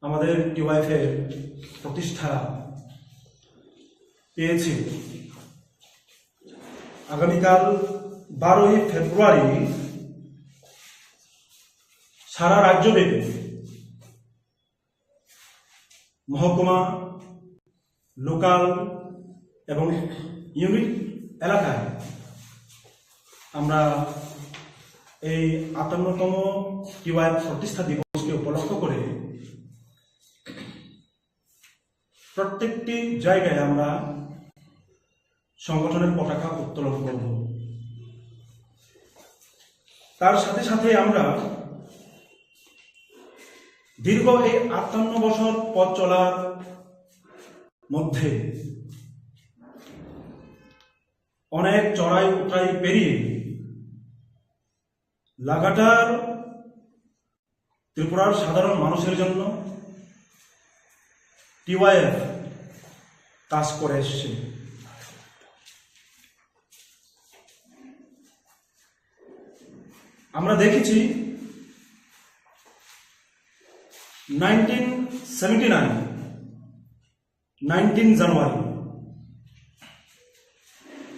আমাদের টিওয়াইফের প্রতিষ্ঠা পেয়েছে। আগামীকাল 12ই ফেব্রুয়ারি সারা রাজ্যব্যাপী মহকুমা, লোকাল এবং ইউনিট এলাকায় আমরা এই 58তম টিওয়াইফ প্রতিষ্ঠা দিবসকে উপলক্ষ করে প্রত্যেকটি জায়গায় আমরা সংগঠনের পতাকা উত্তোলন করব। তার সাথে সাথে আমরা দীর্ঘ এই 58 বছর পথ চলার মধ্যে অনেক চড়াই উতরাই পেরিয়ে লাগাতার ত্রিপুরার সাধারণ মানুষের জন্য টিওয়াইএফ কাজ করে এসছে। আমরা দেখেছি 1979 জানুয়ারি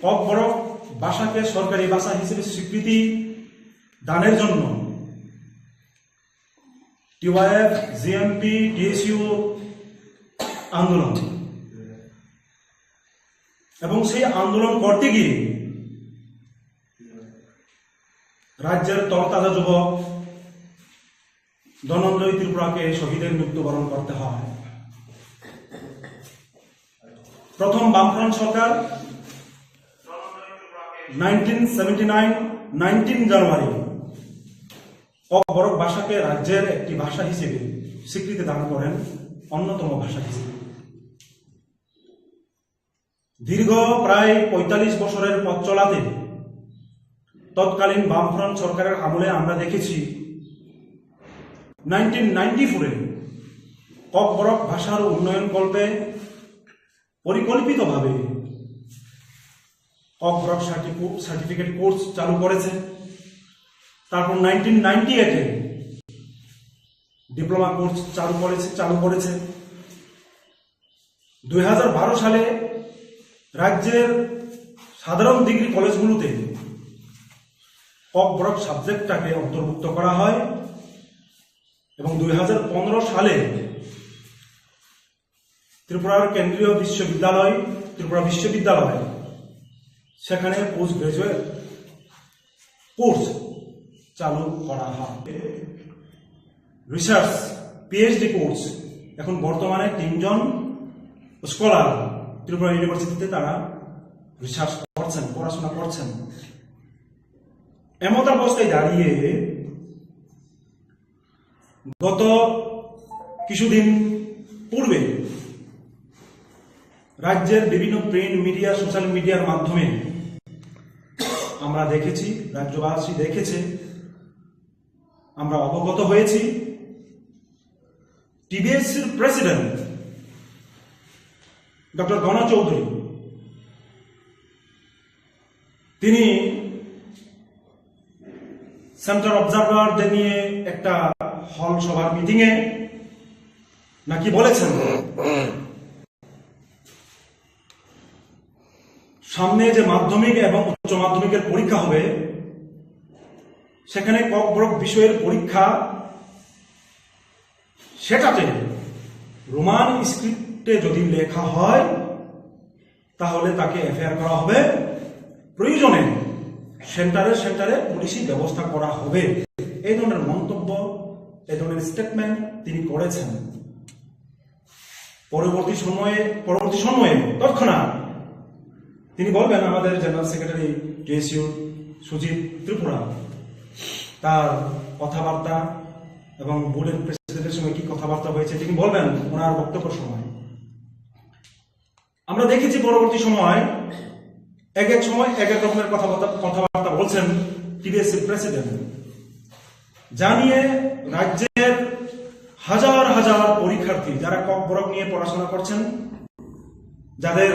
ককবরক ভাষাকে সরকারি ভাষা হিসেবে স্বীকৃতি দানের জন্য টিওয়াইএফ, জিএমপি, ডিএসইউ আন্দোলন, এবং সেই আন্দোলন করতে গিয়ে রাজ্যের তরতাজা যুবক ধনঞ্জয় ত্রিপুরাকে শহীদের মৃত্যুবরণ করতে হয়। প্রথম বামফ্রন্ট সরকার 1979 জানুয়ারি ককবরক ভাষাকে রাজ্যের একটি ভাষা হিসেবে স্বীকৃতি দান করেন, অন্যতম ভাষা হিসেবে। দীর্ঘ প্রায় 45 বছরের পথ চলাতে তৎকালীন বামফ্রন্ট সরকারের আমলে আমরা দেখেছি 1994 ককবরক ভাষার উন্নয়ন কল্পে পরিকল্পিতভাবে ককবরক সার্টিফিকেট কোর্স চালু করেছে। তারপর 1998 ডিপ্লোমা কোর্স চালু করেছে। 2012 সালে রাজ্যের সাধারণ ডিগ্রি কলেজগুলোতে ককবরক সাবজেক্টটাকে অন্তর্ভুক্ত করা হয় এবং 2015 সালে ত্রিপুরার কেন্দ্রীয় বিশ্ববিদ্যালয়, ত্রিপুরা বিশ্ববিদ্যালয়, সেখানে পোস্ট গ্রাজুয়েট কোর্স চালু করা হয়। রিসার্চ পিএইচডি কোর্স এখন বর্তমানে 3 জন স্কলার ত্রিপুরা ইউনিভার্সিটিতে তারা রিসার্চ করছেন, পড়াশোনা করছেন। এমত অবস্থায় দাঁড়িয়ে গত কিছুদিন পূর্বে রাজ্যের বিভিন্ন প্রিন্ট মিডিয়া, সোশ্যাল মিডিয়ার মাধ্যমে আমরা দেখেছি, রাজ্যবাসী দেখেছে, আমরা অবগত হয়েছি, টিবিএসসির প্রেসিডেন্ট ডক্টর গণ চৌধুরী তিনি সেন্টার অবজারভারদের নিয়ে একটা হল সভার মিটিং এ নাকি বলেছেন সামনে যে মাধ্যমিক এবং উচ্চ মাধ্যমিকের পরীক্ষা হবে সেখানে ককবরক বিষয়ের পরীক্ষা, সেটাতে রোমান স্ক্রিপ্টে যদি লেখা হয় তাহলে তাকে এফআইআর করা হবে, প্রয়োজনে সেন্টারে পুলিশি ব্যবস্থা করা হবে। এই ধরনের মন্তব্য, এই ধরনের স্টেটমেন্ট তিনি করেছেন। পরবর্তী সময়ে তৎক্ষণাৎ তিনি বলবেন আমাদের general secretary DSU Sujit Tripura তার কথাবার্তা এবং বোর্ডের প্রেসিডেন্টের সঙ্গে কি কথাবার্তা হয়েছে তিনি বলবেন ওনার বক্তব্যের সময়। আমরা দেখেছি পরবর্তী সময় এক এক রকমের কথাবার্তা বলছেন টিবিএসসি প্রেসিডেন্ট, জানিয়ে রাজ্যের হাজার হাজার পরীক্ষার্থী যারা ককবরক নিয়ে পড়াশোনা করছেন, যাদের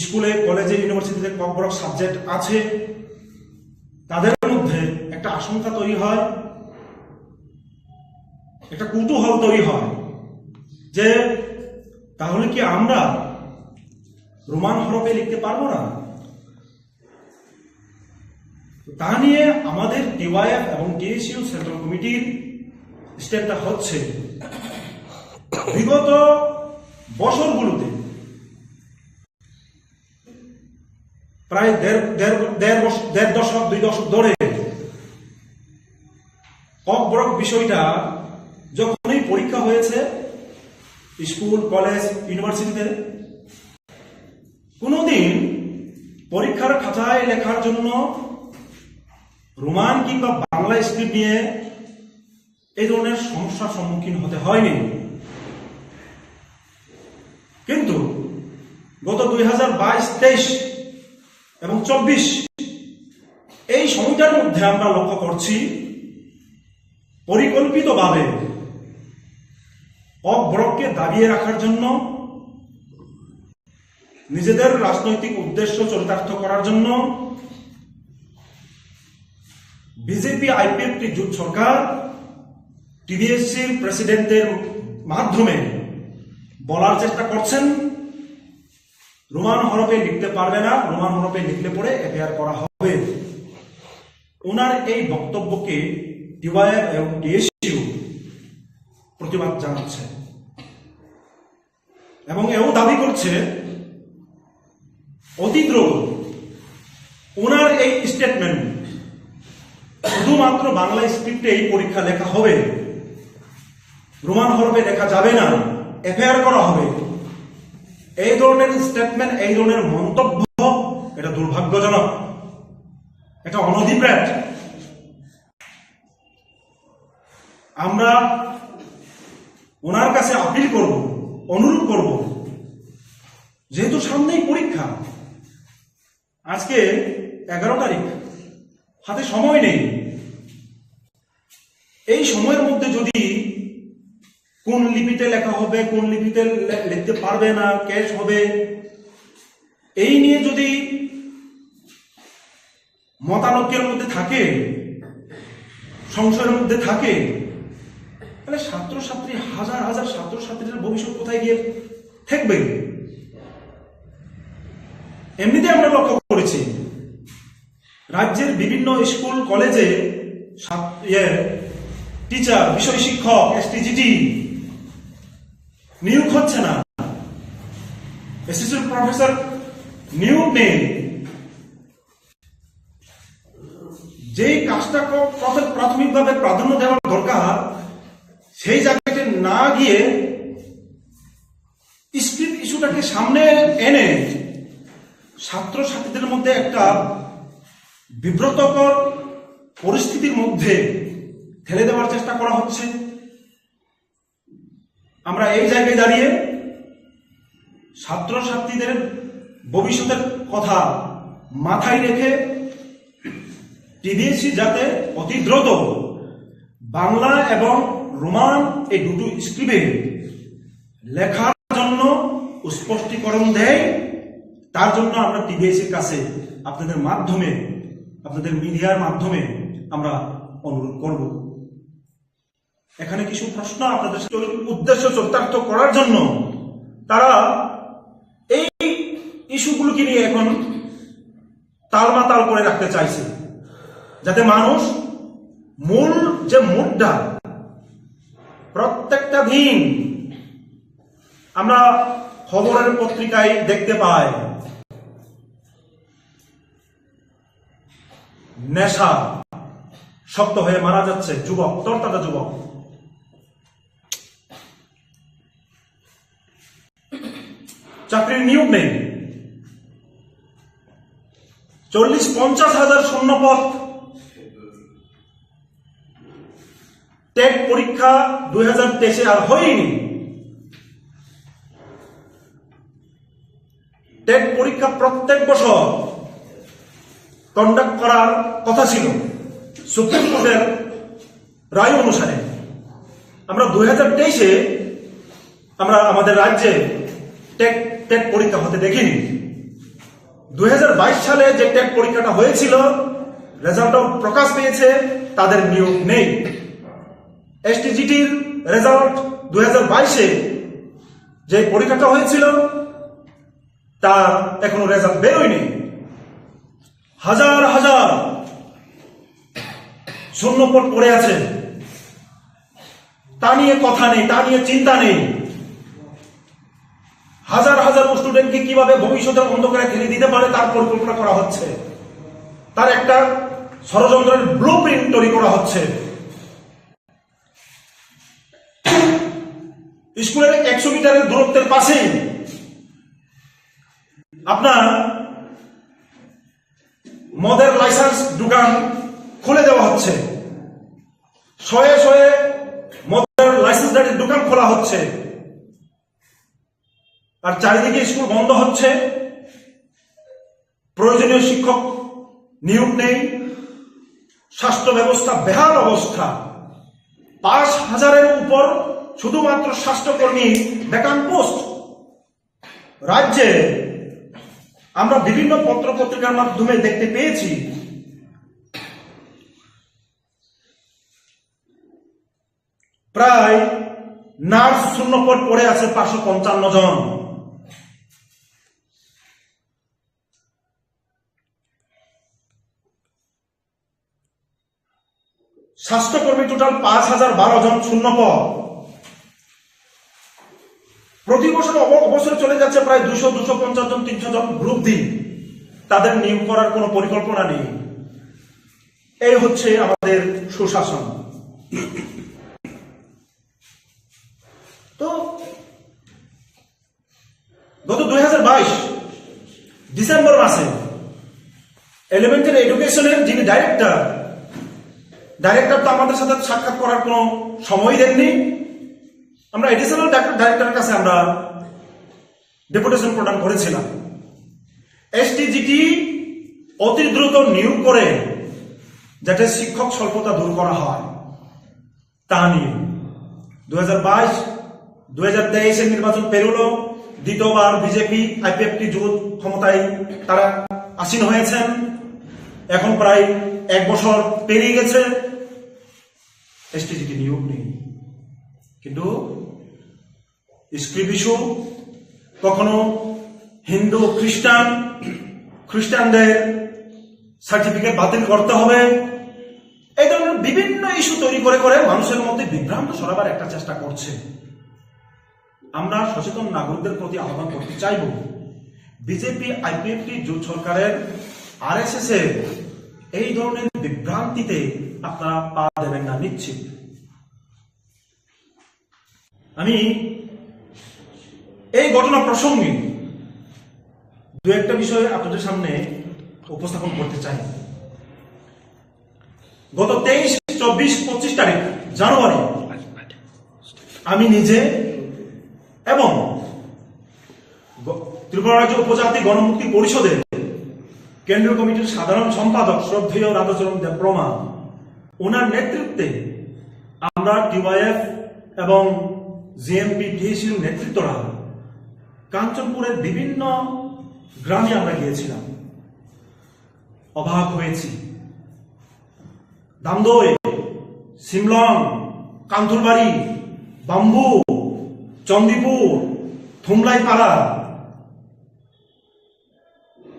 স্কুলে, কলেজে, ইউনিভার্সিটিতে ককবরক সাবজেক্ট আছে, তাদের মধ্যে একটা আশঙ্কা তৈরি হয় একটা কৌতূহল তৈরি হয় যে তাহলে কি আমরা রোমান হরফে লিখতে পারবো না? তা নিয়ে আমাদের টিওয়াইএফ এবং টিএসইউ সেন্ট্রাল কমিটির স্টেপটা হচ্ছে বিগত বছরগুলোতে প্রায় দেড় দশক 2 দশক ধরে কক ব্রক বিষয়টা যখনই পরীক্ষা হয়েছে স্কুল, কলেজ, ইউনিভার্সিটিতে, কোনোদিন পরীক্ষার খাতায় লেখার জন্য রোমান কিংবা বাংলা স্ক্রিপ্ট নিয়ে এই ধরনের সমস্যার সম্মুখীন হতে হয়নি। কিন্তু গত 2022, 23 এবং 24 এই সময়টার মধ্যে আমরা লক্ষ্য করছি পরিকল্পিতভাবে অব্রককে দাবিয়ে রাখার জন্য, নিজেদের রাজনৈতিক উদ্দেশ্য চরিতার্থ করার জন্য বিজেপি আইপিএফটি জোট সরকার টিবিএসসির প্রেসিডেন্টের মাধ্যমে বলার চেষ্টা করছেন রোমান হরফে লিখতে পারবে না, রোমান হরফে লিখলে পরে এফআইআর করা হবে। ওনার এই বক্তব্যকে টিওয়াইএফ এবং টিএসইউ প্রতিবাদ জানাচ্ছে এবং এও দাবি করছে অতি দ্রুত ওনার এই স্টেটমেন্ট শুধুমাত্র বাংলা স্ক্রিপ্টে এই পরীক্ষা লেখা হবে, রোমান হরফে লেখা যাবে না, এফআইআর করা হবে। এই ধরনের স্টেটমেন্ট, এই ধরনের মন্তব্য এটা দুর্ভাগ্যজনক, এটা অনধিপ্রেত। আমরা ওনার কাছে আপিল করব, অনুরোধ করব, যেহেতু সামনেই পরীক্ষা, আজকে 11 তারিখ, হাতে সময় নেই। এই সময়ের মধ্যে যদি কোন লিপিতে লেখা হবে, কোন লিপিতে লিখতে পারবে না, ক্যাশ হবে, এই নিয়ে যদি মতানৈক্যের মধ্যে থাকে, সংশয়ের মধ্যে থাকে, তাহলে ছাত্রছাত্রী, হাজার হাজার ছাত্রছাত্রীদের ভবিষ্যৎ কোথায় গিয়ে থাকবে? এমনিতে আমরা লক্ষ্য করেছি রাজ্যের বিভিন্ন স্কুল, কলেজে টিচার, বিষয় শিক্ষক, এসটিজিটি নিয়োগ হচ্ছে না, অ্যাসিস্ট্যান্ট প্রফেসর নিয়োগ নেই। যেই কাজটা প্রাথমিকভাবে প্রাধান্য দেওয়া দরকার, সেই জায়গাতে না গিয়ে স্ক্রিপ্ট ইস্যুটাকে সামনে এনে ছাত্রছাত্রীদের মধ্যে একটা বিব্রতকর পরিস্থিতির মধ্যে ঠেলে দেওয়ার চেষ্টা করা হচ্ছে। আমরা এই জায়গায় দাঁড়িয়ে ছাত্রছাত্রীদের ভবিষ্যতের কথা মাথায় রেখে টিবিএসসি যাতে অতি দ্রুত বাংলা এবং রোমান এই দুটো স্ক্রিপ্টে লেখার জন্য স্পষ্টীকরণ দেয়, তার জন্য আমরা টিবিএসসির কাছে আপনাদের মাধ্যমে, আপনাদের মিডিয়ার মাধ্যমে আমরা অনুরোধ করব। এখানে কিছু প্রশ্ন আপনাদের উদ্দেশ্য চরিতার্থ করার জন্য তারা এই ইস্যুগুলোকে নিয়ে এখন তালমাতাল করে রাখতে চাইছে, যাতে মানুষ মূল যে মুদ্রা প্রত্যেকটা দিন আমরা খবরের পত্রিকায় দেখতে পাই, নেশা শক্ত হয়ে মারা যাচ্ছে যুবক, তরতাজা যুবক। চাকরির নিয়োগ নেই, 40-50 হাজার শূন্যপদ। টেট পরীক্ষা 2023 আর হয়নি। টেট পরীক্ষা প্রত্যেক বছর কন্ডাক্ট করার কথা ছিল সুপ্রিম কোর্টের রায় অনুসারে। আমরা 2023-এ আমরা আমাদের রাজ্যে টেট পরীক্ষা হতে দেখিনি। 2022 সালে যে টেট পরীক্ষাটা হয়েছিল, রেজাল্টও প্রকাশ পেয়েছে, তাদের নিয়োগ নেই। এসটিজিটির রেজাল্ট 2022-এ যে পরীক্ষাটা হয়েছিল তার এখনো রেজাল্ট বেরোয়নি। হাজার হাজার শূন্যপদ পড়ে আছে, তা নিয়ে কথা নেই, তা নিয়ে চিন্তা নেই। হাজার হাজার স্টুডেন্টকে কিভাবে ভবিষ্যতের অন্ধকারে ঠেলে দিতে পারে তার পরিকল্পনা করা হচ্ছে, তার একটা ষড়যন্ত্রের ব্লুপ্রিন্ট তৈরি করা হচ্ছে। স্কুলের 100 মিটারের দূরত্বের পাশেই আপনার মদের লাইসেন্স দোকান খুলে দেওয়া হচ্ছে, শয়ে শয়ে মদের লাইসেন্সধারীর দোকান খোলা হচ্ছে, আর চারিদিকে স্কুল বন্ধ হচ্ছে। প্রয়োজনীয় শিক্ষক নিয়োগ নেই, স্বাস্থ্য ব্যবস্থা বেহাল অবস্থা। 5,000-এর উপর শুধুমাত্র স্বাস্থ্যকর্মী ভ্যাকান্ট পোস্ট। রাজ্যে আমরা বিভিন্ন পত্র পত্রিকার মাধ্যমে দেখতে পেয়েছি প্রায় নার্স শূন্যপদ পড়ে আছে 555 জন। স্বাস্থ্যকর্মী টোটাল 5,012 জন শূন্যপদ। প্রতি বছর অবসরে চলে যাচ্ছে প্রায় 200, 250 জন, 300 জন গ্রুপ ডি। তাদের নিয়োগ করার কোনো পরিকল্পনা নেই। এই হচ্ছে আমাদের সুশাসন। তো গত 2022 ডিসেম্বর মাসে এলিমেন্টারি এডুকেশনের যিনি ডাইরেক্টর তো আমাদের সাথে সাক্ষাৎ করার কোনো সময় দেননি। আমরা এডিশনাল ডাইরেক্টরের কাছে আমরা ডেপুটেশন প্রদান করেছিলাম। এসটিজিটি অতি দ্রুত নিয়োগ করে যাতে শিক্ষক স্বল্পতা দূর করা হয় তা নিয়ে 2022-2023-এর নির্বাচন পেরোলো। দ্বিতীয়বার বিজেপি আইপিএফটি জোট ক্ষমতায় তারা আসীন হয়েছেন। এখন প্রায় 1 বছর পেরিয়ে গেছে, এসটিজিটি নিয়োগ নেই। কিন্তু স্ক্রিপ ইস্যু, কখনো হিন্দু খ্রিস্টানদের সার্টিফিকেট বাতিল করতে হবে, এই ধরনের বিভিন্ন ইস্যু তৈরি করে করে মানুষের মধ্যে বিভ্রান্ত সরাবার একটা চেষ্টা করছে। আমরা সচেতন নাগরিকদের প্রতি আহ্বান করতে চাইব, বিজেপি আইপিএফটি জোট সরকারের আরএসএস এর এই ধরনের বিভ্রান্তিতে আপনারা পা দেবেন না, নিশ্চিত। আমি এই ঘটনা প্রসঙ্গে দু একটা বিষয় আপনাদের সামনে উপস্থাপন করতে চাই। গত 23, 24, 25 তারিখ জানুয়ারি আমি নিজে এবং ত্রিপুরা রাজ্য উপজাতি গণমুক্তি পরিষদের কেন্দ্রীয় কমিটির সাধারণ সম্পাদক শ্রদ্ধেয় রাধাচরণ দেবপ্রমা, ওনার নেতৃত্বে আমরা টিওয়াইএফ এবং জিএমপি টিএসইউ নেতৃত্বরা কাঞ্চনপুরের বিভিন্ন গ্রামে আমরা গিয়েছিলাম। অবাক হয়েছি। দামদই, সিমলং, কান্থুরবাড়ি, বাম্বু, চন্দিপুর, থুমলাইপাড়া,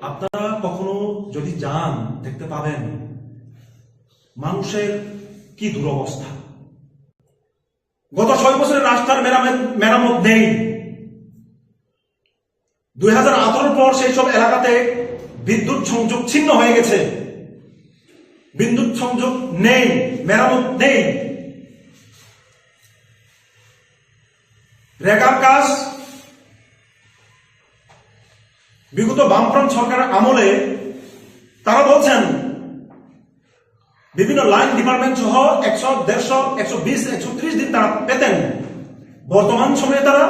আপনারা কখনো যদি যান দেখতে পাবেন মানুষের কি দুরবস্থা। গত 6 বছরের রাস্তার মেরামত নেই। 2018 পর সেই সব এলাকাতে বিদ্যুৎ সংযোগ ছিন্ন হয়ে গেছে, বিদ্যুৎ সংযোগ নেই, মেরামত নেই। রেগার কাজ বিগত বামফ্রন্ট সরকারের আমলে তারা বলছেন বিভিন্ন লাইন ডিপার্টমেন্ট সহ 100, 150, 120, 130 দিন তারা পেতেন। বর্তমান সময়ে তারা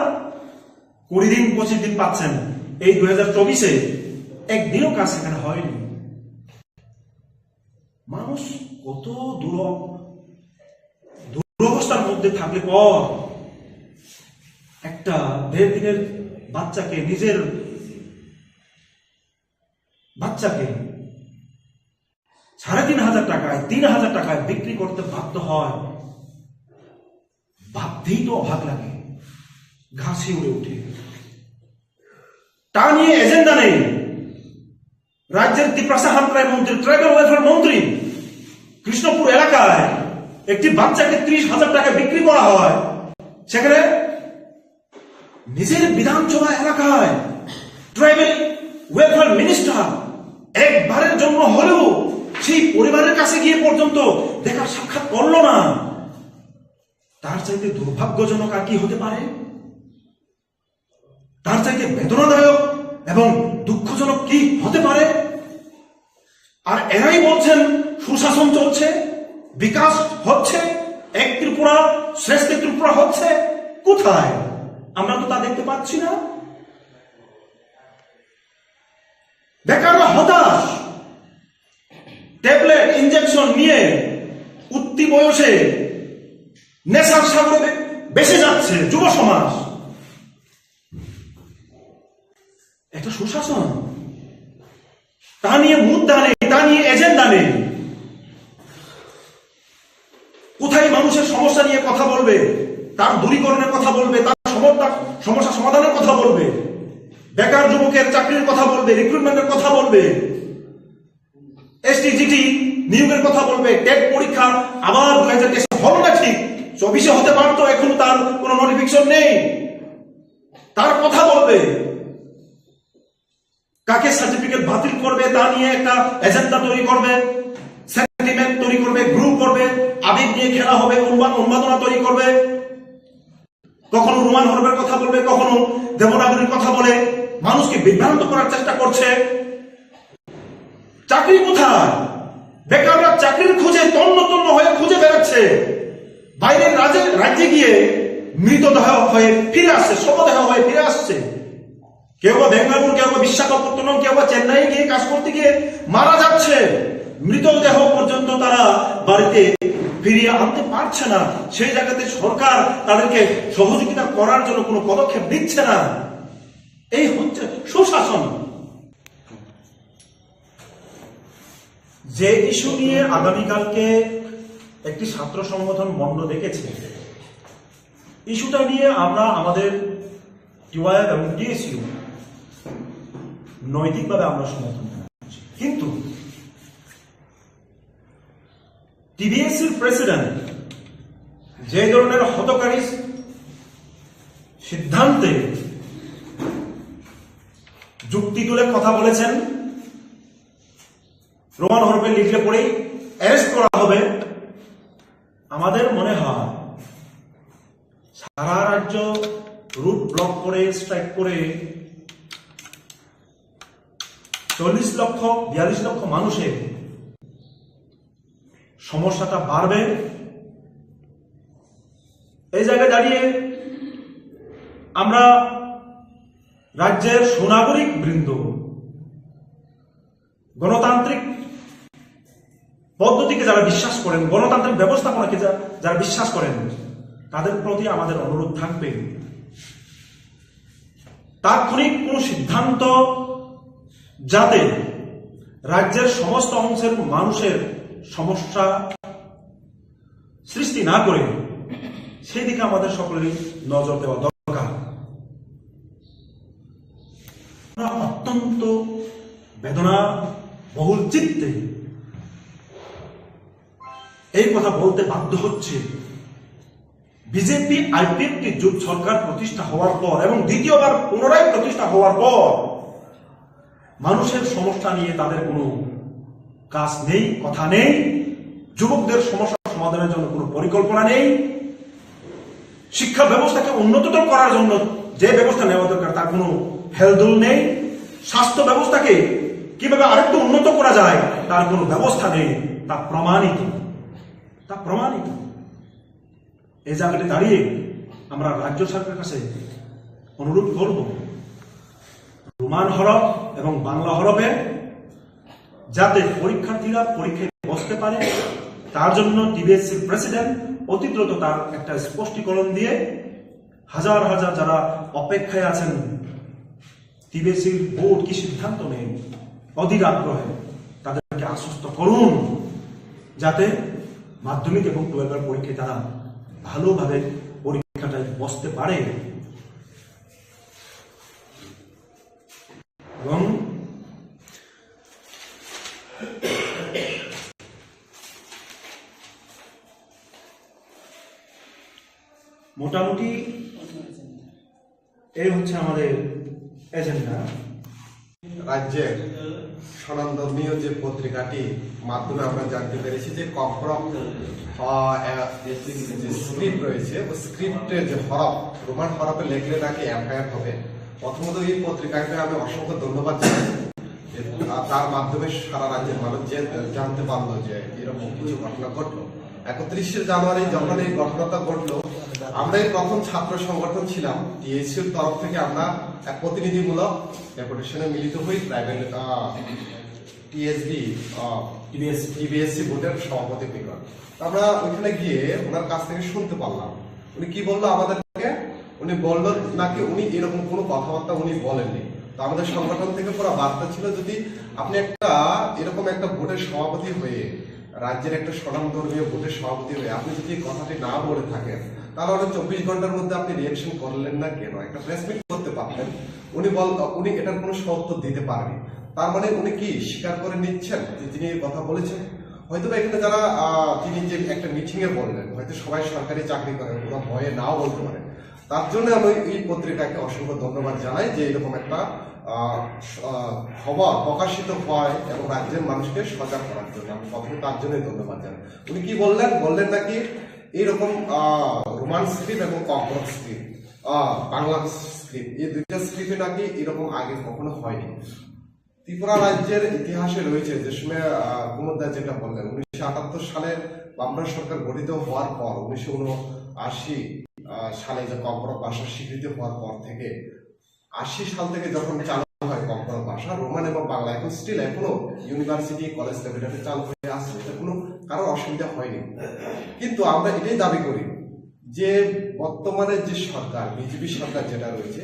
20 দিন, 25 দিন পাচ্ছেন। এই 2024-এ একদিনও কাজ সেখানে হয়নি। মানুষ কত দুরবস্থার মধ্যে থাকলে পর একটা 1.5 দিনের বাচ্চাকে, নিজের বাচ্চাকে 3,500 টাকায়, 3,000 টাকায় বিক্রি করতে বাধ্য হয়। ভাবতে ভাবতেই তো অবাক লাগে, ঘাসে উড়ে ওঠে। তা নিয়ে এজেন্ডা নেই। রাজ্যের তিপ্রাসা হামক্রাই মন্ত্রী, ট্রাইবাল ওয়েলফেয়ার মন্ত্রী, কৃষ্ণপুর এলাকায় একটি বাচ্চাকে 30,000 টাকা বিক্রি করা হয়, সেখানে নিজের বিধানসভা এলাকায় ট্রাইবাল ওয়েলফেয়ার মিনিস্টার একবারের জন্য হলেও সেই পরিবারের কাছে গিয়ে পর্যন্ত দেখা সাক্ষাৎ করলো না। তার চাইতে দুর্ভাগ্যজনক আর কি হতে পারে? তার চাইতে বেদনাদায়ক এবং দুঃখজনক কি হতে পারে? আর এরাই বলছেন সুশাসন চলছে, বিকাশ হচ্ছে, এক ত্রিপুরা শ্রেষ্ঠ ত্রিপুরা হচ্ছে। কোথায়? আমরা তো তা দেখতে পাচ্ছি না। বেকাররা হতাশ, ট্যাবলেট ইনজেকশন নিয়ে উঠতি বয়সে নেশার সাগরে বেসে যাচ্ছে যুব সমাজ। একটা সুশাসন, তা নিয়ে মুদ্রা নেই, তা নিয়ে এজেন্ডা নেই। কোথায় মানুষের সমস্যা নিয়ে কথা বলবে, তার দূরীকরণের কথা বলবে, তার সমস্যা সমাধানের কথা বলবে, বেকার যুবকের চাকরির কথা বলবে, রিক্রুটমেন্টের কথা বলবে, এসটিজিটি নিয়োগের কথা বলবে, টেট পরীক্ষা আবার 2023 হলো না, ঠিক 24 হতে পারতো, এখনো তার কোনো নোটিফিকেশন নেই, তার কথা বলবে। কাকে সার্টিফিকেট বাতিল করবে তা নিয়ে একটা এজেন্ডা তৈরি করবে, সেন্টিমেন্ট তৈরি করবে, গ্রুপ করবে, আবেগ নিয়ে খেলা হবে, উন্মাদনা তৈরি করবে। কখনো রোমান হরবের কথা বলবে, কখনো দেবনাগরীর কথা বলে মানুষকে বিভ্রান্ত করার চেষ্টা করছে। চাকরি কোথায়? বেকাররা চাকরির খোঁজে তন্ন তন্ন হয়ে খুঁজে বেড়াচ্ছে। বাইরের রাজ্যে গিয়ে মৃতদেহ হয়ে ফিরে আসছে, শবদেহ হয়ে ফিরে আসছে। কেউ বা বেঙ্গালুরু, কেউ বা বিশাখাপত্তনম, কেউ বা চেন্নাই গিয়ে কাজ করতে গিয়ে মারা যাচ্ছে। মৃতদেহ পর্যন্ত তারা বাড়িতে ফিরিয়ে আনতে পারছে না। সেই জায়গাতে সরকার তাদেরকে সহযোগিতা করার জন্য কোনো পদক্ষেপ নিচ্ছে না। এই হচ্ছে সুশাসন। যে ইস্যু নিয়ে আগামীকালকে একটি ছাত্র সংগঠন বন্ধ দেখেছে, ইস্যুটা নিয়ে আমরা আমাদের টিওয়াই এবং টিএসইউ নৈতিকভাবে আমরা সমর্থন জানাচ্ছি। কিন্তু টিবিএসসির প্রেসিডেন্ট যে ধরনের হতকারী সিদ্ধান্তে যুক্তি তুলে কথা বলেছেন, রোমান হরফে লিখলে পরেই অ্যারেস্ট করা হবে, আমাদের মনে হয় সারা রাজ্য রুট ব্লক করে, স্ট্রাইক করে 42 লক্ষ মানুষের সমস্যাটা বাড়বে। এই জায়গায় দাঁড়িয়ে আমরা রাজ্যের সুনাগরিক বৃন্দ, গণতান্ত্রিক পদ্ধতিকে যারা বিশ্বাস করেন, গণতান্ত্রিক ব্যবস্থাপনাকে যারা বিশ্বাস করেন, তাদের প্রতি আমাদের অনুরোধ থাকবে, তাৎক্ষণিক কোন সিদ্ধান্ত যাতে রাজ্যের সমস্ত অংশের মানুষের সমস্যা সৃষ্টি না করে সেই দিকে আমাদের সকলেরই নজর দেওয়া দরকার। অত্যন্ত বেদনা বহুল চিত্তে এই কথা বলতে বাধ্য হচ্ছে। বিজেপি আইপিএফটি জোট সরকার প্রতিষ্ঠা হওয়ার পর এবং দ্বিতীয়বার পুনরায় প্রতিষ্ঠা হওয়ার পর মানুষের সমস্যা নিয়ে তাদের কোনো কাজ নেই, কথা নেই। যুবকদের সমস্যা সমাধানের জন্য কোনো পরিকল্পনা নেই। শিক্ষা ব্যবস্থাকে উন্নততর করার জন্য যে ব্যবস্থা নেওয়া দরকার তার কোনো হেলদোল নেই। স্বাস্থ্য ব্যবস্থাকে কিভাবে আরেকটু উন্নত করা যায় তার কোনো ব্যবস্থা নেই। তা প্রমাণিত। এই জায়গাটি দাঁড়িয়ে আমরা রাজ্য সরকারের কাছে অনুরোধ করব, রোমান হরফ এবং বাংলা হরফে যাতে পরীক্ষার্থীরা পরীক্ষায় বসতে পারে তার জন্য টিবিএসসির প্রেসিডেন্ট অতি দ্রুত তার একটা স্পষ্টীকরণ দিয়ে হাজার হাজার যারা অপেক্ষায় আছেন টিবিএসসির বোর্ড কি সিদ্ধান্ত নেই অধীর আগ্রহে তাদেরকে আশ্বস্ত করুন যাতে মাধ্যমিক এবং 12 পরীক্ষায় তারা ভালোভাবে পরীক্ষা পরীক্ষাটায় বসতে পারে এবং মোটামুটি এই হচ্ছে আমাদের এজেন্ডা। রাজ্যের স্বনামধর্মীয় যে পত্রিকাটি মাধ্যমে আমরা জানতে পেরেছি যে কম্প্রম যে স্ক্রিপ্ট রয়েছে ওই স্ক্রিপ্টের যে হরফ রোমান হরফে লেখলে নাকি এফআইআর হবে। প্রথমত এই পত্রিকাকে আমি অসংখ্য ধন্যবাদ জানাই যে তার মাধ্যমে সারা রাজ্যের মানুষ যে জানতে পারলো যে এরকম কিছু ঘটনা ঘটলো। 31শে জানুয়ারি যখন এই ঘটনাটা ঘটলো, আমরা এই প্রথম ছাত্র সংগঠন ছিলাম টিএসসির তরফ থেকে আমরা এক প্রতিনিধিমূলক ডেপুটেশনে মিলিত হই প্রাইভেট টিবিএসসি বোর্ডের সভাপতি নিকট। আমরা ওইখানে গিয়ে ওনার কাছ থেকে শুনতে পারলাম উনি কি বললো আমাদেরকে। উনি বললো নাকি উনি এরকম কোনো কথাবার্তা উনি বলেননি। তো আমাদের সংগঠন থেকে পুরো বার্তা ছিল যদি আপনি একটা এরকম একটা বোর্ডের সভাপতি হয়ে রাজ্যের একটা স্বনামধর্মীয় বোর্ডের সভাপতি হয়ে আপনি যদি এই কথাটি না বলে থাকেন তাহলে অনেক 24 ঘন্টার মধ্যে আপনি রিয়াকশন করলেন না কেন? একটা প্রেস মিট করতে পারতেন। উনি এটার কোনো সত্য দিতে পারেনি। তার মানে উনি কি স্বীকার করে নিচ্ছেন যে তিনি এই কথা বলেছেন? হয়তো এখানে যারা তিনি যে একটা মিটিং এ বললেন হয়তো সবাই সরকারি চাকরি করেন, কোনো ভয়ে নাও বলতে পারে। তার জন্য আমি এই পত্রিকাকে অসংখ্য ধন্যবাদ জানাই যে এরকম একটা খবর প্রকাশিত হয় এবং রাজ্যের মানুষকে সজাগ করার জন্য আমি প্রথমে তার জন্যই ধন্যবাদ জানাই। উনি কি বললেন নাকি এইরকম রোমান স্ক্রিপ্ট এবং কম্প্রম স্ক্রিপ্ট বাংলা স্ক্রিপ্ট এই দুইটা স্ক্রিপ্টে নাকি এরকম আগে কখনো হয়নি। ত্রিপুরা রাজ্যের ইতিহাসে রয়েছে যে সময় কুমুদা যেটা বললেন 1978 সালে বামরা সরকার গঠিত হওয়ার পর 1979 সালে যে কম্প্রম ভাষার স্বীকৃতি হওয়ার পর থেকে 80 সাল থেকে যখন চালু হয় কম্প্রম ভাষা রোমান এবং বাংলা এখন স্টিল এখনো ইউনিভার্সিটি কলেজ লেভেলে চালু হয়ে আসছে, এটা কোনো কারো অসুবিধা হয়নি। কিন্তু আমরা এটাই দাবি করি যে বর্তমানে যে সরকার বিজেপি সরকার যেটা রয়েছে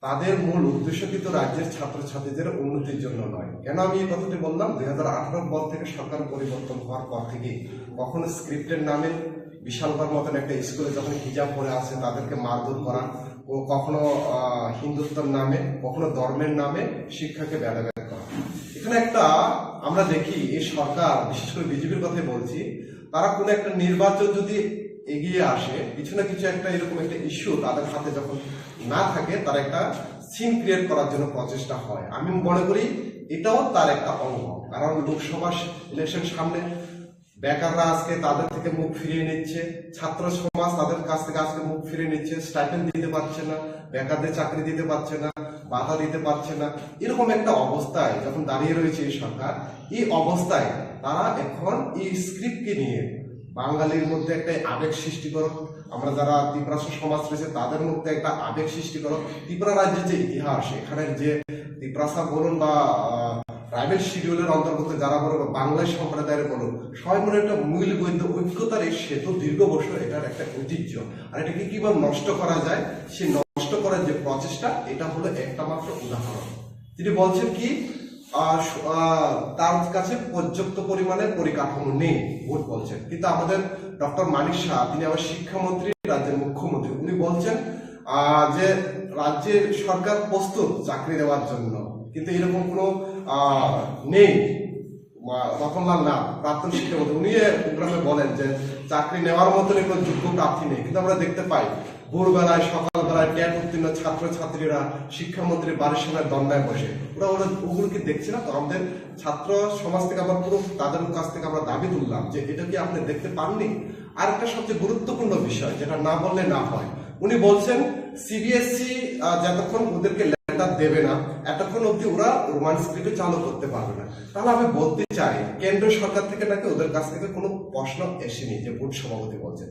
তাদের মূল উদ্দেশ্য কিন্তু রাজ্যের ছাত্রছাত্রীদের উন্নতির জন্য নয়। কেন আমি এই কথাটি বললাম? 2018 পর থেকে সরকার পরিবর্তন হওয়ার পর থেকে কখনো স্ক্রিপ্টের নামে বিশালগড় মতন একটা স্কুলে যখন হিজাব পরে আসে তাদেরকে মারধর করা, ও কখনো হিন্দুত্বের নামে কখনো ধর্মের নামে শিক্ষাকে ব্যাধা করা। এখানে একটা আমরা দেখি এই সরকার বিশেষ করে বিজেপির কথাই বলছি, তারা কোনো একটা নির্বাচন যদি এগিয়ে আসে কিছু না কিছু একটা এরকম একটা ইস্যু তাদের হাতে যখন না থাকে তারা একটা সিন ক্রিয়েট করার জন্য প্রচেষ্টা হয়। আমি মনে করি এটাও তার একটা অঙ্গ। কারণ লোকসভা ইলেকশন সামনে, বেকাররা আজকে তাদের থেকে মুখ ফিরিয়ে নিচ্ছে, ছাত্র সমাজ তাদের কাছ থেকে আজকে মুখ ফিরিয়ে নিচ্ছে, স্টাইপেন্ড দিতে পারছে না, বেকারদের চাকরি দিতে পারছে না, বাধা দিতে পারছে না। এরকম একটা অবস্থায় যখন দাঁড়িয়ে রয়েছে এই সরকার, এই অবস্থায় তারা এখন এই স্ক্রিপ্টকে নিয়ে বাঙালির মধ্যে একটা আবেগ সৃষ্টি করো, আমরা যারা ত্রিপুরা সমাজ রয়েছে তাদের মধ্যে একটা আবেগ সৃষ্টি করো। ত্রিপুরা রাজ্যের যে ইতিহাস, এখানের যে ত্রিপুরা বলুন বা প্রাইভেট শিডিউলের অন্তর্গত যারা বলো বা বাংলায় সম্প্রদায়ের বলুন, সবাই মনে একটা মূল্যবৈধ ঐক্যতার এই সেতু দীর্ঘ বছর এটার একটা ঐতিহ্য। আর এটাকে কিভাবে নষ্ট করা যায় সেই নষ্ট করার যে প্রচেষ্টা, এটা হলো একটা মাত্র উদাহরণ। তিনি বলছেন কি তার কাছে পর্যাপ্ত পরিমাণে পরিকাঠামো নেই ভোট বলছেন, কিন্তু আমাদের ডক্টর মানিক শাহ তিনি আবার শিক্ষামন্ত্রী, রাজ্যের মুখ্যমন্ত্রী, উনি বলছেন যে রাজ্যের সরকার প্রস্তুত চাকরি দেওয়ার জন্য, কিন্তু এরকম কোনো নেই। রতনলাল না প্রাক্তন শিক্ষামন্ত্রী উনি প্রোগ্রামে বলেন যে চাকরি নেওয়ার মতন কোনো যোগ্য প্রার্থী নেই, কিন্তু আমরা দেখতে পাই ভোরবেলায় সকালবেলায় ট্যাট উত্তীর্ণ ছাত্রছাত্রীরা শিক্ষামন্ত্রীর বাড়ির সামনে দণ্ডায় বসে, ওগুলোকে দেখছি না। তো আমাদের ছাত্র সমাজ থেকে আবার পুরো তাদের কাছ থেকে আমরা দাবি তুললাম যে এটা কি আপনি দেখতে পাননি? আর একটা সবচেয়ে গুরুত্বপূর্ণ বিষয় যেটা না বললে না হয়, উনি বলছেন সিবিএসসি যতক্ষণ ওদেরকে লেটার দেবে না এতক্ষণ অব্দি ওরা রোমান স্ক্রিপ্টে চালু করতে পারবে না। তাহলে আমি বলতে চাই কেন্দ্রীয় সরকার থেকে নাকি ওদের কাছ থেকে কোনো প্রশ্ন এসেনি যে বোর্ড সভাপতি বলছেন।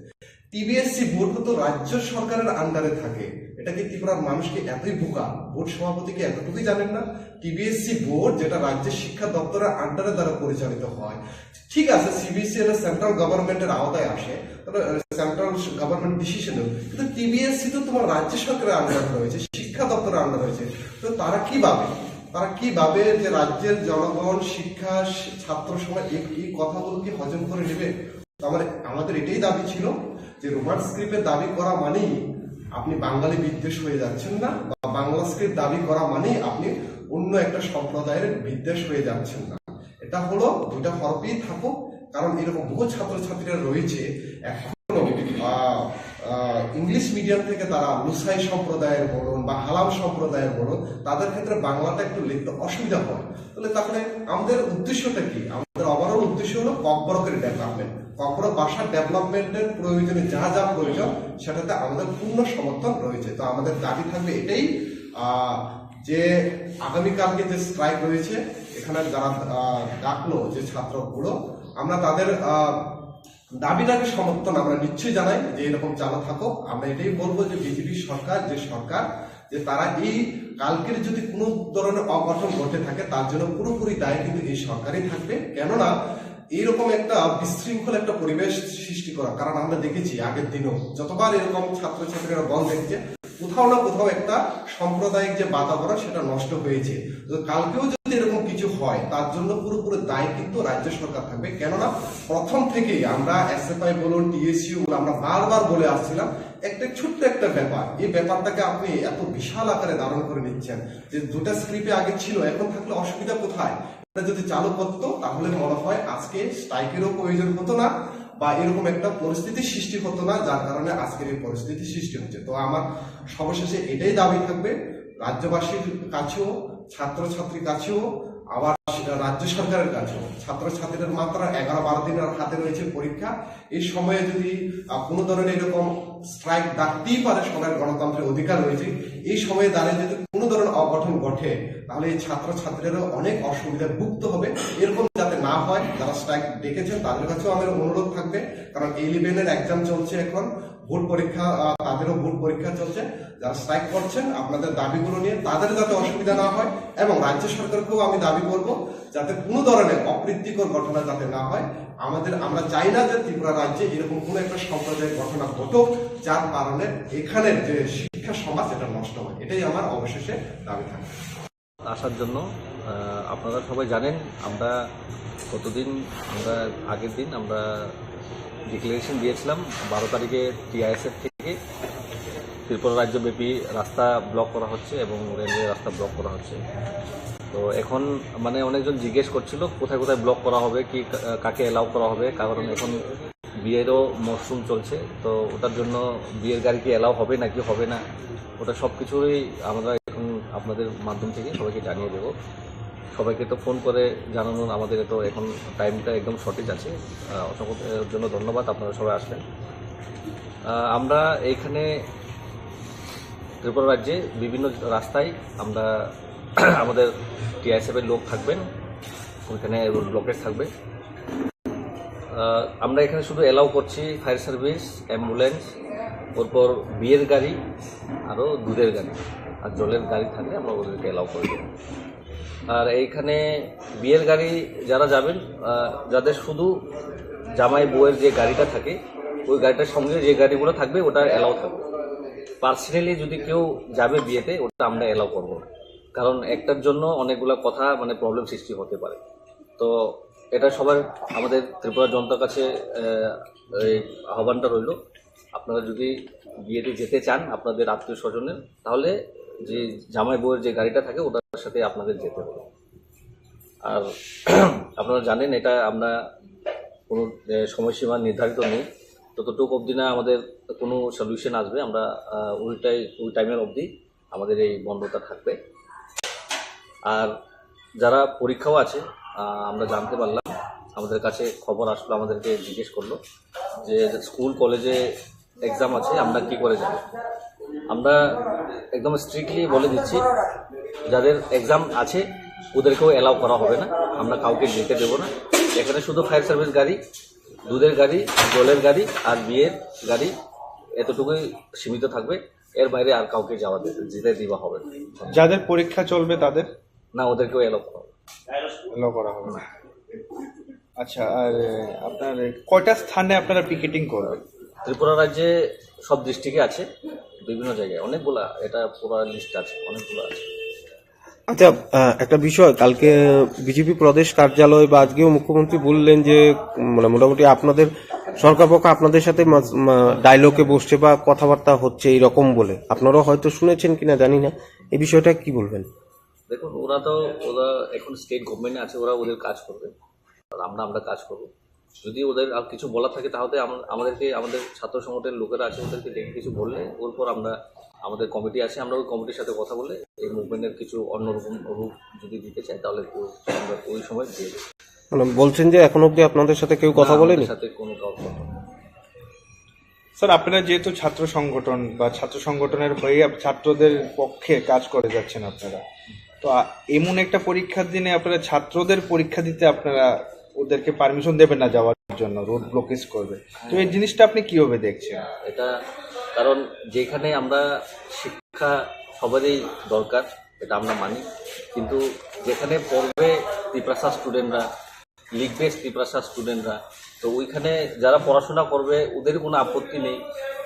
টিবিএসসি বোর্ড তো রাজ্য সরকারের আন্ডারে থাকে, এটা কি ত্রিপুরার মানুষকে এতই বোকা? বোর্ড সভাপতিকে এতটুকুই জানেন না? টিবিএসসি বোর্ড যেটা রাজ্যের শিক্ষা দপ্তরের আন্ডারে দ্বারা পরিচালিত হয়, ঠিক আছে সিবিএসসি এটা সেন্ট্রাল গভর্নমেন্টের আওতায় আসে, তবে সেন্ট্রাল গভর্নমেন্ট ডিসিশন, কিন্তু টিবিএসসি তো তোমার রাজ্য সরকারের আন্ডারে রয়েছে, শিক্ষা দপ্তরের আন্ডারে রয়েছে। তো তারা কিভাবে যে রাজ্যের জনগণ শিক্ষা ছাত্র সমাজ এই কথাগুলো কি হজম করে নেবে? আমাদের এটাই দাবি ছিল যে রোমান স্ক্রিপ্টের দাবি করা মানেই আপনি বাঙালি বিদ্বেষ হয়ে যাচ্ছেন না, বা বাংলা স্ক্রিপ্ট দাবি করা মানেই আপনি অন্য একটা সম্প্রদায়ের বিদ্বেষ হয়ে যাচ্ছেন না। এটা হলো দুইটা হরফেই থাকুক, কারণ এরকম বহু ছাত্রছাত্রীরা রয়েছে এখনো ইংলিশ মিডিয়াম থেকে তারা লুসাই সম্প্রদায়ের বলুন বা হালাম সম্প্রদায়ের বলুন, তাদের ক্ষেত্রে বাংলাটা একটু লিখতে অসুবিধা হয়। তাহলে আমাদের উদ্দেশ্যটা কি? আমাদের ওভারঅল উদ্দেশ্য হলো ককবরকের ডেভেলপমেন্ট, ককবরক ভাষার ডেভেলপমেন্টের প্রয়োজনে যা যা প্রয়োজন সেটাতে আমাদের পূর্ণ সমর্থন রয়েছে। তো আমাদের দাবি থাকবে এটাই, যে আগামীকালকে যে স্ট্রাইক রয়েছে এখানে যারা ডাকলো যে ছাত্রগুলো, আমরা তাদের দাবিটাকে সমর্থন আমরা নিশ্চয়ই জানাই যে এরকম চালু থাকো। আমরা এটাই বলবো যে বিজেপি সরকার যে তারা এই কালকের যদি কোনো ধরনের অঘটন ঘটে থাকে তার জন্য পুরোপুরি দায় কিন্তু এই সরকারই থাকবে। কেননা এইরকম একটা বিশৃঙ্খল একটা পরিবেশ সৃষ্টি করা, কারণ আমরা দেখেছি আগের দিনও যতবার এরকম ছাত্রছাত্রীরা বন্ধ দেখছে কোথাও না কোথাও একটা সাম্প্রদায়িক যে বাতাবরণ সেটা নষ্ট হয়েছে। তো কালকেও যদি এরকম কিছু হয় তার জন্য পুরোপুরি দায় কিন্তু রাজ্য সরকার থাকবে। কেননা প্রথম থেকেই আমরা এসএফআই বলুন টিএসইউ আমরা বারবার বলে আসছিলাম একটা ছোট্ট একটা ব্যাপার, এই ব্যাপারটাকে আপনি এত বিশাল আকারে ধারণ করে নিচ্ছেন যে দুটা স্ক্রিপ্টে আগে ছিল, এখন থাকলে অসুবিধা কোথায়? এটা যদি চালু করতো তাহলে মনে হয় আজকে স্ট্রাইকেরও প্রয়োজন হতো না, বা এরকম একটা পরিস্থিতি সৃষ্টি হতো না, যার কারণে আজকের এই পরিস্থিতি সৃষ্টি হচ্ছে। তো আমার সর্বশেষে এটাই দাবি থাকবে রাজ্যবাসীর কাছেও, ছাত্রছাত্রীর কাছেও, আবার রাজ্য সরকারের কাছেও। ছাত্রছাত্রীদের মাত্র 11-12 দিনের হাতে রয়েছে পরীক্ষা। এই সময়ে যদি কোনো ধরনের এরকম স্ট্রাইক ডাকতেই পারে, সবার গণতন্ত্রের অধিকার রয়েছে, এই সময়ে দাঁড়িয়ে যদি কোনো ধরনের অঘটন ঘটে তাহলে এই ছাত্রছাত্রীরা অনেক অসুবিধায় ভুগতে হবে। এরকম যাতে না হয়, যারা স্ট্রাইক ডেকেছেন তাদের কাছেও আমার অনুরোধ থাকবে, কারণ A11-এর এক্সাম চলছে এখন, বোর্ড পরীক্ষা, তাদেরও বোর্ড পরীক্ষা চলছে। যারা স্ট্রাইক করছেন আপনাদের দাবিগুলো নিয়ে তাদের যাতে অসুবিধা না হয়, এবং রাজ্য সরকারকেও আমি দাবি করব যাতে কোনো ধরনের অপ্রীতিকর ঘটনা যাতে না হয়। আমরা চাই না যে ত্রিপুরা রাজ্যে এরকম কোনো একটা সাম্প্রদায়িক ঘটনা ঘটুক যার কারণে এখানের যে শিক্ষা সমাজ এটা নষ্ট হয়। এটাই আমার অবশেষে দাবি থাকে। আসার জন্য আপনারা সবাই জানেন আমরা আগের দিন আমরা ডিক্লারেশন দিয়েছিলাম 12 তারিখে টিআইএসএফ থেকে ত্রিপুরা রাজ্যব্যাপী রাস্তা ব্লক করা হচ্ছে এবং রেলওয়ে রাস্তা ব্লক করা হচ্ছে। তো এখন মানে অনেকজন জিজ্ঞেস করছিল কোথায় কোথায় ব্লক করা হবে, কি কাকে অ্যালাউ করা হবে, কারণ এখন বিয়েরও মরশুম চলছে। তো ওটার জন্য বিয়ের গাড়ি কি অ্যালাউ হবে নাকি হবে না, ওটা সব কিছুই আমরা এখন আপনাদের মাধ্যম থেকে সবাইকে জানিয়ে দেবো। সবাইকে তো ফোন করে জানানোর আমাদের তো এখন টাইমটা একদম শর্টেজ আছে। অসংখ্য জন্য ধন্যবাদ, আপনারা সবাই আসলেন। আমরা এইখানে ত্রিপুরা রাজ্যে বিভিন্ন রাস্তায় আমরা আমাদের টিআইএসএফের লোক থাকবেন, ওইখানে ব্লকেট থাকবে। আমরা এখানে শুধু অ্যালাউ করছি ফায়ার সার্ভিস, অ্যাম্বুলেন্স, ওরপর বিয়ের গাড়ি, আরও দুধের গাড়ি আর জলের গাড়ি থাকলে আমরা ওদেরকে অ্যালাউ করে দেব। আর এইখানে বিয়ের গাড়ি যারা যাবেন, যাদের শুধু জামাই বউয়ের যে গাড়িটা থাকে ওই গাড়িটার সঙ্গে যে গাড়িগুলো থাকবে ওটা অ্যালাউ থাকবে। পার্সোনালি যদি কেউ যাবে বিয়েতে ওটা আমরা অ্যালাউ করবো না, কারণ একটার জন্য অনেকগুলো কথা মানে প্রবলেম সৃষ্টি হতে পারে। তো এটা সবার আমাদের ত্রিপুরা জনতার কাছে এই আহ্বানটা রইল, আপনারা যদি বিয়েতে যেতে চান আপনাদের আত্মীয় স্বজনের, তাহলে যে জামাই বউয়ের যে গাড়িটা থাকে ওটার সাথে আপনাদের যেতে হবে। আর আপনারা জানেন এটা আমরা কোনো সময়সীমা নির্ধারিত নেই, ততটুকু অবধি না আমাদের কোনো সলিউশন আসবে আমরা ওই টাইমের অবধি আমাদের এই বন্ধটা থাকবে। আর যারা পরীক্ষাও আছে, আমরা জানতে পারলাম, আমাদের কাছে খবর আসলো, আমাদেরকে জিজ্ঞেস করলো যে স্কুল কলেজে এক্সাম আছে আমরা কি করে যাব। আমরা একদম স্ট্রিক্টলি বলে দিচ্ছি যাদের এক্সাম আছে ওদেরকেও অ্যালাউ করা হবে না, আমরা কাউকে যেতে দেবো না। এখানে শুধু ফায়ার সার্ভিস গাড়ি, দুধের গাড়ি, জলের গাড়ি আর বিয়ের গাড়ি এতটুকুই সীমিত থাকবে, এর বাইরে আর কাউকে যেতে দেওয়া হবে না। যাদের পরীক্ষা চলবে তাদের না, ওদেরকেও অ্যালাউ করা হবে না। আচ্ছা, আর আপনার কয়টা স্থানে আপনারা পিকেটিং করবেন? ত্রিপুরা রাজ্যে সব ডিস্ট্রিক্টে আছে, বিভিন্ন জায়গায় অনেকগুলা, এটা পুরো লিস্ট আছে, অনেকগুলো আছে। আচ্ছা, একটা বিষয়, কালকে বিজেপি প্রদেশ কার্যালয় বা আজকেও মুখ্যমন্ত্রী বললেন যে মানে মোটামুটি আপনাদের সরকার পক্ষ আপনাদের সাথে ডায়লগে বসছে বা কথাবার্তা হচ্ছে এইরকম বলে আপনারাও হয়তো শুনেছেন কিনা জানি না, এই বিষয়টা কি বলবেন? দেখুন, ওরা এখন স্টেট গভর্নমেন্টে আছে, ওরা ওদের কাজ করবে, আর আমরা কাজ করবো। যদি ওদের আর কিছু বলার থাকে তাহলে আমাদের ছাত্র সংগঠনের লোকেরা আছে, ওদেরকে ডেকে কিছু বললে ওর পর আমাদের কমিটি আছে, আমরা ওই কমিটির সাথে কথা বলে এই মুভমেন্টের কিছু অন্যরকম রূপ যদি দিতে চাই তাহলে আমরা ওই সময় দিয়ে দেবো। মানে বলছেন যে এখন অব্দি আপনাদের সাথে কেউ কথা বলেনি? আমাদের সাথে কোনো কথা নেই। স্যার, আপনারা যেহেতু ছাত্র সংগঠন বা ছাত্র সংগঠনের হয়ে ছাত্রদের পক্ষে কাজ করে যাচ্ছেন আপনারা, তো এমন একটা পরীক্ষার দিনে আপনারা ছাত্রদের পরীক্ষা দিতে আপনারা ওদেরকে পারমিশন দেবেন না যাওয়ার জন্য, রোড ব্লকেজ করবে, তো এই জিনিসটা আপনি কিভাবে দেখছেন? এটা কারণ যেখানে আমরা শিক্ষা সবারই দরকার, এটা আমরা মানি, কিন্তু যেখানে পড়বে ত্রিপ্রাসা স্টুডেন্টরা, লিখবে ত্রিপ্রাসা স্টুডেন্টরা, তো ওইখানে যারা পড়াশোনা করবে ওদের কোনো আপত্তি নেই।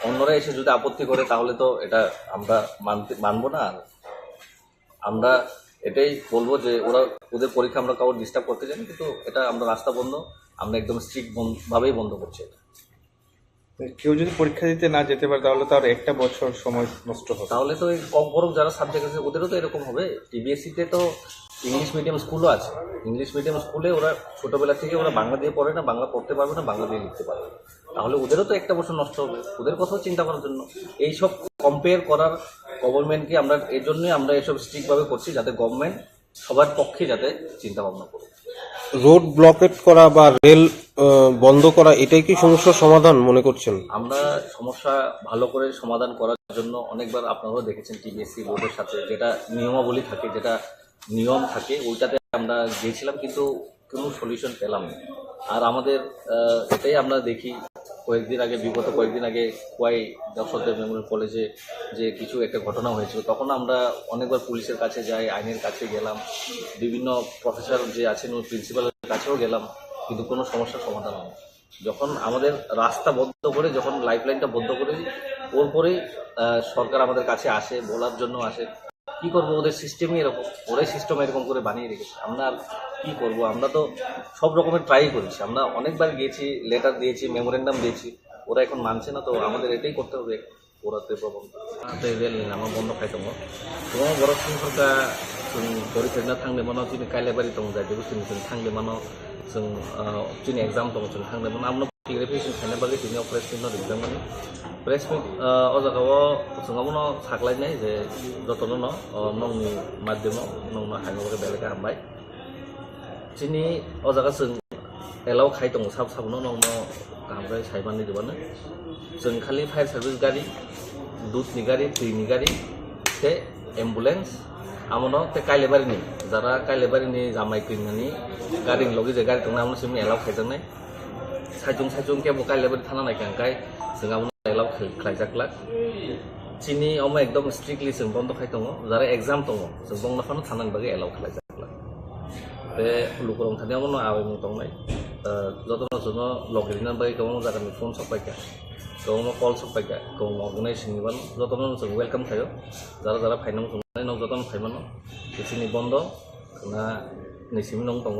অন্যরা এসে যদি আপত্তি করে তাহলে তো এটা আমরা মানবো না। আর আমরা এটাই বলবো যে ওদের পরীক্ষা আমরা কাউর ডিস্টার্ব করতে চাই, কিন্তু এটা আমরা রাস্তা বন্ধ, আমরা একদম স্ট্রিক্ট ভাবেই বন্ধ করছি এটা। কেউ যদি পরীক্ষা দিতে না যেতে পারে তাহলে তো আর একটা বছর সময় নষ্ট হবে। তাহলে তো এই কম বড় যারা সাবজেক্ট আছে ওদেরও তো এরকম হবে। টিবিএসসিতে তো ইংলিশ মিডিয়াম স্কুলও আছে, ইংলিশ মিডিয়াম স্কুলে ওরা ছোটবেলা থেকে ওরা বাংলা দিয়ে পড়ে না, বাংলা পড়তে পারবে না, বাংলা দিয়ে লিখতে পারবে, তাহলে ওদেরও তো একটা বছর নষ্ট হবে। ওদের কথাও চিন্তা করার জন্য এইসব কম্পেয়ার করার গভর্নমেন্টকে আমরা এর জন্যই আমরা এসব স্ট্রিক্টভাবে করছি, যাতে গভর্নমেন্ট সবার পক্ষে যাতে চিন্তা ভাবনা করুক। রোড ব্লকেট করা বা রেল বন্ধ করা এটাই কি সমস্যার সমাধান মনে করছেন? আমরা সমস্যা ভালো করে সমাধান করার জন্য অনেকবার আপনারাও দেখেছেন টিবিএসসি বোর্ডের সাথে যেটা নিয়মাবলী থাকে, যেটা নিয়ম থাকে, ওইটাতে আমরা গিয়েছিলাম, কিন্তু কোনো সলিউশন পেলাম না। আর আমাদের এটাই আমরা দেখি বিগত কয়েকদিন আগে কোয়াই দর্শকদের মেমোরিয়াল কলেজে যে কিছু একটা ঘটনা হয়েছিল, তখন আমরা অনেকবার পুলিশের কাছে যাই, আইনের কাছে গেলাম, বিভিন্ন প্রফেসর যে আছেন ওই প্রিন্সিপালের কাছেও গেলাম, কিন্তু কোনো সমস্যার সমাধান হয় না। যখন আমাদের রাস্তা বন্ধ করে, যখন লাইফলাইনটা বন্ধ করে ওর পরেই সরকার আমাদের কাছে আসে, বলার জন্য আসে। কি করবো, ওদের সিস্টেমই এরকম, ওরাই সিস্টেম এরকম করে বানিয়ে রেখেছে। আমরা আর কি করবো, আমরা তো সব রকমের ট্রাই করেছি, আমরা অনেকবার গিয়েছি, লেটার দিয়েছি, মেমোরেন্ডাম দিয়েছি, ওরা এখন মানছে না। তো আমাদের এটাই করতে হবে, ওরাতে প্রবলেম রেল আমার বন্ধ খাইতো তোমার বড় সংখ্যা গরিব ফেরনা থাকলে মানো তিনি কাইলে বাড়ি দं যায় বুঝতে থাকলে মানো जों दिनै एग्जाम दं जों थांदोंमोन आमनो क्लियरिफिकेशन खालामनाय बागै दिनै प्रेस मिट दिदोंमोन प्रेस मिट ओ जायगायाव जोंनावनो साग्लायनाय जे जतनो नंनि माध्यमाव नंनो हायनो बेलेग हामबाय दिनै ओ जायगा जों एलाव खाय दं साब साबनो नंनो गामबाय साइबाननि दिबानो जों खालि फायर सार्भिस गारि दुधनि गारि दैनि गारि ते एम्बुलेंस आमनो ते काइलेबारिनि जारा काइलेबारिनि जामाय क्लिननि गारि लगे जे गारि दंना आमनो सिमनि एलाव खायदोंनाय साइजों केबो काइलेबारि थाना नायखांखाय जों आमनो एलाव खायजाक्लाक चिनि अमा एकदम स्ट्रिक्टलि जों बन्द खाय दङ जारा एग्जाम दङ जों बंनाफानो थानांग बागै एलाव खायजाक्लाक बे लुकरं थानायावनो आवेमु दंनाय जतनो जनो लगिरिना बागै गोबां जागानि फन सफायखा गोबां कल सफायखा गोबां अर्गानाइजेसननि बान जतनो जों वेलकाम थायो जारा जारा फाइनां नौ जतन फाइमानो चिनि बन्द ना नैसिम नं दङ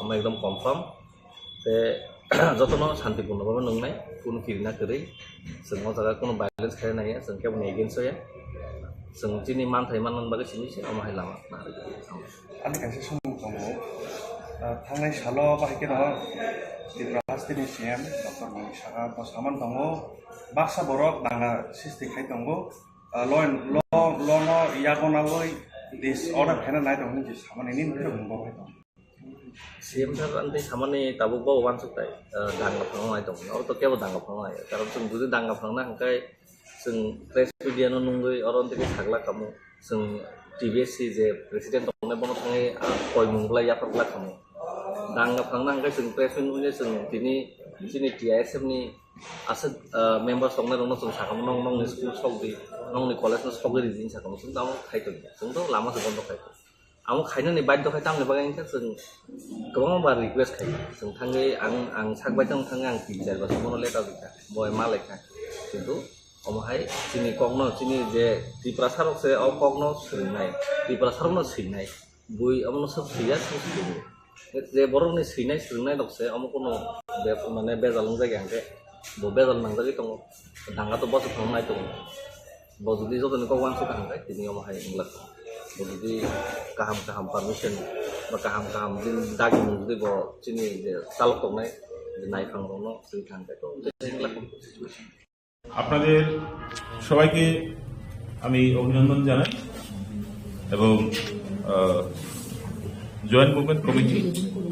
आमा एकदम कनफार्म ते जतनो शान्तिपूर्ण भाबे नंनाय कोनो किरिना करै जों जागा कोनो भाइलेन्स खालामनो हाया जों केबो एगेन्स्ट होया जों चिनि मान थाइमान बागै सिनिसे आमा लामा आंनि खायसे समाव दङ थांनाय सालाव बाहायके दङ त्रिपुरास्थिनि सिएम डक्टर मनिषा बसामोन दङ बाक्सा बरक नांना सिस्टि खाय दङ लनो यागनावै दिस अर्डार खाना नाय दङ जे सामाननि निफ्राय बुंबावबाय दं सीएम सार अंते सामान्य ताबुक वान सकताय दांगा फांनाय दं और तो केबो दांगा फांनाय कारण जों जुदि दांगा फांना हंखाय जों प्रेस मीडियानो नंगै और अंते के थागला खामु जों टीबीएससी जे प्रेसिडेंट दंनाय बनो थाङै कय मुंगला याफारला खामु दांगा फांना हंखाय जों प्रेस मीडिया जों दिनै टीआईएसएफ नि आसे मेम्बार्स दंनाय दंनो जों साखामु नंनि स्कुल सकदि नंनि कलेजनो सकदि रिजिन साखामु जों दामो खायतो जों तो लामा से बन्द खायतो आमो खायनो नि बाध्य खाय तामने बागै जों गोबां बार रिक्वेस्ट खायो जों थाङै आं सागबाय दं थाङै आं पिक्चार बस मनो लेटार दिखा बय मा लेखा किन्तु अमहाय चिनि कगनो चिनि जे त्रिपुरासार से अ कगनो सैनाय त्रिपुरासारनो सैनाय बुइ अमनो सब सैया सब सैनाय যে বড় সিনাই দকছে অমুক কোনো মানে বেজালং জায়গা হাঁকে বেজাল নাং জায়গায় দङ ডাঙা তো বছর থাম নাই দङ যদি যতনি কগवान से थांबाय তিনি আমাহাय इंग्लास যদি गाहाम पारमिसन बा गाहाम दिन दागि যদি ब चिनि जे चालक दंनाय नायखांनो সেই थांबाय তো इंग्लास আপনাদের সবাইকে আমি অভিনন্দন জানাই এবং জয়েন্ট মুভমেন্ট কমিটি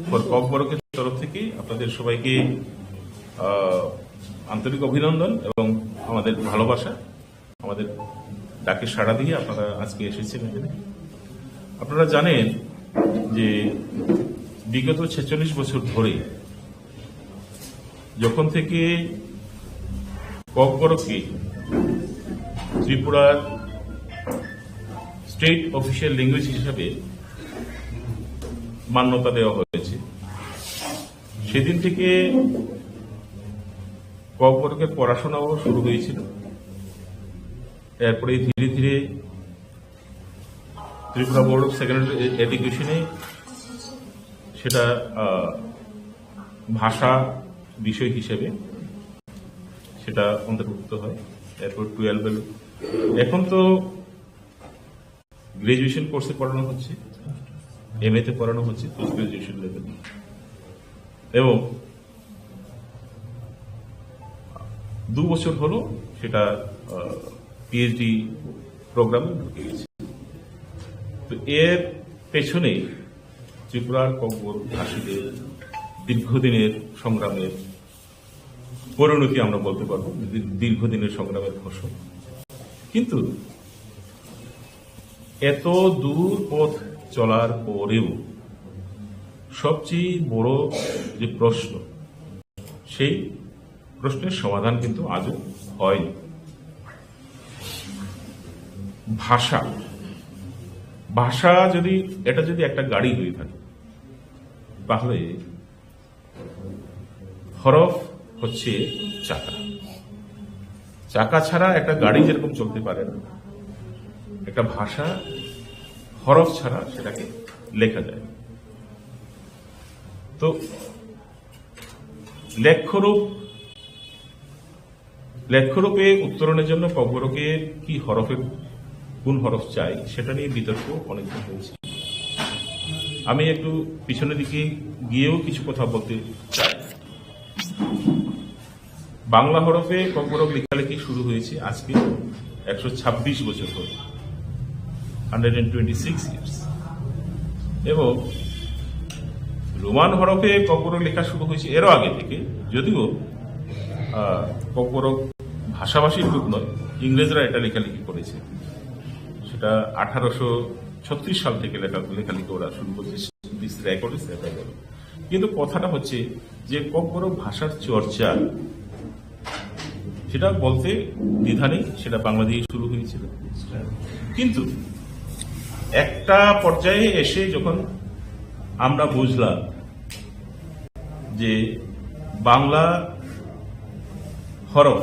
ফর ককবরকের তরফ থেকে আপনাদের সবাইকে আন্তরিক অভিনন্দন এবং আমাদের ভালোবাসা, আমাদের ডাকে সাড়া দিয়ে আপনারা আজকে এসেছেন এখানে। আপনারা জানেন যে বিগত ৪৬ বছর ধরে যখন থেকে ককবরককে ত্রিপুরার স্টেট অফিসিয়াল ল্যাঙ্গুয়েজ হিসাবে মান্যতা দেওয়া হয়েছে, সেদিন থেকে ককবরকের পড়াশোনাও শুরু হয়েছিল। এরপরে ধীরে ধীরে ত্রিপুরা বোর্ড অফ সেকেন্ডারি এডুকেশনে সেটা ভাষা বিষয় হিসেবে সেটা অন্তর্ভুক্ত হয়। এরপর 12 এখন তো গ্রাজুয়েশন কোর্সে পড়ানো হচ্ছে, MA তে পড়ানো হচ্ছে, পোস্ট গ্রাজুয়েশন লেভেল, এবং 2 বছর হলো সেটা PhD প্রোগ্রামে ঢুকে গেছে। তো এর পেছনে ত্রিপুরার ককবরক ভাষীদের দীর্ঘদিনের সংগ্রামের পরিণতি আমরা বলতে পারবো, দীর্ঘদিনের সংগ্রামের ফসল। কিন্তু এত দূর পথ চলার পরেও সবচেয়ে বড় যে প্রশ্ন, সেই প্রশ্নের সমাধান কিন্তু আজও হয়নি। ভাষা যদি একটা গাড়ি হয়ে থাকে, তাহলে হরফ হচ্ছে চাকা ছাড়া একটা গাড়ি যেরকম চলতে পারে না, একটা ভাষা হরফ ছাড়া সেটাকে লেখা যায়। তো লেখ্যরূপে উত্তরণের জন্য ককবরকের কি কোন হরফ চাই সেটা নিয়ে বিতর্ক অনেকদিন হয়েছে। আমি একটু পিছনের দিকে গিয়েও কিছু কথা বলতে চাই। বাংলা হরফে ককবরক লেখালেখি শুরু হয়েছে আজকে 126 বছর ধরে, 126 ইয়ার্স, এবং রোমান হরফে ককবরক লেখা শুরু হয়েছে এরও আগে থেকে, যদিও ককবরক ভাষাভাষীর গ্রুপ নয়, ইংরেজরা এটা লেখালেখি করেছে। সেটা 1836 সাল থেকে লেখালেখি ওরা শুরু করেছে, কিন্তু কথাটা হচ্ছে যে ককবরক ভাষার চর্চা সেটা বলতে দ্বিধা নেই, সেটা বাংলা দিয়ে শুরু হয়েছিল। কিন্তু একটা পর্যায়ে এসে যখন আমরা বুঝলাম যে বাংলা হরফ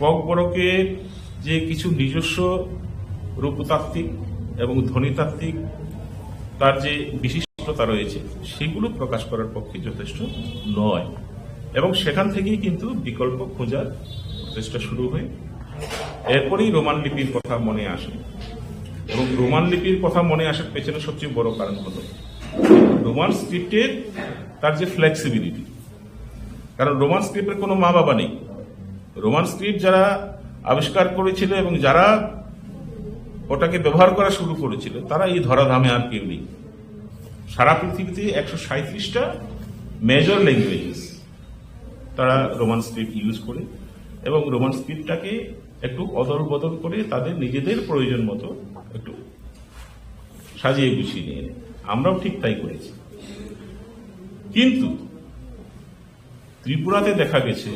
ককবরকের যে কিছু নিজস্ব রূপতাত্ত্বিক এবং ধ্বনিতাত্ত্বিক তার যে বিশিষ্টতা রয়েছে, সেগুলো প্রকাশ করার পক্ষে যথেষ্ট নয়, এবং সেখান থেকেই কিন্তু বিকল্প খোঁজার প্রচেষ্টা শুরু হয়। এরপরেই রোমান লিপির কথা মনে আসে, এবং রোমান লিপির কথা মনে আসার পেছনে সবচেয়ে বড় কারণ হলো রোমান স্ক্রিপ্টের তার যে ফ্লেক্সিবিলিটি। কারণ রোমান স্ক্রিপ্টের কোনো মা বাবা নেই। রোমান স্ক্রিপ্ট যারা আবিষ্কার করেছিল এবং যারা ওটাকে ব্যবহার করা শুরু করেছিল, তারা এই ধরাধামে আর কেউ নেই। সারা পৃথিবীতে 137টা মেজর ল্যাঙ্গুয়েজেস তারা রোমান স্ক্রিপ্ট ইউজ করে, এবং রোমান স্ক্রিপ্টটাকে একটু অদল বদল করে তাদের নিজেদের প্রয়োজন মতো একটু সাজিয়ে গুছিয়ে নিয়ে নেয়। আমরাও ঠিক তাই করেছি। কিন্তু ত্রিপুরাতে দেখা গেছে,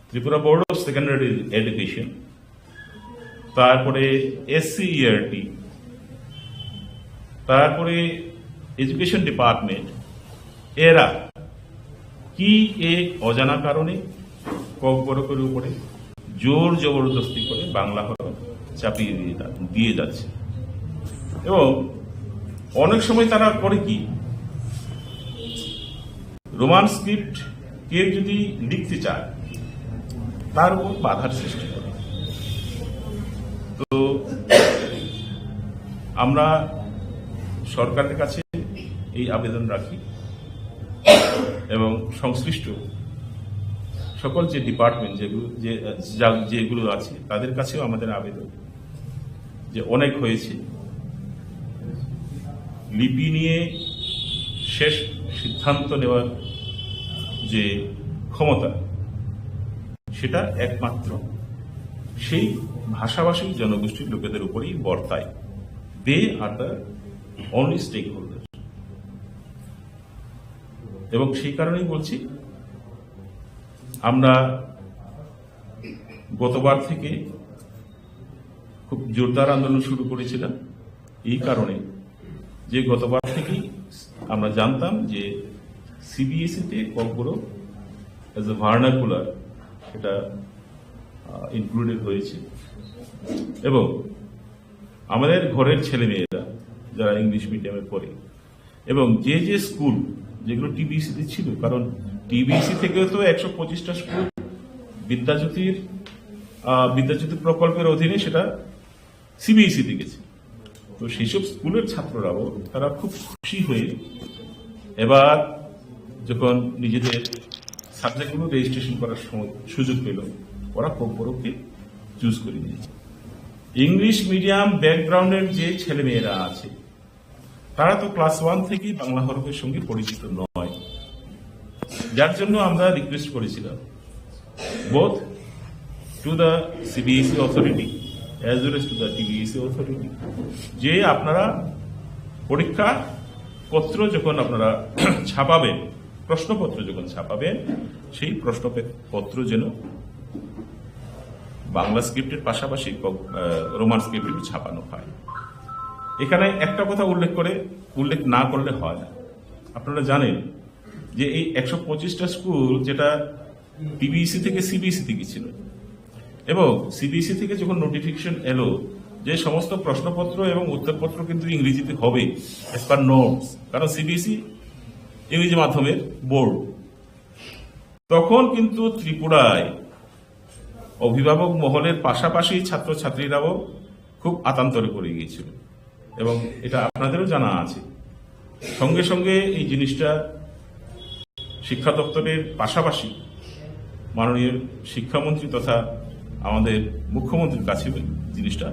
Tripura board of secondary education, তারপরে SCERT, তারপরে এডুকেশন ডিপার্টমেন্ট, এরা কি এক অজানা কারণে ককবরকের উপরে জোর জবরদস্তি করে বাংলা হরফ চাপিয়ে দিয়ে যাচ্ছে। এবং অনেক সময় তারা করে কি, রোমান স্ক্রিপ্ট কেউ যদি লিখতে চায় তার উপর বাধার সৃষ্টি করে। তো আমরা সরকারের কাছে এই আবেদন রাখি এবং সংশ্লিষ্ট সকল যে ডিপার্টমেন্ট যেগুলো আছে তাদের কাছেও আমাদের আবেদন যে অনেক হয়েছে, লিপি নিয়ে শেষ সিদ্ধান্ত নেওয়ার যে ক্ষমতা সেটা একমাত্র সেই ভাষাভাষী জনগোষ্ঠীর লোকেদের উপরেই বর্তায়। They are the only stakeholder. এবং সেই কারণেই বলছি, আমরা গতবার থেকে খুব জোরদার আন্দোলন শুরু করেছিলাম এই কারণে যে গতবার থেকেই আমরা জানতাম যে সিবিএসইতে ককবরক অ্যাজ এ ভার্নাকুলার এটা ইনক্লুডেড হয়েছে এবং আমাদের ঘরের ছেলেমেয়েরা যারা ইংলিশ মিডিয়ামে পড়ে এবং যে যে স্কুল যেগুলো টিবিসিতে ছিল, কারণ টিবিসি থেকেও তো 125টা স্কুল বিদ্যাজ্যোতি প্রকল্পের অধীনে সেটা সিবিএসইতে গেছে। তো সেইসব স্কুলের ছাত্ররাও তারা খুব খুশি হয়ে এবার যখন নিজেদের সাবজেক্টগুলো রেজিস্ট্রেশন করার সুযোগ পেল, ওরা ককবরককে চুজ করে নিয়েছে। ইংলিশ মিডিয়াম ব্যাকগ্রাউন্ডের যে ছেলেমেয়েরা আছে তারা তো ক্লাস 1 থেকেই বাংলা হরফের সঙ্গে পরিচিত নয়, যার জন্য আমরা রিকোয়েস্ট করেছিলাম both to the CBSE authority as well as to the TBSE authority যে আপনারা পরীক্ষা পত্র যখন আপনারা ছাপাবেন, প্রশ্নপত্র যখন ছাপাবেন, সেই প্রশ্নপত্র যেন বাংলা স্ক্রিপ্টের পাশাপাশি রোমান স্ক্রিপ্টে ছাপানো হয়। এখানে একটা কথা উল্লেখ না করলে হয় না। আপনারা জানেন যে এই 125টা স্কুল যেটা টিবিসি থেকে সিবিএসই গেছিল এবং সিবিএসই থেকে যখন নোটিফিকেশন এলো যে সমস্ত প্রশ্নপত্র এবং উত্তরপত্র কিন্তু ইংরেজিতে হবে এজ পার নোটস, কারণ সিবিএসই ইংরেজি মাধ্যমের বোর্ড, তখন কিন্তু ত্রিপুরায় অভিভাবক মহলের পাশাপাশি ছাত্রছাত্রীরাও খুব আতান্তরে পড়ে গিয়েছিল এবং এটা আপনাদেরও জানা আছে। সঙ্গে সঙ্গে এই জিনিসটা শিক্ষা দপ্তরের পাশাপাশি মাননীয় শিক্ষামন্ত্রী তথা আমাদের মুখ্যমন্ত্রীর কাছে জিনিসটা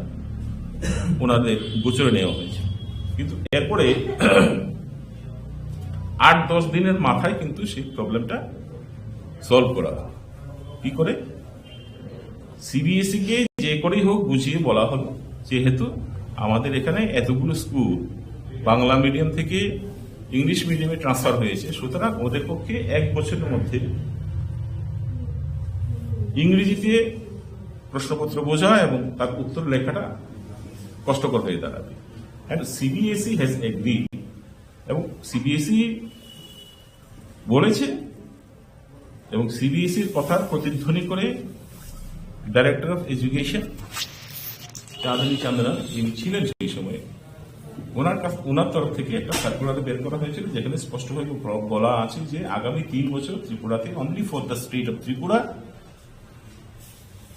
ওনাদের গোচরে নেওয়া হয়েছে। কিন্তু এরপরে 8-10 দিনের মাথায় কিন্তু সেই প্রবলেমটা সলভ করা হয়। কি করে? সিবিএসই কে যে করেই হোক বুঝিয়ে বলা হলো যেহেতু আমাদের এখানে এতগুলো স্কুল বাংলা মিডিয়াম থেকে ইংলিশ মিডিয়ামে ট্রান্সফার হয়েছে, সুতরাং ওদের পক্ষে 1 বছরের মধ্যে ইংরেজিতে প্রশ্নপত্র বোঝা এবং তার উত্তর লেখাটা কষ্টকর হয়ে দাঁড়াবে। অ্যান্ড সিবিএসই হ্যাজ এগ্রি এবং সিবিএসই বলেছে এবং সিবিএসইর কথার প্রতিধ্বনি করে ডাইরেক্টর অফ এডুকেশন চাঁদনী চান্দনা যিনি ছিলেন সেই সময়ে, ওনার তরফ থেকে একটা সার্কুলার বের করা হয়েছিল যেখানে স্পষ্টভাবে বলা আছে যে আগামী 3 বছর ত্রিপুরাতে only for the state of Tripura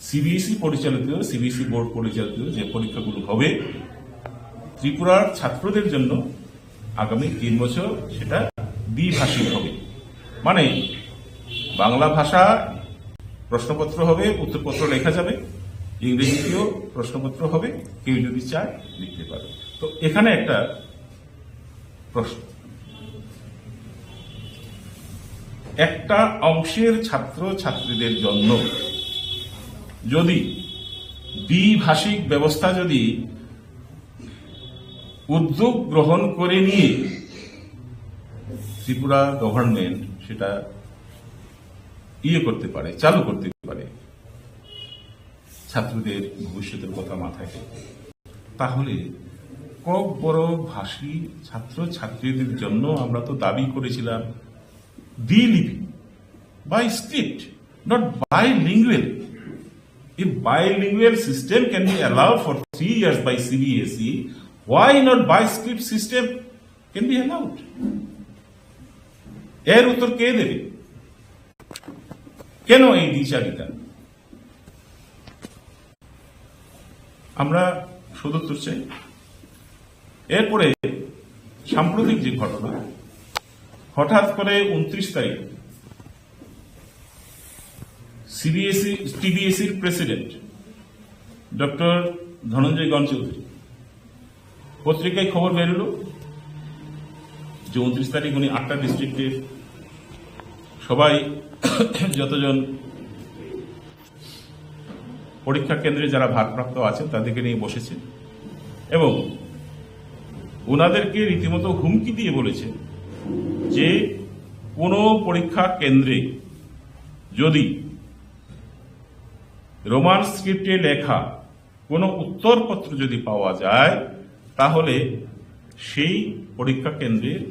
CBSE পরিচালিত, সিবিএসই বোর্ড পরিচালিত যে পরীক্ষাগুলো হবে ত্রিপুরার ছাত্রদের জন্য আগামী 3 বছর সেটা দ্বিভাষিক হবে। মানে বাংলা ভাষা প্রশ্নপত্র হবে, উত্তরপত্র লেখা যাবে, ইংরেজিতেও প্রশ্নপত্র হবে, কেউ যদি চায় লিখতে পারে। তো এখানে একটা প্রশ্ন, একটা অংশের ছাত্র ছাত্রীদের জন্য যদি দ্বিভাষিক ব্যবস্থা যদি উদ্যোগ গ্রহণ করে নিয়ে ত্রিপুরা গভর্নমেন্ট সেটা করতে পারে, চালু করতে পারে ছাত্রদের ভবিষ্যতের কথা মাথায় রেখে, তাহলে ককবরক ভাষী ছাত্র ছাত্রীদের জন্য আমরা তো দাবি করেছিলাম দ্বিলিপি, by script, not bilingual. If bilingual system can be allowed for 3 years by CBSE, why not by script system can be allowed? এর উত্তর কে দেবে? কেন এই দ্বিচারিতা? আমরা সদুত্তর চাই। এরপরে সাম্প্রতিক যে ঘটনা, হঠাৎ করে 29 তারিখ টিবিএসির প্রেসিডেন্ট ডক্টর ধনঞ্জয় গণ চৌধুরী পত্রিকায় খবর বেরোল যে 29 তারিখ উনি 8টা ডিস্ট্রিক্টের সবাই যতজন পরীক্ষা কেন্দ্রে যারা ভারপ্রাপ্ত আছেন তাদেরকে নিয়ে বসেছে এবং ওনাদেরকে রীতিমতো হুমকি দিয়ে বলেছে যে কোনো পরীক্ষা কেন্দ্রে যদি রোমান স্ক্রিপ্টে লেখা কোনো উত্তরপত্র যদি পাওয়া যায় তাহলে সেই পরীক্ষা কেন্দ্রের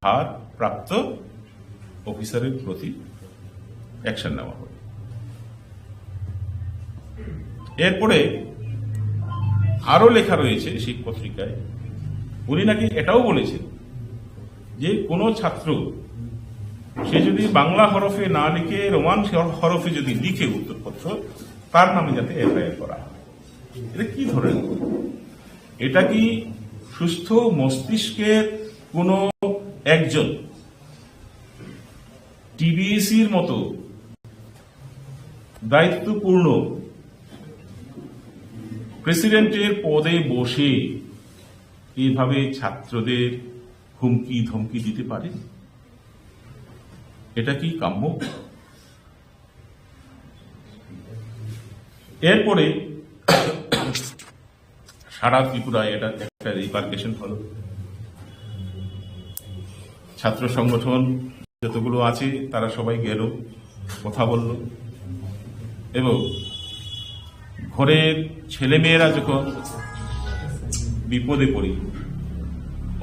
ভারপ্রাপ্ত অফিসারের প্রতি অ্যাকশন নেওয়া হবে। এরপরে আরো লেখা রয়েছে সেই পত্রিকায়, উনি নাকি এটাও বলেছেন যে কোনো ছাত্র সে যদি বাংলা হরফে না লিখে রোমান হরফে যদি লিখে উত্তরপত্র, তার নামে যাতে এফআইআর করা হয়। এটা কি ধরেন? এটা কি সুস্থ মস্তিষ্কের কোন একজন টিবিএসির মতো দায়িত্বপূর্ণ প্রেসিডেন্টের পদে বসে এইভাবে ছাত্রদের হুমকি ধমকি দিতে পারে? এটা কি কাম্য? এরপরে সারা ত্রিপুরায় এটা একটা রিপার্কেশন হলো। ছাত্র সংগঠন যতগুলো আছে তারা সবাই গেল, কথা বলল এবং ঘরের ছেলেমেয়েরা যখন বিপদে পড়ি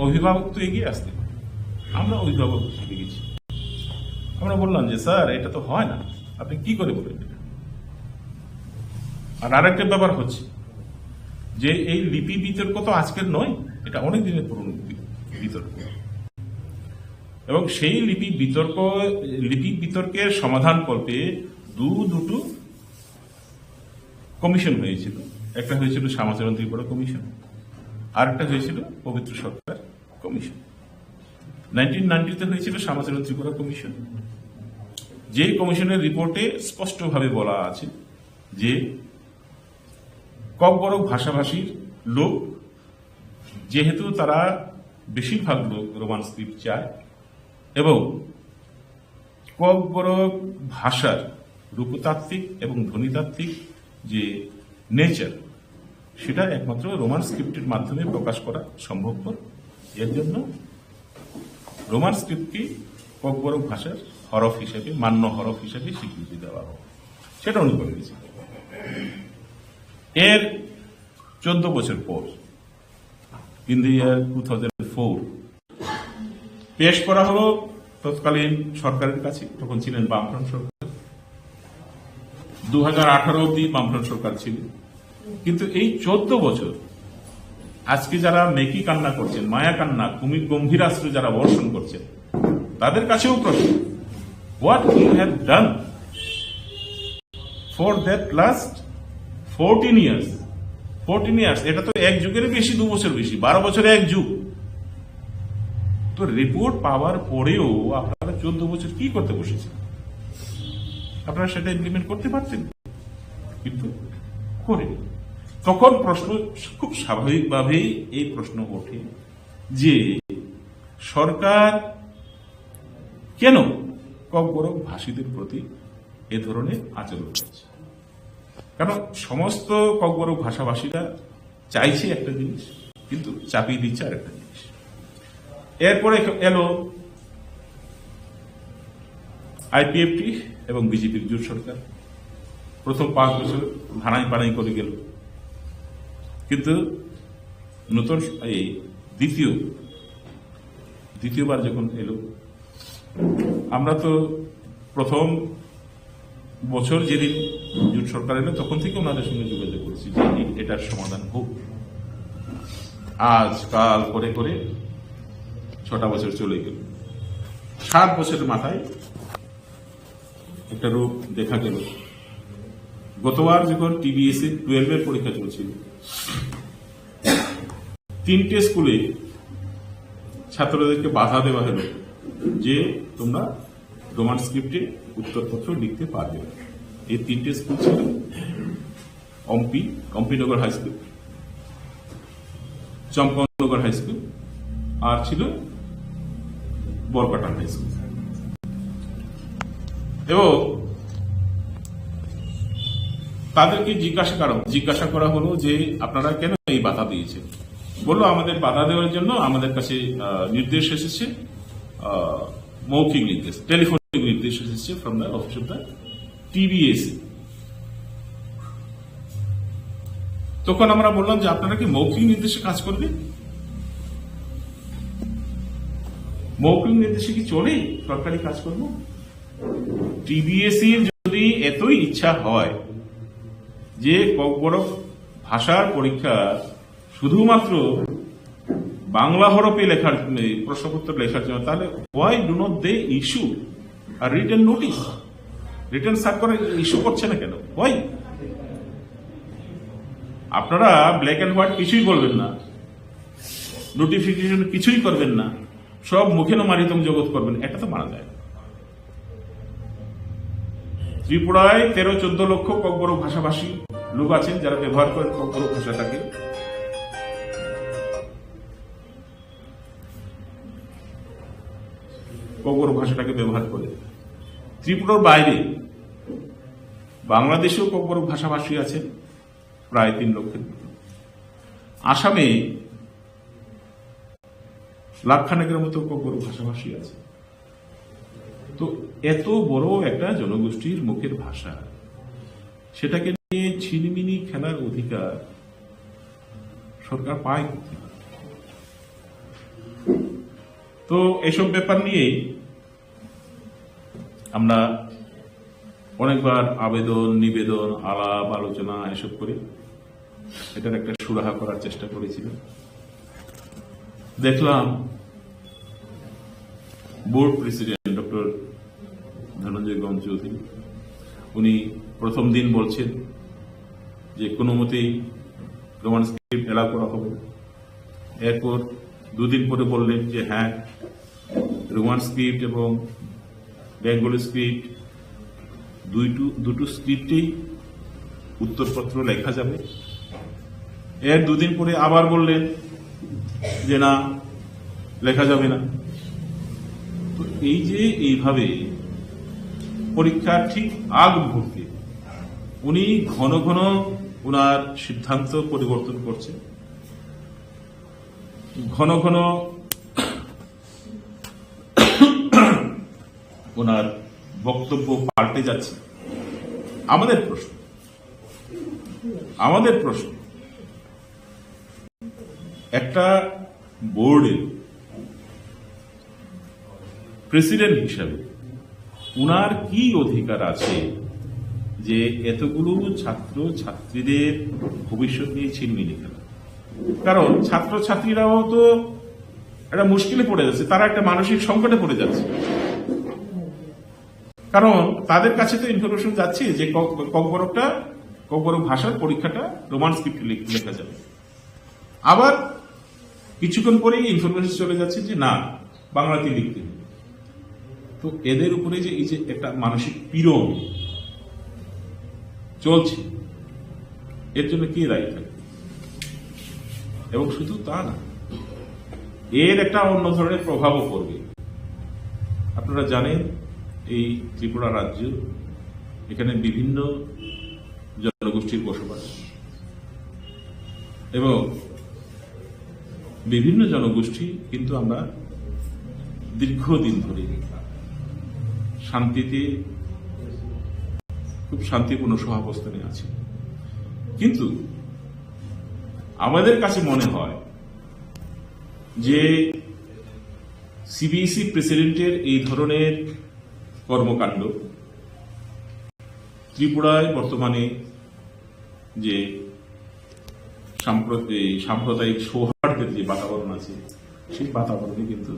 অভিভাবক তো এগিয়ে আসতে, আমরা অভিভাবক হিসেবে গেছি। আমরা বললাম যে স্যার এটা তো হয় না, আপনি কি করে বলেন এটা? আর আরেকটা ব্যাপার হচ্ছে যে এই লিপি বিতর্ক তো আজকের নয়, এটা অনেক দিনের পুরনো বিতর্ক এবং সেই লিপি বিতর্কের সমাধান করতে দুটো কমিশন হয়েছিল। একটা হয়েছিল শ্যামাচরণ ত্রিপুরা কমিশন, আর একটা হয়েছিল পবিত্র সরকার কমিশন। 1990-তে হয়েছিল শ্যামাচরণ ত্রিপুরা কমিশন, যে কমিশনের রিপোর্টে স্পষ্টভাবে বলা আছে যে ককবরক ভাষাভাষীর লোক, যেহেতু তারা বেশিরভাগ লোক রোমান স্ক্রিপ্ট চায় এবং ককবরক ভাষার রূপতাত্ত্বিক এবং ধ্বনিতাত্ত্বিক যে নেচার, সেটা একমাত্র রোমান স্ক্রিপ্টের মাধ্যমে প্রকাশ করা সম্ভবপর। এর জন্য রোমান স্ক্রিপ্টকে ককবরক ভাষার হরফ হিসেবে, মান্য হরফ হিসেবে স্বীকৃতি দেওয়া হবে, সেটা উনি করে দিয়েছেন। এর 14 বছর পর ইন দ্য ইয়ার 2004 পেশ করা হলো তৎকালীন সরকারের কাছে, তখন ছিলেন বামফ্রন্ট সরকার। 2018 অব্দি বামফ্রন্ট সরকার ছিল, কিন্তু এই 14 বছর আজকে যারা মেকি কান্না করছেন, মায়া কান্না, কুমির গম্ভীরাস্ত্র যারা বর্ষণ করছেন, তাদের কাছেও প্রশ্ন, what you have done for that last 14 years? 14 years, এটা তো এক যুগের বেশি, 2 বছর বেশি, 12 বছরে এক যুগ। তো রিপোর্ট পাওয়ার পরেও আপনারা 14 বছর কি করতে বসেছেন? আপনারা সেটা ইমপ্লিমেন্ট করতে পারতেন, কিন্তু করে। তখন প্রশ্ন খুব স্বাভাবিকভাবেই এই প্রশ্ন ওঠে যে সরকার কেন ককবরক ভাষীদের প্রতি এ ধরনের আচরণ করছে? কারণ সমস্ত ককবরক ভাষাভাষীরা চাইছে একটা জিনিস, কিন্তু চাপিয়ে দিচ্ছে আর একটা জিনিস। এরপরে এলো আইপিএফটি এবং বিজেপির জোট সরকার। প্রথম 5 বছর ধানাই পানাই করে গেল, কিন্তু নতুন এই দ্বিতীয়বার যখন এলো, আমরা তো প্রথম বছর যেদিন জোট সরকার এলো তখন থেকে ওনাদের সঙ্গে যোগাযোগ করছি যে এটার সমাধান হোক। আজ কাল করে করে 6টা বছর চলে গেল। 7 বছরের মাথায় একটা রূপ দেখা গেল। গতবার যখন টিবিএসসি 12-এর পরীক্ষা চলছিল, 3টে স্কুলে ছাত্রদেরকে বাধা দেওয়া হলো যে তোমরা রোমান স্ক্রিপ্টে উত্তরপত্র লিখতে পারবে না। এই 3টে স্কুল ছিল Ampinagar high school, চম্পনগর high school, আর ছিল বরকাটান হাই স্কুল। এবং তাদেরকে জিজ্ঞাসা করা হলো যে আপনারা কেন এই বাধা দিয়েছেন। বললো আমাদের বাধা দেওয়ার জন্য আমাদের কাছে নির্দেশ এসেছে, মৌখিক নির্দেশ, টেলিফোনিক নির্দেশ এসেছে from the office of the TBSC. তখন আমরা বললাম যে আপনারা কি মৌখিক নির্দেশে কাজ করবেন? মৌখিক নির্দেশে কি চলে সরকারি কাজ করবো? টিবিএসসির যদি এতই ইচ্ছা হয় যে ককবরক ভাষার পরীক্ষা শুধুমাত্র বাংলা হরফে লেখার প্রশ্নপত্র লেখার জন্য, তাহলে why do not they issue or written notice? Written circular issue করছে না কেন? ওয়াই? আপনারা ব্ল্যাক অ্যান্ড হোয়াইট কিছুই বলবেন না, নোটিফিকেশন কিছুই করবেন না, সব মুখে মারিতম জগৎ করবেন, এটা তো মানা যায় না। ত্রিপুরায় 13-14 লক্ষ ককবরক ভাষাভাষী লোক আছেন যারা ব্যবহার করেন ককবরক ভাষাটাকে। ককবরক ভাষাটাকে ব্যবহার করে ত্রিপুরার বাইরে বাংলাদেশেও ককবরক ভাষাভাষী আছেন প্রায় 3 লক্ষের। আসামে লাখখানেকের মতো ককবরক ভাষাভাষী আছে। তো এত বড় একটা জনগোষ্ঠীর মুখের ভাষা, সেটাকে নিয়ে ছিনিমিনি খেলার অধিকার সরকার পায় কোথায়? তো এসব ব্যাপার নিয়ে আমরা অনেকবার আবেদন, নিবেদন, আলাপ আলোচনা এসব করে এটার একটা সুরাহা করার চেষ্টা করেছিলাম। দেখলাম বোর্ড প্রেসিডেন্ট ডক্টর ধনঞ্জয় গম চৌধুরী, উনি প্রথম দিন বলছেন যে কোনো মতেই রোমান স্ক্রিপ্ট এলাও করা হবে। এরপর 2 দিন পরে বললেন যে হ্যাঁ, রোমান স্ক্রিপ্ট এবং বেঙ্গলি স্ক্রিপ্ট দুটো স্ক্রিপ্টেই উত্তরপত্র লেখা যাবে। এর 2 দিন পরে আবার বললেন যে না, লেখা যাবে না। তো এই যে এইভাবে পরীক্ষার ঠিক আগ মুহূর্তে উনি ঘন ঘন ওনার সিদ্ধান্ত পরিবর্তন করছেন, ঘন ঘন ওনার বক্তব্য পাল্টে যাচ্ছে। আমাদের প্রশ্ন একটা বোর্ডের প্রেসিডেন্ট হিসাবে উনার কি অধিকার আছে যে এতগুলো ছাত্র ছাত্রীদের ভবিষ্যৎ নিয়ে ছিনমিনি খেলা? কারণ ছাত্র ছাত্রীরাও তো একটা মুশকিলে পড়ে যাচ্ছে, তারা একটা মানসিক সংকটে পড়ে যাচ্ছে। কারণ তাদের কাছে তো ইনফরমেশন যাচ্ছে যে ককবরক ভাষার পরীক্ষাটা রোমান স্ক্রিপ্টে লেখা যাবে, আবার কিছুক্ষণ পরেই ইনফরমেশন চলে যাচ্ছে যে না, বাংলাতে লিখতে হবে। তো এদের উপরে যে এই যে একটা মানসিক পীড়ন চলছে, এর জন্য কে দায়ী থাকবে? এবং শুধু তা না, এর একটা অন্য ধরনের প্রভাবও পড়বে। আপনারা জানেন এই ত্রিপুরা রাজ্য, এখানে বিভিন্ন জনগোষ্ঠীর বসবাস, এবং বিভিন্ন জনগোষ্ঠী কিন্তু আমরা দীর্ঘদিন ধরে শান্তিতে, খুব শান্তিপূর্ণ সহাবস্থানে আছি। কিন্তু আমাদের কাছে মনে হয় যে সিবিএসই প্রেসিডেন্টের এই ধরনের কর্মকাণ্ড ত্রিপুরায় বর্তমানে যে সাম্প্রদায়িক সৌহার্দ্যের যে বাতাবরণ আছে, সেই বাতাবরণে কিন্তু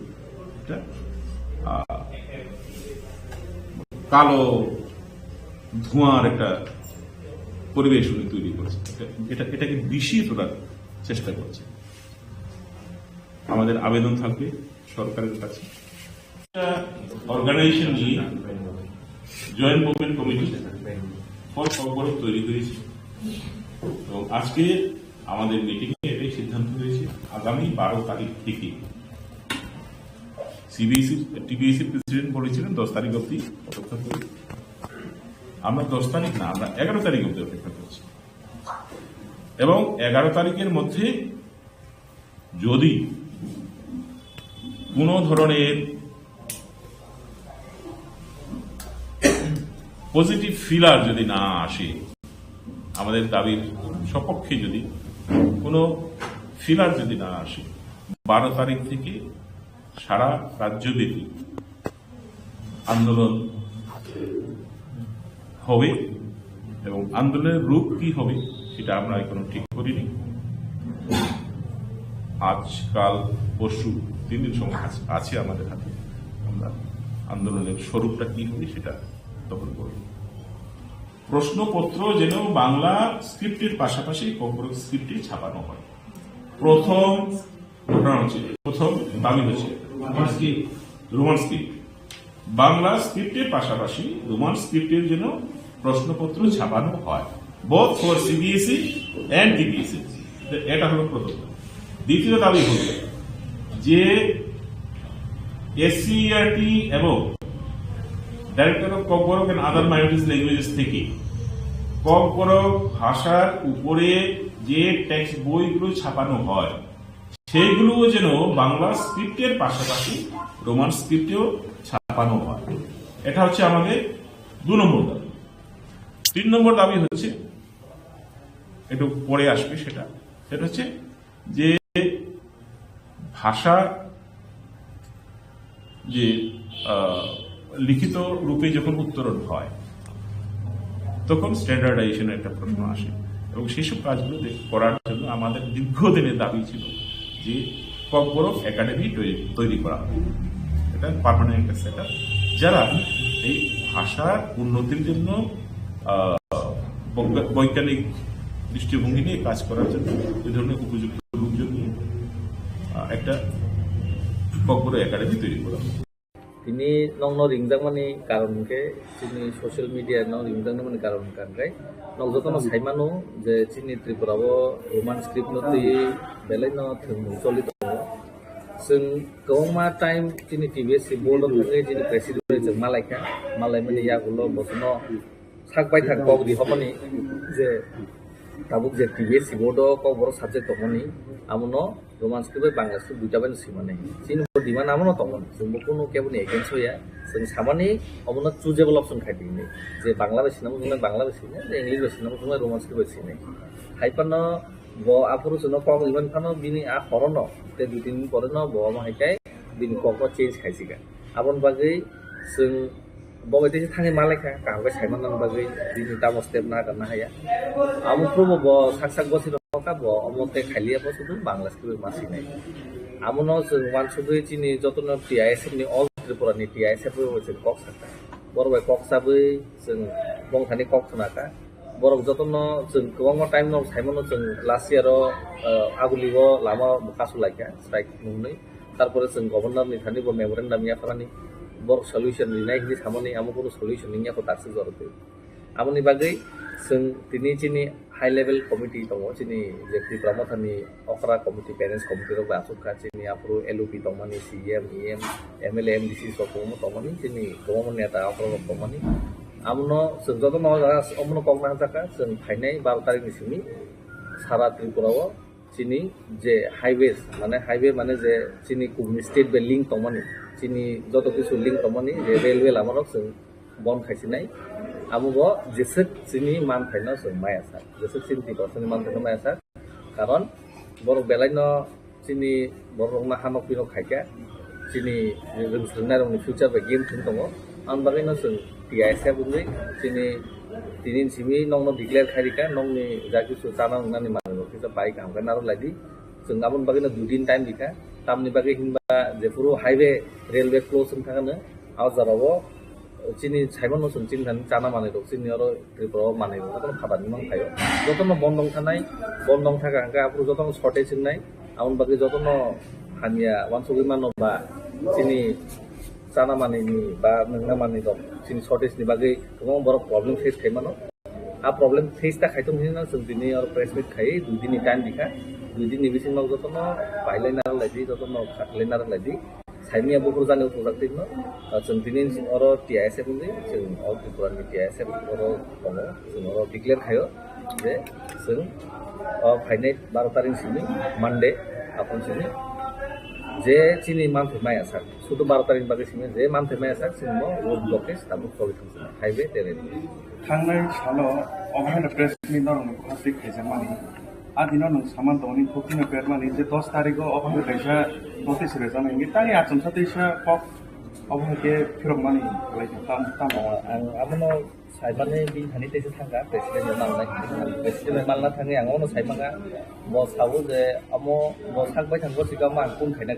একটা কালো ধোঁয়ার একটা পরিবেশ উনি তৈরি করেছে, এটাকে বিষিয়ে তোলার চেষ্টা করছে। আমাদের আবেদন থাকবে সরকারের কাছে, অর্গানাইজেশন নিয়ে joint movement committee for Kokborok তৈরি হয়েছে এবং আজকে আমাদের মিটিংয়ে এটাই সিদ্ধান্ত হয়েছে আগামী 12 তারিখ থেকে টিপিএসসি প্রেসিডেন্ট বলেছিলেন 10 তারিখ অব্দি অপেক্ষা করি। আমরা 10 তারিখ না, আমরা 11 তারিখ অব্দি অপেক্ষা করছি এবং 11 তারিখের মধ্যে যদি কোন ধরনের পজিটিভ ফিলার যদি না আসে, আমাদের দাবির সপক্ষে যদি কোনো ফিলার যদি না আসে, 12 তারিখ থেকে সারা রাজ্যব্যাপী আন্দোলন হবে এবং আন্দোলনের রূপ কি হবে সেটা আমরা এখনো ঠিক করিনি। আজকাল পরশু 3 দিন সময় আছে আমাদের হাতে, আমরা আন্দোলনের স্বরূপটা কি হবে সেটা তখন করব। প্রশ্নপত্র যেন বাংলা স্ক্রিপ্টের পাশাপাশি ককবরক স্ক্রিপ্টে ছাপানো হয়। প্রথম দাবি হচ্ছে রোমান স্ক্রিপ্ট, বাংলা স্ক্রিপ্টের পাশাপাশি রোমান স্ক্রিপ্টের জন্য প্রশ্নপত্র ছাপানো হয়, both for CBSE and TPSC. এটা হলো প্রথম। দ্বিতীয় দাবি হল যে এসসিইআরটি এবং director of Kokborok and other minorities languages থেকে ককবরক ভাষার উপরে যে টেক্সট বইগুলো ছাপানো হয় সেইগুলো যেন বাংলা স্ক্রিপ্টের পাশাপাশি রোমান স্ক্রিপ্টেও ছাপানো হয়। এটা হচ্ছে আমাদের 2 নম্বর দাবি। 3 নম্বর দাবি হচ্ছে, একটু পরে আসবে সেটা হচ্ছে যে ভাষা যে লিখিত রূপে যখন উত্তরণ হয় তখন স্ট্যান্ডার্ডাইজেশনের একটা প্রশ্ন আসে এবং সেসব কাজগুলো করার জন্য আমাদের দীর্ঘদিনের দাবি ছিল যে ককবরক একাডেমি তৈরি করা হবে। এটা পার্মানেন্ট একটা সেটআপ, যারা এই ভাষার উন্নতির জন্য বৈজ্ঞানিক দৃষ্টিভঙ্গি নিয়ে কাজ করার জন্য এই ধরনের উপযুক্ত লোকজন নিয়ে একটা ককবরক একাডেমি তৈরি করা হবে। Ini nong no ringjang mani karon ke sini social media no ringjang mani karon kan kai nong joto no saimano je chini Tripura bo roman script no ti belai no thung solit sing koma time chini TBS board no ngai chini president jeng malaika malai mani ya gulo bosno sakbai thak kok di hopani je tabuk je TBS board ko boro subject tomoni amono roman script bangla script duita ban simane chini diman amono tomon sing kono keboni against hoya sing samani amono choosable option khaiti ni je bangla besi namo jumai bangla besi ne je english besi namo jumai roman script besi ne haipano bo apuru suno kok iman phano bini a horono te 2-3 din pore no bo ma haikai bini kok change khaisika abon bagai sing bo baite thangi maleka kawe saiman bagai bini tamo step na kana haya amu promo bo saksak bosi ka bo amote khailia bo sudu bangla script masi nai amono sing wan sudu chini jotono TISF ni all Tripura ni TISF hoise kok sakta borbai kok sabai sing bong thani kok sunaka borok jotono sing kong time no saimono sing last year agulibo lama bukasu laika strike nungnai tarpore sing governor ni thani bo memorandum ya farani borok solution ni nai hi samoni amo kono solution ni ya ko taksi jorte amoni bagai sing tini chini high level committee tongo chini je Tripura mathani okra committee parents committee ro basukha chini apro LOP tongmani CM EM MLA MDC so komo tongmani chini komo neta okra tongmani amno sing joto no amno kongna jaka sing phainai 12 tarik ni simi sara Tripura o chini je highways mane highway mane je chini kubni state be link tongmani chini joto kisu link tongmani je railway lamarok sing bon khaisinai amugo jesek chini man phaina sing mai asa jesek chini 30% man phaina mai asa karon borok belai no chini borok na hanok pino khaika chini rungsrunai rong future be game thung tongo an bagai no sing TISF bungri chini tinin simi nong no declare khairika nong ni jaki su tanang nani mano kisa baik amkan naro lagi sing amon bagai no 2 din time dika tamni bagai hinba যে পুরো highway railway close থাকানো আওয়াজারাবো চিনি Simon নসুন চিনি চানা মানে দো চিনি আরো ত্রিপুরা মানে যত খাবারনি মান খায় যত বন্ধং থাকা হাঙ্কা আপনি যত শর্টেজ নাই আমন বাকি যত হানিয়া ওয়ানসুগি মানো বা চিনি চানা মানে নি বা নংনা মানে দম চিনি শর্টেজ ni বাকি गोबां বড় প্রবলেম ফেস খাই মানো आ प्रॉब्लम फेस ता खाइतों हिना जों दिनै और प्रेस मिट खाइ 2 दिन टाइम दिखा 2 दिन निबिसिन माव जतन बाइलाइनार लाइदि जतन खाखलाइनार लाइदि साइमिया बुकुर जानो प्रजाक्ति न जों दिनै और टीआईएसए बुंदि जों और त्रिपुरानि टीआईएसए और दङ जों और डिक्लेयर खायो जे जों फाइनाइ 12 तारिख सिमनि मानडे आपन सिमनि जे चिनि मानथै माया सा सुदु 12 तारिख बागै सिमनि जे मानथै माया सा सिमो रोड ब्लकेज ताबु प्रब्लेम हाइवे तेरे थांनाय सानाव अबहायना प्रेस मिट नरम खासि खाइजामानि आदिनाव नों सामान दंनि खोकिनो पेरमानि जे 10 तारिखआव अबहाय दैसा नोटिस रेजानायनि तानि आचमसा दैसा पक अबहायके फिरमानि लाइक ताम आं आमनो साइबाने बिन थानि दैसा थांगा प्रेसिडेन्ट माननाय प्रेसिडेन्ट मानना थाङै आं अनो साइबाङा म सावो जे अमो म सागबाय थांगो सिगां आं कुन खायना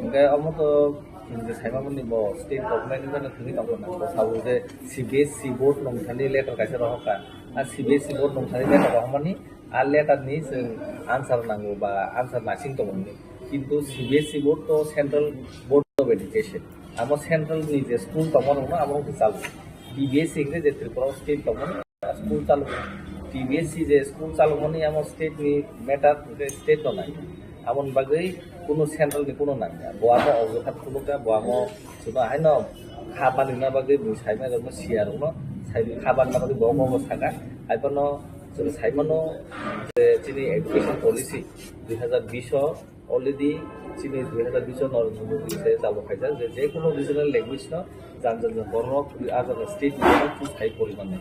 ओंखाय अमो तो जे साइबामनि ब स्टेट गभर्नमेन्ट जानो थाङै दंना सावो जे सीबीएसई बोर्ड नंथानि लेटार कासे रहका आ सीबीएसई बोर्ड नंथानि लेटार रहमानि आ लेटारनि जों आन्सार नांगौ बा आन्सार नासिं दंमोन किन्तु सीबीएसई बोर्ड तो central board of education Amo central नि जे स्कूल दंमोन ना आमो चालु टीबीएसई जे त्रिपुरा स्टेट दंमोन स्कूल चालु टीबीएसई जे स्कूल चालु मनि आमो स्टेट नि मेटार जे स्टेट दंना आमन बागै কোনো सेंट्रल नि কোনো নাই বয়ামো অজখাত কোনোটা বয়ামো সুনা হাইন খাবানি না বাগै সাইমা গম সিয়ার ন সাইবি খাবার না বাগै বম বম থাকা আইপন जों साइमनो जे चिनि एजुकेशन पॉलिसी 2020 अलरेडी चिनि 2020 नरेंद्र मोदी से चालू खाइजा जे कोनो रीजनल लैंग्वेज न जानजन बरक आज स्टेट लेवल टू साइ परिमाण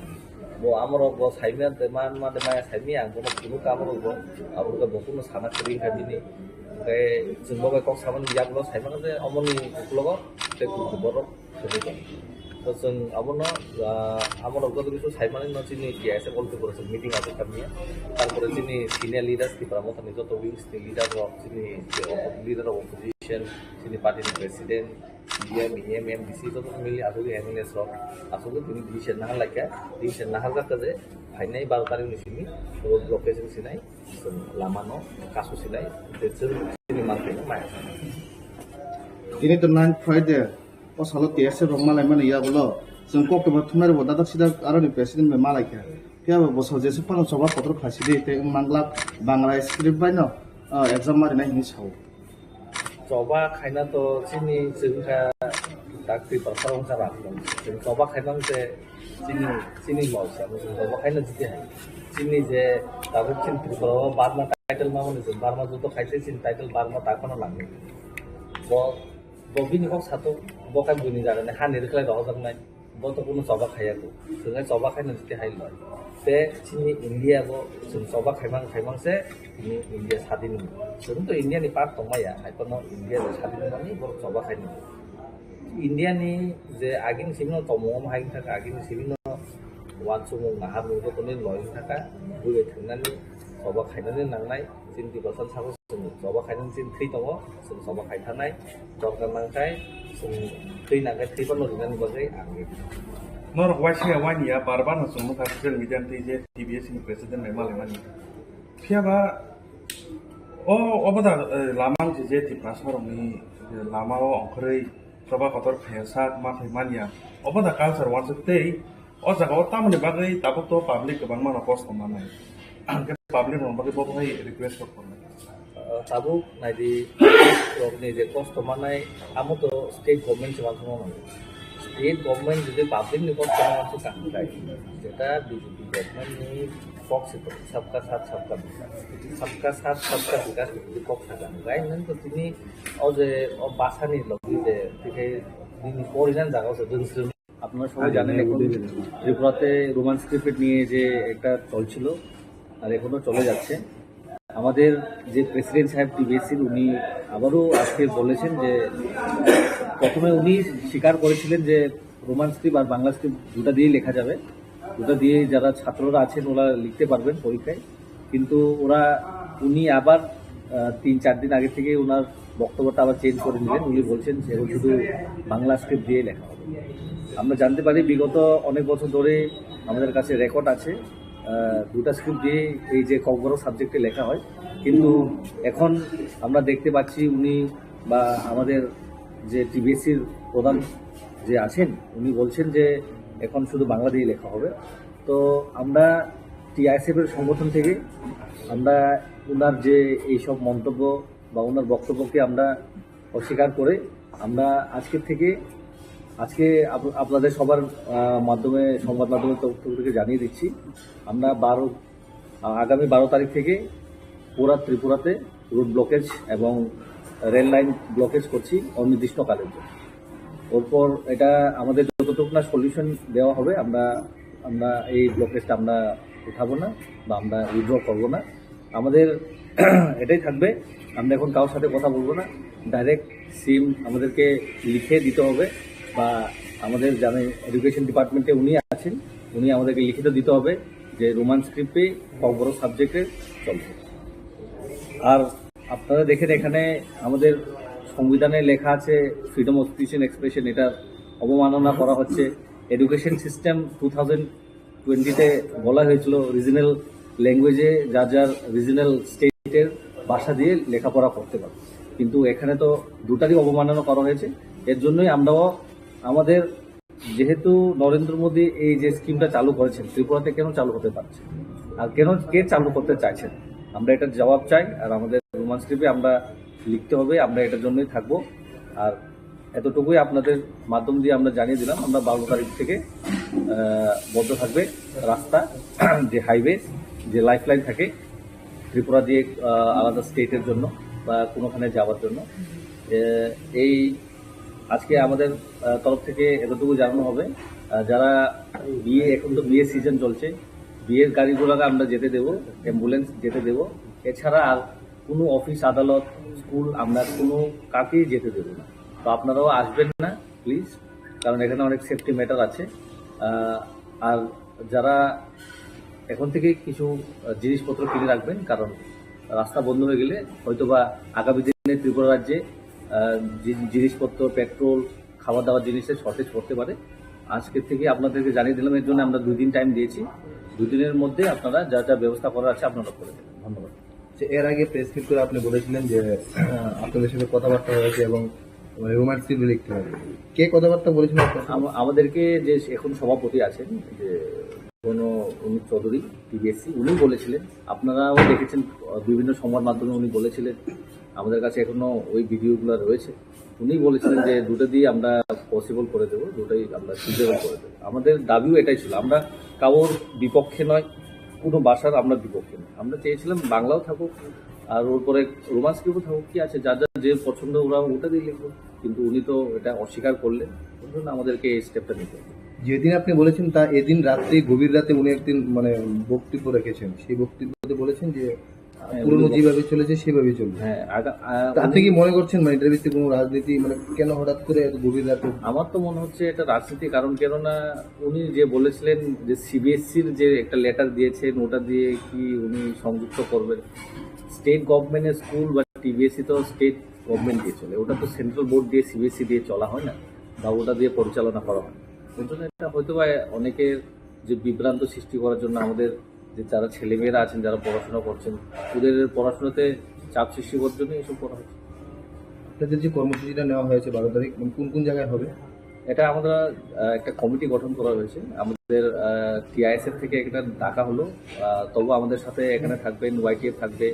वो आमरो गो साइमिया देमान मा देमाया साइमिया कोनो कामरो गो आबुगा बकुनो साना करि हादिनि ओमफ्राय जोंबो कक सामान याबलो साइमानो जे अमनि कुलगो ते बरक सरिगो तो जों आबनो आमरो गो बिसु साइमानो न चिनि टीआईएसए बलते करेছে মিটিং আছে কামিয়া তারপরে চিনি সিনিয়র লিডার্স কি প্রমোশন যত উইংস নি লিডার অফ চিনি লিডার অফ অপোজিশন চিনি পার্টির প্রেসিডেন্ট ডিএম এমডিসি যত মিলি আসলে এমএলএস রক আসলে তিনি ডিসিশন না লাগা ডিসিশন না হালকা যে ফাইনাই 12 তারিখ নিছিনি road blockage Sinai Lamano Kasu Sinai চিনি market Maya ini the 9th Friday o salo TSE rongmalai mane ya bolo जों कक्टोबर थुनार बदा दा सिदा आरो प्रेसिडेंट मे मालायखा क्या बसो जेसे पान सभा पत्र खासि दे ते मानला बांग्ला स्क्रिप्ट बायनो एग्जाम मारिनाय हिनि साव सभा खायना तो चिनि जोंहा डाक्टरि प्रसारं जारा जों सभा खायना जे चिनि मावसा सभा खायना जिते चिनि जे दाबो चिन त्रिपुरा बारमा टाइटल मा माने जों बारमा जतो खायसे चिन टाइटल बारमा ताखनो लाङो बबिनि कक सातो बकाय बुनि जागोन हानि रखलाय दह जागनाय बत कोनो सभा खायाको जों सभा खायना जिते हाय लय ते चिनि इंडिया गो जों सभा खायमां से इंडिया स्वाधीन जों तो इंडिया नि पार्ट तमाया आइपनो इंडिया स्वाधीन मानि बर सभा खायनो इंडिया नि जे आगिन सिमनो तमम हायिन थाका आगिन सिमनो वानसुमु नाहारु गतनि लयिन थाका बुवे थांनानै सभा खायनानै नांनाय 20% साखौ जों सभा खायनानै जों थै दङ जों सभा खायथानाय दरकार नांखाय जों थैनांखाय थैबानो रिनानि बागै आङो नर वाइसिया वानिया बारबार जों ससियेल मिडिया जे टीबीएस नि प्रेसिडेंट मे मालेमानि फियाबा अबदा लामां जे त्रिपुरा सरमनि लामाव अंखरै सभा कतर फेसा मा फैमानिया अबदा कालचार वानसते अ जागाव तामनि बागै दाबो तो पाब्लिक गोबां माना कस्ट मानाय आंके पाब्लिक रन बागै बहाय रिक्वेस्ट खालामो ताबु नायदि रबनि जे कस्ट मानाय आमो तो स्टेट गभर्नमेंट से वानसो स्टेट गभर्नमेंट যদি পাবলিক নিকট কোনো কাম করে যেটা বিজেপি গভর্নমেন্ট নি পক্ষ থেকে সবকা সাথ সবকা বিকাশ যদি পক্ষ থাকে গাইন তো তিনি অজে বাসানি লগি যে থেকে তিনি পরিজন জায়গা আছে আপনারা সবাই জানেন এখন ত্রিপুরাতে রোমান্স ক্রিকেট নিয়ে যে একটা চলছিল আর এখনো চলে যাচ্ছে আমাদের যে প্রেসিডেন্ট সাহেব টিবিএসসির উনি আবারও আজকে বলেছেন যে প্রথমে উনি স্বীকার করেছিলেন যে রোমান স্ক্রিপ্ট আর বাংলা স্ক্রিপ্ট দুটা দিয়েই লেখা যাবে দুটা দিয়ে যারা ছাত্ররা আছেন ওরা লিখতে পারবেন পরীক্ষায় কিন্তু উনি আবার 3-4 দিন আগে থেকে ওনার বক্তব্যটা আবার চেঞ্জ করে নিলেন। উনি বলছেন যে এখন শুধু বাংলা স্ক্রিপ্ট দিয়ে লেখা হবে। আমরা জানতে পারি বিগত অনেক বছর ধরে আমাদের কাছে রেকর্ড আছে দুটা স্ক্রিপ্ট দিয়ে এই যে ককবরক সাবজেক্টে লেখা হয়, কিন্তু এখন আমরা দেখতে পাচ্ছি উনি বা আমাদের যে টিবিএসসির প্রধান যে আছেন উনি বলছেন যে এখন শুধু বাংলা দিয়ে লেখা হবে। তো আমরা টিআইএসএফের সংগঠন থেকে আমরা ওনার যে এইসব মন্তব্য বা ওনার বক্তব্যকে আমরা অস্বীকার করে আমরা আজকে আপনাদের সবার মাধ্যমে সংবাদ মাধ্যমের তরফ থেকে জানিয়ে দিচ্ছি, আমরা আগামী 12 তারিখ থেকে পুরা ত্রিপুরাতে রুট ব্লকেজ এবং রেল লাইন ব্লকেজ করছি অনির্দিষ্টকালের জন্য। ওরপর এটা আমাদের যতটুকু না সলিউশন দেওয়া হবে আমরা এই ব্লকেজটা আমরা উঠাবো না বা আমরা উইথড্র করবো না। আমাদের এটাই থাকবে, আমরা এখন কারোর সাথে কথা বলবো না, ডাইরেক্ট সিম আমাদেরকে লিখে দিতে হবে বা আমাদের জানেন এডুকেশন ডিপার্টমেন্টে উনি আছেন, উনি আমাদেরকে লিখিত দিতে হবে যে রোমান স্ক্রিপ্টে ককবরক সাবজেক্টে চলবে। আর আপনারা দেখেন এখানে আমাদের সংবিধানে লেখা আছে freedom of speech and expression, এটা অবমাননা করা হচ্ছে। এডুকেশন সিস্টেম 2020-তে বলা হয়েছিল রিজনাল ল্যাঙ্গুয়েজে যার রিজনাল স্টেটের ভাষা দিয়ে লেখাপড়া করতে পারে, কিন্তু এখানে তো দুটারই অবমাননা করা হয়েছে। এর জন্যই আমরাও আমাদের যেহেতু নরেন্দ্র মোদী এই যে স্কিমটা চালু করেছেন ত্রিপুরাতে কেন চালু হতে পারছে আর কে চালু করতে চাইছেন, আমরা এটার জবাব চাই। আর আমাদের রোমান স্ক্রিপ্টে আমরা লিখতে হবে, আমরা এটার জন্যই থাকবো। আর এতটুকুই আপনাদের মাধ্যম দিয়ে আমরা জানিয়ে দিলাম, আমরা 12 তারিখ থেকে বন্ধ থাকবে রাস্তা, যে হাইওয়ে যে লাইফ লাইন থাকে ত্রিপুরা দিয়ে আলাদা স্টেটের জন্য বা কোনোখানে যাওয়ার জন্য। এই আজকে আমাদের তরফ থেকে এতটুকু জানানো হবে, যারা এখন তো বিয়ে সিজন চলছে, বিয়ের গাড়িগুলোকে আমরা যেতে দেবো, অ্যাম্বুলেন্স যেতে দেবো, এছাড়া আর কোনো অফিস আদালত স্কুল আমরা কোনো কাকেই যেতে দেবো না। তো আপনারাও আসবেন না প্লিজ, কারণ এখানে অনেক সেফটি ম্যাটার আছে। আর যারা এখন থেকে কিছু জিনিসপত্র কিনে রাখবেন, কারণ রাস্তা বন্ধ হয়ে গেলে হয়তোবা আগামী দিনে ত্রিপুরা রাজ্যে জিনিসপত্র, পেট্রোল, খাওয়া দাওয়ার জিনিসের শর্টেজ পড়তে পারে। আজকের থেকে আপনাদেরকে জানিয়ে দিলাম, এর জন্য আমরা 2 দিন টাইম দিয়েছি। 2 দিনের মধ্যে আপনারা যা যা ব্যবস্থা করার আছে আপনারা করে দেবেন। ধন্যবাদ। এর আগে প্রেস মিট করে আপনি বলেছিলেন যে আপনাদের সাথে কথাবার্তা হয়েছে এবং রোমান স্ক্রিপ্ট লিখতে হবে। কে কথাবার্তা বলেছিলেন? আমাদেরকে যে এখন সভাপতি আছেন যে অনুপ চৌধুরী টিবিএসসি, উনি বলেছিলেন, আপনারাও দেখেছেন বিভিন্ন সংবাদ মাধ্যমে উনি বলেছিলেন, আমাদের কাছে এখনো ওই ভিডিওগুলো রয়েছে। উনি বলেছিলেন যে দুটো দিয়ে আমরা পসিবল করে দেবো, দুটোই আমরা সুইটেবল করে দেবো। আমাদের দাবিও এটাই ছিল, আমরা কারোর বিপক্ষে নয়, কোনো ভাষার আমরা বিপক্ষে নয়। আমরা চেয়েছিলাম বাংলাও থাকুক আর ওর পরে রোমান স্ক্রিপ্টও থাকুক, কি আছে, যার যার যে পছন্দ ওরা ওটা দিয়ে লিখবো, কিন্তু উনি তো এটা অস্বীকার করলেন, ওই জন্য আমাদেরকে এই স্টেপটা নিতে হবে। যেদিন আপনি বলেছেন তা এদিন রাত্রে গভীর রাতে উনি একদিন বক্তব্য রেখেছেন, সেই বক্তব্যতে বলেছেন যে পুরনো যেভাবে চলেছে সেভাবেই চলবে। হ্যাঁ, আপনি কি মনে করছেন এটার ভিত্তিতে কোনো রাজনীতি, কেন হঠাৎ করে এত গভীর রাতে? আমার তো মনে হচ্ছে এটা রাজনীতি, কারণ কেননা উনি যে বলেছিলেন যে সিবিএসসির যে একটা লেটার দিয়েছেন ওটা দিয়ে কি উনি সংযুক্ত করবেন। স্টেট গভর্নমেন্টের স্কুল বা টিবিএসসি তো স্টেট গভর্নমেন্ট দিয়ে চলে, ওটা তো সেন্ট্রাল বোর্ড দিয়ে সিবিএসসি দিয়ে চলা হয় না বা ওটা দিয়ে পরিচালনা করা হয়। ওই জন্য এটা হয়তো বা অনেকের যে বিভ্রান্ত সৃষ্টি করার জন্য আমাদের যে যারা ছেলেমেয়েরা আছেন যারা পড়াশোনা করছেন ওদের পড়াশোনাতে চাপ সৃষ্টি করার জন্য এসব করা হচ্ছে। আপনাদের যে কর্মসূচিটা নেওয়া হয়েছে 12 তারিখ কোন কোন জায়গায় হবে? এটা আমরা একটা কমিটি গঠন করা হয়েছে, আমাদের টিআইএসএফ থেকে একটা ডাকা হলো, তবু আমাদের সাথে এখানে থাকবেন ওয়াইটিএফ থাকবে,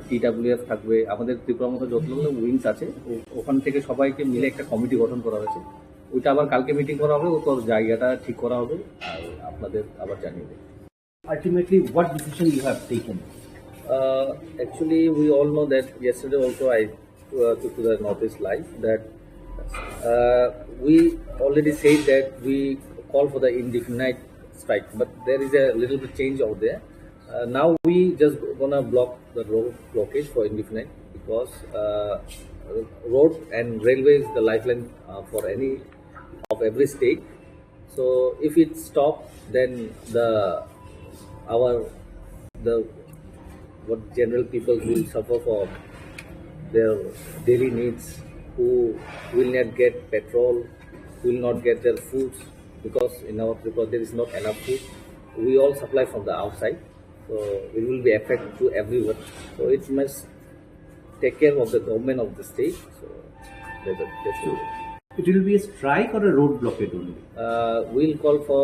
টিডাব্লিউএফ থাকবে, আমাদের ত্রিপুরার মতো যতগুলো উইংস আছে ওখান থেকে সবাইকে মিলে একটা কমিটি গঠন করা হয়েছে। ওইটা আবার কালকে মিটিং করা হবে, ওর জায়গাটা ঠিক করা হবে আর আপনাদের আবার জানিয়ে দেবে। Ultimately, what decision you have taken? Actually, we all know that yesterday also I took to the Northeast Live that we already said that we call for the indefinite strike, but there is a little bit change out there. Now we just gonna block the road blockage for indefinite because road and railway is the lifeline for every state. So if it stops, then what general people will suffer for their daily needs, who will not get petrol, will not get their foods because in our Tripura there is not enough food. We all supply from the outside, so it will be affect to everyone. So it must take care of the government of the state. So that's it. It will be a strike or a road blockade only? We'll call for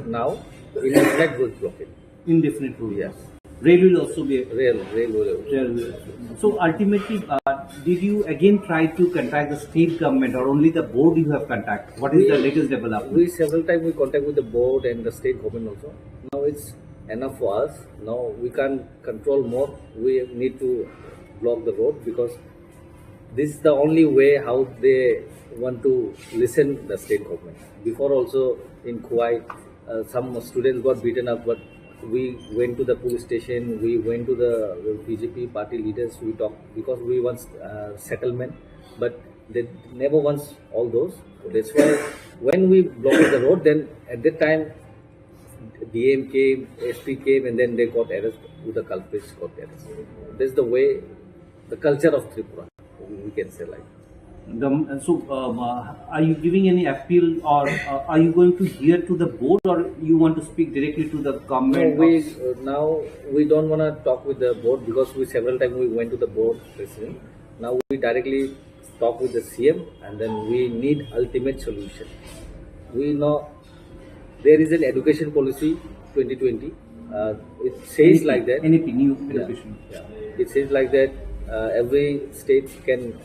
now indefinite road blockade. Indefinite road. Yes. Rail will also be. Rail will. So ultimately, did you again try to contact the state government or only the board you have contact? What is the latest development? We several times we contact with the board and the state government also. Now it's enough for us. Now we can't control more. We need to block the road because this is the only way how they want to listen the state government. Before also in Kuwait, some students got beaten up, but we went to the police station, we went to the BJP party leaders, we talked because we want settlement, but they never wants all those. So that's why when we blocked the road, then at that time DM came, SP came, and then they got arrested. The culprits got arrested. That's the way, the culture of Tripura, we can say like. Are you giving any appeal or are you going to hear to the board or you want to speak directly to the government? No, now we don't want to talk with the board because we several times we went to the board president. Now we directly talk with the CM and then we need ultimate solution. We know there is an education policy 2020. It says like that. NEP, new education. Yeah. It says like that every state can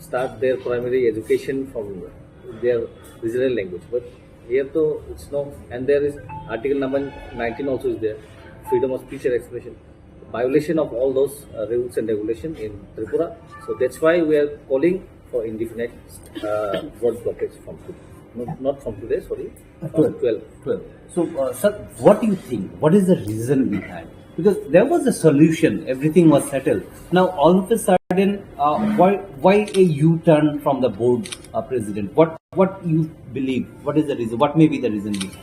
start their primary education from their regional language. But here though it's no, and there is article number 19 also is there, freedom of speech and expression. Violation of all those rules and regulations in Tripura. So that's why we are calling for indefinite road blockage from today. Not from today, sorry, from 12. So, sir, what do you think? What is the reason behind? Because there was a solution, everything was settled. Now, all of a sudden, why a U-turn from the board president? What you believe? What is the reason? What may be the reason behind?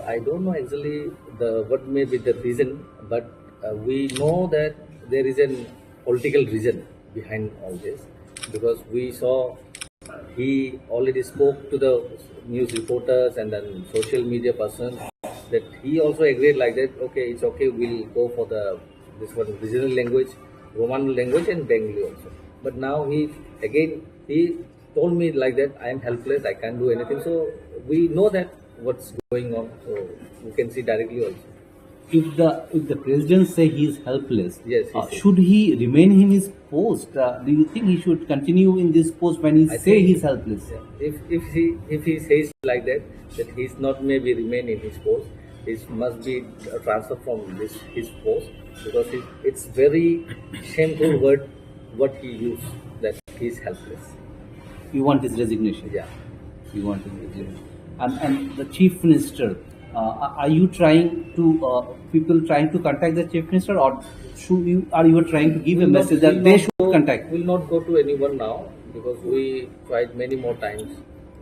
I don't know actually what may be the reason, but we know that there is a political reason behind all this because we saw he already spoke to the news reporters and then social media persons that he also agreed like that. Okay, it's okay. We'll go for this one regional language, Roman language, and Bengali also. But now he told me like that. I am helpless. I can't do anything. So we know that what's going on. So we can see directly also. If the president say he is helpless, Yes, should he remain in his post? Do you think he should continue in this post when he say he is helpless? Yeah. If he says like that he's not maybe remain in his post, it must be transferred from his post because it's very shameful word what he used that he's helpless. You want his resignation? Yeah. You want his resignation. And the chief minister, are you trying to people trying to contact the chief minister, or are you trying to give a message that they should contact? We'll not go to anyone now because we tried many more times.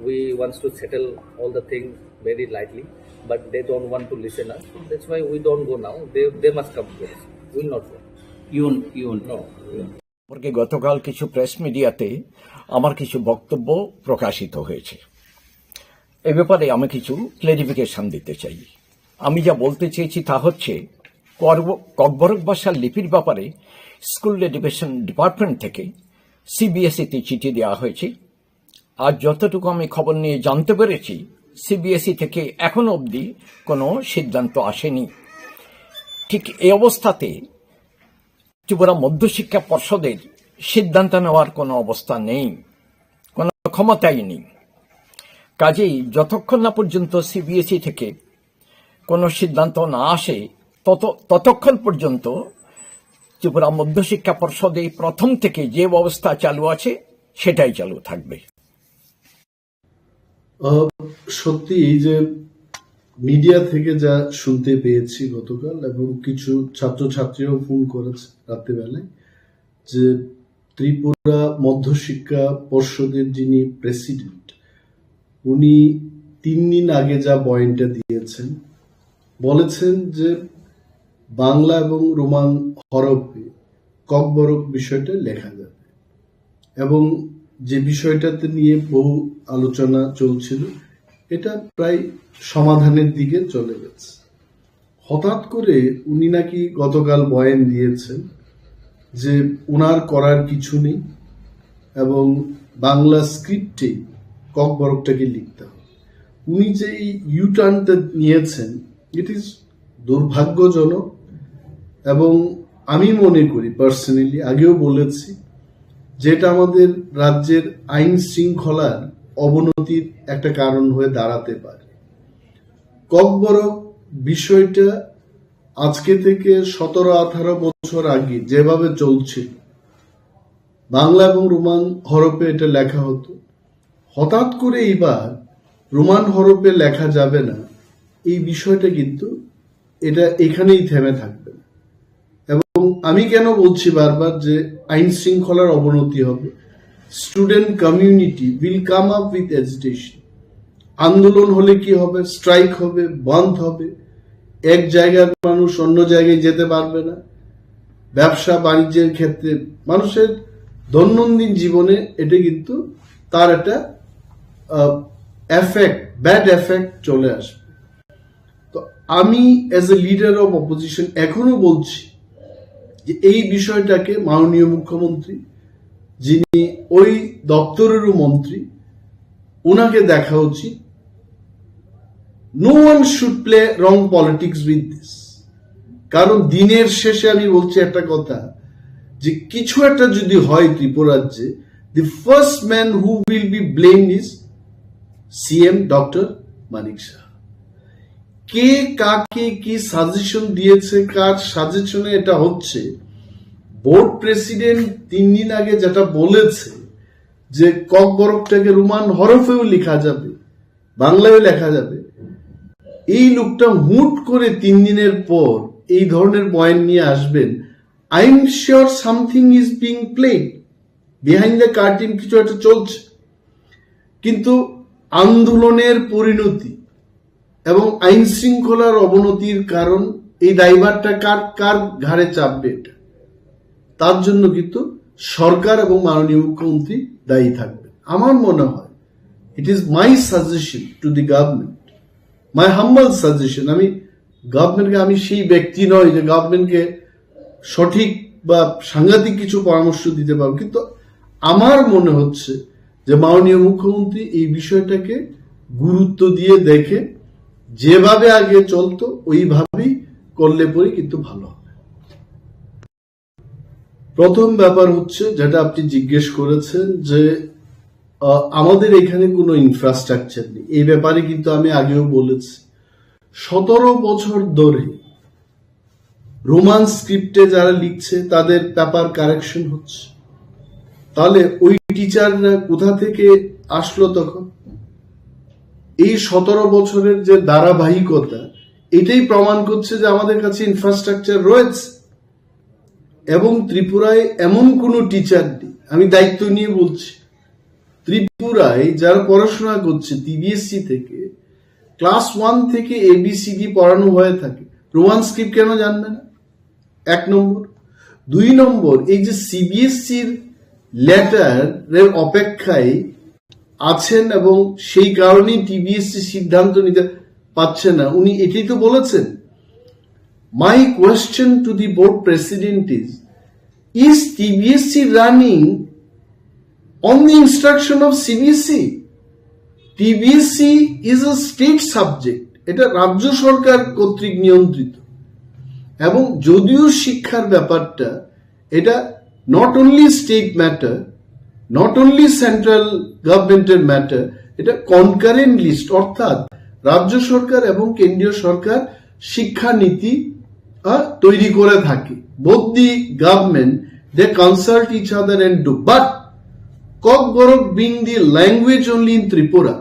We want to settle all the things very lightly, but they don't want to listen us. So that's why we don't go now. They must come to us. We'll not go. You won't. No. সম্পর্কে গতকাল কিছু press মিডিয়াতে আমার কিছু বক্তব্য প্রকাশিত হয়েছে। এ ব্যাপারে আমি কিছু ক্লারিফিকেশন দিতে চাই। আমি যা বলতে চেয়েছি তা হচ্ছে ককবরক ভাষার লিপির ব্যাপারে স্কুল এডুকেশন ডিপার্টমেন্ট থেকে সিবিএসইতে চিঠি দেওয়া হয়েছে। আর যতটুকু আমি খবর নিয়ে জানতে পেরেছি সিবিএসই থেকে এখনো অবধি কোনো সিদ্ধান্ত আসেনি। ঠিক এই অবস্থাতে ত্রিপুরা মধ্যশিক্ষা পর্ষদের সিদ্ধান্ত নেওয়ার কোনো অবস্থা নেই, কোনো ক্ষমতাই নেই। কাজেই যতক্ষণ না পর্যন্ত সিবিএসই থেকে কোনো সিদ্ধান্ত না আসে ততক্ষণ পর্যন্ত ত্রিপুরা মধ্যশিক্ষা পর্ষদে প্রথম থেকে যে ব্যবস্থা চালু আছে সেটাই চালু থাকবে। সত্যি এই যে মিডিয়া থেকে যা শুনতে পেয়েছি গতকাল, এবং কিছু ছাত্রছাত্রীরাও ফোন করেছে রাত্রিবেলায়, যে ত্রিপুরা মধ্যশিক্ষা পর্ষদের যিনি প্রেসিডেন্ট উনি 3 দিন আগে যা বয়ানটা দিয়েছেন, বলেছেন যে বাংলা এবং রোমান হরফে ককবরক বিষয়টা লেখা যাবে এবং যে বিষয়টাতে নিয়ে বহু আলোচনা চলছিল এটা প্রায় সমাধানের দিকে চলে গেছে। হঠাৎ করে উনি নাকি গতকাল বয়ান দিয়েছেন যে ওনার করার কিছু নেই এবং বাংলা স্ক্রিপ্টে ককবরকটাকে লিখতে হবে। উনি যে এই ইউটার্নটা নিয়েছেন ইট ইজ দুর্ভাগ্যজনক এবং আমি মনে করি পার্সোনালি, আগেও বলেছি, যেটা আমাদের রাজ্যের আইন শৃঙ্খলার অবনতির একটা কারণ হয়ে দাঁড়াতে পারে। ককবরক বিষয়টা আজকে থেকে 17-18 বছর আগে যেভাবে চলছিল, বাংলা এবং রোমান হরফে এটা লেখা হতো, হঠাৎ করে এইবার রোমান হরফে লেখা যাবে না, এই বিষয়টা কিন্তু এটা এখানেই থেমে থাকবে না। এবং আমি কেন বলছি বারবার যে আইন শৃঙ্খলার অবনতি হবে, student community will come up with agitation. আন্দোলন হলে কি হবে? স্ট্রাইক হবে, বন্ধ হবে, এক জায়গার মানুষ অন্য জায়গায় যেতে পারবে না। ব্যবসা বাণিজ্যের ক্ষেত্রে মানুষের দৈনন্দিন জীবনে এটা কিন্তু তার একটা এফেক্ট, ব্যাড এফেক্ট চলে আসবে। তো আমি as a leader of opposition এখনো বলছি যে এই বিষয়টাকে মাননীয় মুখ্যমন্ত্রী, যিনি ওই দপ্তরেরও মন্ত্রী, ওনাকে দেখা উচিত। No one should play wrong politics with this. কারণ দিনের শেষে আমি বলছি একটা কথা, যে কিছু একটা যদি হয় ত্রিপুরাজ্যে, the first man who will be blamed is CM doctor Manik Shah. কে কাকে কি সাজেশন দিয়েছে, কার সাজেশনে এটা হচ্ছে, বোর্ড প্রেসিডেন্ট 3 দিন আগে যেটা বলেছে যে ককবরকটাকে রোমান হরফেও লেখা যাবে, বাংলায় লেখা যাবে, এই লোকটা হুট করে 3 দিনের পর এই ধরনের বয়ান নিয়ে আসবেন। I am sure something is being played behind the curtain, কিছু একটা চলছে। কিন্তু আন্দোলনের পরিণতি এবং আইন শৃঙ্খলার অবনতির কারণ, এই দায়ভারটা কার ঘাড়ে চাপবে, এটা তার জন্য কিন্তু সরকার এবং মাননীয় মুখ্যমন্ত্রী দায়ী থাকবে। আমার মনে হয় it is my suggestion to the government, my humble suggestion. আমি গভর্নমেন্টকে, আমি সেই ব্যক্তি নয় যে গভর্নমেন্টকে সঠিক বা সাংঘাতিক কিছু পরামর্শ দিতে পারবো, কিন্তু আমার মনে হচ্ছে যে মাননীয় মুখ্যমন্ত্রী এই বিষয়টাকে গুরুত্ব দিয়ে দেখে যেভাবে আগে চলতো ওইভাবেই করলে পরে কিন্তু ভালো হবে। প্রথম ব্যাপার হচ্ছে যেটা আপনি জিজ্ঞেস করেছেন যে আমাদের এখানে কোনো ইনফ্রাস্ট্রাকচার নেই, এই ব্যাপারে কিন্তু আমি আগেও বলেছি 17 বছর ধরে রোমান স্ক্রিপ্টে যারা লিখছে তাদের পেপার কারেকশন হচ্ছে। তাহলে ওই টিচাররা কোথা থেকে আসলো তখন? এই 17 বছরের যে ধারাবাহিকতা, এটাই প্রমাণ করছে যে আমাদের কাছে ইনফ্রাস্ট্রাকচার রয়েছে। এবং ত্রিপুরায় এমন কোনো টিচার নেই, আমি দায়িত্ব নিয়ে বলছি, ত্রিপুরায় যারা পড়াশোনা করছে টিবিএসসি থেকে, ক্লাস 1 থেকে ABCD পড়ানো হয়ে থাকে, রোমান স্ক্রিপ্ট কেন জানবে না? 1 নম্বর। 2 নম্বর, এই যে সিবিএসসির লেটারের অপেক্ষায় আছেন এবং সেই কারণেই টিবিএসসি সিদ্ধান্ত নিতে পারছে না, উনি এটাই তো বলেছেন। My question to the board president is TBSC running on the instruction of CBSE? TBSC is a state subject, এটা রাজ্য সরকার কর্তৃক নিয়ন্ত্রিত, এবং যদিও শিক্ষার ব্যাপারটা এটা not only state matter, not only central গভর্নমেন্টের ম্যাটার, এটা কনকারেন্ট লিস্ট, অর্থাৎ রাজ্য সরকার এবং কেন্দ্রীয় সরকার শিক্ষা নীতি তৈরি করে থাকে। Both the government they consult each other and do, but Kokborok being the language only in Tripura,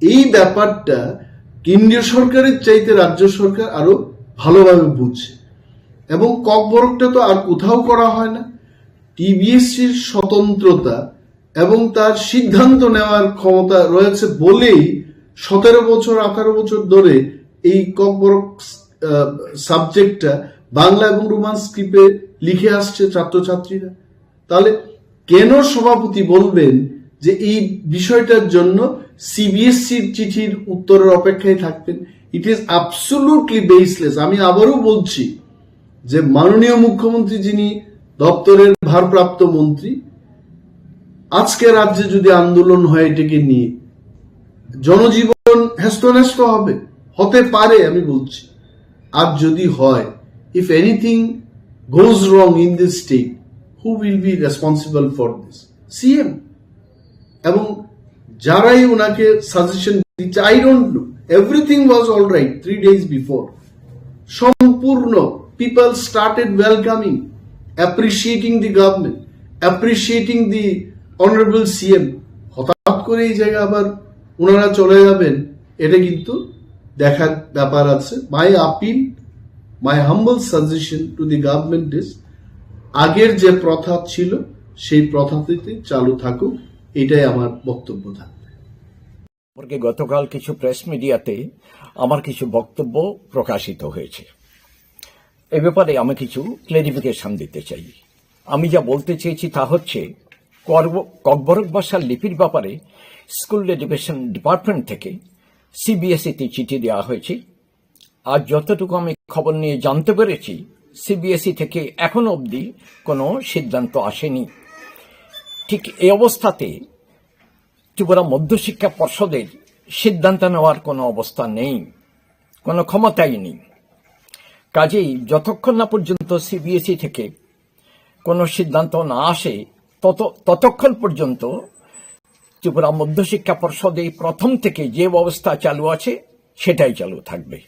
এই ব্যাপারটা কেন্দ্রীয় সরকারের চাইতে রাজ্য সরকার আরো ভালোভাবে বুঝছে। এবং ককবরকটা তো আর কোথাও করা হয় না। টিবিএসসির স্বতন্ত্রতা এবং তার সিদ্ধান্ত নেওয়ার ক্ষমতা রয়েছে বলেই 17 বছর 18 বছর ধরে এই ককবরক সাবজেক্টটা বাংলা এবং রোমান স্ক্রিপ্টে লিখে আসছে ছাত্রছাত্রীরা। তাহলে কেন সভাপতি বলবেন যে এই বিষয়টার জন্য সিবিএসসির চিঠির উত্তরের অপেক্ষায় থাকবেন? It is absolutely baseless. আমি আবারও বলছি যে মাননীয় মুখ্যমন্ত্রী, যিনি দপ্তরের ভারপ্রাপ্ত মন্ত্রী, আজকে রাজ্যে যদি আন্দোলন হয় এটাকে নিয়ে, জনজীবন হেস্তনেস্ত হবে, হতে পারে আমি বলছি। আর যদি হয়, if anything goes wrong in this state, who will be responsible for this? CM এবং যারাই ওনাকে সাজেশন দিচ্ছে। I don't know, everything was all right 3 days before. সম্পূর্ণ people started welcoming, appreciating the government, appreciating the honourable CM. হঠাৎ করে এই জায়গায় আবার ওনারা চলে যাবেন, এটা কিন্তু দেখার ব্যাপার আছে। My appeal, my humble suggestion to the government is, আগের যে প্রথা ছিল সেই প্রথাটিতে চালু থাকুক, এটাই আমার বক্তব্য থাকবে। গতকাল কিছু প্রেস মিডিয়াতে আমার কিছু বক্তব্য প্রকাশিত হয়েছে। এ ব্যাপারে আমি কিছু ক্লারিফিকেশন দিতে চাই। আমি যা বলতে চেয়েছি তা হচ্ছে, ককবরক ভাষার লিপির ব্যাপারে স্কুল এডুকেশন ডিপার্টমেন্ট থেকে সিবিএসইতে চিঠি দেওয়া হয়েছে। আর যতটুকু আমি খবর নিয়ে জানতে পেরেছি, সিবিএসই থেকে এখনো অবধি কোনো সিদ্ধান্ত আসেনি। ঠিক এই অবস্থাতে ত্রিপুরা মধ্যশিক্ষা পর্ষদের সিদ্ধান্ত নেওয়ার কোনো অবস্থা নেই, কোনো ক্ষমতাই নেই। কাজেই যতক্ষণ না পর্যন্ত সিবিএসই থেকে কোনো সিদ্ধান্ত না আসে, ততক্ষণ পর্যন্ত ত্রিপুরা মধ্যশিক্ষা পর্ষদে প্রথম থেকে যে ব্যবস্থা চালু আছে সেটাই চালু থাকবে।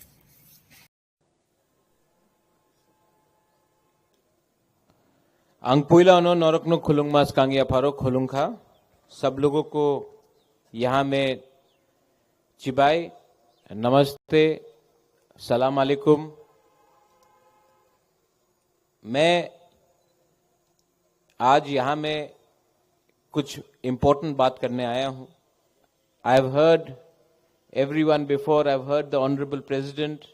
अंगपुइला नो नरकनो खुलुंग मास कांगिया फारो खुलुंखा सब लोगों को यहाँ में चिबाई नमस्ते, सलाम अलैकुम। मैं आज यहाँ में कुछ इम्पोर्टेंट बात करने आया हूँ। I have heard everyone before. I've heard the Honorable President.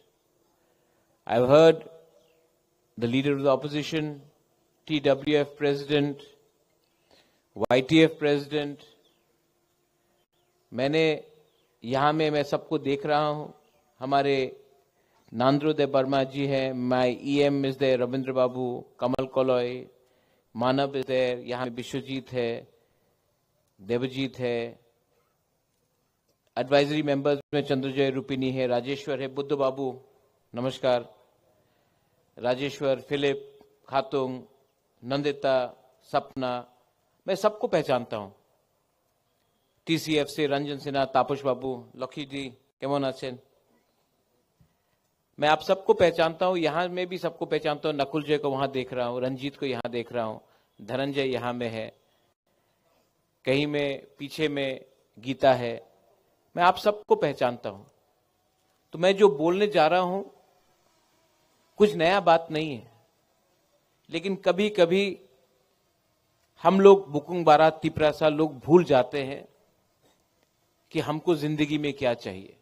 I've heard the Leader of the Opposition, TWF President, YTF President. मैंने यहाँ में मैं सबको देख रहा हूँ। हमारे नांद्रोदय वर्मा जी हैं, my EM is there, Rabindra Babu, Kamal Koloy, Manav is there, यहाँ विश्वजीत है, देवजीत है, एडवाइजरी मेंबर्स में चंद्रजय रूपिनी है, राजेश्वर है, बुद्ध बाबू नमस्कार, राजेश्वर, फिलिप, खातुंग, नंदिता, सपना, मैं सबको पहचानता हूं। TCF से रंजन सिन्हा, तापस बाबू, लखी जी केमन आছেন? मैं आप सबको पहचानता हूं। यहां मैं भी सबको पहचानता हूं। नकुल जय को वहां देख रहा हूं, रंजीत को यहां देख रहा हूं, धनंजय यहां में है, कहीं में पीछे में गीता है। मैं आप सबको पहचानता हूं। तो मैं जो बोलने जा रहा हूं कुछ नया बात नहीं है, लेकिन कभी कभी हम लोग बुकुंग बारा तिपरासा लोग भूल जाते हैं कि हमको जिंदगी में क्या चाहिए।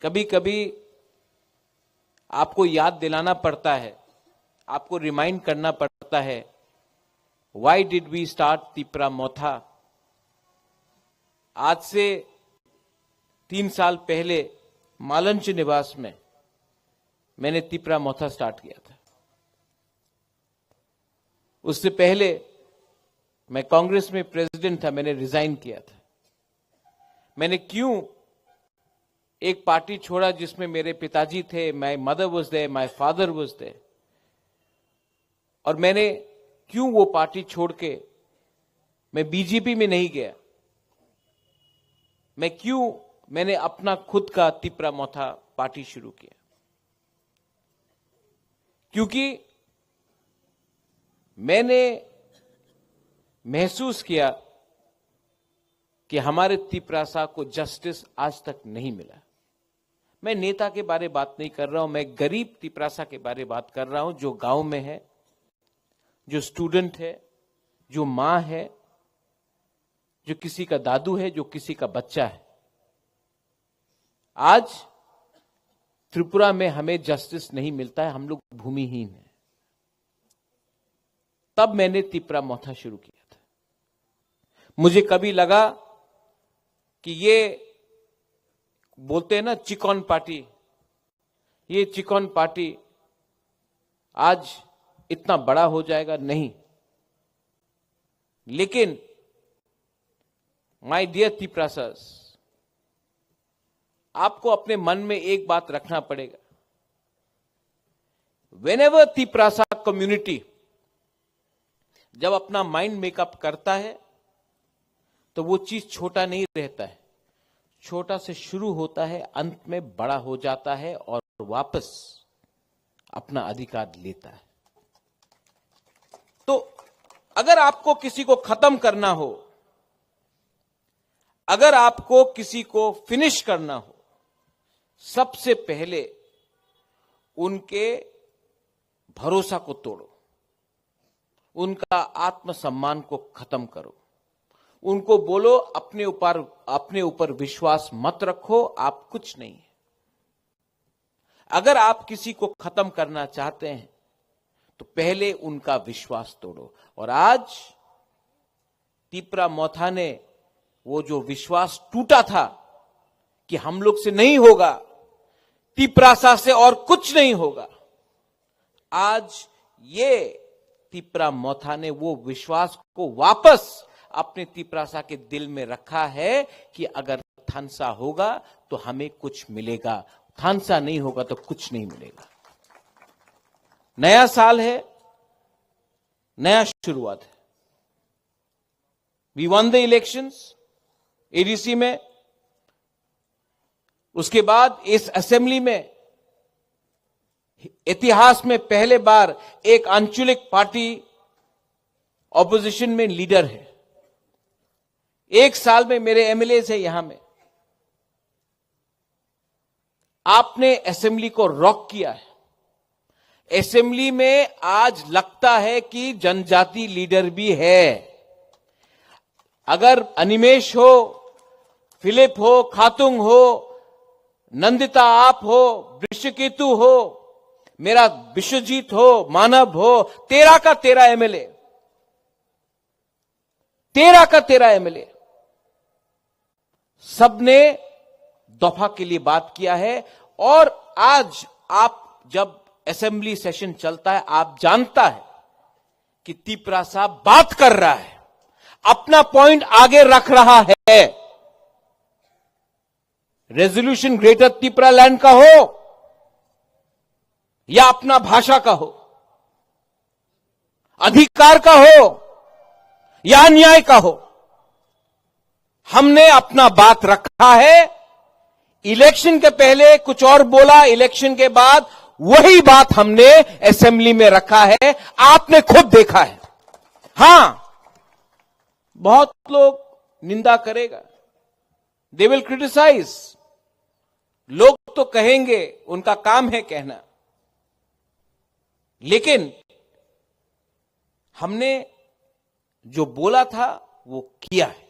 कभी कभी आपको याद दिलाना पड़ता है, आपको रिमाइंड करना पड़ता है, why did we start Tipra Motha. आज से 3 साल पहले मालंच निवास में मैंने तिपरा मोथा स्टार्ट किया था। उससे पहले मैं कांग्रेस में प्रेसिडेंट था, मैंने रिजाइन किया था। मैंने क्यों एक पार्टी छोड़ा जिसमें मेरे पिताजी थे, my mother was there, my father was there, और मैंने क्यों वो पार्टी छोड़ के मैं बीजेपी में नहीं गया। मैंने अपना खुद का तिपरा मोथा पार्टी शुरू किया, क्योंकि मैंने महसूस किया कि हमारे तिपरासा को जस्टिस आज तक नहीं मिला। मैं नेता के बारे बात नहीं कर रहा हूं, मैं गरीब तिपरासा के बारे बात कर रहा हूं, जो गांव में है, जो स्टूडेंट है, जो मां है, जो किसी का दादू है, जो किसी का बच्चा है। आज त्रिपुरा में हमें जस्टिस नहीं मिलता है, हम लोग भूमिहीन हैं। तब मैंने तिपरा मोथा शुरू किया था। मुझे कभी लगा कि ये बोलते हैं ना चिकन पार्टी, ये चिकन पार्टी आज इतना बड़ा हो जाएगा, नहीं। लेकिन माय डियर तिपरासास, आपको अपने मन में एक बात रखना पड़ेगा। व्हेनेवर तिपरासा कम्युनिटी जब अपना माइंड मेकअप करता है तो वो चीज छोटा नहीं रहता है, छोटा से शुरू होता है, अंत में बड़ा हो जाता है और वापस अपना अधिकार लेता है। तो अगर आपको किसी को खत्म करना हो, अगर आपको किसी को फिनिश करना हो, सबसे पहले उनके भरोसा को तोड़ो, उनका आत्मसम्मान को खत्म करो, उनको बोलो अपने ऊपर विश्वास मत रखो, आप कुछ नहीं है। अगर आप किसी को खत्म करना चाहते हैं तो पहले उनका विश्वास तोड़ो। और आज तिपरा मोथा ने वो जो विश्वास टूटा था कि हम लोग से नहीं होगा, तिपरासा से और कुछ नहीं होगा, आज ये तिपरा मोथा ने वो विश्वास को वापस अपने तिपरासा के दिल में रखा है कि अगर थानसा होगा तो हमें कुछ मिलेगा, थानसा नहीं होगा तो कुछ नहीं मिलेगा। नया साल है, नया शुरुआत है। We won the elections ADC में, उसके बाद इस असेंबली में इतिहास में पहले बार एक आंचलिक पार्टी ऑपोजिशन में लीडर है। एक साल में मेरे एमएलए है यहां में, आपने असेंबली को रॉक किया है। असेंबली में आज लगता है कि जनजाति लीडर भी है। अगर अनिमेश हो, फिलिप हो, खातुंग हो, नंदिता आप हो, वृषकेतु हो, मेरा विश्वजीत हो, मानव हो, 13 का 13 एमएलए, 13 का 13 एमएलए, सबने दफा के लिए बात किया है। और आज आप जब असेंबली सेशन चलता है, आप जानता है कि तिपरासा बात कर रहा है, अपना पॉइंट आगे रख रहा है। रेजोल्यूशन ग्रेटर तिपरा लैंड का हो या अपना भाषा का हो, अधिकार का हो या न्याय का हो, हमने अपना बात रखा है। इलेक्शन के पहले कुछ और बोला, इलेक्शन के बाद वही बात हमने असेंबली में रखा है, आपने खुद देखा है। हां, बहुत लोग निंदा करेगा, दे विल क्रिटिसाइज, लोग तो कहेंगे, उनका काम है कहना, लेकिन हमने जो बोला था वो किया है।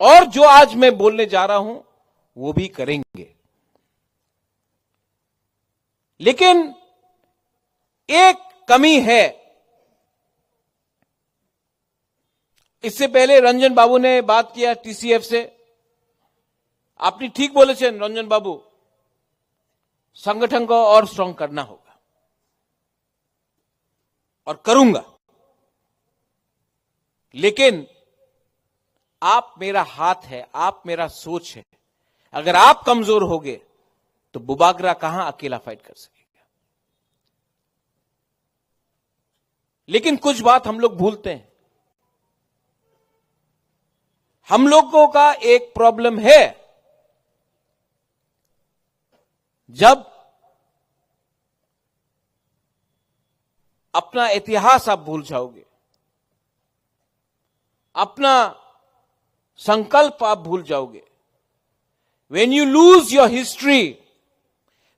और जो आज मैं बोलने जा रहा हूं वो भी करेंगे। लेकिन एक कमी है। इससे पहले रंजन बाबू ने बात किया टीसीएफ से, आपने ठीक बोले थे रंजन बाबू, संगठन को और स्ट्रांग करना होगा और करूंगा। लेकिन आप मेरा हाथ है, आप मेरा सोच है। अगर आप कमजोर होगे तो बुबागरा कहां अकेला फाइट कर सकेगा। लेकिन कुछ बात हम लोग भूलते हैं। हम लोगों का एक प्रॉब्लम है, जब अपना इतिहास आप भूल जाओगे, अपना संकल्प आप भूल जाओगे, when you lose your history,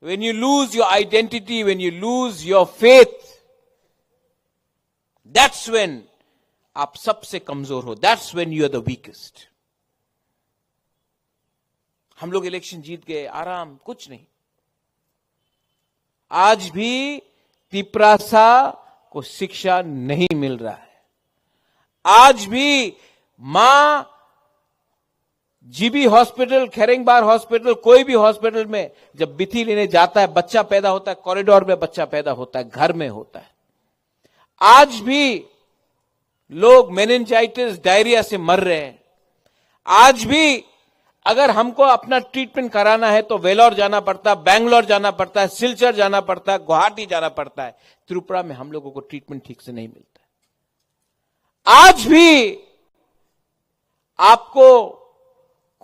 when you lose your identity, when you lose your faith, that's when आप सबसे कमजोर हो, that's when you are the weakest. हम लोग इलेक्शन जीत गए, आराम, कुछ नहीं। आज भी तिपरासा को शिक्षा नहीं मिल रहा है। आज भी मां जीबी हॉस्पिटल, खेरेंगबार हॉस्पिटल, कोई भी हॉस्पिटल में जब बिथी लेने जाता है, बच्चा पैदा होता है, कॉरिडोर में बच्चा पैदा होता है, घर में होता है। आज भी लोग मेनिंजाइटिस, डायरिया से मर रहे हैं। आज भी अगर हमको अपना ट्रीटमेंट कराना है तो वेलोर जाना पड़ता है, बैंगलोर जाना पड़ता है, सिलचर जाना पड़ता है, गुवाहाटी जाना पड़ता है। त्रिपुरा में हम लोगों को ट्रीटमेंट ठीक से नहीं मिलता। आज भी आपको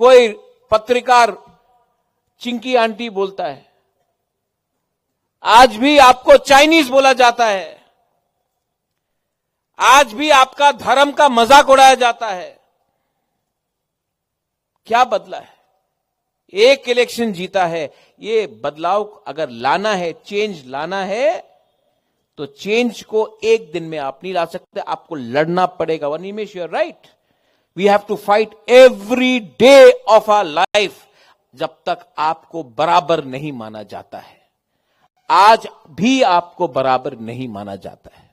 कोई पत्रकार चिंकी आंटी बोलता है, आज भी आपको चाइनीज बोला जाता है, आज भी आपका धर्म का मजाक उड़ाया जाता है। क्या बदला है? एक इलेक्शन जीता है। ये बदलाव अगर लाना है, चेंज लाना है, तो चेंज को एक दिन में आप नहीं ला सकते, आपको लड़ना पड़ेगा। वनिमेश, you are right, we have to fight every day of our life जब तक आपको बराबर नहीं माना जाता है। आज भी आपको बराबर नहीं माना जाता है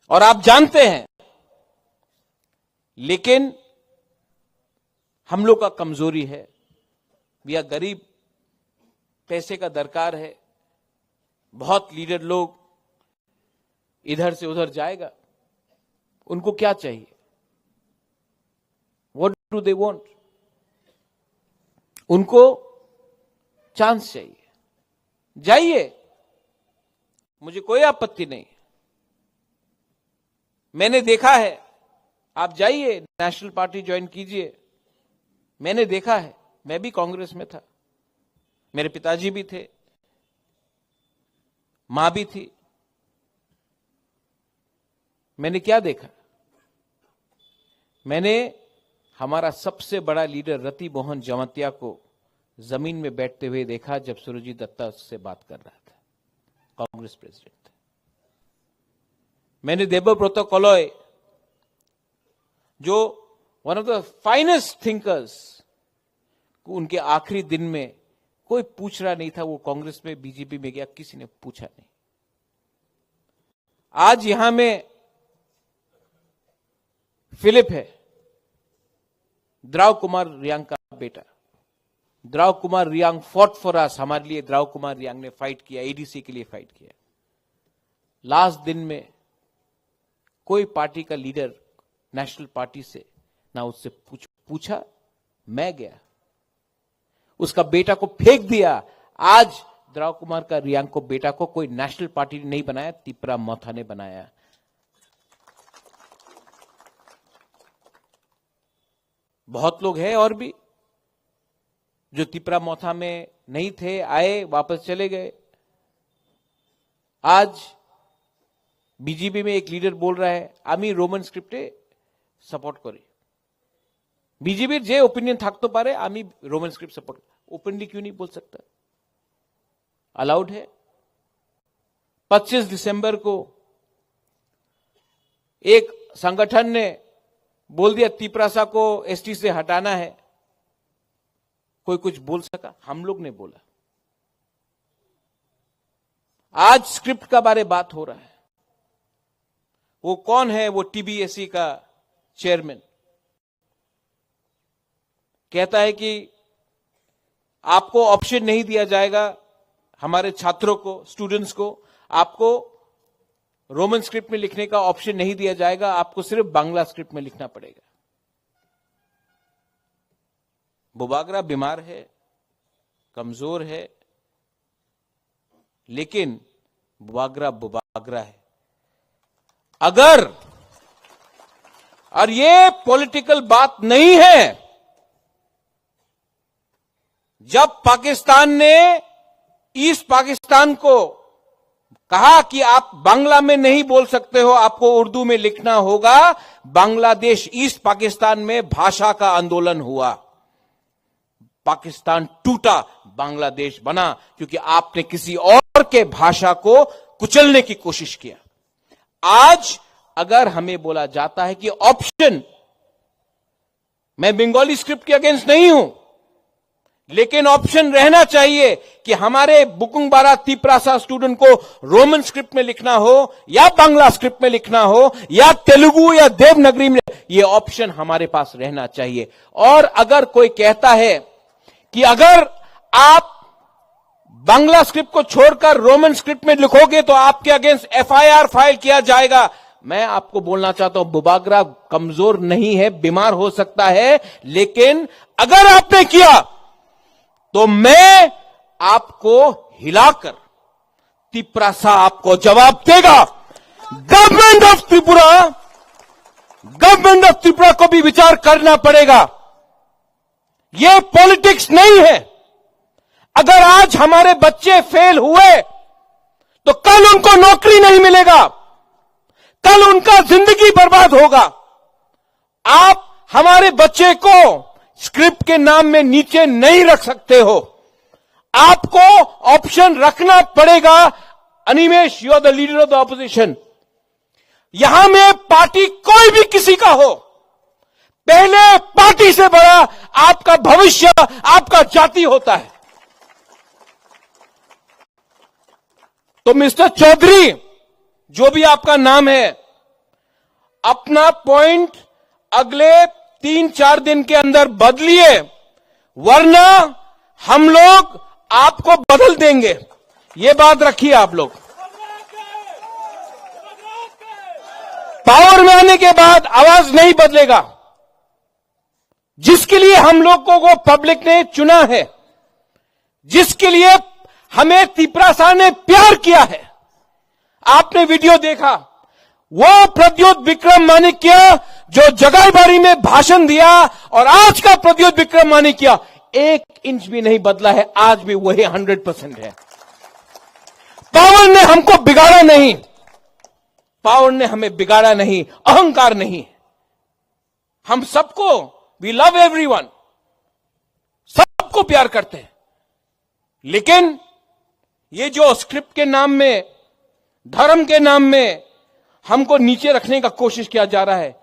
और आप जानते हैं, लेकिन हम लोग का कमजोरी है, या गरीब, पैसे का दरकार है। बहुत लीडर लोग इधर से उधर जाएगा, उनको क्या चाहिए? What do they want? उनको चांस चाहिए। जाइए, मुझे कोई आपत्ति नहीं। मैंने देखा है, आप जाइए, नेशनल पार्टी ज्वाइन कीजिए। मैंने देखा है, मैं भी कांग्रेस में था, मेरे पिताजी भी थे, मां भी थी। मैंने क्या देखा? मैंने हमारा सबसे बड़ा लीडर रति मोहन जमतिया को जमीन में बैठते हुए देखा जब सुरजीत दत्ता से बात कर रहा था, कांग्रेस प्रेसिडेंट। मैंने देबब्रत कलय, जो one of the finest thinkers, उनके आखिरी दिन में कोई पूछ रहा नहीं था वो कांग्रेस में, बीजेपी में गया, किसी ने पूछा नहीं। आज यहां में फिलिप है, द्राव कुमार रियांग का बेटा। द्राव Kumar Reang fought for us, हमारे लिए द्राव कुमार रियांग ने फाइट किया, एडीसी के लिए फाइट किया। लास्ट दिन में कोई पार्टी का लीडर नेशनल पार्टी से ना उससे पूछा। मैं गया, उसका बेटा को फेंक दिया। आज द्राव कुमार का रियांग को बेटा को कोई नेशनल पार्टी ने नहीं बनाया, तिपरा मोथा ने बनाया। बहुत लोग हैं और भी जो तिपरा मोथा में नहीं थे, आए, वापस चले गए। आज बीजेपी में एक लीडर बोल रहा है, आमी रोमन स्क्रिप्टे सपोर्ट करी। बीजेपी जे ओपिनियन থাকতে পারে, आमी रोमन स्क्रिप्ट सपोर्ट। ओपनली क्यों नहीं बोल सकता? अलाउड है। 25 दिसंबर को एक संगठन ने बोल दिया तिपरासा को एसटी से हटाना है। कोई कुछ बोल सका? हम लोग ने बोला। आज स्क्रिप्ट का बारे बात हो रहा है। वो कौन है? वो टीबीएससी का चेयरमैन कहता है कि आपको ऑप्शन नहीं दिया जाएगा, हमारे छात्रों को, स्टूडेंट्स को, आपको रोमन स्क्रिप्ट में लिखने का ऑप्शन नहीं दिया जाएगा, आपको सिर्फ बांग्ला स्क्रिप्ट में लिखना पड़ेगा। बुबागरा बीमार है, कमजोर है, लेकिन बुबागरा है। अगर, और ये पॉलिटिकल बात नहीं है, जब पाकिस्तान ने ईस्ट पाकिस्तान को कहा कि आप बांग्ला में नहीं बोल सकते हो, आपको उर्दू में लिखना होगा, बांग्लादेश ईस्ट पाकिस्तान में भाषा का आंदोलन हुआ। पाकिस्तान टूटा, बांग्लादेश बना, क्योंकि आपने किसी और के भाषा को कुचलने की कोशिश किया। आज अगर हमें बोला जाता है कि ऑप्शन, मैं बंगाली स्क्रिप्ट के अगेंस्ट नहीं हूं, लेकिन ऑप्शन रहना चाहिए कि हमारे बुकुंगबारा तिप्रासा स्टूडेंट को रोमन स्क्रिप्ट में लिखना हो या बांग्ला स्क्रिप्ट में लिखना हो या तेलुगु या देवनागरी में, ये ऑप्शन हमारे पास रहना चाहिए। और अगर कोई कहता है कि अगर आप बांग्ला स्क्रिप्ट को छोड़कर रोमन स्क्रिप्ट में लिखोगे तो आपके अगेंस्ट एफआईआर फाइल किया जाएगा, मैं आपको बोलना चाहता हूं बुबागरा कमजोर नहीं है, बीमार हो सकता है, लेकिन अगर आपने किया तो मैं आपको हिलाकर तिप्रासा आपको जवाब देगा। गवर्नमेंट ऑफ त्रिपुरा को भी विचार करना पड़ेगा। यह पॉलिटिक्स नहीं है। अगर आज हमारे बच्चे फेल हुए तो कल उनको नौकरी नहीं मिलेगा, कल उनका जिंदगी बर्बाद होगा। आप हमारे बच्चे को स्क्रिप्ट के नाम में नीचे नहीं रख सकते हो, आपको ऑप्शन रखना पड़ेगा। Animesh, you are the leader of the opposition. यहां में पार्टी कोई भी किसी का हो, पहले पार्टी से बड़ा आपका भविष्य, आपका जाति होता है। तो मिस्टर चौधरी, जो भी आपका नाम है, अपना पॉइंट अगले 3-4 दिन के अंदर बदलिए, वरना हम लोग आपको बदल देंगे। ये बात रखिए आप लोग। पावर में आने के बाद आवाज नहीं बदलेगा। जिसके लिए हम लोगों को पब्लिक ने चुना है, जिसके लिए हमें तिप्रासा ने प्यार किया है, आपने वीडियो देखा, वो प्रद्योत विक्रम माणिक्य जो जगाईबारी में भाषण दिया और आज का प्रद्योत विक्रम माणिक्य 1 इंच भी नहीं बदला है, आज भी वही 100% है। पावर ने हमको बिगाड़ा नहीं, पावर ने हमें बिगाड़ा नहीं, अहंकार नहीं। हम सबको, वी लव एवरीवन, सबको प्यार करते हैं, लेकिन ये जो स्क्रिप्ट के नाम में, धर्म के नाम में हमको नीचे रखने का कोशिश किया जा रहा है,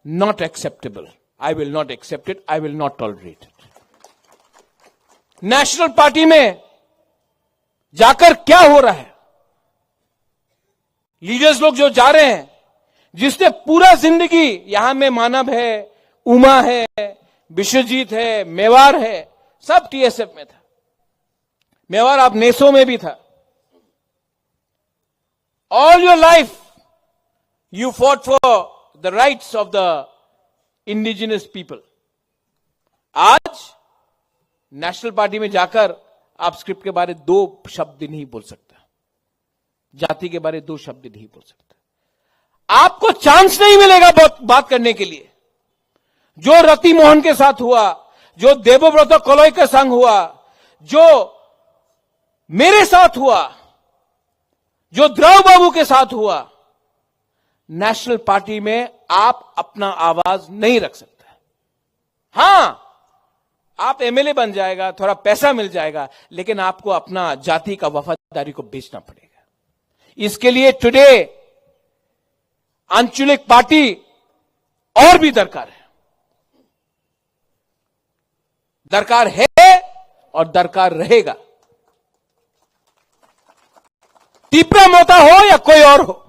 not acceptable. I will not accept it, I will not tolerate it. National party में जाकर क्या हो रहा है? लीडर्स लोग जो जा रहे हैं, जिसने पूरा जिंदगी, यहां में मानव है, उमा है, विश्वजीत है, मेवार है, सब टीएसएफ में था। मेवार आप नेसो में भी था। All your life you fought for the rights of the indigenous people. आज नेशनल पार्टी में जाकर आप स्क्रिप्ट के बारे 2 शब्द नहीं बोल सकता, जाति के बारे 2 शब्द नहीं बोल सकता। आपको चांस नहीं मिलेगा बात करने के लिए। जो रति मोहन के साथ हुआ, जो देवव्रत कोलोई के संग हुआ, जो मेरे साथ हुआ, जो द्रव बाबू के साथ हुआ, नेशनल पार्टी में आप अपना आवाज नहीं रख सकते। हां, आप एमएलए बन जाएगा, थोड़ा पैसा मिल जाएगा, लेकिन आपको अपना जाति का वफादारी को बेचना पड़ेगा। इसके लिए टुडे आंचलिक पार्टी और भी दरकार है और दरकार रहेगा। तिप्रा मोथा हो या कोई और हो,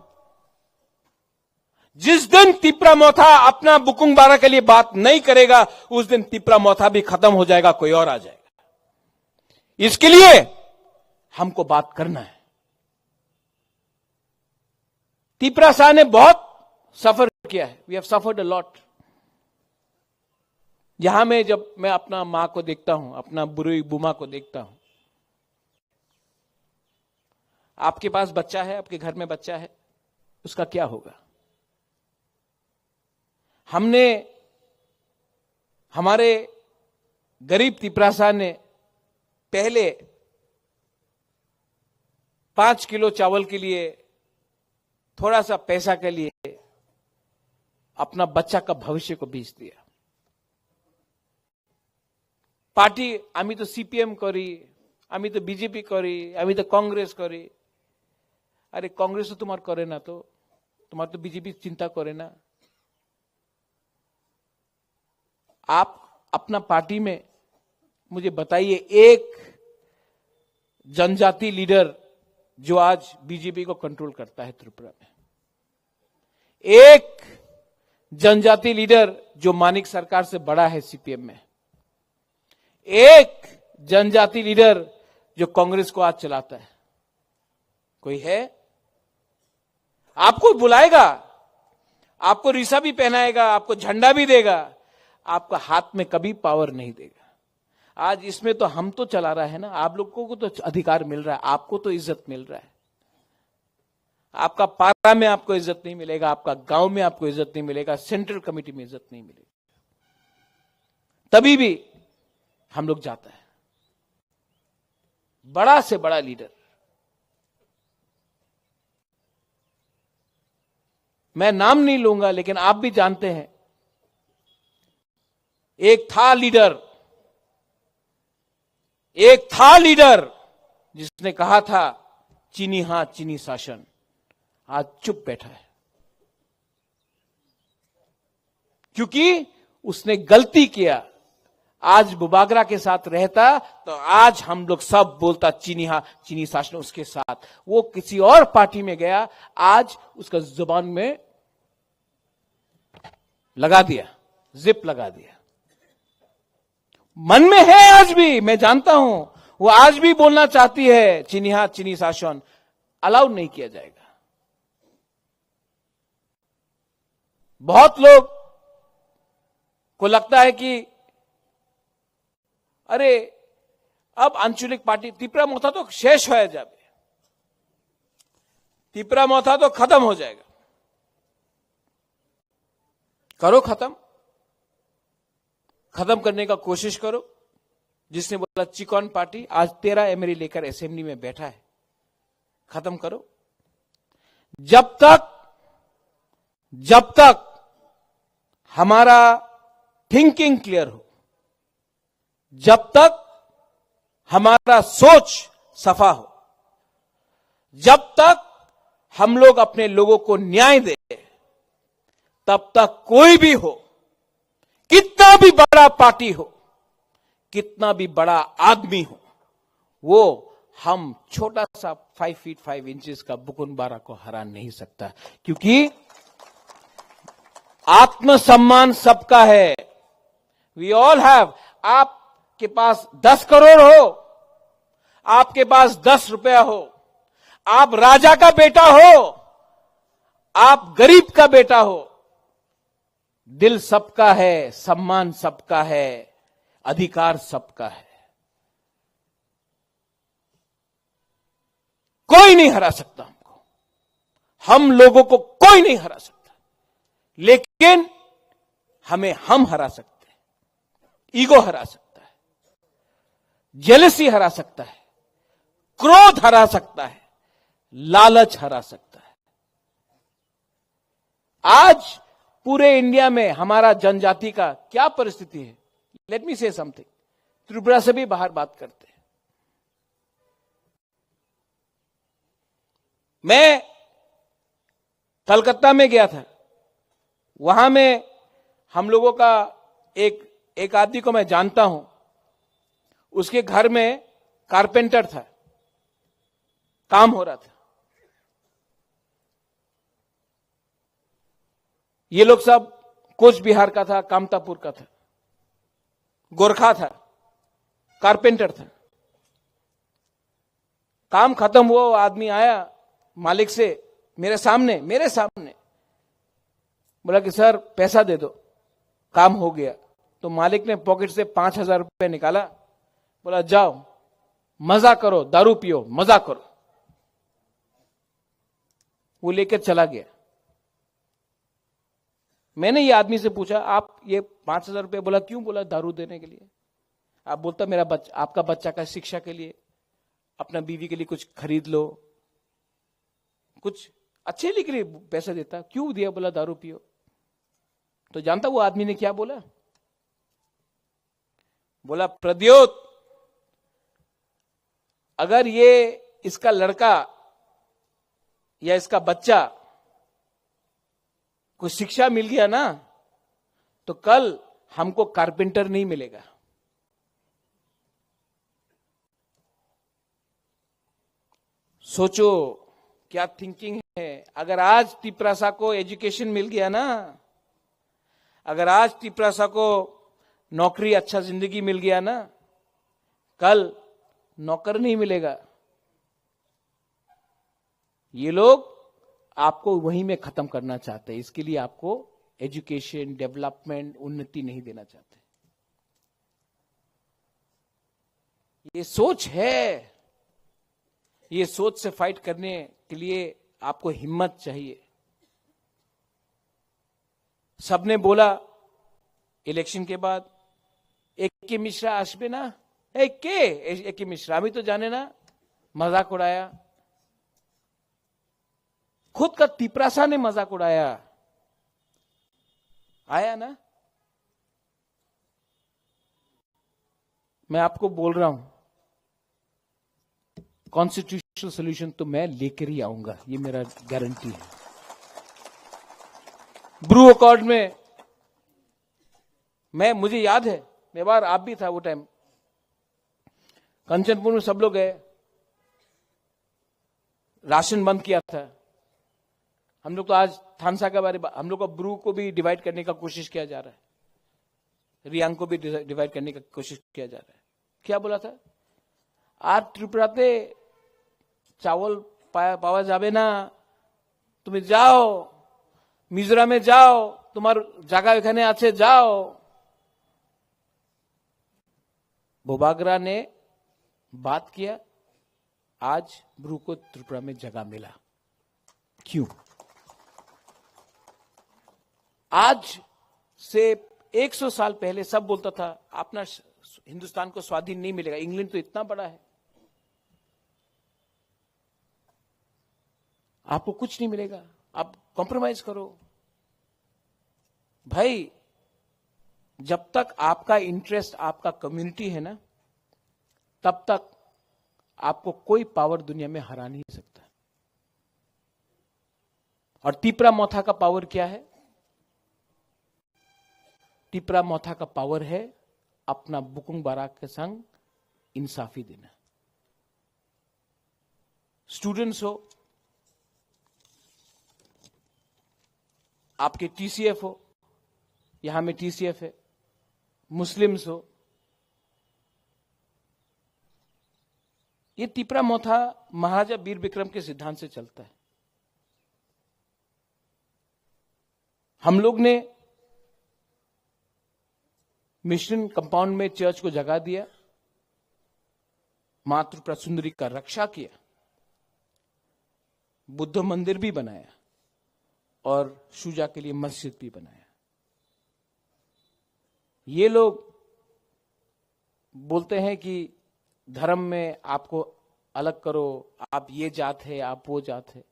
जिस दिन तिप्रा मोथा अपना बुकुंगबारा के लिए बात नहीं करेगा, उस दिन तिप्रा मोथा भी खत्म हो जाएगा, कोई और आ जाएगा। इसके लिए हमको बात करना है। तिप्रासा ने बहुत सफर किया है, we have suffered a lot. यहां में जब मैं अपना मां को देखता हूं, अपना बुरी बुमा को देखता हूं, आपके पास बच्चा है, आपके घर में बच्चा है, उसका क्या होगा? हमने, हमारे गरीब तिप्रासा ने पहले 5 किलो चावल के लिए, थोड़ा सा पैसा के लिए अपना बच्चा का भविष्य को बेच दिया। पार्टी, आमी तो सीपीएम करी, आमी तो बीजेपी करी, आमी तो कांग्रेस करी। अरे कांग्रेस तो तुम्हार करे ना, तो तुम्हार तो बीजेपी चिंता करे ना। आप अपना पार्टी में मुझे बताइए एक जनजाति लीडर जो आज बीजेपी को कंट्रोल करता है त्रिपुरा में, एक जनजाति लीडर जो मानिक सरकार से बड़ा है सीपीएम में, एक जनजाति लीडर जो कांग्रेस को आज चलाता है, कोई है? आपको बुलाएगा, आपको रीसा भी पहनाएगा, आपको झंडा भी देगा, आपका हाथ में कभी पावर नहीं देगा। आज इसमें तो हम तो चला रहा है ना, आप लोगों को तो अधिकार मिल रहा है, आपको तो इज्जत मिल रहा है। आपका पारा में आपको इज्जत नहीं मिलेगा, आपका गांव में आपको इज्जत नहीं मिलेगा, सेंट्रल कमेटी में इज्जत नहीं मिलेगी। तभी भी हम लोग जाता है, बड़ा से बड़ा लीडर। मैं नाम नहीं लूंगा, लेकिन आप भी जानते हैं, एक था लीडर जिसने कहा था चीनी हां चीनी शासन, आज चुप बैठा है क्योंकि उसने गलती किया। आज बुबागरा के साथ रहता तो आज हम लोग सब बोलता चीनी हां चीनी शासन उसके साथ। वो किसी और पार्टी में गया, आज उसका जुबान में लगा दिया, जिप लगा दिया। मन में है आज भी, मैं जानता हूं, वो आज भी बोलना चाहती है चीनी हां चीनी शासन, अलाउ नहीं किया जाएगा। बहुत लोग को लगता है कि अरे अब आंचलिक पार्टी त्रिपुरा मोथा तो शेष हो जाए, त्रिपुरा मोथा तो खत्म हो जाएगा। करो खत्म करने का कोशिश करो। जिसने बोला चिकन पार्टी, आज 13 एमएलए लेकर असेंबली में बैठा है, खत्म करो। जब तक हमारा थिंकिंग क्लियर हो, जब तक हमारा सोच सफा हो, जब तक हम लोग अपने लोगों को न्याय दे, तब तक कोई भी हो, कितना भी बड़ा पार्टी हो, कितना भी बड़ा आदमी हो, वो हम छोटा सा 5 फीट 5 इंचेस का बुकुनबारा को हरा नहीं सकता। क्योंकि आत्मसम्मान सबका है। We all have. आपके पास 10 करोड़ हो, आपके पास 10 रुपया हो, आप राजा का बेटा हो, आप गरीब का बेटा हो, दिल सबका है, सम्मान सबका है, अधिकार सबका है। कोई नहीं हरा सकता हमको, हम लोगों को कोई नहीं हरा सकता, लेकिन हमें हम हरा सकते हैं। ईगो हरा सकता है, जेलसी हरा सकता है, क्रोध हरा सकता है, लालच हरा सकता है। आज पूरे इंडिया में हमारा जनजाति का क्या परिस्थिति है? लेट मी से समथिंग। त्रिपुरा से भी बाहर बात करते हैं। मैं कलकत्ता में गया था, वहां में हम लोगों का एक आदमी को मैं जानता हूं, उसके घर में कारपेंटर था, काम हो रहा था। ये लोग सब कोच बिहार का था, कामतापुर का था, गोरखा था, कारपेंटर था। काम खत्म हुआ, आदमी आया मालिक से मेरे सामने बोला कि सर पैसा दे दो, काम हो गया। तो मालिक ने पॉकेट से 5,000 रुपए निकाला, बोला जाओ मजा करो, दारू पियो, मजा करो। वो लेकर चला गया। मैंने ये आदमी से पूछा, आप ये 5,000 रुपये बोला क्यों? बोला दारू देने के लिए। आप बोलता मेरा आपका बच्चा का शिक्षा के लिए, अपना बीवी के लिए कुछ खरीद लो, कुछ अच्छे लिए के लिए पैसा देता, क्यों दिया? बोला दारू पियो। तो जानता वो आदमी ने क्या बोला? बोला प्रद्योत, अगर ये इसका लड़का या इसका बच्चा को शिक्षा मिल गया ना, तो कल हमको कारपेंटर नहीं मिलेगा। सोचो क्या थिंकिंग है। अगर आज तिपरासा को एजुकेशन मिल गया ना, अगर आज तिपरासा को नौकरी, अच्छा जिंदगी मिल गया ना, कल नौकर नहीं मिलेगा। ये लोग आपको वहीं में खत्म करना चाहते हैं। इसके लिए आपको एजुकेशन, डेवलपमेंट, उन्नति नहीं देना चाहते। ये सोच है, ये सोच से फाइट करने के लिए आपको हिम्मत चाहिए। सबने बोला इलेक्शन के बाद एके मिश्रा आसबे ना, एके मिश्रा अभी तो जाने ना, मजाक उड़ाया। खुद का तिपरासा ने मजाक उड़ाया, आया ना। मैं आपको बोल रहा हूं, कॉन्स्टिट्यूशनल सोल्यूशन तो मैं लेकर ही आऊंगा, ये मेरा गारंटी है। ब्रू अकॉर्ड में मुझे याद है, मैं बार आप भी था वो टाइम, कंचनपुर में सब लोग गए, राशन बंद किया था। हम लोग तो आज थानसा के बारे में, हम लोग को ब्रू को भी डिवाइड करने का कोशिश किया जा रहा है, रियांग को भी डिवाइड करने का कोशिश किया जा रहा है। क्या बोला था, आज त्रिपुराते चावल पावा जाबे ना, तुम्हें जाओ मिजोराम में जाओ, तुम्हार जगह एखाने आछे जाओ। बोबागरा ने बात किया, आज ब्रू को त्रिपुरा में जगह मिला। क्यों? आज से 100 साल पहले सब बोलता था अपना हिंदुस्तान को स्वाधीन नहीं मिलेगा, इंग्लैंड तो इतना बड़ा है, आपको कुछ नहीं मिलेगा, आप कॉम्प्रोमाइज करो। भाई जब तक आपका इंटरेस्ट आपका कम्युनिटी है ना, तब तक आपको कोई पावर दुनिया में हरा नहीं सकता। और तिपरा मोथा का पावर क्या है? तिपरा मोथा का पावर है अपना बुकुंग बाराक के संग इंसाफी देना। स्टूडेंट्स हो, आपके टीसीएफ हो, यहां में टीसीएफ है, मुस्लिम्स हो, ये तिपरा मोथा महाराजा वीर विक्रम के सिद्धांत से चलता है। हम लोग ने मिशन कंपाउंड में चर्च को जगह दिया, मां त्रिपुरा सुंदरी का रक्षा किया, बुद्ध मंदिर भी बनाया और शुजा के लिए मस्जिद भी बनाया। ये लोग बोलते हैं कि धर्म में आपको अलग करो, आप ये जात है, आप वो जात है।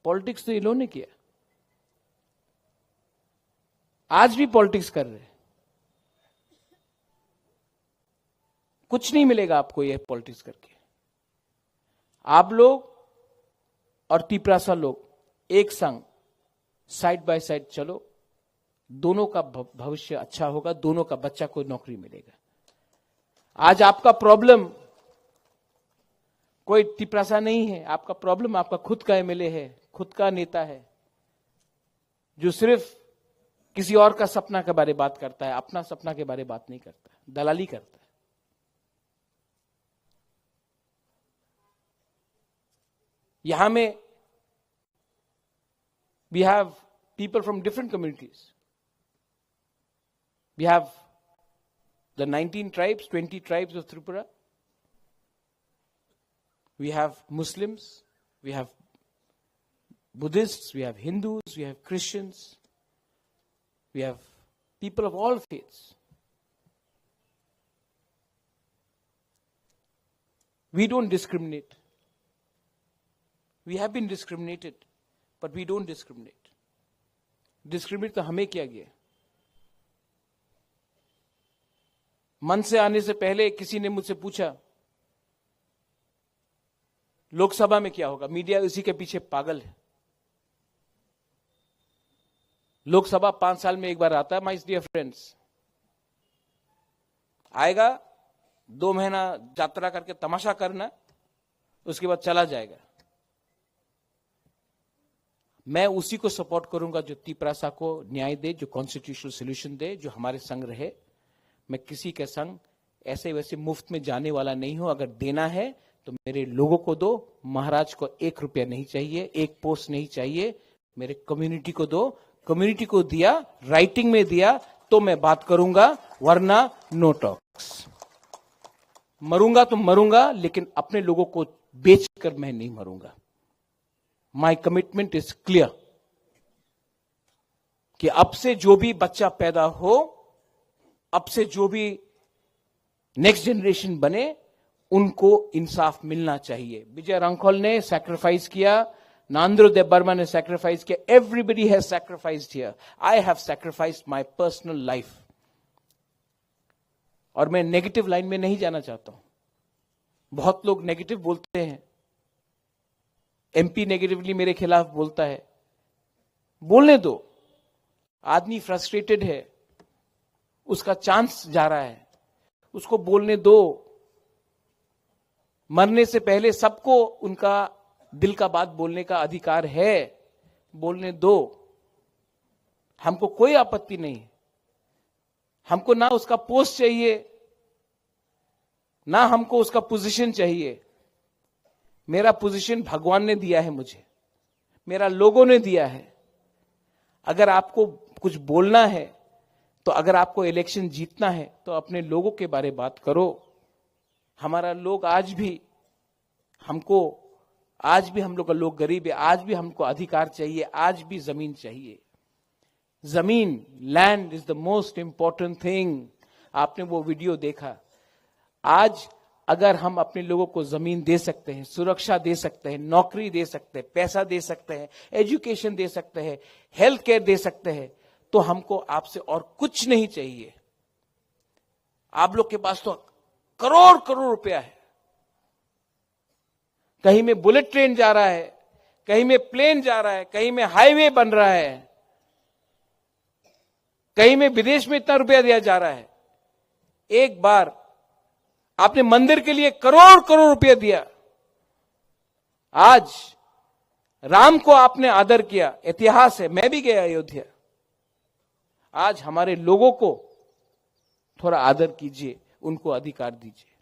पॉलिटिक्स तो ये लोगों ने किया, आज भी पॉलिटिक्स कर रहे हैं। कुछ नहीं मिलेगा आपको ये पॉलिटिक्स करके। आप लोग और तिपरासा लोग एक संग साइड बाय साइड चलो, दोनों का भविष्य अच्छा होगा, दोनों का बच्चा को नौकरी मिलेगा। आज आपका प्रॉब्लम कोई तिपरासा नहीं है, आपका प्रॉब्लम आपका खुद का एमएलए है, खुद का नेता है, जो सिर्फ किसी और का सपना के बारे में बात करता है, अपना सपना के बारे में बात नहीं करता, दलाली करता है। यहां में we have people from different communities. We have the 19 tribes, 20 tribes of Tripura. We have Muslims, we have Buddhists, we have Hindus, we have Christians, we have people of all faiths. We don't discriminate. We have been discriminated, but we don't discriminate. Discriminate तो हमें किया गया। मन से आने से पहले किसी ने मुझसे पूछा लोकसभा में क्या होगा, मीडिया इसी के पीछे पागल है। लोकसभा 5 साल में एक बार आता है, माय डियर फ्रेंड्स। आएगा, 2 महीना यात्रा करके तमाशा करना, उसके बाद चला जाएगा। मैं उसी को सपोर्ट करूंगा जो तिपरासा को न्याय दे, जो कॉन्स्टिट्यूशनल सोल्यूशन दे, जो हमारे संग रहे। मैं किसी के संग ऐसे वैसे मुफ्त में जाने वाला नहीं हूं। अगर देना है तो मेरे लोगों को दो, महाराज को 1 रुपया नहीं चाहिए, 1 पोस्ट नहीं चाहिए, मेरे कम्युनिटी को दो। कम्युनिटी को दिया, राइटिंग में दिया तो मैं बात करूंगा, वरना नो टॉक्स। मरूंगा तो मरूंगा, लेकिन अपने लोगों को बेचकर मैं नहीं मरूंगा। माई कमिटमेंट इज क्लियर कि अब से जो भी बच्चा पैदा हो, अब से जो भी नेक्स्ट जनरेशन बने, उनको इंसाफ मिलना चाहिए। विजय रंखोल ने सैक्रिफाइस किया, नांद्रो देव बर्मा ने सैक्रिफाइस किया, everybody has sacrificed here. I have sacrificed my personal life. और मैं नेगेटिव लाइन में नहीं जाना चाहता हूं। बहुत लोग नेगेटिव बोलते हैं, एमपी नेगेटिवली मेरे खिलाफ बोलता है, बोलने दो। आदमी फ्रस्ट्रेटेड है, उसका चांस जा रहा है, उसको बोलने दो। मरने से पहले सबको उनका दिल का बात बोलने का अधिकार है, बोलने दो। हमको कोई आपत्ति नहीं। हमको ना उसका पोस्ट चाहिए, ना हमको उसका पोजीशन चाहिए। मेरा पोजीशन भगवान ने दिया है मुझे, मेरा लोगों ने दिया है। अगर आपको कुछ बोलना है, तो अगर आपको इलेक्शन जीतना है, तो अपने लोगों के बारे बात करो। हमारा लोग आज भी हम लोग का लोग गरीब है, आज भी हमको अधिकार चाहिए, आज भी जमीन चाहिए। जमीन, land is the most important thing. आपने वो वीडियो देखा। आज अगर हम अपने लोगों को जमीन दे सकते हैं, सुरक्षा दे सकते हैं, नौकरी दे सकते हैं, पैसा दे सकते हैं, एजुकेशन दे सकते हैं, हेल्थ केयर दे सकते हैं, तो हमको आपसे और कुछ नहीं चाहिए। आप लोग के पास तो करोड़ करोड़ रुपया है। कहीं में बुलेट ट्रेन जा रहा है, कहीं में प्लेन जा रहा है, कहीं में हाईवे बन रहा है, कहीं में विदेश में इतना रुपया दिया जा रहा है। एक बार आपने मंदिर के लिए करोड़ करोड़ रुपया दिया। आज राम को आपने आदर किया, इतिहास है, मैं भी गया अयोध्या। आज हमारे लोगों को थोड़ा आदर कीजिए, उनको अधिकार दीजिए।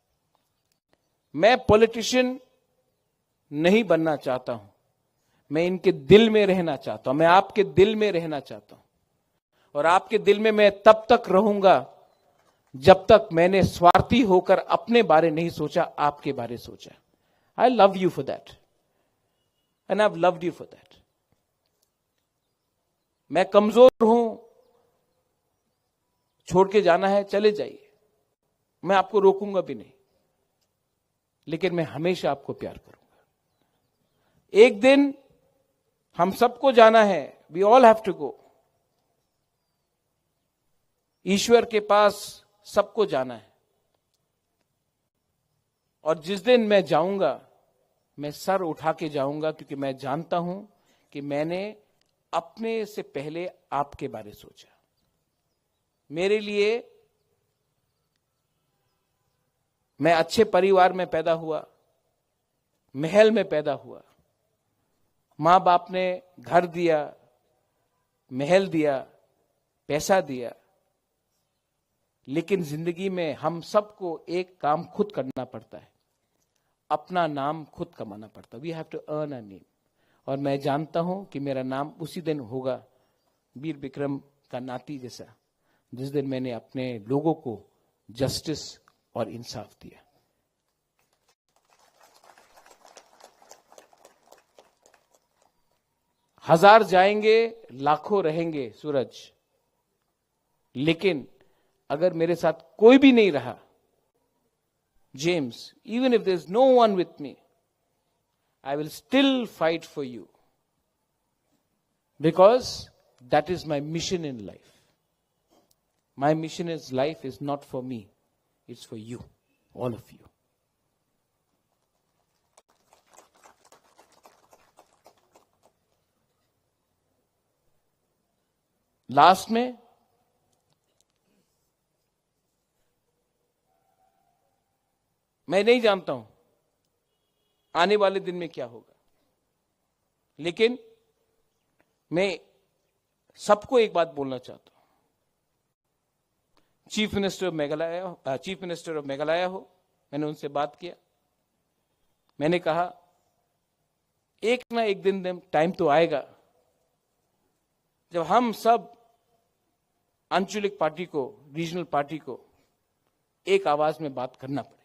मैं पॉलिटिशियन नहीं बनना चाहता हूं, मैं इनके दिल में रहना चाहता हूं, मैं आपके दिल में रहना चाहता हूं। और आपके दिल में मैं तब तक रहूंगा जब तक मैंने स्वार्थी होकर अपने बारे नहीं सोचा, आपके बारे सोचा। आई love you for that and I have loved you for that. मैं कमजोर हूं, छोड़ के जाना है चले जाइए, मैं आपको रोकूंगा भी नहीं, लेकिन मैं हमेशा आपको प्यार करूंगा। एक दिन हम सबको जाना है, we all have to go. ईश्वर के पास सबको जाना है। और जिस दिन मैं जाऊंगा, मैं सर उठा के जाऊंगा, क्योंकि मैं जानता हूं कि मैंने अपने से पहले आपके बारे सोचा। मेरे लिए, मैं अच्छे परिवार में पैदा हुआ, महल में पैदा हुआ, मां बाप ने घर दिया, महल दिया, पैसा दिया, लेकिन जिंदगी में हम सबको एक काम खुद करना पड़ता है, अपना नाम खुद कमाना पड़ता है। We have to earn a name. और मैं जानता हूं कि मेरा नाम उसी दिन होगा, वीर विक्रम का नाती जैसा, जिस दिन मैंने अपने लोगों को जस्टिस और इंसाफ दिया। हजार जाएंगे, लाखों रहेंगे सूरज, लेकिन अगर मेरे साथ कोई भी नहीं रहा, James, even if there's no one with me, I will still fight for you, because that is my mission in life. My mission in life is not for me, it's for you, all of you. Last में मैं नहीं जानता हूं आने वाले दिन में क्या होगा, लेकिन मैं सबको एक बात बोलना चाहता हूं। चीफ मिनिस्टर ऑफ मेघालय हो, मैंने उनसे बात किया। मैंने कहा एक ना एक दिन टाइम तो आएगा जब हम सब आंचलिक पार्टी को, रीजनल पार्टी को एक आवाज में बात करना पड़ेगा।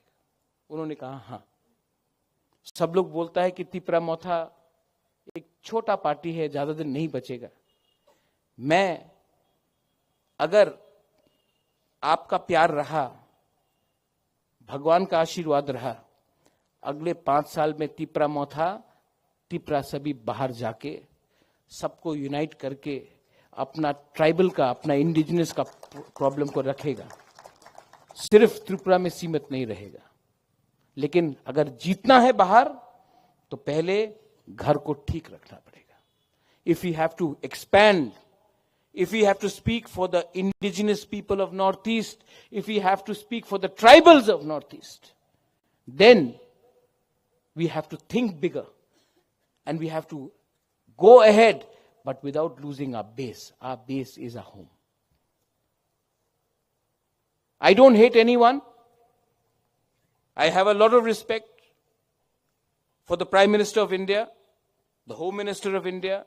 उन्होंने कहा हाँ। सब लोग बोलता है कि तिपरा मोथा एक छोटा पार्टी है, ज्यादा दिन नहीं बचेगा। मैं, अगर आपका प्यार रहा, भगवान का आशीर्वाद रहा, अगले 5 साल में तिपरा मोथा, तिपरा सभी बाहर जाके सबको यूनाइट करके अपना ट्राइबल का, अपना इंडिजिनस का प्रॉब्लम को रखेगा। सिर्फ त्रिपुरा में सीमित नहीं रहेगा। लेकिन अगर जीतना है बाहर तो पहले घर को ठीक रखना पड़ेगा। If you have to expand, if we have to speak for the indigenous people of Northeast, if we have to speak for the tribals of Northeast, then we have to think bigger and we have to go ahead, but without losing our base. Our base is our home. I don't hate anyone. I have a lot of respect for the Prime Minister of India, the Home Minister of India.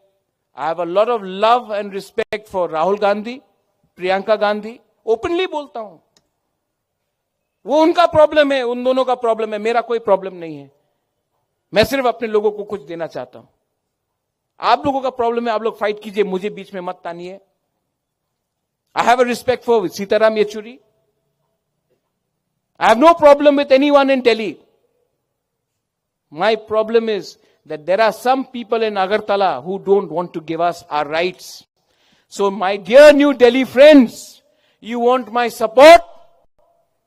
I have a lot of love and respect for Rahul Gandhi, Priyanka Gandhi. Openly बोलता हूं, वो उनका problem है, उन दोनों का problem है, मेरा कोई प्रॉब्लम नहीं है। मैं सिर्फ अपने लोगों को कुछ देना चाहता हूं। आप लोगों का प्रॉब्लम है, आप लोग फाइट कीजिए, मुझे बीच में मत तानिए। I have a respect for Sitaram Yechury. I have no problem with anyone in Delhi. My problem is that there are some people in Agartala who don't want to give us our rights. So my dear New Delhi friends, you want my support?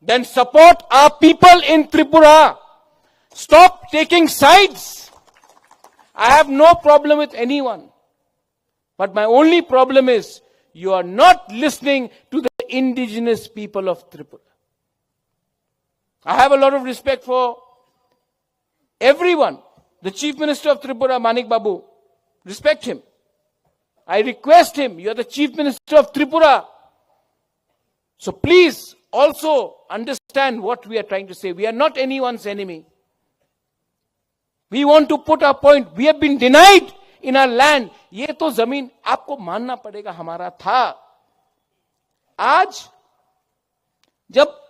Then support our people in Tripura. Stop taking sides. I have no problem with anyone. But my only problem is you are not listening to the indigenous people of Tripura. I have a lot of respect for everyone. The Chief Minister of Tripura, Manik Babu, respect him. I request him, you are the Chief Minister of Tripura. So please also understand what we are trying to say. We are not anyone's enemy. We want to put our point. We have been denied in our land. ये तो जमीन आपको मानना पड़ेगा हमारा था। आज जब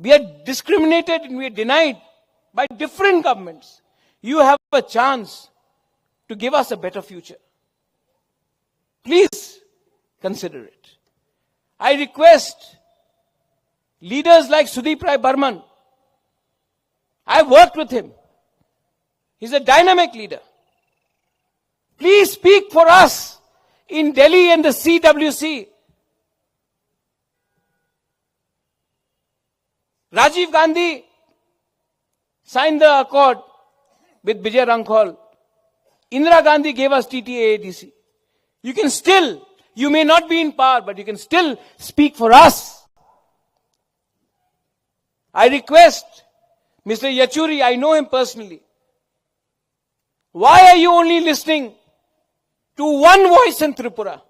we are discriminated and we are denied by different governments, you have a chance to give us a better future. Please consider it. I request leaders like Sudeep Rai Burman. I worked with him. He's a dynamic leader. Please speak for us in Delhi and the CWC. Rajiv Gandhi signed the accord with Vijay Rankhol. Indira Gandhi gave us TTA-ADC. You can still, you may not be in power, but you can still speak for us. I request Mr. Yachuri, I know him personally. Why are you only listening to one voice in Tripura?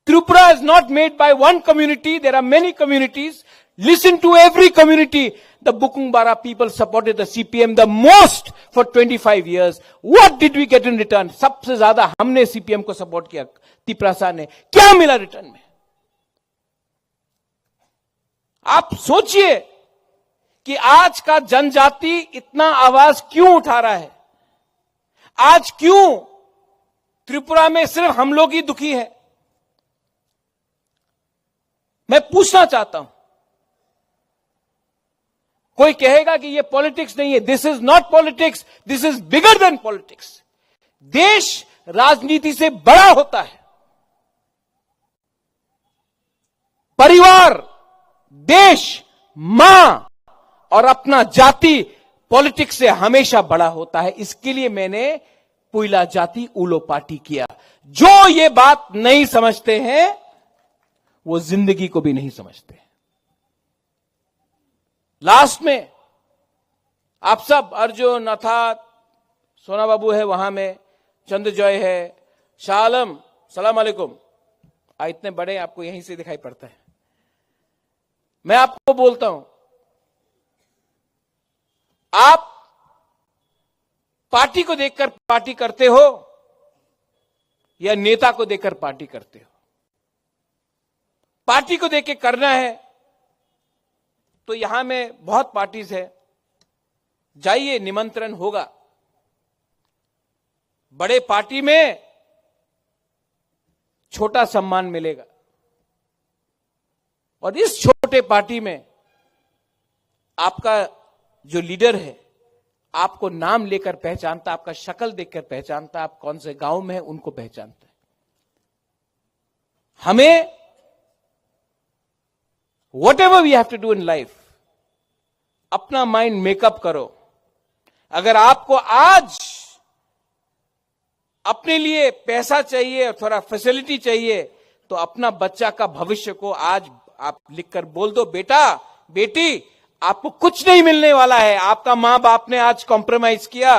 Tripura is not made by one community. There are many communities. Listen to every community. The Bukungbara people supported the CPM the most for 25 years. What did we get in return? सबसे ज्यादा हमने CPM को support किया, तिपरासा ने। क्या मिला return में? आप सोचिए कि आज का जनजाति इतना आवाज क्यों उठा रहा है? आज क्यों त्रिपुरा में सिर्फ हम लोग ही दुखी हैं? मैं पूछना चाहता हूं। कोई कहेगा कि ये पॉलिटिक्स नहीं है। This is not politics, this is bigger than politics. देश राजनीति से बड़ा होता है। परिवार, देश, मां और अपना जाति पॉलिटिक्स से हमेशा बड़ा होता है। इसके लिए मैंने पुइला जाति उलो पार्टी किया। जो ये बात नहीं समझते हैं वो जिंदगी को भी नहीं समझते। लास्ट में आप सब, अर्जुन, अर्थात सोना बाबू है वहां में, चंद्रजॉय है, शाह आलम, सलाम अलैकुम। इतने बड़े आपको यहीं से दिखाई पड़ता है। मैं आपको बोलता हूं, आप पार्टी को देखकर पार्टी करते हो या नेता को देखकर पार्टी करते हो? पार्टी को देख के करना है तो यहां में बहुत पार्टीज है, जाइए, निमंत्रण होगा। बड़े पार्टी में छोटा सम्मान मिलेगा और इस छोटे पार्टी में आपका जो लीडर है आपको नाम लेकर पहचानता, आपका शक्ल देखकर पहचानता, आप कौन से गांव में है उनको पहचानता है। हमें whatever we have to do in life, अपना माइंड मेकअप करो। अगर आपको आज अपने लिए पैसा चाहिए और थोड़ा फैसिलिटी चाहिए तो अपना बच्चा का भविष्य को आज आप लिखकर बोल दो, बेटा बेटी आपको कुछ नहीं मिलने वाला है। आपका मां बाप ने आज कॉम्प्रोमाइज किया,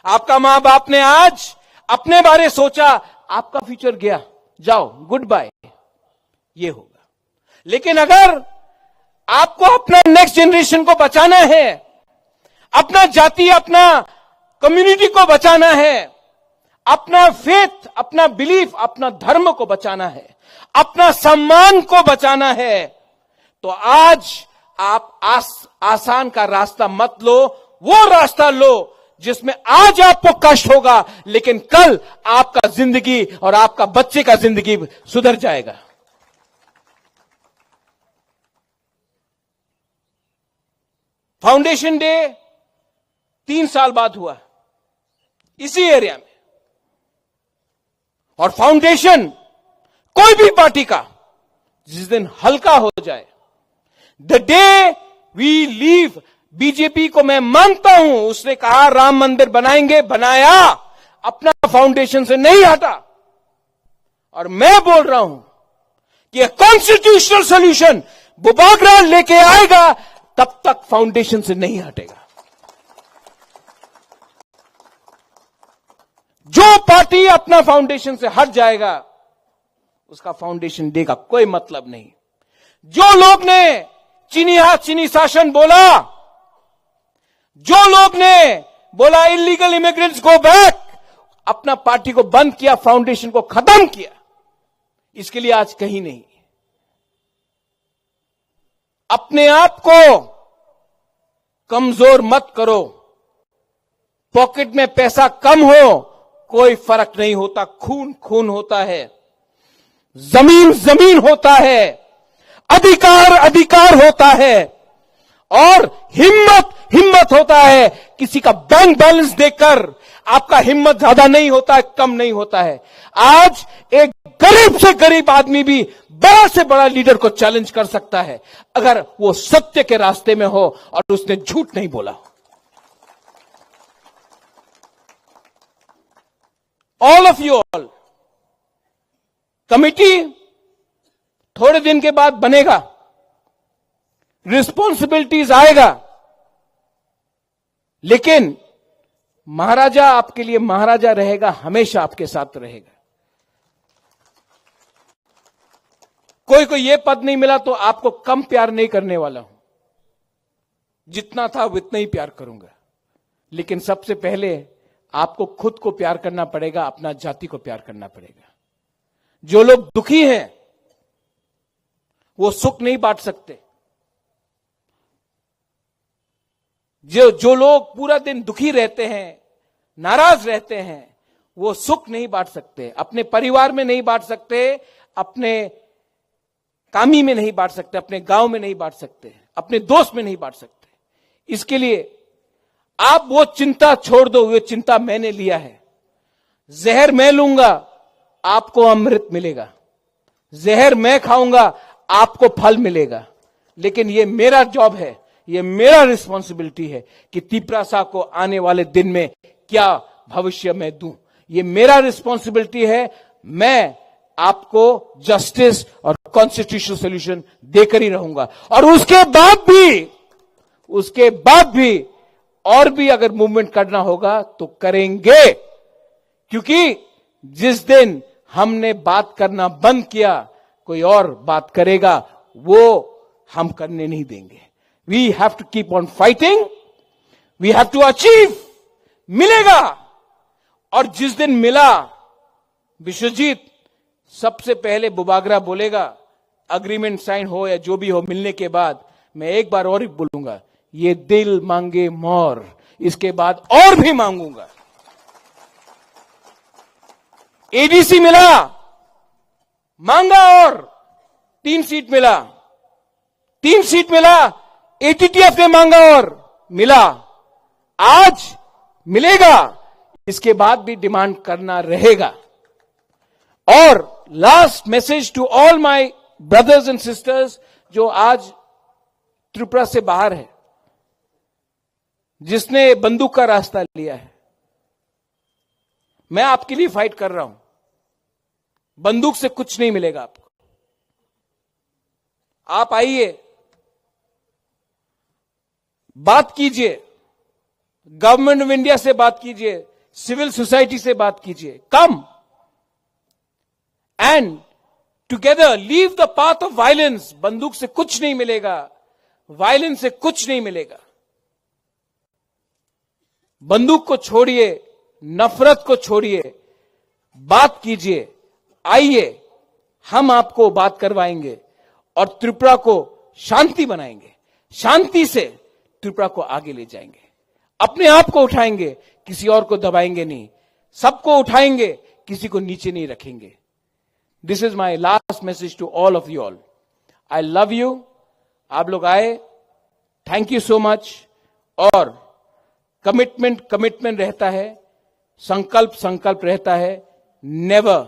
आपका मां बाप ने आज अपने बारे सोचा, आपका फ्यूचर गया, जाओ गुड बाय, ये होगा। लेकिन अगर आपको अपना नेक्स्ट जनरेशन को बचाना है, अपना जाति, अपना कम्युनिटी को बचाना है, अपना फेथ, अपना बिलीफ, अपना धर्म को बचाना है, अपना सम्मान को बचाना है, तो आज आप आसान का रास्ता मत लो, वो रास्ता लो जिसमें आज आपको कष्ट होगा लेकिन कल आपका जिंदगी और आपका बच्चे का जिंदगी सुधर जाएगा। फाउंडेशन डे 3 साल बाद हुआ इसी एरिया में, और फाउंडेशन कोई भी पार्टी का जिस दिन हल्का हो जाए, the day we leave BJP को मैं मानता हूं, उसने कहा राम मंदिर बनाएंगे, बनाया, अपना फाउंडेशन से नहीं हटा। और मैं बोल रहा हूं कि कॉन्स्टिट्यूशनल सॉल्यूशन बुबागराल लेके आएगा, तब तक फाउंडेशन से नहीं हटेगा। जो पार्टी अपना फाउंडेशन से हट जाएगा उसका फाउंडेशन डे का कोई मतलब नहीं। जो लोग ने चीनी हाथ चीनी शासन बोला, जो लोग ने बोला इलीगल इमिग्रेंट्स गो बैक, अपना पार्टी को बंद किया, फाउंडेशन को खत्म किया, इसके लिए आज कहीं नहीं। अपने आप को कमजोर मत करो। पॉकेट में पैसा कम हो कोई फर्क नहीं होता, खून खून होता है, जमीन जमीन होता है, अधिकार अधिकार होता है, और हिम्मत हिम्मत होता है। किसी का बैंक बैलेंस देखकर आपका हिम्मत ज्यादा नहीं होता है, कम नहीं होता है। आज एक गरीब से गरीब आदमी भी बड़ा से बड़ा लीडर को चैलेंज कर सकता है अगर वो सत्य के रास्ते में हो और उसने झूठ नहीं बोला। All of you all, committee थोड़े दिन के बाद बनेगा, रिस्पॉन्सिबिलिटीज आएगा, लेकिन महाराजा आपके लिए महाराजा रहेगा, हमेशा आपके साथ रहेगा। कोई को यह पद नहीं मिला तो आपको कम प्यार नहीं करने वाला हूं, जितना था उतना ही प्यार करूंगा। लेकिन सबसे पहले आपको खुद को प्यार करना पड़ेगा, अपना जाति को प्यार करना पड़ेगा। जो लोग दुखी हैं वो सुख नहीं बांट सकते। जो लोग पूरा दिन दुखी रहते हैं, नाराज रहते हैं, वो सुख नहीं बांट सकते। अपने परिवार में नहीं बांट सकते, अपने कामी में नहीं बांट सकते, अपने गांव में नहीं बांट सकते, अपने दोस्त में नहीं बांट सकते। इसके लिए आप वो चिंता छोड़ दो, वो चिंता मैंने लिया है। जहर मैं लूंगा, आपको अमृत मिलेगा। जहर मैं खाऊंगा, आपको फल मिलेगा। लेकिन ये मेरा जॉब है, ये मेरा रिस्पॉन्सिबिलिटी है कि तिपरासा को आने वाले दिन में क्या भविष्य में दूं। ये मेरा रिस्पॉन्सिबिलिटी है। मैं आपको जस्टिस और कॉन्स्टिट्यूशनल सॉल्यूशन देकर ही रहूंगा। और उसके बाद भी और भी अगर मूवमेंट करना होगा तो करेंगे, क्योंकि जिस दिन हमने बात करना बंद किया, कोई और बात करेगा, वो हम करने नहीं देंगे। We have to keep on fighting, we have to achieve. मिलेगा, और जिस दिन मिला, विश्वजीत सबसे पहले बुबागरा बोलेगा, अग्रीमेंट साइन हो या जो भी हो, मिलने के बाद मैं एक बार और ही बोलूंगा, ये दिल मांगे मोर, इसके बाद और भी मांगूंगा। एडीसी मिला, मांगा, और 3 सीट मिला, 3 सीट मिला, एटीटीएफ ने मांगा और मिला, आज मिलेगा, इसके बाद भी डिमांड करना रहेगा। और last message to all my brothers and sisters जो आज त्रिपुरा से बाहर है, जिसने बंदूक का रास्ता लिया है, मैं आपके लिए फाइट कर रहा हूं। बंदूक से कुछ नहीं मिलेगा आपको। आप आइए, बात कीजिए, गवर्नमेंट ऑफ इंडिया से बात कीजिए, सिविल सोसाइटी से बात कीजिए। Come and together leave the path of violence. बंदूक से कुछ नहीं मिलेगा, वायलेंस से कुछ नहीं मिलेगा। बंदूक को छोड़िए, नफरत को छोड़िए, बात कीजिए, आइए, हम आपको बात करवाएंगे और त्रिपुरा को शांति बनाएंगे, शांति से त्रिपुरा को आगे ले जाएंगे। अपने आप को उठाएंगे, किसी और को दबाएंगे नहीं, सबको उठाएंगे, किसी को नीचे नहीं रखेंगे। This is my last message to all of you all. I love you. आप लोग आए, थैंक यू सो मच। और कमिटमेंट रहता है, संकल्प रहता है। Never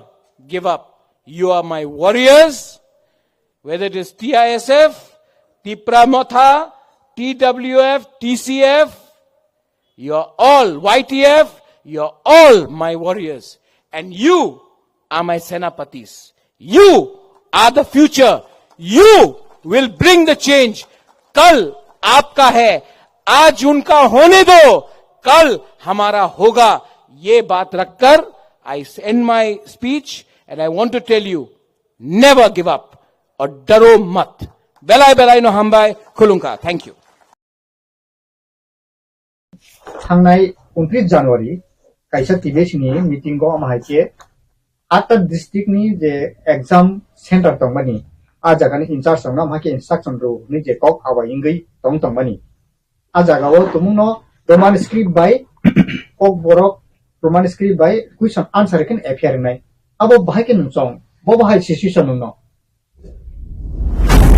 give up. You are my warriors, whether it is TISF, Tipra Motha, TWF, TCF, you are all YTF, you are all my warriors, and you are my Senapatis. You are the future. You will bring the change. कल आपका है, आज उनका होने दो, कल हमारा होगा। ये बात रखकर I end my speech and I want to tell you, never give up. और डरो मत। बेलाय बेलाय नो हमबाय खुलुंका। Thank you. थांनाय 29 जानुवारि काइसा टिबेसनि मिटिंगो आमाहायके आटा डिस्ट्रिक्टनि जे एग्जाम सेंटर दंबानि आ जागानि इंचार्ज दंना माके इंस्ट्रक्शन रो नि जे कक आवायिंगै दंबानि आ जागाव तुमुनो रोमान स्क्रिप्ट बाय कक बरक रोमान स्क्रिप्ट बाय क्वेश्चन आंसर केन एफियर नाय अब बाहायके नुचों बो बाहाय सिचुएशन नुनो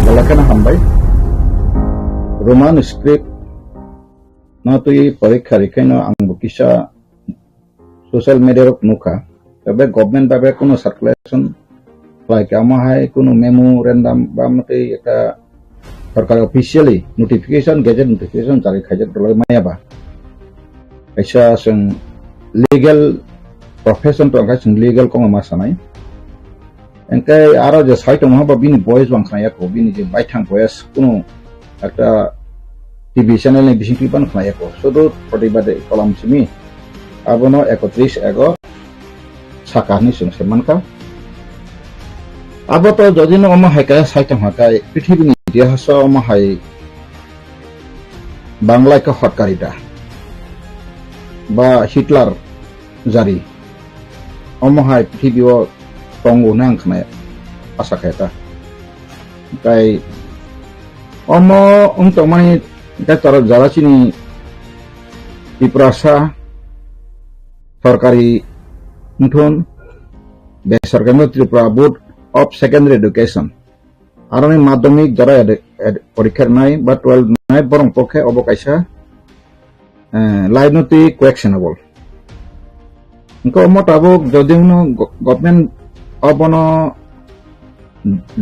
Balakan hambai Roman script na to i parikha rekai no ang bukisa social media rok nuka tabe government babe kono circulation like amahai kono memorandum ba mate eta sarkar officially notification gazette notification jari khajak dolai maya ba aisa sing legal profession to angka sing legal ko ma sanai engkai aro je saito mahaba bini boys bang khaya ko bini je baithang boys kuno ekta TV channel ni bising ban khaya ko sodo protibade kolam simi abono 31 ego sakani sing semanka abo to jodino oma haika saito hakai prithibi ni itihas oma hai bangla ka hotkarita ba Hitler jari oma hai prithibi o tongo nang khna asa khaita kai omo to mani ta tar jara chini Tiprasa sarkari muthon besarkari Tripura Board of Secondary Education aroni madhyamik jara porikhar nai ba 12 nai borong pokhe obo kaisa lainoti questionable ko motabok jodi no government abono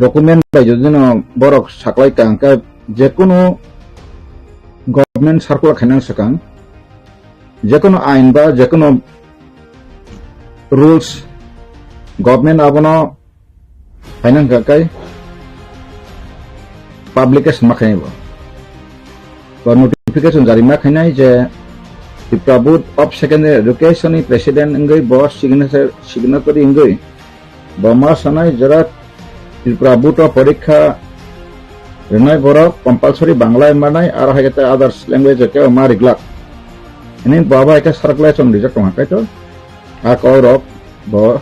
document by jodino borok saklai kangka jekono government circular khanang sakang jekono ain ba jekono rules government abono khanang kai publication makhai ba notification jari makhainai je Tripura Board of Secondary Education president ngai boss signatory ngai বমা সানাই যারা ত্রিপুরা বুট পরীক্ষা রেনাই বড় compulsory বাংলায় মানাই আর হাইতে others language কে মা রিগলাক ini baba ita sarklai chon rijak tong kai to a ko rok bo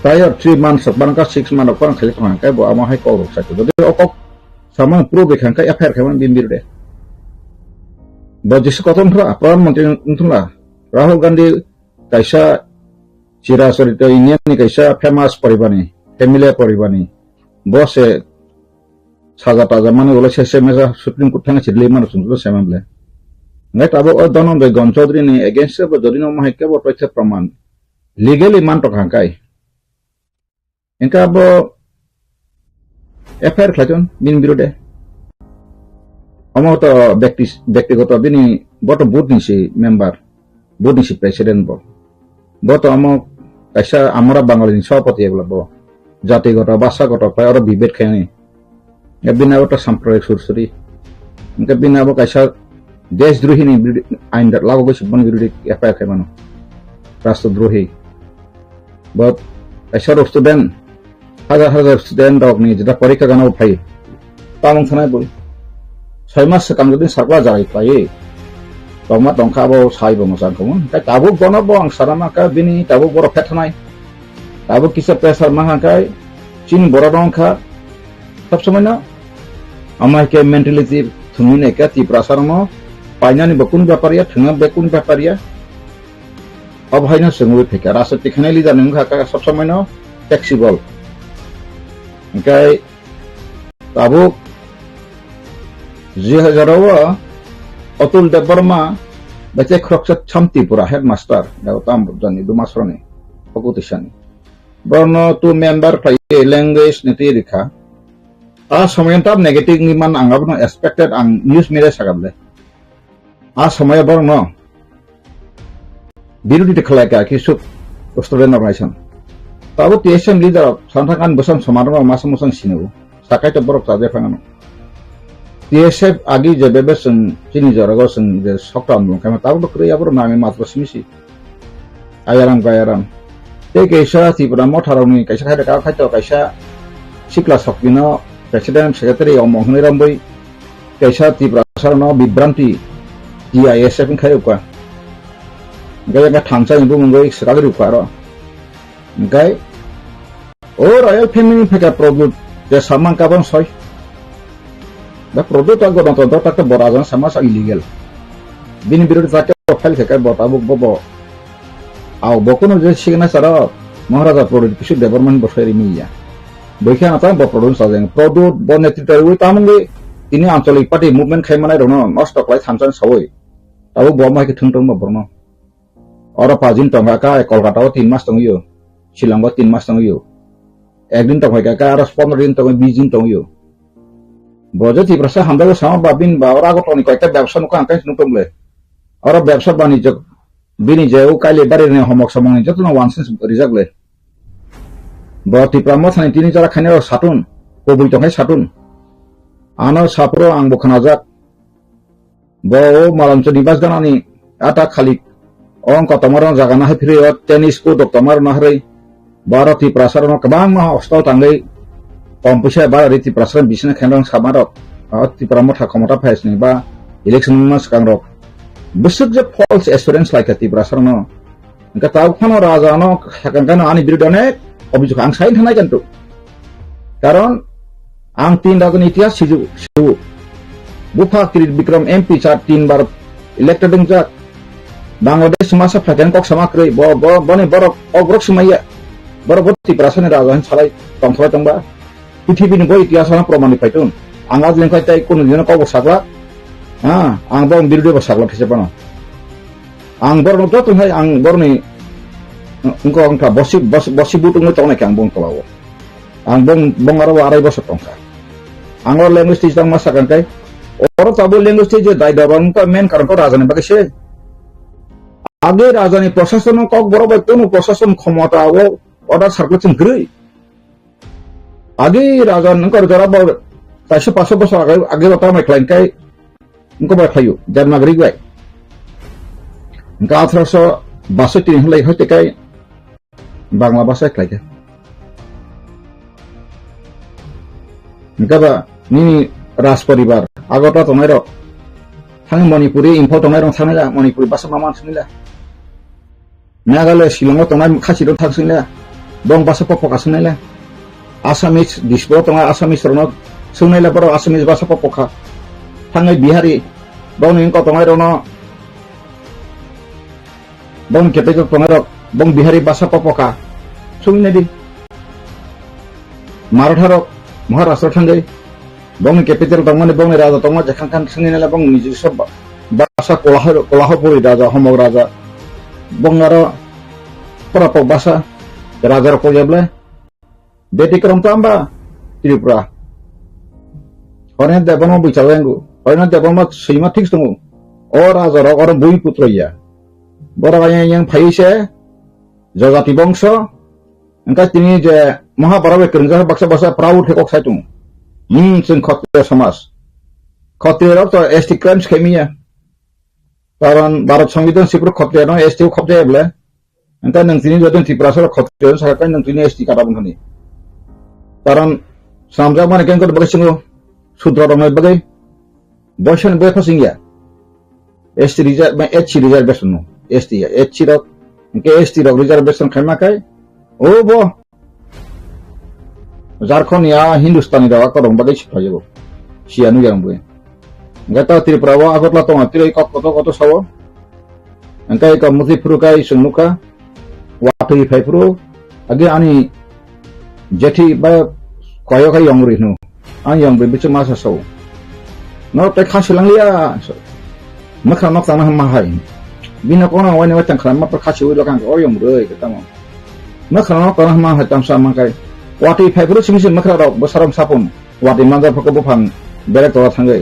tayo 3 months ban ka 6 months kon khali tong kai bo ama hai ko rok sa to de okok sama pro bekhan kai affair khaman bimbir de bo jis koton thra pran mantri ntula Rahul Gandhi kaisa chira sorito union ni kaisa famous paribani familiar paribani bo se saja taja mane bole se mesa supreme court thang chidle man sunlo semamle ngai tabo donon de gon chaudhary ni against bo jodino mahike bo toithe praman legally man to khangkai enka bo affair khlajon bin birode amoto ব্যক্তিগত bini boto board ni si member board ni si president bo boto amo kaisa amara bangali sabapati egla bo জাতিগত ভাষাগত প্রায় আরো বিভেদ খেয়ে বিনা ওটা সাম্প্রদায়িক সুরসুরি enka bina bo kaisa দেশদ্রোহী ni আইন লাগু গেছে বন বিরোধী এফআইআর খাই মানো রাষ্ট্রদ্রোহী but kaisa স্টুডেন্ট হাজার স্টুডেন্ট রক ni যেটা পরীক্ষা গানাও ফাই তামং থানায় বই 6 মাস কাম যদি সাকলা যাই পাই তমা টংখা bo সাইব মজান কম তাই তাবু বনব আং সারামা কা বিনি তাবু বড় ফেথনাই তাবু কিসে প্রেসার মাহাকাই চিন বড় টংখা সব সময় না আমাকে মেন্টালিটি থুমিনে কা তি প্রাসারনো পাইনানি বকুন ব্যাপারিয়া থুঙা বেকুন ব্যাপারিয়া অবহাইনা সঙ্গে ফেকা রাসতি খানালি জানেন কা সব সময় না ফ্লেক্সিবল গাই তাবু 2000 অতুল দেব বর্মা বাচে খরকসত ছামতিপুরা হেডমাস্টার গাওতাম জানি দুমাসরনি পকুতিশানি বর্ণ টু মেম্বার প্লাই ল্যাঙ্গুয়েজ নীতি রেখা आ समय तब नेगेटिव नि मान आंगाबनो एक्सपेक्टेड आं न्यूज मेरे सागाबले आ समय बरन बिरुदि देखलाय का कि सुप स्टुडेंट ऑर्गेनाइजेशन ताबो टीएसएम लीडर संथाकान बसम समारोह मासमसं सिनु साकायत बरक ताजे फांगानो टीएसएफ आगि जे बेबेसन चिनि जरगो सं जे सकटाम लंखामा ताबो क्रिया बर नामे मात्र सिमिसि आयाराम गायाराम ते केसा तिब्रा मथारावनि कायसा खायदा का खायतो कायसा सिक्ला सकबिनो Presiden Sekretari omongni rambai kaisa Tripura sarana bibranti GISF khai ukwa gaya ka thamsa ibu mungoi sekali ukwa ro gai o royal family pheka product je saman kabon soy da product ago tonton ta borajan sama sa illegal bini birodi ta file pheka bota bobo au bokono je signa sara Maharaja product kisu development bosai miya বৈখান আতা বপ্রদন সাজেন প্রদুত বনেত্রিতার উই তামঙ্গে তিনি আঞ্চলিক পার্টি মুভমেন্ট খাইমানাই রনো নষ্ট কলাই থামসান সবই তাবো বমাইকে থুংথং বর্ণ অর পাজিন টঙ্গা কা কলকাতাও 3 মাস টঙ্গিও শিলংও 3 মাস টঙ্গিও একদিন টঙ্গাই কা আর 15 দিন টঙ্গি 20 দিন টঙ্গিও বজতি প্রসা হামদাও সামা বাবিন বা ওরা গটনি কয়টা ব্যবসা নকা আঙ্কাই নুটমলে অর ব্যবসা বাণিজ্য বিনি যেও কাইলে বারে নে হমক সমনি যতন ওয়ানসেন্স রিজাগলে Boti pramosan tini cara khanero satun kobul tongai satun ano sapro ang bukhanajak bo malamcho nibas ganani ata khalik ong kotomaron jagana hai phire tennis ko doktomar nahrai barati prasaron kabang ma ostau tangai kompusha barati prasaron bisna khanrang samarok ati pramotha khamata phaisni ba election mas kangrok bisuk je false assurance like ati prasaron engka tau khono rajano hakangana ani birodane অভিযোগ আং sign থানায় কিন্তু কারণ আং 3 রাজন ইতিহাস সিজু বুফা Kirit Vikram MP 3 বার elected যাক বাংলাদেশ মাসা ফাতেন cock সামাক্রে বনে বড় অগ্রক সমাইয়া বড় ভর্তি প্রাসনে রাজন ছাড়াই তংখলা তংবা পৃথিবীনি বই ইতিহাস প্রমাণিত পাইতুন আং আজ লেখাই তাই কোন দিন কব সাগলা হ্যাঁ আং বং বিরুদ্ধে সাগলা ফেসে পানো আং বড় তো তুই আং বড়নি engko angka bosi butung mo tong nakang bong kalawo ang bong araw aray bosa tongka ang or language teacher tang masakan kai or tabo language teacher dai daban ka men karon ko rajani bagase age rajani প্রশাসন cock বড় বা কোন প্রশাসন ক্ষমতা ও order circulation গ্রই আগে রাজন কর জরা বড় 400 বছর আগে বতা মে ক্লাইন kai engko ba khayu jan nagorik bai engka 1862 হলাই হইতে kai বাংলা ভাষায় ক্লাইকে Gaba nini ras paribar agota tomairo thang Manipuri info tomairo thangila Manipuri basa mama thangila Nagale Shillong tongai khachiro thangsinla bong basa popoka sunela Assamese dispo tongai Assamese rono sunela paro Assamese basa popoka thangai Bihari bong ingko tongai rono bong kepeko tongai ro bong Bihari basa popoka sungine di Maratha ro Maharashtra thangai bong capital tongmane bong raja tongma jakhan sunginela bong nijiswa basa kolahapuri raja homog raja bong aro prapo basa raja ro kojable beti krom tamba Tripura Horen Devanmo bicarengu Horen Devanmo sima ঠিক tungu o raja ro or bui putra ya bora yang phaise jagati bangsa engka tini je Mahabharata kerja baksa basa proud hekok saitung sing Kshatriya Samas Kshatriya to ST crimes kemia karon Bharat Samvidhan sipro Kshatriya no ST Kshatriya bole engka nang tini jodon Tripura sar Kshatriya sakai nang tini ST karabun hani karon samja mane ken ko bagai singo sudra ramai bagai bosan be fasingya ST reservation no ST ya ST ro engke ST ro reservation khama kai o bo Jharkhand ya Hindustani dawa ko dong bagai sipajago sianu yang bue ngata Tripura wa agotla tonga tiri koto sawo engkai ka Mutipuru kai sunuka watui phaipuru age ani jethi ba koyo kai yongri nu an yongri bichu masa sawo no te khasilang lia makha nok tana ma hai bina kona wani watang khan ma prakhashi wi lokang o yongri ketamo makha nok tana ma hatam sama kai Wati phaipuru singsin makra ro bosaram sapun wati manja phoko bufang bere to thangai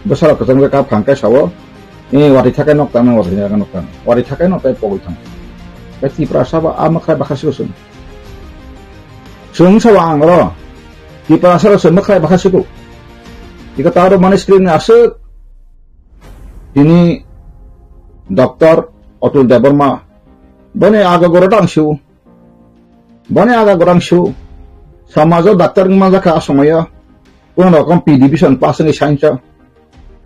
bosara kajang ka phangkai sawo wati thakai nok tana wati ka nok tan wati thakai nok tai pogoi thang kati prasaba amakha bakhasi sun sung sawang ro ki prasara sun makha bakhasi ku ika taro mane screen asuk ini Dr. Atul Debarma bone aga gorang shu Samajo doctor maja ka asomaya kono rokom P division pass ni science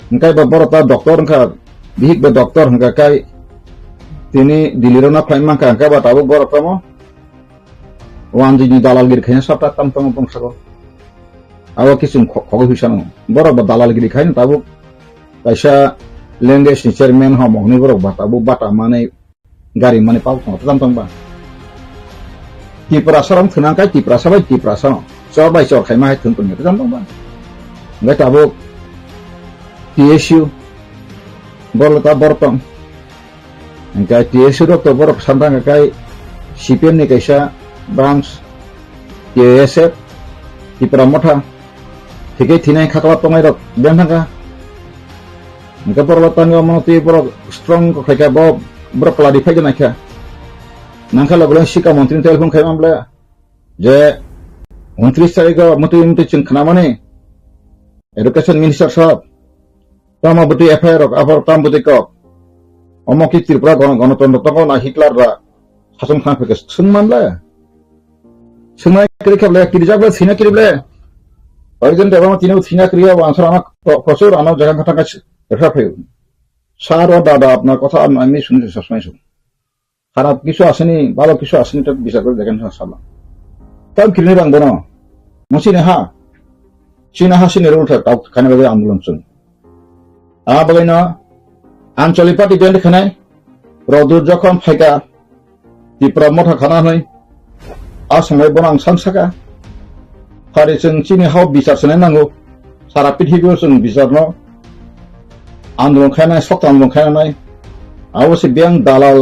engkai baborota doktor engka bihik be doktor engka kai tini dilirona prime ka engka batabu borotamo wanji ni dalalgir khain sapta tamtong pongsago awa kisun khogo hisano boro dalalgir khain tabu kaisa language ni chairman ha mogni borok batabu bata mane gari mane pau tamtong ba Tripura saram thunang kai Tripura sabai Tripura sang chor bai chor khaima hai thun pun tam tam ba ngai tabu TSU bolota bortong ngai TSU ro to borok sandang kai CPM ni kaisa branch TSF Tripura motha thikai thinai khakla tongai ro benthanga ngai porwatan ga monoti borok strong ko khaika bo borok clarify jana kha nangka lagulan Shika Mantri telepon kaya mamla je 29 tarik mutu cengkena mana education minister sahab tama betul FIR apa tam betul kok omong kita Tripura ganoton toko na Hitler ra hasum khan pekes sun mamla sunai kiri kabla kiri jabla sina kiri bla origin dewa tino sina kiri wa answer anak profesor anak jaga kata kas refer saro dada apna kotha ami sunni sasmai sun খারাপ কিছু আসেনি ভালো কিছু আসেনি তা বিচার করে দেখেন ইনশাআল্লাহ তাও কিনে রাখবো না মসিনে চীনা হাসিনের উল্টা তাও খানে বাগে আন্দোলন চল বাগে না আঞ্চলিক পার্টি বেন্ড খানায় রদুর যখন ফাইকা ত্রিপুরা মঠা খানা হয় আসামায় বনাং সাংসাকা ফারে जों চীনি হাও বিচার সনে নাঙ্গো সারা পৃথিবীও जों বিচার ন আন্দোলন খানায় শক্ত আন্দোলন খানায় অবশ্যই ব্যাং দালাল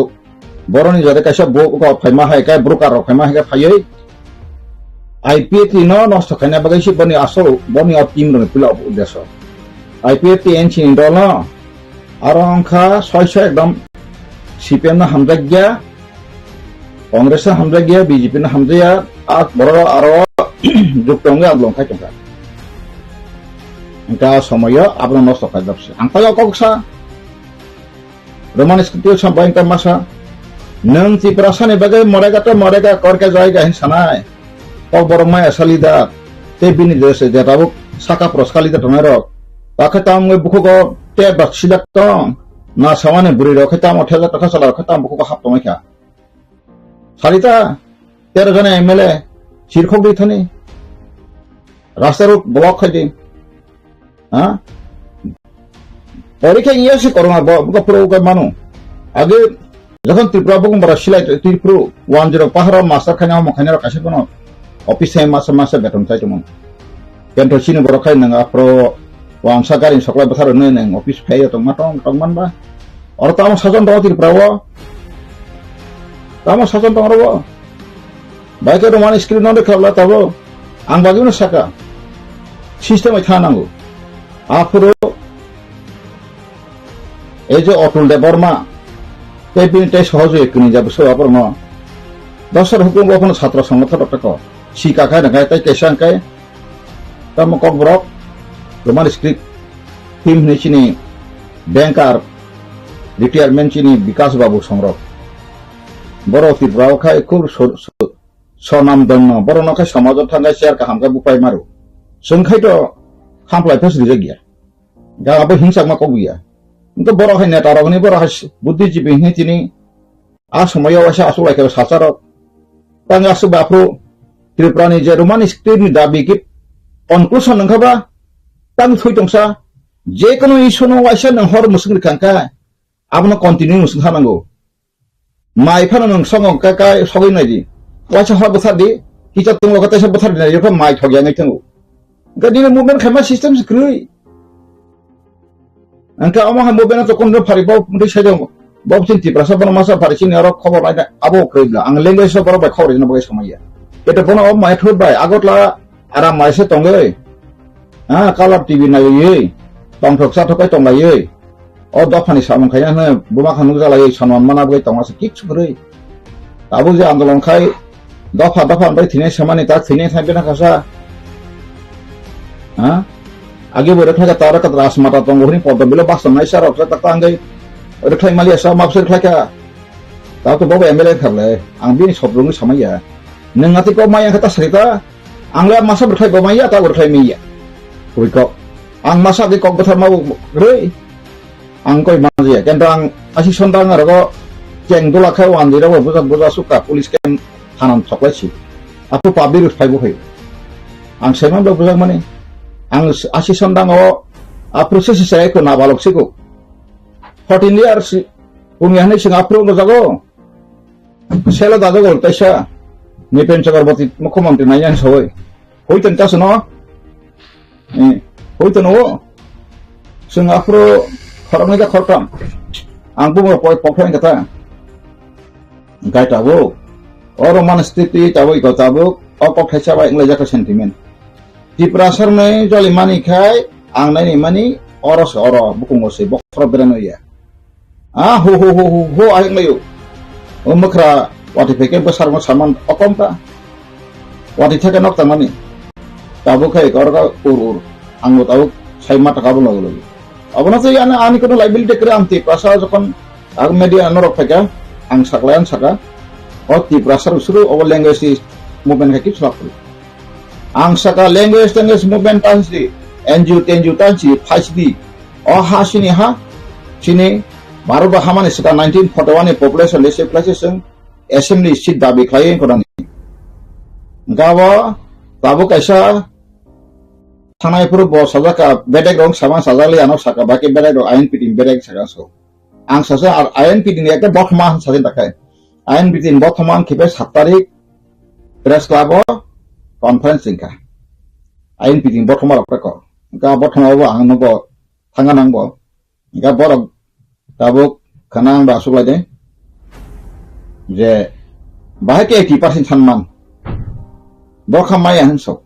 Boroni jade kaisa bo ko phaima hai kai broker ro phaima hai ka phai IPAT no nosto khana bagai si bani aso bani a team ro pula udeso IPAT enchi indolo arongkha soy ekdom CPM na hamjagya Congress na hamjagya BJP na hamjaya at boro aro juktongga ablong khai tongka engka somoyo abno nosto khai dapse angpayo koksa roman skriptio sampai engka masa nang Tripura sane bagai morega korka jaiga hin sanai kok borong maya salida te bini dese de tabuk saka proskali de tonero pakai tam ngai buku ko te bak silak tong na samane buri ro khata mo thela taka sala khata buku ko hap tomai kha salita 13 jone MLA শিরখক দি থানে রাস্তার block খাই দিন হ্যাঁ পরীক্ষা ইয়েছে corona পুরো মানু আগে যখন ত্রিপুরা বকুমরা সিলাই ত্রিপুরা 10 পাহাড় মাস্টার খানা মখানের কাছে কোনো অফিস টাইম মাসে মাসে বেতন চাইতমন কেন তো সিনে বড় খাই না প্রো ওয়ানসা গাড়ি সকলাই বছর নেন অফিস ফাই তো মাটং টংমান বা আর তো আমার সাজন দাও ত্রিপুরা আমার সাজন দাও Baiknya rumah screen nonton kalau tahu, bagaimana saka sistem itu nanggu. Afro, ejo otul de Burma, tapi ini tes haju ekuni jab so apa rumah. Dasar hukum apa pun satra sangat terpekat. Si kakak nak kaya kesan kaya, kamu kok berok, rumah screen tim ni sini, bankar, retirement sini Bikas Babu Songrok. Baru Tirau kaya kur sonam dong, baru nak sama jod tangga share kaham ka bukai maru. Sengkai to hamplai pas direct ya. Jangan apa hingsak mak kogia. Untuk baru hai net orang ini baru has buddhi jibi ini cini. Semua wasa asul lagi sasarok. Tangga sebabru Tirupani Jerman skrip ni dah bikin conclusion nengkau ba. Tang thui tongsa. Jekono isu no wasa nenghor musing dikangka. Apa no continue musing hananggo. Mai pana neng songong kakai sogin lagi. Wajah hal besar di, kita tunggu kata saya besar di negeri pun mai thok yang itu. Jadi ni movement kema sistem sekali. Angka amah movement itu kon hari bau mungkin saja bau cinti perasa pun masa hari sini orang khabar ada abo kerja. Ang language itu baru berkhabar ini bagai semaya. Kita pun am mai thud bay, agot lah aram mai se tongge. Kalau TV na ye, tong thok sa thok tong lai ye. Dah pani samang kaya na buma kanu jala ye sanwan mana bagai tong masa kik sekali. Tahu je andolan kai দফা আমরা থিনে সমানে তার থিনে থাকবে না কাসা আগে বলে থাকে তার কথা রাসমাতা তঙ্গহনি পদ্মবিল বাসন নাই সার অক্সা তাক আঙ্গাই ওরে খাই মালিয়া সব মাপসের খাইকা তাও তো বাবা এমএলএ খাবলে আং বিনি সবরং সামাইয়া নংাতি কো মাইয়া কথা সরিতা আংলা মাসা বখাই বমাইয়া তা বখাই মিয়া কইক আং মাসা কে কক কথা মাউ রে আং কই মাজিয়া কেন আং আসি সন্তান আর গো চেং দোলা খাই ওয়ান দিরা বুজা বুজা সুকা পুলিশ কেন Hanan soklesi, aku pabirus paybu hai. Ang seman berbeza mana? Ang asisten dang proses saya ko nabalok siko. 14 years punya ni Singapura ngajago. Sela dado gol taisa. Ni pencakarwati mukhamantri nanya sawai. Hoi tan tas no. Hoi tan no. Singapura khorang ni ka khortam. Ang bu mo pokhoin kata. Gai tawo. Orang mana stiti tahu ikut tahu, apa kerja baik ngelajar ke sentimen. Di perasaan ni jali mani kai, ang ni mani oros bukan ngosi, bokro berano ya. Ho, aing layu. Mekra wati pikir besar saman okom ta. Wati cakap nok tamani. Tahu kai orang urur, anggo tahu saya mata kabel lagu. Apa nanti ani kono liability kira anti perasaan jokon ang media norok pikir, ang saklayan saka. Ti prasar usuru over language movement kaki sulapur. Ang saka language movement tansi, NGO tansi, pasdi. Sini sini baru bahaman saka 1941 population legislation assembly seat dabi klayen korani. Gawa tabu kaisa tanai puru bos saja ka bedek rong sama saja li anak saka baki bedek rong INP tim bedek saka so. Ang sasa INP ini ekta bokman saja takai. Ain bitin Bottoman kipe 7 tarik press club conference ingka. Ain bitin Bottoman preko. Ga Bottoman wa ang nobo tanganang bo. Ga borok tabuk kanang ba subai de. Je bahake 80% sanman. Bokha maya hanso.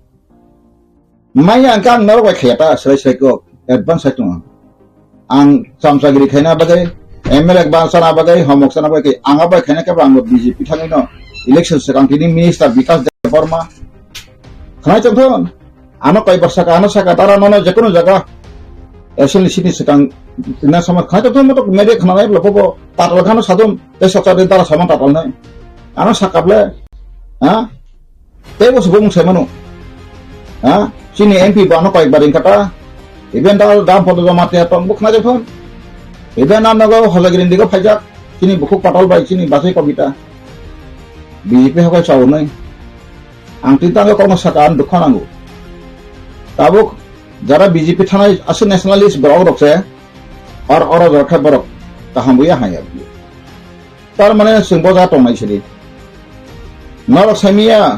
Maya kang naro wa kheta selesai ko advance itu. Ang samsagiri khaina bagai MLA bangsana bagai homok sana bagai angapa kena ke bang BJP thangino election sekarang kini minister Bikas Burma kena contoh anak koi bersaka anak saka tara nono jekono jaga asal sini sekarang ina sama kena contoh motok media kena naik lopo tatal kano sadum desa cari tara sama tatal naik anak sakable tebos bung semanu sini MP bano koi baring kata event dal dam foto jama te tong buk na jepon event nam nago holagirin digo phajak sini bukuk patol bai sini basai kobita BJP hokai saw nai ang tintang ko masakan dukhan angu tabuk jara BJP thanai asu nationalist borok rokse or ora jorkha borok tahambuya haya tar mane singboja tongnai sili norok samia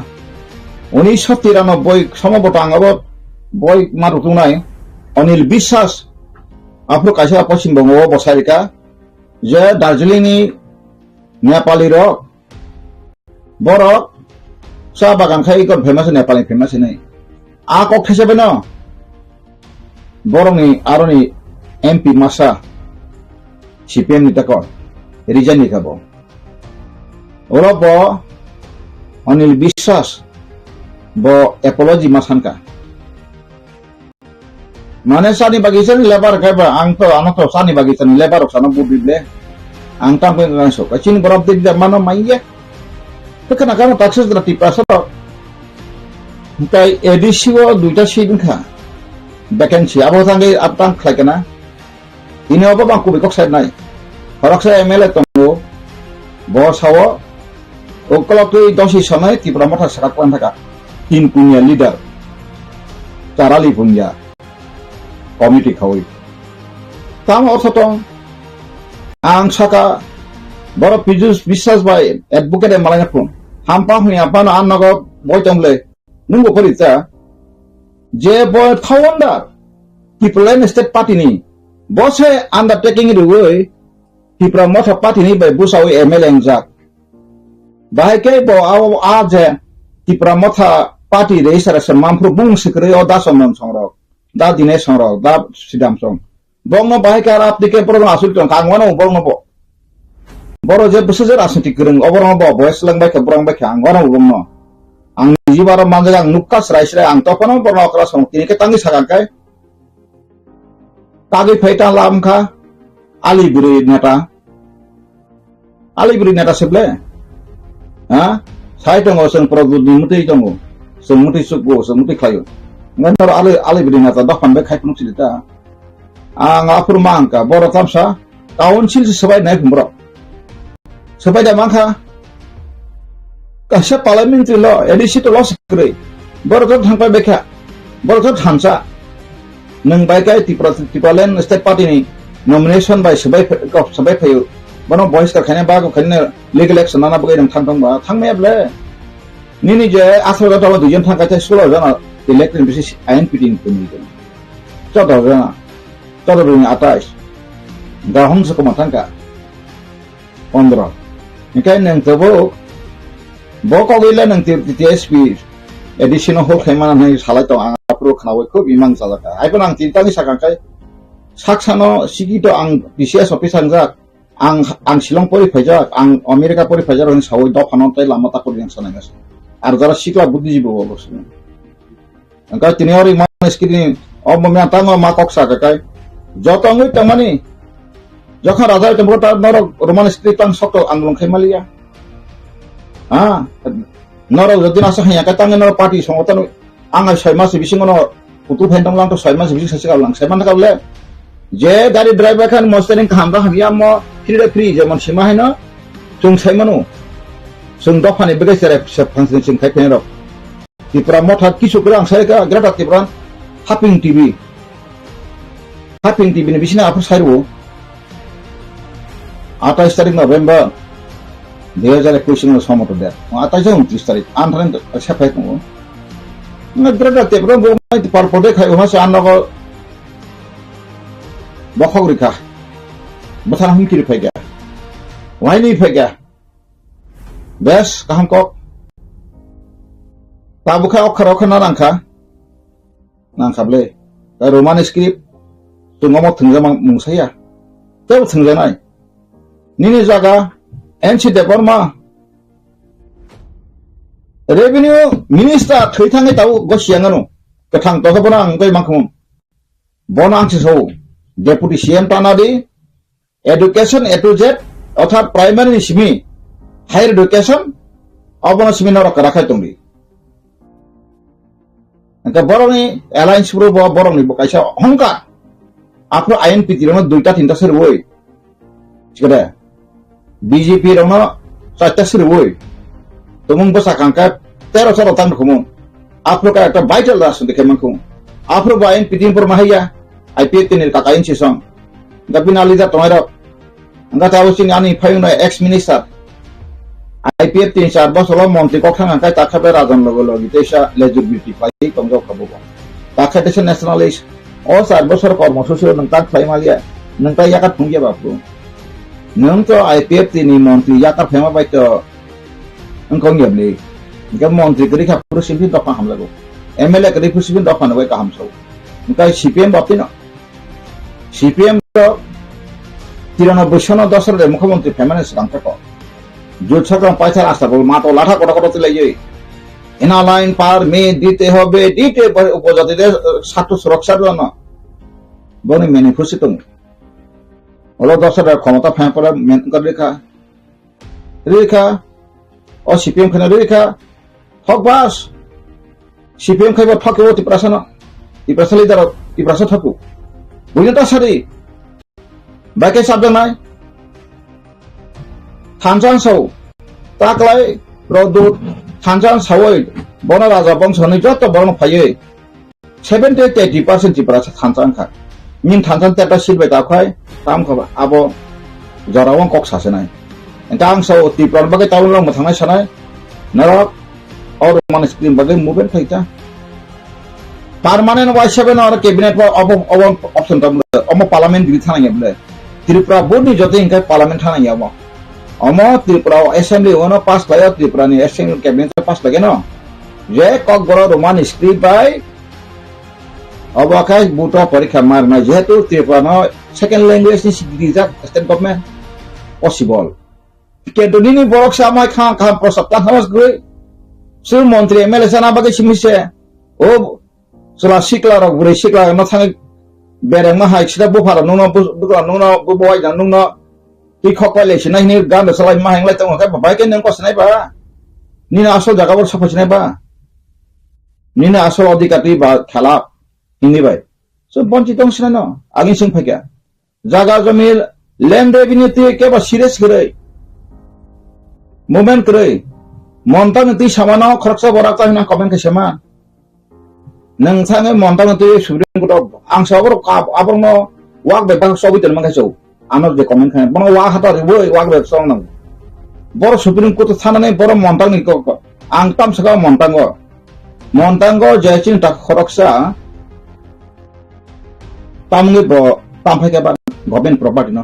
1993 সম্ভবত আঙ্গাবত বই মারুতুনাই অনিল বিশ্বাস আপনি কাছে পশ্চিমবঙ্গ বসারিকা যে দার্জিলিংনি Nepali rock বরক চা বাগান খাই ইকন famous Nepali famous নাই আ কক হিসেবে ন বরংনি আরনি এমপি মাসা সিপিএম নিতাক রিজাইন নিকাব ওরব অনিল বিশ্বাস bo apology masanka mane sani bagisan lebar kai ba ang to anak to sani bagisan lebar sana budible ang ta pe ngan so kacin borab de mano maiye to kana kana taxes da tipa so tai edisiwo duita sidin kha vacancy abo sange aptang khlakana ini obo bang kubikok side nai horaksa MLA tongo bo sawo okolokui dosi samai tipra motha sarak pan thaka tin punya leader carali punya committee khawai tam ortho tong ang saka boro pijus বিশ্বাস bai advocate malanya pun hampa huni apana annago boy tomle nungo korita je boy thawanda people in state party ni bose undertaking it way people motha party ni bai busawi MLA engjak bahai ke bo a je tipra motha party register mamfru bung sikre o da somon songrok da dine songrok da sidam song bongno bahai kar apdike program asul tong kangwano bongno bo boro je busujer asiti kurung oborno bo boys lang bai kebrang bai kangwano bongno ang jibaro manjagang nukas raisre ang topono borno kra song kini ke tangi sagakai tagi phaita lamkha aliburi neta seble ha sai tongo seng produk mutai tongo seng mutai suku seng mutai kayu ngan tar ale bidina ta dah pan be khai pun silita ang apur mangka boro tamsa council sebai naik bro sebai da mangka kasha parliamentary law edisi to law sekre boro to thangpai bekha boro to thansa nang bai kai tipalen state party ni nomination by sebai phayu bono boys ka khane ba ko khane legal action nana bagai dang thang ba thangme able nini je asro ta du yen thangka cha solo jana elected basis ain piting kuni ko chodo jana chodo ring atais ga hom se ko mathangka 15 nikai nang tobo bo ko gila nang TSP additional hol khaimana nai salai to ang apro khnawe ko bimang salaka ai ko nang tinta ni sakankai saksano sigi to ang BCS office anjak ang Shillong pori phajak ang America pori phajar honi sawoi do phanon tai lama ta kori yang sanai gas ar jara sikla buddhijibo bosne angka tini ori man skini omomya tango ma koksa kai jotongui tamani jokhon raja tembrota norok roman skriptang sokol andolon khaimalia norok jodin asa hanya katange norok party songotan anga 6 mas bisingono putu phendong lang to 6 mas bising sasika lang seman takable je gari driver kan mostering khamba hamia mo free যেমন সীমা হয় না जों সাইমানো जों দফানি বেগে সেরে function जों খাইফেন rock Tripura মঠা কিছু করে আং Saika Greta Tripura hopping TV নি বিসিনা আপর সাইরো 28 তারিখ নভেম্বর 2021 এর সমত দে 28 29 তারিখ আনথান সেফাই কো না গ্রেটা ত্রিপুরা বমাই পারপডে খাই হাসে আনগো বখগরিকা বথান হুমকির ফাইগা ওয়াইনি ফাইগা বেশ কাহাম কক তাবুখা অক্ষর অক্ষর নাংখাবলে রোমান স্ক্রিপ্ট তুঙ্গম থংজাম মুসাইয়া তেও থংজানাই নিনি জায়গা এনসি দেবর্মা रेवेन्यू मिनिस्टर थैथाङै ताव गसियाङानो गथां दगबना आंगै माखम बन आंसि सौ डेपुटी सीएम तानादि एडुकेशन ए टू जेड अर्थात प्राइमारी सिमी हायर एडुकेशन अबन सिमी नरक राखाय तंगि boroni alliance pro boroni kaisa hongka apro INPT rono 2টা 3টা serwoi chikada BJP rono 4টা serwoi tomung bosa kangka 13 tan khumung apro ka ekta vital rasun dekhe mangkung apro ba INPT por mahaya IPT nil kakain sisong gapin alida tomaira anga tawsin ani phayuna ex minister IPF 3-4 বছর মন্ত্রী কখন আঙ্কাই তাখাবে রাজন লগি তেসা লেজিবিলিটি পাই কমজো খাবো তাখাতেছে nationalist ও 4 বছর কর্মসূচি নংতা ফাইমালিয়া নংতা ইয়াকা থুঙ্গিয়া বাপু নং তো IPF তিনি মন্ত্রী ইয়াকা ফাইমা বাইতো অঙ্কঙ্গিয়াবলি গম মন্ত্রী করি খাপুর সিবি দফা হামলাগো MLA করি ফুসিবি দফা নবাই কাহাম সব নংতা CPM বাপতি না CPM তো 93 সন 10 এর মুখ্যমন্ত্রী ফেমানেস কাঙ্কা জোট সরকার পয়সা রাস্তা বল মাটো লাঠা কটা কটা চলে যাই এনা লাইন পার মে দিতে হবে দিতে উপজাতিদের ছাত্র সুরক্ষার জন্য বনি ম্যানিফেস্টো হলো 10 ক্ষমতা ফ্যাঁ করে মেন করে রেখা ও সিপিএম খানে রেখা হক বাস সিপিএম খাইবা ঠকে অতি প্রাসনা ইপ্রাসলি দার ইপ্রাস ঠকু বুঝিতা সারি বাকে শব্দ নাই থানজান সাউ তাকলাই রদুত থানজান সাউই বন রাজা বংশনি যত বর্ণ ফাইয়ে 70-80% জিপ্রাস থানজান খা নিন থানজান তেটা সিলবাই তাখাই তাম খাবা আবো জরাওয়াং কক সাসে নাই তাং সাউ তিপ্রান বাকে টাউন লং থানাই সানাই নরক और मान स्क्रीन बागे movement phyta permanent vice seven और कैबिनेट ऑप्शन तम पार्लियामेंट बिल थाना गेबले त्रिपुरा बोर्ड नि जते इनका पार्लियामेंट थाना याबो अमो त्रिपुरा असेंबली ओनो पास लायो त्रिपुरा नि असेंबली कैबिनेट पास लागे न जे कक बरो रोमान स्क्रिप्ट बाय अबकाय बुतो परीक्षा मारना जेहेतु त्रिपुरा न सेकेंड लैंग्वेज नि सिग्रिजा स्टेट गवर्नमेंट पॉसिबल केदोनि नि बरक सामाय खा खा प्रसप्ता हमस गय सु मंत्री एमएलए साना बागे सिमिसे ओ सला सिकला र गुरै सिकला न थाङै बेरें मा हाइ सिदा बफार नुनो बुगला नुनो बवाइ जान नुनो ति खकले सिनाय नि गान सलाय मा हेंलाय तङ का बाय के नों कसनाय बा निना आसल जागा बर सफसिनाय बा निना आसल अधिकारी बा खेला हिंदी बाय सो बंचित दंसना न आगिन सिं फैका जागा जमिल लैंड रेवेन्यू ति के बा सीरियस गरै मूवमेंट गरै montan ti samana khoroksa boraka hina comment ke sema nang sange montan ti surin ko ang sabor ka aborno wak be bang sobi ten mangai so anor de comment khan bono wa hata ribo wak be song nang bor surin ko to thanane bor montan ni ko ang tam saka montan go jachin ta khoroksa tamngi bo tamphai ke ba government property no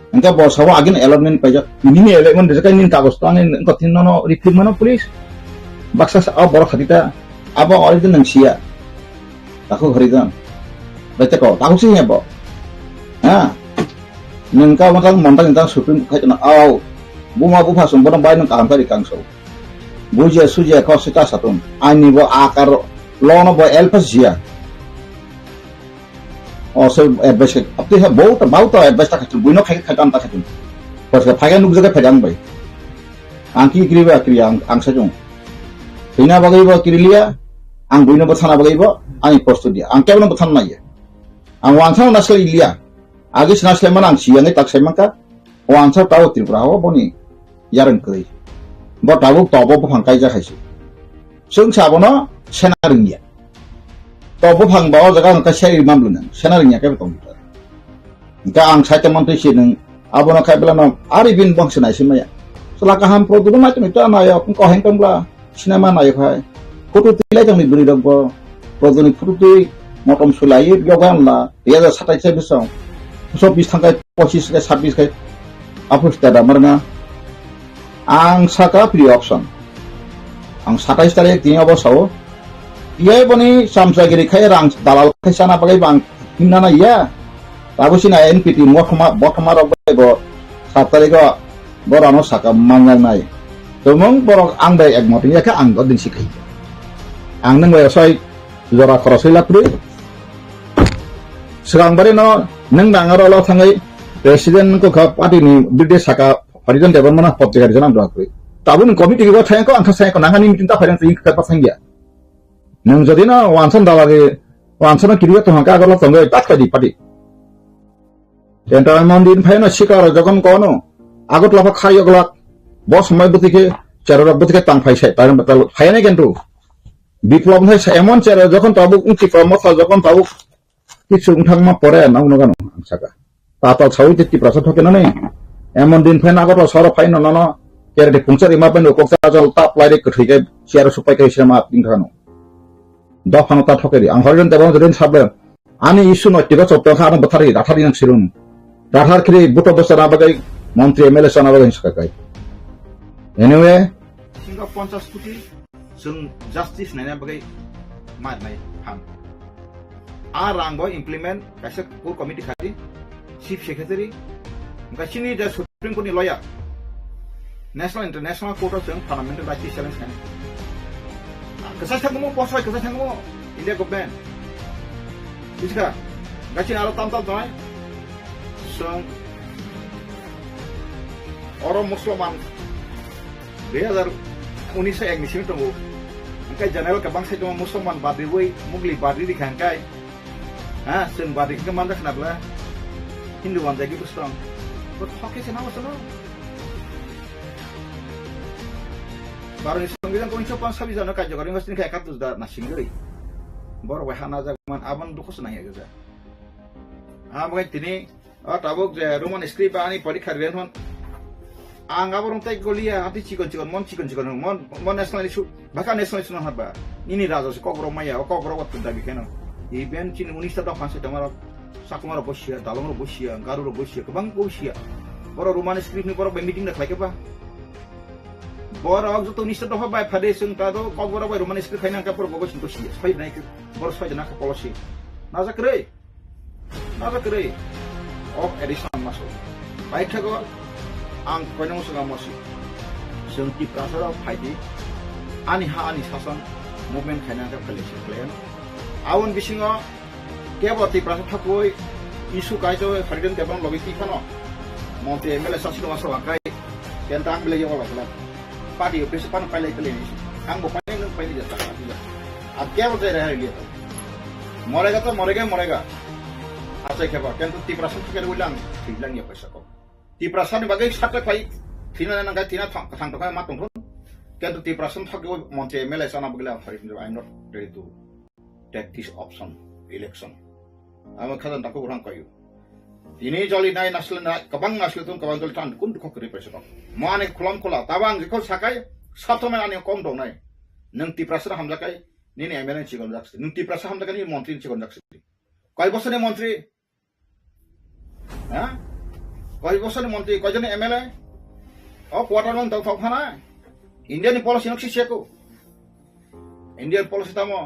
engka bos hawa agin allotment paja ini allotment desakai nin kagos tangin engko tinnono recruitment police baksa a bor khatita abo origin nangsia takho haridan baca ko takho sih bo ha nengka matang montang intang supreme khaitna au buma bufa sumbona bai nang kaham tari kangso buja suja ko sita satun ani bo akar lono bo elpas jia also advice up to have both about advice ta khatul buino khai khatan ta khatul pas ka phaga nuk jaga phadang bai angki kriba kriya ang sajung hina bagai ba krilia ang buino bathana bagai ba ani posto dia ang kebno bathan nai ang wansang nasle ilia agis nasle man ang siang tak semangka wansang taw tripura ho boni yarang kri bo tabu tobo phangkai ja khaisu sung sabono senaringya tobo phang bao jaga ka sheri mamluna senaringnya ka betong ka ang saite mantri sineng abono kai belano aribin bangsenai simaya selaka ham produk macam itu ana ya ko hengkam bla sinema na ya khai foto tilai jang ni buri dog bo produk foto motom sulai yogan la ya da satai se bisong so bis thangkai 25 ke 26 ke apus tada marna ang saka free option ang 27 tarik tin obosaw iya boni samsagiri khai rang dalal khai sana bagai bang hinana ya Bagusina NPT botama rok bo 7 tarik borano saka mangang nai tomong borok ang dai ekmot ya ka ang goding sikai ang nang wa soi jora khorosila pri serang bare no nang dangaro lo thangai president ko kha party ni bide saka harijan devan mana potte harijan am dra pri tabun committee ko thain ko ang thasai ko nangani meeting ta harijan tri ka pasang ya nung jadi na wansan dalagi wansan kiri tu hangka agak tonggai tak kadi padi Tentang mandin pay na sikar যখন kono agot lapa khayo glak bos সময় বুতিকে চেরা বুতিকে tongue ফাইছে তার মতল phi না কিন্তু বিপ্লব হয় এমন চেরা যখন তাবুক উঁচি কর্মথ যখন তাবুক কিছু উঠাংমা পরে না উনগানো সাকা তাতা ছাউইতে কি প্রসাদ থাকে না নেই এমন দিন ফাই না আগত সর ফাই না না কেরে de pungcar ima pen ko sa jol tap lai de kthoi ke ciara supai ke sema tingkhano da phano ta thokeri ang horen tebang den sabe ani isu no tiga chopta kha ang bathari rathari nang sirun rathar khri buto bosara bagai মন্ত্রী MLA sana bagai sakakai anyway singa 50 koটি जों justice नायना bagai मारनाय ham a rangbo implement kaisa core committee khari chief secretary gasini da supreme court ni lawyer national international court of fundamental rights challenge kan kesal thangmo posai kesal thangmo india government biska gachi aro tam dai song oro musliman 2019 ni sim tongo angkai general kabang sai tong musliman badri wei mugli badri di khangkai ha sen badri ke manda khnabla hindu wan jagi bustang but hoke sena wasalo baru সংবিধান 1955 jana karyakari ngastin ka 71 da nasingri bor wahana jagman aban dukhos nahi gaja abai tini tabuk je roman script ani parikha ren hon anga borong tai golia ati chikon mon national issue baka national issue haba ini raja se kokro maya kokro wat dabi kena iben chin 19 ta panse tamara sakumara bosia dalongro bosia garuro bosia kabang bosia bor roman script ni bor meeting na khlai ke ba bor og to nista doha bai phade sung ta do kokbora bai roman script khaina ka por bogo sin to sia spai nai ke bor spai jana ka policy na zakre of additional maso bai thago ang koino suga mosi sung ti prasara phaidi ani ha ani sasan movement khaina ka policy plan awon bisingo kebo ti prasara thakoi isu kai jo kharidan tebang logi ti khano monte mele sasino maso akai tentang bele yo la party principal pilai kali ni ang bo paling nang pilai jata ab kya bolte rahe liye to morega to morega acha kheba kentu ti prasan ke ulang bilang ya paisa ko ti prasan bagai satak pai thina nang ga thina thang to ka ma tong kentu ti prasan thak monte mele sana bugla I am not ready to take this option election ama khadan ta ko rang kayu ini joli nai nasl na kabang nasl tum kabang joli tan kun ko kri paisa ko mane khulam khula tabang jiko sakai sathome ani kom dong nai nang ti prasana hamja kai ni ne MLA chigon jakse nang ti prasana hamja kai ni মন্ত্রী chigon jakse কয় বছরের মন্ত্রী হ্যাঁ কয় বছরের মন্ত্রী কয়জন MLA ও quarter মান দাও থানা ইন্ডিয়ান পলিসি নকশি শেকো ইন্ডিয়ান পলিসি তামো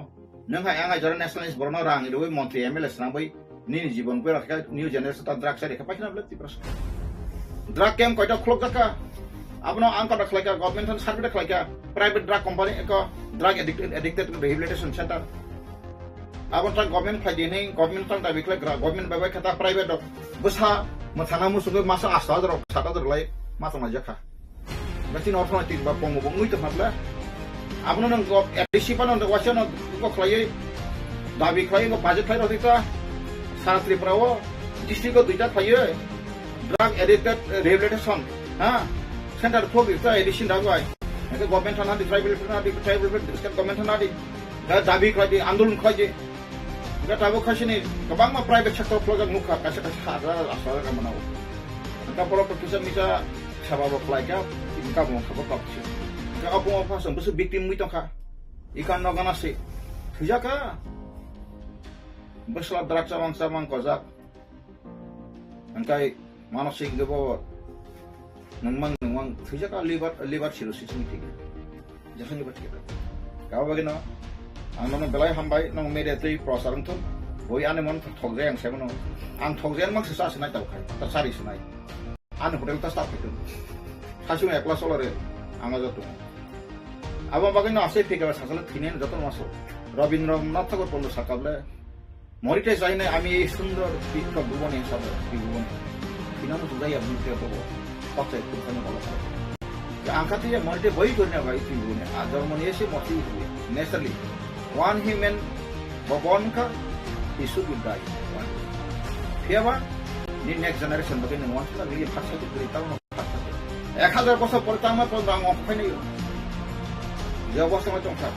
নং হাই আঙ্গাই জরা ন্যাশনালিস্ট বরনো রাং ইরoi মন্ত্রী MLA সানাbai ni জীবন কই রাখা নিউ জেনারেশন তা ড্রাগস রেখা পাইনা বলে তি প্রশ্ন ড্রাগ ক্যাম্প কয়টা ক্লক জাকা আপনো আঙ্কা রাখলাইকা গভর্নমেন্ট সার্ভে রাখলাইকা প্রাইভেট ড্রাগ কোম্পানি এক drug addicted rehabilitation centre abon tang government phai ni government tang dabi kla government babai khata private dok basa mathana musugo masa asta dro sata dro lai masa ma jakha gatin orthonatik ba pongo bongui to mabla abno nang go adisi panon to wasyon ko khlai dabi khlai go budget khlai rotita sarasri prawo district go duita khlai drug addicted rehabilitation ha center khog ita addition dabai ke government thana di tribal government thana di dabi khlai di andolon khlai Enggak tahu kasih ni, kebang mah private sector program muka kasih ada asal kan menau. Enggak perlu pertusan bisa siapa apply ka, enggak mau siapa kapsi. Enggak apa apa sampai se victim itu ka. Ikan naga nasi, kerja ka. Besar drag samang kozak. Engkai manusia ke bawah. Nengmang kerja ka libat sirus sini tiga. Jangan libat kita. Kau bagaimana? Ang nang belai hambai nang mediatri prosarang thon boi ane mon thogje ang semono ang thogje mang sesa senai tau khai ta sari senai ane hotel ta staff itu hasu ekla solore anga joto abo bagino ase pika sasala thinen joto maso Rabindranath Tagore pollo sakable morite jaine ami ei sundor pikka bhuvone sabe bhuvone kinamo sudai abni te to pakse kurkhane bala angkati morite boi korne bhai bhuvone a jarmani ese moti naturally one human born ka isu will die one fiaba ni next generation bagai nang one la ni phasa tu berita no 1000 বছর পরে তো আমার পর দাম অফাই নেই যে অবস্থা মতো থাক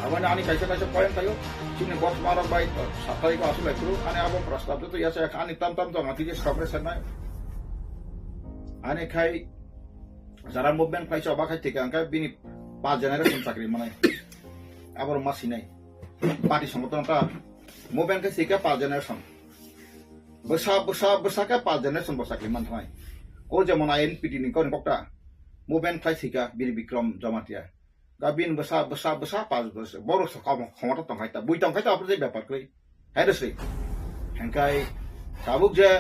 আবার আমি কাইসা কাইসা পয়েন্ট তাইও চিনি বক্স মারা বাই সাতাই को আসলে একটু আনে আবার প্রস্তাব তো ইয়াছে আনি তাম তাম তো মাটি যে সপ্রেশন নাই আনে খাই যারা মুভমেন্ট পাইছে অবাক খাই থেকে আঙ্কা বিনি 5 জেনারেশন চাকরি মানে আবার মাসি নাই পার্টি সংগঠনটা মুভমেন্ট কে থেকে 5 জেনারেশন বসা কে 5 জেনারেশন বসাকলি মান থাই ও যেমন আইএনপিটি নি কোন বক্তা মুভমেন্ট পাই থেকে বীর বিক্রম জমাতিয়া গাবিন বসা 5 বছর বড় সকাম ক্ষমতা তো হাইতা বুই টং খাইতা আপনি ব্যাপার কই হাইদসই হ্যাঙ্কাই কাবুক যে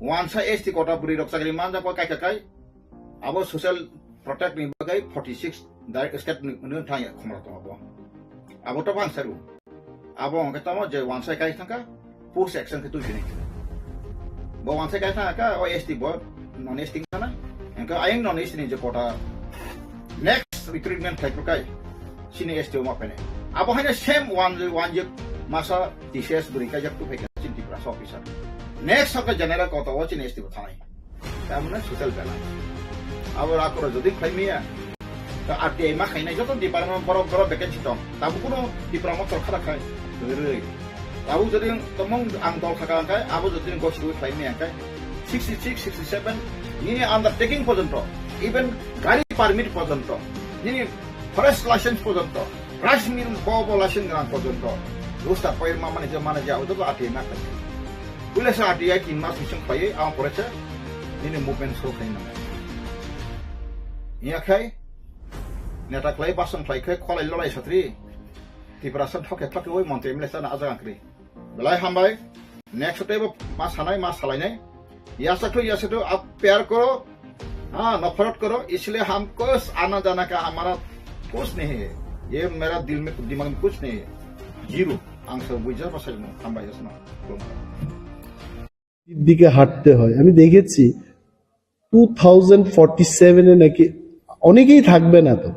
ওয়ানসা এসটি কোটা বুড়ি রক্ষাকারী মান যা কাই কাই আবো সোশ্যাল প্রটেক্ট নি বাগাই 46 ডাইরেক্ট স্টেট নি থাই ক্ষমতা তো হবো আবো তো বান সারু আবো অঙ্কে তো যে ওয়ানসা কাই থাকা পোস্ট অ্যাকশন কে তুই নি bo wan sai kai tha ka OST bo non ST kana engka aing non ST ni je kota next recruitment thai kai sini ST ma pene abo haina same one je masa TCS buri ka jak tu phai chinti pra officer next ka general kota wa chin ST bo thanai tamna social balance abo ra koro jodi phai mia ka RTI ma khainai joto department boro vacancy tong tabu kuno department tor khara khai rei abu jadi tomong angtol khaka kai abu jadi gosui khai me kai 66 67 ini undertaking porjonto even gari permit porjonto ini forest license porjonto rice mill bobo license gran porjonto dosta poir mama ne jamana ja udo ati na kai pule sa ati ai 3 mas mission pai am poreche ini movement so khai na iya khai neta klai basan khai khai kholai lolai satri tiprasan thoke thoke oi monte mlesa na aja angkri belai hambai next day mas hanai mas salai यासे तो आप प्यार करो हाँ नफरत करो इसलिए हमको आना जाना का हमारा कुछ नहीं है ये मेरा दिल में दिमाग में कुछ नहीं है जीरो आंसर बुझा बस हमबाई ना দিকে হাঁটতে হয় আমি দেখেছি 2047 এ নাকি অনেকেই থাকবে না তো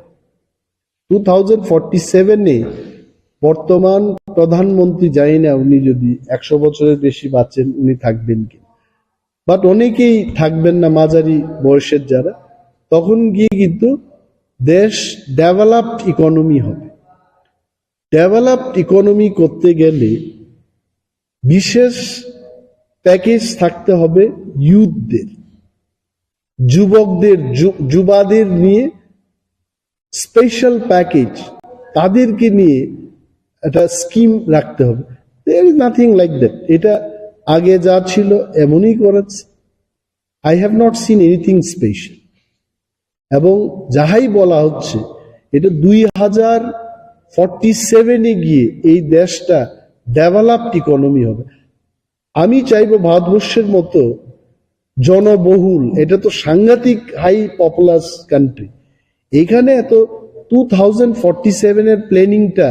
2047 এ বর্তমান প্রধানমন্ত্রী জানি না উনি যদি 100 বছরের বেশি বাঁচেন উনি থাকবেন কি বাট অনেকেই থাকবেন না মাঝারি বয়সের যারা তখন গিয়ে কিন্তু দেশ ডেভেলপড ইকোনমি হবে ডেভেলপড ইকোনমি করতে গেলে বিশেষ প্যাকেজ থাকতে হবে ইউথদের যুবকদের যুবাদের নিয়ে স্পেশাল প্যাকেজ তাদেরকে নিয়ে একটা স্কিম রাখতে হবে there is nothing like that এটা আগে যা ছিল এমনই করেছে I have not seen anything special এবং যাহাই বলা হচ্ছে এটা 2047 এ গিয়ে এই দেশটা ডেভেলপড ইকোনমি হবে আমি চাইবো ভারতবর্ষের মতো জনবহুল এটা তো সাংঘাতিক হাই পপুলাস কান্ট্রি এখানে এত 2047 এর প্ল্যানিংটা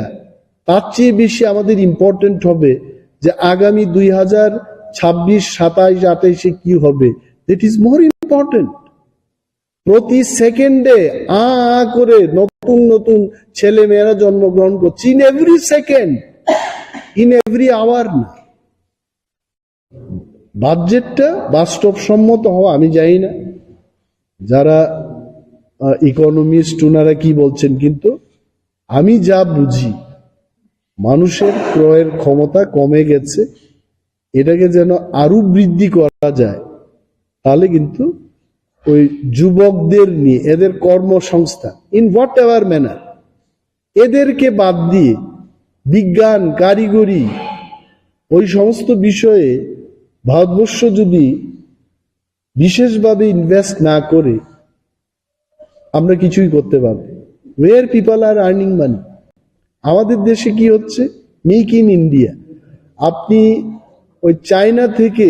তার চেয়ে বেশি আমাদের ইম্পর্টেন্ট হবে যে আগামী 2026 27 28 কি হবে দ্যাট ইজ মোর ইম্পর্টেন্ট প্রতি সেকেন্ডে করে নতুন নতুন ছেলে মেয়েরা জন্মগ্রহণ করছে in every second in every hour না বাজেটটা বাস্তবসম্মত হওয়া আমি জানি না যারা ইকোনমিস্ট ওনারা কি বলছেন কিন্তু আমি যা বুঝি মানুষের ক্রয়ের ক্ষমতা কমে গেছে এটাকে যেন আরো বৃদ্ধি করা যায় তাহলে কিন্তু ওই যুবকদের নিয়ে এদের কর্মসংস্থান ইন হোয়াট এভার ম্যানার এদেরকে বাদ দিয়ে বিজ্ঞান কারিগরি ওই সমস্ত বিষয়ে ভারতবর্ষ যদি বিশেষভাবে ইনভেস্ট না করে আমরা কিছুই করতে পারবো ওয়ার পিপল আর আর্নিং মানি আমাদের দেশে কি হচ্ছে মেক ইন ইন্ডিয়া আপনি ওই চায়না থেকে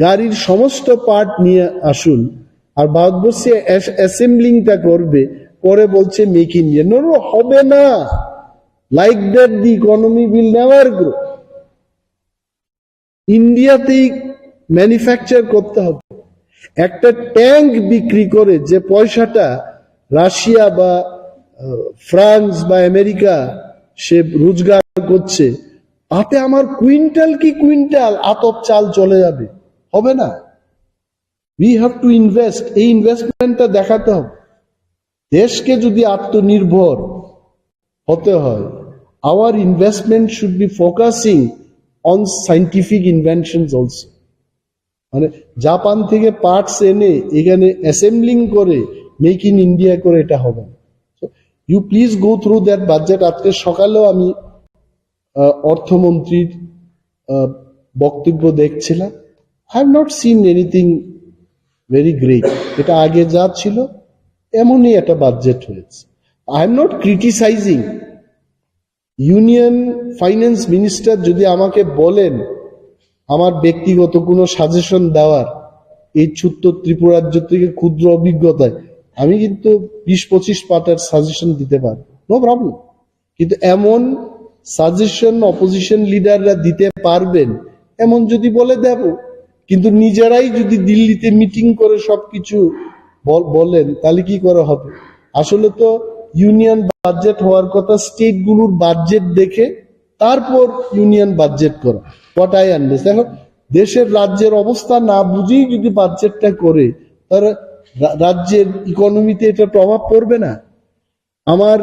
গাড়ির সমস্ত পার্ট নিয়ে আসুন আর ভারতবর্ষে অ্যাসেম্বলিংটা করবে পরে বলছে মেক ইন ইন্ডিয়া নো হবে না like that the economy will never grow ইন্ডিয়াতেই ম্যানুফ্যাকচার করতে হবে একটা ট্যাঙ্ক বিক্রি করে যে পয়সাটা রাশিয়া বা ফ্রান্স বা আমেরিকা সে রোজগার করছে, তাতে আমার কুইন্টাল কি কুইন্টাল আতপ চাল চলে যাবে, হবে না। উই হ্যাভ টু ইনভেস্ট, এই ইনভেস্টমেন্টটা দেখাতে হবে। দেশকে যদি আত্মনির্ভর হতে হয়, our investment should be focusing on scientific inventions also. মানে জাপান থেকে পার্টস এনে এখানে অ্যাসেম্বলিং করে মেক ইন ইন্ডিয়া করে এটা হবে না। You please go through that budget. আজকে সকালেও আমি অর্থমন্ত্রীর বক্তব্য দেখছিলাম। I have not seen anything very great. এটা আগে যা ছিল এমনই একটা বাজেট হয়েছে। I am not criticising. Union finance minister যদি আমাকে বলেন আমার ব্যক্তিগত কোনো সাজেশন দেওয়ার এই ছোট্ট ত্রিপুরা রাজ্য থেকে ক্ষুদ্র অভিজ্ঞতায়, আমি কিন্তু 20-25 পার্টের সাজেশন দিতে পারবো, নো প্রবলেম। কিন্তু এমন সাজেশন অপোজিশন লিডাররা দিতে পারবেন এমন যদি বলে দেব, কিন্তু নিজেরাই যদি দিল্লিতে মিটিং করে সবকিছু বলেন তাহলে কি করে হবে? আসলে তো ইউনিয়ন বাজেট হওয়ার কথা স্টেটগুলোর বাজেট দেখে তারপর ইউনিয়ন বাজেট করা। হোয়াট আই আন্ডারস্ট্যান্ড, এখন দেশের রাজ্যের অবস্থা না বুঝেই যদি বাজেটটা করে তাহলে রাজ্যের ইকোনমিতে এটা প্রভাব পড়বে না। আমার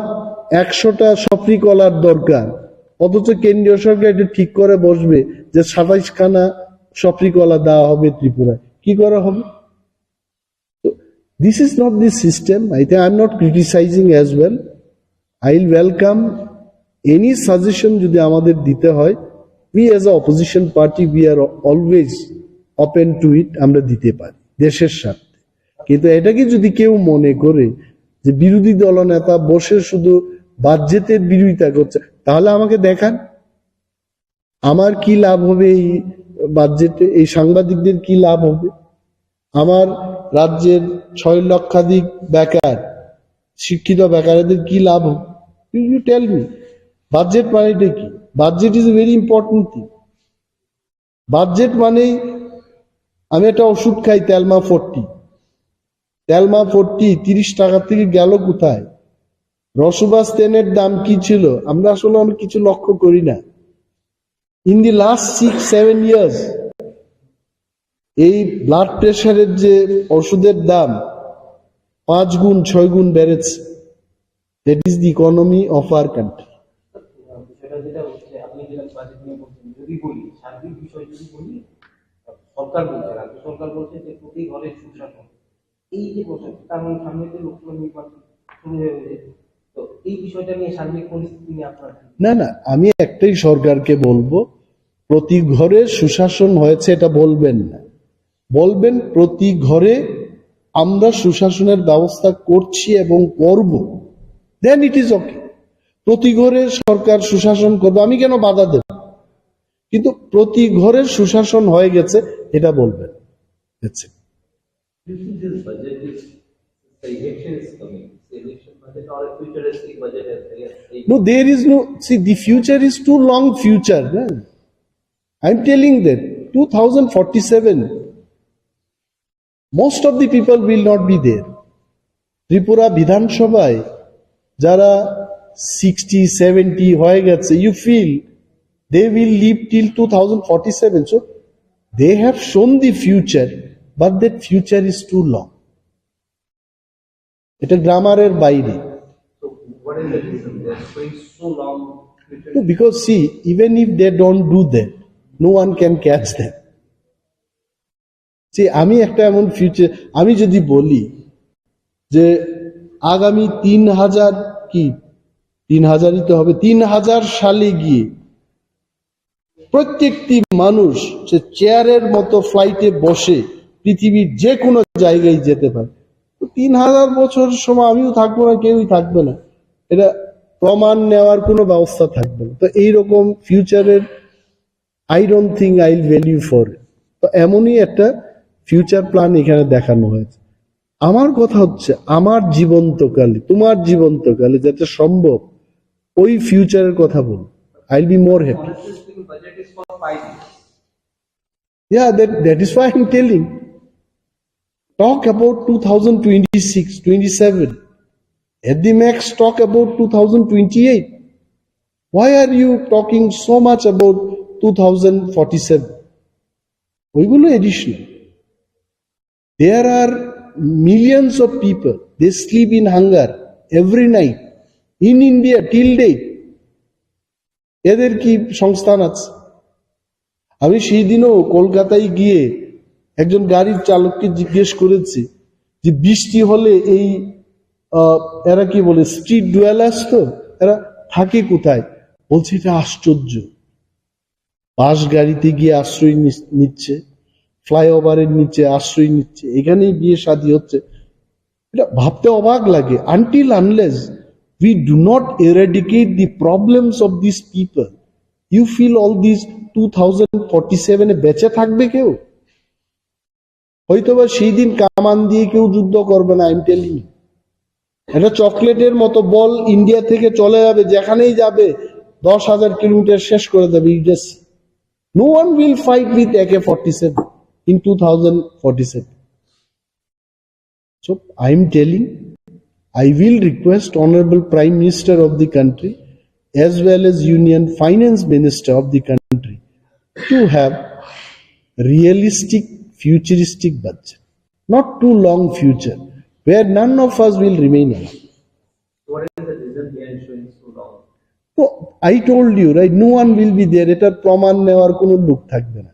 100টা সফরি কলার দরকার, অথচ কেন্দ্রীয় সরকার এটা ঠিক করে বসবে যে 27খানা সফরি কলা দেওয়া হবে ত্রিপুরায়, কি করে হবে? This is not the system. I think I'm not criticizing as well. I'll welcome any suggestion যদি আমাদের দিতে হয়। We as a opposition party, we are always open to it. আমরা দিতে পারি দেশের স্বার্থে। কিন্তু এটাকে যদি কেউ মনে করে যে বিরোধী দলনেতা বসে শুধু বাজেটের বিরোধিতা করছে, তাহলে আমাকে দেখান আমার কি লাভ হবে এই বাজেটে, এই সাংবাদিকদের কি লাভ হবে, আমার রাজ্যের 6 লক্ষাধিক বেকার শিক্ষিত বেকারদের কি লাভ হবে? You tell me. বাজেট মানেটা কি? Budget is a very important thing. Budget মানেই আমি একটা ওষুধ খাই তেলমা 40, 30 টাকা থেকে গেল কোথায়? রসবাস তেলের দাম কি ছিল আমরা আসলে অনেক কিছু লক্ষ্য করি না। ইন দি লাস্ট 6-7 ইয়ার্স এই ব্লাড প্রেশারের যে ওষুধের দাম 5 গুণ 6 গুণ বেড়েছে। That is the economy of our country. সরকার বলছে, রাজ্য সরকার বলছে যে প্রতি ঘরে সুশাসন, এই যে বছর কারণ সামনে তো লোকসভা নির্বাচন শুরু হয়ে গেছে, তো এই বিষয়টা নিয়ে সার্বিক পরিস্থিতি নিয়ে আপনার না, আমি একটাই সরকারকে বলবো, প্রতি ঘরে সুশাসন হয়েছে এটা বলবেন না, বলবেন প্রতি ঘরে আমরা সুশাসনের ব্যবস্থা করছি এবং করব, দেন ইট ইজ ওকে। প্রতি ঘরে সরকার সুশাসন করবে, আমি কেন বাধা দেব? কিন্তু প্রতি ঘরে সুশাসন হয়ে গেছে এটা বলবেন। No, there is no, see, the future is too long future. I'm telling that 2047, most of the people will not be there. Tripura Bidhan Sabhay, jara 60-70 hoye geche, you feel they will live till 2047. So they have shown the future, but that future is too long. Eta grammar er baire. So what is the reason they are going so long? No, because see, even if they don't do that, no one can catch them. See, আমি একটা এমন future, আমি যদি বলি যে আগামী 3000ই তো হবে, 3000 সালে গিয়ে প্রত্যেকটি মানুষ সে চেয়ারের মতো ফ্লাইটে বসে পৃথিবীর যে কোনো জায়গায় যেতে পারে, 3000 বছর সময় আমিও থাকবো না, কেউই থাকবে না, এটা প্রমাণ নেওয়ার কোনো ব্যবস্থা থাকবে না। তো এইরকম ফিউচারের I don't think I will value for. তো এমনই একটা ফিউচার প্ল্যান এখানে দেখানো হয়েছে। আমার কথা হচ্ছে আমার জীবন্তকালে, তোমার জীবন্তকালে যাতে সম্ভব ওই ফিউচারের কথা বল, I will be more happy. Yeah, that is why I'm telling. Talk about 2026, 27. At the max, talk about 2028. Why are you talking so much about 2047? ওইগুলো additional. There are millions of people, they sleep in hunger every night in India till date. এদের কি সংস্থান আছে? আমি সেই দিনও কলকাতায় গিয়ে একজন গাড়ির চালককে জিজ্ঞেস করেছি যে বৃষ্টি হলে এই এরা কি বলে স্ট্রিট ডুয়েলার্স, তো এরা থাকে কোথায়? বলছে এটা আশ্চর্য, বাস গাড়িতে গিয়ে আশ্রয় নিচ্ছে, ফ্লাইওভারের নিচে আশ্রয় নিচ্ছে, এখানেই বিয়ে শাদী হচ্ছে। এটা ভাবতে অবাক লাগে। Until unless we do not eradicate the problems of these people, you feel all these 2047 এ বেঁচে থাকবে কেউ? হয়তোবা সেই দিন কামান দিয়ে কেউ যুদ্ধ করবে না। আই এম টেলিং ইউ, এটা চকলেটের মতো বল ইন্ডিয়া থেকে চলে যাবে, যেখানেই যাবে 10,000 কিলোমিটার শেষ করে দেবে। No one will fight with AK-47 in 2047. So I am telling, I will request Honorable Prime Minister of the country as well as Union Finance Minister of the country to have realistic futuristic budget, not too long future where none of us will remain alive. What is the reason behind showing so long? So I told you, right, no one will be there. এটার প্রমাণ নেওয়ার কোনো লোক থাকবে না।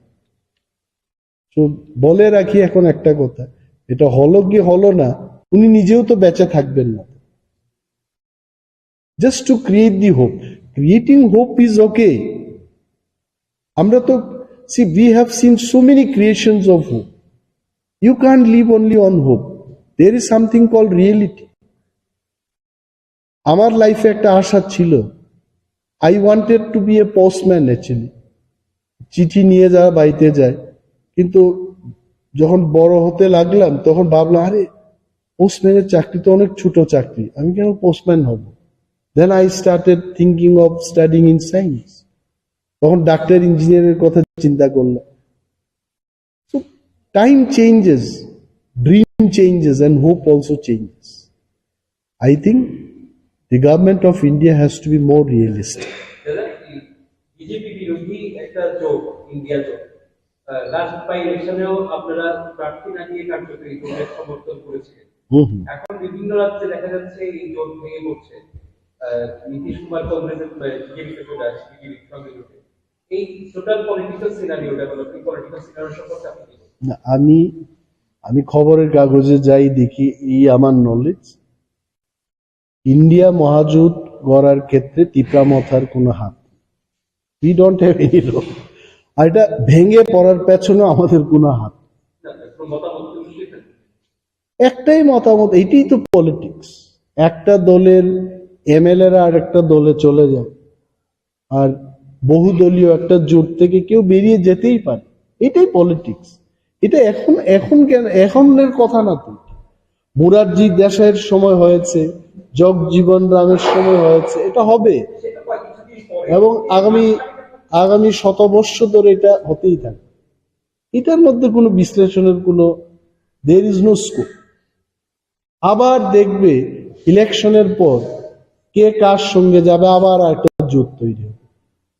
So বলে রাখি এখন একটা কথা, এটা হলো কি হলো না, উনি নিজেও তো বেঁচে থাকবেন না। Just to create the hope. Creating hope is okay. আমরা তো see, we have seen so many creations of hope. You can't live only on hope. There is something called reality. আমার লাইফে একটা আশা ছিল, I wanted to be a postman actually. চিঠি নিয়ে যাওয়া বাড়িতে যায়, কিন্তু যখন বড় হতে লাগলাম তখন ভাবলাম আরে পোস্টম্যানের চাকরি তো অনেক ছোট চাকরি, আমি কেন পোস্টম্যান হব? Then I started thinking of studying in science. তখন ডাক্তার ইঞ্জিনিয়ারের কথা চিন্তা করলাম। So time changes, dream changes and hope also changes. I think the government of India has to be more realistic. BJP বিরোধী একটা জোট, India জোট, last by ইলেকশনেও আপনারা প্রার্থী না দিয়ে কার্যকরী জোটের সমর্থন করেছিলেন। এখন বিভিন্ন রাজ্যে দেখা যাচ্ছে এই জোট ভেঙে পড়ছে, নীতিশ কুমার কংগ্রেসের বিজেপিতে চলে আসছে, বিজেপির সঙ্গে জোটে। এই total political scenario developing political scenario সম্পর্কে আপনি কি বলবেন? আমি খবরের কাগজে যাই দেখি, এই আমার নলেজ, ইন্ডিয়া মহাজোট গড়ার ক্ষেত্রে তিপ্রামথার কোনো হাত, we don't have any role. আর এটা ভেঙে পড়ার পেছনে আমাদের কোনো হাত। একটাই মতামত, এইটাই তো পলিটিক্স। একটা দলের এমএলএরা আর একটা দলে চলে যায়, আর বহুদলীয় একটা জোট থেকে কেউ বেরিয়ে যেতেই পারে, এটাই পলিটিক্স। এটা এখন কেন, এখনের কথা না তো। মুরারজি দেশাইয়ের সময় হয়েছে, জগজীবন রামের সময় হয়েছে, এটা হবে এবং আগামী শতবর্ষ ধরে এটা হতেই থাকে। এটার মধ্যে কোনো বিশ্লেষণের কোনো there is no scope. আবার দেখবে ইলেকশনের পর কে কার সঙ্গে যাবে, আবার একটা জোট তৈরি হবে।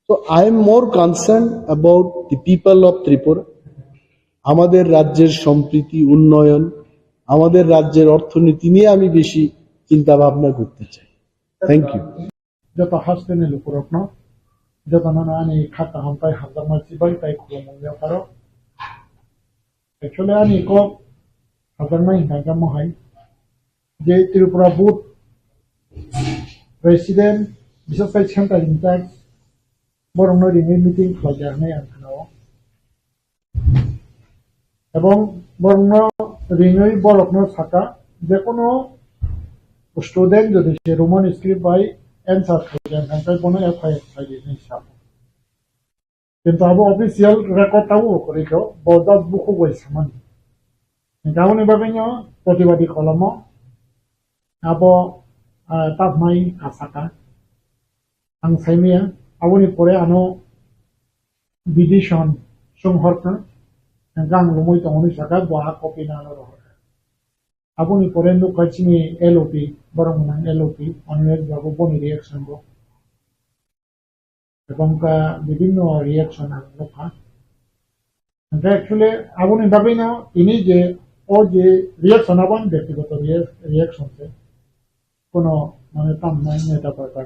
So I am more concerned about the people of Tripura. আমাদের রাজ্যের সম্প্রীতি, উন্নয়ন, আমাদের রাজ্যের অর্থনীতি নিয়ে আমি বেশি চিন্তা ভাবনা করতে চাই। Thank you. যত হাসতেনে লুকুরত্ন যত নানি খাতা হামতাই হাজার মাসিবাই তাই খুলমুলিয়া পারো একচুয়ালি আনি ক হাজার মাই নাগা মহাই যে ত্রিপুরা বুথ প্রেসিডেন্ট বিশেষ করে সেন্ট্রাল ইনচার্জ বরং রিমি মিটিং খালাজারনাই আনখানাও এবং বরং রিঙই বরকনো থাকা যে কোনো স্টুডেন্ট যদি সে রোমান স্ক্রিপ্ট বাই অ্যান্সার খাইলেন ওমफ्राय বনে এফআইআর খাইলেন হিসাব কিন্তু আবো অফিসিয়াল রেকর্ডটাও করিখো বজাত বুকু গইছামান গাউনি বাবেño প্রতিবাদী কলম আবো তাপমাই কাসাকা আং সাইমিয়া আবনি পরে আনো বিডিশন সংহর্ক গাং লুমই তংনি সাকা বহা কপি নানো Abuni porendo kachini LOP, Boromunang LOP, onward bago boni reaction bo. এবং বিভিন্ন রিয়াকশন লোকা actually abuni babi na ini je o je reaction aban ব্যক্তিগত রিয়াকশন সে কোনো মানে তাম নাই এটা পারতাম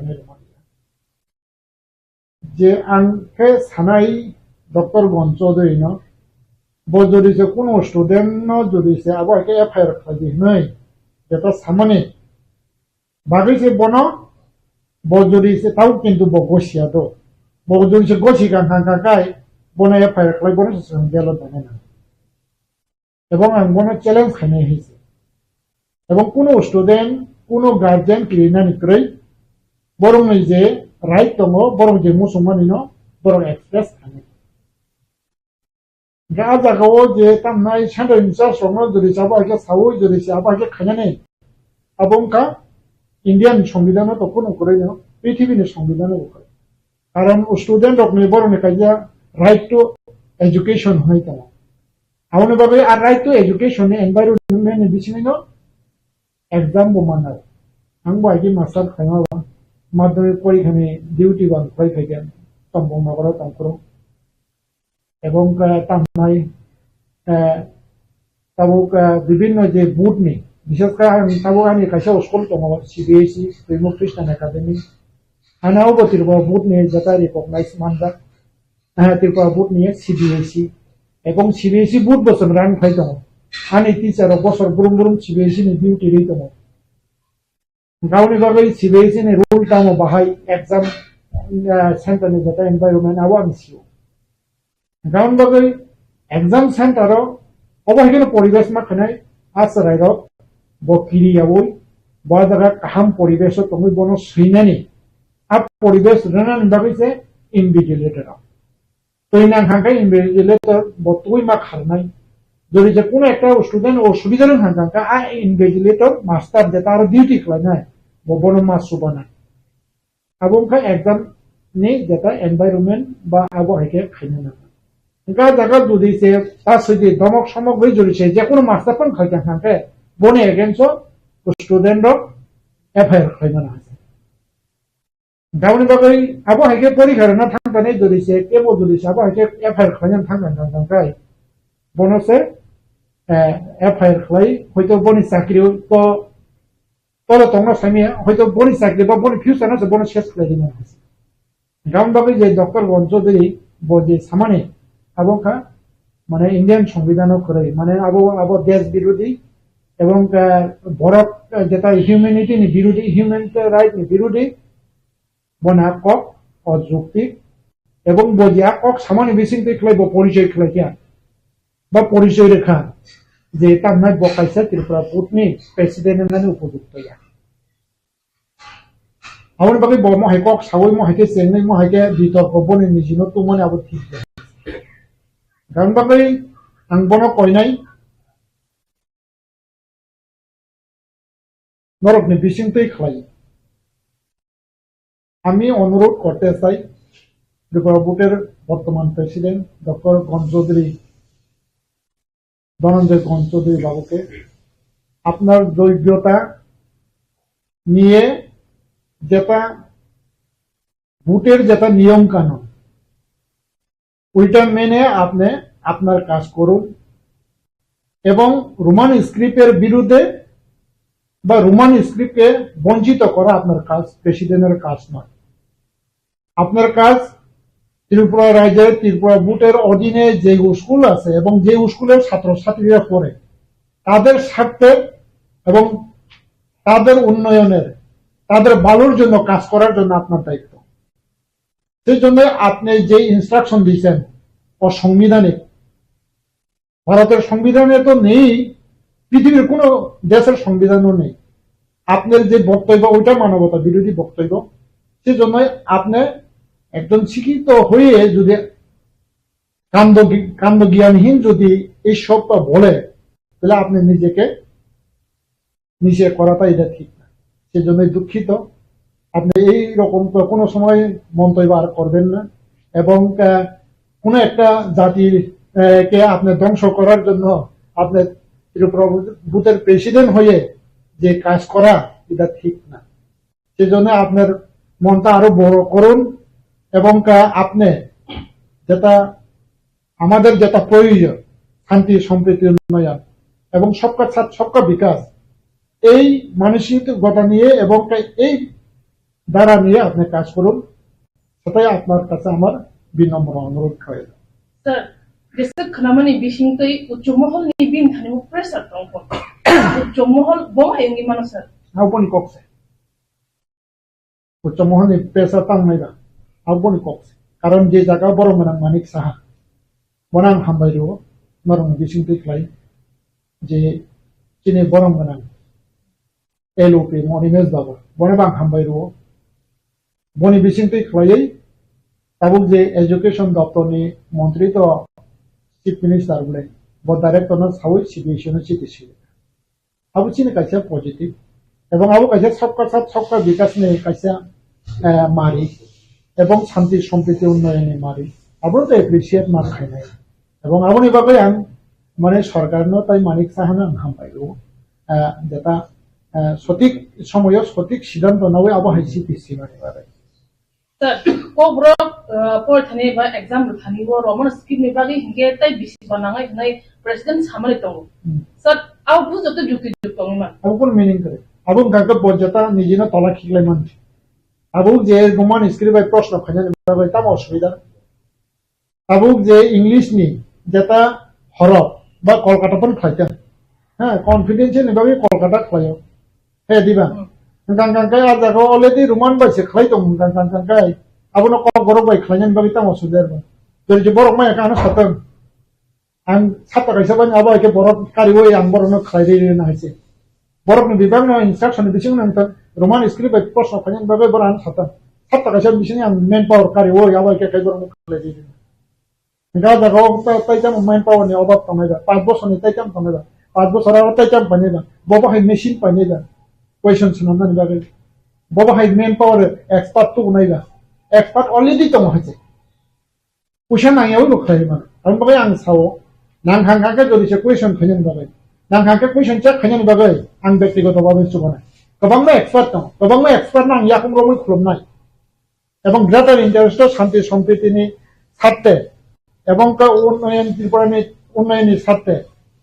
যে আংকে সানাই ডক্টর গঞ্চৌধুরী ন যদি সে কোনো স্টুডেন্ট ন যদি সে আবার কে এফআইআর খাদি নাই যেটা সামনে বাগিছে বন যদি সে তাও কিন্তু বগসিয়া দো বগজুরি সে গছি কাকাই বনে এফআইআর খাই বনে সে গেল জানে না এবং আমি বনে চ্যালেঞ্জ খাইনে হয়েছে এবং কোনো স্টুডেন্ট কোনো গার্জেন ক্লিনার নিক্রই বরং যে রাইট দङ বরং যে মুসলমানি ন বরং এক্সপ্রেস খানে গা জাগাও যে তামনাই সেন্টার ইনচার্জ সঙ্গ যদি চাবা একে সাউই যদি চাবা একে খানে এবং কা ইন্ডিয়ান সংবিধান তো কোনো করে না পৃথিবীর সংবিধানও করে কারণ স্টুডেন্ট রকম বরং কাজা রাইট টু এডুকেশন হয় তারা আমার ভাবে আর রাইট টু এডুকেশন এনভায়রনমেন্ট বিছিন্ন এক্সাম বমানার आं बायदि मास्टार खायमाबा माध्यमिक परीक्षानि डिउटि बान फैगोन तंबं माबाराव तंखरो এবং তামনাই তাবুক বিভিন্ন যে বুটনি বিশেষ করে তাবুক আমি কাছে স্কুল দङ সিবিএসই প্রিমো খ্রিস্টান একাডেমি আনাও বতিরবা বুটনি যেটা রিকগনাইজ মানদা তিরপা বুটনি সিবিএসই এবং সিবিএসই বুট বছর রান ফাই দङ আনি টিচার বছর বুরুম বুরুম সিবিএসই नि ডিউটি রে দङ गावनि बागै सिबिएसई नि रुल तामो बाहाय एग्जाम सेंटर नि जेटा एनवायरनमेंट आव आं सियो गावनि बागै एग्जाम सेंटर अबहायनो परिवेश मा खनाय आसराय रो बकिरि आवै बाजारा काहाम परिवेश तंगै बनो सैनानि आप परिवेश रनानि बागै से इनविजिलेटर तैना हांगा इनविजिलेटर बतुइ मा खारनाय যদি যে কোনো একটা স্টুডেন্ট ও সুবিধার হাঙ্গাঙ্কা আ ইনভিজিলেটর মাস্টার যেটা আর ডিউটি খায় ববন মাস সুবানা এবং কা एग्जाम নি যেটা এনवायरनमेंट বা আবহাওয়াকে খাইনা না গা জায়গা যদি সে তার সাথে দমক সামগ্রী জড়িছে যে কোনো মাস্টার পন খাইতা থাকে বনে এগেইনস্ট স্টুডেন্ট এফআইআর খাইনা না গাউনি বাগৈ আবহাওয়াকে পরীক্ষা না থাকবানে জড়িছে কেবল জড়িছে আবহাওয়াকে এফআইআর খাইনা থাকবান গায় বনসে এফআইআর খাই হয়তো বনি চাকরি তো তলে তংনা সামিয়া হয়তো বনি চাকরি বা বনি ফিউচার আছে বনি শেষ করে দিন আছে গাউন বাকি যে ডক্টর গঞ্চৌধুরী বজে সামানে আবকা মানে ইন্ডিয়ান সংবিধানও করে মানে আবো দেশ বিরোধী এবং বরফ যেটা হিউম্যানিটি নি বিরোধী হিউম্যান রাইট নি বিরোধী বনা কক অযৌক্তিক এবং বজিয়া কক সামানে বিসিংতে খেলাইব পরিচয় খেলাইয়া বা পরিচয় রেখা যে তামনাই বকাইছে ত্রিপুরা পুটনি প্রেসিডেন্ট নানি উপযুক্ত ইয়া আমার বাকি বম হাইকক সাওই ম হাইকে চেংনাই ম হাইকে বিতর্ক বনি নিজিনো তো মানে আবো ঠিক গান বাকি আং বনো কইনাই নরকনি বিসিংতেই খাই আমি অনুরোধ করতে চাই ত্রিপুরা বুটের বর্তমান প্রেসিডেন্ট ডক্টর গঞ্চৌধুরী ধনঞ্জয় গঞ্চৌধুরী বাবুকে আপনার যোগ্যতা নিয়ে যেটা বুটের যেটা নিয়ম কানুন ওইটা মেনে আপনি আপনার কাজ করুন এবং রোমান স্ক্রিপ্টের বিরুদ্ধে বা রোমান স্ক্রিপ্টকে বঞ্চিত করা আপনার কাজ প্রেসিডেন্টের কাজ নয় আপনার কাজ ত্রিপুরা রাজ্যের ত্রিপুরা বুটের অধীনে যে স্কুল আছে এবং যে স্কুলের ছাত্রছাত্রীরা পড়ে তাদের স্বার্থে এবং তাদের উন্নয়নের তাদের ভালোর জন্য কাজ করার জন্য আপনার দায়িত্ব সেই জন্য আপনি যে ইনস্ট্রাকশন দিয়েছেন অসাংবিধানিক ভারতের সংবিধানে তো নেই পৃথিবীর কোনো দেশের সংবিধানও নেই আপনার যে বক্তব্য ওইটা মানবতা বিরোধী বক্তব্য সেই জন্য আপনি একজন শিক্ষিত হয়ে যদি কাণ্ড জ্ঞানহীন যদি এই সবটা বলে তাহলে আপনি নিজেকে নিষেধ করাটা এটা ঠিক না সেজন্য দুঃখিত আপনি এই রকম কোনো সময় মন্তব্য আর করবেন না এবং কোনো একটা জাতির কে আপনি ধ্বংস করার জন্য আপনি বুথের প্রেসিডেন্ট হয়ে যে কাজ করা এটা ঠিক না। সেজন্য আপনার মনটা আরো বড় করুন এবং আপনি যেটা আমাদের যেটা প্রয়োজন শান্তি সম্প্রীতি উন্নয়ন এবং সবকা সাথ সবকা বিকাশ, এই মানসিকতা নিয়ে এবং এই দ্বারা নিয়ে আপনি কাজ করুন, সেটাই আপনার কাছে আমার বিনম্র অনুরোধ হয়ে যায়। Sir, desak khnamani bisingtoi ucumahol ni bin thani mu pressure tongpon ucumahol boma yengi mano sir Auponi kokse ucumahol ni pressure tang naida auponi kokse karon je jaga borong menang Manik Saha bonang hambairo marong bisingtoi klai je chini borong menang LOP Monimes Babu bonabang hambairo boni bisingtoi klai tabuk je education daptor ni মন্ত্রী তো chief minister বলে director south situation চিকিৎসা আবু চিনে কাছে positive এবং আবু কাছে সবকা সাথ সবকা বিকাশ নিয়ে কাছে মারি এবং শান্তি সম্প্রীতি উন্নয়নে মারি আবু তো এপ্রিসিয়েট মার খাই নাই এবং আবু নিবাকে আং মানে সরকার তাই মানিক সাহানো আং হামপাইল যেটা সঠিক সময় সঠিক সিদ্ধান্ত নাও আবু হাইসি পিসি মানে বারে Sir, kobro por thani ba exam thani wo roman scheme ni bagi hinge tai bisi banangai nai president samale tong. Sir, au bu joto jukti tong ma. Abu kon meaning kare. Abu gaga bojata nijina tola khiklai man. Abu je roman scheme bai proshno khanya bai tam অসুবিধা। Abu je English ni jeta horof ba Kolkata pon khaita. Ha, confidence ni babi Kolkata khayo. He diba. Gangkai ada ko already roman bai se khlai tong gangkai abu no ko borok bai khlayan bai tam osuder ba jori je borok mai kana satam ang sata kaisa ban abu ke borok kari oi ang borok no khlai de na haise borok ni bibang no instruction bising nang tan roman script bai proshno khlayan bai boran satam sata kaisa bising ang main power kari oi abu ke kai borok khlai de ga da ko tai tam main power ni obab tamai da 5 বছর ni tai tam tamai da 5 বছর আর tai tam pani da boba hai machine pani da question sunan bagai boba hai main power expert tu nai da expert already to hoise question nang yau lo khai ma ang bagai ang sao nang khang khang ka jodi se question khanyan bagai nang khang ka question check khanyan bagai ang ব্যক্তিগত ভাবে সুবনা কবংমা expert to কবংমা expert nang yakum romoi khulom nai এবং greater interest শান্তি সম্প্রীতি নি স্বার্থে এবং কা উন্নয়ন ত্রিপুরা নি উন্নয়নের স্বার্থে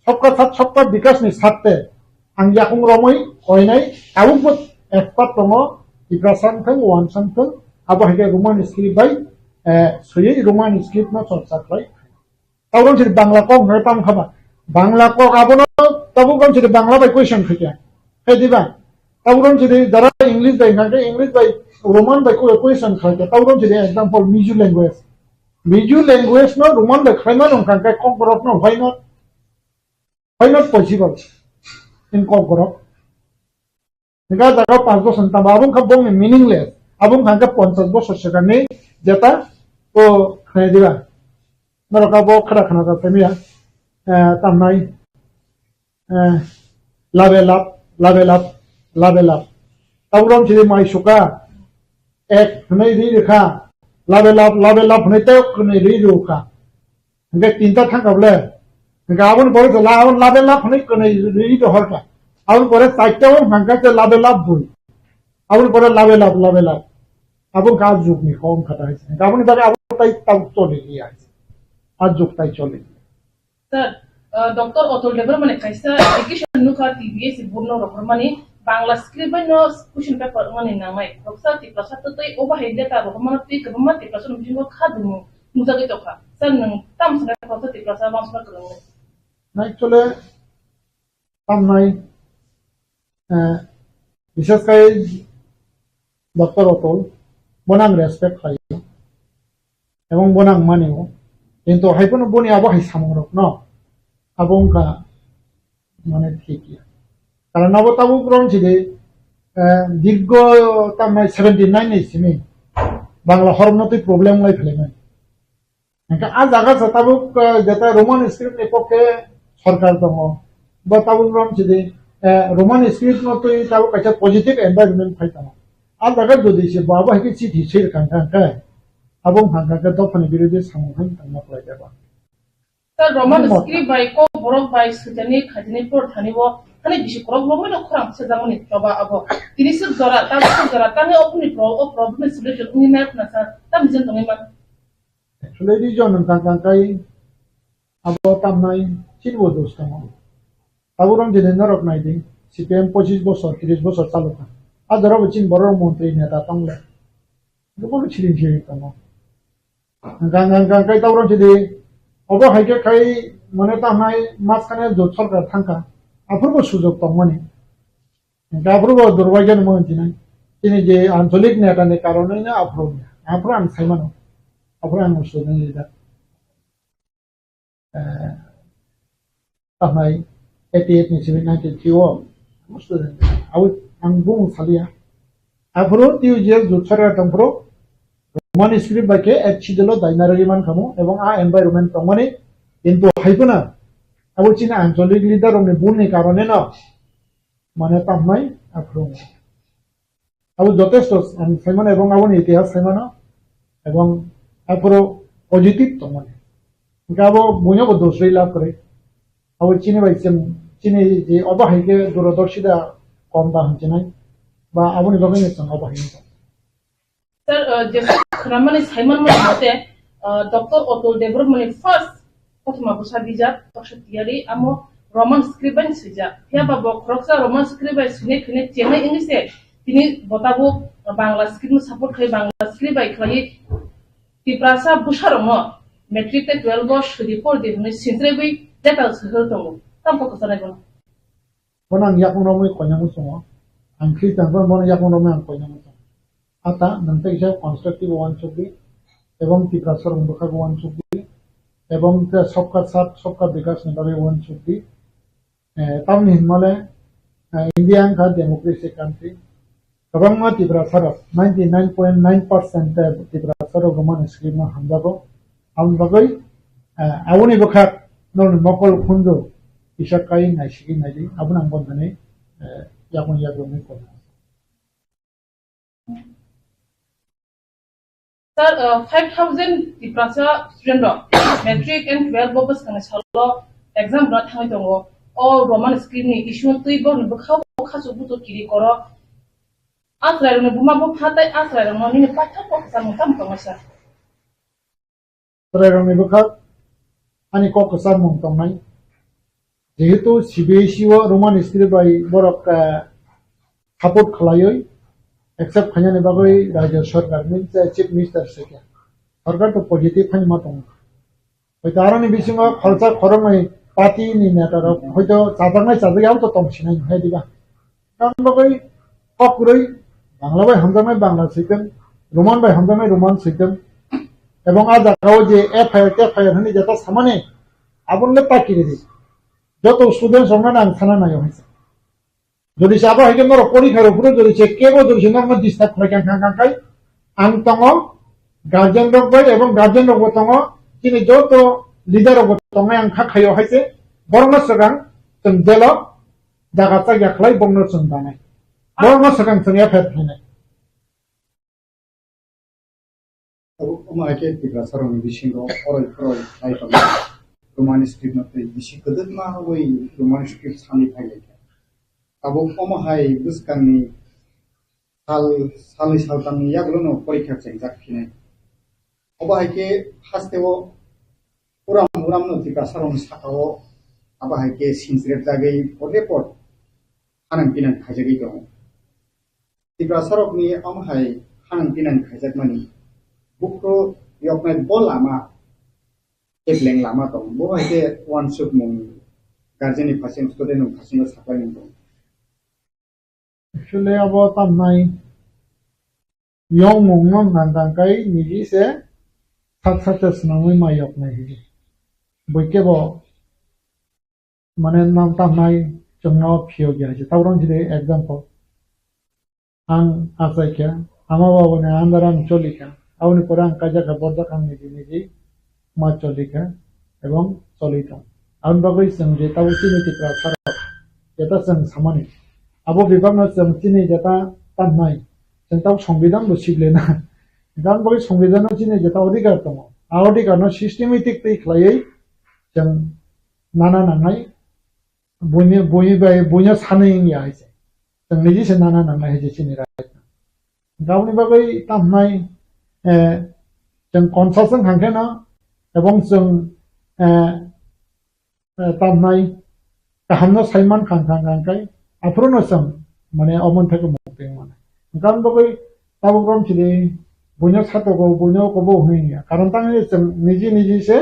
সবকা সাথ সবকা বিকাশ নি স্বার্থে ang yakum romoi hoinai abuk expert tomo iprasan thang wan san thang abo hage roman script bai soye roman script na chorcha khai tawron chiri bangla ko ngai tam khaba bangla ko abono tabu kon chiri bangla bai question khike he diba tawron chiri dara english bai roman bai question khake tawron chiri example miju language no roman bai khaina non kan kai kong borok no why not possible in kong borok Nika jaga 5 বছর tam abung ka bong meaningless abung kan ka 50 বছর sekane jeta o khai diba noroka bo khara khana ka pemia tamnai level up tawron chiri mai suka ek hnai ri rekha level up hnai te hnai ri rukha nge tinta thangable nge abun bol la abun level up hnai hnai ri do horka abun pore চারটাও হাঙ্কাতে level up বই abun pore level up abun কাজ যুগ নি কম খাটা হইছে abun দাগে abun তাই তাও চলে গিয়ে আছে আজ যুগ তাই চলে স্যার ডক্টর অতুল দেবর মানে কাইসা এডুকেশন নুকা টিভিএস বুনো রকম মানে বাংলা স্ক্রিপ্ট নো কোশ্চেন পেপার মানে নামাই ডক্টর তি প্রসাদ তো ওবা হেডে তা রকম মানে তি কম তি প্রসাদ বিজো খাদমু মুজাগে তোখা স্যার নং তাম সনা প্রসাদ তি প্রসাদ মাসনা করং নাই চলে তাম নাই বিশেষ করে ডক্টর অতুল বনাং রেসপেক্ট খাই এবং বনাং মানেও কিন্তু হাইপন বনি আবো হাই সামরক ন আবংকা মানে ঠিকই কারণ আবো তাবু গ্রহণ ছিল দীর্ঘ তামাই 79 ইসিমি বাংলা হরমনতি প্রবলেম লাই ফেলেন আজ জায়গা তাবু যেটা রোমান স্ক্রিপ্ট পক্ষে সরকার দম বা তাবু গ্রহণ ছিল roman script no to tabu kacha positive environment phaita al daga dodi se baba hiki chithi sir kan ka abong hanga ka to phani birode samhan tangma plaida ba sir roman script by ko borok bai sujani khajini por thanibo hani bishi korok lo mo khram se jamoni toba abo tini su jora ta ne opni problem solution uni map na sa tam jen tongi man actually di jon kan kai abo tam nai chinbo dos tamo taburam jene narok nai ding CPM 25 বছর 30 বছর চালু থাকে আর ধরো চীন বড় মন্ত্রী নেতা তংলে দুপুর ছিলেন যে তম গান কাই তাওরম যদি অব হাইকে খাই মানে তা হাই মাঝখানে জোট সরকার থাকা আফুরব সুযোগ তমনি আফুরব দুর্ভাগ্যের মন্ত্রী নাই তিনি যে আঞ্চলিক নেতানের কারণে না আফরান সাইমানো আফরান সুযোগ লিডার তাহাই 88 ni 92 Aku anggung salia. Afro tiu je jutsara tampro Roman script bake etchidelo dainarari man kamu ebong a environment tongmani into haipuna abu china ancholik leader omne bunni karone na mane tamnai afro abu jotesto and simon ebong aboni itihas simona ebong afro positive tongmani gabo bunyo ko dosri lav kore abu chine baisem chine je obahaike durodorshida komda hanche nai ba aboni babene sang obahaike sir jese khramani simon mon hote dr otol debrok mani first prothoma busa bijat toshatiari amo roman script ban sija thia ba bokroksa roman script ba sine khine chene ingise tini botabo bangla script support khai bangla script bai khai tiprasa busharomo metric te 12 bo shudi por de ni sintrebi details hirtomo tampoco sana gono bonang yakung romoi konyamu songo angkri tangron bon yakung romoi ang konyamu songo ata nante isa constructive one chukbi ebong tiprasar umbukha one chukbi ebong te sobka sat sobka bikas nebabe one chukbi tamni hinmale Indian ka democracy country kabang ma tiprasar 99.9% tiprasar roman script ma hamdago ambagai awuni bakhat non mokol khundo isa kai naishigi naili abunang bondane yakun yakun ko sir 5000 tiprasa student metric and 12 bobus kan chalo exam not thang tongo o roman script ni issue tui bon bukha khasu buto kiri koro asrai ne buma bo phatai asrai no ni patha ko sam kam tongo sir Rami bakhat ani ko kasar mong tongnai যেহেতু CBSE ও Roman script বাই বরক support খালায়ই accept খাইনে বাগৈ রাজ্য সরকার means chief minister সেকে সরকার তো পজিটিভ ফাইন মাতং হয়তো আরনি বিসিং খরচা খরমই পার্টি নি নেতার হয়তো চাজাংনাই চাজাইয়াও তো তমছিনাই হয় দিবা কারণ বাগৈ ককুরই বাংলা বাই হামজামাই বাংলা সৈতম রোমান বাই হামজামাই রোমান সৈতম এবং আজ জায়গাও যে এফআইআর হনি যেটা সামানে আবনলে পাকিরে দি যত স্টুডেন্ট সংখ্যা আং থানা নাই হয়েছে যদি সাবা হইকে মোর পরীক্ষার উপরে যদি সে কেবো যদি সিনার মধ্যে ডিস্টার্ব করে কাঁকাই আং তঙ গার্জেন রোগ বাই এবং গার্জেন রোগ তঙ তিনি যত লিডার রোগ তঙ আং খাইও হয়েছে বর্ণ সগাং जों জেল জায়গা জায়গা খাই বর্ণ जों দানাই বর্ণ সগাং जों এফেক্ট হয় Omaike tiprasarong bisingo oral ai kam roman script na tai bisi kadat ma hoi roman script sani phai abo omahai buskani sal tamni yaglo no porikha chengjak khine obaike hasteo muram no tiprasarong sakao abaike sinsret jagai report hanang pinan khajagi dong tiprasarok ni omahai hanang pinan khajak mani bukro yokmen bol lama ebleng lama tong bo haike one shot mong garjeni phasing student no phasing sapai mong actually abo tamnai yong mong no nandang kai niji se sat snamoi mayok nai hi boike bo mane nam tamnai chungno phio gya je tawron jide example ang asaikya ama babo ne andaran cholika awni porang kaja ka borda kang niji ma cholika এবং চলিতা আন বাগৈ जों যে তাও চিনিতি প্রাসার এটা जों সামানি আবো বিভাগনা जों চিনি যেটা তার নাই जों তাও সংবিধান বসিলে না গান বাগৈ সংবিধান চিনি যেটা অধিকার তম অধিকার ন সিস্টেমেটিক তৈ খলাই जों नाना नांनाय बयनो सानैया हायसे जों निजेसे नाना नांनाय हायसे सिनि राय गावनि बागै तामनाय जों कनसासन हांखेना एवं जों तामनाय गाहामनो साइमान खांखांखांखाय आफ्रोनो जों माने अमन्थायखौ मुक्ति माने गावनि बागै ताबुग्राम चिदि बयनो सातोगौ बयनो कबो होइया कारण तांनि जों निजे से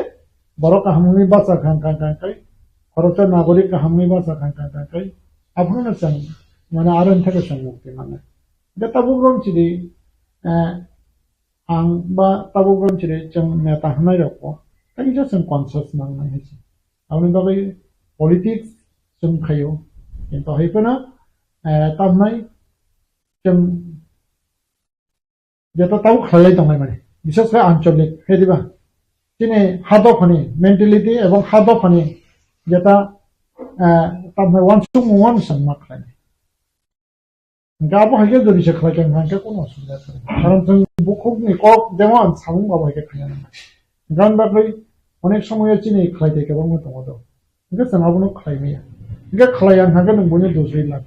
बर' काहामनि बासा खांखांखांखाय भारत नागरिक काहामनि बासा खांखांखांखाय आफ्रोनो जों माने आरन्थायखौ जों मुक्ति माने दा ताबुग्राम चिदि आं बा ताबुग्राम चिदि जों नेता होनाय रखम तांनि जों कनसास नांनाय हायसे गावनि बागै पलिटिक्स जों खायो किन्तु हैफोरनो तामनाय जों जेता ताव खालाय दंनाय माने विशेष आंचलिक हेदिबा दिनै हादफानि मेन्टेलिटी एवं हादफानि जेता तामनाय वान टू वन सन मा खालाय गाबो हायके जदि से खालाय जों हांके कोनो असुबिदा कारण जों बुकुनि कक देमन सामुं बाबो हायके खालाय गान बागै अनेक समय चिनि खालाय दे गोबां दङ दं इनके जों आबनो खालायनाया इनके खालाय आं हांके नोंबोनो दोसै लाग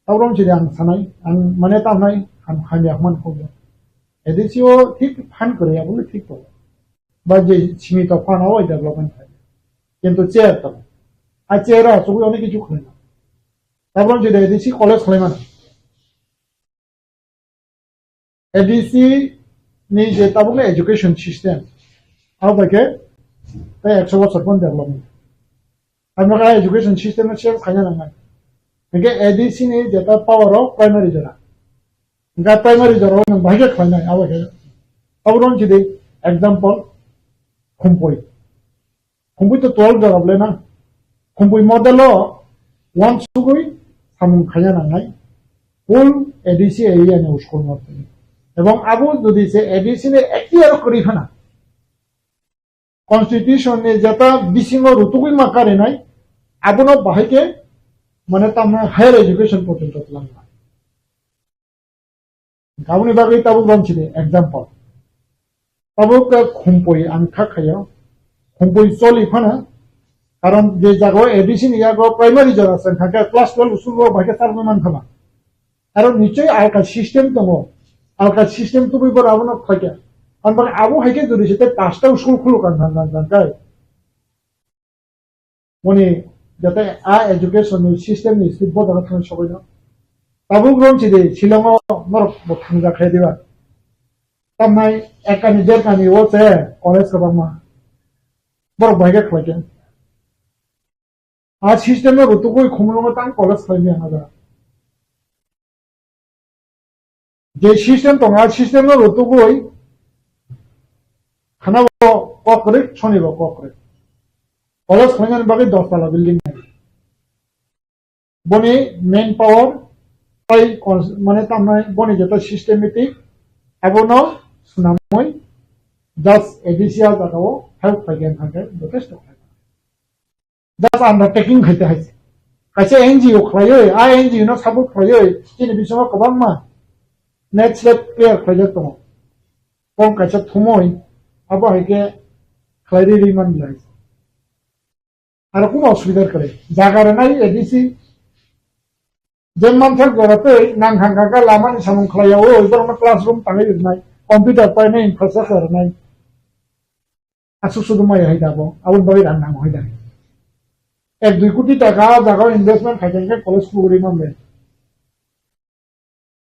तावरम चिदि आं सानाय आं माने तामनाय आं हानिया मान खौ एदिसिओ ठीक फान करे आबनो ठीक दं बाजे छिमी तो फान आवाय डेभलपमेंट है किंतु चेयर तो आ चेयरा सुबह अनेक किछु खालायना तावरम चिदि एदिसि कलेज खालायमान एडिसी नि जे ताबुले एजुकेशन सिस्टम आवबाके ता 100 बছর পর डेभलपमेंट আমরা एजुकेशन सिस्टम चेंज खायना नांगोन इनके एडिसी नि जेता पावर ऑफ प्राइमरी जरा इनका प्राइमरी जरा नों बाहाय खायनाय आवबाके ताबुरन चिदि एग्जांपल खुमपय तो 12 जराबले ना खुमपय मॉडलो वन सुगुय सामुं खायना नांनाय फुल एडिसी एरिया नि स्कुल मत এবং আবু যদি সে এডিসিনে এক্টিয়ার করি ফানা কনস্টিটিউশনে যেটা বিসিং রুতুগুই মাকারে নাই আবুনো বাহাইকে মানে তামনা হায়ার এডুকেশন পর্যন্ত প্ল্যান না গাউনি বাগৈ তাবু বনছিলে एग्जांपल তাবুক খুমপই আনখা খায় খুমপই চলি ফানা কারণ যে জায়গা এডিসিন ইয়াগো প্রাইমারি যারা আছে থাকে ক্লাস 12 উসুলবো বাকে তারমান মানখানা আর নিশ্চয় আলকা সিস্টেম দङ alka system to be barabono khaya ambar abu haike jodi sete pasta school khulu kan kai moni jate a education system ni sibbo da thon sobai no tabu grom chide shilongo nor thanga khai diba tamai ekani jerkani oche college ka bama bor bhage khaya a system no rutu koi khumlo tang college khai ni anga J system दङ आ system no रुतुगुय खानाबो ककरे छनिबो ककरे college खायनानि बागै 10 तला building बनि main power पाइ माने तामनाय बनि जेता systematic आबोनो सुनामय जास एडिसिया जागाव help फाइगेन थाके जथेस्ट जास अंडरटेकिं खायते हायसे कासे एनजीओ खायो आ एनजीओ नो साबो खायो तिनि बिसङाव गोबां मा नेक्स्ट स्टेप क्लियर प्रोजेक्ट दङ कम कासे थुमय आबो हायके क्लाइरि मान लाइ आरो कोनो असुबिदा करे जागारनाय एडिसि जे मानथार गरते नांखांखाका लामानि सामुं खलायाव ओइबरनो क्लासरूम ताङै बिनाय कम्पिउटार पाइनाय इनफ्रास्ट्राक्चार नाय आसु सुदुमाय हायदाबो आबो बाय रान नांगौ हायदा 1-2 कोटी टाका जागाव इनभेस्टमेन्ट खायजेनके कलेज खुगुरि मामले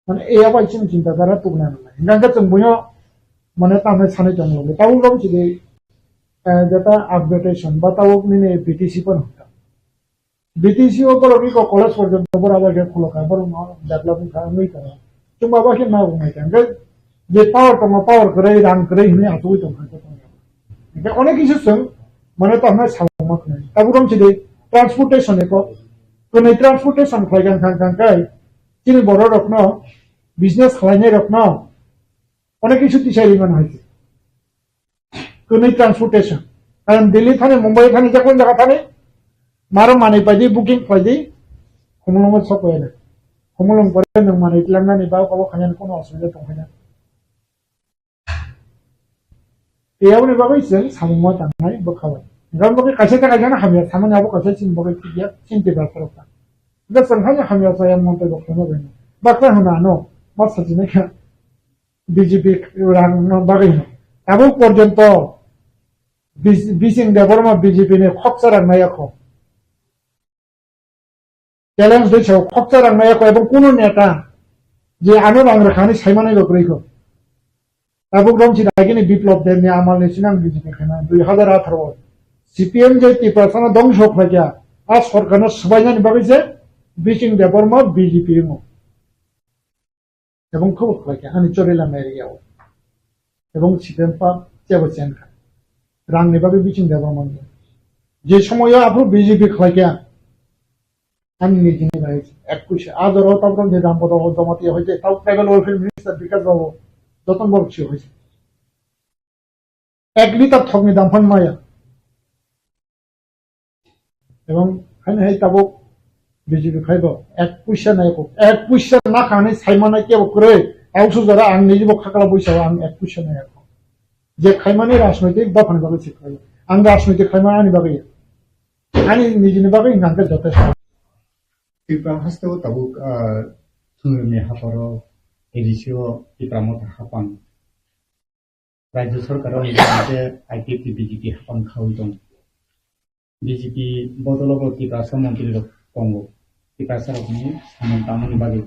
माने एया बायसिन चिन्ताधारा तुगना नांगा जों बयो माने तामनाय सानै दङ ताउ गम चिदि जेता अपडेटेशन बताओ निने बीटीसी पण होता बीटीसी ओ बरोबी को कॉलेज पर्यंत बराबर के खुलका बरोबर डेवलपमेंट का नहीं करा तुम बाबा के ना होय तांगे जे पावर करे रान करे हिने आतुय तो खाते अनेक किछु जों माने तामनाय सावमा खने ताउ गम चिदि ट्रान्सपोर्टेशन एको कोनै ट्रान्सपोर्टेशन खायगान खांखांखाय चिनि बर रखनो बिजनेस खालायनाय रखनो अनेक किछु तिसारि मान हायसे कोनै ट्रान्सपोर्टेशन कारण दिल्ली थाने मुंबई थाने जखन जागा थाने मारो माने बायदि बुकिं खायदि खमलंग सपयले खमलंग परे नों माने लांनानै बा गाव खायनानै कोनो असुबिदा दंखायना बेयावनो बागै जों सामुवा थांनाय बोखाबाय Gam bagi kaisa ta kaisa na hamya samanya abo kaisa chin bagi tiya chin te ba sarok. Da sanghanya hamya sa yam monte doktor no ben. Bakla huna no masa jine ka BJP বাকি abo পর্যন্ত বিসিং Debbarma BJP নে খকসা রাখনায়া খ challenge দিয়েছে খকসা রাখনায়া খ এবং কোন নেতা যে আনো বাংলা খানি সাইমানাই লকরেইখ এবং রমছি রাগিনি বিপ্লব দেব নে আমাল নেছিনাম বিজেপি খানা 2018 সিপিএম যে ত্রিপুরা ধ্বংস হয়ে আর সরকারের সবাই জানি বাকি বিসিং দেবরমা বিজেপি এবং খুব খাইকে আনি চরিলাম এরিয়াও এবং সিপিএম পা যেবো চেন খায় রাংনি বাকি বিচিং দেবরমা যে সময় আপনি বিজেপি খাইকে আমি নিজে ভাই 21 আজ ওর তারপর যে রামপদ জমাতি হয়েছে তাও ট্রাইবাল ওয়েলফেয়ার মিনিস্টার বিকাশ বাবু যতন বড় হয়েছে 1 লিটার থগনি দাম ফান মায়া এবং খাইনে এই তাবো বিজেপি খাইব 1 পয়সা নাই 1 পয়সা না খানে সাইমানাই কেব করে আউসু যারা আং নিজেব খাকলা পয়সা আং 1 পয়সা নাই যে খাইমানে রাজনৈতিক বাফান বাগে শিখাই আং রাজনৈতিক খাইমা আনি বাগে আনি নিজেনি বাগে গানকে যথেষ্ট ত্রিপুরা হাস্তেও তাবুক থুমি হাপর এডিসিও ত্রিপুরা মত হাপান রাজ্য সরকারও নিজে আইটিপি বিজেপি হাপান খাওই দं বিজেপি বদলব ত্রিপুরা মন্ত্রী কঙ্গো ত্রিপুরা সরকারनि সামন তামনি বাগে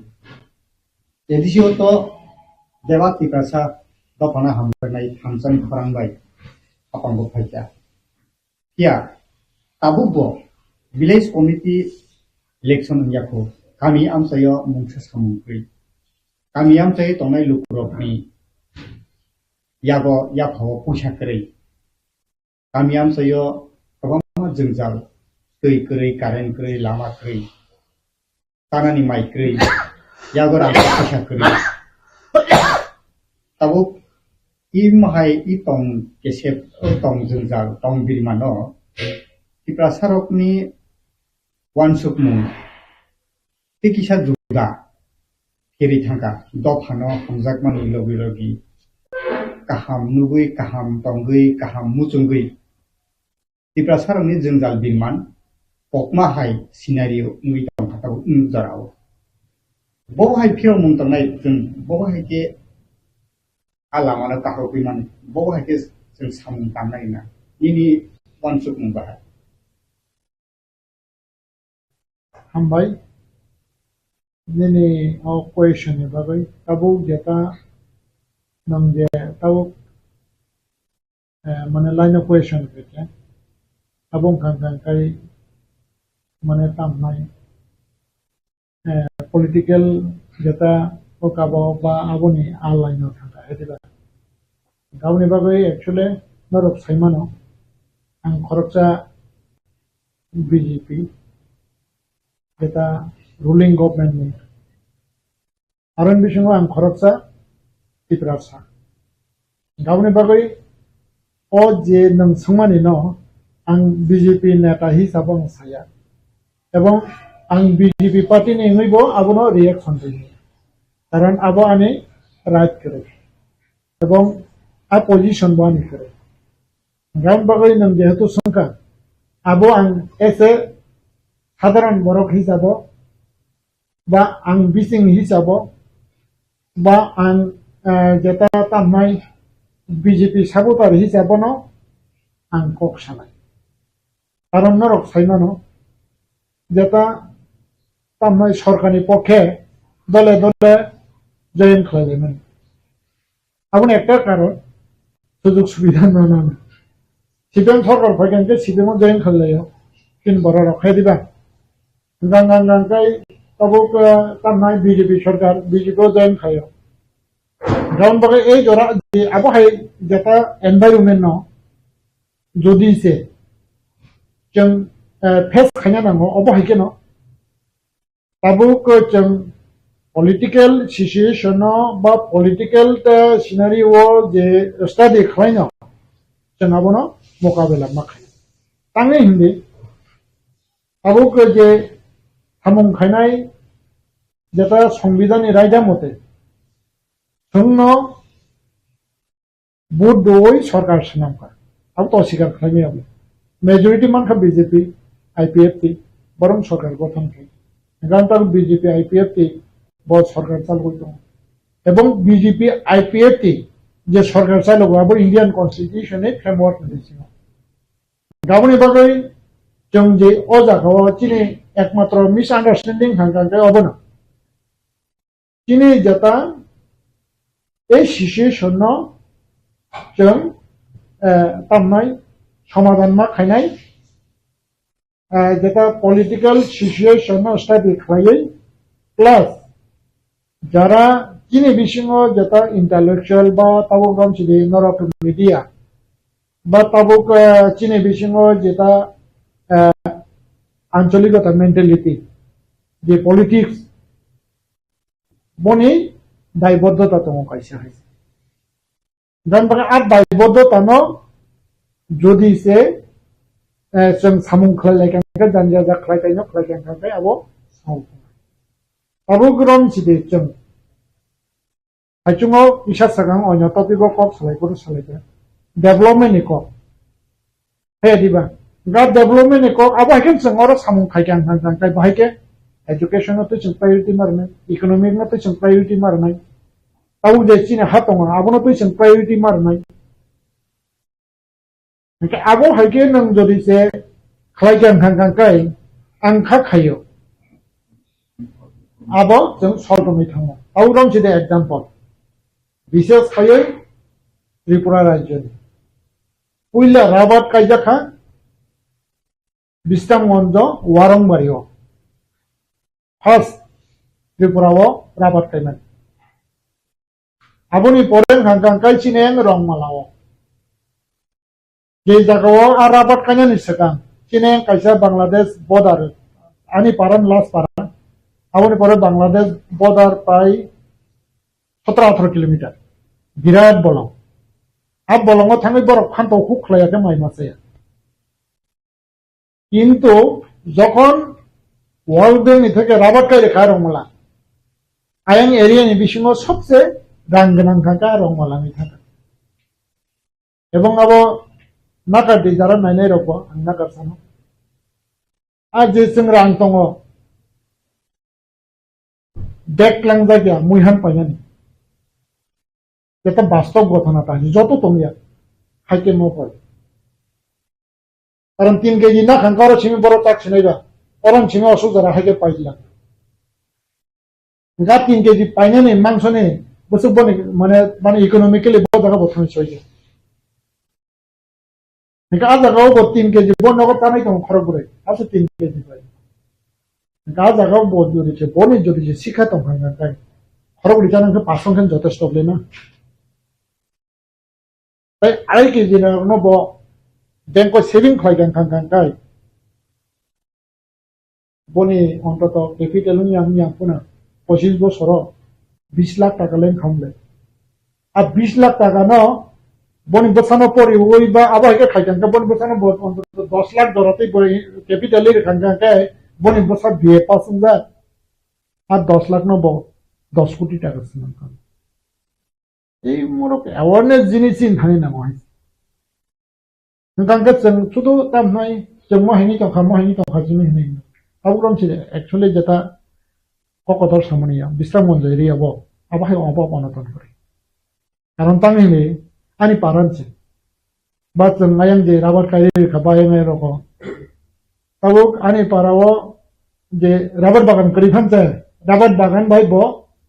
এডিসিও তো দেবা ত্রিপুরা দফানা হামনাই থামসানি খরাংবাই হাপাंगो फाइजा किया ताबुबो विलेज कमिटी इलेक्शन याखौ गामि आमसायाव मुंसा सामुंख्रि गामि आमसायाव तंनाय लुकुरकनि यागो याखाव फैसाखरै गामि आमसायाव गोबां जोंजाल दै खरै कारेन्ट खरै लामा खरै तानानि माइ खरै यागो रां फैसाखरै ताबुक इ माहाय इ तंग केसेप तंग जोंजाल तंग बिरमानो टिप्रा सारकनि वानसुकमु टिकिसा जुदा फेरि थांगा दफानो हमजाकमानि लबि लबि काहाम नुगै काहाम तंगै काहाम मुचुंगै टिप्रा सारकनि जोंजाल बिरमान पकमाहाय सिनारियो नुइ तंखाताव नुजाराव बहाय फिरो मुंतनाय जों बहाय के आलामाना ताहो बिमान बहाय के जों सामुं दामनाय ना इनि वानसुकमु बाहाय हामबाय दिनै क्वेश्चननि बागै ताबो जेता नंजे ताबो माने लाइन ऑफ क्वेश्चन के आबुं खांखांखाय माने तामनाय पलिटिकल जेता ओकाबो बा आबुनि आ लाइन ऑफ थांगा हेदिबा गावनि बागै एक्चुअली नरक साइमानो आं खरकसा बीजेपी जेता रुलिंग गभर्नमेंट आरन बिसंगो आं खरकसा टिप्रासा गावनि बागै ओ जे नों संमानि न आं बीजेपी नेता हिसाबै साया एवं आं बीजेपी पार्टी नि नैबो आबनो रिएक्शन दियो कारण आबो आनि राइट करे एवं आ पोजीशन बानि करे गावनि बागै नों जेहेतु संका आबो आं एसे साधारण बरक हिसाबै बा आं बिसिं हिसाबै बा आं जेता तामनाय बीजेपी साबुतार हिसाबनो आं कक्सानाय कारण नरक साइमानो जेता तामनाय सरकारनि पक्षे दले दले जयन खालायबायमोन आबुन एकटा कारण सुजुग सुबिधा नाना सिपिएम सरकार फैगोनके सिपिएम जयन खालायो 3 बर रखाय दिबा गांगांगांकाय तबुक तामनाय बीजेपी सरकार बीजेपी जयन खायो गाउन बागै এই জরা আবো হাই যেটা এনভায়রনমেন্ট ন যদি সে जों फेस खायना नांगौ अबो हायके न ताबुक जों पलिटिकल सिचुएशन बा पलिटिकल सिनारियो जे स्टडी खायना जों आबोनो मुकाबला माखाय तांगे हिंदी ताबुक जे हामुं खायनाय जेटा संविधाननि रायदा मते जोंनो बुद्धयै सरकार सिनामखा अब तो स्वीकार खालामो मेजरिटी मानखा बीजेपी आईपीएफटी बरं सरकार गठन की गांतार बीजेपी आईपीएफटी बहुत सरकार चालू दं এবং बीजेपी आईपीएफटी जे सरकार चालू अब इंडियन कन्स्टिट्यूशन फ्रेमवर्क दिसिङाव गाबोनि बागै जों जे अ जागायाव दिनै एकमात्र मिसआन्डारस्टेन्डिं हांगांगाय अबना दिनै जता এই সিচুয়েশন जों तामनाय समाधान मा खायनाय जेटा पॉलिटिकल सिचुएशन स्टेबल खायै प्लस जरा दिनै बिसिङाव जेटा इंटेलेक्चुअल बा ताबुक गामसिदि नरक मीडिया बा ताबुक दिनै बिसिङाव जेटा आंचलिकता मेन्टेलिटी जे पॉलिटिक्स बनि दायबद्धता दङ खायसे खायसे गान बागै आ दायबद्धता न जुदि से जों सामुं खालायखांखै दानजा जाख्लायखायनो खालायखांखै आबो साव आबो ग्रम सिदि जों आइचुङाव इसा सागां अন্য टपिक कप सालायखौ सालायदो डेभलपमेन्ट नि कप हे दिबा गा डेभलपमेन्ट नि कप आबो हायकेन जों आरो सामुं खायखांखै बाहायके एजुकेशन तो जों प्रायोरिटी मारनाय इकोनॉमिक न तो जों प्रायोरिटी मारनाय ताऊ जे चिने हा दङ आबो तो जों प्रायोरिटी मारनाय आबो हायके नों जदि से खालायखांखै आंखा खायो आबो जों सल्टमै थाङो ताऊ रं सिदे एग्जांपल विशेष खायै त्रिपुरा राज्यनि पुइला राबात कायजाखा बिस्तामगंज वारंबारियाव फार्स्ट त्रिपुराव राबात कायमान आबोनि परें हांखांखाय चिनें रंमालाव जे जागायाव आ राबात कायनानि सिगां चिनें कायसा बांलादेश बर्डार आनि पारान लास्ट पारा आबोनि परे बांलादेश बर्डार प्राय 17-18 किलोमीटर बिराद बलं आ बलंगाव थाङै बरफ फान्तावखौ खालायाखै माइ मासेया किन्तु যখন वर्ल्ड बैंक থেকে রাবার কাই রেখা রংমালা আয়াং এরিয়ানি বিসিङाव सबसे रां गोनांखाखा रंमालानि थाखाय এবং আবো नागारदि जारा नायनाय रखौ आं नागारसानो आ जे जों रां दङ देखलां जायगा मुइहान पाइनानि যেটা বাস্তব ঘটনা তা যত তোমিয়া হাইকে মপল কারণ 3 কেজি না খাঙ্কার ছিমি বড় টাক্স নেবা অরন ছিমি অসুজারা হাইকে পাইলা গা 3 কেজি পাইনানি মাংসনে বসু বনে মানে ইকোনমিক্যালি বড় জায়গা বথন চইছে এটা জায়গাও 3 কেজি বনগো তানাই তো খরচ করে আছে 3 কেজি পাই গা জায়গাও বড় দিছে বনে যদি শিক্ষা তো ভাঙা যায় খরচ করে জানাকে 5 সংখ্যা যথেষ্ট হবে না তাই আড়াই কেজি নব ব্যাংক সেভিং খাইখাंखांखाय বনি অন্তত ক্যাপিটালনি আমি আপনা 25 বছর 20 লাখ টাকা লেন খামলে আর 20 লাখ টাকা ন বনি বসানো পরে ওই বা আবাইকে খাইখাंखा বনি বসানো অন্তত 10 লাখ ধরতেই পরে ক্যাপিটালের খাंखांखाय বনি বসা বিয়ে পাসন যায় আর 10 লাখ নব 10 কোটি টাকা সমান এই মোরক অ্যাওয়ারনেস জিনিসই থানি না মহাই नोंथांखौ जों शुद्ध तामनाय जों महैनि तंखा जिनि हनै आबुरम सिदे एक्चुअली जेता ककतर सामनिया बिस्रामगंज एरियाव आबाहाय अबा अनतन करे कारण तांनि आनि पारानसे बा जों आयं जे राबार कायरि खाबायनाय रख ताबुक आनि पाराव जे राबार बागान करिफानसे राबार बागान बाय ब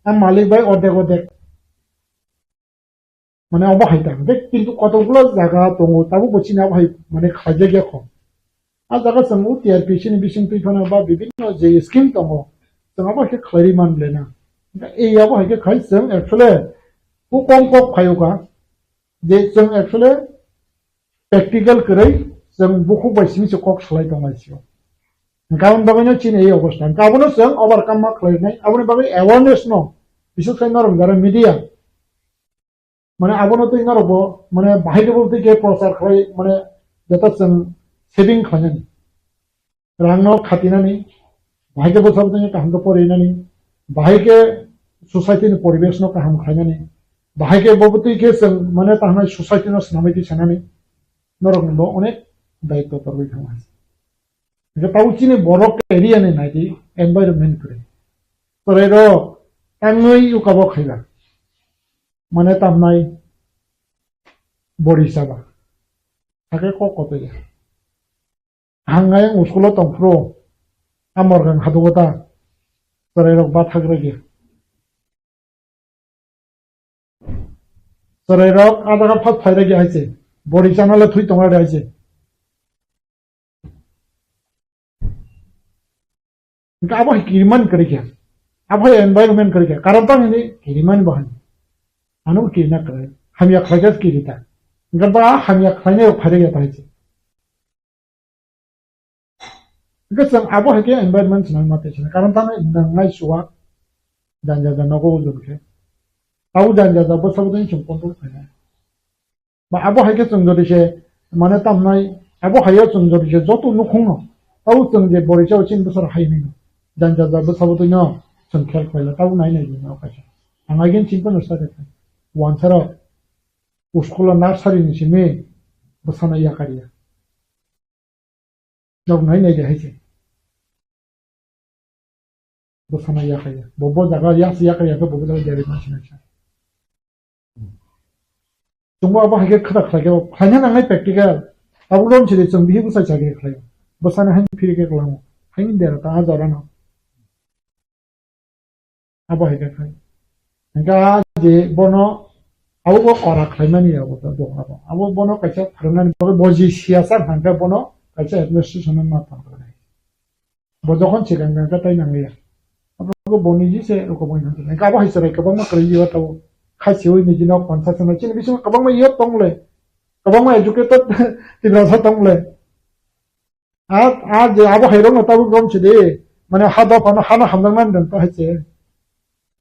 आं मालिक बाय अदेक মানে অবহাইতা কিন্তু কতগুলো জায়গা দङ তাবো বচিনা ভাই মানে খাজে গে খম आ জায়গা সঙ্গ টিআরপিসি नि बिसिं फैफानो बा বিভিন্ন যে স্কিম দङ जों बाके खैरि मानलेना এই आबो हायके खाइ जों एक्चुअली को कम खायोगा जे जों एक्चुअली प्रेक्टिकल करै जों बुखु बायसिनि से कक सलाय दङासियो गाउन बागैनो चिन এই অবস্থা गाबोनो जों ओवरकाम मा खैनाय आबोनि बागै अवेयरनेस न बिसोर खायनो रंजारा मिडिया মানে আবনো তো ইনার হবো মানে বাহিরে বলতে গিয়ে প্রচার খাই মানে যেটা সেভিং খাইনানি রাং খাতিনানি বাহিকে বসাবো কাহামকে পড়াইনানি বাহিকে সোসাইটিनि পরিবেশ কাহাম খাইনানি বাহিকে বলতে গিয়ে মানে তাহলে সোসাইটিनि সামাইতি সানানি নরকম অনেক दायित्व तरबाय थांगासिनो ताउचिनि बरक एरिया ने नायदि एनवायरनमेंट करे तरेरो तांगै उकाबो खायला माने तामनाय बरिसाबा थाके कोकोते हांगाय उसकुलो तंफ्रो आमरगां हादोगता तरेरो बाथाग्रगे तरेरो आदागा फात फायरगे हायसे बरिसानाले थुइ तंगारे हायसे apa kiriman kerja, apa environment kerja, karena apa ini kiriman bahan, anu kirina kerja, kami yang kerja kirita, enggak apa kami yang kerja yang pada kita aja, enggak sang apa kerja environment senang mati sih, karena tanah nangai suak dan jaga nago ujung ke, tahu dan jaga besar betul cuma kontrol saja, apa kerja sendiri sih, mana tanah, apa kerja sendiri sih, jatuh nukhong, tahu sendiri borisau cing besar hai nih. Dan jaga bersabutnya sengkel kaya tahu naik naik juga kasih. Angin simpan usah deh. Wansara uskola nursery ni sini bersama ia karya. Jauh naik naik aja sih. Bersama ia karya. Bobo jaga yang siapa karya tu bobo jaga jadi macam macam. Cuma apa hasil kerja kerja. Hanya nangai praktikal. Tahu belum sih cuma bihi usah jaga kerja. Bersama hanya pilih kerja lalu. Hanya dia rata aja orang. apa heke khai engka je bono abo kora khaimani abo to do abo bono kaisa pharnani boji siasa hangka bono kaisa administration ma ta bo jokhon chikan ga tai nangia abo boni ji se ko boni han engka abo hisare ka bang ma kri yo to khaisi oi ni jino concession chin bisu ka bang ma yo tongle ka bang ma educated tibra sa tongle a je abo hairo ma ta gom chide mane hada kono hana hamdan dan ta hache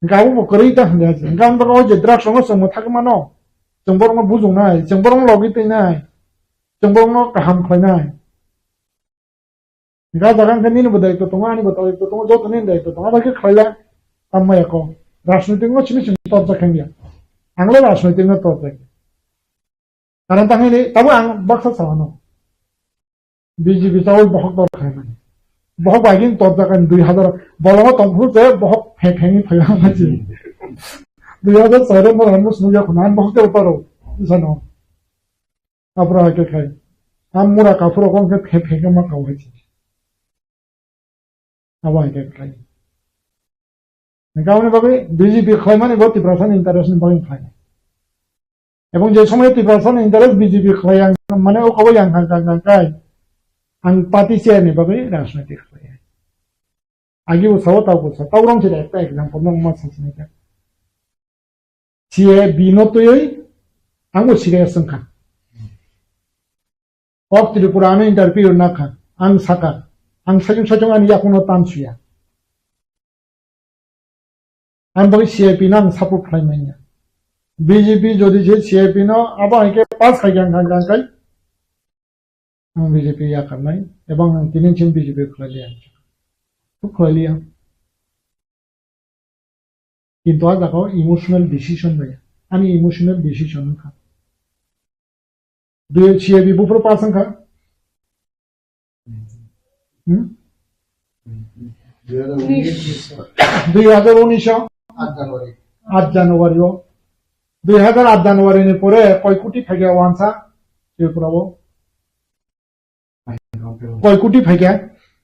Engkau mau kerja hendak aja. Engkau berkau jedrak semua semua tak mana. Jemborong mau bujung nai, jemborong logit nai, jemborong mau kaham kau nai. Engkau jangan kan ini betul itu tunggu ini betul itu tunggu jauh ini itu tunggu bagi kau lah. Amma ya kau. Rasmi tengok cini cini top jakan dia. Anglo rasmi tengok top jakan. Karena tang ini, tahu ang baksa sama. BJP tahu bahok tor kau. बहुत biking तौर तक 2000 बोलो तो बहुत है बहुत फेंकेंगे फैला मचे 2000 में हम सुनिया खुनान बहुत के ऊपर हो सनो अपरा के खाए हम मुरा काफरो कौन के फेंके में कावे छी आवा के खाए गावने बाबे बीजेपी खाए माने बहुत তীব্রসন ইন্টারেস্ট বই খায় এবং যে সময় তীব্রসন ইন্টারেস্ট বিজেপি খায় মানে ও কবে yang kan ang patisi ni babe राजनीतिक है आगे वो सौ ताऊ रंग चले एक एग्जांपल में मत सोचने का चिए बिनो तो यही आंगो चिरे संखा और त्रिपुरानो इंटरव्यू ना खा आंग साका आंग सजों आनी याकुनो तामसुया आंग बाकी सीआईपी ना आंग सपोर्ट खाई मैंने बीजेपी जो दिजे सीआईपी ना अब आके पास खाई गांग बीजेपी या करना है एवं तीन चिन बीजेपी खुला लिया तो खुला लिया किंतु आज देखो इमोशनल डिसीजन भाई आनी इमोशनल डिसीजन खा दो सीआईपी बुफर पासन खा 2019 8 জানুয়ারি ने পরে কয় কোটি থেকে ওয়ানসা ত্রিপুরাবো কয় কোটি ফাইকা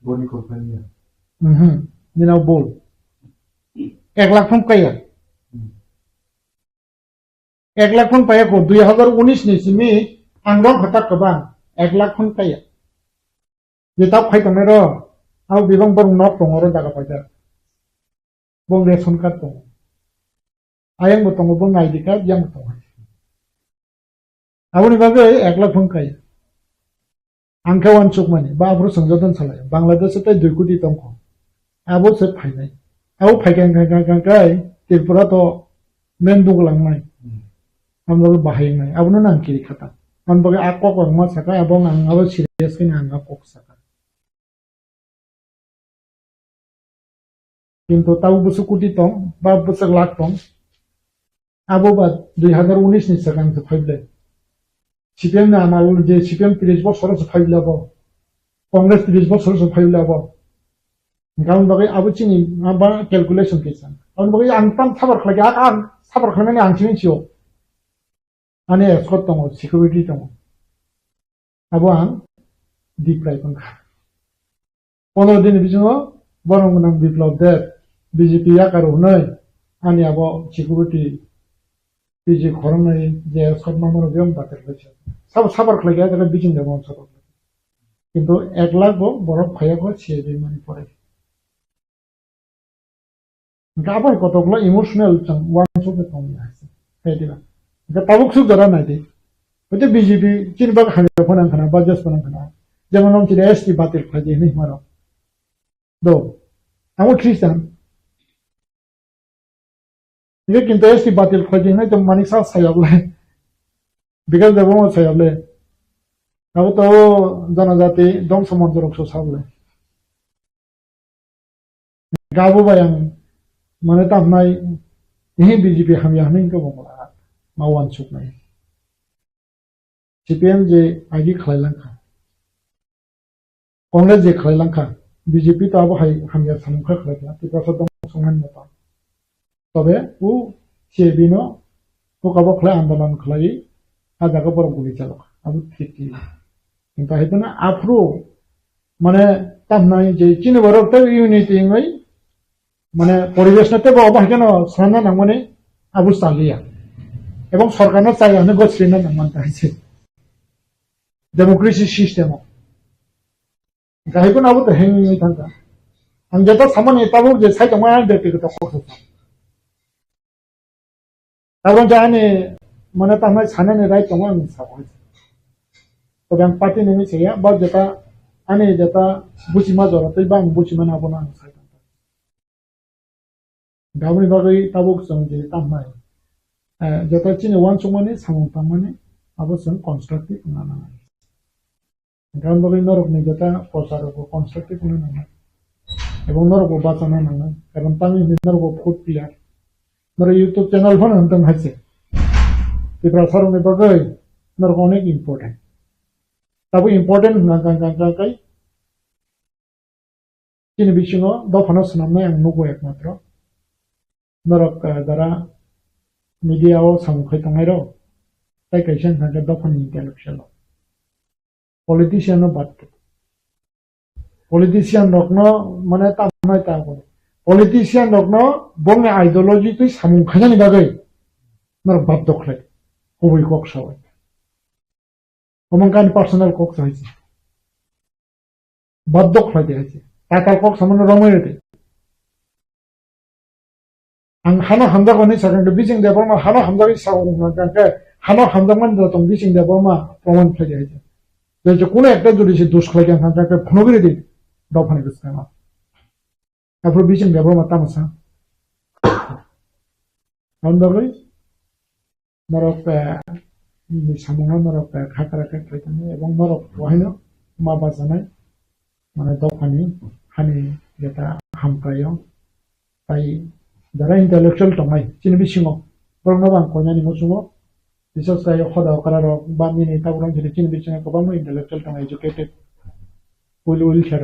বনি কোম্পানি দিনাও বল 1 lakh phone Kayah 1 lakh phone পায়া को 2019 नि सिमी आंगरं हता कबा 1 लाख फन काया जे ता फाइ तने रो आउ बिबं बर नक दङ रो जागा फाइदा बं रेशन कार्ड दङ आयं बो दङ बं आईडी कार्ड yang दङ आउनि बागे 1 लाख फन काया आंखा वन चुक माने बाब्रु संजोदन सालाय बांग्लादेश ते 2 कोटी दंखो आबो से फाइनाय आउ फाइगां गां गाय त्रिपुरा तो मेन दुगलांनाय हमरो बाहायनाय आबनो नांकिरि खाता हम बगे आको को मा सका आबो आं आबो सिरियास के आंगा पक सका किंतु ताउ बसु कोटी दं बा बसु लाख दं आबो बा 2019 नि सगां से फाइबले CPM na আমার যে CPM 30 বছর ফাইলাব কংগ্রেস 30 বছর ফাইলাব গাউন বাকি আবু চিনি বা ক্যালকুলেশন কেসান গাউন বাকি আং তাম সাবার খালাগে আং সাবার খালাগে আং চিনিছিও আনে এসকট দङ সিকিউরিটি দङ আবু আং দিপ্রাই কোনখা 15 দিন বিজনো বরং নাম বিপ্লব দে বিজেপি আকার হনয় আনি আবু সিকিউরিটি বিজে খরনাই যে এসকট মামর বিয়ম বাতের হয়েছে সব সাবার খালাগে এটা বিজিন দেব সব কিন্তু 1 লাখ বরফ খাইয়া গো ছিয়ে দিই মানে পরে গাবার কতগুলো ইমোশনাল ওয়ান সুকে কম আছে এইদিবা এটা পাবুক সুক ধরা নাই দি ওতে বিজেপি চিনবা খানে ফোনান খানা বাজাস ফোনান খানা যেমন নাম ছিল এসটি বাতিল খাজি নেই মারো দো আমি খ্রিস্টান ये কিন্তু এসটি বাতিল খাজি নাই তো মানিক সা সায়াবলে বিকাল দেব মো সায়াবলে তাও তো জনজাতি দম সমুদ্র রক্ষা সাবলে গাবো বায়াং মানে তামনাই এই বিজেপি হামিয়া হামিন को বলা মাওয়ান সুক নাই CPM যে আগে খাইলাঙ্কা কংগ্রেস যে খাইলাঙ্কা বিজেপি তো আবো হামিয়া সামুখা খাইলা তো কথা দম সমান মত তবে ও সেবিনো ও কাবো খাই আন্দোলন খাই আজাকে বড় গুলি চালক আবু ঠিক কিন্তু হেতনা আফ্রো মানে তামনাই যে চিনি বড় তো ইউনিটি নই মানে পরিবেশ নাতে অবাহিকেন সানা নামনে আবু চালিয়া এবং সরকারের চাই অনেক গছরিনা নামানতে হয়েছে ডেমোক্রেসি সিস্টেম গাইবন আবু তো হেঙ্গি থাকা আমি যেটা সামান্য তাবো যে সাইড আমার ব্যক্তিগত কথা তারপর জানে মানে তামাই সানানে রাইট তোমার আমি সাব হয়েছে তবে আমি পার্টি নেমেছে বা যেটা আনে যেটা বুঝিমা জড়াতেই বা আমি বুঝিমা নাবো না সাইড গাবনি বাগৈ তাবুক जों जे तामनाय যেটা চিনে ওয়ান সমনে সামং তামনে আবশ্যক কনস্ট্রাকটিভ না না গান বাগৈ নরকনি যেটা প্রচারক কনস্ট্রাকটিভ না না এবং নরক বাঁচানো না কারণ তামি নরক ফুড প্লেয়ার নর ইউটিউব চ্যানেল ফোন হন্তম হাইছে ত্রিপুরা সরমে বাগৈ নরক অনেক ইম্পর্টেন্ট তাবু ইম্পর্টেন্ট না কাই চিনে বিশিং দফানো সুনামনাই আং নুগো একমাত্র নরক দ্বারা মিডিয়াও সামুখাই তংনাইরো তাই কাইসান থাকে দফান ইন্টেলেকচুয়াল পলিটিশিয়ানও বাদ পলিটিশিয়ান রকন মানে তামনাই তা বলে পলিটিশিয়ান রকন বংনে আইডিওলজি তুই সামুখাইনি বাগৈ নরক বাদ দখলাই কবই কক সবাই অমঙ্কানি পার্সোনাল কক হয়েছে বাদ দখলাই দিয়েছে টাকার কক সামান্য রমের ang hano hamdak oni sakang bising de borma hano hamdak is saung ka hano hamdak man da tong bising de borma proman phege aje je kono ekta jodi se dosh khlai kan ka phonogiri di dofani gusna apro bising de borma tamasa andagoi norok ni samunga norok khakara ka khaitani ebong norok wahino ma bajanai mane dofani hani jeta hamkayo tai যারা intellectual টমাই চিনি বিশিং বরং কন্যানি মসুম বিশেষ করে হদা করার বা mini তাবুরাম যদি চিনি বিশিং গোবাং ইন্টেলেকচুয়াল টমাই এডুকেটেড উইল খের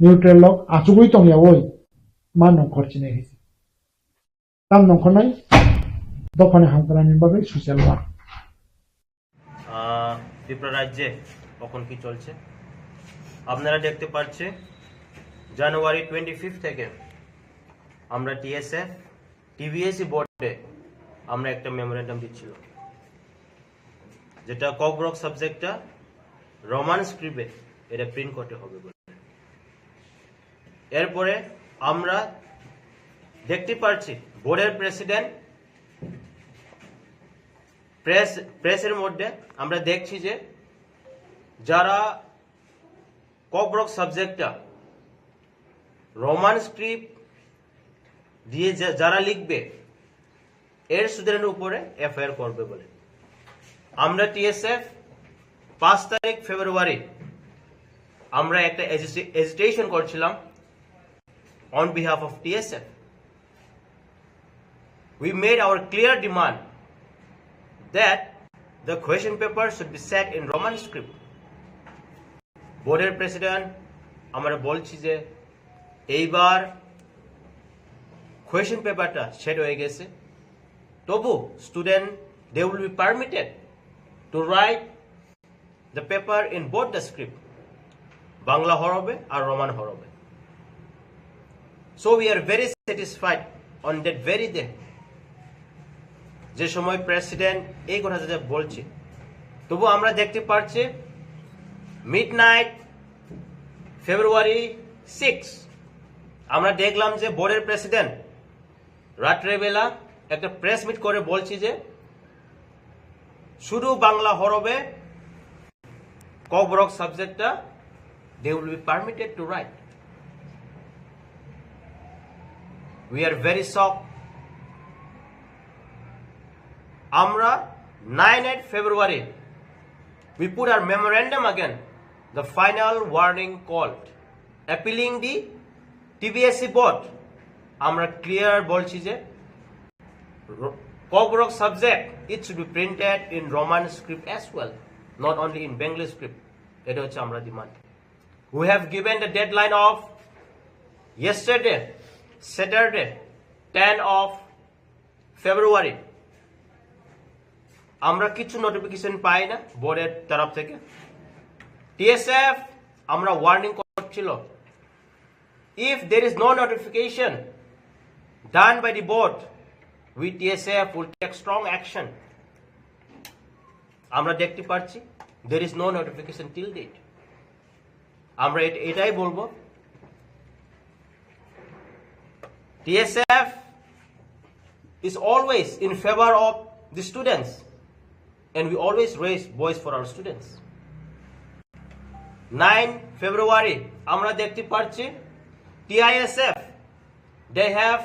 নিউট্রেল লক আচুগুই টংয়া ওই মা নখর চিনে হেসি তাম নখনাই দফানে হামকরানি বাবে সোশ্যাল ওয়ার্ক ত্রিপুরা রাজ্যে কখন কি চলছে আপনারা দেখতে পাচ্ছেন জানুয়ারি 25 থেকে আমরা টিএসএফ টিভিএসি বোর্ডে আমরা একটা মেমোরেন্ডাম দিচ্ছিল যেটা ককব্রক সাবজেক্টটা রোমান স্ক্রিপ্টে এটা প্রিন্ট করতে হবে বলে এরপরে আমরা দেখতে পাচ্ছি বোর্ডের প্রেসিডেন্ট প্রেসের মধ্যে আমরা দেখছি যে যারা ককব্রক সাবজেক্টটা রোমান স্ক্রিপ্ট দিয়ে যারা লিখবে এর স্টুডেন্টের উপরে এফআইআর করবে বলে আমরা টিএসএফ 5 তারিখ ফেব্রুয়ারি আমরা একটা এজিটেশন করছিলাম on behalf of TSF we made hour clear demand that the question paper should be set in Roman script. বোর্ডের প্রেসিডেন্ট আমরা বলছি যে এইবার কোয়েশ্চেন পেপারটা সেট হয়ে গেছে, তবু student they will be permitted to write the paper in both the script, Bangla হরবে আর রোমান হরবে. So we are very satisfied on that very day, যে সময় প্রেসিডেন্ট এই কথাটা বলছে, তবু আমরা দেখতে পাচ্ছি মিডনাইট ফেব্রুয়ারি 6 আমরা দেখলাম যে বোর্ডের প্রেসিডেন্ট রাত্রেবেলা একটা প্রেস মিট করে বলছি যে শুধু বাংলা হরবে ক ব্লক সাবজেক্টটা they will be permitted to write. We are very shocked. আমরা 9 February we put our memorandum again, the final warning called, appealing the TBSC board. আমরা clear বলছি যে Kobrok subject it should be printed in Roman script as well, not only in Bengali script. এটা হচ্ছে আমরা demand. We have given the deadline of yesterday, Saturday, 10 of February. আমরা কিছু notification পাই না বোর্ডের তরফ থেকে। TSF আমরা ওয়ার্নিং করছিল, if there is no notification done by the board, we TSF will take strong action. আমরা দেখতে পাচ্ছি there is no notification till date. আমরা এটাই বলবো, TSF is always in favor of the students and we always raise voice for our students. 9 February আমরা দেখতে পাচ্ছি TISF they have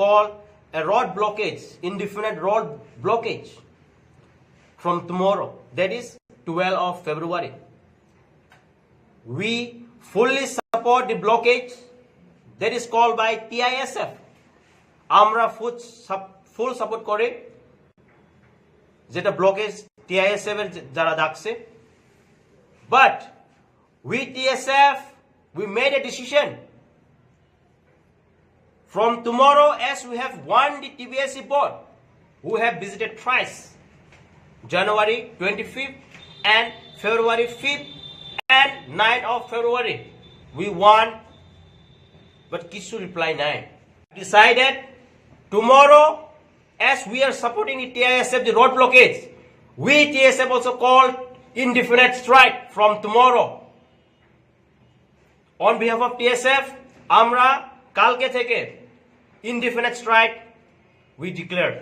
called a road blockage, indefinite road blockage from tomorrow, that is 12 of February. We fully support the blockage that is called by TISF. আমরা full support করে যেটা blockage TISF এর যারা ডাকছে, but we TSF we made a decision from tomorrow, as we have won the TBSC board, who have visited thrice, January 25th and February 5th and 9th of February. We won, but Kishu reply 9. Decided tomorrow, as we are supporting the TISF, the road blockage, we TSF also called indefinite strike from tomorrow. On behalf of TSF, আমরা কালকে থেকে indefinite strike we declare.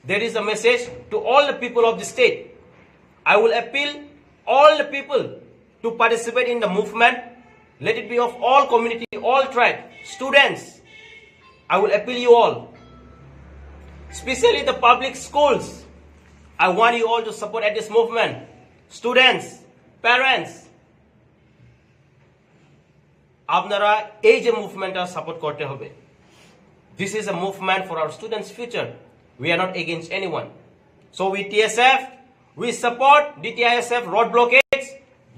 There is a message to all the people of the state. I will appeal all the people to participate in the movement. Let it be of all community, all tribe, students. I will appeal you all, especially the public schools. I want you all to support at this movement. Students, parents, আপনারা এই যে মুভমেন্টটা support করতে হবে। This is a movement for our students' future. We are not against anyone. So we TSF, we support the TISF road blockage,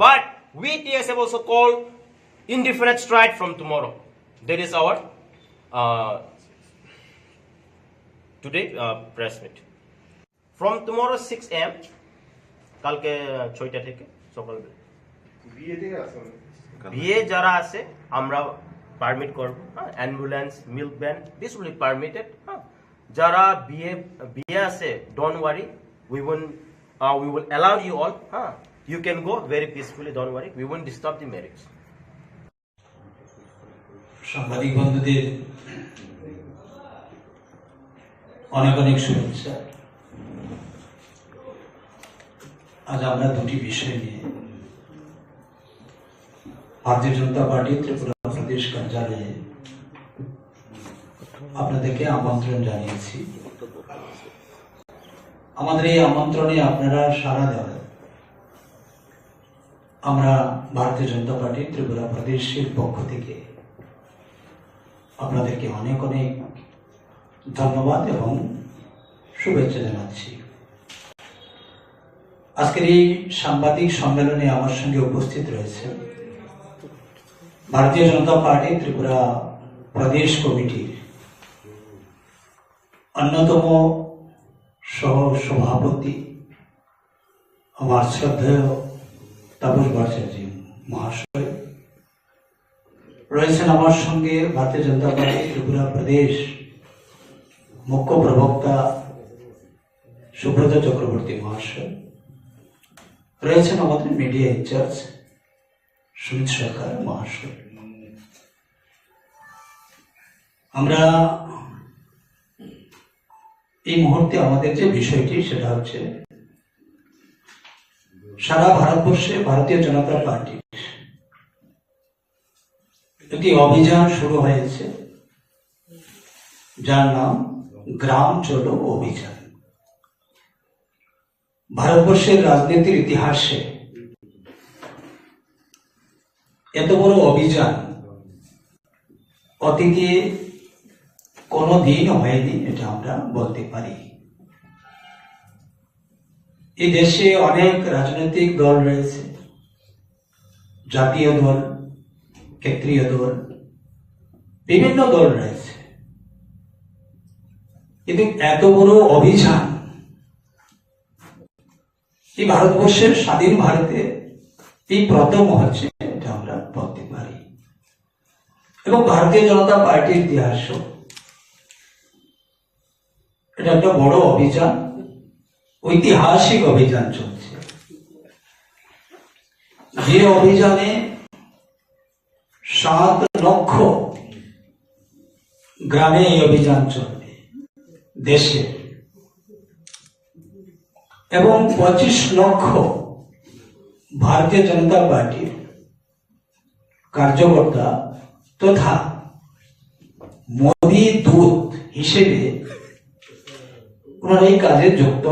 but we TSF also call indefinite strike from tomorrow. That is our today press meet. From tomorrow 6 AM, কালকে 6টা থেকে সকালবেলা বিয়ে যারা আছে আমরা permit করব, ambulance, milk van, this will be permitted. যারা বিয়ে আছে, don't worry, we will allow you all, you can go very peacefully, don't worry, we won't disturb the marriage. সাংবাদিক বন্ধুদের অনেক অনেক শুভেচ্ছা। আজ আমরা দুটি বিষয় নিয়ে ভারতীয় জনতা পার্টি ত্রিপুরা প্রদেশ কার্যালয়ে আপনাদেরকে আমন্ত্রণ জানিয়েছি। আমাদের এই আমন্ত্রণে আপনারা সাড়া দেওয়া, আমরা ভারতীয় জনতা পার্টি ত্রিপুরা প্রদেশের পক্ষ থেকে আপনাদেরকে অনেক অনেক ধন্যবাদ এবং শুভেচ্ছা জানাচ্ছি। আজকের এই সাংবাদিক সম্মেলনে আমার সঙ্গে উপস্থিত রয়েছে ভারতীয় জনতা পার্টি ত্রিপুরা প্রদেশ কমিটির অন্যতম সহ সভাপতি আমার শ্রদ্ধেয় তাপস ভট্টাচার্য মহাশয় রয়েছেন আমার সঙ্গে ভারতীয় জনতা পার্টি ত্রিপুরা প্রদেশ মুখ্য প্রবক্তা সুব্রত চক্রবর্তী মহাশয় রয়েছেন আমাদের মিডিয়া ইনচার্জ সুমিত সরকার মহাশয়। আমরা এই মুহূর্তে আমাদের যে বিষয়টি সেটা হচ্ছে সারা ভারতবর্ষে ভারতীয় জনতা পার্টির একটি অভিযান শুরু হয়েছে যার নাম গ্রাম চলো অভিযান। ভারতবর্ষের রাজনীতির ইতিহাসে এত বড় অভিযান অতীতে কোনো দিন হয়নি, এটা আমরা বলতে পারি। এই দেশে অনেক রাজনৈতিক দল রয়েছে, জাতীয় দল, ক্ষেত্রীয় দল, বিভিন্ন দল রয়েছে, কিন্তু এত বড় অভিযান এই ভারতবর্ষের স্বাধীন ভারতে এই প্রথম হচ্ছে, এটা আমরা বলতে পারি। এবং ভারতীয় জনতা পার্টির ইতিহাস এটা একটা বড় অভিযান, ঐতিহাসিক অভিযান চলছে। যে অভিযানে 7 লক্ষ গ্রামে এই অভিযান চলবে দেশে, এবং 25 লক্ষ ভারতীয় জনতা পার্টির কার্যকর্তা তথা মোদী দূত হিসেবে ওনারা এই কাজে যুক্ত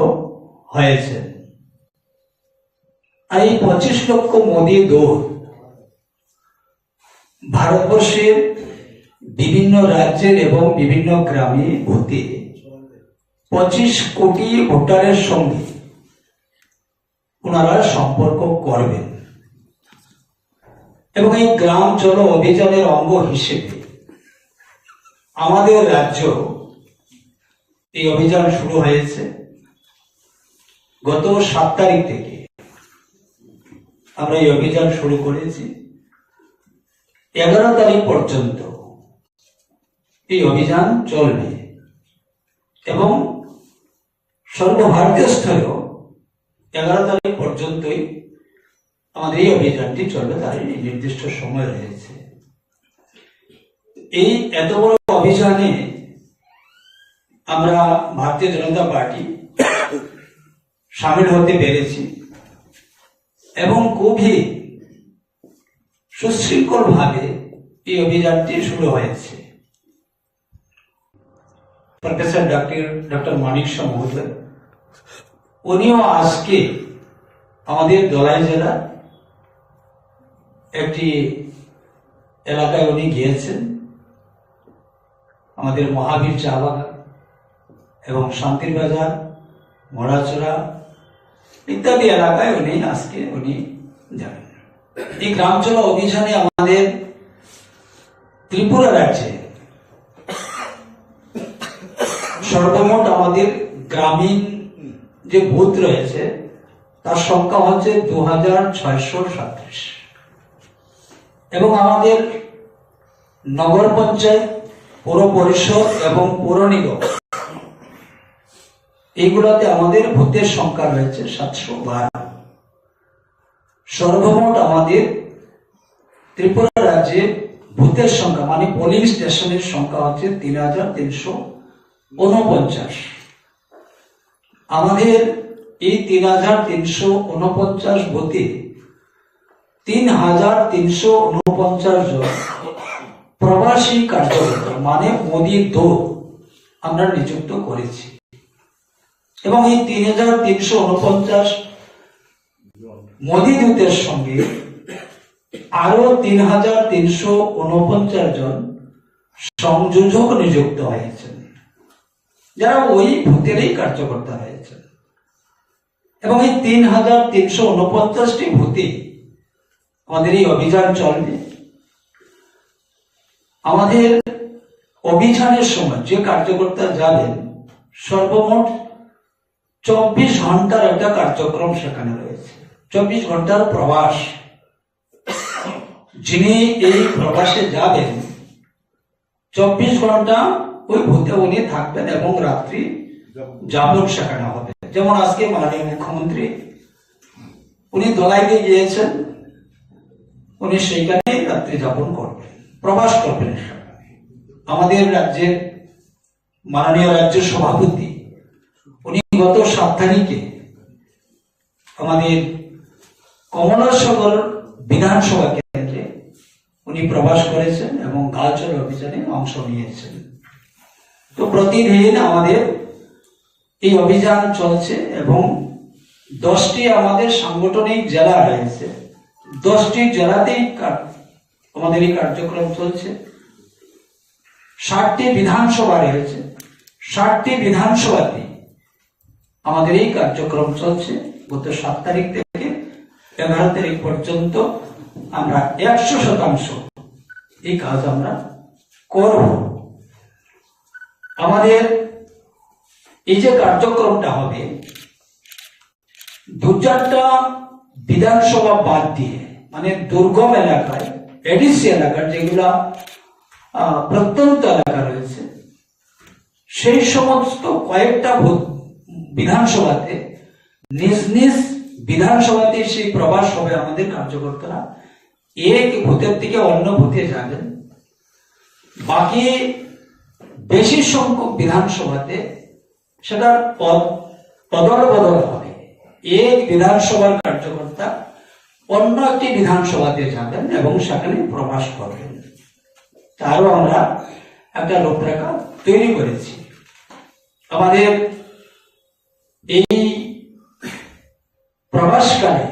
হয়েছে। আর এই 25 লক্ষ মোদী দূত ভারতবর্ষের বিভিন্ন রাজ্যের এবং বিভিন্ন গ্রামে ঘুরতে 25 কোটি ভোটারের সঙ্গে ওনারা সম্পর্ক করবেন। এবং এই গ্রাম চলো অভিযানের অঙ্গ হিসেবে আমাদের রাজ্য এই অভিযান শুরু হয়েছে গত 7 তারিখ থেকে। আমরা এই অভিযান শুরু করেছি, 11 তারিখ পর্যন্ত এই অভিযান চলবে এবং সর্বভারতীয় স্তরেও 11 তারিখ পর্যন্তই আমাদের এই অভিযানটি চলবে, তার নির্দিষ্ট সময় রয়েছে। এই এত বড় অভিযানে আমরা ভারতীয় জনতা পার্টি সামিল হতে পেরেছি এবং খুবই সুশৃঙ্খল ভাবে এই অভিযানটি শুরু হয়েছে। প্রফেসর ডক্টর মানিক শাহ মহোদয় উনিও আজকে আমাদের দলাই জেলা একটি এলাকায় উনি গিয়েছেন, আমাদের মহাবীর চা বাগান এবং শান্তির বাজার, মরাচড়া ইত্যাদি এলাকায় আজকে উনি যাবেন। এই গ্রাম চলো অভিযানে আমাদের ত্রিপুরা রাজ্যে সর্বমোট আমাদের গ্রামীণ যে বুথ রয়েছে তার সংখ্যা হচ্ছে 2637 এবং আমাদের নগর পঞ্চায়েত, পৌর পরিষদ এবং পৌর নিগম এইগুলোতে আমাদের বুথের সংখ্যা রয়েছে 712। সর্বমোট আমাদের ত্রিপুরা রাজ্যে বুথের সংখ্যা মানে পোলিং স্টেশনের সংখ্যা হচ্ছে 3349। আমাদের এই 3349 বুথে 3349 জন প্রবাসী কার্যকর্তা মানে মোদী দূত আমরা নিযুক্ত করেছি এবং এই 3349 মোদী দূতের সঙ্গে আরো 3349 জন সংযোজক নিযুক্ত হয়েছেন যারা ওই ভূতেরই কার্যকর্তা হয়েছেন এবং এই 3,349টি ভূতে আমাদের এই অভিযান চলবে। আমাদের অভিযানের সময় যে কার্যকর্তা যাবেন সর্বমোট 24 ঘন্টার একটা কার্যক্রম সেখানে রয়েছে, 24 ঘন্টার প্রবাস। যিনি এই প্রবাসে যাবেন 24 ঘন্টা ওই ভূতে উনি থাকবেন এবং রাত্রি যাপন সেখানে হবে। যেমন আজকে মাননীয় মুখ্যমন্ত্রী উনি দলাইতে গিয়েছেন, উনি সেইখানে রাত্রি যাপন করবেন, প্রবাস করবেন। আমাদের রাজ্যের মাননীয় রাজ্য সভাপতি উনি গত 7 তারিখে আমাদের কমলাসাগর বিধানসভা কেন্দ্রে উনি প্রবাস করেছেন এবং গাছল অভিযানে অংশ নিয়েছেন। তো প্রতিদিন আমাদের এই অভিযান চলছে এবং 10টি আমাদের সাংগঠনিক জেলা রয়েছে, 10টি জেলাতেই আমাদের এই কার্যক্রম চলছে। 60টি বিধানসভা রয়েছে, 60টি বিধানসভাতে আমাদের এই কার্যক্রম চলছে। গত 7 তারিখ থেকে 11 তারিখ পর্যন্ত আমরা 100% এই কাজ আমরা করব। আমাদের এই যে কার্যক্রমটা হবে 2-4টা বিধানসভা বাদ দিয়ে, মানে দুর্গম এলাকায়, এডিসি এলাকার যেগুলা প্রত্যন্ত এলাকা রয়েছে, সেই সমস্ত কয়েকটা বিধানসভাতে নিজ নিজ বিধানসভাতে সেই প্রবাস হবে। আমাদের কার্যকর্তারা এক ভূতের থেকে অন্য ভূতে যাবেন। বাকি বেশি সংখ্যক বিধানসভাতে সেটার বদল হবে। এক বিধানসভার কার্যকর্তা অন্য একটি বিধানসভাতে যাবেন এবং সেখানে প্রবাস করবেন। তারও আমরা একটা রূপরেখা তৈরি করেছি। আমাদের এই প্রবাসকালে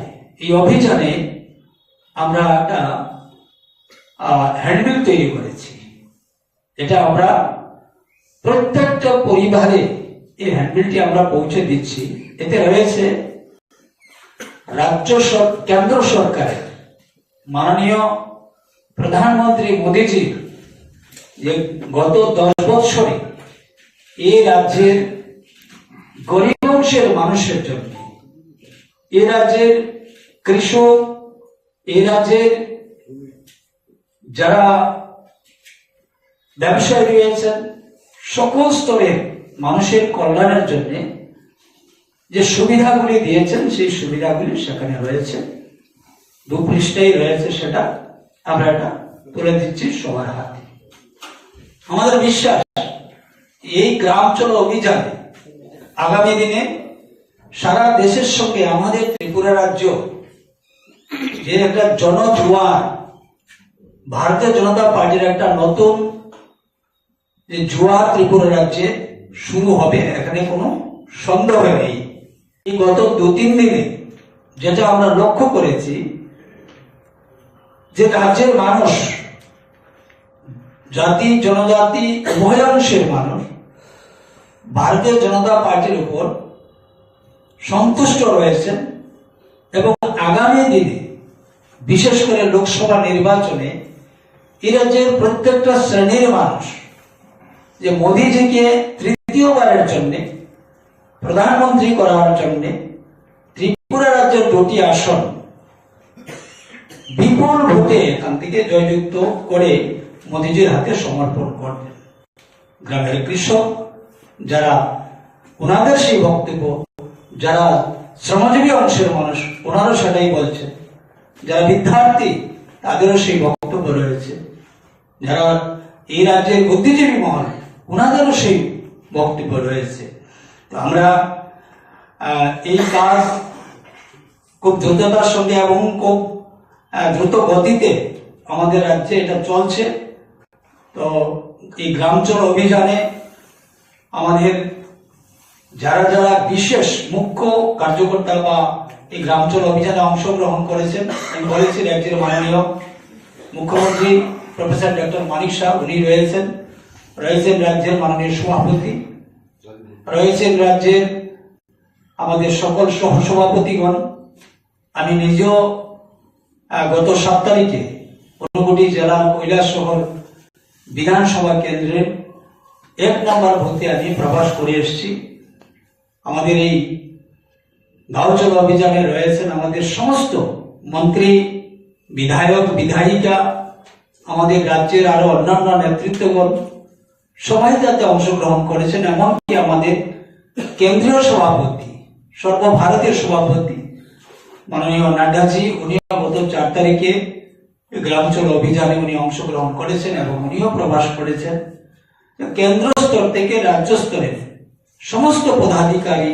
এই অভিযানে আমরা একটা হ্যান্ডবিল তৈরি করেছি। এটা আমরা প্রত্যেকটা পরিবারে এই হ্যান্ডবিলটি আমরা পৌঁছে দিচ্ছি। এতে রয়েছে কেন্দ্র সরকারের মাননীয় প্রধানমন্ত্রী মোদীজি যে গত 10 বছরে এই রাজ্যের গরিব অংশের মানুষের জন্য, এই রাজ্যের কৃষক, এই রাজ্যের যারা ব্যবসায়ী রয়েছেন, সকল স্তরের মানুষের কল্যাণের জন্য যে সুবিধাগুলি দিয়েছেন সেই সুবিধাগুলি সেখানে রয়েছে। 2 পৃষ্ঠায় রয়েছে, সেটা আমরা এটা তুলে দিচ্ছি সবার হাতে। আমাদের বিশ্বাস এই গ্রাম চলো অভিযানে আগামী দিনে সারা দেশের সঙ্গে আমাদের ত্রিপুরা রাজ্য যে একটা জনজোয়ার, ভারতীয় জনতা পার্টির একটা নতুন যে জোয়ার ত্রিপুরা রাজ্যে শুরু হবে, এখানে কোনো সন্দেহ নেই। এই গত 2-3 দিনে যেটা আমরা লক্ষ্য করেছি যে রাজ্যের মানুষ, জাতি জনজাতি উভয় অংশের মানুষ ভারতীয় জনতা পার্টির উপর সন্তুষ্ট রয়েছেন এবং আগামী দিনে বিশেষ করে লোকসভা নির্বাচনে এই রাজ্যের প্রত্যেকটা শ্রেণীর মানুষ যে মোদীজিকে তৃতীয়বারের জন্য প্রধানমন্ত্রী করার জন্য ত্রিপুরা রাজ্যের 2টি আসন বিপুল ভোটে এখান থেকে জয়যুক্ত করে মোদীজির হাতে সমর্পণ করবেন। গ্রামের কৃষক যারা, ওনাদের সেই বক্তব্য, যারা শ্রমজীবী অংশের মানুষ ওনারও সেটাই বলছেন, যারা বিদ্যার্থী তাদেরও সেই বক্তব্য রয়েছে, যারা এই রাজ্যের বুদ্ধিজীবী মহল ওনাদেরও সেই বক্তব্য রয়েছে। তো আমরা এই কাজ খুব দ্রুততার সঙ্গে এবং খুব দ্রুত গতিতে আমাদের রাজ্যে এটা চলছে। তো এই গ্রামচল অভিযানে আমাদের যারা যারা বিশেষ মুখ্য কার্যকর্তা বা এই গ্রামচল অভিযানে অংশগ্রহণ করেছেন, আমি বলেছি রাজ্যের মাননীয় মুখ্যমন্ত্রী প্রফেসর ডক্টর মানিক শাহ উনি রয়েছেন রাজ্যের মাননীয় সভাপতি, রয়েছেন রাজ্যের আমাদের সকল সহসভাপতিগণ, আমি নিজেও গত 7 তারিখে ঊনকোটি জেলা কৈলাসহর বিধানসভা কেন্দ্রের 1 নম্বর বুথে আমি প্রবাস করে এসেছি। আমাদের এই গাঁও চলো অভিযানে রয়েছেন আমাদের সমস্ত মন্ত্রী, বিধায়ক, বিধায়িকা, আমাদের রাজ্যের আরো অন্যান্য নেতৃত্বগণ সবাই যাতে অংশগ্রহণ করেছেন, এমনকি আমাদের কেন্দ্রীয় সভাপতি, সর্বভারতীয় সভাপতি মাননীয় নাড্ডাজি, উনিও গত 4 তারিখে গ্রাম চলো অভিযানে উনি অংশগ্রহণ করেছেন এবং উনিও প্রবাস করেছেন। কেন্দ্র স্তর থেকে রাজ্য স্তরে সমস্ত পদাধিকারী,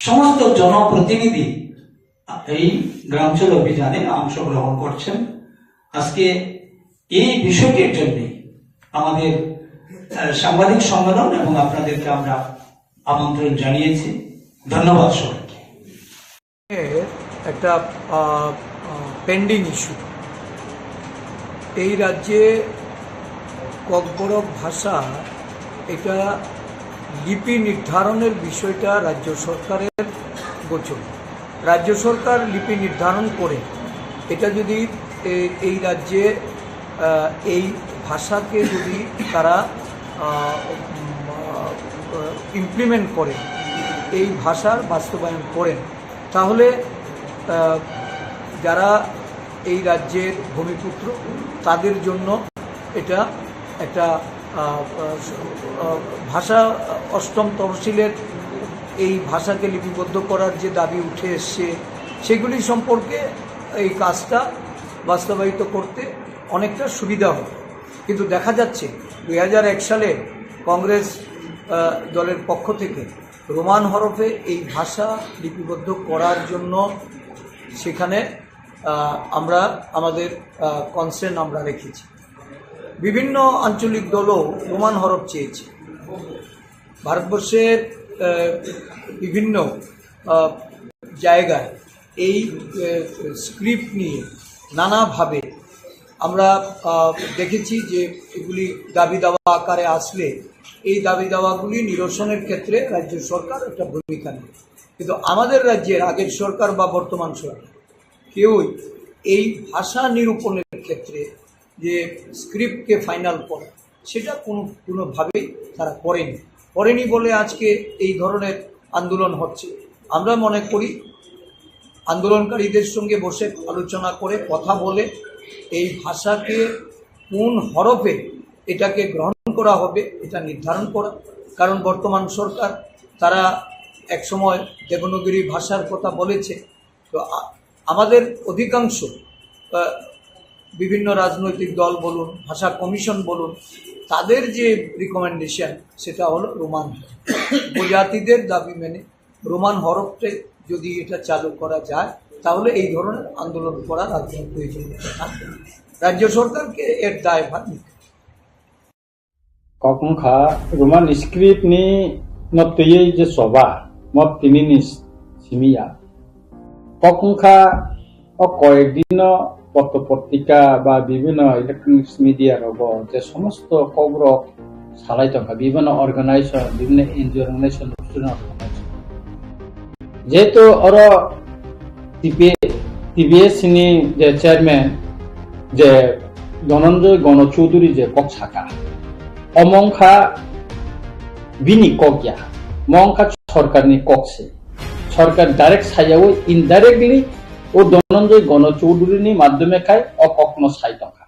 সমস্ত জনপ্রতিনিধি এই গ্রাম চলো অভিযানে অংশগ্রহণ করছেন। আজকে এই বিষয়টির জন্য আমাদের সাংবাদিক সম্মেলন এবং আপনাদেরকে আমরা আমন্ত্রণ জানিয়েছি। ধন্যবাদ সবাইকে। একটা পেন্ডিং ইস্যু, এই রাজ্যে ককবরক ভাষা, এটা লিপি নির্ধারণের বিষয়টা রাজ্য সরকারের গোচর। রাজ্য সরকার লিপি নির্ধারণ করে এটা যদি এই রাজ্যে এই ভাষাকে যদি তারা ইমপ্লিমেন্ট করে, এই ভাষার বাস্তবায়ন করেন, তাহলে যারা এই রাজ্যের ভূমিপুত্র তাদের জন্য এটা একটা ভাষা, 8ম তহসিলের এই ভাষাকে লিপিবদ্ধ করার যে দাবি উঠে এসছে, সেগুলি সম্পর্কে এই কাজটা বাস্তবায়িত করতে অনেকটা সুবিধা হবে। কিন্তু দেখা যাচ্ছে 2001 সালে কংগ্রেস দলের পক্ষ থেকে রোমান হরফে এই ভাষা লিপিবদ্ধ করার জন্য সেখানে আমরা আমাদের কনসেন্ট আমরা রেখেছি। বিভিন্ন আঞ্চলিক দলও রোমান হরফ চেয়েছে। ভারতবর্ষের বিভিন্ন জায়গায় এই স্ক্রিপ্ট নিয়ে নানাভাবে আমরা দেখেছি যে এগুলি দাবি দাওয়া আকারে আসলে এই দাবি দাওয়াগুলি নিরসনের ক্ষেত্রে রাজ্য সরকার একটা ভূমিকা নেয়। কিন্তু আমাদের রাজ্যের আগের সরকার বা বর্তমান সরকার কেউই এই ভাষা নিরূপণের ক্ষেত্রে যে স্ক্রিপ্টকে ফাইনাল করে সেটা কোনোভাবেই তারা করেনি বলে আজকে এই ধরনের আন্দোলন হচ্ছে। আমরা মনে করি আন্দোলনকারীদের সঙ্গে বসে আলোচনা করে কথা বলে এই ভাষাকে কোন হরফে এটাকে গ্রহণ করা হবে এটা নির্ধারণ করা। কারণ বর্তমান সরকার তারা একসময় দেবনাগরী ভাষার কথা বলেছে, তো আমাদের অধিকাংশ বিভিন্ন রাজনৈতিক দল বলুন, ভাষা কমিশন বলুন, তাদের যে রিকমেন্ডেশন সেটা হলো রোমান হরফ। উপজাতিদের দাবি মেনে রোমান হরফে যদি এটা চালু করা যায় তাহলে এই ধরনের আন্দোলন করার আর কোনো প্রয়োজনীয়তা থাকবে না। রাজ্য সরকারকে এর দায়ভার নিতে কখনখা রোমান স্ক্রিপ্ট ni নতয়ে যে সভা মত তিনি সিমিয়া কখনখা কয়েকদিন পত্রপত্রিকা বা বিভিন্ন ইলেকট্রনিক্স মিডিয়ার যে সমস্ত খবর সালাই থাকা বিভিন্ন অর্গানাইজেশন, বিভিন্ন এনজিও অর্গানাইজেশন, যেহেতু ওর টিবিএস ni যে চেয়ারম্যান যে ধনঞ্জয় গণচৌধুরী যে কক সাকা অমংখা বিনি ককিয়া মংখা সরকারনি ককছে সরকার ডাইরেক্ট সাইয়াও ইনডাইরেক্টলি ও ধনঞ্জয় গণচৌধুরীনি মাধ্যমে খায় ও কখনো সাই টঙ্কা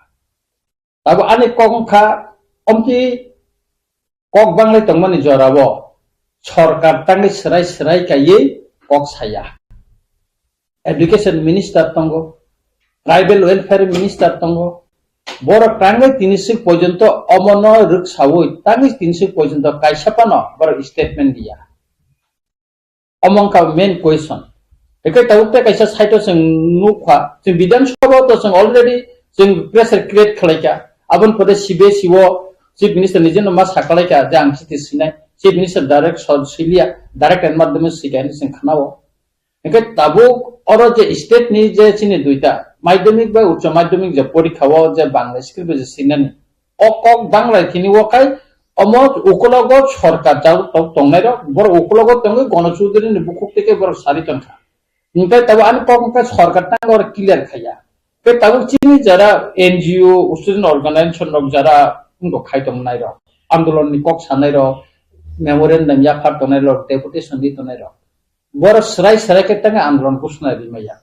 তারপর অনেক কখা অমকি কক বাংলায় তংমানি জরাব সরকার টাঙ্গে সেরাই কাইয়ে কক সাইয়া এডুকেশন মিনিস্টার তঙ্গ, ট্রাইবেল ওয়েলফেয়ার মিনিস্টার তঙ্গ, বড় টাঙ্গে 300 পর্যন্ত অমনয় রুক সাউই টাঙ্গে 300 পর্যন্ত কাইসাপানো বড় স্টেটমেন্ট দিয়া অমংকা মেন কোয়েশন একে তাউতে কাইসা সাইটো जों नुखा जों विधानसभा तो जों अलरेडी जों प्रेसार क्रिएट खालायका आबन पदे सिबे सिवो चिफ मिनिस्टर निजेन मा साखालायका जे आं खिति सिनाय चिफ मिनिस्टर डाइरेक्ट सलिया डाइरेक्ट एन्ड माध्यमे सिगानि जों खानावो एके ताबो और जे स्टेट नि जे चिनि दुइटा माध्यमिक बा उच्च माध्यमिक जे परीक्षाओ जे बांग्ला स्क्रिप्ट जे सिनानि अकक बांग्ला थिनि वखाय অমত উকলগত সরকার যাও তংনাই রক বড় উকলগত তঙ্গে গণচৌধুরী বুকুক থেকে বড় সারি তনখা ओमफ्राय तब आनी पकंका सरकार टांग और क्लियर खाया पे तब चिनी जरा एनजीओ स्टूडेंट ऑर्गेनाइजेशन रक जरा उनको खाइतम नाय र आंदोलन नि कक सानाय र मेमोरेंडम या फाट तनाय र डेपुटेशन दि तनाय र बर सराय सराय के टांग आंदोलन कुसनाय दिमाया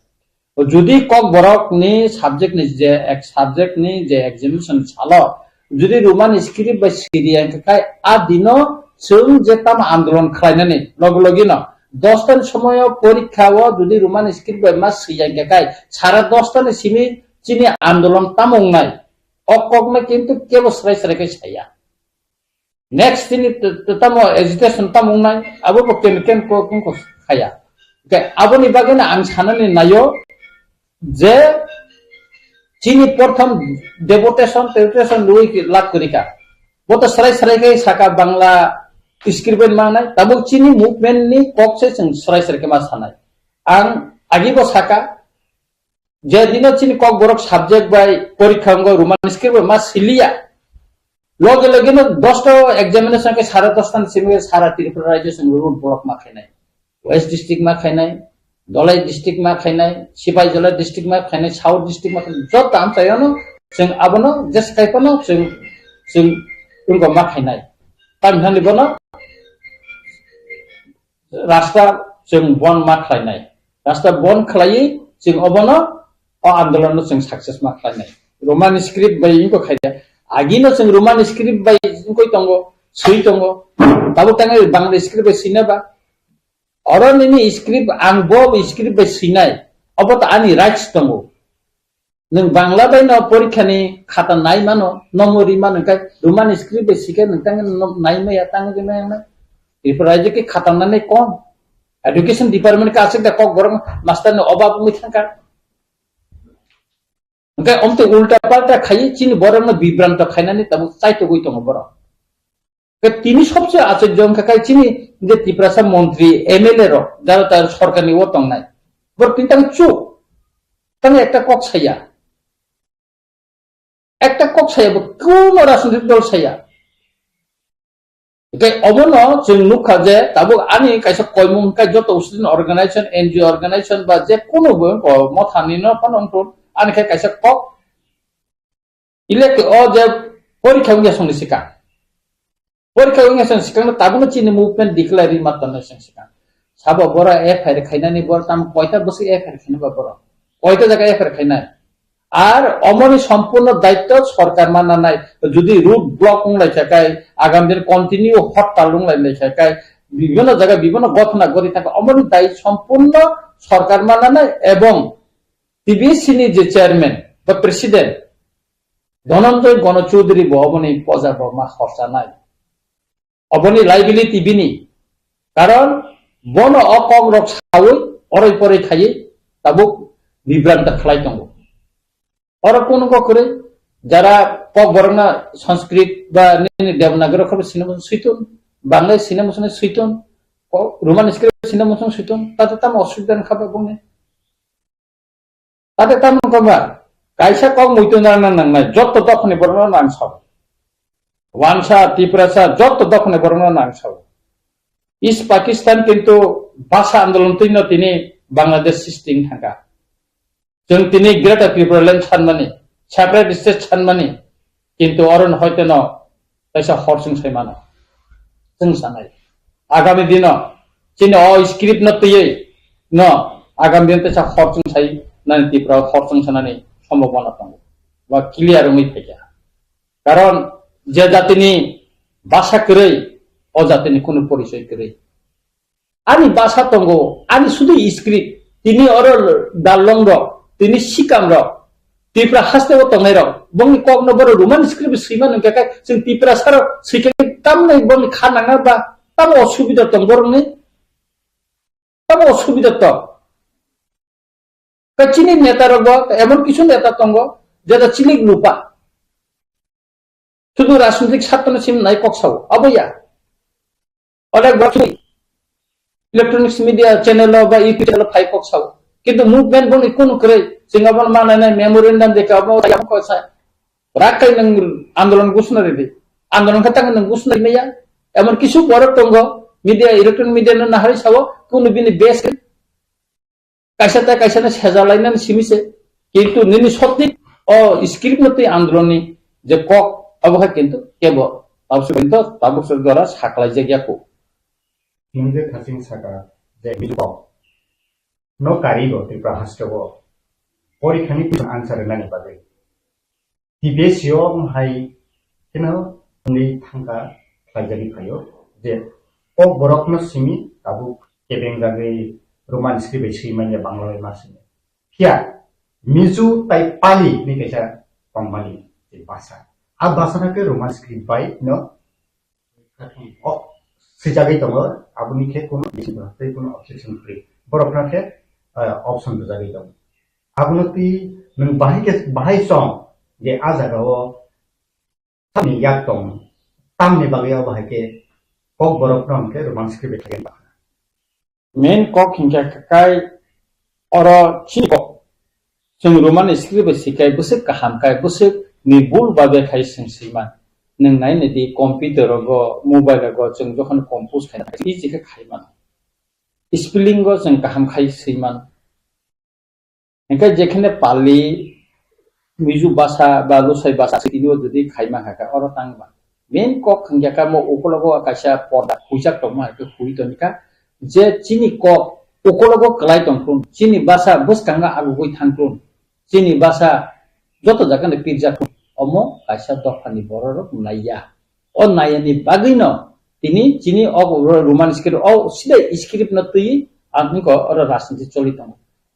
जुदी कक बरक नि सब्जेक्ट नि जे एक सब्जेक्ट नि जे एग्जामिनेशन छालो जुदी रोमान स्क्रिप्ट बा सिरिया काय आ दिनो जों जे ताम आंदोलन खालायनानै लग लगिनो 10টার সময় পরীক্ষা ও যদি রোমান স্ক্রিপ্ট মাস সিয়াঙ্গে কাই সারা 10টার সিমি চিনি আন্দোলন তামং নাই অককমে কিন্তু কেবল সরাই সরাই কাই ছায়া নেক্সট তিনি তামো এজিটেশন তামং নাই আবো কেন কেন কোন খায়া ওকে আবনি বাগেনা আং সানানি নাইও যে চিনি প্রথম ডেপুটেশন লুই লাভ করিকা বতো সরাই সরাই কাই সাকা বাংলা स्क्रिप्ट मांगनाय तब चिनी मुभमेंट नि कक से जों सराय सराय मा सानाय आं आगिबो साका जे दिनो चिनी कक बरक सब्जेक्ट बाय परीक्षा अंग रोमान स्क्रिप्ट मा सिलिया लगे लगे न 10टा एग्जामिनेशन के 10:30 सिमे सारा त्रिपुरा राज्य जों रुल ब्लक मा खायनाय वेस्ट डिस्ट्रिक्ट मा खायनाय दलाई डिस्ट्रिक्ट मा खायनाय सिपाही जला डिस्ट्रिक्ट मा खायनाय साउथ डिस्ट्रिक्ट मा जत ताम चायनो जों आबनो जस खायपनो जों उनको मा खायनाय ताम थानि बनो रास्ता जों बन मा खालायनाय रास्ता बन खालायै जों अबनो आंदोलन जों सक्सेस मा खालायनाय रोमान स्क्रिप्ट बाय इनको खायदा आगिनो जों रोमान स्क्रिप्ट बाय इनको तंगो सै तंगो ताबो तांगे बांग्ला स्क्रिप्ट बाय सिनाबा अरनिनि स्क्रिप्ट आं बो स्क्रिप्ट बाय सिनाय अबत आनि राइट्स तंगो नों बांग्ला बाय न परीक्षानि खाता नाय मानो नमरि मानो काय रोमान स्क्रिप्ट बाय सिके नोंतांगे नाय मया तांगे जेना त्रिपुरा राज्य के खतरनाक नहीं कौन एजुकेशन डिपार्टमेंट का आसे कक बरम मास्टर ने अभाव में थंका उनके अमते उल्टा पाल्टा खाई चीन बरम में विभ्रांत खाइनानै तब चाइतो गई तंग बर के तिनी सबसे आश्चर्य अंक काय चीनी जे त्रिपुरा मंत्री एमएलए रो जारा तार सरकारनि ओ तंगनाय बर तिनता चुप तंग एकटा कक छाया कोन राजनीतिक दल छाया अबनो जों नुखा जे ताबो आनि कायसा कयमुं काय जत स्टुडेन्ट अर्गानाइजेशन एनजीओ अर्गानाइजेशन बा जे कोनोबो मथानि न फनंखौ आनि कायसा कक इलेक्ट अ जे परीक्षा उंगासन सिका ताबो चिनि मुभमेन्ट डिक्लेयारि मातन सिका साबो बरा एफआईआर खायनानि बर ताम कयता बसे एफआईआर खायनाबा बर कयता जायगा एफआईआर खायनाय আর অমনি সম্পূর্ণ দায়িত্ব সরকার মানা নাই যদি রুট ব্লক উংলাই থাকায় আগামী দিন কন্টিনিউ হরতাল উংলাই থাকায় বিভিন্ন জায়গায় বিভিন্ন ঘটনা ঘটে থাকে অমনি দায়িত্ব সম্পূর্ণ সরকার মানা নাই এবং টিবিসিনি যে চেয়ারম্যান বা প্রেসিডেন্ট ধনঞ্জয় গণচৌধুরী অবনি পজা বর্মা খরচা নাই অবনি লাইবিলিটি বিনি কারণ বন অকক রক সাউই অরই পরে খাইয়ে তাবুক বিভ্রান্ত খালাই দङ और कोनो करे जरा पक बरना संस्कृत बा देवनागरी खबर सिनेमा सुइतन बांग्ला सिनेमा सुने सुइतन रोमान स्क्रिप्ट सिनेमा सुने सुइतन ताते ताम असुविधा खाबा बुंने ताते ताम कबा कायसा कक मुइतन नांनाय जत दखने बरना नां सब वानसा त्रिपुरासा जत दखने बरना नां सब इस पाकिस्तान किंतु भाषा आंदोलन तिनो तिनी बांग्लादेश सिस्टिम थांगा जों तिनी ग्रेटर त्रिपुरा लैंड सानमानि सेपारेट स्टेट सानमानि किंतु अरन हयतो न कैसा हरसुं सैमानो जों सानाय आगामी दिन चिनि अ स्क्रिप्ट न तयै न आगामी दिन तैसा हरसुं साइ नानि त्रिपुरा हरसुं सानानि सम्भावना दङ बा क्लियर मै फैया कारण जे जातिनि भाषा करै अ जातिनि कोनो परिचय करै आनि भाषा दंगो आनि सुदु स्क्रिप्ट तिनी अर दालंग तिनी सिकाम र त्रिपुरा हास्ते ओ तंगै र बंनि कक न बर रोमान स्क्रिप्ट सिमा न काका जों त्रिपुरा सार सिके ताम नै बंनि खानाङा बा ताम असुबिदा दं बरनि ताम असुबिदा त कचिनि नेता रग एमन किछु नेता दङ जेदा चिलिक लुपा शुधु राजनीतिक सातन सिम नाय कक्साव अबया अनेक बाथुई इलेक्ट्रॉनिक्स मीडिया चैनल बा यूट्यूब चैनल फाइ कक्साव किंतु मुभमेंट बंनि कोनो करे सिंगाबन मानाय मेमोरेंडम देखा अब याम को सा राखाय नों आंदोलन गुसना रे আন্দোলন খাতাকে নং গুছনাই মেয়া এমন কিছু বড় টঙ্গ মিডিয়া ইলেকট্রনিক মিডিয়া নাহারি সাবো কোন বিনি বেস কাইসানা সেজালাইনান সিমিছে কিন্তু নিনি সত্যি ও স্ক্রিপ্ট মতে আন্দোলননি যে কক অবহার কিন্তু কেবল তাবসর দ্বারা সাকলাই জায়গাকো হিন্দু খাসিং সাকা যে বিজুক নো কারিগো ত্রিপুরা হাস্টবো পরীক্ষানি কিছু আনসার নানি বাদে টিবিএসিও হাই কেন উনি থাঙ্কা খাইজারি ফাयो যে ও বরকনো সিমি তাবু কেবেং জাগে रोमान स्क्रिप्ट सीमान्य बांग्ला मासिने फिया मिजु ताई पाली नि कैसा कम्पानी जे भाषा आ भाषा के रोमान स्क्रिप्ट बाय न ओ सिजागै दङ आबुनि के कोनो बिसिबाथै कोनो ऑब्जेक्शन फ्री बरफना के ऑप्शन जागै दङ आबुनति नों बाहाय सम जे आ जागाव थामनि याक दङ तामनि बागैयाव बाहाय के कक बरफना के रोमान स्क्रिप्ट थागेन मेन कक हिंसा काय और चिको जों रोमान स्क्रिप्ट सिखाय बसे काहाम काय बसे निबुल बाबे खाय जों सिमान नों नायनो दि कम्पिउटार गो मोबाइल गो जों जखन कम्पोज खाय इजि के खायमान स्पेलिंग गो जों काहाम खाय सिमान एका जेखने पाली मिजु भाषा बा लसाय भाषा सिदिनो जदि खायमा हाका और तांगबा मेन कक हिंसा का मो ओकलगो आकाशा पडा हुइजाक दमा के हुइतनिका जे चीनी कक उकलगो कलाई तंक्रुन चीनी भाषा बसकांगा आगुगै थांक्रुन चीनी भाषा जत जाकाने पिरजाखु अमो आशा दफानि बररक नाया ओ नायानि बागैन तिनी चीनी अ रोमान स्क्रिप्ट औ सिधै स्क्रिप्ट न तै आदमिको और राजनीति चलित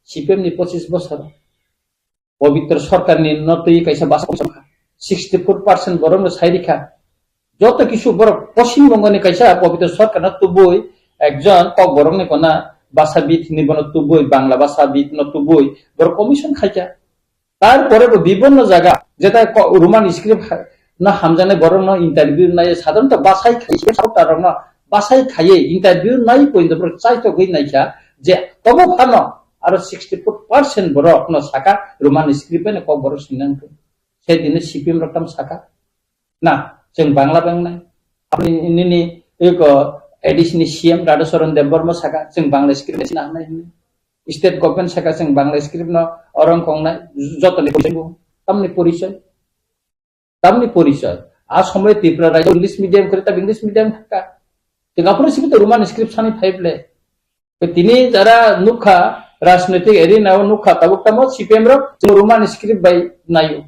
सीपीएम नि 25 बছर पवित्र सरकारनि न तै कैसा भाषा 64% बरम साइरिखा जत किछु बर पश्चिम बंगनि कैसा पवित्र सरकार न तुबोय একজন কক বরংনে কোনা ভাষাবিদ নিবন তুবই বাংলা ভাষাবিদ ন তুবই বড় কমিশন খাইছা তারপরে বিভিন্ন জায়গা যেটা রোমান স্ক্রিপ্ট না হামজানে বরং ন ইন্টারভিউ নাই সাধারণত ভাষাই খাইছে সাউতার ন ভাষাই খাইয়ে ইন্টারভিউ নাই পইন্দ বড় চাইতো গই নাইছা যে তব ফানো আর 64% বড় ন শাখা রোমান স্ক্রিপ্টে কক বড় সিনান সেই দিনে সিপিএম রকম শাখা না जों বাংলা ব্যাংক নাই আপনি নিনি এক एडिशनल सीएम राधाचरण देवबर्मा साका जों बांग्ला स्क्रिप्ट सिना हानाय स्टेट गभर्नमेंट साका जों बांग्ला स्क्रिप्ट न अरं खंनाय जतने तामनि परिचय आ समय त्रिपुरा राज्य इंग्लिश मीडियम करे ता इंग्लिश मीडियम थाका सिंगापुर सिबित रोमान स्क्रिप्ट सानि फाइबले तिनी जरा नुखा राजनीतिक एरिनाव नुखा ताबुकतामो सीपीएम रो जों रोमान स्क्रिप्ट बाय नायो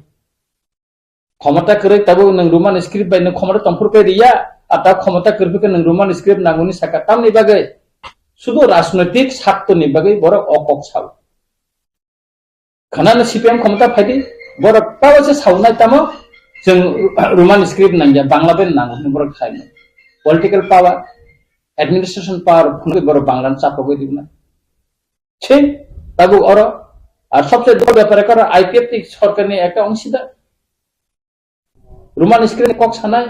क्षमता करे ताबु नों रोमान स्क्रिप्ट बाय नों क्षमता तंफुर पे रिया आता क्षमता करबेके नों रोमान स्क्रिप्ट नांगौनि साका तामनि बागै शुद्ध राजनैतिक स्वार्थनि बागै बर अकक साव खाना सीपीएम क्षमता फाइदि बर पावसे सावनाय तामो जों रोमान स्क्रिप्ट नांगिया बांग्ला बेन नांगौनि बर खायनो political power administration powerful बर बांग्ला चापगै दिना छे ताबु और सबसे बड़ ব্যাপার कर आईपीएफ सरकारनि একটা অংশীদার रोमान स्क्रिप्ट कक सानाय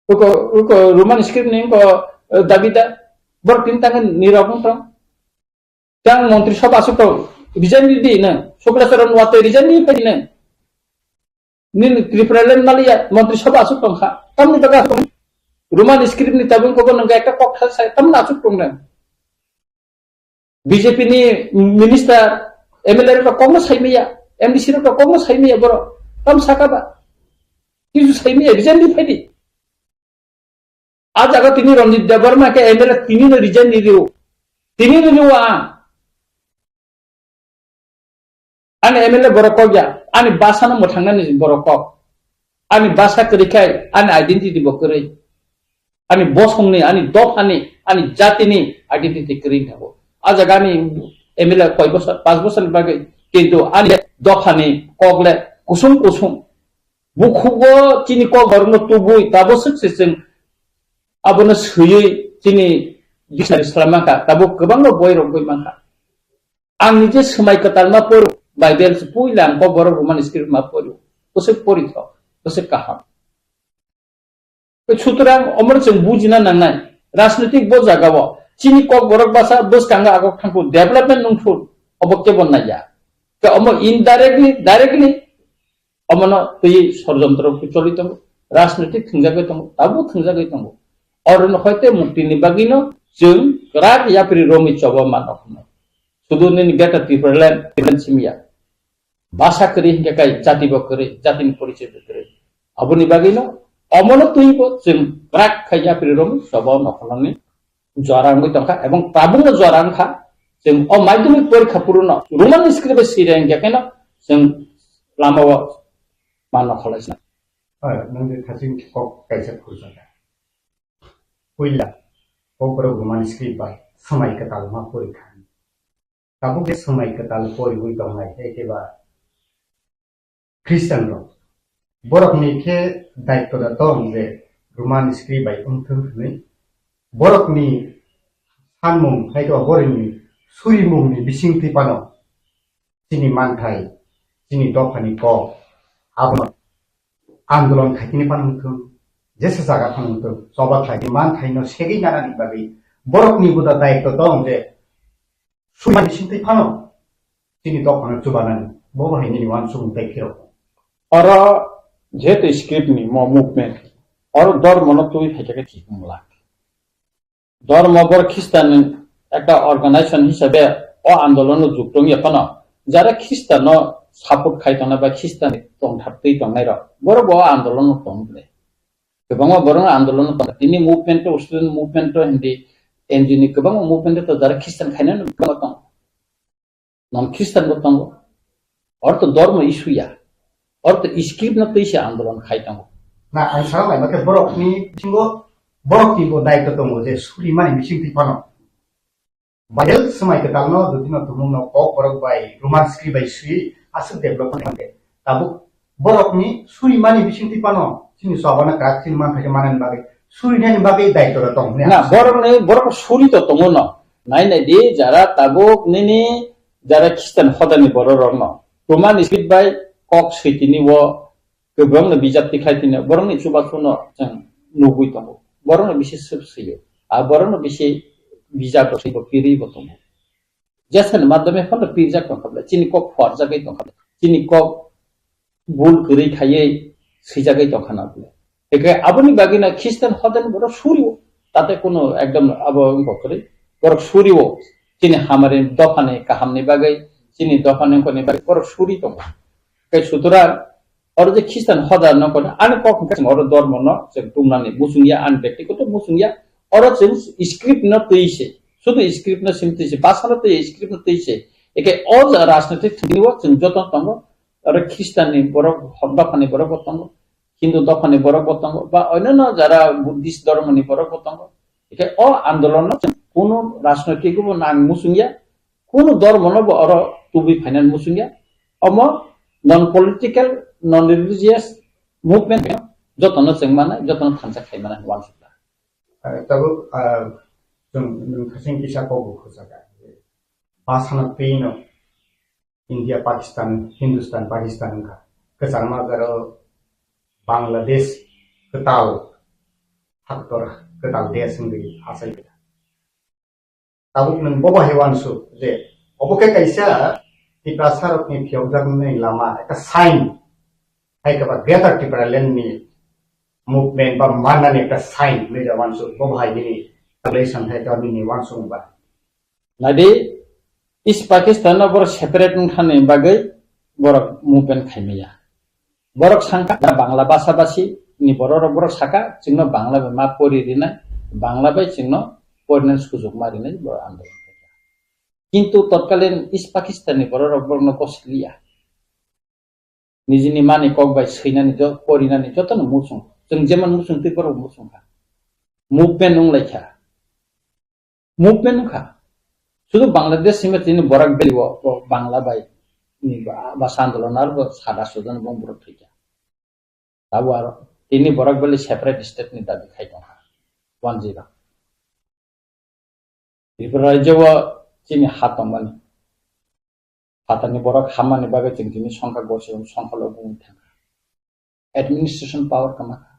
उको रोमान स्क्रिप्ट नहीं को दाबीदा बर तीन तांग निरापन तो तांग मंत्री सभा सुक रिजाइन दी न शुक्लाचरण वाते रिजाइन दी पई न निन त्रिपुरालेन मालिया मंत्री सभा सुक खा तमनि तका रोमान स्क्रिप्ट नि ताबन को नंगा एकटा कक्था साय तमना सुक न बीजेपी नि मिनिस्टर एमएलए रो कम साइमिया एमडीसी रो कम साइमिया बर तम साकाबा किजु साइमिया रिजाइन दी पई आज अगर तिनी रंजित देवबर्मा के एमएलए तिनी ने रिजाइन दी दियो तिनी ने दियो आने एमएलए बरक गया आने भाषा न मथांना नि बरक आने भाषा करिखाय आने आइडेंटिटी बकरै आने बसंनि आने दफानि आने जातिनि आइडेंटिटी करि थागो आज गानि एमएलए कय बছর 5 বছর बागै किन्तु आने दफानि कगले कुसुम कुसुम बुखुबो तिनी क गरन तुबुय ताबो सक्सेसजों आबोनो सोयै दिनै डिक्सनारि खालामाखा दाबो गोबां बयरक गयमाखा आं निजे समाय कतालमा पर बाइबेल पुइलां क बर रोमान स्क्रिप्ट मा परो बसे परिथ बसे काहाम सुतरां अमर जों बुजिना नांनाय राजनीतिक ब जागाव चिनि क बरक भाषा बस कांगा आगक थांखौ डेभलपमेन्ट नंथु अबके बननाया के अम इनडाइरेक्टली डाइरेक्टली अमनो तुई षड्यंत्र चलित राजनीतिक थंजागै दं दाबो थंजागै दं और हयते मुक्तिनि बागिनो जों राग याप्रि रोमि चबा मानखनो सुदु नि गेटा त्रिपुराल्यान्ड सिमिया भाषा करी हिंगाय जाति बकरे जातिनि परिचय बकरे अबनि बागिनो अमनो तुइबो जों राग याप्रि रोमि चबा नखलनि जरांगै दंखा एवं प्राबुंग जरांखा जों अ माध्यमिक परीक्षा पूर्ण रोमान स्क्रिप्ट सिरें गेकेनो जों लामाव मानो खलायसना नोंनि थासिं कक कायसा खुरजाना पहिला ककरो रोमान स्क्रिप्ट बाय समय कताल मा परीक्षा ताबो बे समय कताल परिबुइ दंनाय एकेबा ख्रिस्टान रो बरकनि के दायित्व दं जे रोमान स्क्रिप्ट बाय उनथुनै बरकनि सानमुं हायतो बरनि सुरिमुंनि बिसिंथि पानो जिनि मानथाय जिनि दफानि क आबो आंदोलन खायथिनि पानमुथुम जेसे जागा पानमुथुम सबा खायथि मानथायनो सेगै जानानि बागै बरकनि बुदा दायित्व दं जे सुरिमुंनि बिसिंथि पानो जिनि दफानो जुबानानि बबाहायनि निवान सुमुंथाय खिरो और जेते स्क्रिप्ट नि म मुभमेंट और दर मनतुई फेके थिमुला धर्म बर ख्रिस्टान একটা অর্গানাইজেশন হিসেবে ও আন্দোলন যুক্ত ইয়াপানো যারা খ্রিস্টান সাপোর্ট খাইতনা বা খ্রিস্টান তংথাপতৈ তংনাই র বড় বড় আন্দোলন তংলে गोबां बरं आंदोलन दिनै मुभमेंट स्टुडेंट मुभमेंट हिंदी एनजिनि गोबां मुभमेंट तो जारा ख्रिस्टान खायना गोबां दं नन ख्रिस्टान दं और तो धर्म इशुया और तो स्क्रिप्ट न तैसे आंदोलन खायतांगो ना आं सारालाय माके बरकनि थिंगो बरकनि बो दायित्व दङ जे सुरिमानि बिसिंथि पानो बायेल समय के तालनो दुदिनो तुमुनो कक बरक बाय रोमान स्क्रिप्ट बाय सुइ आसु डेभलपमेंट खालामदे दाबो बरकनि सुरिमानि बिसिंथि पानो जिनि सबाना काथिन मान थाके मानन बागै सुरिनानि बागै दायित्व दं ना बरक सुरि तो दङ न नाय नाय दे जारा ताबो निनि जारा ख्रिस्टान हदानि बर रंग रोमान स्क्रिप्ट बाय कक सैतिनि वो गोबां बिजाबति खायतिनो बरंनि सुबासुनो जों नुगुइ दङ बरंनि बिसे सबसैयो आ बरंनि बिसे बिजाब को पीरी बतों जैसे माध्यम फल पीरजा को खबर चिनी को फर जगह तो खबर चिनी को भूल करी खाइए सी जगह तो खाना बोले एक अपनी बाकी ना ख्रिस्टान हदन बड़ा सूर्य ताते कोनो एकदम अब करे बड़ा सूर्य चिनी हमारे दफाने का हमने बागई चिनी दफाने को ने बागई बड़ा सूर्य तो कई सुतरा और जो ख्रिस्टान हदन न को आने को और दर मन से तुमना ने मुसुंगिया आन व्यक्तिगत मुसुंगिया और स्क्रिप्ट न तैसे शुद्ध स्क्रिप्ट न सिमतैसे भाषा न तै स्क्रिप्ट न तैसे एके अज राजनीतिक थिनिव जों जत तंग और ख्रिस्टाननि बर दफानि बर बतंग हिंदू दफानि बर बतंग बा अन्य जारा बुद्धिस्ट धर्मनि बर बतंग एके अ आंदोलन कोनो राजनीतिक नां मुसुंगिया कोनो धर्म न और तुबि फाइनाल मुसुंगिया अम नन पॉलिटिकल नन रिलीजियस मूवमेंट जतन जों माने जतन थांसा खायमाना वान तब जों नोंथांसिं किसा कबो खोजागा भाषाना पेनो इंडिया पाकिस्तान हिंदुस्तान पाकिस्तान का केसारमा जरो बांग्लादेश कताल हाक्तर कताल देश संगे आसाय तब नों बबा हेवानसु जे अबके कैसा तिप्रा सारतनि फियावजारनि लामा एक साइन हायकबा ग्रेटर त्रिपुराल्यान्डनि मूवमेंट बा माननानि एक साइन मेजा वानसु बबाहायनि रिलेशन है गामिनि वानसु बा नादि इस पाकिस्तान बर सेपारेट थाने बागै बरक मूवमेंट खायमिया बरक सांका बांला भाषा भाषी नि बरक साका जोंनो बांला मा परिरिनाय बांला बाय जोंनो परिनाय सुजुग मारिनाय बर आंदोलन किन्तु तत्कालीन इस पाकिस्ताननि बरनो कसलिया निजिनि मानि कक बाय सैनानि ज परिनानि जतन मुसुं जों जेमन मुसुं ति बर मुसुंखा मूवमेंट नंलायखा मूवमेंट खा शुद्ध बांग्लादेश सीमा तीन बरक बेलिव बांग्ला बाय भाषा आंदोलन और सादा सुदन बम बरक थैया ताबो आरो तिनी बरक बेलि सेपारेट स्टेट नि दाबी खायदों 10 त्रिपुरा राज्यव चिनि हातंबानि हातानि बरक हामानि बागै जों दिनै संख्या गसेयाव संख्याल' बुंनो थाङा एडमिनिस्ट्रेशन पावर कमाखा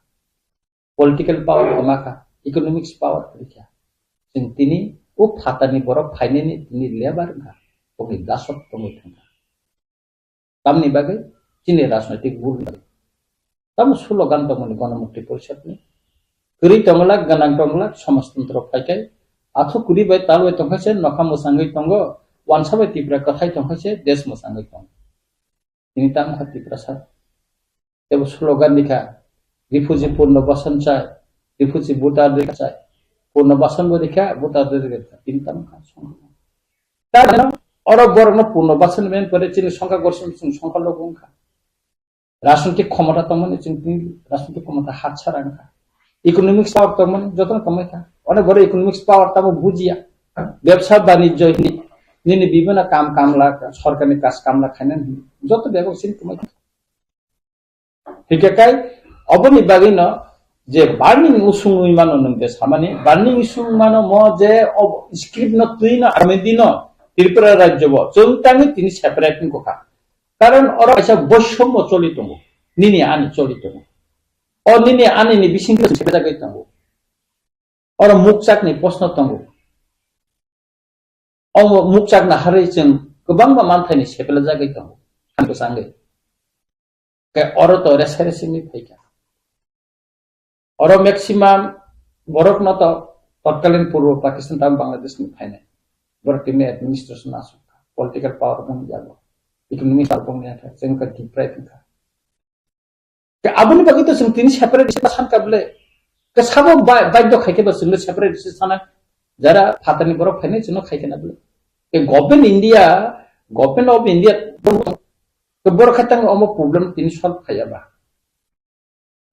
पलिटिकल पावर कमाखा इकोनॉमिक्स पावर करिखा जों दिनै ओ फातानि बरक फाइनानि दिनै लेबार का ओनि दासत तंगै थाङा तामनि बागै chini rajnaitik bul tam slogan tongmani Ganamukti Porishad ni kuri tonglak ganang tonglak samastantro phaikai atho kuri bai talbai tongkhaise nokha musangui tongo wansabai tipra kathai tongkhaise desh musangui tong ini tam khati prasad ebo slogan nikha refugee purno basan chai refugee voter dekha chai purno basan bo dekha voter dekha ini tam kha ta oro borno purno basan men pore chini সংখ্যা gorson সংখ্যা log ongkha রাজনৈতিক ক্ষমতা তমনে চিন্তি রাজনৈতিক ক্ষমতা হাত ছাড়া না ইকোনমিক্স পাওয়ার তমন যত কমাই থা অনেক বড় ইকোনমিক্স পাওয়ার তাম বুঝিয়া ব্যবসা বাণিজ্য নিনি বিভিন্ন কাম কামলা সরকারি কাজ কামলা খাইনেন যত ব্যবসায়ী কমাই থা ঠিক একাই অবনি বাগিন যে বার্নিং উসুং উইমান নন্তে সামানি বার্নিং উসুং মানো ম যে স্ক্রিপ্ট ন তুই না আমি দিন ত্রিপুরা রাজ্য ব চংতানি তিনি সেপারেটিং কথা কারণ ওরা এসে বৈষম্য চলিত নিনি আনি চলিত ও নিনি আনি নি বিশিঙ্গ সেটা গাইতাম ওরা মুখ চাকনি প্রশ্ন তঙ্গ ও মুখ চাকনা হারাইছেন গোबां মানথাইনি সেপেলা জাগাইতাম আঙ্গো সাঙ্গে কে ওর তো রেসারেসিনি ফাইকা ওর ম্যাক্সিমাম বরক না তো তৎকালীন পূর্ব পাকিস্তান তাম বাংলাদেশ নি ফাইনে বরক টিমে অ্যাডমিনিস্ট্রেশন আসু পলিটিক্যাল পাওয়ার দম যাবো ইকোনমি পারপংনি আথা जोंका डिप्राइव था के आबुनि बागै तो जों तिनि सेपारेट सान काबले के साबो बाध्य खाइके बस जों सेपारेट साना जरा फातानि बरफ फाइने जों खाइके नाबले के गवर्नमेंट ऑफ इंडिया के बर खातां अमो प्रॉब्लम तिनि सल्व खायाबा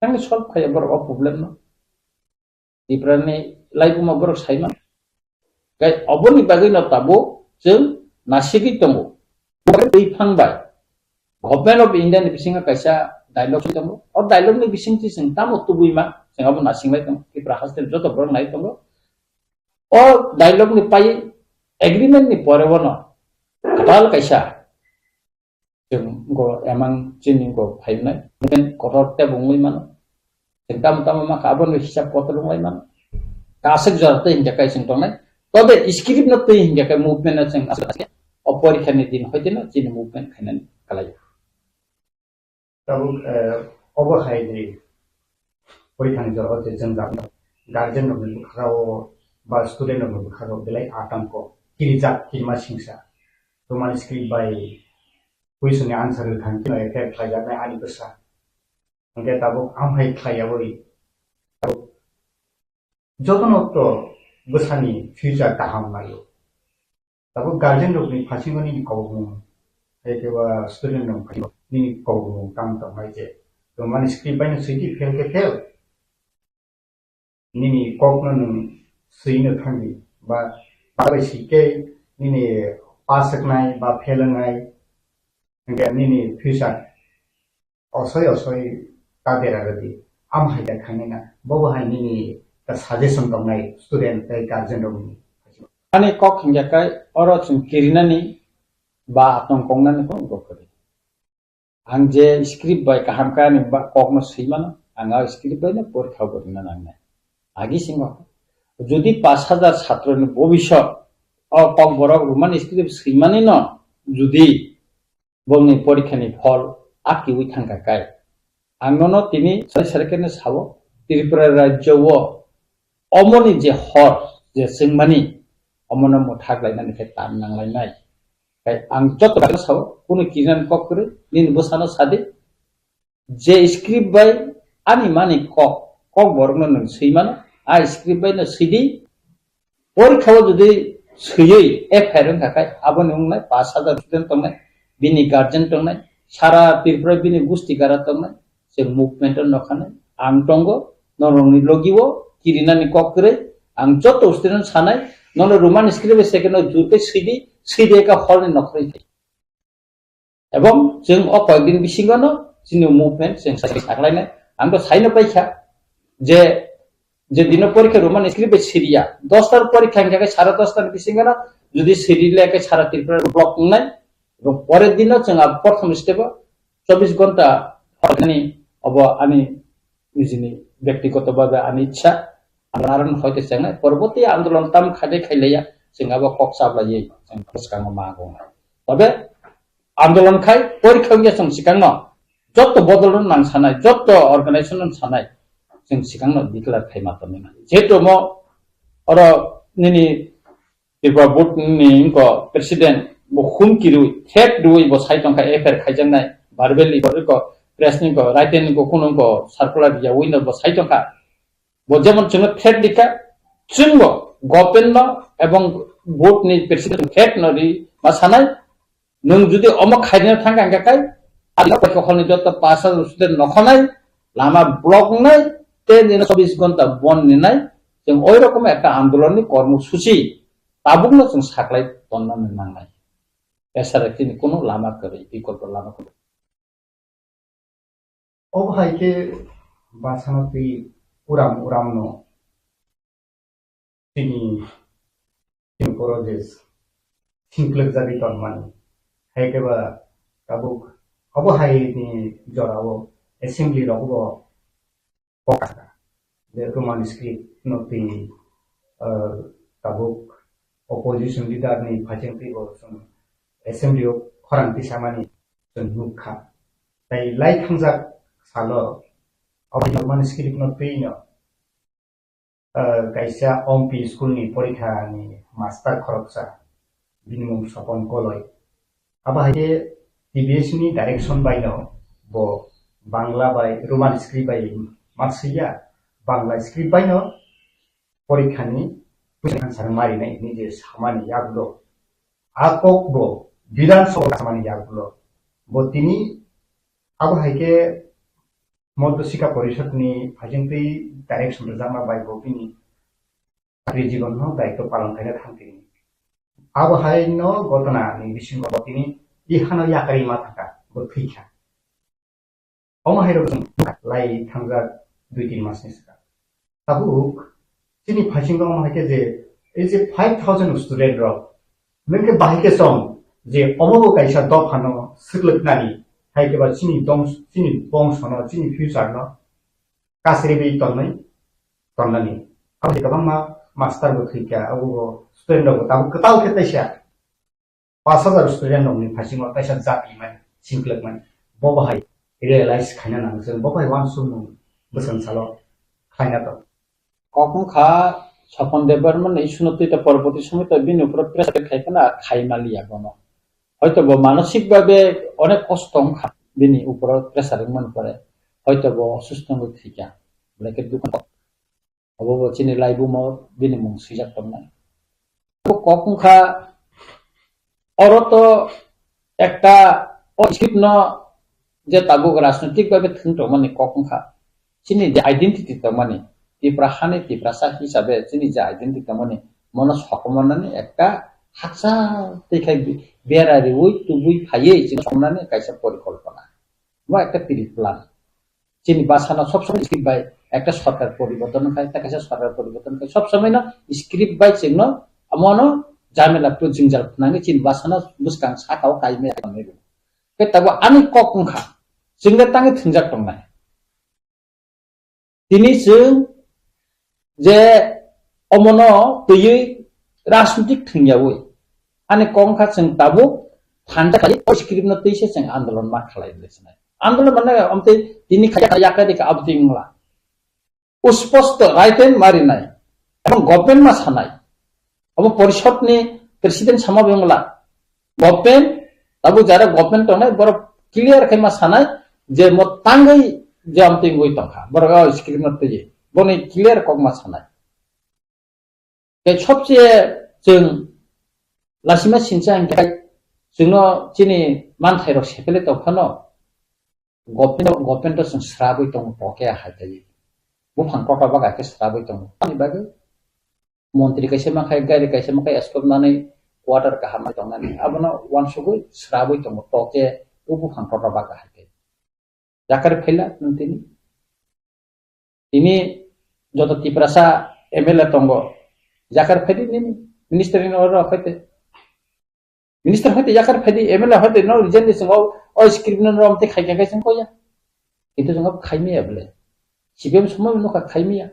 तांग सल्व खाया बर प्रॉब्लम न दिप्रानि लाइफ मा बर साइमा के अबुनि बागै न ताबो जों नासिगि दङ फंबाय गवर्नमेंट ऑफ इंडिया नि बिसिंगा कैसा डायलॉग दङ और डायलॉग नि बिसिंथि जों ताम तुबुइमा जों अब नासिंबाय दङ कि प्रहास्तेल जतो बर नाय दङ और डायलॉग नि पाइ एग्रीमेंट नि परेवन काल कैसा जों गो एमां चिनि गो फाइनाय देन कथरते बुंगै मान जों ताम मा काबन हिसाब पत्र बुंगै मान कासक जरते हिंजा काय जों दङ तबे स्क्रिप्ट न तै हिंजा काय मूवमेंट जों आसे अपरिखानि दिन हयदिनो जिनि मुभमेन्ट खायनानै खालायो ताबुक अबहाय दे परिखानि जरह जे जों जाब गार्जियन नबे खाराव बा स्टुडेन्ट नबे खाराव बेलाय आतंक किरिजाक किमा सिंसा रोमान स्क्रिप्ट बाय क्वेश्चननि आन्सार थांखि एके खायजानाय आनि बसा ओंके ताबुक आमहाय खायाबोय जतनत बसानि फ्यूचर दाहाम नायो ताबो गार्जियन लोगनि फासिंगनि कौगु एकेबा स्टूडेंट नं फासिंग नि कौगु काम तमाय जे तो माने स्क्रिप्ट बायनो सैति फेल के फेल निनि कौगु नं सैनो थांगि बा बाय सिके निनि पासकनाय बा फेलनाय एके निनि फ्यूचर असय कादेरा गदि आम हायदा खानेना बबहाय निनि सजेशन तंनाय स्टूडेंट गार्जियन लोगनि ani kok hingga kai oro chung kirinani ba atong kongnani ko gokori ang je script by kaham kani ba kokno seimana anga script by na porikha korina nangne agi singo jodi 5000 ছাত্রনি ভবিষ্যৎ কম বড় Roman script সেইমানি ন যদি বংনি পরীক্ষানি ফল আকি we thangka কাই আংনো তিনি সরকারনে সাবো ত্রিপুরা রাজ্য ও অমনি যে হর যে সেইমানি अमन मुठाक लाइनानै तान नांलायनाय आं जत साव कुनु किरान कक करे निन बसानो सादे जे स्क्रिप्ट बाय आनि मानि कक बरनो नों सैमान आ स्क्रिप्ट बाय न सैदि परीक्षाव जुदि सैयै एफआइआर थाखाय आबन नंनाय 5000 स्टुडेन्ट तंनाय बिनि गार्जियन तंनाय सारा त्रिपुरा बिनि गुस्टिकारा तंनाय जे मुभमेन्ट नखानाय आं तंगो नरंनि लगिवो किरिनानि कक करे आं जत स्टुडेन्ट सानाय नोनो रोमान स्क्रिप्ट सेकेन्ड जुते सीधी का हल नखरै एवं जों अ कयदिन बिसिंगनो जिनि मुभमेन्ट जों सागलायनाय आं तो साइनो पाइखा जे दिन परीक्षा रोमान स्क्रिप्ट सिरिया 10 तार परीक्षा के 10:30 तार बिसिंगनो जुदि सिरिले के 3:30 ब्लक नय परेर दिन जों प्रथम स्टेप 24 घंटा हरनि अब आनि निजिनि व्यक्तिगतभावे आनि इच्छा आंदोलन हयतो जों परबर्ती आंदोलन ताम खादे खाइलाया जोंहाबो कक साबलायै जों फसकांग मागौ तबे आंदोलन खाय परीक्षा जों सिगांनो जत बदल नां सानाय जत अर्गानाइजेशन सानाय जों सिगांनो डिक्लेयार खालामना दोननाय जेहेतु म और निनि त्रिपुरा बोर्ड नि इनको प्रेसिडेंट बुखुम किरुई थेट दुई बो साइटंका एफआर खाइजनाय बारबेली को प्रेस नि को राइटेन को कुनु को सर्कुलर या विनर बो साइटंका बो जेमन जों थेट दिका जोंबो गभर्नमेन्ट एवं बोर्ड नि प्रेसिडेंट थेट नरि मा सानाय नों जुदि अमक खाइनो थांगा गाकाय आलो पखखनि जत पासा स्टुडेन्ट नखनाय लामा ब्लक नाय 10 दिन 24 घन्टा बन निनाय जों ओइ रकम एक आन्दोलननि कर्मसूची ताबुकनो जों साख्लाय तन्नानै नांनाय एसारखिनि कोनो लामा करे विकल्प लामा करे अब हाइके बासानति उराम नो तिनी प्रोजेस सिंक्लक जाबि तन्मानि हाइकेबा ताबुक अब हाइनि जराव एसेम्बली रगबो पका the Roman script not the tabuk opposition leader ni phajeng ti bo sum assembly of khoranti samani sun mukha tai lai khangjak salo अब Roman script not pe no kaisa ompi school ni porikha ni master khoroksa minimum sapon koloi aba haye TBS ni direction by no bo bangla by Roman script by maksiya Bangla script बाइनो परीक्षानि कुइसन आन्सार मारिनाय निजे सामानि यागलो आकक बो विधान सभा सामानि यागलो बो तिनी अब हाइके मध्य शिक्षा परिषद नि फाइजेंति डाइरेक्शन जामा बाय गोपिनी साख्रि जीवन हो दायित्व पालन खाइना थांतिनि अब हाइनो घटना नि बिसिङ गतिनि इहानो याकारि मा थाका बो थैखा अमा हाइरो लाई थांगा 2-3 मासनि सिगां ताबुक तिनी फाइसिंगाव माहाके जे ए जे 5000 स्टुडेन्ट र नोंके बाहिके सम जे अमबो काइसा दफानो सिक्लकनानि हाइके बा चिनी बंशनो चिनी फ्युचर न कासरे बे तन्नानि अब गोबां मास्टर बो थैका अब स्टुडेन्ट बो ताबुक कताव खेतैसा 5000 स्टुडेन्ट ननि फाइसिंगाव काइसा जाति मान सिंक्लकमान बो बाहाय रियलाइज खाना नांजों बो बाहाय वान सुम बोसन सालो खाइना तो कखन खा सपन देबरमन इसुनतिता परबर्ती समय तो बिनि उपर प्रेसार खाइफाना खाइमालिया गनो হয়তো মানসিক ভাবে অনেক কষ্ট খা বিনি উপর প্রেসার মন পড়ে হয়তো অসুস্থ থিকা ব্লেকে দুঃখ অবব চিনি লাইবু ম বিনি মুং সিজাক তমনা কখন খা অরত একটা অস্কিপ্ন যে তাবুক রাজনৈতিক ভাবে থিন্ত মানে কখন খা চিনি যে আইডেন্টিটি তো মানে তিপ্রাহানে তিপ্রাসা হিসাবে চিনি যে আইডেন্টিটি মানে মনস হকমনানি একটা হাসা দেখাই বেরারি ওই তুই ফাইয়ে চিনি সমনানি কাইসা পরিকল্পনা বা একটা পিরিত প্ল্যান চিনি বাসানা সব সময় স্ক্রিপ্ট বাই একটা সরকার পরিবর্তন হয় তা কাইসা সরকার পরিবর্তন হয় সব সময় না স্ক্রিপ্ট বাই চিহ্ন আমনো জামেলা প্রজিংজাল নাঙ্গে চিনি বাসানা বুসকাং সাকাও কাইমে কামে কে তাবো আমি কখন খা চিংগা তাঙ্গে থিনজাক তংনাই তিনি जों जे अमनो तयै राजनीतिक थंयावै आने कंखा जों ताबो थान्दा खालि स्क्रिप्ट न तैसे जों आन्दोलन मा खालायलेसनाय आन्दोलन माने अमते दिनि खाया याकादिका अबदिंगला स्पष्ट राइटेन मारिनाय एवं गभर्नमेन्ट मा सानाय अब परिषद नि प्रेसिडेंट समाबेंगला गभर्नमेन्ट ताबो जारा गभर्नमेन्ट तनाय बर क्लियर खायमा सानाय जे म तांगै जे अमते गय तंखा बरगा स्क्रिप्ट न तयै बने क्लियर कगमा सानाय के सबसे जों लासिमा सिनसा जोंनो चिनि मानथाइर सेपेले तखनो गभर्नमेन्ट जों स्राबै दं पके हायताय बुफां टका बागाके स्राबै दं आनि बागे मन्त्रि कैसे माखाय गारि कैसे माखाय एस्कबनानै क्वार्टर का हामा दंनानै आबनो वानसुगु स्राबै दं पके बुफां टका बागा हायताय जाकार फैला नन्तिनि ini joto tiprasa MLA tonggo jakar phedi ni minister ni ora phete minister phete jakar phedi MLA phete no reason ni singo o script no romte khai khai sing koya itu singo khaimi able sibem somoy no khaimi ya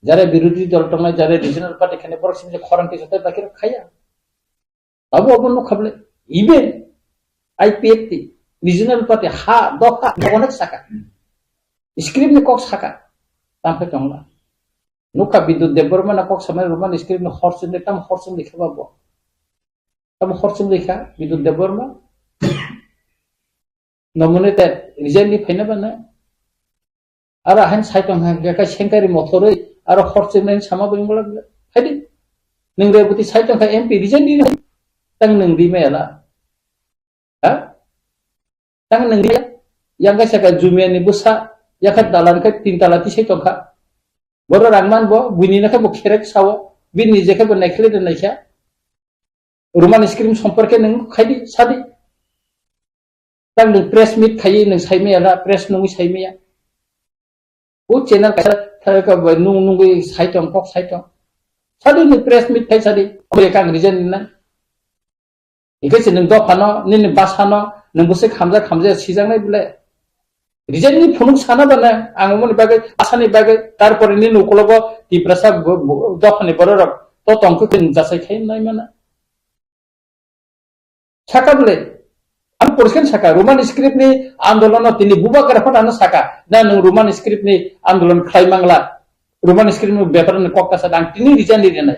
jare বিরোধী দল tongna jare regional party khane borok sim je khoranti jote bakir khaya tabu obon no khable even IPFT regional party হা দফা অনেক সাকা script কক সাকা তামফে টংলা নুকা বিদ্যুৎ দেববর্মা না কক সময় রোমান স্ক্রিপ্ট হরসেন তাম হরসেন লেখা পাবো তাম হরসেন লেখা বিদ্যুৎ দেববর্মা নমুনে তে রিজাইনলি ফাইনা বানা আর আহেন সাইটং হাকা সেংকারি মথরই আর হরসেন নাইন সামা বেঙ্গলা ফাইদি नों रेबती साइड तंखा एमपी रिजाइन दी तंग नों दी मेला हा तंग नों दी यांगा सका जुमियानि बुसा याखा दालान का 3 ताला ती साइड तंखा बर रांगमान बो बुनि नखा बो खेरेक सावो बिनि जेखा बो नायखले दोननायखा रोमान स्क्रीम सम्पर्के नों खायदि सादि तंग नों प्रेस मीट खायि नों साइमेला प्रेस नों साइमेया ओ चैनल का थाका नुं नुंगै साइड तंखा साइड तंखा सादी नी प्रेस मीट थाई सादी अबे कांग रिजन ना इकेसे नों दफानो निनि बासानो नों बुसे खामजा खामजा सिजांनाय बिले रिजन नि फुनुक साना बाना आं मोनि बागै आसानि बागै तारपरे नि नकलबो दिप्रसा दफानि बररक तो तंखौ किन जासाय खाय नाय माना साका बिले आं परसेन साका रोमान स्क्रिप्ट नि आन्दोलन तिनि बुबा गराफानो साका ना नों रोमान स्क्रिप्ट नि आन्दोलन खाय मांगला रोमान स्क्रीन में बेपर ने कॉक का साथ तिनी रिजाइन ले रहे हैं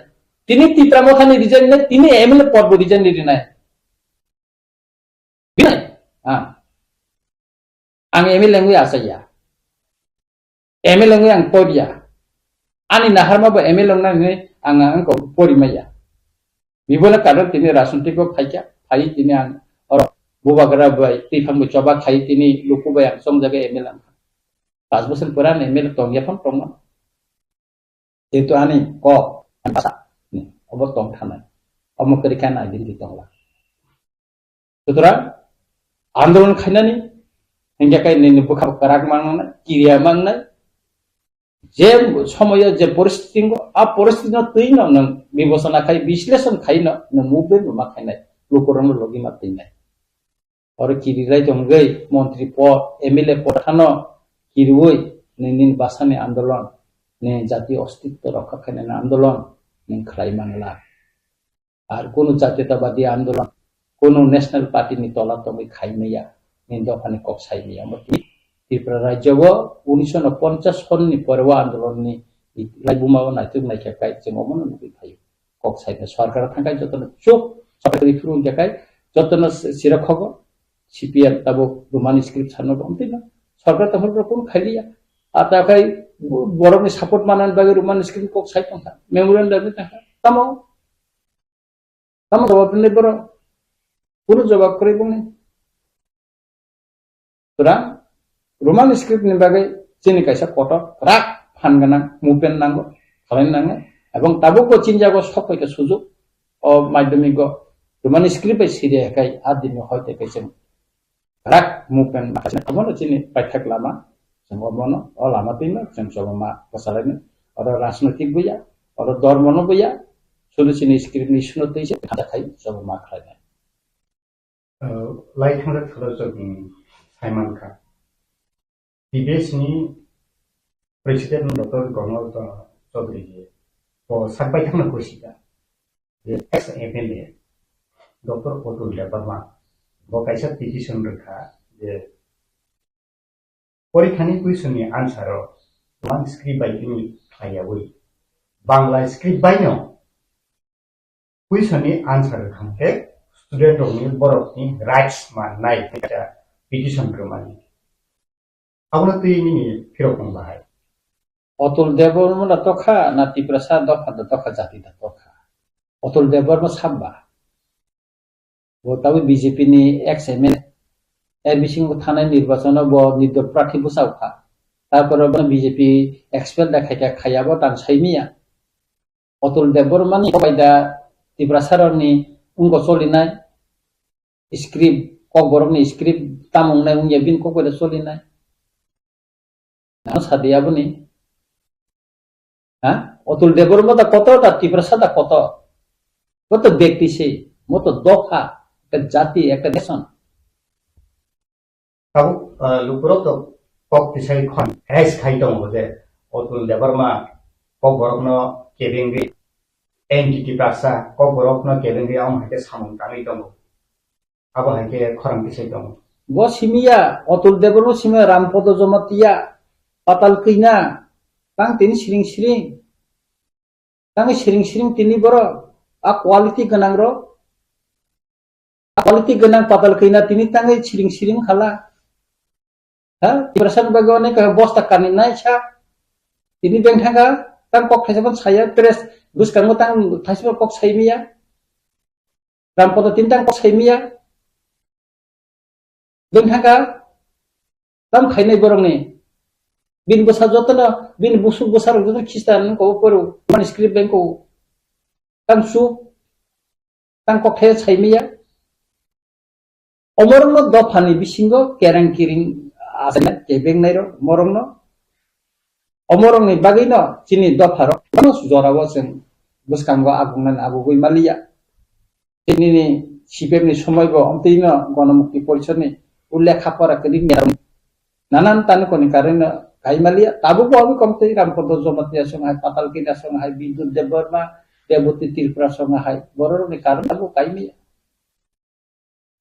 तिनी तीत्रामोथा ने रिजाइन ले तिनी एमएलए पद बो रिजाइन ले रहे हैं हाँ आंग MLA ngui asaya MLA ngui आंग पोडिया आनी नाहार मा बो एमएलए ngui आंग आंग को पोरि माया बिबोला कारण तिनी राजनीतिक को फाइका फाइ तिनी आंग और बुबागरा बाय तिफांग बो चबा खाइ तिनी लोको बाय आंग सम जगह एमएलए 5 बोसोर पुरान एमएलए तंग याफन तंग itu ani kok masa ni obot tong thanai omo kerikan identity tongla sutra आंदोलन खाइनानि हिंगा काई नि बुखा कराक मांगना किरिया मांगना जे समय जे परिस्थिति आ परिस्थिति न तैन न विवेचना खाइ विश्लेषण खाइन न मुबे नुमा खाइनाय लोकरन लगी मातैनाय और किरिराय दंगै मंत्री पद एमएलए पद थानो किरुय निन बासानि आंदोलन ने जातीय अस्तित्व रक्षा खाने आंदोलन ने खलाई मांगला और कोनो जातीयतावादी आंदोलन कोनो नेशनल पार्टी नि तला तमै खाइमेया ने दफानि कक साइमेया मति त्रिपुरा राज्यबो 1950 सननि परवा आंदोलन नि लाइबुमाव नायथुक नायखाय जोंमोन नुबि फायो कक साइने सरकार थांगाय जतन चुप सरकारि फुरुं देखाय जतन सिरखग सीपीएम तबो रोमान स्क्रिप्ट सानो बमतिना सरकार तमर कोन खाइलिया आताखाय बरनि सपोर्ट मानन बागे रोमान स्क्रिप्ट कक साइड तंखा मेमोरेंडम तंखा तमो जवाब ने बर पुरो जवाब करे बने तोरा रोमान स्क्रिप्ट नि बागे जेनि कायसा कट राग फानगना मुभमेन्ट नांगो खालाय नांगो एबं ताबो को चिनजागो सफायके सुजुग अ माध्यमिक रोमान स्क्रिप्ट बाय सिरियाखाय आदिनि हयते कायसे राग मुभमेन्ट माखासे अमनो चिनि पाठक लामा संगमनो और लामा तिन संसबमा कसलायनो और राजनैतिक बुया और धर्मनो बुया सुलुसिनि स्क्रिप्ट नि सुनतै से खाय सबमा खायनाय लाइथांरा थरजों साइमन का टीबीएस नि प्रेसिडेंट डॉक्टर गणोल चौधरी जी तो सबबाय थांना कोसिका ये ex MLA doctor Atul Debbarma बकायसा पिटिशन रखा जे परीक्षानि कुइसननि आन्साराव रोमान स्क्रिप्ट बायदिनि थायावै बांला स्क्रिप्ट बायनो कुइसननि आन्सार खांखे स्टूडेंट नि बरफनि राइट्स माननाय पिटिशन ग्रमानि आबना तैनि फिरकं बाहाय अतुल देबबर्मा तखा ना त्रिपुरा दफा तखा जाति तखा अतुल देबबर्मा साबा वो ताबो बीजेपी नि एक्स एमएलए एरबिसिंग थानाय निर्वाचन ब निर्दल प्रार्थी बुसावखा तारपर बीजेपी एक्सपेल देखायखा खायाबो दानसायमिया अतुल देबबर्मानि बायदा त्रिपुरा उंगो चलिनाय स्क्रिप्ट कक बरकनि स्क्रिप्ट तामुंनाय उंया बिन कक बायदा चलिनाय सादियाबोनि हाँ अतुल देबबर्मा दा कत दा त्रिपुरा दा कत व्यक्ति से मत दफा एक जाति एक नेशन ताबो लुकुरो तो कक तिसाय खन एस खाइ दङ जे अतुल देबबर्मा कक बरकनो केबेंगे एनटीटी प्रासा कक बरकनो केबेंगे आम हाके सामं ताङै दङ आबो हाके खरां तिसाय दङ bo simia Otul Deborno simia Rampodo Jomatia Patal Kina tang tini siring tang siring tini boro a quality ganang ro quality ganang Patal Kina tini tang siring khala ha Prasan bagone ka bosta kaninai cha tini beng thanga tang kok thaisaban saya press buskang tang thaisba kok saimia Rampodo tin tang kok saimia beng thanga tam khainai borong ni bin besar jotna bin busuk besar jotna Kristan ko poru manuscript bank ko tang su tang kok thai saimia omorno do phani bisingo kerang kiring asana kebeng nairo morongno omorong ni bagino chini do pharo no jorawo sen buskango agungan agugui malia ini ni sipem ni somoybo omtino gonomukti porishoni ullekha pora keding nanan tan koni karena kaimalia tabu ko abi komte Rampodo Jomatia songai Patal Kina songai Bidul Deborma Debuti Tirpura songai boror ni karena tabu kaimia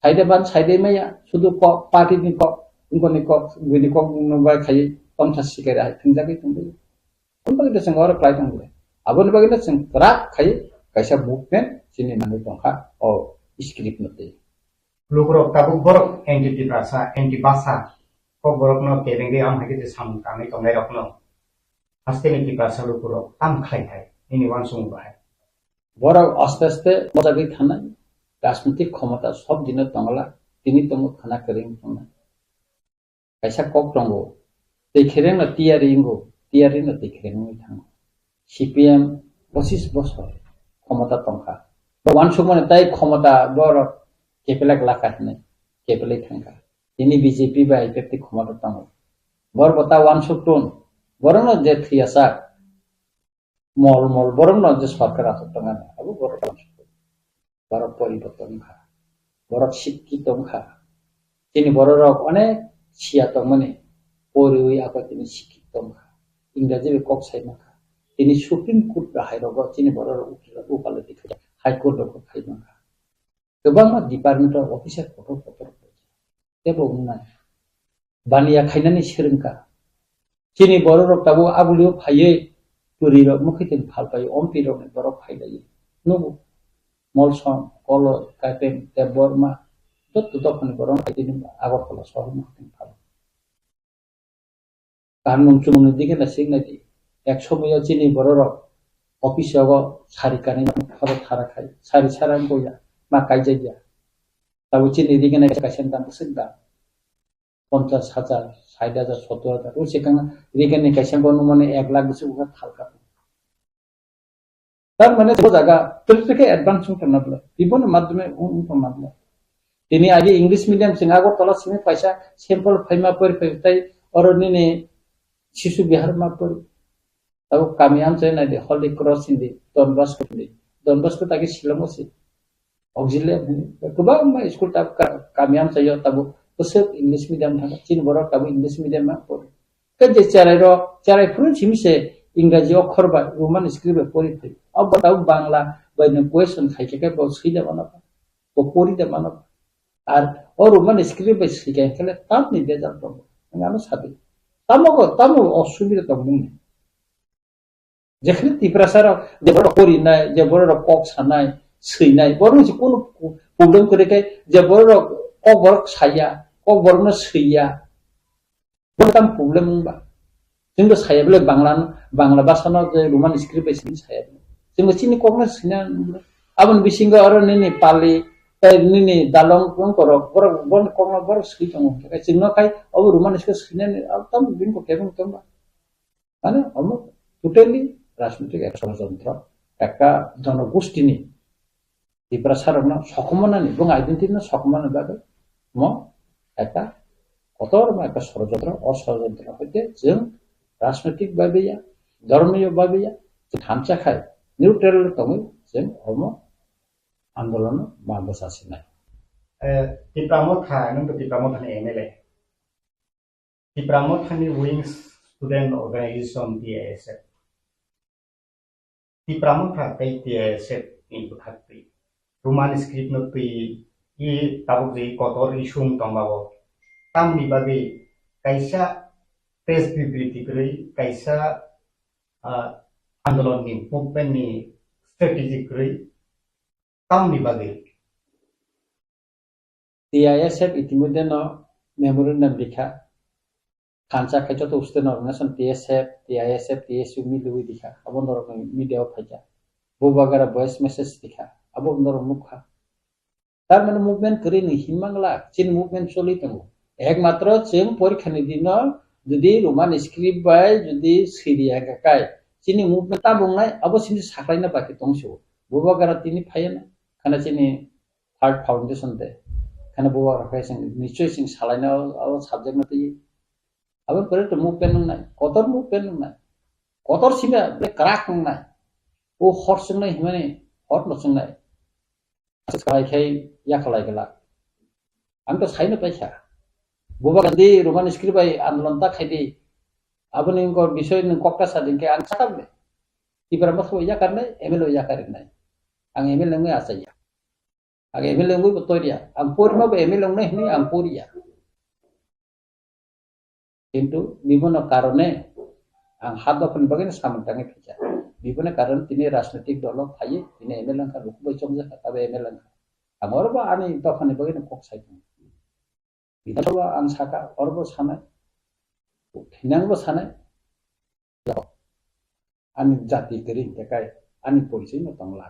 Saideban Saidemaya sudu kok party ni kok ngoni kok gini kok nombai khai tomthas sikera thunjagi tunggu unbagi deseng ora klai tunggu abon bagi deseng rak khai kaisa movement sini manu tongkha o script note lukurok tabuk borok entity rasa enti basa kok borok no kerenge am hagi de sam kami tongai rokno aste ni basa lukurok tam khai khai ini wansung bahai borok aste aste mojagi thana রাজনৈতিক ক্ষমতা সব দিনের তংলা তিনি তঙ্গ খানা করিং তংলা কাইসা cock তঙ্গ তেখেরেং না তিয়ারি না তেখেরেং থাং CPM 25 বছর ক্ষমতা তংখা ওয়ান সময় তাই ক্ষমতা বড় কেপেলাক লাকাহনে কেপেলাই থাঙ্কা তিনি বিজেপি বা আইপিএফটি ক্ষমতা তঙ্গ বড় বতা ওয়ান সটন বড় না যে থিয়াসা মল বড় না যে সরকার আছে তঙ্গা আবু বড় বড় পরিবর্তন খা বড় শিক্ষিত খা তিনি বড় রক অনেক সিয়াত মানে পরিউই আগে তিনি শিক্ষিত খা ইংরেজি কক সাইমা খা তিনি সুপ্রিম কোর্ট রাহাই রগ তিনি বড় উকিল উকালতি খা হাইকোর্ট রগ খাইমা খা गोबां डिपार्टमेंट अफिसार पत्र जेबो बुंनाय बानिया खायनानै सोरोंका चिनि बर' रक दाबो आबुलियो फायै तुरि रक मुखैतेन फालपायो अम्पि रक बरक फायलायो नुबो मलसम कल काटेन ते बर्मा যত তখন বরং একদিন আগরতলা শহর মুখতেন ভালো কারণ চুমনের দিকে না সিগনাইটি এক সময় চিনি বড় রক অফিসে সারিকানি খরচ থারা খাই সারি সারান বইয়া মা কাইজাইয়া তাও চিনি দিকে না কাছেন দাম সিদ্ধা 50,000 60,000 70,000 ওই সেখানে দিকে না কাছেন মানে 1 লাখ বেশি উঠা থালকা তার মানে ও জায়গা থেকে অ্যাডভান্স করতে না বিভিন্ন মাধ্যমে মাধ্যমে তিনি আগে ইংলিশ মিডিয়াম সিং আগরতলা সিং পয়সা স্যাম্পল ফাইমা পরি তাই অরনিনে শিশু বিহার মা পরি তাও কামিয়াম চাই না দে হলি ক্রস হিন্দি ডনবাস্কো তাকে শিলং আছে অক্সিলিয়াম গোবাं স্কুল তাব কামিয়াম চাই তাবো বসে ইংলিশ মিডিয়াম থাকা চিন বড় তাবো ইংলিশ মিডিয়াম মা পরি কে চারাই ফুল সিমিসে ইংরেজি অক্ষর বা রোমান স্ক্রিপ্ট পরি ফেল अब बताओ बांग्ला বাইনে কোয়েশ্চন খাইকে কে বল সিদা বানাবা তো পরি দে বানাবা আর ও রোমান স্ক্রিপ্ট শিখে খেলে তাপ নি দে যাও আমি সাথে তামো অসুবিধা তো নেই যেখানে তীব্রসার যে বড় করি না যে বড় কক সানাই সইনাই বড় যে কোন প্রবলেম করে কে যে বড় কক বড় ছায়া কক বড় না সইয়া বড় তাম প্রবলেম বা जोंबो सायाबले बांग्ला भाषानो जे रोमान स्क्रिप्ट बायसिन सायाबले जोंबो चिनि कखनो सिना आबन बिसिंग आरो निनि पाली निनि दालं कोन करो बन कखनो बर सि दङ जोंनो खाय अब रोमान स्क्रिप्ट सिना एकदम बिनको केबन केबा माने हम টোটালি রাজনৈতিক এক ষড়যন্ত্র একটা জনগোষ্ঠীনি তীব্রসারণ সকমনানি এবং আইডেন্টিটি সকমনাভাবে একটা কতরকম একটা ষড়যন্ত্র অষড়যন্ত্র হইতে जों राजनैतिक बाबिया धर्मीय बाबिया थामचा खाय निउट्रेल तंगै जों हम आंदोलन माबसासिनाय टिप्रामथा नों टिप्रामथानि एमएलए टिप्रामथानि wings student organisation TSF Tipra Motha कै टीएसएफ नि बुथाति रोमान स्क्रिप्ट न पि इ ताबुक जे कतर इशुम तंबाबो तामनि बागै कायसा प्रेस बिबृति गरै कायसा आन्दोलननि मुभमेन्टनि स्ट्रेटेजि गरै तामनि बागै TISF इतिमধ্যে मेमोरेंडम लिखा खानसा खायचा तो उसते ऑर्गेनाइजेशन TSF TISF TSU मिलुई दिखा अब अंदर मीडिया फाइजा वो वगैरह वॉइस मैसेज दिखा अब अंदर मुखा तार माने मुभमेंट करी नहीं हिमांगला चिन मुभमेंट चली तंगो एकमात्र जों परीक्षानि दिनाव जुदि रोमान स्क्रिप्ट बाय जुदि सिरिया गाकाय चिनि मुभमेंट ता बुंनाय अब सिनि साख्लायना बाकी दंसो वो वगैरह तिनि फायना खाना चिनि हार्ट फाउंडेशन दे खाना वो वगैरह जों निश्चय जों सालायनायाव साबजेक्ट ना तई अब करे तो मुभमेंट नंनाय कतर सिमा बे क्राक नंनाय ओ हर संनाय माने हर न संनाय खालायखाय या खालायगला आं तो साइनो पैसा बोबा गदि रोमान स्क्रिप्ट बाय आन्दोलन ता खायदि अब निंको विषय न कक्का सादिनके आं साकाबे इबरा मसो या करनाय एमएलओ या करनाय आं एमएलओ नंगै आसाया आं एमएलओ नंगै बतरिया आं पोरमा बे एमएलओ नंगै हनि आं पोरिया किंतु विभिन्न कारणे आं हात दफन बगैन सामंताङै फैसा विभिन्न कारण तिनी राजनीतिक दल थायो तिनी एमएलए का रुखबै चमजा तबे एमएलए आं अरबा आनि दफन बगैन कक साइदों बिदाबा आं साका अरबा सानाय फिनांबो सानाय आनि जाति करि देखाय आनि परिचय न तंगला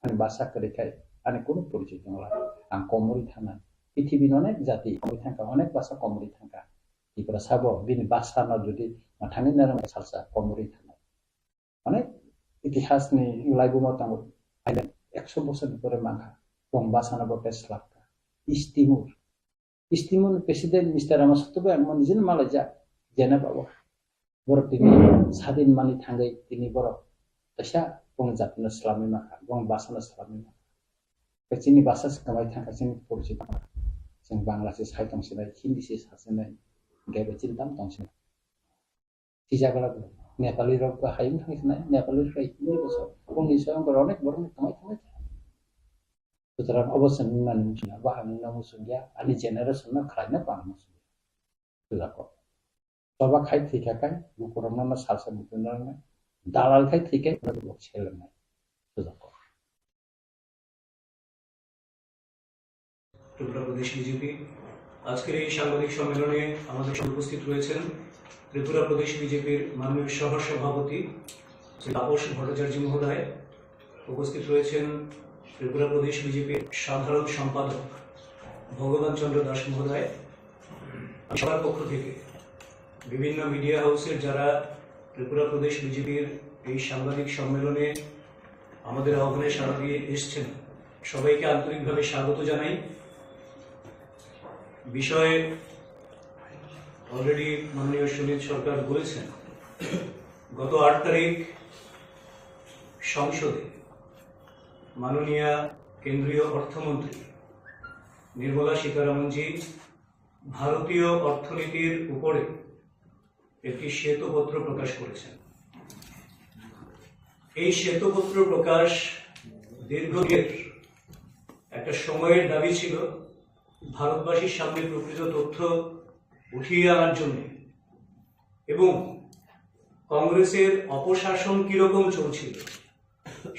आनि भाषा करिखाय आनि कोनो परिचय तंगला आं कमरि थानाय पृथ्वी अनेक जाति कमरि थांका अनेक भाषा कमरि थांका इफोरा साबो बिनि भाषा न जुदि माथानि नाराम सालसा कमरि थानाय अनेक इतिहासनि लाइबुमा तंगो आइलेन 100 बोसोर परे मांगा कम भाषा न बटे स्लाबका इस्तिमुर प्रेसिडेंट मिस्टर रामासत्तबो आं निजिन मालायजा जेना बाबा बर तिनि सादिन मानि थांगै तिनि बर तसा बं जातनो स्लामि माखा बं भाषानो स्लामि माखा बेचिनि भाषा कमाय थांका जों परिचय जों बांलासे साइतं सिनाय हिन्दी से सासेनाय गेबेचिन दाम तंसिन तिजागला नेपाली रक हायम थांसिनाय नेपाली राय हिन्दी भाषा बंनि सायाव अनेक बरनि कमाय थांनाय सुतरां अवश्य नुनानै मुसुना बाहागोना मुसुनिया आनि जेनेरेशन ना खायना बां मुसुनिया सुजाको सबा खाय थैखाय बुकुरमना ना सालसा मुतुनाना दालाल खाय थैखाय लोक सेलनाय सुजाको ত্রিপুরা প্রদেশ বিজেপি আজকের এই সাংবাদিক সম্মেলনে আমাদের সাথে উপস্থিত রয়েছেন ত্রিপুরা প্রদেশ বিজেপির মাননীয় সহ সভাপতি শ্রী তাপস ভট্টাচার্য মহোদয়, উপস্থিত রয়েছেন ত্রিপুরা প্রদেশ বিজেপির সাধারণ সম্পাদক ভগবান চন্দ্র দাস মহোদয়। সবার পক্ষ থেকে বিভিন্ন মিডিয়া হাউসের যারা ত্রিপুরা প্রদেশ বিজেপির এই সাংবাদিক সম্মেলনে আমাদের আহ্বানে সাড়া দিয়ে এসছেন, সবাইকে আন্তরিকভাবে স্বাগত জানাই। বিষয়ে অলরেডি মাননীয় সুনীল সরকার বলেছেন, গত 8 তারিখ সংসদে মাননীয় কেন্দ্রীয় অর্থমন্ত্রী নির্মলা সীতারামনজি ভারতীয় অর্থনীতির উপরে একটি শ্বেতপত্র প্রকাশ করেছেন। এই শ্বেতপত্র প্রকাশ দীর্ঘদিনের একটা সময়ের দাবি ছিল ভারতবাসীর সামনে প্রকৃত তথ্য উঠিয়ে আনার জন্য এবং কংগ্রেসের অপশাসন কিরকম চলছিল,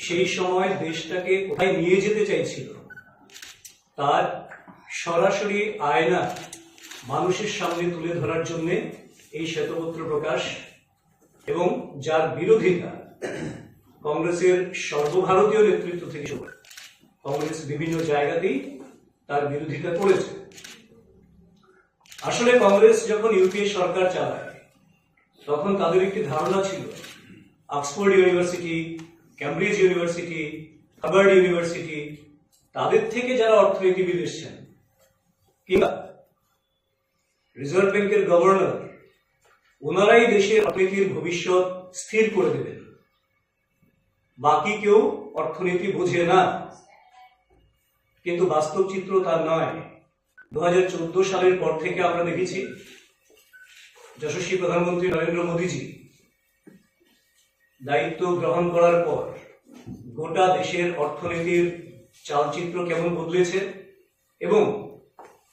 সেই সময় দেশটাকে কোথায় নিয়ে যেতে চাইছিল তার সরাসরি আয়না মানুষের সামনে তুলে ধরার জন্য এই শ্বেতপত্র প্রকাশ, এবং যার বিরোধিতা কংগ্রেসের সর্বভারতীয় নেতৃত্ব থেকে শুরু করে কংগ্রেস বিভিন্ন জায়গাতেই তার বিরোধিতা করেছে। আসলে কংগ্রেস যখন ইউপিএ সরকার চালায় তখন তাদের একটি ধারণা ছিল Oxford university, Cambridge university, Harvard university, তাদের থেকে যারা অর্থনীতিবিদ এসছেন কিংবা রিজার্ভ ব্যাংকের গভর্নর, ওনারাই দেশের অর্থনীতির ভবিষ্যৎ স্থির করে দেবেন, বাকি কেউ অর্থনীতি বোঝে না। কিন্তু বাস্তব চিত্র তার নয়। 2014 সালের পর থেকে আমরা দেখেছি যশস্বী প্রধানমন্ত্রী নরেন্দ্র মোদীজি দায়িত্ব গ্রহণ করার পর গোটা দেশের অর্থনীতির চালচিত্র কেমন বদলেছে এবং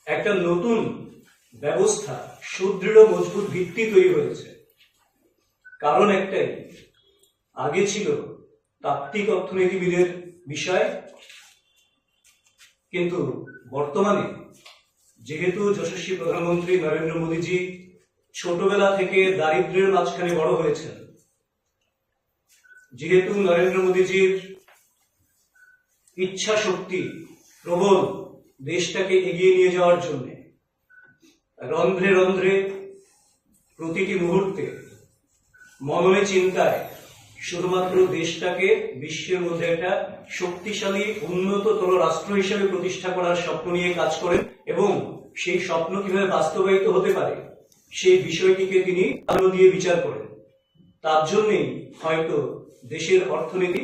একটা নতুন ব্যবস্থা সুদৃঢ় মজবুত ভিত্তি তৈরি হয়েছে। কারণ একটাই, আগে ছিল তাত্ত্বিক অর্থনীতিবিদের বিষয়, কিন্তু বর্তমানে যেহেতু যশস্বী প্রধানমন্ত্রী নরেন্দ্র মোদীজি ছোটবেলা থেকে দারিদ্র্যের মাঝখানে বড় হয়েছেন, যেহেতু নরেন্দ্র মোদীজির ইচ্ছা শক্তি প্রবল দেশটাকে এগিয়ে নিয়ে যাওয়ার জন্য, রন্ধ্রে রন্ধ্রে প্রতিটি মুহূর্তে মননে চিন্তায় শুধুমাত্র দেশটাকে বিশ্বের মধ্যে একটা শক্তিশালী উন্নততর রাষ্ট্র হিসেবে প্রতিষ্ঠা করার স্বপ্ন নিয়ে কাজ করেন এবং সেই স্বপ্ন কিভাবে বাস্তবায়িত হতে পারে সেই বিষয়টিকে তিনি আলো দিয়ে বিচার করেন। তার জন্যই হয়তো দেশের অর্থনীতি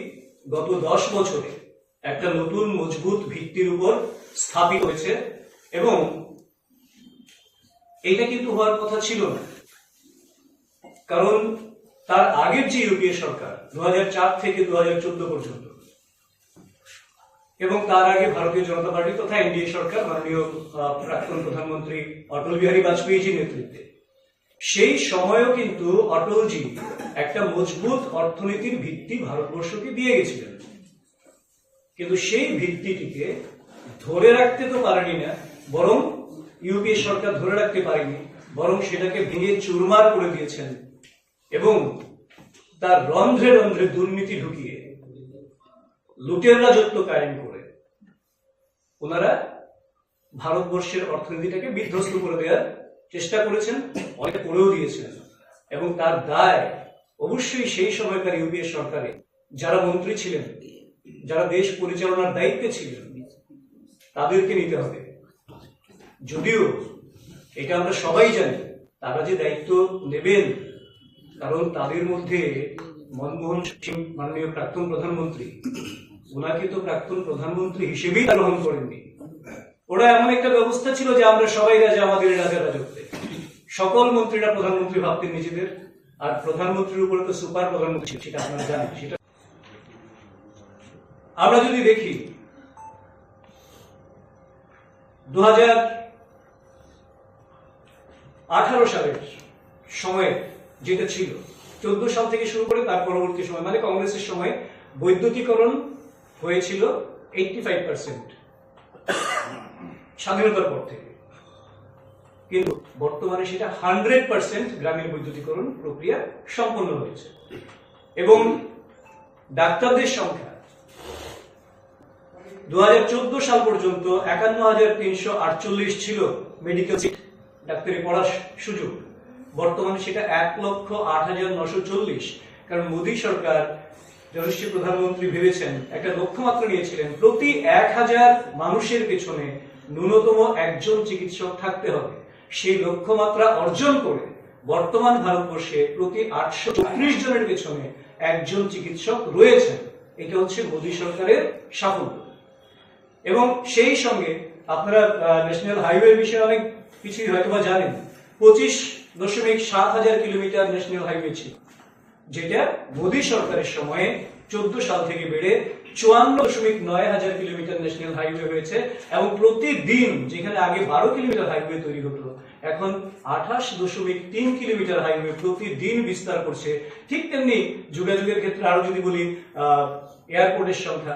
গত 10 বছরে একটা নতুন মজবুত ভিত্তির উপর স্থাপিত হয়েছে এবং এটা কিন্তু হওয়ার কথা ছিল না। কারণ তার আগের যে ইউপিএ সরকার 2004 থেকে 2014 পর্যন্ত এবং তার আগে ভারতীয় জনতা পার্টি তথা এনডিএ সরকার মাননীয় প্রাক্তন প্রধানমন্ত্রী অটল বিহারী বাজপেয়ীজির নেতৃত্বে, সেই সময়ও কিন্তু অটলজি একটা মজবুত অর্থনীতির ভিত্তি ভারতবর্ষকে দিয়ে গেছিলেন, কিন্তু সেই ভিত্তিটিকে ধরে রাখতে তো পারেনি না, বরং ইউপিএ সরকার ধরে রাখতে পারেনি, বরং সেটাকে ভেঙে চুরমার করে দিয়েছেন এবং তার রন্ধ্রে রন্ধ্রে দুর্নীতি ঢুকিয়ে লুটের রাজত্ব কায়েম করে ওনারা ভারতবর্ষের অর্থনীতিটাকে বিধ্বস্ত করে দেওয়ার চেষ্টা করেছেন, অনেকে করেও দিয়েছেন। এবং তার দায় অবশ্যই সেই সময়কার ইউপিএ সরকারে যারা মন্ত্রী ছিলেন, যারা দেশ পরিচালনার দায়িত্বে ছিলেন, তাদেরকে নিতে হবে। যদিও এটা আমরা সবাই জানি তারা যে দায়িত্ব নেবেন, কারণ তাদের মধ্যে মনমোহন সিং মাননীয় প্রাক্তন প্রধানমন্ত্রী, ওনাকে তো প্রাক্তন প্রধানমন্ত্রী হিসেবেই গ্রহণ করেননি। ওরা এমন একটা ব্যবস্থা ছিল যে আমরা সবাই রাজা, আমাদের রাজা রাজত্বে, সকল মন্ত্রীরা প্রধানমন্ত্রী ভাবতেন নিজেদের, আর প্রধানমন্ত্রীর উপরে তো সুপার প্রধানমন্ত্রী, সেটা আপনারা জানেন। সেটা আমরা যদি দেখি 2018 সালের সময়ে যেটা ছিল, 14 সাল থেকে শুরু করে তার পরবর্তী সময় মানে কংগ্রেসের সময় বৈদ্যুতিকরণ হয়েছিল 85% স্বাধীনতার পর থেকে, কিন্তু বর্তমানে সেটা 100% গ্রামীণ বৈদ্যুতিকরণ প্রক্রিয়া সম্পন্ন হয়েছে এবং ডাক্তারদের সংখ্যা 2014 সাল পর্যন্ত 51,348 ছিল মেডিকেল সিট, ডাক্তারি পড়ার সুযোগ। বর্তমানে সেটা 1,08,940। কারণ মোদী সরকার, যশস্বী প্রধানমন্ত্রী ভেবেছেন, একটা লক্ষ্যমাত্রা নিয়েছিলেন প্রতি 1000 মানুষের পেছনে ন্যূনতম একজন চিকিৎসক থাকতে হবে। সেই লক্ষ্যমাত্রা অর্জন করে বর্তমান ভারতবর্ষে প্রতি 834 জনের পেছনে একজন চিকিৎসক রয়েছেন। এটা হচ্ছে মোদী সরকারের সাফল্য। এবং সেই সঙ্গে আপনারা ন্যাশনাল হাইওয়ে বিষয়ে অনেক কিছুই হয়তো বা জানেন। 25.7 কিলোমিটার ন্যাশনাল হাইওয়ে ছিল, যেটা মোদী সরকারের সময়ে 14 সাল থেকে বেড়ে 54.9 কিলোমিটার ন্যাশনাল হাইওয়ে হয়েছে এবং প্রতিদিন যেখানে আগে 12 কিলোমিটার হাইওয়ে তৈরি হতো, এখন 28.3 কিলোমিটার হাইওয়ে প্রতিদিন বিস্তার করছে। ঠিক তেমনি যোগাযোগের ক্ষেত্রে আরো যদি বলি, এয়ারপোর্টের সংখ্যা,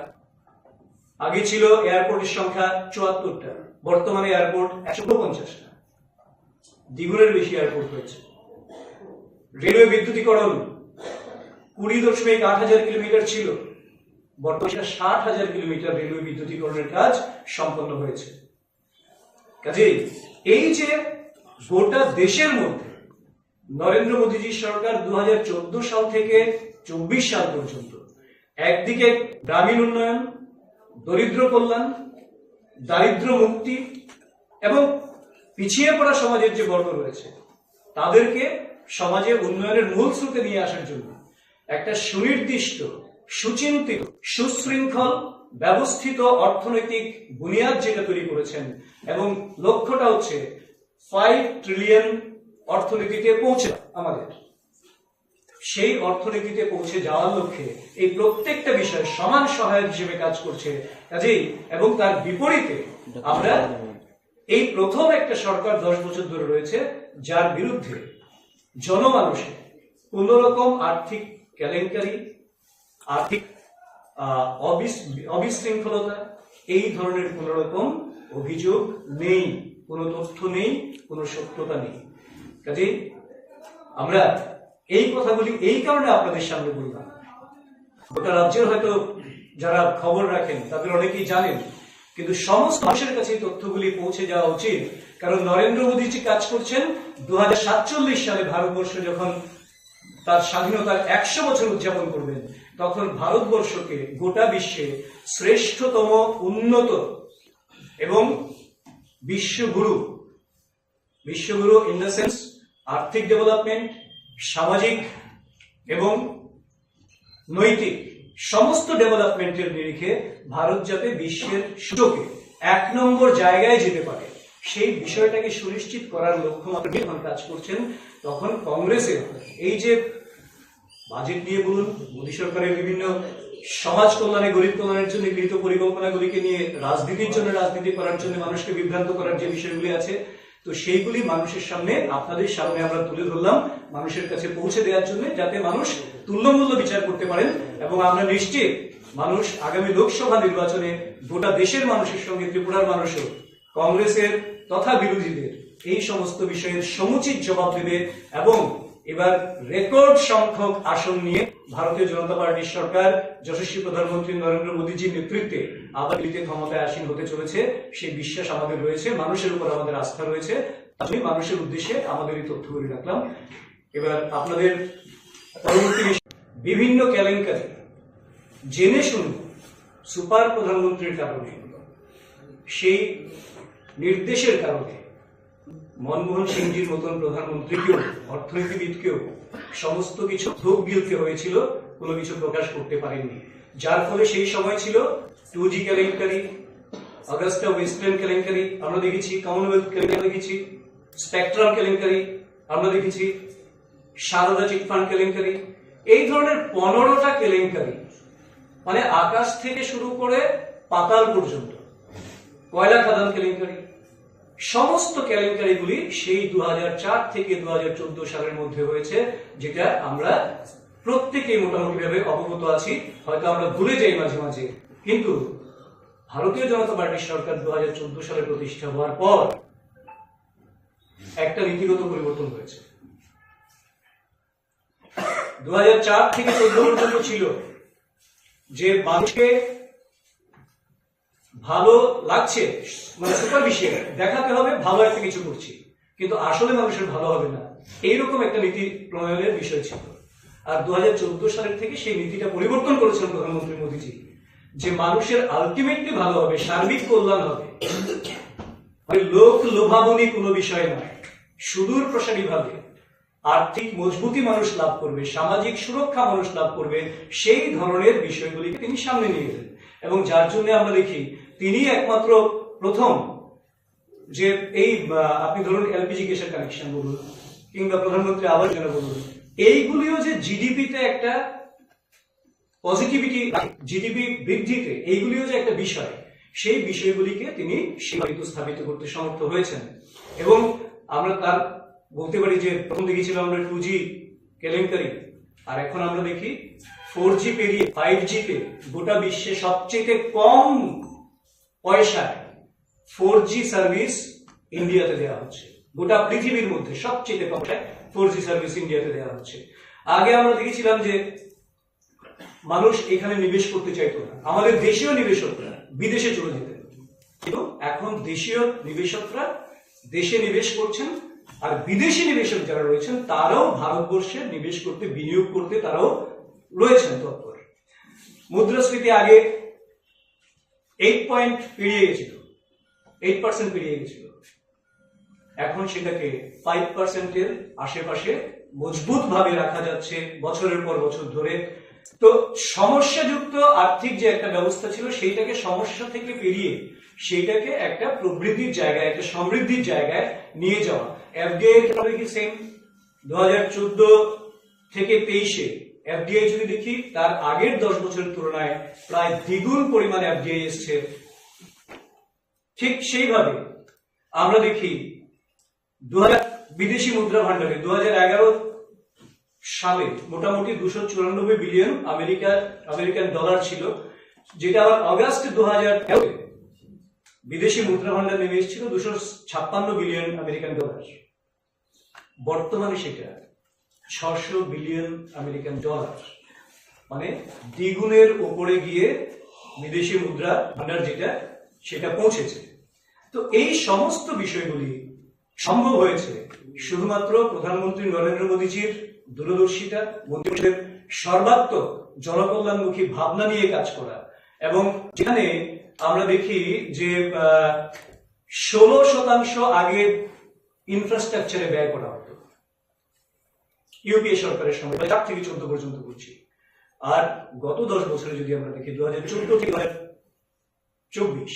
আগে ছিল এয়ারপোর্টের সংখ্যা 74টা, বর্তমানে এয়ারপোর্ট 150টা, দ্বিগুণের বেশি এয়ারপোর্ট হয়েছে। রেলওয়ে বিদ্যুতীকরণ 20.8 কিলোমিটার ছিল, বর্তমানে 60,000 কিলোমিটার রেলওয়ে বিদ্যুতীকরণের কাজ সম্পন্ন হয়েছে। কাজেই এই যে গোটা দেশের মধ্যে নরেন্দ্র মোদীজি সরকার 2014 সাল থেকে 24 সাল পর্যন্ত একদিকে গ্রামীণ উন্নয়ন, দরিদ্র কল্যাণ, দারিদ্র মুক্তি এবং পিছিয়ে পড়া সমাজের যে বর্গ রয়েছে তাদেরকে সমাজে উন্নয়নের মূল স্রোতে নিয়ে আসার জন্য একটা সুনির্দিষ্ট, সুচিন্তিত, সুশৃঙ্খল, ব্যবস্থিত অর্থনৈতিক বুনিয়াদ যেটা তৈরি করেছেন এবং লক্ষ্যটা হচ্ছে 5 ট্রিলিয়ন অর্থনীতিতে পৌঁছে আমাদের। সেই অর্থনীতিতে পৌঁছে যাওয়ার লক্ষ্যে এই প্রত্যেকটা বিষয় সমান সহায়ক হিসেবে কাজ করছে। কাজেই এবং তার বিপরীতে আমরা এই প্রথম একটা সরকার 10 বছর ধরে রয়েছে যার বিরুদ্ধে জনমানুষে কোন রকম আর্থিক কেলেঙ্কারি, আর্থিক অবিশৃঙ্খলতা, এই ধরনের কোন রকম অভিযোগ নেই, কোনো তথ্য নেই, কোনো সত্যতা নেই। কাজেই আমরা এই কথাগুলি এই কারণে আপনাদের সামনে বললাম, গোটা রাজ্যের হয়তো যারা খবর রাখেন তাদের অনেকেই জানেন, কিন্তু সমস্ত মানুষের কাছে এই তথ্যগুলি পৌঁছে যাওয়া উচিত। কারণ নরেন্দ্র মোদীজি কাজ করছেন 2047 সালে ভারতবর্ষ যখন তার স্বাধীনতার 100 বছর উদযাপন করবেন, তখন ভারতবর্ষকে গোটা বিশ্বে শ্রেষ্ঠতম, উন্নত এবং বিশ্বগুরু ইন দ্য সেন্স আর্থিক ডেভেলপমেন্ট, সামাজিক এবং নৈতিক সমস্ত ডেভেলপমেন্টের নিরিখে ভারত যাতে বিশ্বের সূচকে 1 নম্বর জায়গায় যেতে পারে, সেই বিষয়টাকে সুনিশ্চিত করার লক্ষ্যমাত্রা যখন কাজ করছেন, তখন কংগ্রেসের এই যে বাজেট নিয়ে বলুন, মোদী সরকারের বিভিন্ন সমাজ কল্যাণে, গরিব কল্যাণের জন্য গৃহীত পরিকল্পনাগুলিকে নিয়ে রাজনীতির জন্য, রাজনীতি করার জন্য মানুষকে বিভ্রান্ত করার যে বিষয়গুলি আছে, তো সেইগুলি মানুষের সামনে, আপনাদের সামনে আমরা তুলে ধরলাম মানুষের কাছে পৌঁছে দেওয়ার জন্য, যাতে মানুষ তুল্যমূল্য বিচার করতে পারেন। এবং আমরা নিশ্চিত মানুষ আগামী লোকসভা নির্বাচনে গোটা দেশের মানুষের সঙ্গে ত্রিপুরার মানুষও কংগ্রেসের তথা বিরোধীদের এই সমস্ত বিষয়ের সমুচিত জবাব দেবে এবং এবার রেকর্ড সংখ্যক আসন নিয়ে ভারতীয় জনতা পার্টির সরকার যশস্বী প্রধানমন্ত্রী নরেন্দ্র মোদীজির নেতৃত্বে আবার দিল্লিতে ক্ষমতায় আসীন হতে চলেছে, সেই বিশ্বাস আমাদের রয়েছে, মানুষের উপর আমাদের আস্থা রয়েছে। আমি মানুষের উদ্দেশ্যে আমাদের এই তথ্যগুলি রাখলাম। এবার আপনাদের পরবর্তী বিভিন্ন কেলেঙ্কারি জেনে শুনে সুপার প্রধানমন্ত্রীর কারণে, সেই নির্দেশের কারণে মনমোহন সিংজির মতন প্রধানমন্ত্রীকেও, অর্থনীতিবিদকেও সমস্ত কিছু ধূপ গিলতে হয়েছিল, কোনো কিছু প্রকাশ করতে পারেননি। যার ফলে সেই সময় ছিল 2G কেলেঙ্কারি, অগাস্টা ওয়েস্টার্ন কেলেঙ্কারি আমরা দেখেছি, কমনওয়েলথ কেলেঙ্কারি দেখেছি, স্পেকট্রাম কেলেঙ্কারি আমরা দেখেছি, সারদা চিটফান্ড কেলেঙ্কারি, এই ধরনের 15টা কেলেঙ্কারি, মানে আকাশ থেকে শুরু করে পাতাল পর্যন্ত, কয়লা খাদান কেলেঙ্কারি, সমস্ত কেলেঙ্কারিগুলি সেই 2004 থেকে 2014 সালের মধ্যে হয়েছে, যেটা আমরা প্রত্যেকেই মোটামুটি ভাবে অবগত আছি, হয়তো আমরা ভুলে যাই মাঝে মাঝে। কিন্তু ভারতীয় জনতা পার্টির সরকার 2014 সালে প্রতিষ্ঠা হওয়ার পর একটা নীতিগত পরিবর্তন হয়েছে। 2004 থেকে 2014 পর্যন্ত ছিল যে মানুষকে ভালো লাগছে, মানে সুপারফিশিয়াল দেখাতে হবে ভালো একটা কিছু করছি, কিন্তু আসলে মানুষের ভালো হবে না, এইরকম একটা নীতি প্রণয়নের বিষয় ছিল। আর 2014 সালের থেকে সেই নীতিটা পরিবর্তন করেছেন প্রধানমন্ত্রী মোদীজি, যে মানুষের আলটিমেটলি ভালো হবে, সার্বিক কল্যাণ হবে, লোক লোভাবনী কোনো বিষয় নয়, সুদূর প্রসারী ভাবে আর্থিক মজবুতি মানুষ লাভ করবে, সামাজিক সুরক্ষা মানুষ লাভ করবে, সেই ধরনের বিষয়গুলিকে তিনি সামনে নিয়ে গেলেন। এবং যার জন্য আমরা দেখি তিনি একমাত্র প্রথম যে এই আপনি ধরুন এলপিজি গ্যাসের কানেকশন বলুন কিংবা প্রধানমন্ত্রী আবাস যোজনা বলুন, এইগুলিও যে জিডিপিতে একটা পজিটিভিটি, জিডিপি বৃদ্ধিতে এইগুলিও যে একটা বিষয়, সেই বিষয়গুলিকে তিনি সীমাবদ্ধ স্থাপিত করতে সমর্থ হয়েছেন। এবং আমরা তার বলতে পারি যে প্রথম দেখেছিলাম আমরা 2G কেলেঙ্কারি, আর এখন আমরা দেখি 4G পেরিয়ে 5G-তে গোটা বিশ্বে সবচেয়ে কম পয়সায় 4G সার্ভিস ইন্ডিয়াতে দেওয়া হচ্ছে, গোটা পৃথিবীর মধ্যে সবচেয়ে কম পয়সায় 4G সার্ভিস ইন্ডিয়াতে দেওয়া হচ্ছে। আগে আমরা দেখেছিলাম যে মানুষ এখানে নিবেশ করতে চাইতো না, আমাদের দেশীয় নিবেশকরা বিদেশে চলে যেতেন, কিন্তু এখন দেশীয় নিবেশকরা দেশে নিবেশ করছেন, আর বিদেশি নিবেশক যারা রয়েছেন তারাও ভারতবর্ষে নিবেশ করতে, বিনিয়োগ করতে তারাও রয়েছেন তৎপর। মুদ্রাস্ফীতি আগে 8% পেরিয়ে গেছিল, 8% পেরিয়ে গেছিল, এখন সেটাকে 5%-এর আশেপাশে মজবুত ভাবে রাখা যাচ্ছে বছরের পর বছর ধরে। তো সমস্যাযুক্ত আর্থিক যে একটা ব্যবস্থা ছিল সেইটাকে সমস্যা থেকে পেরিয়ে সেইটাকে একটা প্রবৃদ্ধির জায়গায়, একটা সমৃদ্ধির জায়গায় নিয়ে যাওয়া। এফডিআই এর ক্ষেত্রে কি সেম, 2014 থেকে 23-এ এফডিআই যদি দেখি তার আগের 10 বছরের তুলনায় প্রায় দ্বিগুণ পরিমাণে এফডিআই এসছে। ঠিক সেইভাবে আমরা দেখি বিদেশি মুদ্রা ভান্ডারে 2011 সালে মোটামুটি 294 বিলিয়ন আমেরিকান ডলার ছিল, যেটা আবার অগাস্ট 2013 বিদেশি মুদ্রা ভান্ডার নেমে এসেছিল 256 বিলিয়ন আমেরিকান ডলার। বর্তমানে সেটা 600 বিলিয়ন আমেরিকান ডলার, মানে দ্বিগুণের উপরে গিয়ে বিদেশি মুদ্রা ভান্ডার সেটা পৌঁছেছে। তো এই সমস্ত বিষয়গুলি সম্ভব হয়েছে শুধুমাত্র প্রধানমন্ত্রী নরেন্দ্র মোদীজির দূরদর্শিতা, মন্ত্রিপরিষদের সর্বাত্মক জনকল্যাণমুখী ভাবনা নিয়ে কাজ করা, এবং যেখানে আমরা দেখি যে 16% আগে ইনফ্রাস্ট্রাকচারে ব্যয় করা হতো ইউপিএ সরকারের সময়, 4 থেকে 14 পর্যন্ত করছি। আর গত 10 বছরে যদি আমরা দেখি 2014 থেকে 2024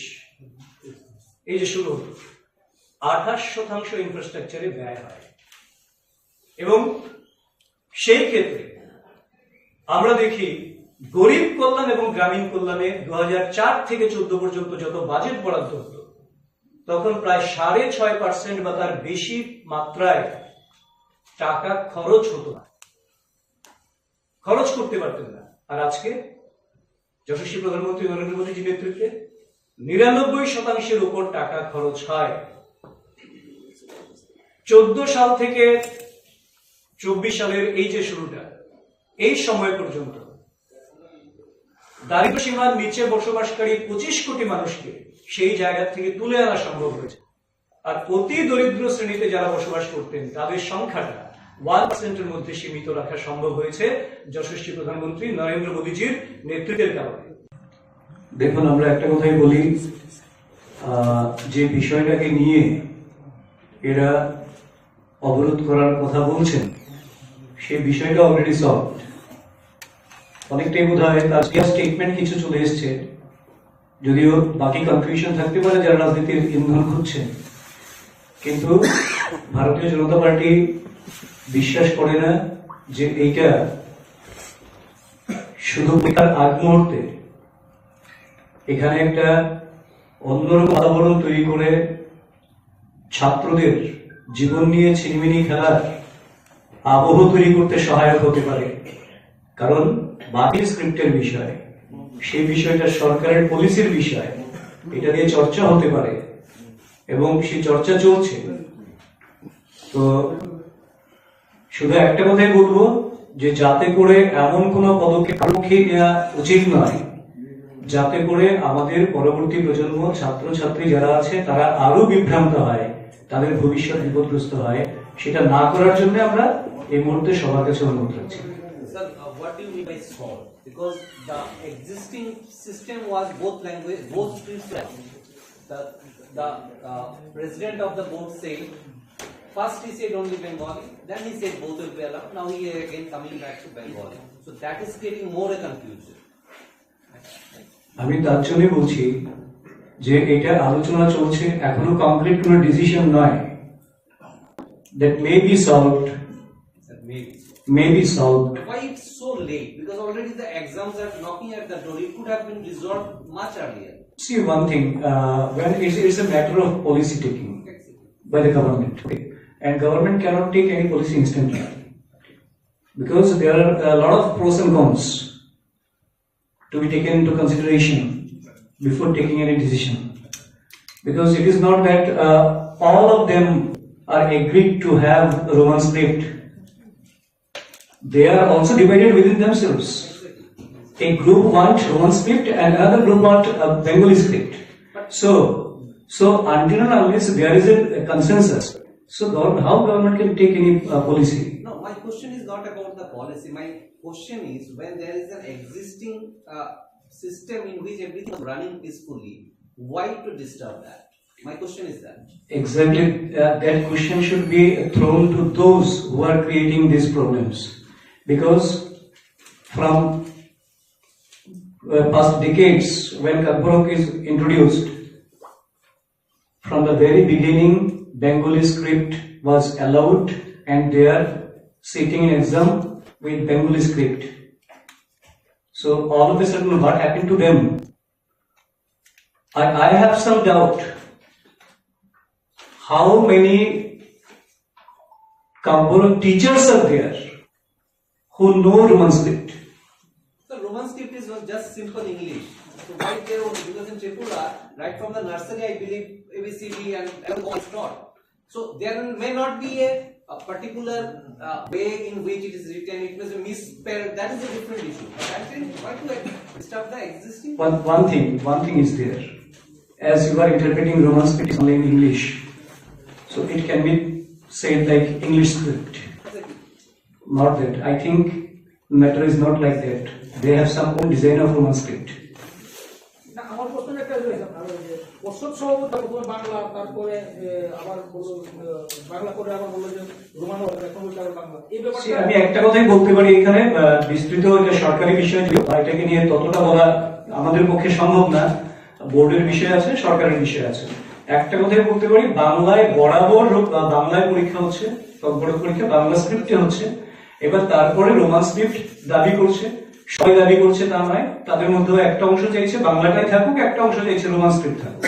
এই যে শুরু হতো, 28% ইনফ্রাস্ট্রাকচারে ব্যয় হয়। এবং সেই ক্ষেত্রে আমরা দেখি গরিব কল্যাণ এবং গ্রামীণ কল্যাণে 2004 থেকে 14 পর্যন্ত যত বাজেট বরাদ্দ হতো, তখন প্রায় 6.5% বা তার বেশি মাত্রায় টাকা খরচ হতো না, খরচ করতে পারতেন না। আর আজকে যশস্বী প্রধানমন্ত্রী নরেন্দ্র মোদীজির নেতৃত্বে 99% উপর টাকা খরচ হয়। 14 সাল থেকে 24 সালের এই যে শুরুটা, এই সময় পর্যন্ত দারিদ্র্য সীমার নিচে বসবাসকারী 25 কোটি মানুষকে সেই জায়গা থেকে তুলে আনা সম্ভব হয়েছে। আর অতি দরিদ্র শ্রেণীতে যারা বসবাস করতেন তাদের সংখ্যাটা 1% মধ্যে সীমিত রাখা সম্ভব হয়েছে যশস্বী প্রধানমন্ত্রী নরেন্দ্র মোদীজির নেতৃত্বের কারণে। দেখুন, আমরা একটা কথাই বলি, যে বিষয়টাকে নিয়ে এরা অবরোধ করার কথা বলছেন সেই বিষয়টা অলরেডি সলভ, অনেকটাই বোধ হয় তার স্টেটমেন্ট কিছু চলে এসছে, যদিও বাকি কনফিউশন থাকতে পারে যারা রাজনীতির ইন্ধন খুঁজছেন। কিন্তু ভারতীয় জনতা পার্টি বিশ্বাস করে না যে এইটা শুধু পরীক্ষার আগ মুহূর্তে এখানে একটা অন্যরকম বাতাবরণ তৈরি করে ছাত্রদের জীবন নিয়ে ছিনিমিনি খেলার আবহ তৈরি করতে সহায়ক হতে পারে। কারণ বাকি স্ক্রিপ্টের বিষয়, সেই বিষয়টা সরকারের পলিসির বিষয়, এটা নিয়ে চর্চা হতে পারে এবং সেই চর্চা চলছে। তো শুধু একটা কথাই বলবো যে যাতে করে এমন কোনো পদক্ষেপ নেওয়া উচিত নয় যাতে করে আমাদের পরবর্তী প্রজন্ম, ছাত্রছাত্রী যারা আছে তারা আরো বিভ্রান্ত হয়, তাদের ভবিষ্যৎ বিপদগ্রস্ত হয়, সেটা না করার জন্য আমরা এই মুহূর্তে সবার কাছে অনুরোধ রাখছি। What do you mean by solve? Because the existing system was both language, both streams. The president of the board said, first he said only Bengali, then he said both will be allowed. Now he is again coming back to Bengali. So that is creating more a confusion. আমি তার জন্য বলছি যে এটা আলোচনা চলছে, এখনো concrete কোনো ডিসিশন নয়। That may be solved. May be solved. Why it's so late? Because already the exams are knocking at the door. It could have been resolved much earlier. See one thing, when it's a matter of policy taking by the government, okay? And government cannot take any policy instantly because there are a lot of pros and cons to be taken into consideration before taking any decision. Because it is not that all of them are agreed to have Roman script. They are also divided within themselves. A group want Roman script and another group want Bengali script. So until and unless there is a consensus, so how government can take any policy? No, my question is not about the policy. My question is when there is an existing system in which everything is running peacefully, why to disturb that? My question is that. Exactly, that question should be thrown to those who are creating these problems. Because from past decades, when Karborok is introduced, from the very beginning, Bengali script was allowed and they are sitting in exam with Bengali script. So all of a sudden, what happened to them? I have some doubt how many Kambur teachers are there who know Roman script? The Roman script is not just simple English. So why there only? Because in Tripura, right from the nursery, I believe ABCD and all is taught. So there may not be a particular way in which it is written. It may be misspelled. That is a different issue. But I think why to disturb the existing? One thing is there. As you are interpreting Roman script only in English, so it can be said like English script. Not that. I think matter is not like that. They have some own design of Roman script. আমার প্রশ্ন একটা রয়েছে আপনার যে প্রশ্ন প্রথমে বাংলা তারপরে আবার বাংলা করে আবার বললো যে রোমান এখন বলতে আবার বাংলা এই ব্যাপারটা আমি একটা কথাই বলতে পারি এখানে বিস্তৃত এটা সরকারি বিষয় ছিল এটাকে নিয়ে ততটা বলা আমাদের পক্ষে সম্ভব না বোর্ডের বিষয় আছে সরকারের বিষয় আছে একটা কথাই বলতে পারি বাংলায় বরাবর বাংলায় পরীক্ষা হচ্ছে কম্পিউটার পরীক্ষা বাংলা স্ক্রিপ্টে হচ্ছে এবার তারপরে রোমান স্ক্রিপ্ট দাবি করছে সবাই দাবি করছে তা নয় তাদের মধ্যে একটা অংশ চাইছে বাংলাটাই থাকুক একটা অংশ চাইছে রোমান স্ক্রিপ্ট থাকুক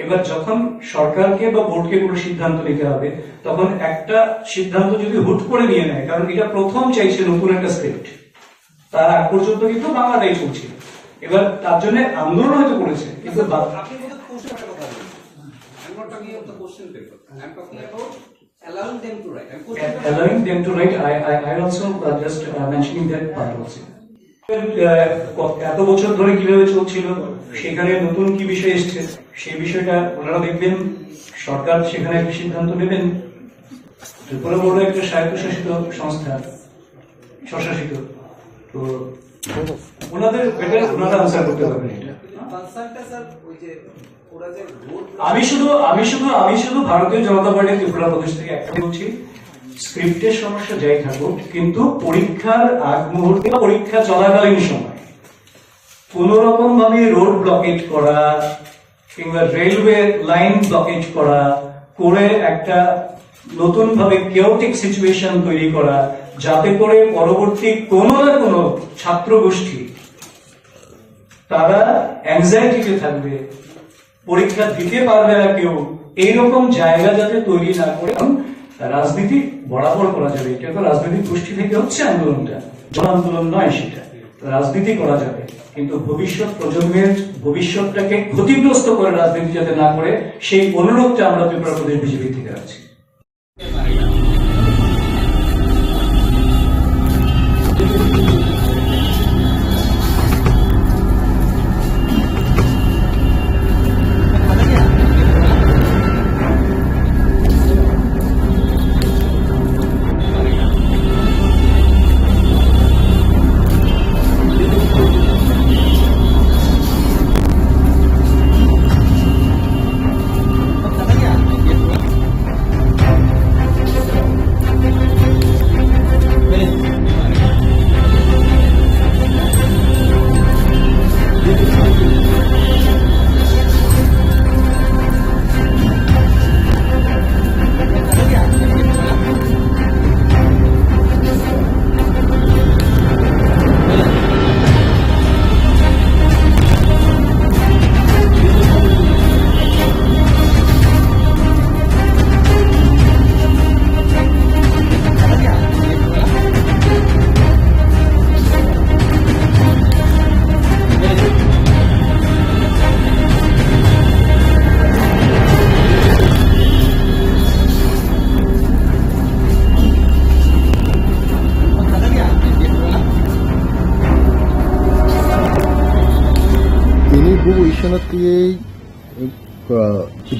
এবার যখন সরকারকে বা বোর্ডকে কোনো সিদ্ধান্ত নিতে হবে তখন একটা সিদ্ধান্ত যদি হুট করে নিয়ে নেয় কারণ এটা প্রথম চাইছে নতুন একটা স্ক্রিপ্ট তার আগ পর্যন্ত কিন্তু বাংলাটাই চলছে এবার তার জন্য আন্দোলন হয়তো করেছে কিন্তু আপনি বলতে কোশ্চেন একটা কথা বলুন I'm not talking about the question paper. I'm talking about allowing them to write. Allowing them to write, I also just mentioning that part also. এত বছর ধরে কিভাবে চলছিল সেখানে নতুন কি বিষয় এসছে সেই বিষয়টা ওনারা দেখবেন সরকার সেখানে একটা সিদ্ধান্ত নেবেন ত্রিপুরা বোর্ড একটা স্বায়ত্তশাসিত সংস্থা স্বশাসিত তো ওনাদের বেটার ওনারা আনসার করতে পারবেন এটা আমি শুধু ভারতীয় জনতা পার্টি ত্রিপুরা প্রদেশ থেকে একটা বলছি স্ক্রিপ্টের সমস্যা যাই থাকুক কিন্তু পরীক্ষার আগ মুহূর্তে পরীক্ষা চলাকালীন সময় কোন রকম ভাবে রোড ব্লকেজ করা কিংবা রেলওয়ে লাইন ব্লকেজ করা করে একটা নতুন ভাবে কেওটিক সিচুয়েশন তৈরি করা যাতে করে পরবর্তী কোনো না কোনো ছাত্র গোষ্ঠী তারা অ্যাংজাইটিতে থাকবে পরীক্ষা দিতে পারবে না কেউ এইরকম জায়গা যাতে তৈরি না করে রাজনীতি বরাবর করা যাবে এটা তো রাজনৈতিক গোষ্ঠী থেকে হচ্ছে আন্দোলনটা জন আন্দোলন নয় সেটা রাজনীতি করা যাবে কিন্তু ভবিষ্যৎ প্রজন্মের ভবিষ্যৎটাকে ক্ষতিগ্রস্ত করে রাজনীতি যাতে না করে সেই অনুরোধটা আমরা ত্রিপুরা প্রদেশ বিজেপি থেকে রাখছি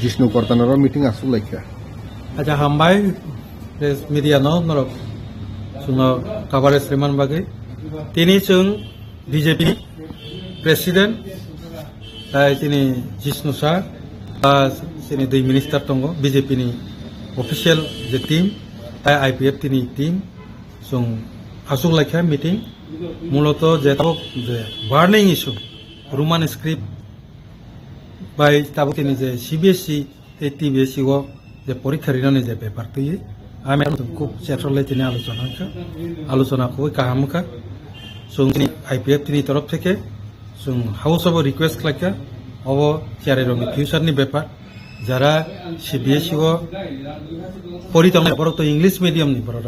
जिष्णु कर्तानर मीटिंग आसु लाइका अच्छा हामबाय प्रेस मीडिया नरक जोङो कभारेज रिमान बागै दिनै जों बीजेपी प्रेसिडेंट दिनै जिष्णु सार जोंनि दुइ मिनिस्टार दङ बीजेपी नि अफिसियेल जे टीम आईपीएफ नि टीम जों आसु लाइका मीटिंग मूलत जे वार्निंग इश्यू रोमान स्क्रिप्ट बाय ताबुकिनी जे सीबीएसई टीबीएसई को जे परीक्षा रिनानि जे पेपर तुई आमे खूब सेट्रले तिनी आलोचना को गाहामखा जोंनि आईपीएफ नि तरफ थेके जों हाउस अफ रिक्वेस्ट खालामखा अब केरियरनि फ्यूचारनि पेपर যারা সিবিএসই ও পরিতম বরক তো ইংলিশ মিডিয়াম নি বরক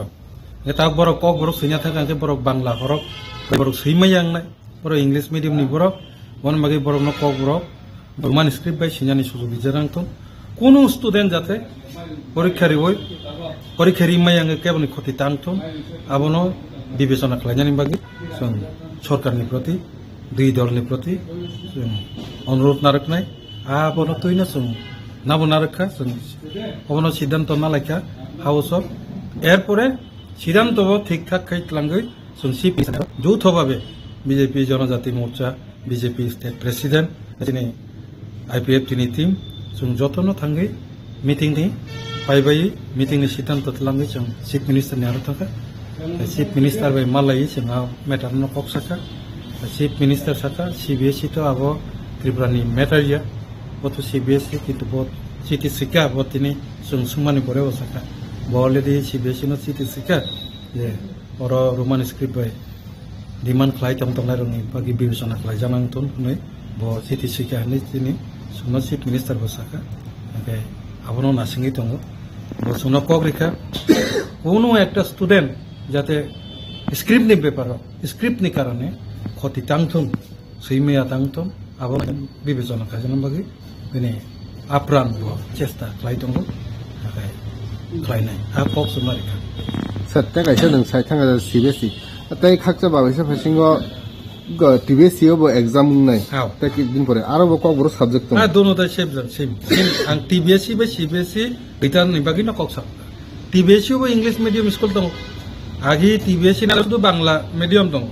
এটা বরক কক বরক সৈনা থাকা বরক বাংলা বরক বরক সৈমাই আংনাই বরক ইংলিশ মিডিয়াম নি বরক বন বাকি বরক ন cock Borok Roman script by সিনানি সুযোগ বিজারাংতন কোনো স্টুডেন্ট যাতে পরীক্ষারি বই পরীক্ষারি মাই আগে কেবল ক্ষতি টাংতন আবনো বিবেচনা খালাইনানি বাকি जों सरकारनि प्रति दुई दलनि प्रति जों अनुरोध नारखनाय आबनो तैनो जों नाबो नारखा जों अबनो सिद्धांत नालायखा हाउसआव एरपरे सिद्धांत ঠিকঠাক খাইতलांगै जों सिपि যৌথভাবে বিজেপি জনজাতি মোর্চা বিজেপি স্টেট প্রেসিডেন্ট दिनै आईपीएफ टिनि टीम जों जतन थांगै मिटिंनि पाइबाय मिटिंनि सिद्धांत लांगै जों चिफ मिनिस्टारनि आरो थाखा चिफ मिनिस्टार बाय मालाय जोंहा मेटार न कक साखा चिफ मिनिस्टार साखा सीबीएसई तो अब त्रिपुरानि मेटारिया बतो सीबीएसई किन्तु बहुत सिटी सिका बतिनि जों सुमानि परे साखा बलरेडी सीबीएसई न सिटी सिका जे और रोमान स्क्रिप्ट बाय डिमांड खालाय तंगनाय रंनि बागि बिबेचना खालाय जानांतन नै ब सिटी सिका नि तिनि सुनो चिफ मिनिस्टार बसाखा ओके आबनो नासिङै दङ बसुनो कग्रिखा कोनो একটা স্টুডেন্ট যাতে স্ক্রিপ্টনি ব্যাপার স্ক্রিপ্টনি কারণে ক্ষতি টাংথন সৈমেয়া টাংথন আবার বিবেচনা খাজানো বাকি দিনে আপ্রাণ চেষ্টা খাইদङ খাইनाय आ कक सुमारिखा सत्ता कायसा नों साइ थांगा सीबीएसई ताइ खाकसा बाबैसा फासिङो टीबीएसई बो एग्जाम नै ता कि दिन परे आरो बो कक बरो सब्जेक्ट दं दोनो दा सेम आं टीबीएसई बा सीबीएसई बिटारनि बागि न कक सा टीबीएसई बो इंग्लिश मीडियम स्कुल दं आगे टीबीएसई ना शुद्ध बांग्ला मीडियम दं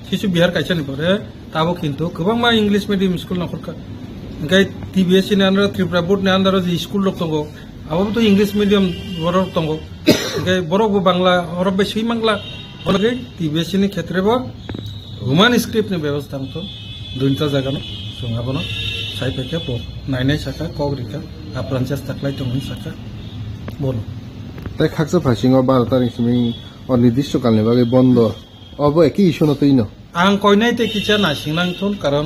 किछु बिहार कायसानि परे ताबो किन्तु गोबां मा इंग्लिश मीडियम स्कुल नखरका ओंखाय टीबीएसई नि आन्दार त्रिपुरा बोर्ड नि आन्दार जि स्कुल दं आबो तो इंग्लिश मीडियम बर दं ओंखाय बरबो बांग्ला अरब सै बांग्ला ओंखाय टीबीएसई नि क्षेत्रेबो रोमान स्क्रिप्ट नि व्यवस्था तो दुइटा जागानो जों आबनो साइपेके ब नायनाय साका कग्रिका आप्रान चेष्टा खालाय दं साका बोलो ताइ खाकसा फासिङो 12 तारिख सिमै अनिर्दिष्टकालनि बागै बन्द अब एके इस्यु नतैनो आं कयनायते किचा नासिंनांथन कारण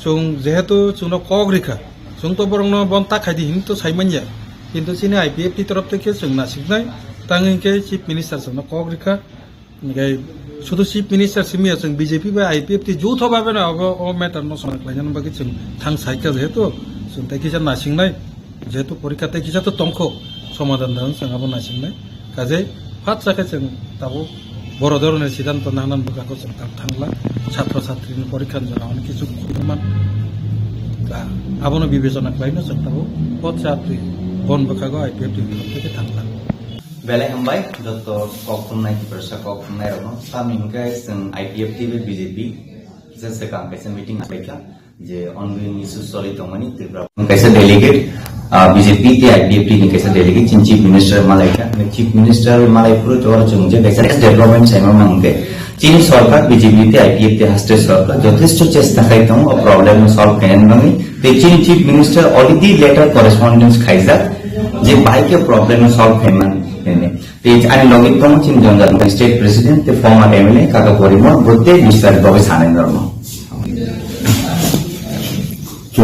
जों जेहेतु जोंनो कग्रिखा जों तो बरंनो बन ताखायदि हिं तो साइमानया किन्तु सिनि आईपीएफ नि तरफ থেকে जों नासिंनाय तांगैके चिफ मिनिस्टार जोंनो कग्रिखा ओंखाय শুধু চিফ মিনিস্টার সিমিয়া जों বিজেপি বা আইপিএফ টি যৌথভাবে না অ মেটার ন সনাख्लायनानै बागै जों थां साइका जेहेतु जों ताइकिसा नासिंनाय जेहेतु परीक्षाते किसा तो तंखो समाधान दं जों आबो नासिंनाय काजे फार्स्ट जाके जों दाबो बर' धरনের सिद्धांत नानान बुकाखौ जों थांला ছাত্র ছাত্রীनि परीक्षा जनावनि किछु खमान आबोनो बिबेचना खालायनो जों दाबो बहुत जात्रि बन बुकाखौ आईपीएफ टी तरफ থেকে थांला बेलाय हमबाय डॉक्टर कखुमनाय प्रसा कखुमनाय रनो सामिंगाय जों आईपीएफ टी बीजेपी जैसे काम कैसे मीटिंग आइका जे ऑनगोइंग इश्यूज सॉलिड दमनि त्रिपुरा कैसे डेलीगेट बीजेपी टी आईपीएफ टी कैसे डेलीगेट चीफ मिनिस्टर मालायका चीफ मिनिस्टर मालायपुर जोर जों जे कैसे डेवलपमेंट साइमा मांगे चीन सरकार बीजेपी टी आईपीएफ टी हास्टे सरकार যথেষ্ট চেষ্টা খাইতং प्रॉब्लम सॉल्व कैन बंगी ते चीन chief minister already letter correspondence खाइजा जे बाय के प्रॉब्लम सॉल्व कैन आणि लगित पण चिन जनजाति स्टेट प्रेसिडेंट ते फॉर्मर एमएलए काका परिमल बोते विस्तार भावे सानेन धर्म 좀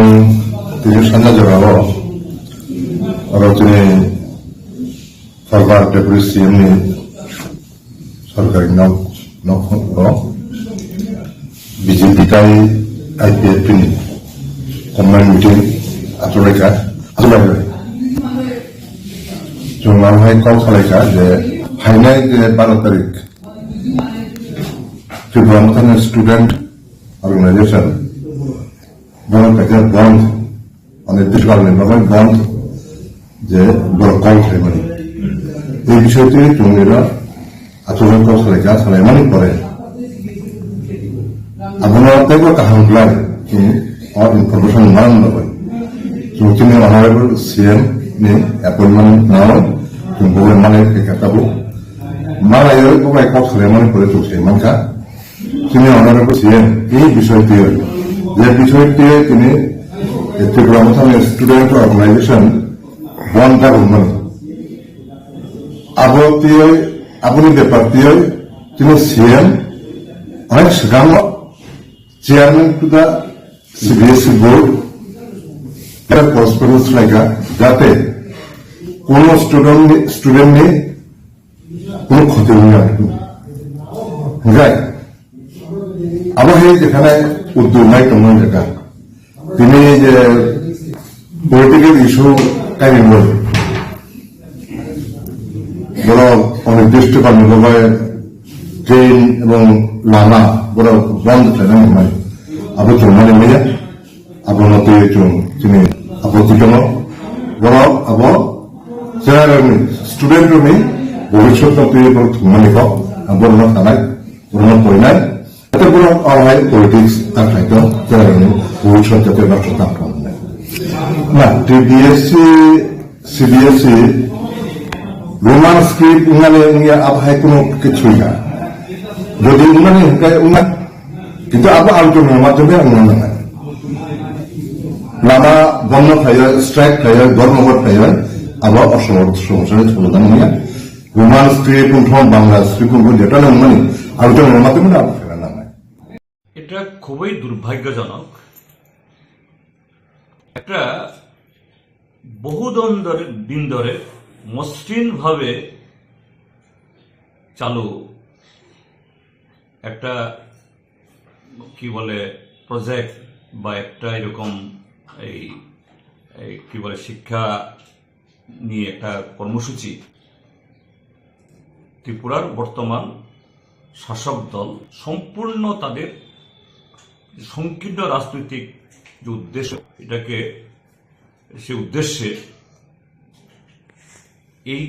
되게 산자적하고 어쨌든 सरकार डेपुटी सीएम ने सरकारी नौकरो बीजेपी का आईपीएफ ने कॉमन मीटिंग आतुरेका जोंनावहाय कल खालायखा जे फाइनाल 12 तारिख त्रिपुरा मोथान स्टूडेंट ऑर्गेनाइजेशन बंद बंद अनिर्दिष्टकालनि बागै बंद जे बर कल खालायमानि এই বিষয়টি जोंनिरा आतुरेन कल खालायखा खालायमानि परे आबुनावतेबो काहामब्लाय जों और इनफरमेशन मान लबाय जोंनि honourable CM ni appointment now जों बोले माने केकाबो मालायो बबाय कल खालायमानि परे जों मानका जोंनि ऑनरेबल सीएम এই বিষয়টি যে বিষয়টি তিনি त्रिपुरा मोथान स्टूडेंट ऑर्गेनाइजेशन बंद जागौमोन आबुनि बेपारतियै जोंनि सीएम अनेक सिगाङाव चेयारमैन टू द सीबीएसई बोर्ड পরস্পর লাইকা যাতে কোন স্টুডেন্ট কোনো ক্ষতি হয়ে আসবে যাই আবার যেখানে উদ্যোগ নাই তেমন জায়গা তিনি যে পলিটিক্যাল ইস্যু কাহিনী বড় অনির্দিষ্টকালীন ভাবে ট্রেন এবং লামা বড় বন্ধ থাকেন আবু চলমানি মেয়ে আবু নতুন তিনি আপত্তিজনক বড় আব স্টুডেন্টনি ভবিষ্যৎ থুমানি হক বর্ণ থানায় বর্ণ পরিণায় যাতে বড় অনলাইন পলিটিক্স তার খাইত ভবিষ্যৎ যাতে নষ্ট না না টিবিএসসি সিবিএসসি রোমান স্ক্রিপ্ট উনানে আবহাওয়ায় কোনো কিছুই না যদি উনানে কিন্তু আবু আলোচনার মাধ্যমে উন্নয়ন হয় লামা বন্ধ থাইয়া স্ট্রাইক থাইয়া গড়নগর থাইয়া আবার সমস্যার সমাধান নিয়ে রোমান স্ক্রিপ্ট বাংলা স্ক্রিপ্ট যেটা উন্নয়ন আলোচনার মাধ্যমে আবু ফেরা না এটা খুবই দুর্ভাগ্যজনক একটা দিন ধরে মসৃণ ভাবে চালু একটা কি বলে প্রজেক্ট বা একটা এরকম এই কি বলে শিক্ষা নিয়ে একটা কর্মসূচি ত্রিপুরার বর্তমান শাসক দল সম্পূর্ণ তাদের সংকীর্ণ রাজনৈতিক যে উদ্দেশ্য এটাকে সে উদ্দেশ্যে এই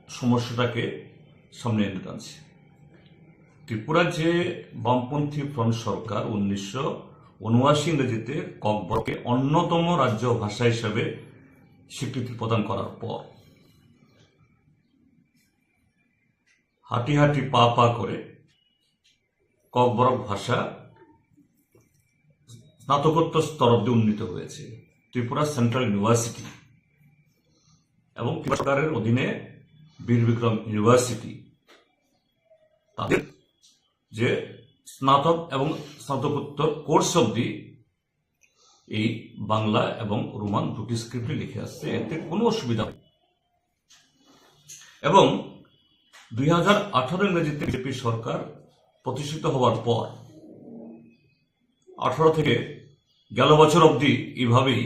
সমস্যাটাকে সামনে এনে টানছে ত্রিপুরা যে বামপন্থী ফ্রন্ট সরকার 1979 ইংরেজিতে ককবরকে অন্যতম রাজ্য ভাষা হিসেবে স্বীকৃতি প্রদান করার পর হাঁটি হাঁটি পা পা করে ককবরক ভাষা স্নাতকোত্তর স্তর অব্দি উন্নীত হয়েছে ত্রিপুরা সেন্ট্রাল ইউনিভার্সিটি এবং সরকারের অধীনে বীর বিক্রম ইউনিভার্সিটি তাদের যে স্নাতক এবং স্নাতকোত্তর কোর্স অব্দি এই বাংলা এবং রোমান দুটি স্ক্রিপ্টে লিখে আসছে এতে কোনো অসুবিধা নেই এবং 2018 ইংরেজিতে বিজেপি সরকার প্রতিষ্ঠিত হওয়ার পর 18 থেকে গেল বছর অবধি এইভাবেই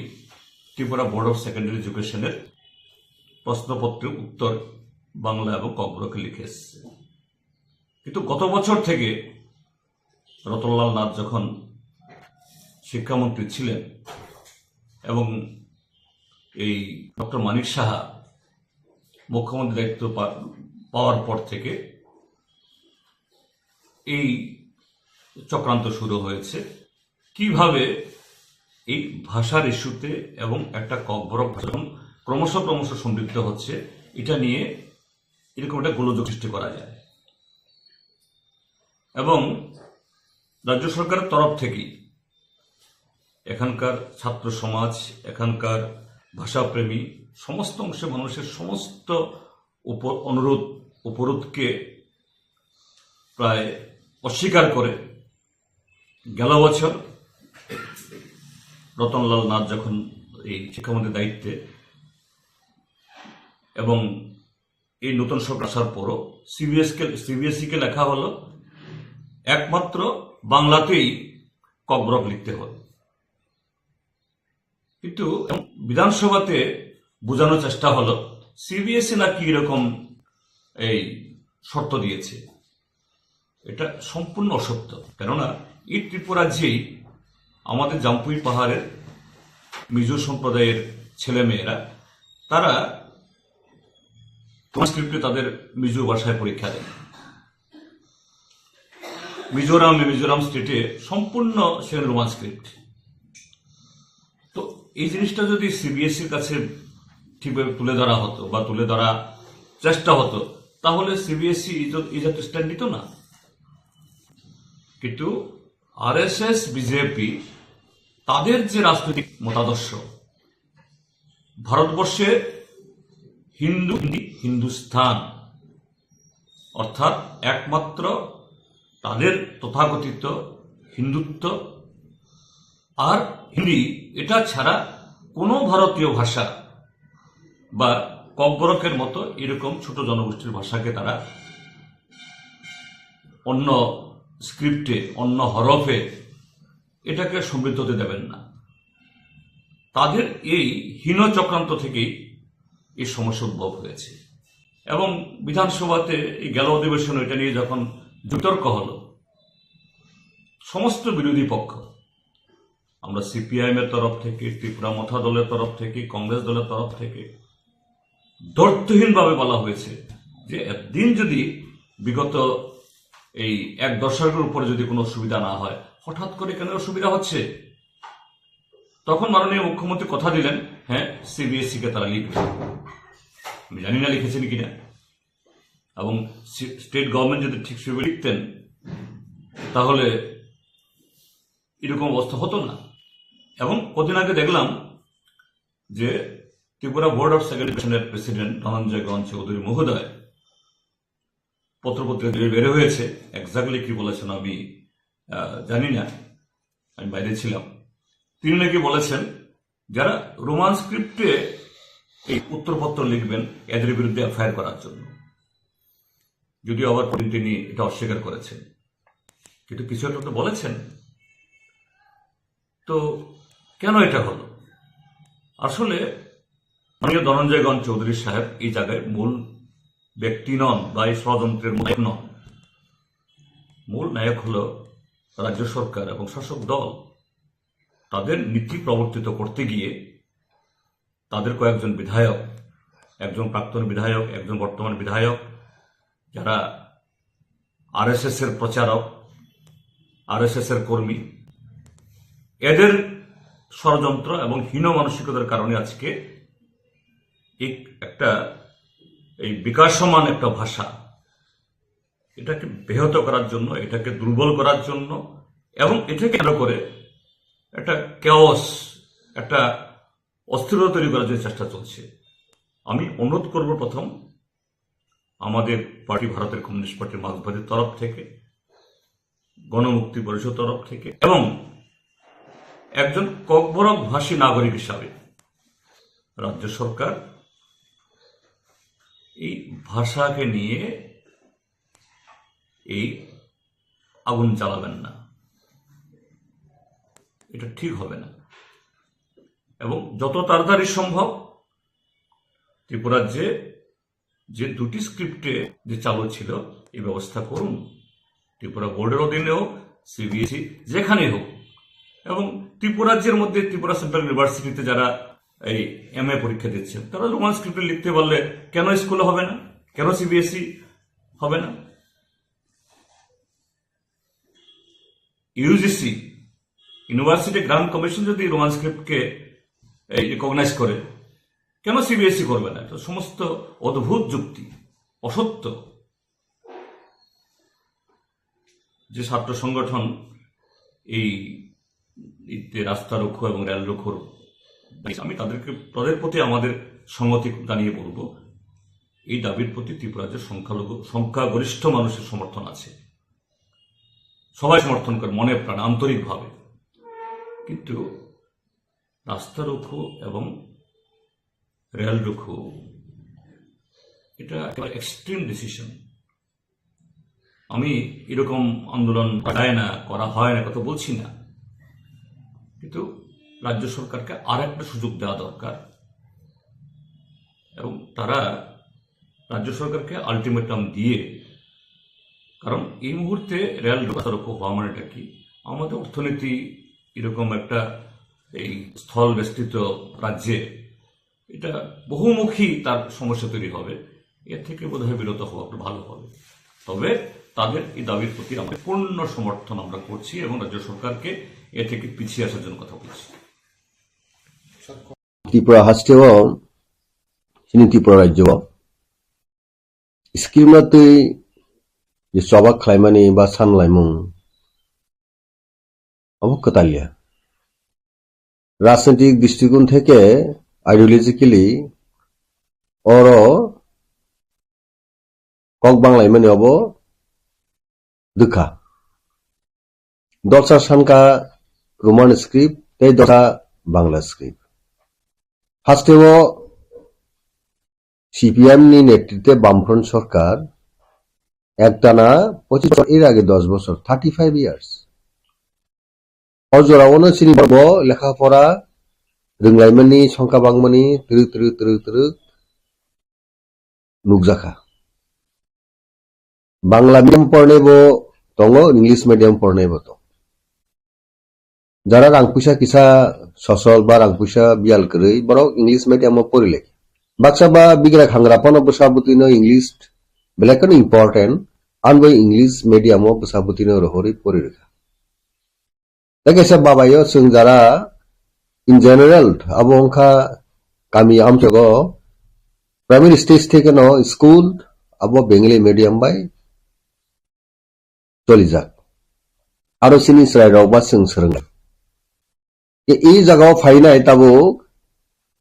ত্রিপুরা বোর্ড অফ সেকেন্ডারি এডুকেশনের প্রশ্নপত্রের উত্তর বাংলা এবং ককবরকে লিখে এসছে কিন্তু গত বছর থেকে রতনলাল নাথ যখন শিক্ষামন্ত্রী ছিলেন এবং এই ডক্টর মানিক সাহা মুখ্যমন্ত্রী দায়িত্ব পাওয়ার পর থেকে এই চক্রান্ত শুরু হয়েছে কিভাবে এই ভাষার ইস্যুতে এবং একটা ককবরক ভাষা ক্রমশ সমৃদ্ধ হচ্ছে এটা নিয়ে এরকম একটা গোলযোগ সৃষ্টি করা যায় এবং রাজ্য সরকারের তরফ থেকেই এখানকার ছাত্র সমাজ এখানকার ভাষাপ্রেমী সমস্ত অংশের মানুষের সমস্ত উপরোধকে প্রায় অস্বীকার করে গেল বছর রতনলাল নাথ যখন এই শিক্ষামন্ত্রীর দায়িত্বে এবং এই নতুন সরকার আসার পরও সিবিএসইকে লেখা হলো একমাত্র বাংলাতেই ককবরক লিখতে হবে কিন্তু বিধানসভাতে বোঝানোর চেষ্টা হলো সিবিএসই নাকি এরকম এই শর্ত দিয়েছে এটা সম্পূর্ণ অসত্য কেননা এই ত্রিপুরাজ্যেই আমাদের জাম্পুই পাহাড়ের মিজো সম্প্রদায়ের ছেলেমেয়েরা তারা ট্রান্সক্রিপ্টে তাদের মিজো ভাষায় পরীক্ষা দেয় মিজোরাম স্টেটে সম্পূর্ণ সেখানে রোমান স্ক্রিপ্ট তো এই জিনিসটা যদি সিবিএসইর কাছে ঠিকভাবে তুলে ধরা হতো বা তুলে ধরা চেষ্টা হতো তাহলে সিবিএসই এই জাতীয় স্ট্যান্ড নিত না কিন্তু আরএসএস বিজেপি তাদের যে রাজনৈতিক মতাদর্শ ভারতবর্ষে হিন্দুস্থান অর্থাৎ একমাত্র তাদের তথাকথিত হিন্দুত্ব আর হিন্দি এটা ছাড়া কোনো ভারতীয় ভাষা বা ককবরকের মতো এরকম ছোট জনগোষ্ঠীর ভাষাকে তারা অন্য স্ক্রিপ্টে, অন্য হরফে এটাকে সমৃদ্ধ হতে দেবেন না। তাদের এই হীন চক্রান্ত থেকেই এই সমস্যা উদ্ভব হয়েছে। এবং বিধানসভাতে এই গেল অধিবেশন এটা নিয়ে যখন বিতর্ক হলো, সমস্ত বিরোধী পক্ষ, আমরা সিপিআইএম এর তরফ থেকে, ত্রিপুরা মথা দলের তরফ থেকে, কংগ্রেস দলের তরফ থেকে দর্থহীনভাবে বলা হয়েছে যে একদিন যদি বিগত এই এক দশকের উপরে যদি কোনো অসুবিধা না হয়, হঠাৎ করে কেন অসুবিধা হচ্ছে? তখন মাননীয় মুখ্যমন্ত্রী কথা দিলেন, হ্যাঁ সিবিএসই কে তারা লিখবে। আমি জানি না লিখেছেন কিনা, এবং স্টেট গভর্নমেন্ট যদি ঠিক সেভাবে লিখতেন তাহলে এরকম অবস্থা হতো না। এবং কদিন আগে দেখলাম যে ত্রিপুরা বোর্ড অফ সেকেন্ডারি এডুকেশনের প্রেসিডেন্ট ধনঞ্জয় গণ চৌধুরী মহোদয় পত্রপত্রিকা বের হয়েছে, এক্স্যাক্টলি কি বলেছেন আমি জানি না, আমি বাইরে ছিলাম। তিনি নাকি বলেছেন যারা রোমান স্ক্রিপ্টে এই উত্তরপত্র লিখবেন এদের বিরুদ্ধে এফআইআর করার জন্য, যদিও আবার তিনি এটা অস্বীকার করেছেন, কিন্তু কিছু একটা তো বলেছেন। তো কেন এটা হলো? আসলে মাননীয় ধনঞ্জয় গণ চৌধুরী সাহেব এই জায়গায় মূল ব্যক্তি নন বা এই ষড়যন্ত্রের নায়ক নন। মূল নায়ক হল রাজ্য সরকার এবং শাসক দল। তাদের নীতি প্রবর্তিত করতে গিয়ে তাদের কয়েকজন বিধায়ক, একজন প্রাক্তন বিধায়ক, একজন বর্তমান বিধায়ক, যারা আরএসএস এর প্রচারক, আরএসএস এর কর্মী, এদের ষড়যন্ত্র এবং হীন মানসিকতার কারণে আজকে একটা এই বিকাশমান একটা ভাষা, এটাকে ব্যাহত করার জন্য, এটাকে দুর্বল করার জন্য এবং এটাকে কেন্দ্র করে একটা কেওস, একটা অস্থিরতা তৈরি করার জন্য চেষ্টা চলছে। আমি অনুরোধ করব প্রথম আমাদের পার্টি, ভারতের কমিউনিস্ট পার্টি মার্ক্সবাদীর তরফ থেকে, গণমুক্তি পরিষদ তরফ থেকে এবং একজন ককবরক ভাষী নাগরিক হিসাবে রাজ্য সরকার এই ভাষাকে নিয়ে এই আগুন জ্বালাবেন না, এটা ঠিক হবে না। এবং যত তাড়াতাড়ি সম্ভব ত্রিপুরার যে দুটি স্ক্রিপ্টে যে চালু ছিল এই ব্যবস্থা করুন, ত্রিপুরা বোর্ডের অধীনে হোক, সিবিএসই যেখানে হোক। এবং ত্রিপুরা রাজ্যের মধ্যে ত্রিপুরা সেন্ট্রাল ইউনিভার্সিটিতে যারা এই এমএ পরীক্ষা দিচ্ছেন তারা রোমান স্ক্রিপ্টে লিখতে পারলে কেন স্কুলে হবে না, কেন সিবিএসই হবে না? ইউজিসি, ইউনিভার্সিটি গ্রান্ট কমিশন যদি রোমান স্ক্রিপ্টকে রিকগনাইজ করে, কেন সিবিএসই করবে না? এটা সমস্ত অদ্ভুত যুক্তি, অসত্য। যে ছাত্র সংগঠন এই রাস্তা রক্ষা এবং রেল রক্ষার, আমি তাদের প্রতি আমাদের সংহতি জানিয়ে বলব, এই দাবির প্রতি ত্রিপুরা রাজ্যের সংখ্যাগরিষ্ঠ মানুষের সমর্থন আছে, সবাই সমর্থন করে মনে প্রাণে আন্তরিকভাবে। কিন্তু রাস্তা রক্ষা এবং রেল রক্ষা এটা একেবারে এক্সট্রিম ডিসিশন। আমি এরকম আন্দোলন করা হয় না কথা বলছি না, কিন্তু রাজ্য সরকারকে আর একটা সুযোগ দেওয়া দরকার এবং তারা রাজ্য সরকারকে আলটিমেটাম দিয়ে, কারণ এই মুহূর্তে রেল রক্ষা হওয়া মানেটা কি, আমাদের অর্থনীতি এরকম একটা এই স্থল বেষ্টিত রাজ্যে এটা বহুমুখী তার সমস্যা তৈরি হবে, এর থেকে বোধহয় বিরত হওয়া একটু ভালো হবে। তবে তাদের এই দাবির প্রতি আমাদের পূর্ণ সমর্থন আমরা করছি এবং রাজ্য সরকারকে এ থেকে পিছিয়ে আসার জন্য কথা বলছি। Tripura হাস্টেও sini Tripura Rajyo scheme tui je sobak khlaimani ba samlaimung abo katalia রাজনৈতিক দৃষ্টিকোণ থেকে আইডিওলজিক্যালি অর কক বাংলায় মানে অব দুঃখা দশা সানকা রোমান স্ক্রিপ্ট তাই দশা বাংলা স্ক্রিপ্ট ফার্স্টেও সিপিএম নি নেতৃত্বে বামফ্রন্ট সরকার একটানা 25 বছর, এর আগে 10 বছর, 35 ইয়ার্স অজরাওনো সিনি বর্ব লেখাপড়া रोंलायमोननि संख्या बांमोननि त्रुक नुकजाखा बांला मीडियाम पढ़नेबो दंगो इंग्लिश मीडियाम पढ़नेबो दं যারা রাং পয়সা কিসা সসল বা রাং পয়সা বিয়াল করেই বড় ইংলিশ মিডিয়াম পড়িলে বাক্সা বা বিগ্রা খাংরাপন বসাবতিনো ইংলিশ বেলাকন ইম্পর্টেন্ট আনবো ইংলিশ মিডিয়াম বসাবতিনো রহরি পড়িরেখা দেখেছে বাবাयो जों যারা in general abo angka kami amjago primary stage থেকে no school abo bengali medium bai tolijak aro sini srai rok ba जों सोलोंनाय এই জায়গাও ফাইনাই তাবো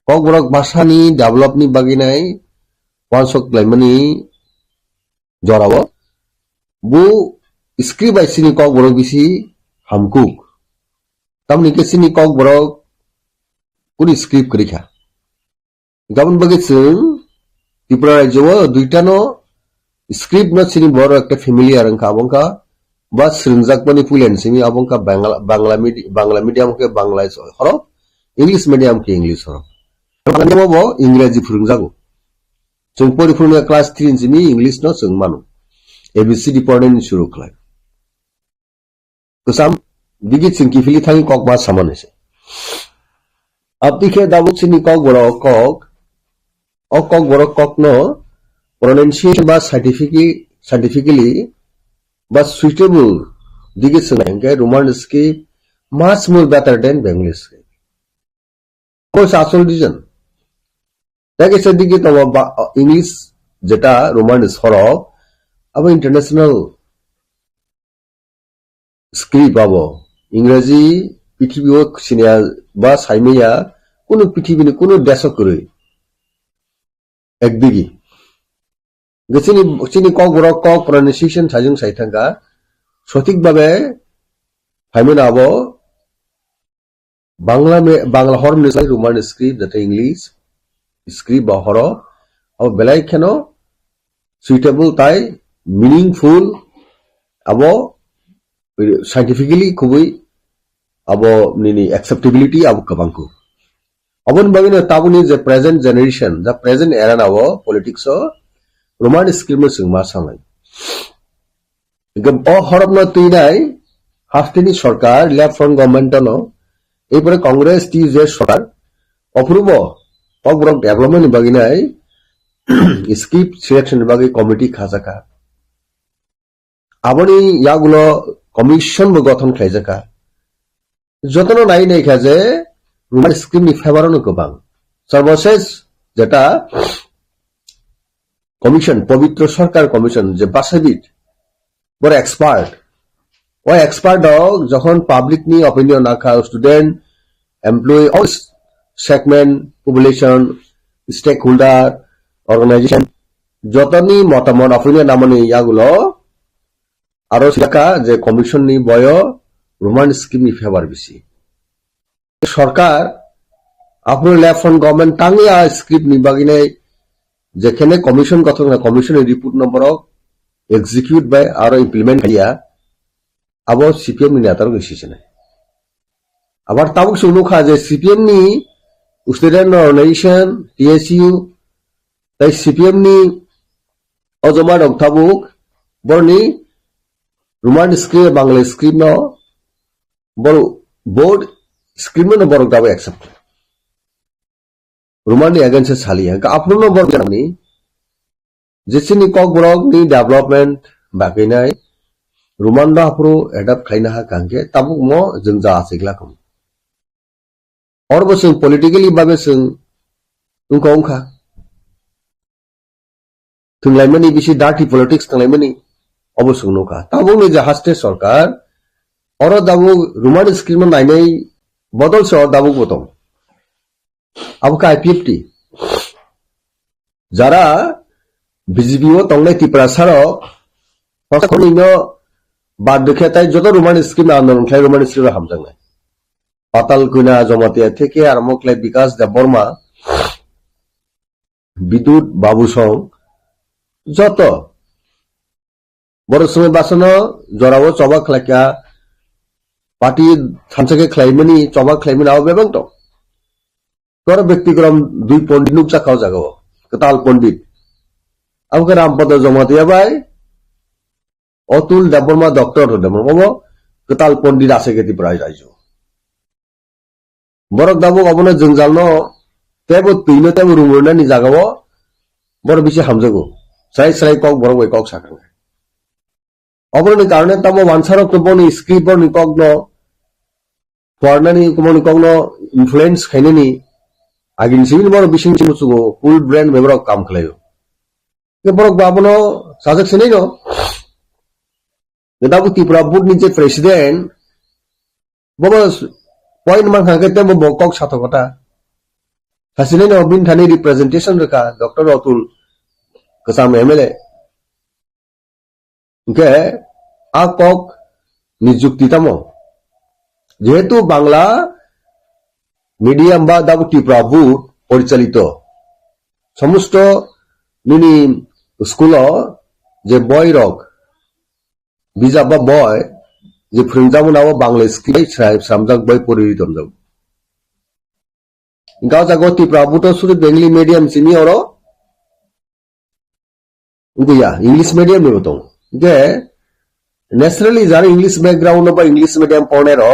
ককবরক ভাষানি ডেভেলপনি বাগিনাই ওয়ানসক লাইমানি জরাবো বু script by Sini Kokborok BC হামকুক তামনি কে সিনি ককবরক कुनी स्क्रिप्ट करिखा गाबन बागे जों त्रिपुरा राज्योआव दुइटानो स्क्रिप्ट न सिनि बर एकटा फेमिलियार अंका आबंका बा स्रिंजाकमानि फुलेन्सिनि आबंका बांग्ला मीडियम के बांग्ला हरो इंग्लिश मीडियम के इंग्लिश हरो बांग्लायाव इंग्राजी फोरोंजागौ जों परिफुंनाय क्लास 3 सिनि इंग्लिश न जों मानो एबीसीडी पढ़नायनि शुरू खालाय गोसाम बिगि सिंकिफिलि थांनि कक मा सामानैसे अब दिखे दाबुक सिनी कक बरक कक no pronunciation बा scientifically बा suitable दिखे सुनाएंगे Roman script much more better than Bengali script कोई आसल रीजन देखे से दिखे तो इंग्लिश जेटा रोमान स्करो अब इंटरनेशनल स्क्रिप्ट आबो इंग्रजी पृथ्वीओ सिनिया बा साइमेया कोनो पृथ्वीनि कोनो देशक करे एकदिगी गसिनि सिनि कक बरक कक प्रोनाउंसिएशन साजों साइथांगा सঠিক ভাবে फाइमेन आबो बांग्ला हरम निसाय Roman script that English script बा हरो अब बेलाय खेनो सुइटेबल ताई मीनिंगफुल आबो साइंटिफिकली खुबै abo nini acceptability abo kabangku abon bagino tabuni je present generation the present era nawo politics o roman script sing ma samai gam o horobno tuinai haftini sarkar left front government no epore congress ti je sarkar approvo obrok development baginai script selection bagi committee khajaka aboni yagulo commission bo গঠন খাইজাকা যতনো নাই নাই খাজে Roman script নি ফেভারনো গোবাং সর্বশেষ যেটা commission পবিত্র সরকার commission যে বাসাবিট বড় expert ওই এক্সপার্ট যখন পাবলিক নি অপিনিয়ন রাখা student employee all segment population stakeholder organisation যতনি মতামত অপিনিয়ন নামনি ইয়াগুলো আরো শিক্ষা যে কমিশন নি বয় रोमान स्कीम नि फेवर बेसी सरकार आपनो लेफ्ट फ्रंट गवर्नमेंट टांगिया स्क्रिप्ट नि बागिने जेखेने कमिशन गठन कमिशन रिपोर्ट नंबर एग्जीक्यूट बाय आरो इम्प्लीमेंट किया अब सीपीएम नि नेतार गसिसने आबार ताबुक सुनुखा जे सीपीएम नि स्टूडेंट ऑर्गेनाइजेशन टीएसयू ताई सीपीएम नि अजमा डक्टाबुक बरनि रोमान स्क्रिप्ट बांग्ला स्क्रिप्ट न बोर्ड स्क्रीन में बरक दाबो एक्सेप्ट रोमान अगेंस्ट सालिया आपनो बरक नामनि जेसिनि कक बरक नि डेवलपमेंट बागैनाय रोमान दा आपरो एडाप्ट खाइना हा कांगे ताबुक मो जों जा आसिगलाखम और बसों पॉलिटिकली बाबे जों उनखा थुंलायमानि बिसि डार्टी पॉलिटिक्स थंलायमानि अबसों नखा ताबुक नि जाहास्ते सरकार और दाबो रोमान स्क्रीन में नाइनै बदल से दाबो बतम अब का आईपीएफटी जरा बीजेपी ओ तंगले त्रिपुरा सारो फसखनिनो बाद देखाताय जत रोमान स्क्रीन आंदोलन खाय रोमान स्क्रीन हामजांनाय पाताल कुना जमातिया থেকে आरम्भ खालाय विकास देव बर्मा বিদ্যুৎ বাবুসং যত বড় সময় বাসনো জরাবো চবা খালাকা পার্টি সামসাকে খাইমানি চবা খাইমানি আও বেবাं to kor ব্যক্তিক্রম দুই পণ্ডিত নুকসা খাও জাগাও কেতাল পণ্ডিত আমাকে রামপদ জমা দিয়া ভাই অতুল দেববর্মা ডক্টর দেববর্মা কেতাল পণ্ডিত আছে গেতি প্রায় রাইজো বরক দাবো অবনে জঞ্জালনো তেবো তুইনো তেবো রুমুরনা নি জাগাও বড় বেশি হামজাগো সাই সাই কক বড় বই কক সাকাং অবরণের কারণে তামো ওয়ানসারক তবনি স্ক্রিপ্ট নি কগনো ফরনানি কমনি কগনো ইনফ্লুয়েন্স খাইনেনি আগিন সিভিল বড় বিশিং চিমুসুগো ফুল ব্র্যান্ড মেবরক কাম খালাयो के बरक बाबनो साजक से नहीं नो दाबु त्रिपुरा बोर्ड नीचे प्रेसिडेंट बाबा पॉइंट मान खाके ते बो बकक साथकता हासिने नो बिन थानी रिप्रेजेंटेशन रखा डॉक्टर अतुल कसाम एमएलए के आ कक नियुक्ति तमो जेहेतु बांग्ला मीडियम बा दाबु त्रिपुरा बोर्ड परिचालित समस्त निनी स्कूल जे बय रक बिजाब बा बय जे फोरोंजामोनाबो बांग्ला स्क्रिप्ट सामजाक बय परिरितम जाब गाव जागो त्रिपुरा बोर्ड सुरु बेंगली मीडियम सिनी अरो गया इंग्लिश मीडियम में बतौ जे नेचुरली जारे इंग्लिश बैकग्राउंड बा इंग्लिश मीडियम पढ़ने रो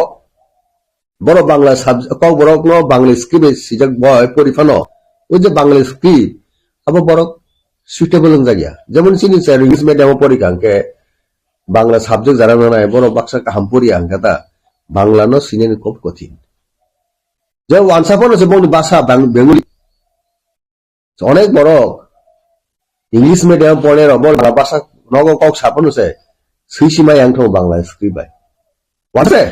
बरो बांग्ला सब्जेक्ट क बरक नो बांग्ला स्क्रिप्ट सिजक बय परिफानो ओ जे बांग्ला स्क्रिप्ट अब बरक सुइटेबल जागिया जेमन सिनि सर इंग्लिश मीडियम परीक्षा के बांग्ला सब्जेक्ट जाना ना बरो बाक्सा कामपुरी अंकता बांग्ला नो सिने खूब कठिन जे वानसाफोन से बंग भाषा बेंगली अनेक बरो इंग्लिश मीडियम पढ़े रो बरो भाषा नगो कक सापन से सुइसिमा यांगथो बांग्ला स्क्रिप्ट बाय वासे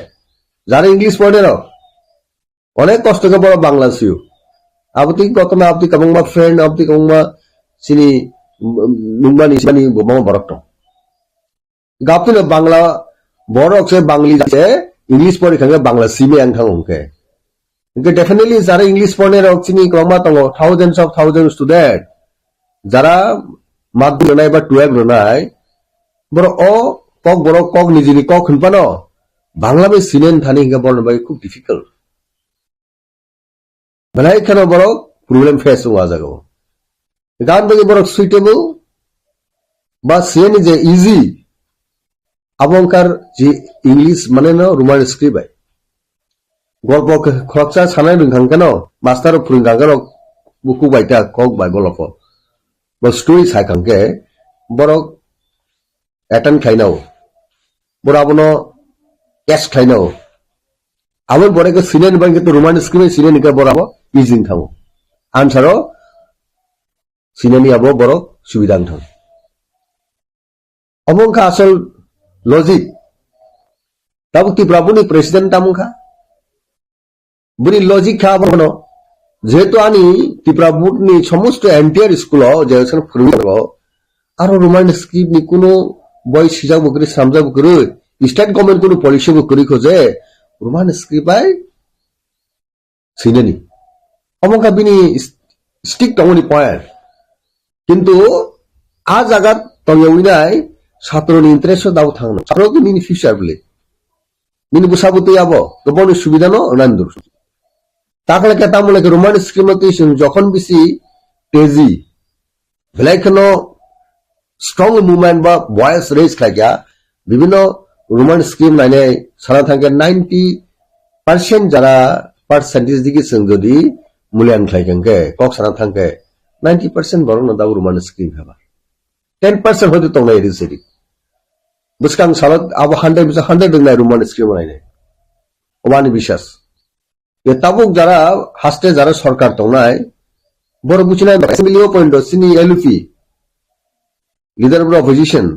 जारे इंग्लिश पढ़े रो अनेक कष्ट के बरो बांग्ला सिउ आबती गतमा आबती कमंगमा फ्रेंड आबती कमंगमा सिनी नुंगमानी सिनी बोमा बरक तो गापतिनो बांग्ला बरक से बांगली से इंग्लिश पढ़ी खांगे बांग्ला सीमे आं थांग उनके डेफिनेटली जारा इंग्लिश पढ़ने रक सिनी क्रमा तंगो थाउजेंड्स ऑफ थाउजेंड स्टूडेंट जारा माध्यमिक रनाय बा 12 रनाय बरो ओ कक निजिनि कक खनपानो बांग्ला में सिनेन थानी हिंगा बरन बाय खूब डिफिकल्ट भलाई खानो बरो प्रॉब्लम फेस हुआ जागो गान बगे बरक सुइटेबल बा सेन जे इजी अबंकार जे इंग्लिश माने न रोमान स्क्रिप्ट बाय गल्प खरकसा सानाय बिंखां केनो मास्टर फुरिंगांगारो बुकु बायता कक बाय गल्प बा स्टोरी सायखांके बरक एटेंड खाइनाव बराबनो एस खाइनाव आवन बरेके सिनेन बांगे तो रोमान स्क्रिप्ट सिनेन के बराबो इजी थांगो आन्सारो सिनेनी आबो बरक सुबिदा थां अबंखा आसल लॉजिक दाबु त्रिपुरानि प्रेसिडेंट तामुखा बुरी लॉजिक खा बनो जेहेतु आनी त्रिपुरा बोर्डनि समस्त एंटायर स्कूल जे फोरोंगो आरो रोमान स्क्रिप्ट नि कुनो बय सिजाक बकरि सामजा बकरि स्टेट गवर्नमेंट कुनो पॉलिसी बकरि खोजे रोमान स्क्रिप्ट बाय सिनेनी अबंखा बिनि स्टिक तंगनि पॉइंट किंतु आ जागात तंगविनाय छात्रनि इंटरेस्ट दाव थांनो छात्रनि मिनि फ्यूचर बले मिनि बुसाबुते आबो गोबां सुबिदा न अनान्दुर ताकले केता मुले के रोमान स्क्रिप्ट जखन बिसि तेजी भलाइखनो स्ट्रंग मूवमेंट बा वॉइस रेज खाया विभिन्न रोमान स्क्रिप्ट नायने सारा थांगे 90% जरा परसेंटेज दिगे जों जदि मूल्यांकन खायगंगे कक सारा थांगे 90% बरन दाव रोमान स्क्रिप्ट हबा 10% होदो तंगनाय रिसेरि बुसकां सालत अब 100% दंनाय रोमान स्क्रिप्ट नायने अबानि विश्वास ये ताबुक जरा हास्ते जरा सरकार तंगनाय बर बुचिनाय एसेंबली पॉइंट सिनी एलपी लीडर ऑफ अपोजिशन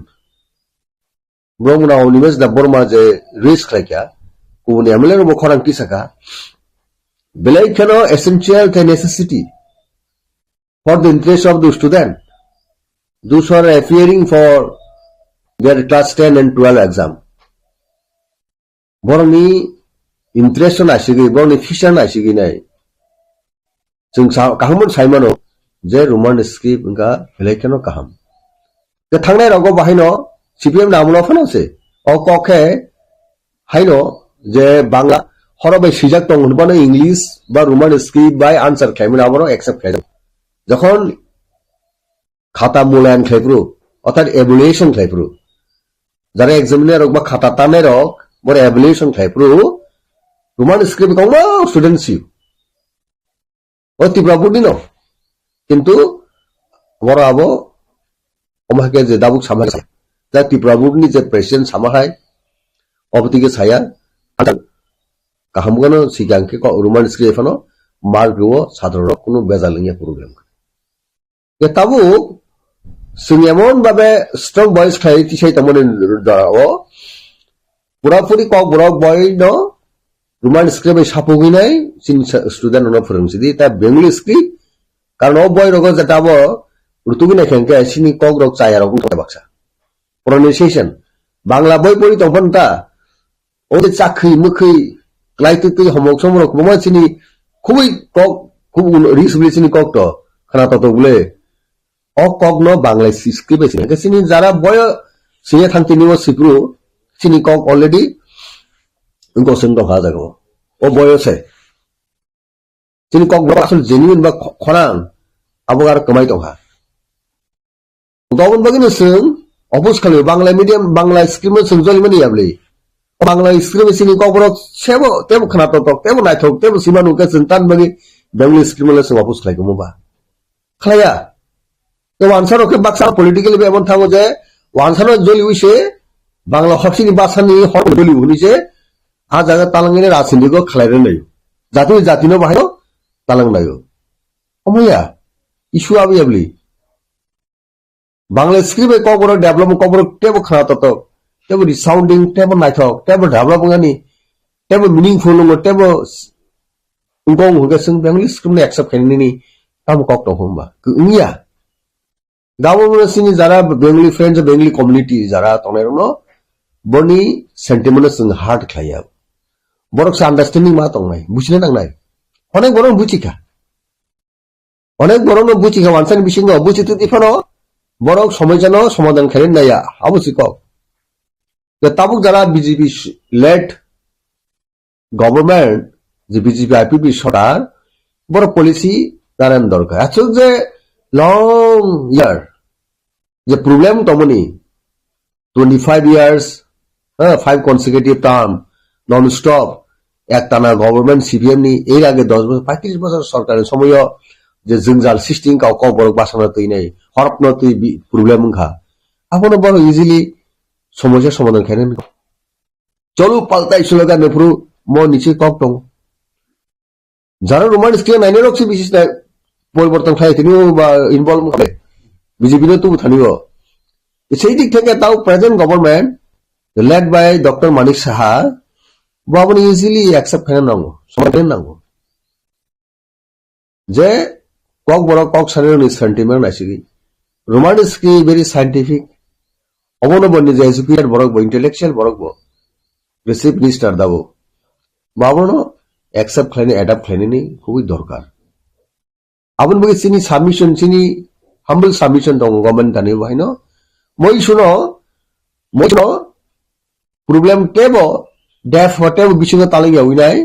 ब्रह्मना निमेश दा बर्मा जे रिस्क खायका कुनि एमएलए रो खरां किसका बेलाइखनो एसेंशियल थे necessity for the interest of the student, those who are appearing for their class 10 and 12 exam. Borni interest na shigi, borni fisher na shigi nai. जों काहामन साइमानो जे Roman script इनका हिलाइकेनो काहाम जे थांनाय रावगो बाहायनो CPM नामुना फनासे अ कखे हाइनो जे बांला हरबाय सिजाक दं होनबानो English बा रोमान स्क्रिप्ट बाय answer खायमोन आबरो एक्सेप्ट खायदों যখন খাতা মূল্যায়ন খাইপ্রু অর্থাৎ এভ্যালুয়েশন খাইপ্রু যারা এক্সামিনার বা খাতা টানের বড় এভ্যালুয়েশন খাইপ্রু রোমান স্ক্রিপ্ট কম স্টুডেন্ট সিউ ও ত্রিপুরাপুরনি ন কিন্তু বড় আবো আমাকে যে দাবুক সামাল যা ত্রিপুরাপুরনি যে প্রেসিডেন্ট সামাহায় অবতিকে ছায়া কাহামগানো সিগাংকে রোমান স্ক্রিপ্ট এফানো মার্গও সাধারণ কোনো বেজালিংয়া প্রবলেম তাবু जों एमन भावे स्ट्रंग बॉयज खाई तिसाय तमने दाओ पुरापुरी कक बरक बय न रोमान स्क्रिप्ट सापुगिनाय सिन स्टूडेंट न फोरोंसिदि ता बेंगली स्क्रिप्ट कारण ओ बय रग जटाबो रुतुगिना खेंके सिनि कक रक चाया रक बाक्सा प्रोनाउंसिएशन बांग्ला बय परि तफनता ओ जे चाखै मुखै क्लाइतुतै हमक समरक बमा सिनि खुबै कक खुब रिसबि सिनि कक त खाना ततगुले অকগ্ন বাংলা স্ক্রিপ্ট আছে সিনি যারা বয় সিনে থাকতে নিও সিপ্রু সিনি কক অলরেডি গোসেন দহা জাগো ও বয়সে সিনি কক বড় আসল জেনুইন বা খরান আবগার কমাই দহা গবন বাগিনো সং অবুস খালি বাংলা মিডিয়াম বাংলা স্ক্রিপ্ট সং জলিমানি আবলে বাংলা স্ক্রিপ্ট সিনি কক বড় সেবো তেবো খানা তক তেবো নাইথক তেবো সিমানু কে চিন্তান বাগি বেঙ্গলি স্ক্রিপ্ট সং অবুস খালি গমবা খালায়া तो वानसार के बाक्सा पॉलिटिकल एमन थागो जे वानसार जलि उइसे बांग्ला हक्सिनि बासानि हर जलि उनिसे आ जागा तालांगिनि राजनीतिखौ खालायनो नै जाति जातिनो बाहायो तालांनायो अमया इशु आबि बांग्ला स्क्रिप्ट कबर डेभलपमेंट कबर टेबो खाना तत टेबो रिसाउंडिंग टेबो नाइथक टेबो डेभलपमेंटनि टेबो मीनिंगफुल नो टेबो उंगं हुगेसं बेंगली स्क्रिप्ट एक्सेप्ट खायनि ताम कक दं होमबा इंगिया गावो सिनी जारा बेंगली फ्रेंड्स बेंगली कम्युनिटी जारा तनेरनो बनि सेंटिमेंट जों हार्ट खाया बरक अंडरस्टैंडिंग मा तंनाय बुझिनो नांनाय अनेक बरन बुझिखा अनेक बरन बुझिखा वानसान बिसिंग बुझितो दिफानो बरक समयजानो समाधान खायन नाया अबसिक द ताबुक जारा बीजेपी लेड गवर्नमेंट जे बीजेपी आईपीपी सरकार बरक पॉलिसी दारान दरकार आछो जे long year the problem tomoni 25 years 5 consecutive term non stop একটানা গভর্নমেন্ট সিপিএম নি এর আগে 10 বছর 35 বছর সরকারের সময় যে জঞ্জাল সিস্টেম কাও কবরক বাসনা তৈ নাই হরপন তৈ প্রবলেম খা আপন বড় ইজিলি সমস্যা সমাধান খাইনেন চলো পাল্টাই স্লোগান নেপুরু ম নিচে কক দং যারা রোমান স্ক্রিপ্ট নাইনে রকসি বিশেষ পরিবর্তন খাইতেনিও বা ইনভলভ হবে বিজেপির তো থানিও সেই দিক থেকে তাও present government led by doctor Manik Saha বাবনি ইজিলি অ্যাকসেপ্ট খাইনা নাঙ্গো সমাধান নাঙ্গো যে কক বড় কক সারের সেন্টিমেন্ট আইসিগি রোমান স্ক্রিপ্ট ভেরি সাইন্টিফিক অবনবনি যে এডুকেটেড বড়ক ইন্টেলেকচুয়াল বড়ক রিসিভ মিনিস্টার দাবো বাবনো অ্যাকসেপ্ট খাইনি অ্যাডাপ্ট খাইনি খুবই দরকার আপন বগে চিনি সাবমিশন চিনি হাম্বল সাবমিশন দং গভর্নমেন্ট দানি বাহিনো মই শুনো প্রবলেম টেবো ডেফ হটেব বিশুগ তালিগা উইনাই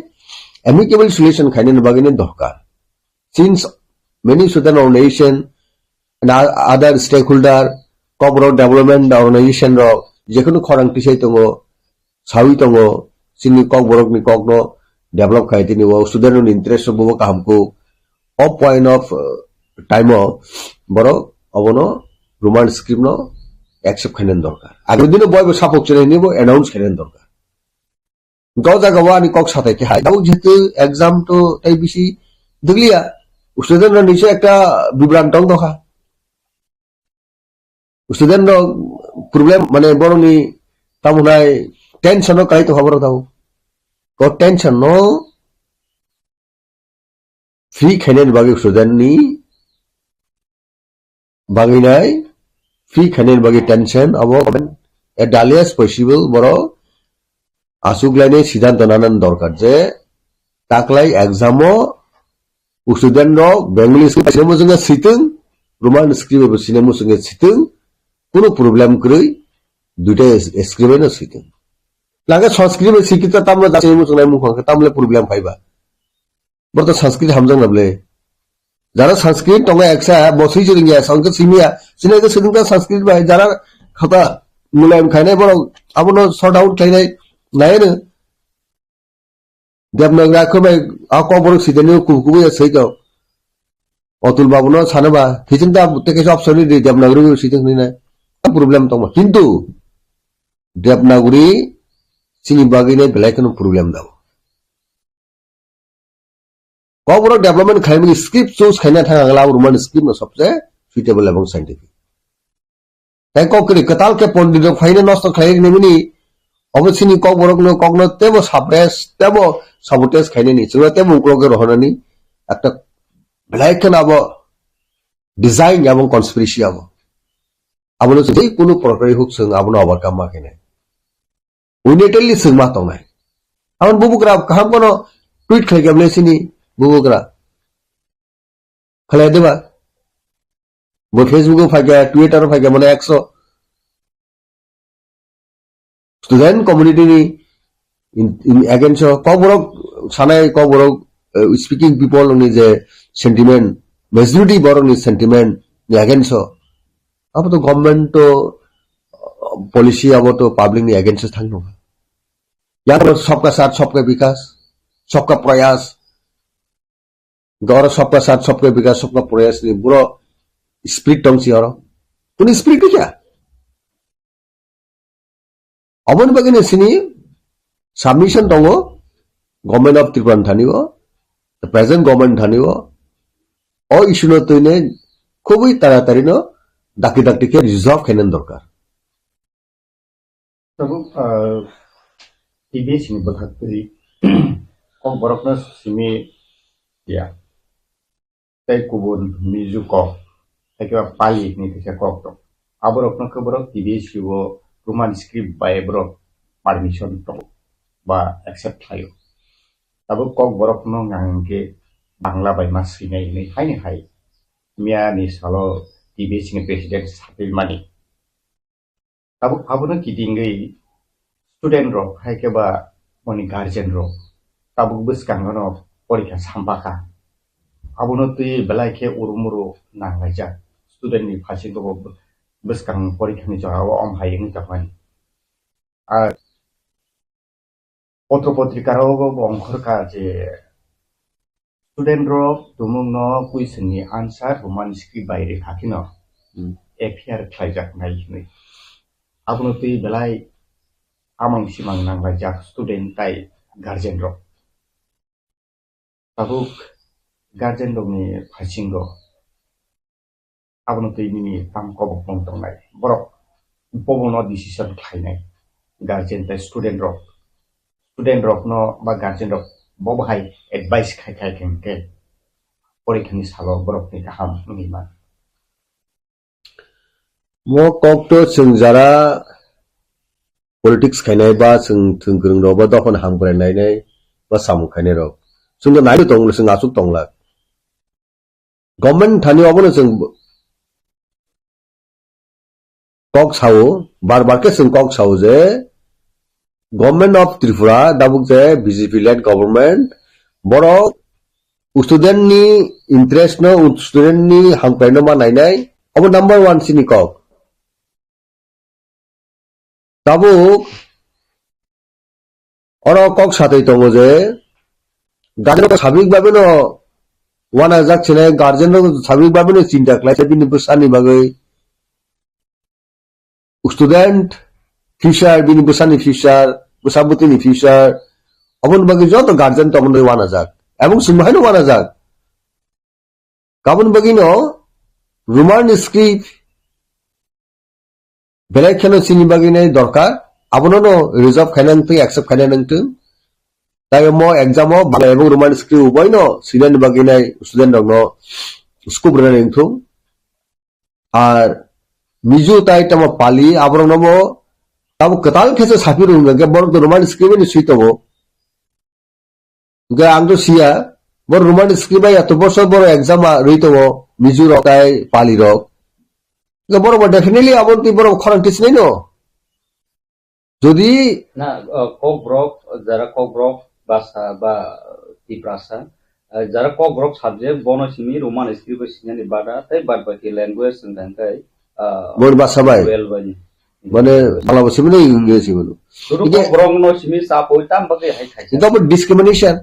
অ্যামিকেবল সলিউশন খাইনে বাগিনে দরকার সিন্স মেনি সুদান organisation and other stakeholder কবর ডেভেলপমেন্ট অর্গানাইজেশন র যেকোনো খরাংটি সেই দङ সাউই দङ চিনি কক বরকনি ককনো ডেভেলপ খাইতিনি ও স্টুডেন্ট ইন্টারেস্ট বব কাহামকো অ পয়েন্ট অফ টাইম বড় অবনো রোমান স্ক্রিপ্ট নো অ্যাকসেপ্ট খাইনেন দরকার আগের দিনে বয়ব সাপোক চলে নিব অ্যানাউন্স খাইনেন দরকার গাও জায়গা আনি কক সাথে কি হাই দাও যেহেতু এক্সাম তো তাই বেশি দেখলিয়া স্টুডেন্ট নিচে একটা বিভ্রান্ত দেখা স্টুডেন্ট প্রবলেম মানে বড়নি তামুনাই টেনশন কাই তো খবর দাও ক টেনশন নো ফ্রি খাইনেন বাগে স্টুডেন্ট নি বাগিনাই ফ্রি খাইনেন বাগে টেনশন আবো এ ডালিয়াস পসিবল বড় আসুক লাইনে সিদ্ধান্ত নানান দরকার যে তাকলাই এক্সামও student rok Bengali script sinemo sunga situng Roman script ebo sinemo sunga situng কোনো problem krui দুইটা script no situng laga sanskrit sikita tamla sinemo sunga mukhang tamle problem phaiba borto sanskrit hamjang nable যারা সংস্কৃত টঙ্গা একসা বসই চলে গিয়া সংস্কৃত সিমিয়া সিনে তো সেদিনটা সংস্কৃত ভাই যারা খাতা মুলায়ম খাই নাই বড় আপন শর্ট আউট খাই নাই নাই না দেবনগর রাখো ভাই আক বড় সিজনে কুকুবু সেই তো অতুল বাবু ন সানবা কিচিনটা থেকে অপশন দি দেবনগর সিজন নাই প্রবলেম তো কিন্তু দেবনগরী সিনি বাগিনে বেলায় কোনো প্রবলেম দাও कबरो डेवलपमेंट खाने स्क्रिप्ट चूज खाने थांगला रोमान स्क्रिप्ट में सबसे सुइटेबल एवं साइंटिफिक ताई ककरी कताल के पंडित फाइने नष्ट खाइ नेमिनि अबसिनि कबरो नो कगनो तेबो साप्रेस तेबो साबोटेज खाइने नि जों तेबो उक्लगे रहनानि একটা ব্ল্যাকন আবো ডিজাইন এবং কনস্পিরেসি আবো আবনো যেই কোনো প্রকারে হোক जों আবনো ওভারকাম মাকেনে উনিটেলি जों मा तंनाय आवन बुबुग्रा काहाम कोनो ट्वीट खाइगाबलेसिनि बुबुग्रा खलाय देबा बो फेसबुक फाइगा ट्विटर फाइगा माने 100 स्टूडेंट कम्युनिटी नि इन अगेंस्ट कबरो सानाय कबरो स्पीकिंग पीपल नि जे सेंटिमेंट मेजॉरिटी बरो नि सेंटिमेंट नि अगेंस्ट अब तो गवर्नमेंट तो पॉलिसी अब तो पब्लिक नि अगेंस्ट थांनो या सबका साथ सबका विकास सबका प्रयास गौरव सबका साथ सबका विकास सबका प्रयास नहीं बुरा स्प्रिट टंग सी और उन्हें स्प्रिट क्या अमन बगने सिनी सबमिशन टंगो गवर्नमेंट ऑफ त्रिपुरा थानी वो द प्रेजेंट गवर्नमेंट थानी वो और इशू न तो इन्हें खूब ही तरह तरी नो दाकी दाकी के रिजॉल्व करने दरकार तब टीबीएस नि बखतरी कम बरकना सिमी या तै कुबुन मिजु को तैके पाली नि तैके कक तो आबरकना खबरक टीबीएस वो रोमान स्क्रिप्ट बाय ब्रो परमिशन तो बा एक्सेप्ट थायो तब कक बरकनो गांगे बांग्ला बाय मासि नै नै हायनि हाय मिया नि सालो टीबीएस नि प्रेसिडेंट सापिल मानि तब आबनो किदिंगै स्टूडेंट रो हायके बा मनि गार्जियन रो तब बस कांगनो परीक्षा सामबाका आबनो तै बेलायके उरुमुरु नांगायजा स्टूडेंट नि फारसे तो बस कां परीक्षा नि जवाब अम हायनि तफान आ पत्र पत्रिका रो अंखर का जे स्टूडेंट रो तुमुंग नो क्वेश्चन नि आंसर रोमान स्क्रिप्ट बायरे थाकिनो एफआर खायजाक नायनि आबनो तै बेलाय आमंग सिमां नांगायजा स्टूडेंट ताई guardian row Tabuk garden dong ni pacingo. Abang tu ini tam kobok montong nai. Borok bobo no decision khai nai. Garden te student rock no ba garden rock bobo hai advice khai kengke. Porikhani salo borok ni kaham ni man. Mo kok to जों jara politics खाइनाय बा जों थोंग्रों रो बा दखन हामग्रायनाय नै बा सामु खाइनाय रो जों नायनो दं जों आसुक दंला गवर्नमेंट थानि अबनो जों कक सावो बार के जों कक सावो जे गवर्नमेंट ऑफ त्रिपुरा दाबुक जे बीजेपी लेड गवर्नमेंट बरो स्टूडेंट नि इंटरेस्ट नो स्टूडेंट नि हामग्रायनो मा नायनाय अब नंबर 1 सिनि कक दाबुक अरो कक साथै दङ जे गार्जेन को साबिक बाबे नो वाना जाक छने गार्जेन को साबिक बाबे नो चिंता क्लास बिनि बसानि बागै स्टूडेंट फ्यूचर बिनि बसानि फ्यूचर बसाबुतिनि फ्यूचर अबन बागै जत गार्जेन तमन वाना जाक एवं सुमायनो वाना जाक गाबन बागै नो रोमान स्क्रिप्ट बेलेखनो सिनि बागै नै दरकार अबनो नो रिजर्व खाइनान पे एक्सेप्ट खाइनान नंतों ताई मो एग्जाम बांग्ला एवं रोमान स्क्रिप्ट उभयनो सिलेन बागिनाय स्टूडेंट दंनो स्कुप रनिंग थु आर मिजु ताई तम पाली आबरं नमो तब कताल खेसे साफिरु के बर रोमान स्क्रिप्ट नि सुइतबो गे आंगो सिया বড় রোমান স্ক্রিপ্ট এত বছর বড় এক্সাম রইতো মিজু রকায় পালি রক বড় বড় ডেফিনেটলি আবার তুই বড় খরাং টিস নাই নো যদি না ককব্রক যারা ককব্রক ভাষা বা টিপ্রাসা যারা ককব্রক সাবজেক্ট বনসিমি রোমান স্ক্রিপ্ট সিনানি বাদা তাই বাদ বাকি ল্যাঙ্গুয়েজ সংখ্যায় বড় ভাষা বাই মানে বাংলা ভাষা মানে ইংরেজি বলো শুরু ককব্রক নো সিমি সাপ ওইতাম বাকি হাই খাইছে এটা আবার ডিসক্রিমিনেশন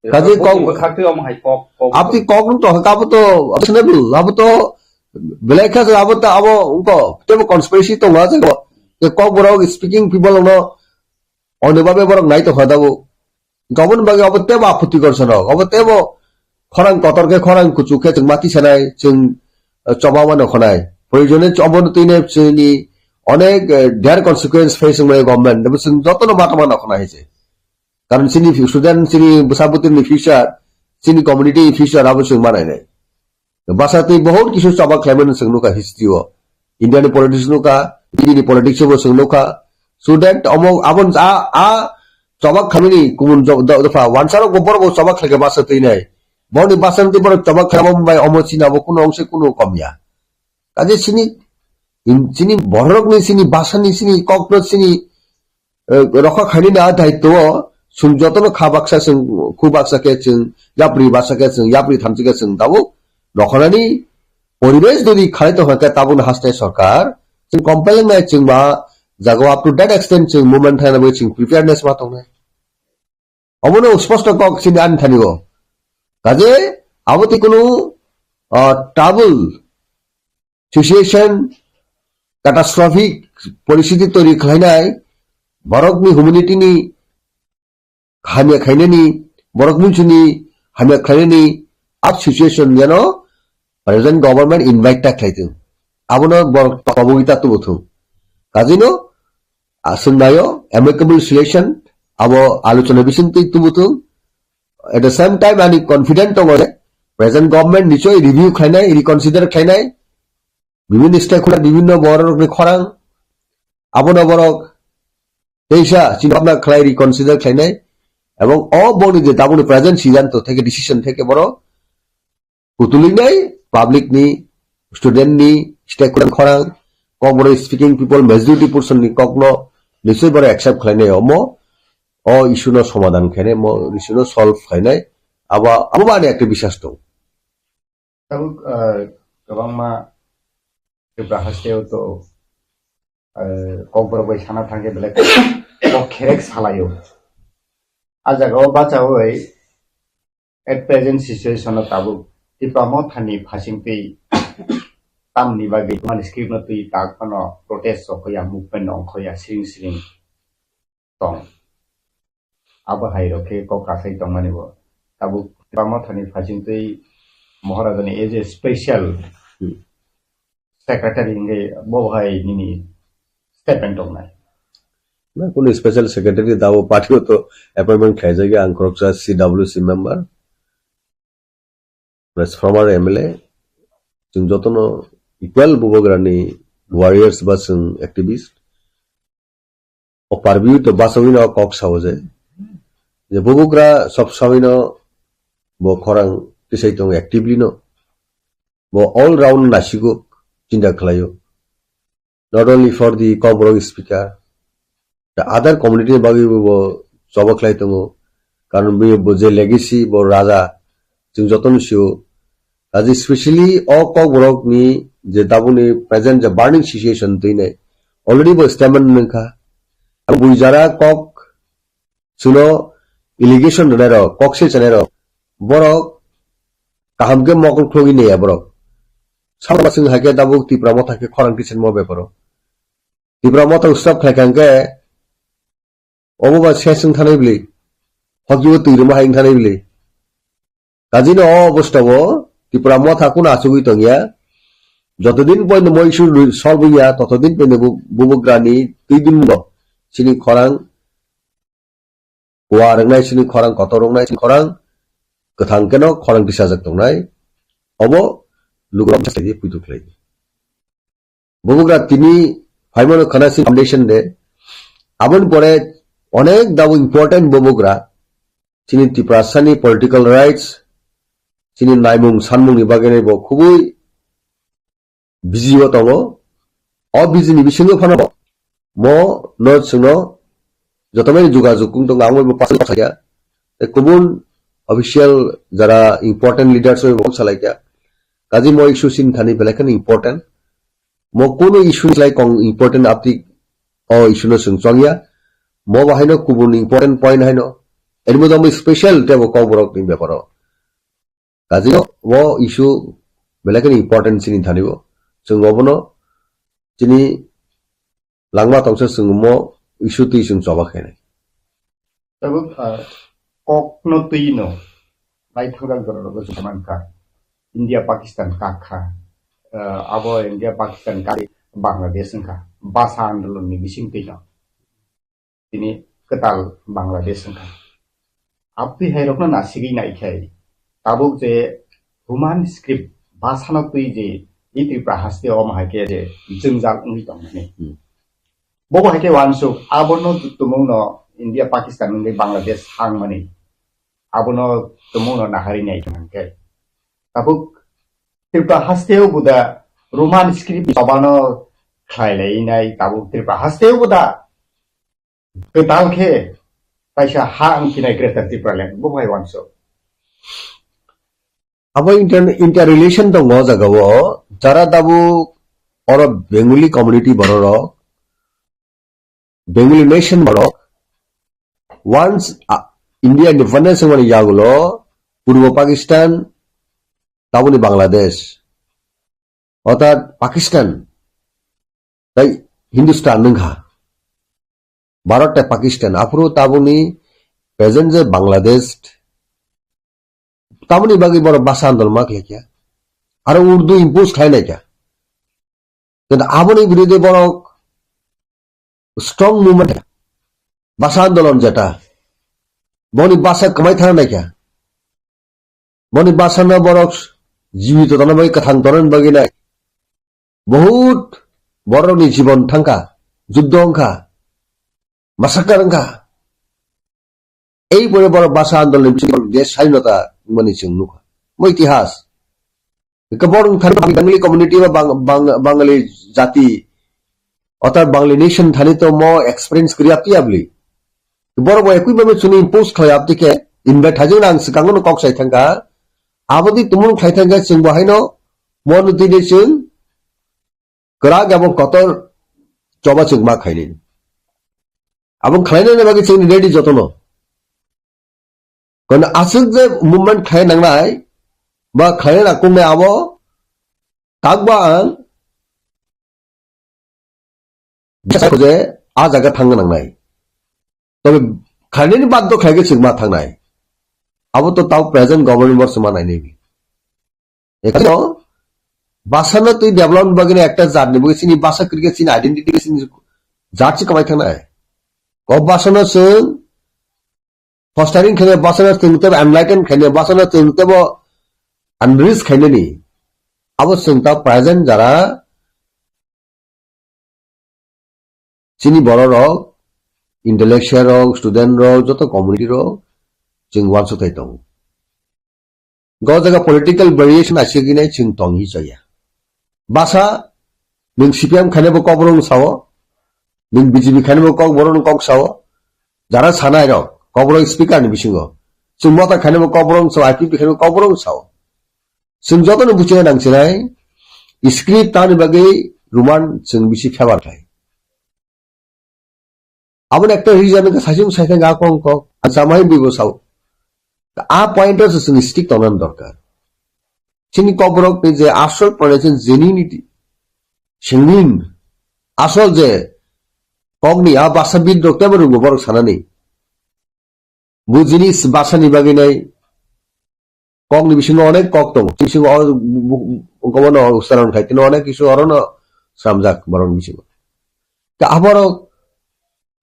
কাজে কক খাকতে অম হাই কক আপনি কক তো হকাব তো অপশনেবল আব তো বেলাইখা আব তো আব উনকো তেমন কনস্পিরেসি তো না যাবো কক বড় স্পিকিং পিপল ন অন্যভাবে বড় নাই তো হদাবো গমন বাগে অব তেমন আপত্তি করছে না অব তেমন খরাং কতরকে খরাং কুচুকে जों মাটি সানাই जों চবামানো খনাই প্রয়োজনে অবনতিনে চিনি অনেক their consequence facing by government এবং जों যতন মাটামানো খনা হইছে কারণ চিনি স্টুডেন্ট চিনি বসাবতির ফিউচার চিনি কমিউনিটি ফিউচার আবশ্যক মানায় নাই বাসাতে বহুত কিছু চবা ক্লেমেন जों नुका हिस्ट्रीओ इंडियानि पॉलिटिक्स नुका इंडियानि पॉलिटिक्स बो जों नुका सो दैट अमो आबन आ चबा खामिनि गुबुन दफा वानसारो गोबर बो चबा खलके बासाते নাই বনি বাসান্তি বড় চবা খাবম বাই অমচিনাবো কোনো অংশে কোনো কমিয়া কাজে চিনি বড়রকনি চিনি বাসানি চিনি ককনো চিনি রক্ষা খানি না দায়িত্ব जों যতন খাবাকসা जों খুবাকসাকে जों याप्रि बासाके जों याप्रि थामसिके जों दाबो रखनानि परिवेश যদি খাইতো হকে তাবুন হাসতে সরকার जों कम्पेलिं নাই जों मा जागो अप टू दैट एक्सटेंट जों मूवमेंट थानाबो जों प्रिपेयरनेस मा दंनाय अमनो स्पष्ट कक चिनि आन थानिगो কাজে আবতি কোনো ট্রাবল সিচুয়েশন ক্যাটাস্ট্রফিক পরিস্থিতি তৈরি খাইনাই বরকনি হিউম্যানিটিনি হামিয়া খাইনানি বরকনি চুনি হামিয়া খাইনানি আপ সিচুয়েশন যেন প্রেজেন্ট গভর্নমেন্ট ইনভাইট টা খাইতো আবনো অবগিতা তো বথু কাজিনো আসুনায়ো অ্যামিকেবল সলিউশন আবো আলোচনা বিসিন্তি তো বথু at the same time ani confident tongore present government nichoi review khainai reconsider khainai বিভিন্ন স্টেকহোল্ডার বিভিন্ন বড় খরাং আবনা বড় দেশা চিন্তা খাই রিকনসিডার খাইনাই এবং অবনি যে তাবুনি প্রেজেন্ট সিদ্ধান্ত থেকে ডিসিশন থেকে বড় পুতুলিং নাই পাবলিক নি স্টুডেন্ট নি স্টেকহোল্ডার খরাং কম বড় স্পিকিং পিপল মেজরিটি পারসন নি কখনো নিশ্চয় বড় অ্যাকসেপ্ট খাইনাই অমো ইস্যুনো সমাধান খাইনাই ইস্যুনো সলভ খাইনাই আবার মানে একটা বিশ্বাস দं তাবো गोबां मा बाहासेयाव तो ककबर बै साना थांगे बेले खेरेक सालायो आजागाव बाचावै एट प्रेजेंट सिचुएशन ताबो टिपामो थानि फासिंपै तामनि बागै मान स्क्रिप्ट नतै ताकनो प्रोटेस्ट सखया मुभमेन्ट अंखया सिरिं सिरिं दं आबो हाइरोके ककासै दंमानिबो ताबो टिपामो थानि फासिंपै महाराजानि एज ए स्पेशल सेक्रेटारि इंगे बोहाय निनि स्टेटमेंट दंनाय ना कोनो स्पेशल सेक्रेटारि दाबो पार्टीओ तो अपॉइंटमेंट खाइजागे आं क्रक्सा CWC member plus former MLA जों जतनो इक्वल बुबग्रानि वारियर्स बा जों एक्टिविस्ट ओ पारबिउ तो बासविनो कक सावजे जे बुबग्रा सब साविनो बो खरां तिसाइतों एक्टिवली नो बो ऑल राउंड नासिगो चिंता खालायो not only for the Cobrog speaker the other community bagi bo सबक लाई तंगो कारण बे जे लेगेसी बो राजा जों जतन सियो आज स्पेशली अ Cobrog नि जे दाबुनि प्रेजेंट जे बार्निंग सिचुएशन तैने ऑलरेडी बो स्टेटमेंट नखा अब बुइजारा कक सुनो इलिगेशन नरो कक से चनेरो बरो काहमके मकल खलगि ने बरो साबासिं हाके दाबुक तिप्रामो थाके खरां किसेन मो बेपरो तिप्रामो तो स्टॉप खायखांके अबोबा सेसं थानाय बिले हगिबो तैरमा हायिं थानाय बिले काजिनो अबस्थावो तिप्रामो थाकुन आसुगि तंगिया যতদিন পর্যন্ত মই ইস্যু সলভ হইয়া ততদিন পর্যন্ত বুবগ্রানি 2 দিন মতো চিনি খরাং ওয়া রংনাই চিনি খরাং কত রংনাই চিনি খরাং गोथां केन खरां दिसा जाक दंनाय अबो लुग्राम साइदि पुइतुखलै बुबुग्रा तिनि फाइमनो खानासि फाउंडेशन दे आबन परे अनेक दाबो important बुबुग्रा chini Tiprasani political rights, chini naimung sanmung ni bagene bo khubui busy o tongo, o busy ni bisingo phano mo no sungno jotomeni jogajog kung tong angoi bo pasal saya kubun official jara important leaders oi bo salaikia kaji mo issue sin thani belakan important mo kono issue lai kong important apti o issue no sungchongya mo bahaino kubun important point haino ermo dom special tebo ko borok ni beparo kaji mo issue belakan important sin thanibo sung obono chini langma tongsa sungmo issue ti sung choba khene tabu kok no tuino lai thogal goro go saman ka India Pakistan ka kha abo India Pakistan ka Bangladesh ka basa andolon ni bising tino ini ketal Bangladesh ka apti hairokna nasigi nai khai tabuk je human script basa no tui je iti prahaste om hake je jengjal uni tongni bobo hake wansu abono tumuno India Pakistan ngi Bangladesh hang mani abono tumuno nahari nai tangke tabuk tirpa hasteo buda roman script sabano khailai nai tabuk tirpa hasteo buda ketal khe paisa hang kinai greater tipralen bobo hai wansu abo interrelation dong mo jagawo jara dabu oro Bengali community bororo Bengali nation borok once India independence ngoni yagulo purbo Pakistan tabuni Bangladesh অর্থাৎ পাকিস্তান তাই Hindustan নংখা ভারতটা Pakistan আফরো তাবনি present যে বাংলাদেশ তাবনি বাকি বড় ভাষা আন্দোলন মাক লেখিয়া আর Urdu impose খাই না क्या কিন্তু আবনি বিরুদ্ধে বড় স্ট্রং মুভমেন্ট ভাষা আন্দোলন যেটা বনি ভাষা কমাই থাকা না क्या বনি ভাষা না বড় জীবিত তনা বাকি কথাং তরন বাকি নাই বহুত বড়নি জীবন থাঙ্কা যুদ্ধ অঙ্কা মাসাকার অঙ্কা এই বড় বড় ভাষা আন্দোলন দেশ স্বাধীনতা মানে নুকা ইতিহাস বড় বাঙালি কমিউনিটি বা বাঙালি জাতি অর্থাৎ বাঙালি নেশন থানি তো মো এক্সপিরিয়েন্স করি আপনি আপনি বড় বড় একই ভাবে শুনি ইম্পোজ খায় আপনিকে ইনভাইট হাজং আং সিগাঙ্গনো কক সাই থাঙ্কা আবদি তুমুন খাই থাঙ্কা जों बहायनो मन दिने जों गराग এবং কতর জবা जों मा খাইনি এবং খাইনাयनि बागै जों रेडी যতन কোন আসল যে মুভমেন্ট খাই নাंनाय বা খাইना नाकुंनाय आबो ताकबा যে आ জায়গা थांनो नांनाय তবে খাইनायनि बादद खायगे जों मा थांनाय अब तो ताव प्रेजेंट गवर्नमेंट वर्ष मानाय नेबि एखानो भाषा तुई डेभलपमेंट बागैनो एकटा जातनि बगे सिनि भाषा क्रिकेट सिनि आइडेंटिटी सिनि जातसि कमाय थांनाय ग भाषानो जों फस्टारिं खाने भाषानो जों तब एनलाइटन खाने भाषानो जों तब अनरिच खानेनि अब जों ता प्रेजेंट जारा सिनि बड़ रक इंटेलेक्चुअल रक स्टूडेंट रक जत कम्युनिटी रक जों वानसो थाय दं ग जागा पॉलिटिकल वेरिएशन आसिगिनाय जों तंगि जाया भाषा नों सीपीएम खानेबो कबरं सावो नों बीजेपी खानेबो कबरं कक सावो जारा सानाय रक कबरं स्पीकर नि बिसिङो जों मता खानेबो कबरं साव आईपीपी खानेबो कबरं सावो जों जतनो बुझे नांसिनाय स्क्रिप्ट तानि बागै रोमान जों बिसि फेभार थाय आबन एकटा रिजन का साइजों साइथां गाकं क जामाय बिबो साव आ पॉइंटर जों स्टिक तनन दरकार चिनि कबरक नि जे आसल परेसन जेन्युइनिटी सिंगिन आसल जे कगनि आ भाषाबिद डक्टर रुगो बरक सानानि बुजिनि भाषानि बागैनाय कगनि बिसिङाव अनेक कक दं बिसिङाव गबन उच्चारण खायतिनो अनेक किसु अरन सामजाक बरन बिसिङाव ता आबरक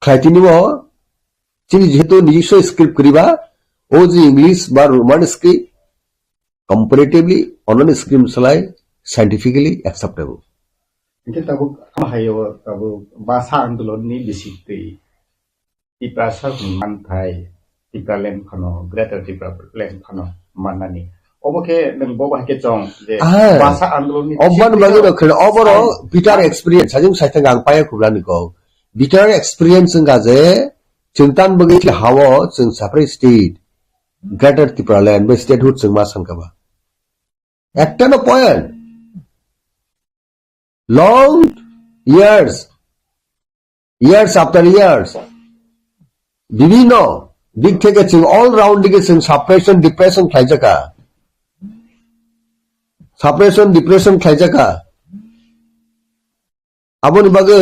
खायतिनिबो चिनि जेहेतु निजिस्व स्क्रिप्ट करिबा ओ जी इंग्लिश बा Roman script comparatively on script सलाय साइंटिफिकली एक्सेप्टेबल इनके तब हायो तब भाषा आंदोलन नि बिसिक्ति इ भाषा मान थाय Tipraland Pano, Greater Tipraland Pano, Manani. Oboke, nang boba ke chong, je, basa andoloni. Oban bagi no kena, overall, bitter experience, sajung saya tengah payah kubulan ko. Bitter experience ngaze, cintan bagi hawa, cing separate state, Greater Tipraland, be statehood cing masang kaba. Ekta no point. Long years after years, বিভিন্ন দিক থেকে all round দিকে suppression depression খাইজাকা suppression depression খাইজাকা আপনি বাগে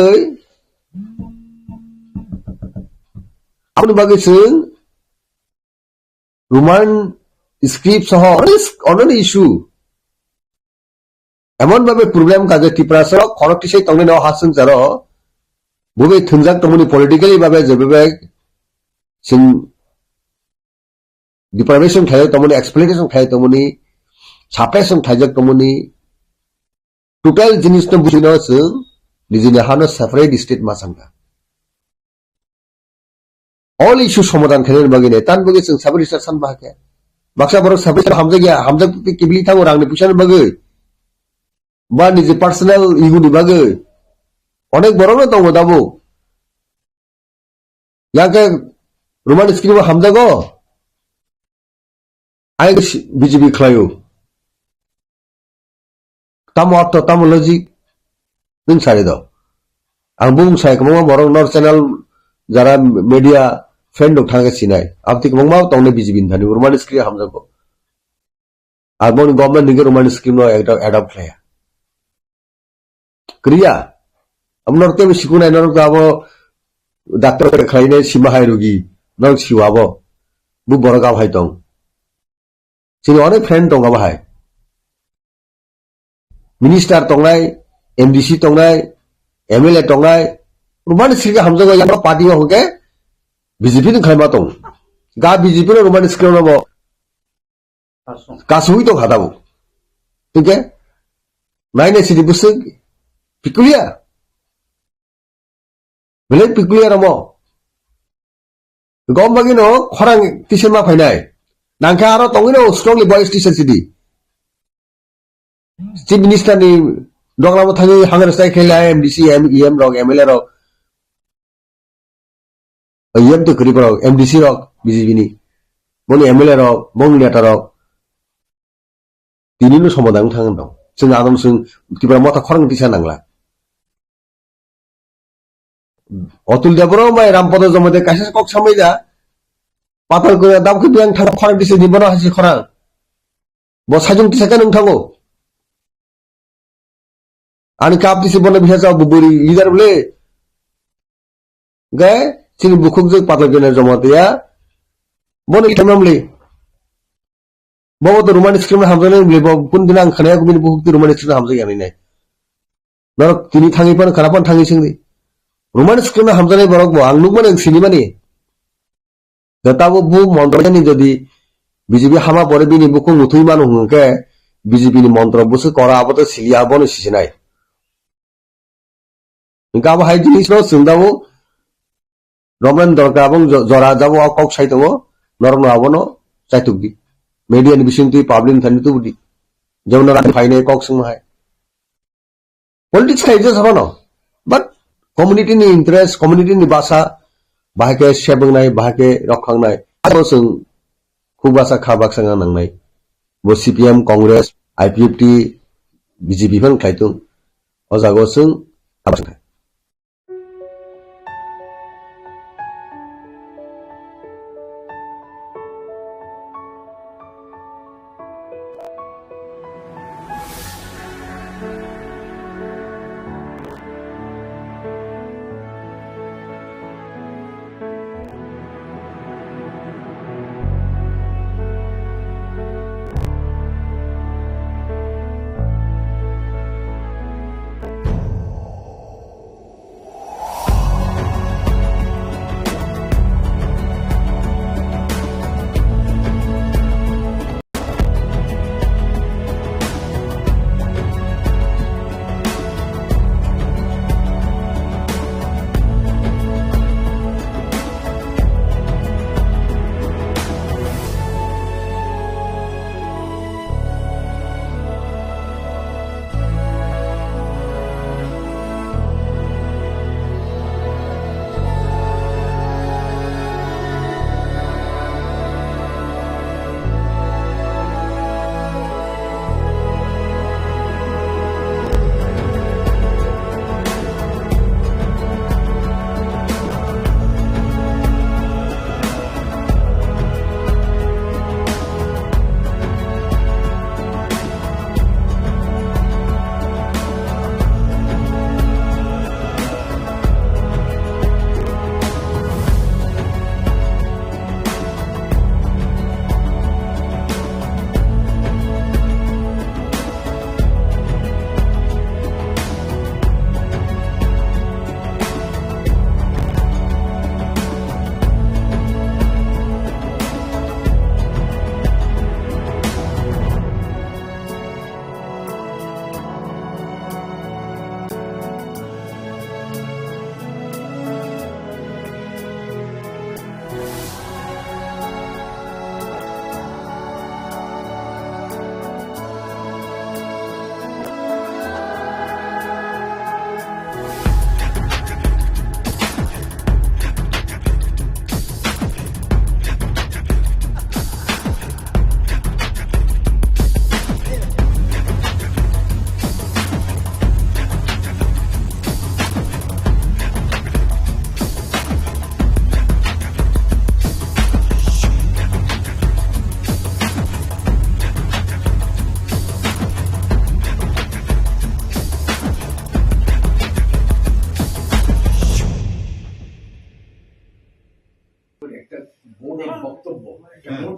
Roman script সহ অনেক issue এমন ভাবে প্রবলেম কাজে ত্রিপুরা খরকটি সেই তংনে নেওয়া হাসছেন যারা ববে থুনজাক তমনি পলিটিক্যালি ভাবে যেভাবে সিং ডিপ্রাইভেশন খায় তমনি এক্সপ্লয়টেশন খায় তমনি সাপ্রেশন খাইজাক তমনি টোটাল জিনিস তো বুঝি নেওয়া जों নিজে হানো সেপারেট স্টেট মাসাঙ্গা অল ইস্যু সমাধান খাইনের বাগিনে তান বাগে जों সেপারেট স্টেট सान बाहाके बाक्सा बरक सेपारेट हामजा गया हामजा किबली थांगो रांनि फैसानि बागै বা নিজে পার্সোনাল ইগুনি বাগে অনেক বড় না দङ দাবো ইয়াকে Roman script Hamza go I BJP খায়ো তাম অর্থ তাম লজিক नों सारे दाव आं बुं साय कमंगा बरं नर्थ चैनल যারা মিডিয়া ফ্রেন্ড थांगे सिनाय आपति कमंगा तंने बिजिबिन थानि रोमान स्क्रिप्ट हामजा गो आगमन गवर्नमेंट निगे रोमान स्क्रिप्ट नो एडॉप्ट खाया क्रिया अब नरते में सिकुनाय नरक आबो डाक्टर खाइने सिमा हाय रुगी नरक सिवाबो बु बरगा भाई दं सिनि अनेक फ्रेंड दं गाबाहाय मिनिस्टार दंनाय एमडीसी दंनाय एमएलए दंनाय रोमान स्क्रिप्ट हामजागो या पार्टी में होगे बीजेपी ने खाइमा दं गा बीजेपी ने रोमान स्क्रिप्ट नो गासुई दं हादाबो ठीक है नाइने सिदि बुसु पिकुलिया बेलेग पिकुलिया रमो गम बागिनो खरां टिशन मा फाइनाय नांखा आरो तंगिनो स्ट्रंगली बॉयज टिशन सिदि चीफ मिनिस्टर नि दंलामो थाङि हांगर स्टाइ खेला एमडीसी एम रक एमएलए रक एम तो करिब रक एमडीसी रक बीजेपी नि मोनि एमएलए रक मोनि नेता रक दिनिनो समाधान थांगोन दं जों आदम जों तिब्रा मथा खरां टिशन नांला अतुल देवरो माय रामपद जमदे कासे कक सामैदा पाथर को दाम के बियां थां खरां टिसे दिबनो हासि खरां बो साजुं टिसेका नों थांगो आनि काप टिसे बनो बिहा बुबुरी लीडर बले गे सिनि बुखुक जों पाथर गेना जमदया बनो थाममले बो तो रोमान स्क्रिप्ट हामजने बले बो कुन दिन आं खनाया गुमिन बुखुक रोमान स्क्रिप्ट हामजै यानि नै नर तिनि थाङिपन खरापन थाङि सिंदि रोमान स्क्रिप्ट हामजानाय बरक बो आं नुगमन सिनिमानि जताबो बु मन्त्रनि जदि बीजेपी हामा परे बिनि बुखु मुथुइ मानु हुंके बीजेपी नि मन्त्र बुसु करा आबो सिलिया बनो सिसिनाय इनका हाय जिनिस नो सिंदाबो रमन दरका बं जरा जाबो कक साइतंगो नरनो आबनो चाइतुकदि मीडिया नि बिसिंति पब्लिक थानि तुबुदि जौना फाइने कक संहाय पॉलिटिक्स खाइजे सबनो बट कम्युनिटी नि इंटरेस्ट कम्युनिटी नि भाषा बाहाके सेबंनाय बाहाके रखांनाय आरो जों खुबासा खाबाक्साङा नांनाय बो सीपीएम कांग्रेस आईपीएफटी बीजेपी फन खाइतुं अजागो जों आबासनाय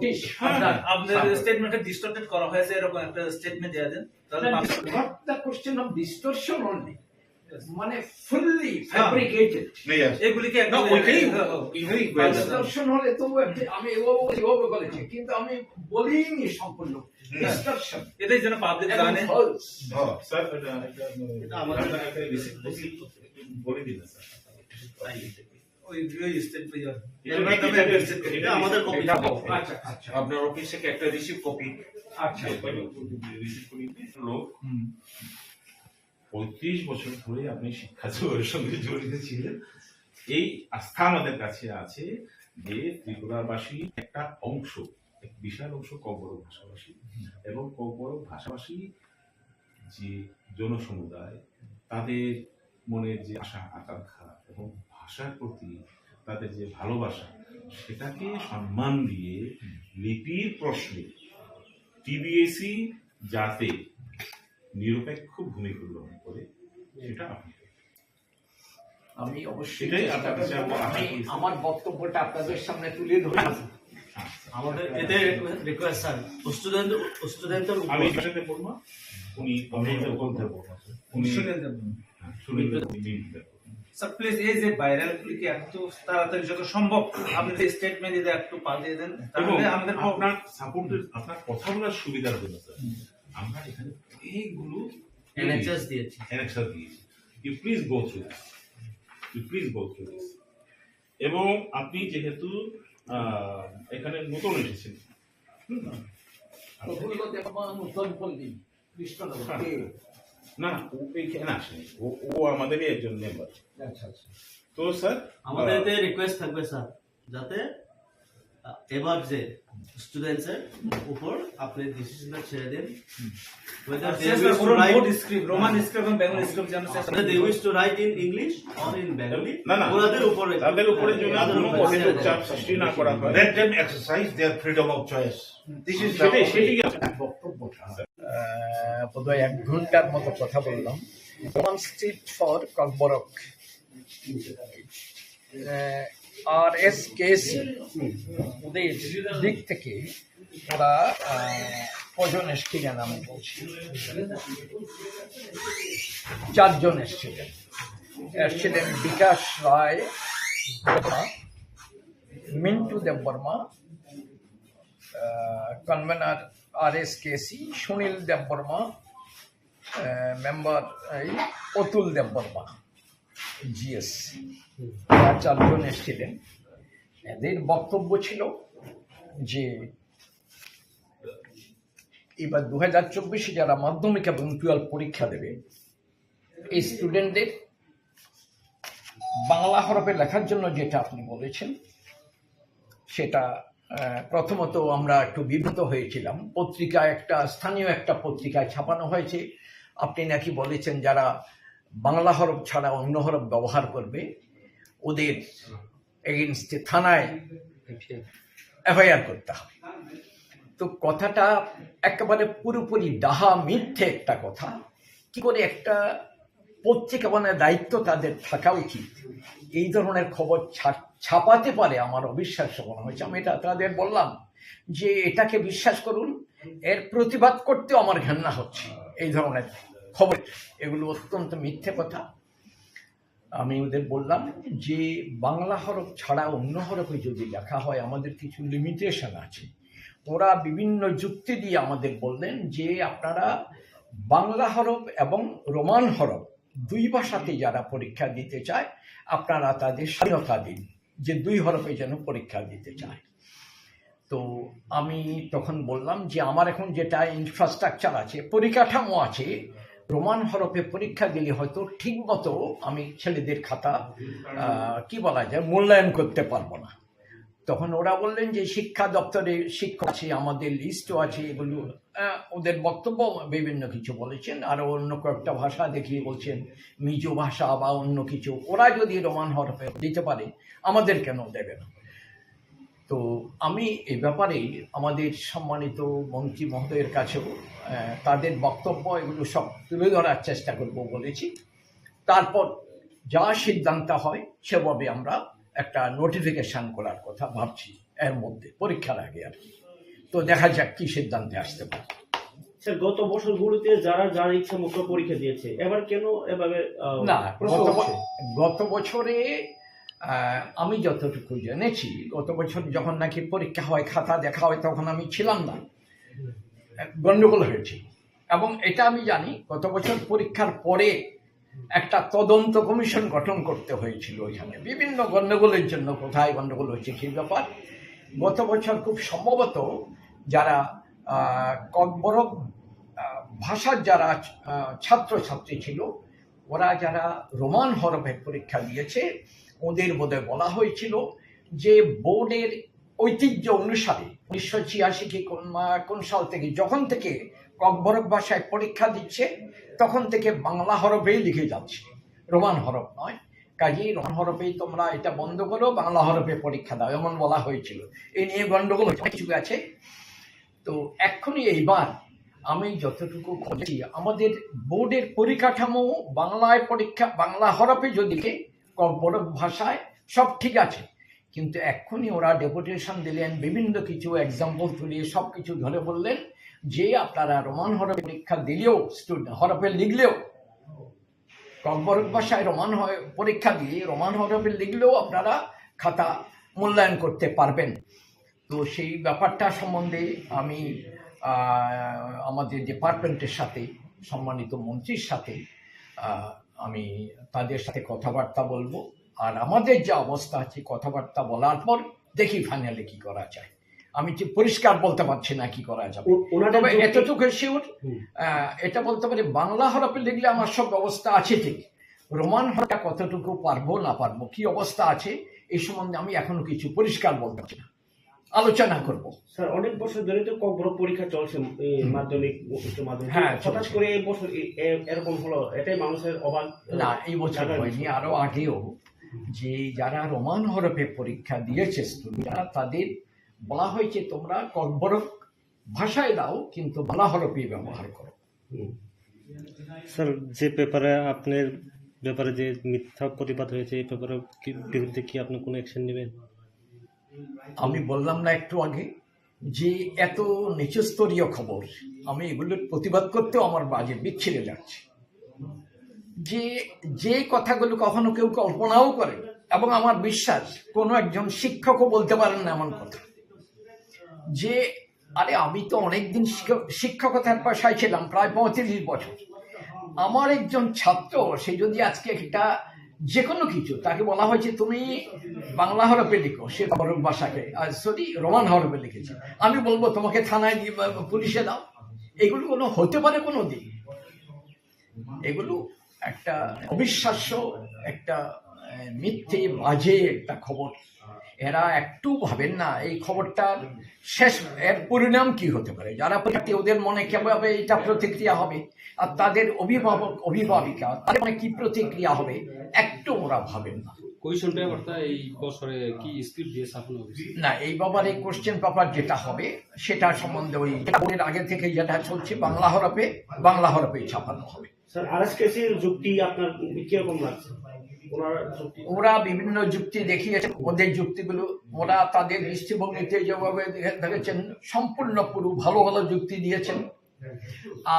নোটিশ আপনার স্টেটমেন্টে ডিস্টর্টেড করা হয়েছে এরকম একটা স্টেটমেন্ট দেয়া দেন তাহলে not the question of distortion only, মানে fully fabricated. এগুলিকে না, ওইটাই ডিস্টর্শন distortion হলে তো আমি এভাবে বলেছি, কিন্তু আমি বলিনি সম্পূর্ণ distortion. এটাই যেন পাবলিক এবং জানে false. স্যার এটা আমাদের একটা রিসিপ্ট বলে দিন স্যার ওই স্টেটমেন্ট এটা আমাদের কপি আচ্ছা আচ্ছা আপনার অফিস থেকে একটা রিসিপ্ট কপি আচ্ছা রিসিপ্ট কপি লোক 35 বছর ধরে আপনি শিক্ষা জগতের সঙ্গে জড়িত ছিলেন। এই আস্থা আমাদের কাছে আছে যে ত্রিপুরাবাসী একটা অংশ, এক বিশাল অংশ ককবরক ভাষাভাষী, এবং ককবরক ভাষাভাষী যে জনসমুদায় তাদের মনের যে আশা আকাঙ্ক্ষা এবং ভাষার প্রতি তাদের যে ভালোবাসা, সেটাকে সম্মান দিয়ে লিপির প্রশ্নে টিবিএসি যাতে নিরপেক্ষ ভূমিকা গ্রহণ করে সেটা আপনি আমি অবশ্যই সেটাই আপনার কাছে আমি আমার বক্তব্যটা আপনাদের সামনে তুলে ধরেছি। আমাদের এতে রিকোয়েস্ট স্যার স্টুডেন্টের আমি সাথে বলবো উনি উনি স্যার প্লিজ এই যে ভাইরাল গুলিকে একটু তাড়াতাড়ি যত সম্ভব আপনি যে স্টেটমেন্ট দিতে একটু পাঠিয়ে দেন তাহলে আমাদের আপনার সাপোর্টের আপনার কথা বলার সুবিধার জন্য স্যার আমরা এখানে এইগুলো NHS দিয়েছি you please go through this এবং আপনি যেহেতু এখানে নতুন এসেছেন না ও এইখানে আসেনি, ও আমাদেরই একজন মেম্বার। তো স্যার আমাদের এতে রিকোয়েস্ট থাকবে স্যার যাতে এবার যে স্টুডেন্টস এর উপর আপনি ডিসিশনটা ছেড়ে দেন whether they wish to write Roman script এবং Bengali script জানো whether they wish to write in English or in Bengali ওদের উপরে কোনো পজিটিভ চাপ সৃষ্টি না করা হয়, let them exercise their freedom of choice. This is বক্তব্যটা বোধহয় 1 ঘন্টার মতো কথা বললাম। Roman street for Kokborok RSKC ওদের দিক থেকে ওরা কজন এসেছিলেন আমি বলছি, 4 জন এসেছিলেন। Bikash Roy, Mintu Debbarma, convener RSKC, Sunil Debbarma, member Atul Debbarma GS, 4 জন এসেছিলেন। এদের বক্তব্য ছিল যে এবার 2024 যারা মাধ্যমিক এবং 12 পরীক্ষা দেবে এই স্টুডেন্টদের বাংলা হরফে লেখার জন্য যেটা আপনি বলেছেন সেটা প্রথমত আমরা একটু বিব্রত হয়েছিলাম। পত্রিকায় স্থানীয় একটা পত্রিকায় ছাপানো হয়েছে, আপনি নাকি বলেছেন যারা বাংলা হরফ ছাড়া অন্য হরফ ব্যবহার করবে ওদের এগেনস্টে থানায় FIR করতে হবে। তো কথাটা একেবারে পুরোপুরি ডাহা মিথ্যে একটা কথা। কি করে একটা পত্রিকা বানানোর দায়িত্ব তাদের থাকা উচিত, এই ধরনের খবর ছাপাতে পারে আমার অবিশ্বাস্য মনে হয়েছে। আমি এটা তাদের বললাম যে এটাকে বিশ্বাস করুন, এর প্রতিবাদ করতেও আমার ঘেন্না হচ্ছে। এই ধরনের খবর এগুলো অত্যন্ত মিথ্যে কথা। আমি ওদের বললাম যে বাংলা হরফ ছাড়া অন্য হরফে যদি লেখা হয় আমাদের কিছু লিমিটেশন আছে। ওরা বিভিন্ন যুক্তি দিয়ে আমাদের বললেন যে আপনারা বাংলা হরফ এবং রোমান হরফ 2 ভাষাতে যারা পরীক্ষা দিতে চায় আপনারা তাদের স্বাধীনতা দিন যে 2 হরফে যেন পরীক্ষা দিতে চায়। তো আমি তখন বললাম যে আমার এখন যেটা ইনফ্রাস্ট্রাকচার আছে, পরিকাঠামো আছে, রোমান হরফে পরীক্ষা দিলে হয়তো ঠিক মতো আমি ছেলেদের খাতা কি বলা যায় মূল্যায়ন করতে পারবো না। তখন ওরা বললেন যে শিক্ষা দপ্তরে শিক্ষক আছে, আমাদের লিস্টও আছে, এগুলো ওদের বক্তব্য বিভিন্ন কিছু বলেছেন। আরও অন্য কয়েকটা ভাষা দেখিয়ে বলছেন মিজো ভাষা বা অন্য কিছু। ওরা যদি রোমান হরফে দিতে পারে আমাদের কেন দেবে না? তো আমি এই ব্যাপারে আমাদের সম্মানিত মন্ত্রী মহোদয়ের কাছেও তাদের বক্তব্য এগুলো সব তুলে ধরার চেষ্টা করব বলেছি। তারপর যা সিদ্ধান্ত হয় সেভাবে আমরা একটা নোটিফিকেশন করার কথা ভাবছি এর মধ্যে, পরীক্ষার আগে আর কি। তো দেখা যাক কি সিদ্ধান্তে আসতে পারে। স্যার, গত বছরগুলোতে যারা যার ইচ্ছা মতো পরীক্ষা দিয়েছে, এবার কেন এভাবে না, গত বছরে আমি যতটুকু জেনেছি, গত বছর যখন নাকি পরীক্ষা হয়, খাতা দেখা হয়, তখন আমি ছিলাম না, গন্ডগোল হয়েছে। এবং এটা আমি জানি গত বছর পরীক্ষার পরে একটা তদন্ত কমিশন গঠন করতে হয়েছিল ওইখানে বিভিন্ন গন্ডগোলের জন্য, কোথায় গন্ডগোল হয়েছে সেই ব্যাপার। গত বছর খুব সম্ভবত যারা ককবরক ভাষার যারা ছাত্রছাত্রী ছিল, ওরা যারা রোমান হরফে পরীক্ষা দিয়েছে, ওদের বোধহয় বলা হয়েছিল যে বোর্ডের ঐতিহ্য অনুসারে 1986 কি কোন সাল থেকে যখন থেকে ককবরক ভাষায় পরীক্ষা দিচ্ছে, তখন থেকে বাংলা হরফেই লিখে যাচ্ছে, রোমান হরফ নয়। কাজেই রোমান হরফেই তোমরা এটা বন্ধ করো, বাংলা হরফে পরীক্ষা দাও, এমন বলা হয়েছিল। এই নিয়ে গন্ডগোল কিছু আছে। তো এক্ষুনি এইবার আমি যতটুকু খুঁজেছি, আমাদের বোর্ডের পরিকাঠামো বাংলায় পরীক্ষা বাংলা হরফে যদি ককবরক ভাষায় সব ঠিক আছে, কিন্তু এক্ষুনি ওরা ডেপুটেশন দিলেন, বিভিন্ন কিছু এক্সাম্পল তুলিয়ে সব কিছু ধরে বললেন যে আপনারা রোমান হরফে পরীক্ষা দিলেও, হরফে লিখলেও, ককবরক ভাষায় পরীক্ষা দিয়ে রোমান হরফে লিখলেও আপনারা খাতা মূল্যায়ন করতে পারবেন। তো সেই ব্যাপারটা সম্বন্ধে আমি আমাদের ডিপার্টমেন্টের সাথে, সম্মানিত মন্ত্রীর সাথে আমি তাদের সাথে কথাবার্তা বলবো। আর আমাদের যে অবস্থা আছে, কথাবার্তা বলার পর দেখি ফাইনালি কি করা যায়। আমি ঠিক পরিষ্কার বলতে পারছি না কি করা যাবে, তবে এতটুকু শিওর এটা বলতে পারি, বাংলা হরফে লিখলে আমার সব ব্যবস্থা আছে ঠিক, রোমান হরফটা কতটুকু পারবো না পারবো, কি অবস্থা আছে এই সম্বন্ধে আমি এখনো কিছু পরিষ্কার বলতে পারছি না, আলোচনা করব। স্যার, অনেক বছর ধরে তো ককবরক পরীক্ষা চলছে, মাধ্যমিক, উচ্চ মাধ্যমিক। হ্যাঁ, হঠাৎ করে এই বছর এরকম হলো, এটাই মানুষের অবাক। না, এই বছর হয়নি, আরো আগেও যে যারা রোমান হরফে পরীক্ষা দিয়েছে স্টুডেন্টরা, তাদের বলা হয়েছে তোমরা ককবরক ভাষায় দাও, কিন্তু বাংলা হরফে ব্যবহার করো। স্যার, যে পেপারে আপনার ব্যাপারে যে মিথ্যা প্রতিবাদ হয়েছে, এই পেপারের বিরুদ্ধে কি আপনি কোনো অ্যাকশন নেবেন? আমি বললাম না একটু আগে যে এত নিচস্তরীয় খবর, আমি এগুলোর প্রতিবাদ করতেও আমার বাজে বিচ্ছিরে যাচ্ছে। যে কথাগুলো কখনো কেউ কল্পনাও করে, এবং আমার বিশ্বাস কোনো একজন শিক্ষকও বলতে পারেন না এমন কথা, যে আরে আমি তো অনেকদিন শিক্ষকতার পেশায় ছিলাম, প্রায় 35 বছর। আমার একজন ছাত্র, সে যদি আজকে একটা যে কোনো কিছু তাকে বলা হয়েছে তুমি বাংলা হরফে লিখো, সে ককবরক ভাষাকে রোমান হরফে লিখেছে, আমি বলবো তোমাকে থানায় দিয়ে পুলিশে দাও? এগুলো কোনো হতে পারে কোনো দিন? এগুলো একটা অবিশ্বাস্য, একটা মিথ্যে বাজে একটা খবর। এরা একটু ভাবেন না এই খবরটার শেষ, এর পরিণাম কি হতে পারে, যারা পরীক্ষার্থী ওদের মনে কিভাবে এটা প্রতিক্রিয়া হবে, আর তাদের অভিভাবক অভিভাবিকা তাদের মনে কি প্রতিক্রিয়া হবে, একটু ওরা ভাবেন না। কোয়েশ্চন পেপারটা এই বছরে কি স্ক্রিপ্ট দিয়ে ছাপানো হয়েছে? না, এই ব্যাপারে কোশ্চেন পেপার যেটা হবে সেটা সম্বন্ধে ওই বোর্ডের আগে থেকে যেটা চলছে বাংলা হরফেই ছাপানো হবে। স্যার, আরএসকেসির যুক্তি আপনার কিরকম লাগছে? ওরা বিভিন্ন যুক্তি দেখিয়েছে, ওদের যুক্তিগুলো ওরা তাদের দৃষ্টিভঙ্গিতে যেভাবে দেখেছেন সম্পূর্ণ পুরো ভালো ভালো যুক্তি দিয়েছেন।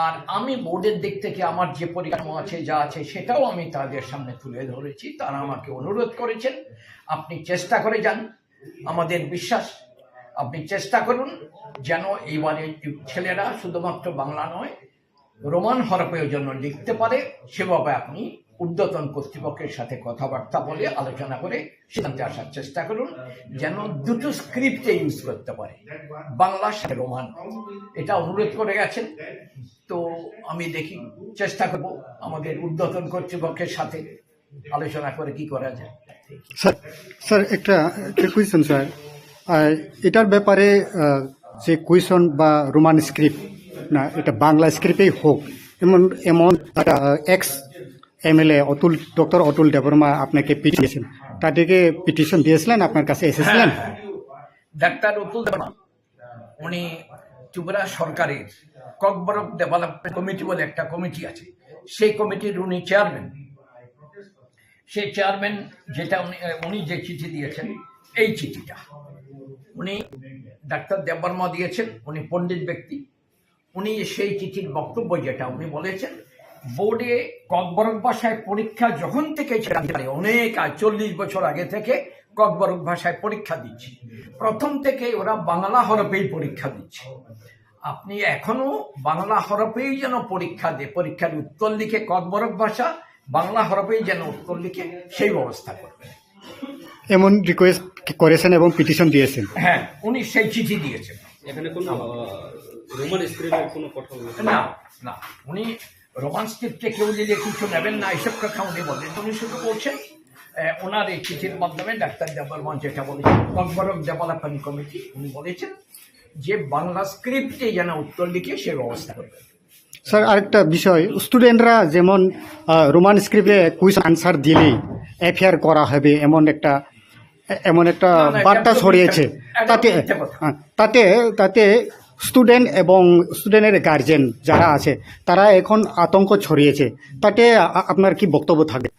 আর আমি বোর্ডের দিক থেকে আমার যে পরিকাঠামো আছে, যা আছে, সেটাও আমি তাদের সামনে তুলে ধরেছি। তারা আমাকে অনুরোধ করেছেন আপনি চেষ্টা করে যান, আমাদের বিশ্বাস আপনি চেষ্টা করুন যেন এইবারে ছেলেরা শুধুমাত্র বাংলা নয়, রোমান হরফের জন্য লিখতে পারে। সেভাবে আপনি ঊর্ধ্বতন কর্তৃপক্ষের সাথে কথাবার্তা বলে আলোচনা করে সিদ্ধান্তে আসার চেষ্টা করুন, যেন দুটো স্ক্রিপ্টে ইউজ করতে পারে, বাংলার সাথে রোমান। এটা অনুরোধ করে গেছেন, তো আমি দেখি চেষ্টা করব আমাদের ঊর্ধ্বতন কর্তৃপক্ষের সাথে আলোচনা করে কি করা যায়। স্যার একটা কোয়েশ্চন স্যার, এটার ব্যাপারে যে কোয়েশ্চন বা রোমান স্ক্রিপ্ট না, এটা বাংলা স্ক্রিপ্টেই হোক, এমন x MLA doctor Atul Debbarma আপনাকে পিটিয়েছেন, তাদেরকে পিটিশন দিয়েছিলেন, আপনার কাছে এসেছিলেন? ডাক্তার অতুল দেববর্মা উনি ত্রিপুরা সরকারের ককবরক ডেভেলপমেন্ট কমিটি বলে একটা কমিটি আছে, সেই কমিটির উনি চেয়ারম্যান। সেই চেয়ারম্যান যেটা উনি যে চিঠি দিয়েছেন, এই চিঠিটা উনি ডাক্তার দেববর্মা দিয়েছেন, উনি পণ্ডিত ব্যক্তি। উনি সেই চিঠির বক্তব্য যেটা উনি বলেছেন, বোর্ডে ককবরক ভাষায় পরীক্ষা যখন থেকে অনেক 40 বছর আগে থেকে ককবরক ভাষায় পরীক্ষা দিচ্ছে। প্রথম থেকে ওরা বাংলা হরফেই পরীক্ষা দিচ্ছে। আপনি এখনো বাংলা হরফেই যেন পরীক্ষা দেয়, পরীক্ষার উত্তর লিখে ককবরক ভাষা বাংলা হরফেই যেন উত্তর লিখে সেই ব্যবস্থা করবেন। এমন রিকোয়েস্ট করেছেন এবং পিটিশন দিয়েছেন। হ্যাঁ, উনি সেই চিঠি দিয়েছেন। এখানে কোনো রোমান স্ক্রিপ্টের কোনো কথা না, না, উনি রোমান স্ক্রিপ্টে কেউ দিলে কিছু নেবেন না এসব কথা উনি বলেন। উনি শুধু বলছেন ওনার এই চিঠির মাধ্যমে ডাক্তার দেববর্মা যেটা বলেছেন, ককবরক ডেভেলপমেন্ট কমিটি, উনি বলেছেন যে বাংলা স্ক্রিপ্টে যেন উত্তর লিখে সে ব্যবস্থা করবে। স্যার, আরেকটা বিষয়, স্টুডেন্টরা যেমন রোমান স্ক্রিপ্টে কুইশন আনসার দিলেই এফআইআর করা হবে এমন একটা বার্তা ছড়িয়েছে। তাতে স্টুডেন্ট এবং স্টুডেন্টের গার্জেন যারা আছে তারা এখন আতঙ্ক ছড়িয়েছে, তাতে আপনার কি বক্তব্য থাকবে?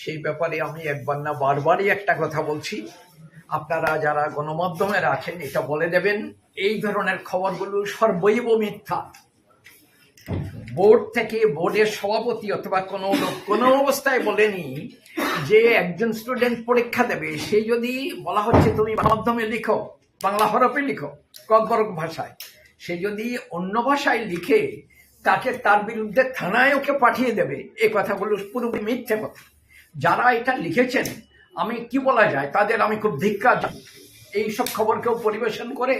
সেই ব্যাপারে আমি একবার না বারবারই একটা কথা বলছি, আপনারা যারা গণমাধ্যমের আছেন এটা বলে দেবেন, এই ধরনের খবরগুলো সর্বৈব মিথ্যা। বোর্ড থেকে বোর্ডের সভাপতি অথবা কোনো অবস্থায় বলেনি যে একজন স্টুডেন্ট পরীক্ষা দেবে, সে যদি বলা হচ্ছে তুমি মাধ্যমে লিখো, বাংলা হরফে লিখো ককবরক ভাষায়, সে যদি অন্য ভাষায় লিখে তাকে তার বিরুদ্ধে থানায় ওকে পাঠিয়ে দেবে, এই কথাগুলো পুরোপুরি মিথ্যে কথা। যারা এটা লিখেছেন, আমি কি বলা যায়, তাদের আমি খুব ধিক্কার জানাই। এইসব খবর কেউ পরিবেশন করে,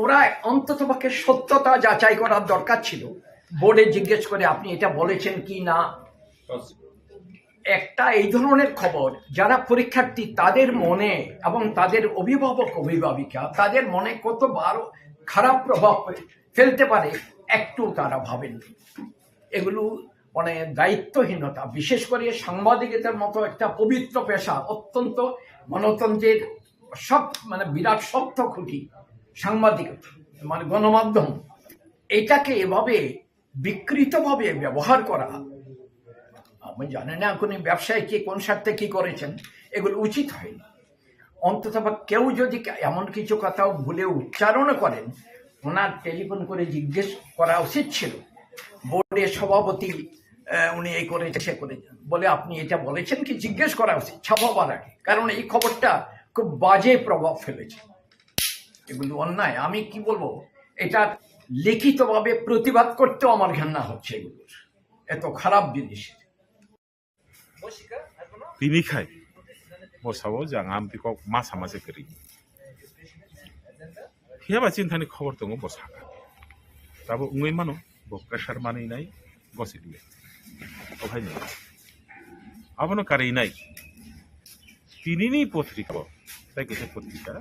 ওরা অন্ততপক্ষে সত্যতা যাচাই করার দরকার ছিল, বোর্ডে জিজ্ঞেস করে আপনি এটা বলেছেন কি না। একটা এই ধরনের খবর যারা পরীক্ষার্থী তাদের মনে এবং তাদের অভিভাবক অভিভাবিকা তাদের মনে কতবার খারাপ প্রভাব ফেলতে পারে একটু তারা ভাবেন। এগুলো মানে দায়িত্বহীনতা, বিশেষ করে সাংবাদিকতার মতো একটা পবিত্র পেশা, অত্যন্ত গণতন্ত্রের সব বিরাট শক্ত খুঁটি সাংবাদিকতা গণমাধ্যম, এটাকে এভাবে বিকৃতভাবে ব্যবহার করা, আমি জানি না কোন ব্যবসায়ী কে কোন স্বার্থে কি করেছেন, এগুলো উচিত হয়নি। অন্তত কেউ যদি এমন কিছু কথাও ভুলে উচ্চারণ করেন, ওনার টেলিফোন করে জিজ্ঞেস করা উচিত ছিল। বোর্ডের সভাপতি উনি এই করেছে সে করেছেন বলে আপনি এটা বলেছেন কি, জিজ্ঞেস করা উচিত ছাপাবার আগে, কারণ এই খবরটা খুব বাজে প্রভাব ফেলেছে। এগুলো অন্যায়, আমি কি বলবো, এটা লিখিতভাবে প্রতিবাদ করতেও আমার ঘৃণা হচ্ছে এগুলোর, এত খারাপ জিনিস। Binikai, bosawo jang am biko masa masa keri. Hiaba cintani khobor tongo bosaka. Tabo ungui mano bo pressure mani nai gosidile. Obhai ni. Abono kari nai. Tinini potrika, tai kese potrika.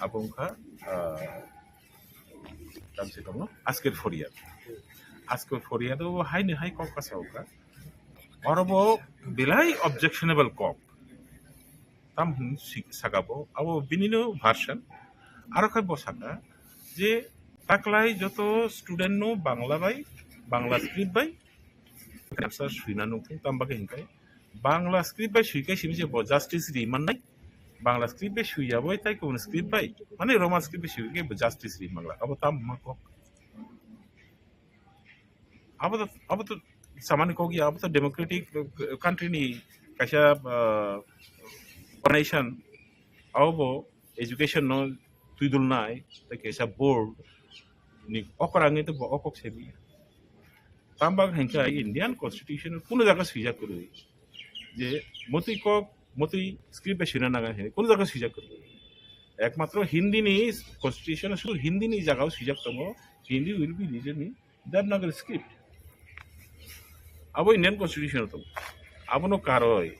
Abongka tamse tomo asker foriad. Asker foriad o hai ne hai kok kasauka. Orobo belai objectionable kok tam sagabo abo binino version aro kai bosaka je taklai joto student no bangla script bai answer suina no tam bage hinkai bangla script bai suikai simi je justice riman nai bangla script bai suiya boy tai kon script bai mane roman script bai suikai justice riman la abo tam makok abo to सामान्य को गया अब तो democratic country नहीं कैसा organisation अब वो education no तुइदुल नाय तो कैसा बोर्ड नि ऑकरांगे तो ऑकॉक से भी तांबाग हैंका इंडियन कॉन्स्टिट्यूशन कुछ जगह स्वीकार करो जे मोती स्क्रिप्ट पे शिना नागा है कुछ जगह स्वीकार करो एकमात्र हिंदी नहीं कॉन्स्टिट्यूशन शुरू हिंदी नहीं जगह स्वीकार करो हिंदी विल बी रीजन नहीं Devanagari script abo Indian constitution to abo no karoi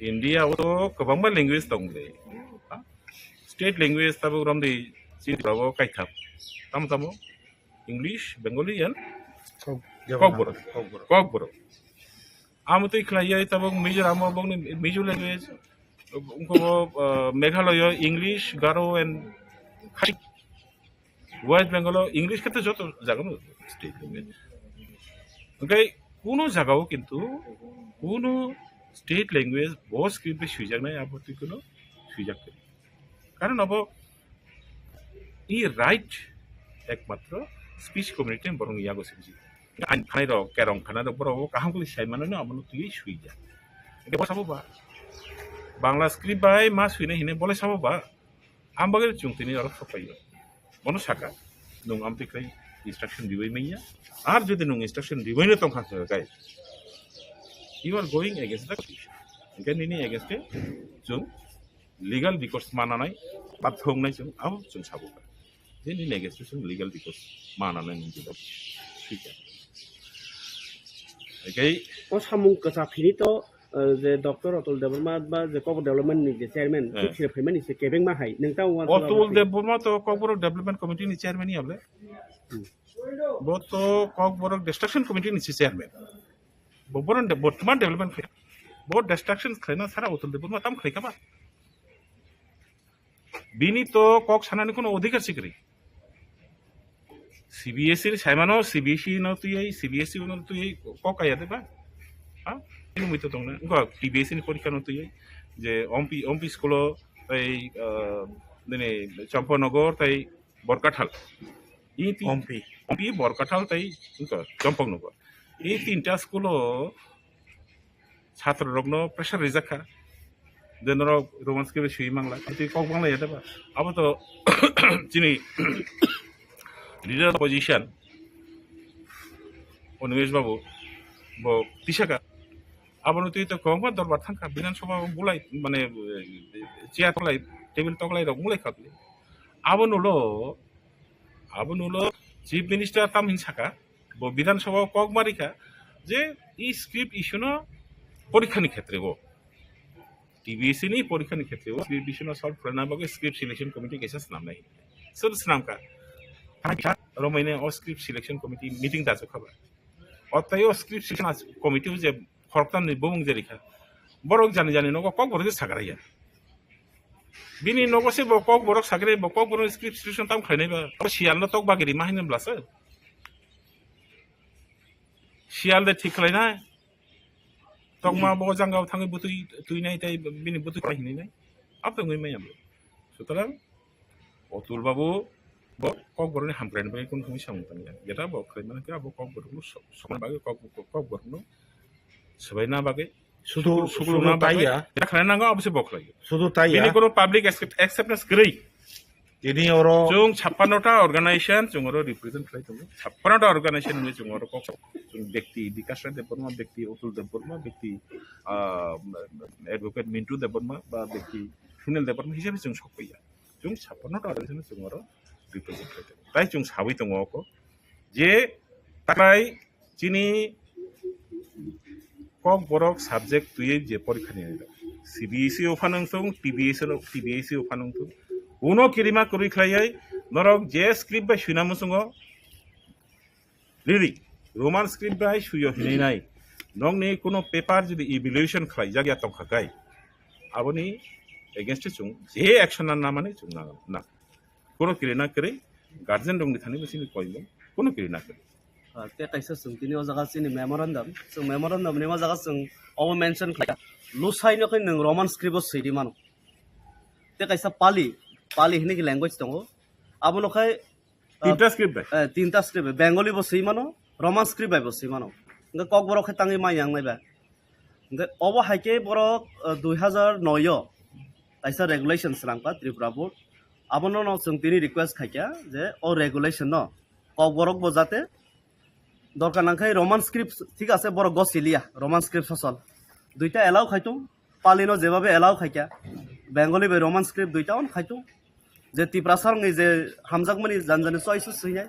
India to kabangba language tongle state language tabo rom de si tabo kaithap tamo English Bengali and kokboro amo to ikhlaya tabo Mizoram abong Mizo language unko Meghalaya English Garo and West Bengal English kete joto jaga no state language okay কোনো জায়গাও কিন্তু কোনো state language বহুত স্ক্রিপ্টে সুযোগ নাই আপত্তি কোনো সুযোগ নেই কারণ अब ই রাইট একমাত্র স্পিচ কমিউনিটি বরং ইয়াগো সিবজি আইন খানাই রক কেরং খানাই রক বড় কাহামগুলি সাইমানো আমনো তুই সুই যা এটা বসাবো বা বাংলা স্ক্রিপ্ট বাই মা সুইনে হিনে বলে সাবো বা আমবাগে চুংতিনি আর সপাইयो মনো সাকা নং আমতিক্রাই instruction দিবই মাইয়া আর যদি নং instruction দিবই না তখন গাই you are going against the constitution again ini against जों legal recourse मानानाय बाथौनाय जों आव जों साबो जे नि against जों legal recourse मानानाय नंगौ सुइया ओके ও সামুং কসা ফিনিতো যে ডক্টর অতুল দেববর্মা বা যে কবর ডেভেলপমেন্ট নি যে চেয়ারম্যান কুচিরে ফেমান নি কেবেং মা হাই নংতা অতুল দেববর্মা তো কবর ডেভেলপমেন্ট কমিটি নি চেয়ারম্যান ইয়াবলে বতো কবর ডিস্ট্রাকশন কমিটি নি চেয়ারম্যান ববরন বর্তমান ডেভেলপমেন্ট বহুত ডিস্ট্রাকশন খাইনা সারা অতুল দেববর্মা তাম খাইকাবা বিনি তো কক সানানি কোনো অধিকার সিকরি সিবিএসসি সাইমানো সিবিএসসি ন তুই সিবিএসসি ন তুই কক আয়া দেবা হ্যাঁ ini itu dong, enggak TBS ini pori kan untuk je ompi sekolah tay ini Campurnagor tay Borkathal ini ompi Borkathal tay enggak Campurnagor ini tinta sekolah ছাত্র রগ্ন প্রেসার রিজাকা যেন romance কে বেশি মাংলা কিন্তু কক বাংলা এটা বা আবার তো যিনি লিডার পজিশন অনিমেশ বাবু তিসাকা আবার তুই তো কংগ্রেস দরবার থাকা বিধানসভা বুলাই মানে চেয়ার তলাই টেবিল তলাই রক মুলাই খাবলি আবনুলো চিফ মিনিস্টার তামহিন সাকা বিধানসভা কক মারিকা যে এই স্ক্রিপ্ট ইস্যুনো পরীক্ষানি ক্ষেত্রে টিবিএসসি নি পরীক্ষানি ক্ষেত্রে স্ক্রিপ্ট ইস্যুনো সলভ করে না বাগে স্ক্রিপ্ট সিলেকশন কমিটি কেসা নাম নাই সব নাম কা রমাইনে ও স্ক্রিপ্ট সিলেকশন কমিটি মিটিং দাজো খাবার অতএব স্ক্রিপ্ট সিলেকশন কমিটি যে খরতাম নি বমুং জেরিখা বরক জানি নগো কক বরক সাগরাইয়া বিনি নগো সে কক বরক সাগরে কক বরক স্ক্রিপ্ট সিলেকশন তাম খাইনাই বা শিয়াল তক বাগেরি মাহিনে ব্লাসে শিয়াল দে ঠিক খাইনা তক মা ব জাঙ্গাও থাঙ্গি বুতুই তুই নাই তাই বিনি বুতুই খাইনি নাই আপনি গই মাইয়াম সুতরাং অতুল বাবু কক বরনি হামক্রাইন বাই কোন তুমি সামতাম এটা ব খাইনা কে আব কক বরক সমান বাগে কক বরক সবাই না বাগে শুধু না তাইয়া এটা খানা নাঙ্গা অবশ্যই বকলাই শুধু তাই ইনি কোনো পাবলিক অ্যাকসেপ্টেন্স করেই ইনি ওর जों 56টা অর্গানাইজেশন जों ওর রিপ্রেজেন্ট খাই তো 56টা অর্গানাইজেশন নি जों ওর কক ব্যক্তি বিকাশ দেববর্মা ব্যক্তি অতুল দেববর্মা ব্যক্তি অ্যাডভোকেট মিন্টু দেববর্মা বা ব্যক্তি সুনীল দেববর্মা হিসেবে जों সকইয়া जों 56টা অর্গানাইজেশন जों ওর রিপ্রেজেন্ট খাই তাই जों সাবই দङ অকো যে তাই যিনি কক বরক সাবজেক্ট তুই যে পরীক্ষা নিয়ে নিল সিবিএসই ওফানংথং টিবিএসই ওফানংথং উনো কিরিমা করি খাইয়াই নরক যে স্ক্রিপ্ট বাই সুনামুসুঙ লিরি রোমান স্ক্রিপ্ট বাই সুইয় হিনে নাই নংনি কোনো পেপার যদি ইভ্যালুয়েশন খাই জাগিয়া তংখাকাই আবনি এগেইনস্ট जों যে অ্যাকশন না মানে जों না কোনো কিরিনা করে গার্জেন দংনি থানি বসিনি কইলো কোনো কিরিনা করে ते कैसे सुंतिनि ओ जगह सिनि मेमोरेंडम नि मा जगह जों ओ मेंशन खाया लुसाइनो खै नों रोमान स्क्रिप्ट सैदि मानो ते कैसा पाली हिनि कि लैंग्वेज दङ आबनो खै तीनटा स्क्रिप्ट बेंगली बो सै मानो रोमान स्क्रिप्ट बाय बो सै मानो नग कक बरो खै तांगि मा यांग नायबा नग ओबो हाइके बरो 2009 कैसा रेगुलेशन सलामका त्रिपुरा बोर्ड आबनो न जों तिनि रिक्वेस्ट खाया जे ओ रेगुलेशन न कक बरक बजाते দরকার না খাই রোমান স্ক্রিপ্ট ঠিক আছে বড় গছিলিয়া রোমান স্ক্রিপ্ট সচল দুইটা এলাও খাইতো পালিনো যেভাবে এলাও খাইকা বেঙ্গলি বে রোমান স্ক্রিপ্ট দুইটাও খাইতো যে তিপ্রাসার যে হামজাকমানি জানজানি চয়েস হইয়াই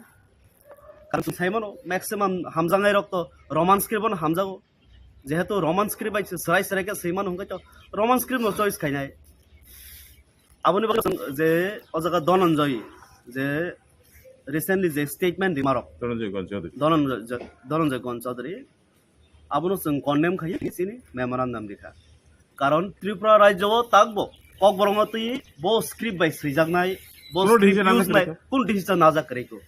কারণ সাইমানো ম্যাক্সিমাম হামজাঙ্গাই রক্ত রোমান স্ক্রিপ্ট হামজাগো যেহেতু রোমান স্ক্রিপ্ট আইছে সরাই সরাইকে সেইমান হংকাইতো রোমান স্ক্রিপ্ট নো চয়েস খাইনাই আপনি যে অজাগা ধনঞ্জয় যে recently the statement remark Dhananjay Gon Chaudhary abunu जों condemn खायो सिनि मेमोरेंडम लिखा कारण त्रिपुरा राज्य ताकबो कक बरंगा तुई बो स्क्रिप्ट बाय सैजागनाय बो कोन डिसिजन नाजा करेको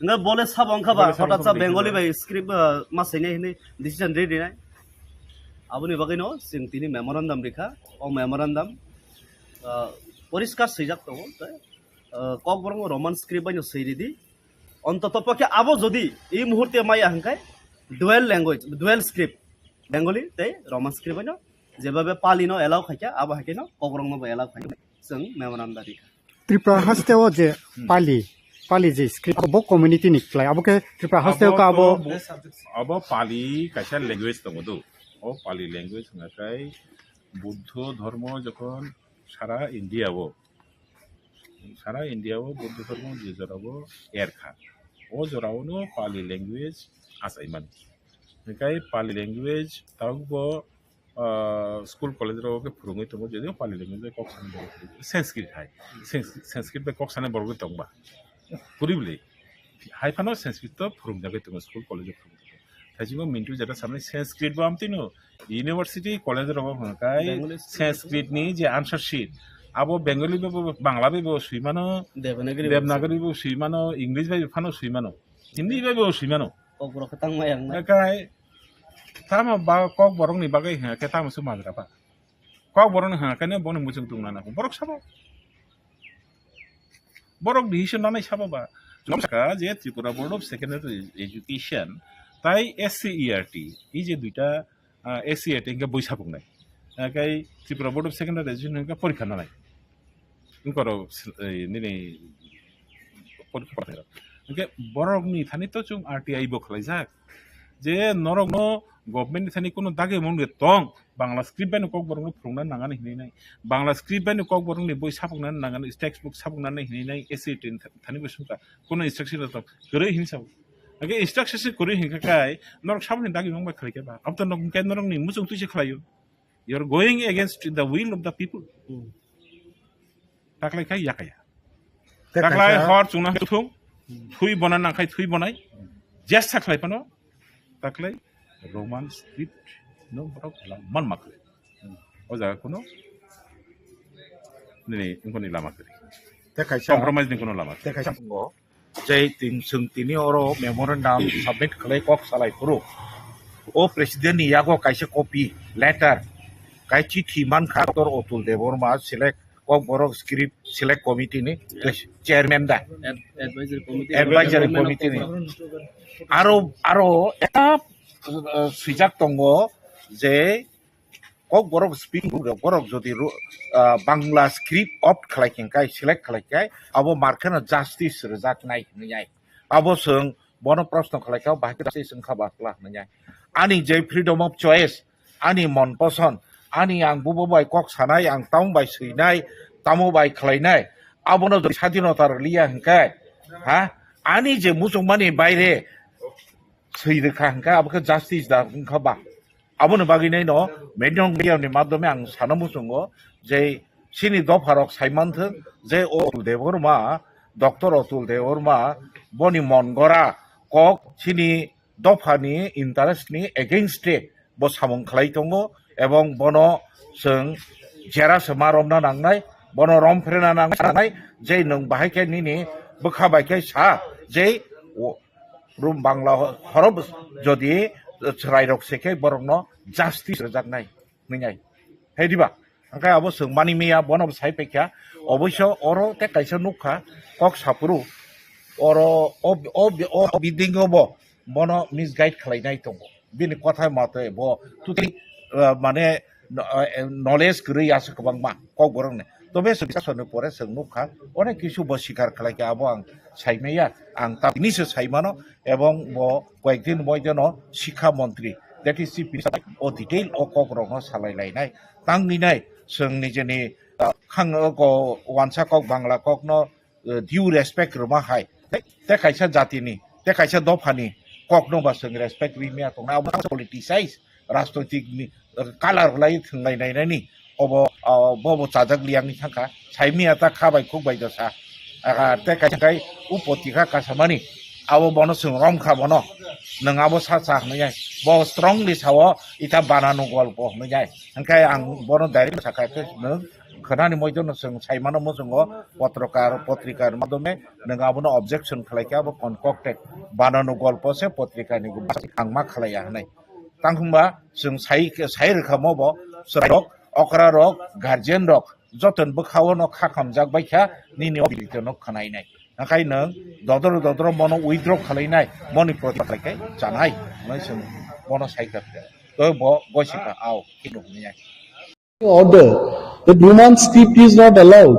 nga bole sabangkha ba हठात सा बेंगली बाय स्क्रिप्ट मा सैने हिने डिसिजन रेडी नाय abuni bagino जों तिनि मेमोरेंडम लिखा ओ मेमोरेंडम परिष्कार सैजाग दङ কক বরং রোমান স্ক্রিপ্ট বাইনো সৈরিদি অন্তত পক্ষে আবো যদি এই মুহূর্তে মাই হাঙ্কাই dual language dual script Bengali তাই রোমান স্ক্রিপ্ট বাইনো যেভাবে পালিনো এলাও খাইকা আবো হাইকেনো কক বরং এলাও খাই जों मेमोरेंडम दी त्रिपुरा हास्टेव जे पाली जे स्क्रिप्ट अब कम्युनिटी निक्लाय अब के त्रिपुरा हास्टेव का अब पाली कैसा लैंग्वेज दङ दो ओ पाली लैंग्वेज होनाय बुद्ध धर्म जखन सारा इंडियाव बुद्ध धर्म जेरावबो एरखा ओ जरावनो पाली लैंग्वेज आसायमान ओंखाय पाली लैंग्वेज तावबो स्कूल कॉलेज के फोरोङै दङ जदिव पाली लैंग्वेज कक सानै संस्कृत हाय संस्कृत बे कक सानै बरगो दंबा पुरिबले हायफानो संस्कृत फोरोंजागै दङ स्कूल कॉलेज थाजिबो मिन्टु जेटा सामने संस्कृत बो आमतिनो यूनिवर्सिटी कॉलेज रङो हकाय संस्कृत नि जे आंसर शीट आबो बेंगली बो बांग्ला बो सुइमानो देवनागरी बो सुइमानो इंग्लिश बो फानो सुइमानो हिंदी बो सुइमानो ककब्र खतां मायां ओंखाय तामा बा कक बरंनि बागै हाके तामसो माग्राबा कक बरंनि हाकाने बन मुजों दुंना बरक साबो बरक डिसिसन नानै साबोबा नमस्कार जे Tripura board of secondary education ताई SCERT ई जे दुइटा SCERT के बैसा बुंनाय ओंखाय Tripura board of secondary education के परीक्षा नालाय उनकरो निनै परीक्षा ओंखाय बरकनि थानिथ जों RTI बो खलायजाक जे नरगनो गभर्नमेंट थानी कोनो दागे मुंगे तंग बांग्ला स्क्रिप्ट बायनो कक बरंनो फोरोंना नागानै हिनाय बांग्ला स्क्रिप्ट बायनो कक बरंनि बय साबुंनानै नागानै टेक्स्ट बुक साबुंनानै हिनाय SCERT थानी बसुंका कोनो इंस्ट्रक्शन दं गरै हिनसाव ओके इंस्ट्रक्शन गरै हिनकाय नरक साबुनि दागे मुंबा खलायकेबा अब त नरक नरकनि मुजों तुइसे खलायो you are going against the will of the people ताकलाय खाय याकाया ताकलाय हर चुना थुं थुइ बना नाखाय थुइ बनाय जेस साखलायपानो ताकलाय रोमान स्क्रिप्ट नो बरक मन माखले ओ जागा कोनो नै उनकोनि लामा करि ते कैसा कम्प्रोमाइज नि कोनो लामा ते कैसा बुङो जै तिन सोंथिनि अरो मेमोरेंडम सबमिट खलाय कक सालाय पुरो ओ प्रेसिडेंट नि यागो कैसे कॉपी लेटर काय चिठी मान खातर अतुल देववर्मा सिलेक्ट कक बरक स्क्रिप्ट सिलेक्ट कमिटी नि चेयरमैन दा एडवाइजरी कमिटी नि आरो एटा सुइजाक दङ जे कक बरक स्पिकिं बरक जदि बांग्ला स्क्रिप्ट ऑप्ट खालायखेंखाय सिलेक्ट खालायखाय आबो मार्केना जस्टिस रजाकनाय होननाय आबो जों बन प्रश्न खालायखाव बाहाय जस्टिस खाबाख्ला होननाय आनि जे फ्रीडम ऑफ चॉइस आनि मन पसंद आनि आं बुबो बाय कक सानाय आं ताउ बाय सैनाय तामो बाय खालायनाय आबोनो स्वाधीनता लिया होनखाय हा आनि जे मुसलमाननि बायरे सैरोखा हंका अब जस्टिस दा हंखाबा अब बागैनाय न मेडियम मीडियानि माध्यमे आं सानमु दङो जे सिनि दफारक साइमानथ जे अतुल देववर्मा डक्टर अतुल देववर्मा बनि मनगरा कक सिनि दफानि इन्टारेस्टनि एगेन्स्टे बो सामं खालाय दङ एवं बनो जों जेरासो मारमना नांनाय बनो रमफ्रेना नांनाय जे नों बाहायखाय निनि बोखाबायखाय सा जे रूम बांला हरब जदि रायरक सेखे बरंनो जस्टिस रजाकनाय नैनाय हेदिबा ओंखाय अब जों मानि मैया बनब साइपेखा अबश्य अरो ते कैसे नुखा कक सापुरु अरो ओ बिदिंगबो बनो मिसगाइड खालायनाय दङ बिनि कथा मते बो तुति माने नलेज गरै आसो गोबांमा कक बरंने तबे सने परे जों नुखा अनेक किछु बो स्वीकार खालायके आबो आं साइमेया आं तानिसो साइमानो एवं बो कয়েকদিন मयजनो शिक्षा मंत्री दैट इज चिफ मिनिस्टार ओ डिटेल ओ कक रंग सालायलायनाय तांनिनाय जों निजेनि खांग वानसा कक बांग्ला कक न ड्यू रेसपेक्ट रमा हाय ते कैसा जातिनि ते कैसा दफानि कक नबा जों रेसपेक्ट रिमिया तंना अब पॉलिटिसाइज राजनीतिक कालार लाई थंलायनायनि अब बबो चाजाक लियांनि थाखा साइमिया ता खाबाय खुबाय दसा ते कैसा उपतिका कासामानि अब बनो जों रमखा बनो नङाबो साचा होननाय ब स्ट्रंगलि सावो इटा बानानो गल्प होननाय ओंखाय आं बनो डाइरेक्ट साखायखो नों खोनानि मयजनो जों साइमानो मोजोङो पत्रकार पत्रिकार माध्यमे नङाबोनो ऑब्जेक्शन खालायखाबो कनकक्टेड बानानो गल्प से पत्रिकानि आं मा खालाया होननाय तांखुंबा जों साइ रोखोमावबो सरायक अकरा रक गार्जियन रक जतनबो खावनो खाखामजाबायखा निनि अबिलिटनो खानायनाय ओंखायनो ददर मनो उइथड्र खालायनाय मनि प्रतिखाय जानाय जों मनो सायख'दो तो बयसिखा आव किनुनिया order that Roman script is not allowed,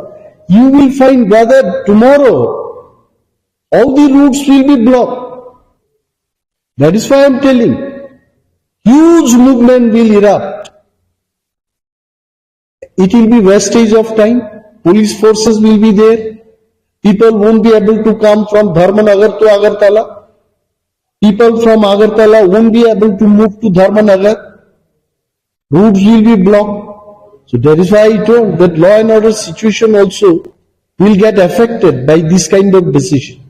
you will find brother tomorrow all the routes will be blocked. That is why I am telling, huge movement will erupt. It will be wastage of time, police forces will be there, people won't be able to come from Dharmanagar to Agartala, people from Agartala won't be able to move to Dharmanagar, routes will be blocked. So that is why I told that law and order situation also will get affected by this kind of decision.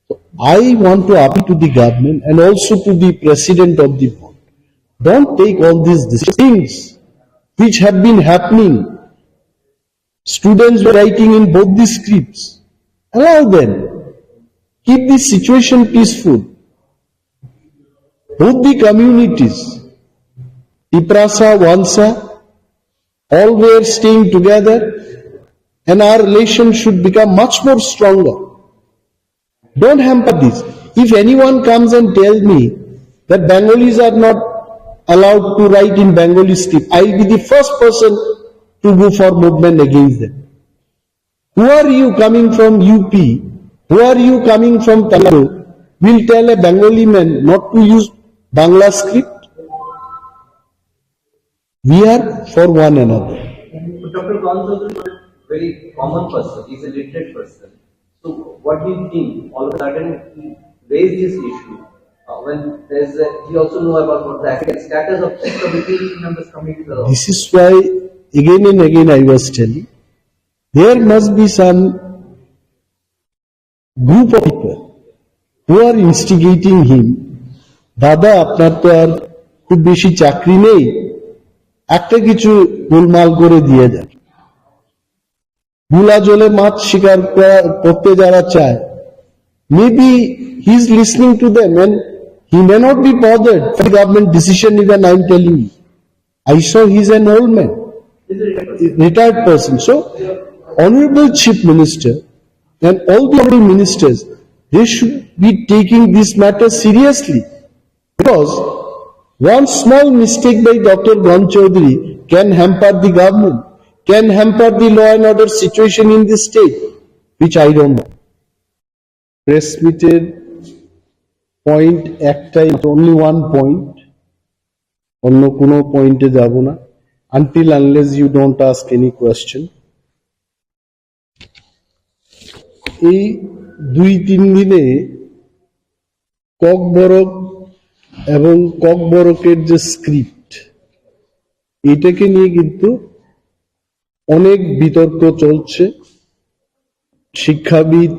So I want to appeal to the government and also to the president of the board. Don't take all these things which have been happening. Students were writing in both the scripts. Allow them. Keep the situation peaceful. Both the communities, Iprasa, Wansa, all were staying together and our relation should become much more stronger. Don't hamper this. If anyone comes and tells me that Bengalis are not allowed to write in Bengali script, I will be the first person to go for movement against them. Who are you coming from UP? Who are you coming from Tamil Nadu? Will tell a Bengali man not to use Bangla script? We are for one another. Dr. Gonzo is a very common person. He's a literate person. So, what do you think? All of a sudden, he raised this issue when there's he also know about what the academic status of the committee members coming to the. This is why again and again I was telling, there must be some group of people who are instigating him. দাদা আপনার তো আর খুব বেশি চাকরি নেই, একটা কিছু গোলমাল করে দিয়ে দেন। ভুলা জলে মাছ শিকার করতে যারা চায়, maybe he is listening to them and he may not be bothered for the government decision even I am telling you. I saw he is an old man, retired person. So, Honorable Chief Minister and all the other ministers, they should be taking this matter seriously. Because one small mistake by Dr. Gon Chaudhary can hamper the government, can hamper the law and order situation in the state, which I don't know. Press meeting point একটাই, only one point, অন্য কোনো পয়েন্টে যাব না, until unless you don't ask any question. এই 2-3 দিনে ককবরক এবং ককবরকের যে স্ক্রিপ্ট, এটাকে নিয়ে কিন্তু অনেক বিতর্ক চলছে। শিক্ষাবিদ,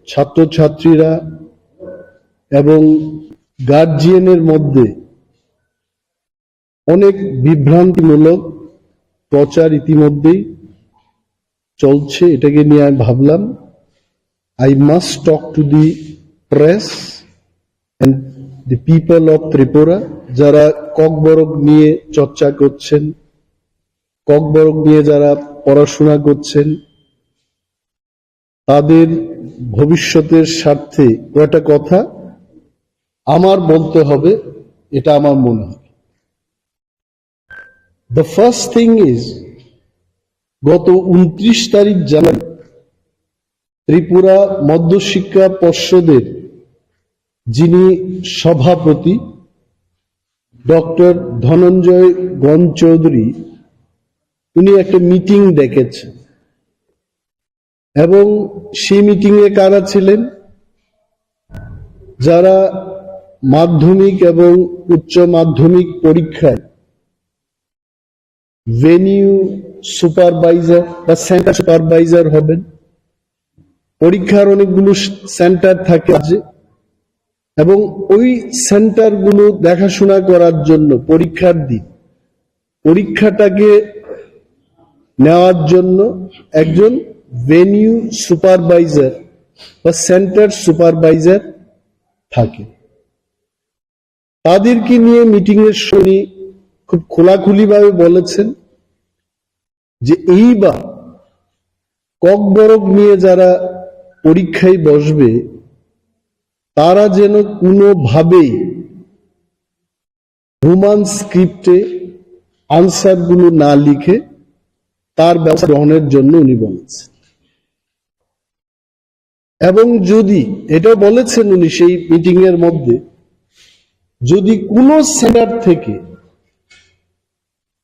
ছাত্রছাত্রীরা এবং গার্জিয়ানের মধ্যে অনেক বিভ্রান্তিমূলক প্রচার ইতিমধ্যেই চলছে। এটাকে নিয়ে আমি ভাবলাম I must talk to the press and the people of Tripura যারা ককবরক নিয়ে চর্চা করছেন, ককবরক নিয়ে যারা পড়াশোনা করছেন, তাদের ভবিষ্যতের স্বার্থে কয়টা কথা আমার বলতে হবে, এটা আমার মনে হয়। The first thing is, গত 29 তারিখ জানুয়ারি ত্রিপুরা মধ্যশিক্ষা পর্ষদের যিনি সভাপতি ডক্টর ধনঞ্জয় গণ চৌধুরী, উনি একটা মিটিং ডেকেছেন এবং সেই মিটিংয়ে কারা ছিলেন? যারা মাধ্যমিক এবং উচ্চ মাধ্যমিক পরীক্ষায় ভেনিউ সুপারভাইজার বা সেন্টার সুপারভাইজার হবেন। পরীক্ষার অনেকগুলো সেন্টার থাকে আছে এবং ওই সেন্টারগুলো দেখাশোনা করার জন্য পরীক্ষার দিন পরীক্ষাটাকে নেওয়ার জন্য একজন ভেনিউ সুপারভাইজার বা সেন্টার সুপারভাইজার থাকে। তাদেরকে নিয়ে মিটিং এর সময় খুব খোলাখুলিভাবে বলেছেন যে এইবার ককবরক নিয়ে যারা পরীক্ষায় বসবে তারা যেন কোনোভাবেই রোমান স্ক্রিপ্টে আনসারগুলো না লিখে তার ব্যবস্থা গ্রহণের জন্য উনি বলেছেন। এবং যদি এটা বলেছেন উনি সেই মিটিং এর মধ্যে, যদি কোনো সেন্টার থেকে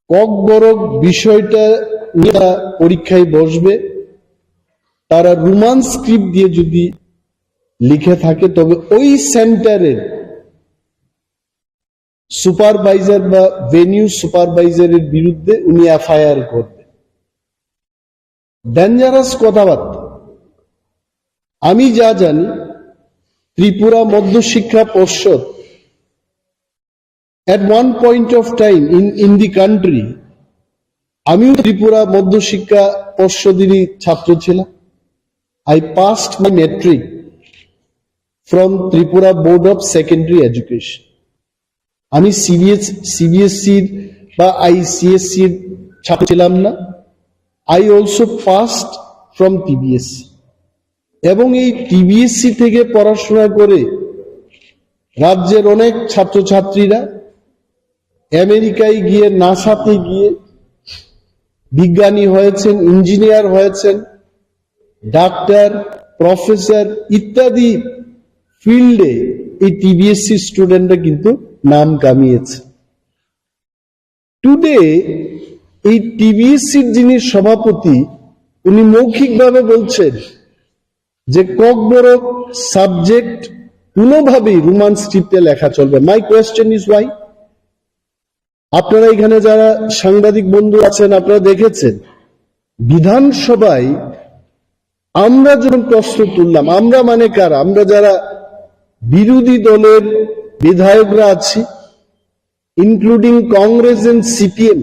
ককবরক বিষয়টা নিয়ে পরীক্ষায় বসবে তারা রোমান স্ক্রিপ্ট দিয়ে যদি লিখে থাকে তবে ওই সেন্টারের সুপারভাইজার বা ভেনিউ সুপারভাইজারের বিরুদ্ধে উনি এফআইআর করবেন। ডেঞ্জারাস কথাবার্তা। আমি যা জানি ত্রিপুরা মধ্যশিক্ষা পর্ষদ at one point of time in the country, আমিও ত্রিপুরা মধ্যশিক্ষা পর্ষদেরই ছাত্র ছিলাম। I passed my metric from Tripura Board of Secondary Education. আমি সিবিএসসি বা আইসিএসসি ছাত্র ছিলাম না। I also passed from TBSC. এবং এই টিবিএসসি থেকে পড়াশোনা করে রাজ্যের অনেক ছাত্রছাত্রীরা আমেরিকায় গিয়ে নাসাতে গিয়ে বিজ্ঞানী হয়েছেন, ইঞ্জিনিয়ার হয়েছেন, ডাক্তার, প্রফেসর ইত্যাদি ফিল্ডে এই টিবিএসসি স্টুডেন্টরা কিন্তু নাম কামিয়েছে। টুডে এই টিবিএসসির যিনি সভাপতি উনি মৌখিকভাবে বলছেন যে ককবরক সাবজেক্ট কোনোভাবেই রোমান স্ক্রিপ্টে লেখা চলবে। My question is Y? আপনারা এখানে যারা সাংবাদিক বন্ধু আছেন আপনারা দেখেছেন বিধানসভায় আমরা যখন প্রশ্ন তুললাম, আমরা মানে কারা? আমরা যারা বিরোধী দলের বিধায়করা আছি, ইনক্লুডিং কংগ্রেস এন্ড সিপিএম,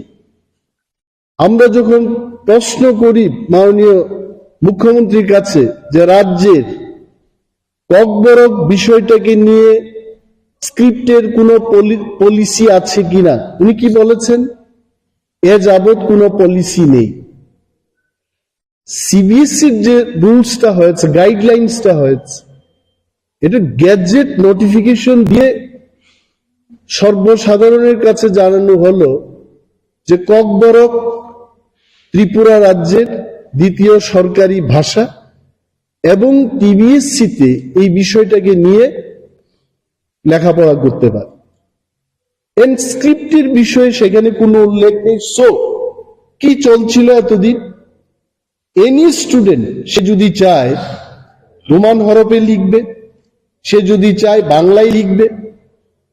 আমরা যখন প্রশ্ন করি মাননীয় মুখ্যমন্ত্রীর কাছে যে রাজ্যের ককবরক বিষয়টাকে নিয়ে স্ক্রিপ্টের কোন পলিসি আছে কিনা, উনি কি বলেছেন? এ যাবৎ কোনো পলিসি নেই। সিবিএসসির যে রুলসটা হয়েছে, গাইডলাইন্সটা হয়েছে, এটা গ্যাজেট নোটিফিকেশন দিয়ে সর্বসাধারণের কাছে জানানো হলো যে ককবরক ত্রিপুরা রাজ্যের দ্বিতীয় সরকারি ভাষা এবং টিবিএসসিতে এই বিষয়টাকে নিয়ে লেখাপড়া করতে পারে। স্ক্রিপ্টের বিষয়ে সেখানে কোনো উল্লেখ নেই। সো কি চলছিল এতদিন? এনি স্টুডেন্ট সে যদি চায় রোমান হরফে লিখবে, সে যদি চায় বাংলায় লিখবে।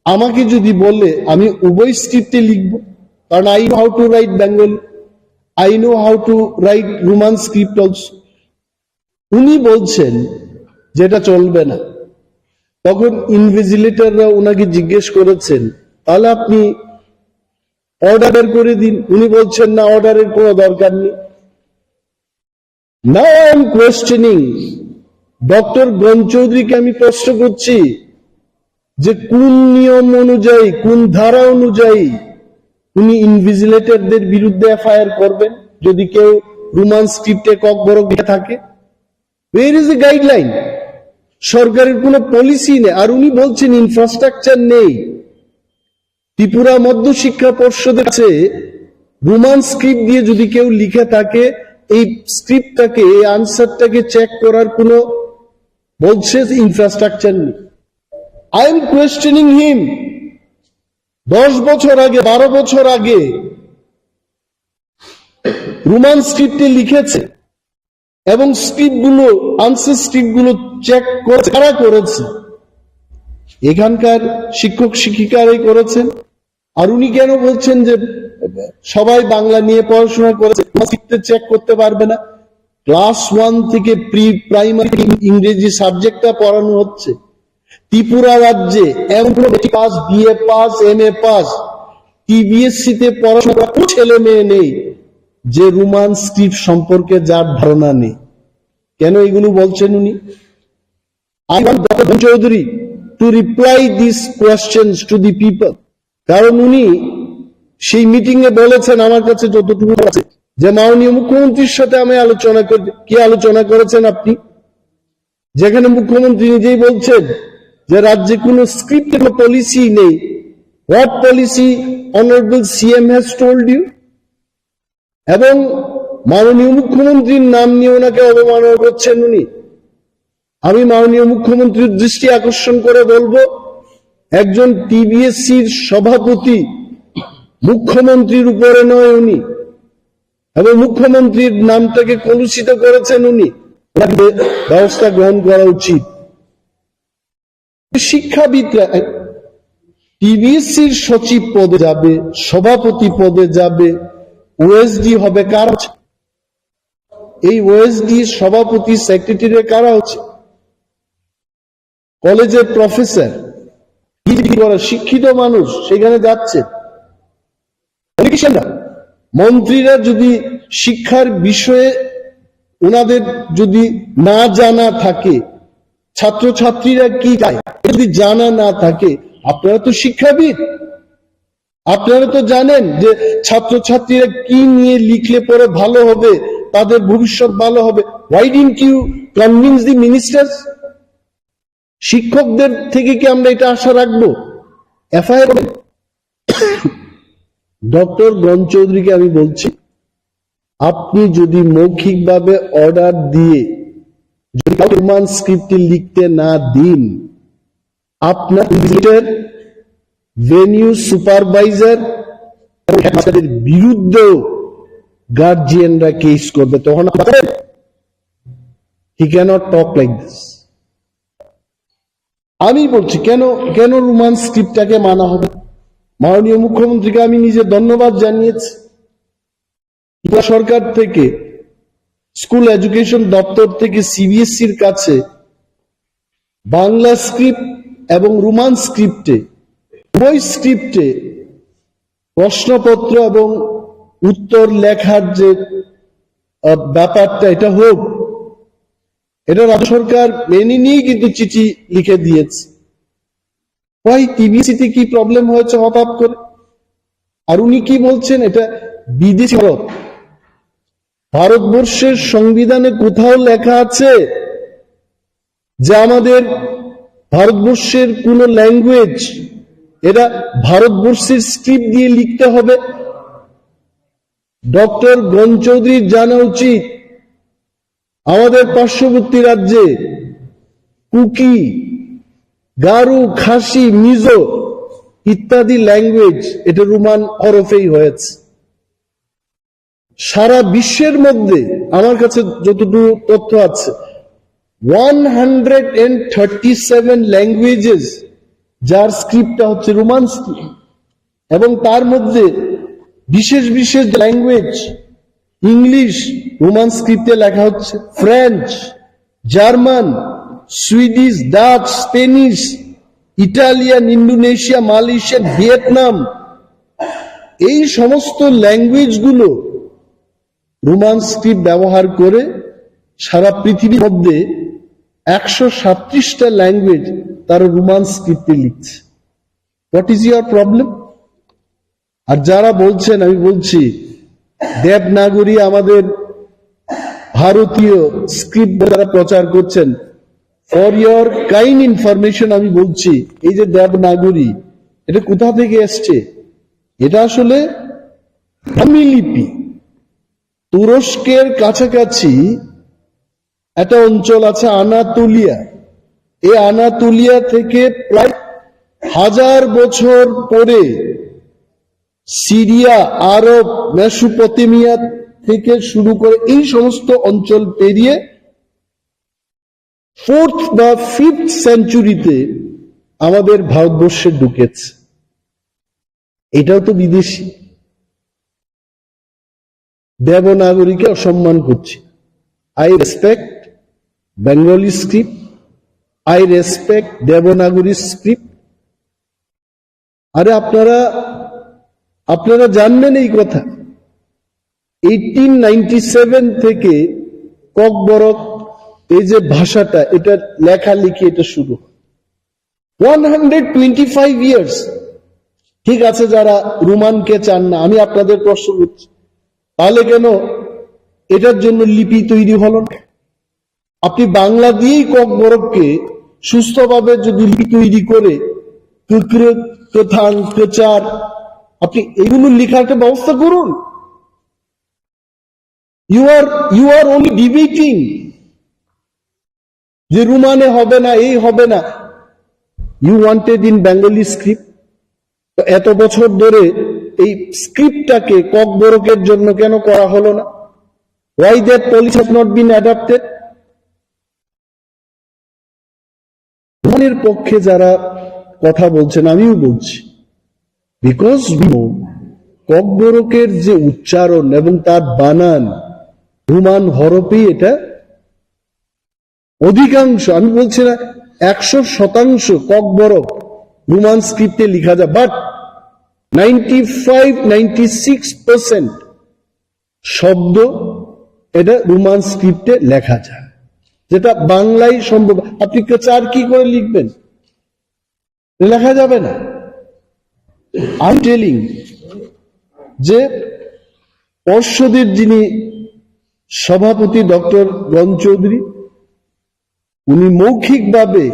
আমাকে যদি বলে আমি উভয় স্ক্রিপ্টে লিখবো, কারণ I know how to right Bengali, I know how to write Roman script also. উনি বলছেন যেটা চলবে না। তখন ইনভিজিলেটররা ওনাকে জিজ্ঞেস করেছেন তাহলে আপনি অর্ডার করে দিন। উনি বলছেন না, অর্ডারের কোনো দরকার নেই। Now I am questioning doctor গণ চৌধুরীকে আমি প্রশ্ন করছি যে কোন নিয়ম অনুযায়ী, কোন ধারা অনুযায়ী উনি ইনভিজিলেটরদের বিরুদ্ধে এফআইআর করবেন যদি কেউ রোমান স্ক্রিপ্টে ককবরক লিখে থাকে? Where is a guideline? সরকারের কোনো পলিসি নেই। আর উনি বলছেন ইনফ্রাস্ট্রাকচার নেই। ত্রিপুরা মধ্যশিক্ষা পর্ষদের কাছে রোমান স্ক্রিপ্ট দিয়ে যদি কেউ লিখে থাকে এই স্ক্রিপ্টটাকে, এই আনসারটাকে চেক করার কোনো বলছে ইনফ্রাস্ট্রাকচার নেই। আই এম কোয়েশ্চেনিং হিম। 10 বছর আগে, 12 বছর আগে রোমান স্ক্রিপ্টে লিখেছে এবং স্ক্রিপ্টগুলো, আনসার স্ক্রিপ্টগুলো চেক করে কারা করেছে? এখানকার শিক্ষক শিক্ষিকারাই করেছেন। আর উনি কেন বলছেন যে সবাই বাংলা নিয়ে পড়াশোনা করেছে, স্ক্রিপ্টে চেক করতে পারবে না? ক্লাস 1 থেকে প্রি প্রাইমারি ইংরেজি সাবজেক্টটা পড়ানো হচ্ছে। ত্রিপুরা রাজ্যে এমন pass, BA pass, MA pass, টিবিএসসিতে পড়াশোনা কোনো ছেলে মেয়ে নেই যে রোমান স্ক্রিপ্ট সম্পর্কে যার ধারণা নেই। কেন এগুলো বলছেন উনি? I want doctor Chowdhury to reply this questions to the people. কারণ উনি সেই মিটিং এ বলেছেন, আমার কাছে যতটুকু আছে যে মাননীয় মুখ্যমন্ত্রীর সাথে আমি আলোচনা করেছেন আপনি, যেখানে মুখ্যমন্ত্রী নিজেই বলছেন যে রাজ্যে কোনো স্ক্রিপ্ট পলিসি নেই। What policy honourable CM has told you? এবং মাননীয় মুখ্যমন্ত্রীর নাম নিয়ে ওনাকে অবমাননা করছেন উনি। আমি মাননীয় মুখ্যমন্ত্রীর দৃষ্টি আকর্ষণ করে বলবো, একজন টিবিএসসির সভাপতি মুখ্যমন্ত্রীর উপরে নয় উনি, এবং মুখ্যমন্ত্রীর নামটাকে কলুষিত করেছেন উনি। ব্যবস্থা গ্রহণ করা উচিত। শিক্ষাবিদরা টিবিএসসির সচিব পদে যাবে, সভাপতি পদে যাবে, ওএসডি হবে কারা? এই ওএসডি সভাপতি সেক্রেটারি কারা হচ্ছে? কলেজের প্রফেসর, শিক্ষিত মানুষ সেখানে যাচ্ছে। মন্ত্রীরা যদি শিক্ষার বিষয়ে ওনাদের যদি না জানা থাকে, ছাত্রছাত্রীরা কি চায় যদি জানা না থাকে, আপনারা তো শিক্ষাবিদ, আপনারা তো জানেন যে ছাত্রছাত্রীরা কি নিয়ে লিখলে পরে ভালো হবে, তাদের ভবিষ্যৎ ভালো হবে। Why didn't you convince the ministers? শিক্ষকদের থেকে কি আমরা এটা আশা রাখবো? এফআইআর ডক্টর গণ চৌধুরীকে আমি বলছি, আপনি যদি মৌখিকভাবে অর্ডার দিয়ে যদি রোমান স্ক্রিপ্টে লিখতে না দিন, আপনার ভেনিউ সুপারভাইজার বিরুদ্ধে গার্জিয়ানরা কেস করবে। তখন হি ক্যানট টক লাইক দিস। আমি বলছি কেন রোমান স্ক্রিপ্টটাকে মানা হবে? মাননীয় মুখ্যমন্ত্রীকে আমি নিজে ধন্যবাদ জানিয়েছি। সরকার থেকে, স্কুল এডুকেশন দপ্তর থেকে সিবিএসসির কাছে বাংলা স্ক্রিপ্ট এবং রোমান স্ক্রিপ্টে, উভয় স্ক্রিপ্টে প্রশ্নপত্র এবং উত্তর লেখার যে ব্যাপারটা, এটা হোক, এটা রাজ্য সরকার মেনে নিয়ে কিন্তু চিঠি লিখে দিয়েছে। ওই টিবিসিতে কি প্রবলেম হয়েছে হঠাৎ করে? আর উনি কি বলছেন? এটা বিদেশি ভারতবর্ষের সংবিধানে কোথাও লেখা আছে যে আমাদের ভারতবর্ষের কোন ল্যাঙ্গুয়েজ এটা ভারতবর্ষের স্ক্রিপ্ট দিয়ে লিখতে হবে? ডক্টর গণ চৌধুরীর জানা উচিত আমাদের পার্শ্ববর্তী রাজ্যে কুকি, গারু, খাসি, মিজো ইত্যাদি ল্যাঙ্গুয়েজ এটা রোমান হরফেই হয়েছে। সারা বিশ্বের মধ্যে আমার কাছে যতটুকু তথ্য আছে 137 ল্যাঙ্গুয়েজেস যার স্ক্রিপ্টটা হচ্ছে রোমান স্ক্রিপ্ট, এবং তার মধ্যে বিশেষ বিশেষ ল্যাঙ্গুয়েজ, ইংলিশ রোমান স্ক্রিপ্টে লেখা হচ্ছে, French, German, Swedish, Dutch, Spanish, Italian, Indonesia, Malaysia, Vietnam, এই সমস্ত ল্যাঙ্গুয়েজগুলো রোমান স্ক্রিপ্ট ব্যবহার করে সারা পৃথিবীর মধ্যে 137টা ল্যাঙ্গুয়েজ তারা রোমান স্ক্রিপ্টে লিখছে। What is your problem? আর যারা বলছেন, আমি বলছি দেবনাগরী আমাদের ভারতীয় স্ক্রিপ্ট যারা প্রচার করছেন, ফর ইয়োর কাইন্ড ইনফরমেশন আমি বলছি, এই যে দেবনাগরী এটা কোথা থেকে এসছে? এটা আসলে লিপি। তুরস্কের কাছাকাছি একটা অঞ্চল আছে আনাতোলিয়া, এই আনাতোলিয়া থেকে প্রায় 1000 বছর পরে সিরিয়া, আরব, মেসোপটেমিয়া থেকে শুরু করে এই সমস্ত অঞ্চল পেরিয়ে 4th বা 5th সেঞ্চুরিতে আমাদের ভারতবর্ষে ঢুকেছে। এটাও তো বিদেশি। দেবনাগরীকে অসম্মান করছি। I respect Bengali script, I respect Devanagari script. আরে আপনারা জানবেন এই কথা, 1897 থেকে ককবরক এই যে ভাষাটা, এটা লেখালেখি এটা শুরু 125 ইয়ার্স। ঠিক আছে, যারা রোমানকে চান না, আমি আপনাদের প্রশ্ন করছি, তাহলে কেন এটার জন্য লিপি তৈরি হলো না? আপনি বাংলা দিয়েই ককবরককে সুস্থভাবে যদি লিপি তৈরি করে কুকরে কথান প্রচার আপনি এগুলো লেখার একটা ব্যবস্থা করুন। ইউ আর অনলি ডিবেটিং যে রুমানে হবে না, এই হবে না। You wanted in Bengali script. তো এত বছর ধরে এই স্ক্রিপ্টটাকে ককবরকের জন্য কেন করা হলো না? Why that policy has not been adopted? রুমানের পক্ষে যারা কথা বলছেন আমিও বলছি, বিকজ ককবরকের যে উচ্চারণ এবং তার বানান রুমান হরফে এটা অধিকাংশ, আমি বলছি না 100% ককবরক রোমান স্ক্রিপ্টে লেখা যায়, বাট 95-96% শব্দ এটা রোমান স্ক্রিপ্টে লেখা যায়, যেটা বাংলায় সম্ভব। আপনি চার কি করে লিখবেন? লেখা যাবে না। আই টেলিং যে পর্ষদের যিনি সভাপতি ডক্টর গণ চৌধুরী, উনি মৌখিকভাবে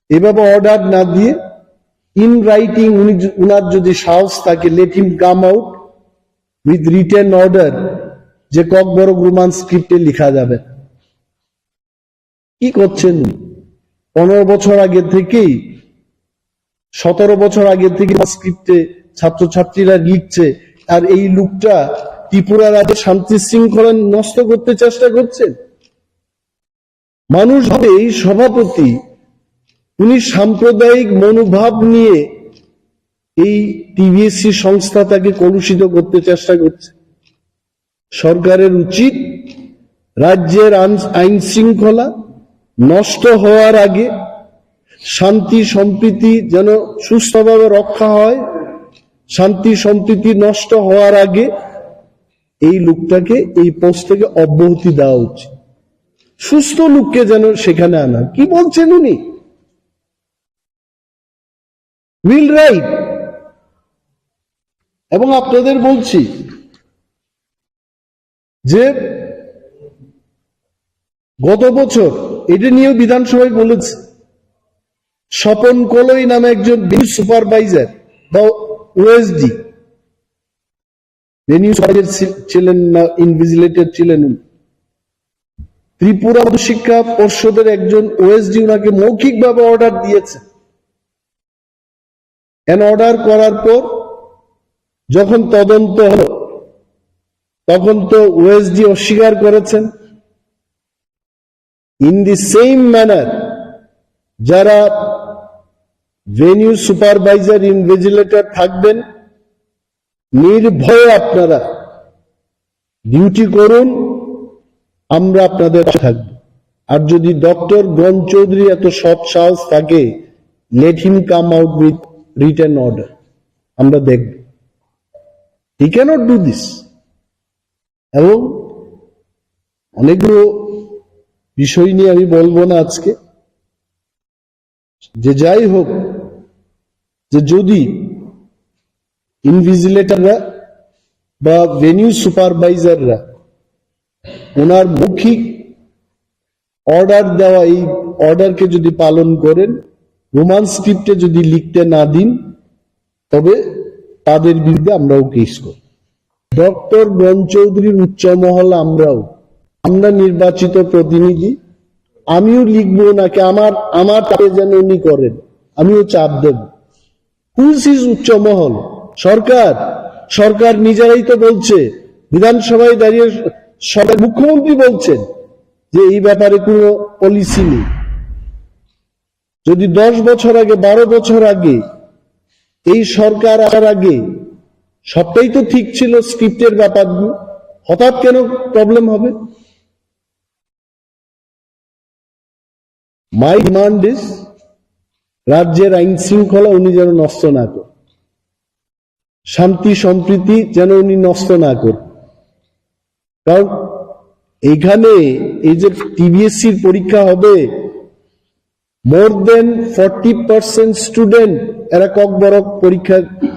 এভাবে অর্ডার না দিয়ে ইন রাইটিং, উনার যদি সাহস থাকে, let him come out with written order যে ককবরক রোমান স্ক্রিপ্টে লেখা যাবে। কি করছেন? 15 বছর আগে থেকেই, 17 বছর আগে থেকে স্ক্রিপ্টে ছাত্রছাত্রীরা লিখছে, আর এই লোকটা ত্রিপুরা রাজ্যে শান্তি শৃঙ্খলা নষ্ট করতে চেষ্টা করছেন। মানুষ ভাবে এই সভাপতি উনি সাম্প্রদায়িক মনোভাব নিয়ে এই টিভিএসসি সংস্থাটাকে কলুষিত করতে চেষ্টা করছে। সরকারের উচিত রাজ্যের আইন শৃঙ্খলা নষ্ট হওয়ার আগে, শান্তি সম্প্রীতি যেন সুস্থভাবে রক্ষা হয়, শান্তি সম্প্রীতি নষ্ট হওয়ার আগে এই লোকটাকে এই পোস্ট থেকে অব্যাহতি দেওয়া উচিত। সুস্থ লোককে যেন সেখানে আনা। কি বলছেন উনি? Will write. এবং আপনাদের বলছি যে গত বছর এটা নিয়েও বিধানসভায় বলেছে, স্বপন কলই নামে একজন সুপারভাইজার বা ওএসডি, রেভিনিউ সুপারভাইজার ছিলেন না, ইনভিজিলেটর ছিলেন। ত্রিপুরা শিক্ষা পর্ষদের একজন ওএসডি ওনাকে মৌখিকভাবে অর্ডার দিয়েছে। অর্ডার করার পর যখন তদন্ত হলো তখন তো ওএসডি অস্বীকার করেছেন। ইন দি সেম ম্যানার যারা ভেনিউ সুপারভাইজার ইনভিজিলেটর থাকবেন, নির্ভয়ে আপনারা ডিউটি করুন, আমরা আপনাদের পাশে থাকব। আর যদি ডক্টর গণ চৌধুরী এত সৎ সাহস থাকে, let him come out with written order, আমরা দেখব। He can't do this. এবং অনেকগুলো বিষয় নিয়ে আমি বলবো না আজকে, যে যাই হোক, যে যদি ইনভিজিলেটররা বা ভেনিউ সুপারভাইজাররা ওনার মৌখিক অর্ডার দেওয়া এই অর্ডারকে যদি পালন করেন, রোমান স্ক্রিপ্টে যদি লিখতে না দিন, তবে তাদের বিরুদ্ধে আমরাও কেস করি। ডক্টর গণ চৌধুরীর উচ্চ মহল আমরা নির্বাচিত প্রতিনিধি, আমিও লিখবো নাকি আমার চাপে যেন উনি করেন, আমিও চাপ দেব। হুইজ ইজ উচ্চ মহল? সরকার নিজেরাই তো বলছে, বিধানসভায় দাঁড়িয়ে সরকার মুখ্যমন্ত্রী বলছেন যে এই ব্যাপারে কোনো পলিসি নেই। যদি 10 বছর আগে, 12 বছর আগে এই সরকার আসার আগে সবটাই তো ঠিক ছিল, স্ক্রিপ্টের ব্যাপারগুলো, হঠাৎ কেন প্রবলেম হবে? মাই ডিমান্ড ইজ রাজ্যের আইন শৃঙ্খলা উনি যেন নষ্ট না করেন, শান্তি সম্প্রীতি যেন উনি নষ্ট না করেন। কারণ এইখানে এই যে টিবিএসসির পরীক্ষা হবে, মোর দেন 40% স্টুডেন্ট এরা ককবরক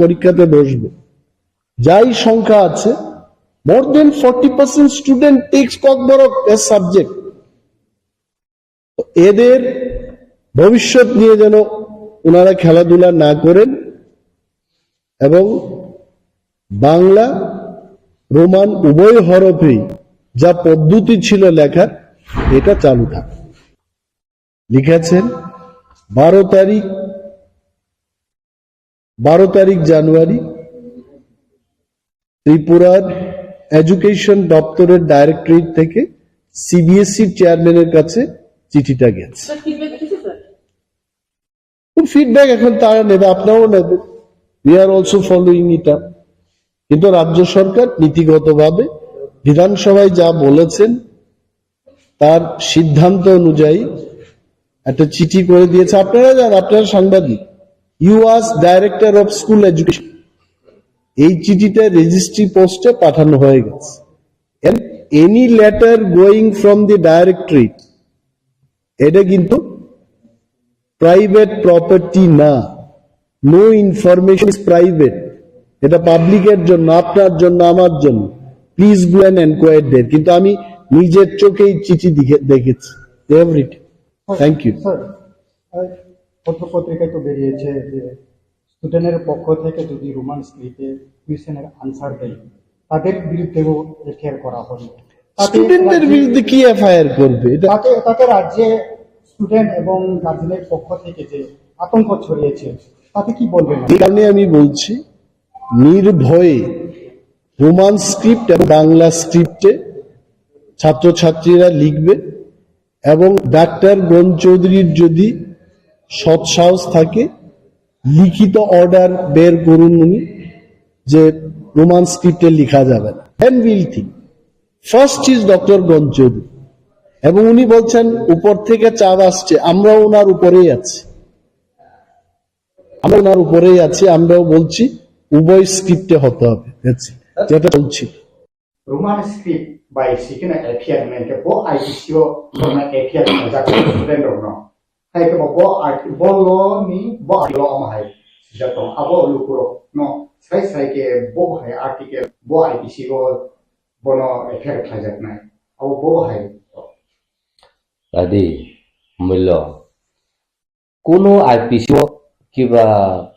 পরীক্ষাতে বসবে। যাই সংখ্যা আছে More than 40% student takes Kokborok as subject. এদের ভবিষ্যৎ নিয়ে যেন ওনারা খেলাধুলা না করেন এবং বাংলা রোমান উভয় হরফেই যা পদ্ধতি ছিল লেখার এটা চালু থাকে। লিখেছেন 12 তারিখ জানুয়ারি ত্রিপুরার এডুকেশন দপ্তরের ডাইরেক্টরেট থেকে সিবিএসই চেয়ারম্যানের কাছে চিঠিটা গেছে। ফিডব্যাক এখন তারা নেবে, আপনারাও নেবেন। We are also following it up. কিন্তু রাজ্য সরকার নীতিগতভাবে বিধানসভায় যা বলেছেন তার সিদ্ধান্ত অনুযায়ী একটা চিঠি করে দিয়েছে। আপনারা যান, আপনারা সাংবাদিক, you ask director of school education, এই চিঠিটা রেজিস্ট্রি পোস্টে পাঠানো হয়ে গেছে। Any letter going from the directorate এটা কিন্তু প্রাইভেট প্রপার্টি না, নো ইনফরমেশন ইজ প্রাইভেট, এটা পাবলিকের জন্য, আপনার জন্য, আমার জন্য। Please go and enquire there. কিন্তু আমি নিজের চোখেই চিঠি দেখেছি, এভরিথিং। Thank you. স্যার, পত্রপত্রিকায় তো বেরিয়েছে যে স্টুডেন্টের পক্ষ থেকে যদি রোমান স্ক্রিপ্টে কুয়েশনের আনসার দেয় তাদের বিরুদ্ধেও এফআইআর করা হবে। স্টুডেন্টদের বিরুদ্ধে কি এফআইআর করবে? তাতে রাজ্যে স্টুডেন্ট এবং গার্জেনের পক্ষ থেকে যে আতঙ্ক ছড়িয়েছে তাতে কি বলবেন? এই কারণে আমি বলছি নির্ভয়ে রোমান স্ক্রিপ্ট এবং বাংলা স্ক্রিপ্টে ছাত্রছাত্রীরা লিখবে এবং ডাক্তার গণ চৌধুরীর যদি সৎসাহস থাকে লিখিত অর্ডার বের করুন উনি যে রোমান স্ক্রিপ্টে লেখা যাবে না। Then will think. First is doctor Gana Chowdhury এবং উনি বলছেন উপর থেকে চাপ আসছে, আমরাও ওনার উপরেই আছি, আমরাও বলছি উভয় স্ক্রিপ্টে হতে হবে, যেটা বলছি। Roman script by seeking an appearment, bo IPCO from an appearment, that's a student or no. Hai ke bo lo ni bo lo am hai. Jatong abo lukuro no. Sai ke bo hai article bo IPCO bono appear khajak nai. Abo bo hai. Tadi milo কোনো IPCO কিবা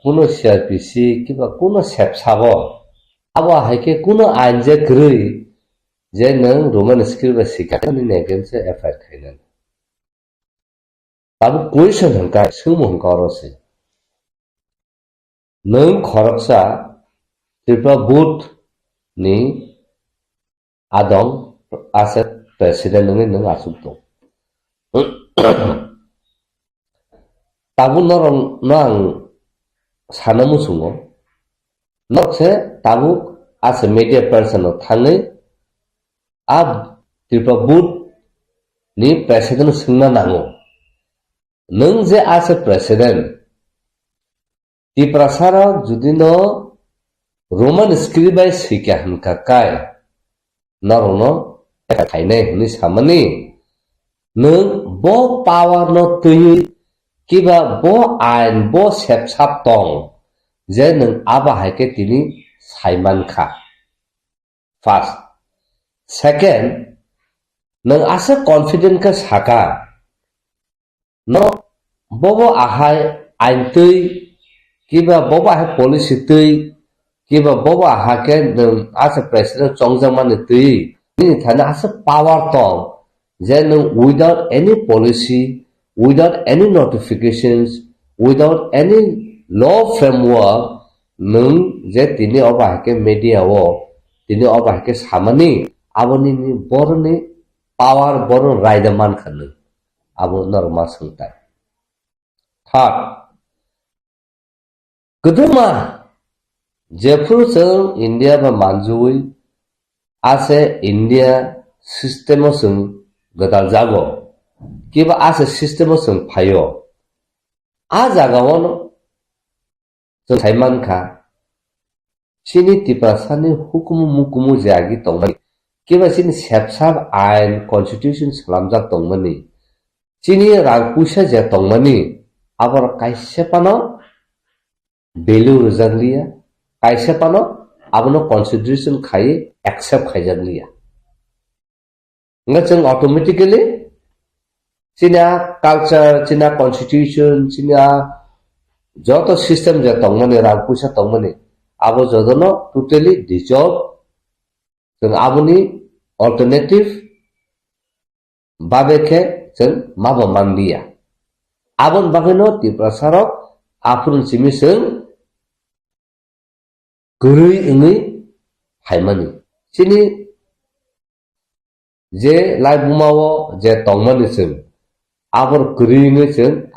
কোনো CRPC কিবা কোনো সেপসাব আবো হাইকে কোনো আইন যে গ্রই যে নং রোমান স্ক্রিপ্ট শিখানি নেগেনসে এফআইআর খাইনান তাবো কুয়েশন হংকা সুমুং করছে নং খরকসা ত্রিপুরা বুথ নি আদং আছে প্রেসিডেন্ট নং আসুক দं তাবো নরং নং সানামু সুङो नक्से ताबु as a media person थाङै अब त्रिपुरा बुथ नि प्रेसिडेंट सोंना नांगौ नों जे as a president त्रिपुरा सारा जुदि न रोमान स्क्रिप्ट बाय सिका हनका काय नरनो एका खाइनाय हुनि सामनि नों बो पावर न तुइ किबा बो आइन बो सेपसाप दं जे नों आबा हायके तिनि साइमानखा फार्स्ट सेकेंड नों आसे कॉन्फिडेंट का साका न बबो आहाय आइन तुइ किबा बबो आहाय पॉलिसी तुइ किबा बबो आहाके नों आसे प्रेसिडेंट चंगजामानि तुइ नि थाना आसे पावर दं जे नों without any policy without any notifications without any law framework nung je tini obahke media wo tini obahke samani aboni ni borni power bor raidaman khanu abo norma sungtai third kuduma jepur sung india ba manjui ase india system sung gadal jago किबा आसे system जों फायो आ जागावन जों साइमानखा सिनि तिपासानि हुकुम मुकुमु जागि तंगमनि किबा सिनि सेपसाब आइन constitution खालामजाक तंगमनि सिनि रागपुसा जे तंगमनि आबर काइसेपानो value रजागलिया काइसेपानो abono consideration khai accept khaijakliya nga chung automatically china culture china constitution china joto system je tongmani rang puisa tongmani abo jodono totally dissolve chung aboni alternative babekhe chung mabo mandia abon bageno Tripura sarok afrun simi chung gurui ini haimani sini je lai bumao je tongmani chung abor gurui ini chung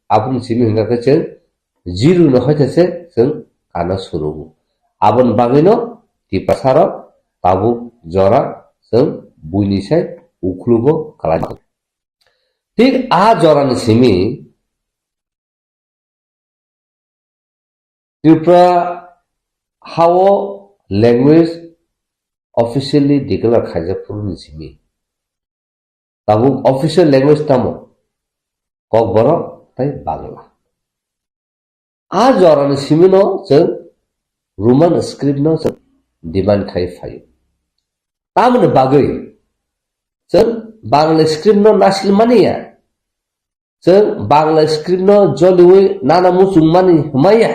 afrun simi hingga ke chung jiru no hoitase chung kana surubu abon bageno Tripura sarok tabu jora chung buini sai uklubo kalai ঠিক আ জরানি সিমি ত্রিপুরা হাও language officially declare খাইজাপুরনি Simi তাবু official language তামো cock বড় তাই বাংলা আ জরানি Simi no जों Roman script no जों demand খাই phi তামনে বাগৈ जों Bangla script no नासिल मानिया जों बांग्ला स्क्रिप्ट नो जलिवे नाना मुसुं मानि हमाया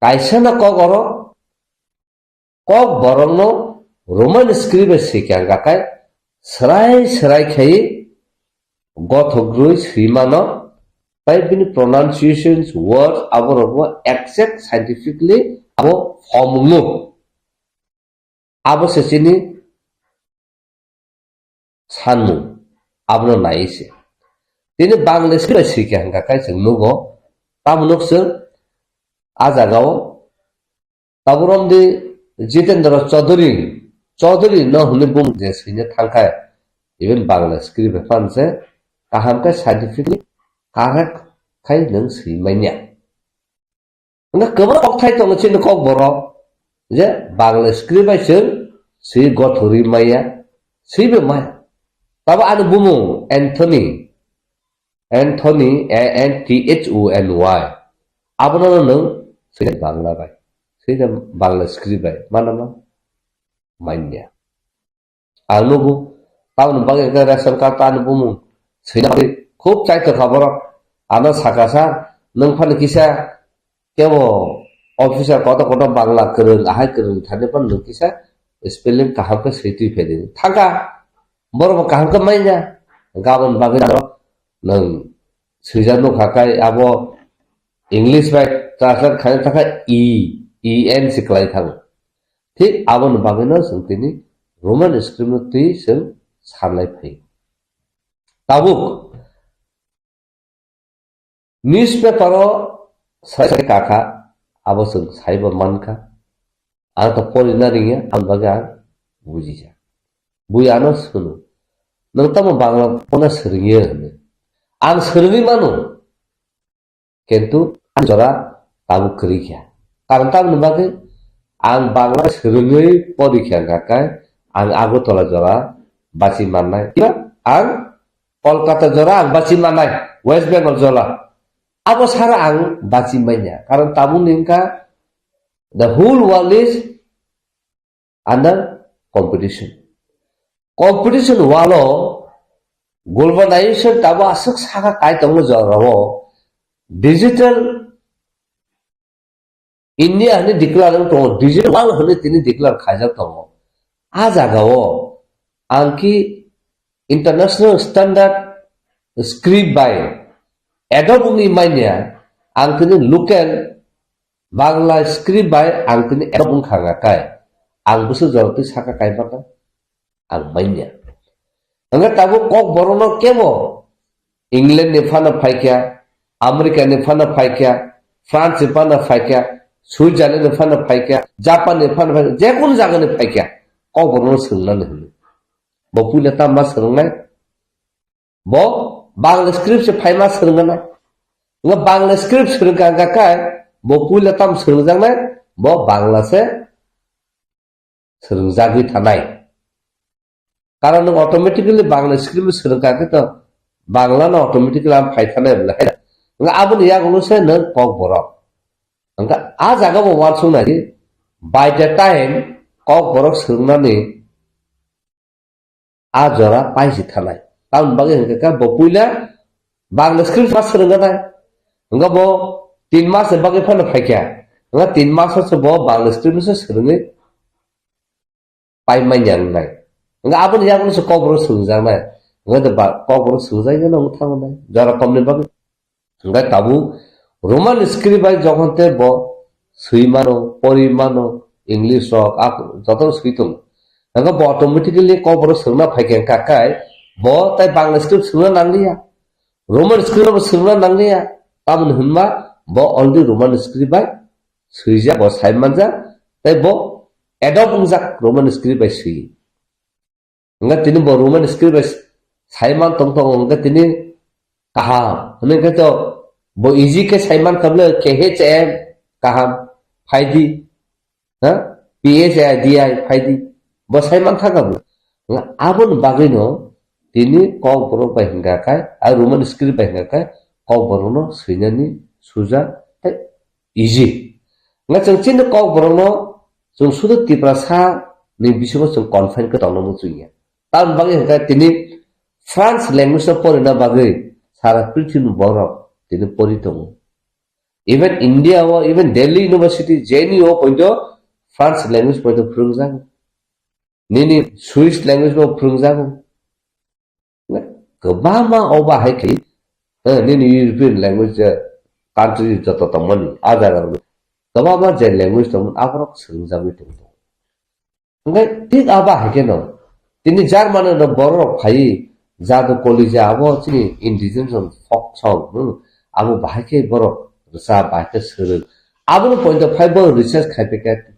कायसाना कगरो कक बरंग नो रोमान स्क्रिप्ट सिक्यां गाकाय सराय खाई गथग्रुय श्रीमानो ताई बिनि pronunciations words आबरबो exact scientifically आबो फॉर्मुलो आबो सेसिनि 산무 아브노 나이세 तिनी बांग्ला स्क्रिप्ट सिक्यां गाकाय जों नुगो तामुनुकसो आजागाव ताबुरमदि जितेन्द्र चौधरी न हुने बुं जे सिने थांखाय इवन बांग्ला स्क्रिप्ट फानसे काहामका साइंटिफिकली करेक्ट खाय नों सैमाइनिया ना गोबां अक्थाय दङ चिन कक बर' जे बांग्ला स्क्रिप्ट जों सै गथरि माया सैबो माया तब आनो बुमु एन्थनी ANTHONY आबनो नों सै बांग्ला बाय सै बांग्ला स्क्रिप्ट बाय मानामा माइन्या आनुबु ताउन बागे रेशन कार्ड तानु बुमु सैना खूब चाइतो खबर आना साकासा नों फान किसा केवो ऑफिसर कत बांग्ला करं आहाय करं थाने पण नों किसा स्पेलिंग काहाके सैति फेदि थाका बरबो काहाके माइन्या गाबन बागे नों सैजानो खाकाय आबो इंग्लिश बाय ट्रान्सलेट खानो थाखाय EN सिखलाय थाङो ठीक आबन बागैनो जों दिनै रोमान स्क्रिप्ट ति जों साननाय फैयो ताबुक न्यूज़पेपरो साय काका आबो जों साइबो मानका आं त पढिना रिङा आं बागे आं बुजिजा बुयानो सुनु नों तम बांग्ला पना सरिङे होनो आं सरिङै मानु किन्तु आं जरा ताबु करिखा कारण ताबु बागे आं बांग्ला सरिङै पढिखा गाकाय आं आगरतला जरा बासि माननाय आं कलकाता जरा आं बासि माननाय वेस्ट बेंगल जला आबो सारा आं बासि माइन्या कारण ताबु निंका the whole world is under competition walo globalization tabu asuk saka kai tong jarawo digital India ni declare to digital world hone tini declare khajak tong a jagawo anki international standard script by adobungi mania angkini local Bangla script बाय आंखनि एबुं खागाकाय आं बुसु जरति साका कायबाका आं माइन्या अंगा ताबो कक बरनो केबो England ने फाना फाइक्या अमेरिका ने फाना फाइक्या फ्रांस ने फाना फाइक्या स्विट्जरलैंड ने फाना फाइक्या जापान ने फाना फाइक्या जेकुन जागाने फाइक्या कक बरनो सोंनानै होनो बपुले ता मा सोंनाय बो बांग्ला स्क्रिप्ट से फाइमा सोंनाय अंगा बांग्ला स्क्रिप्ट सोंगाकाय बपुले तम सोंजांनाय बो बांग्ला से सोंजागि थानाय कारण ऑटोमेटिकली बांग्ला स्क्रिप्ट सोंगाके तो बांग्ला न ऑटोमेटिकली आम फाइथानाय बलाय अंगा आबो या गलो से न कक बर अंगा आ जागा बो वार सोंनाय by the time kok borok sirnani a jora paisi thalai taun bagi hingga ka bo puila bangla script mas sirnga nai hingga bo 3 mas bagi phana phaikya hingga 3 mas se bo bangla script se sirngi pai manyang nai hingga abun yang se kok borok sirnjang nai hingga de kok borok sirnjai na uthang nai jora komne bagi hingga tabu roman script by jokonte bo suimano porimano English rock jotor suitung hingga bo automatically kok borok sirna phaikya kakai bo tai bangla script sirna nanglia roman script bo sirna nanglia tamun hunma bo already roman script by suija bo saimanja tai bo adopt ungjak roman script by sui hingga tini bo roman script by saiman tongtong hingga tini kaham hingga to bo easy ke saiman kable KHM kaham faidi ha PHDI faidi bo saiman thagabu abun bagino tini kok borok by hingga kai ar roman script by hingga kai kok borono suinani suja tai easy nga chung chin kok borono chung sudu tiprasa ni bisingo chung confine ka tongno mu chuya tan bagi hingga tini France language na porina bagi sara prithin borok tini poritong even India or even Delhi University JNU pointo France language pointo prungjang nini Swiss language no prungjang kebama oba heki nini European language country joto tomani adara kebama je language tomon abrok sungjawi tongto ngai tik aba heki no tini German no borok phai jadu college abo chini indigenous folk song abo bahake borok sa bahake suru abo point of 5 research khaipeka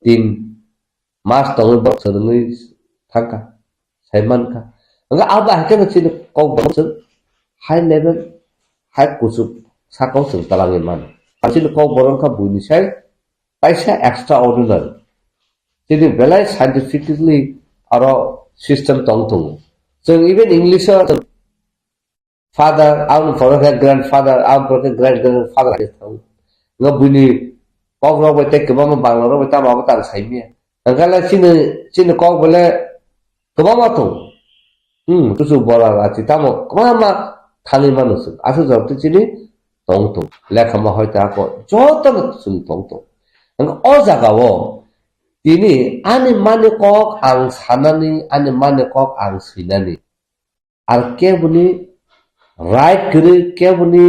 3 mas tong bor sudungi thangka saiman ka nga aba hake no chini kok borok high level high kusuk sakau sung talangi man chini kok borok ka buini sai paisa extraordinary chini belai scientifically aro system tongtung so even English father our for grandfather our great grandfather nga buni kok ro ba tek ba ma bang ro ba ta ma ta sai mi angala chini kok bole ko ma to tu su bola la ti ta mo ko ma thali manus asu jab tu chini tong to lekha ma hoita ko joto sun tong to ang o jaga wo tini ani mane kok ang sanani ani mane kok ang sinani আর কে বলি right করে কে বলি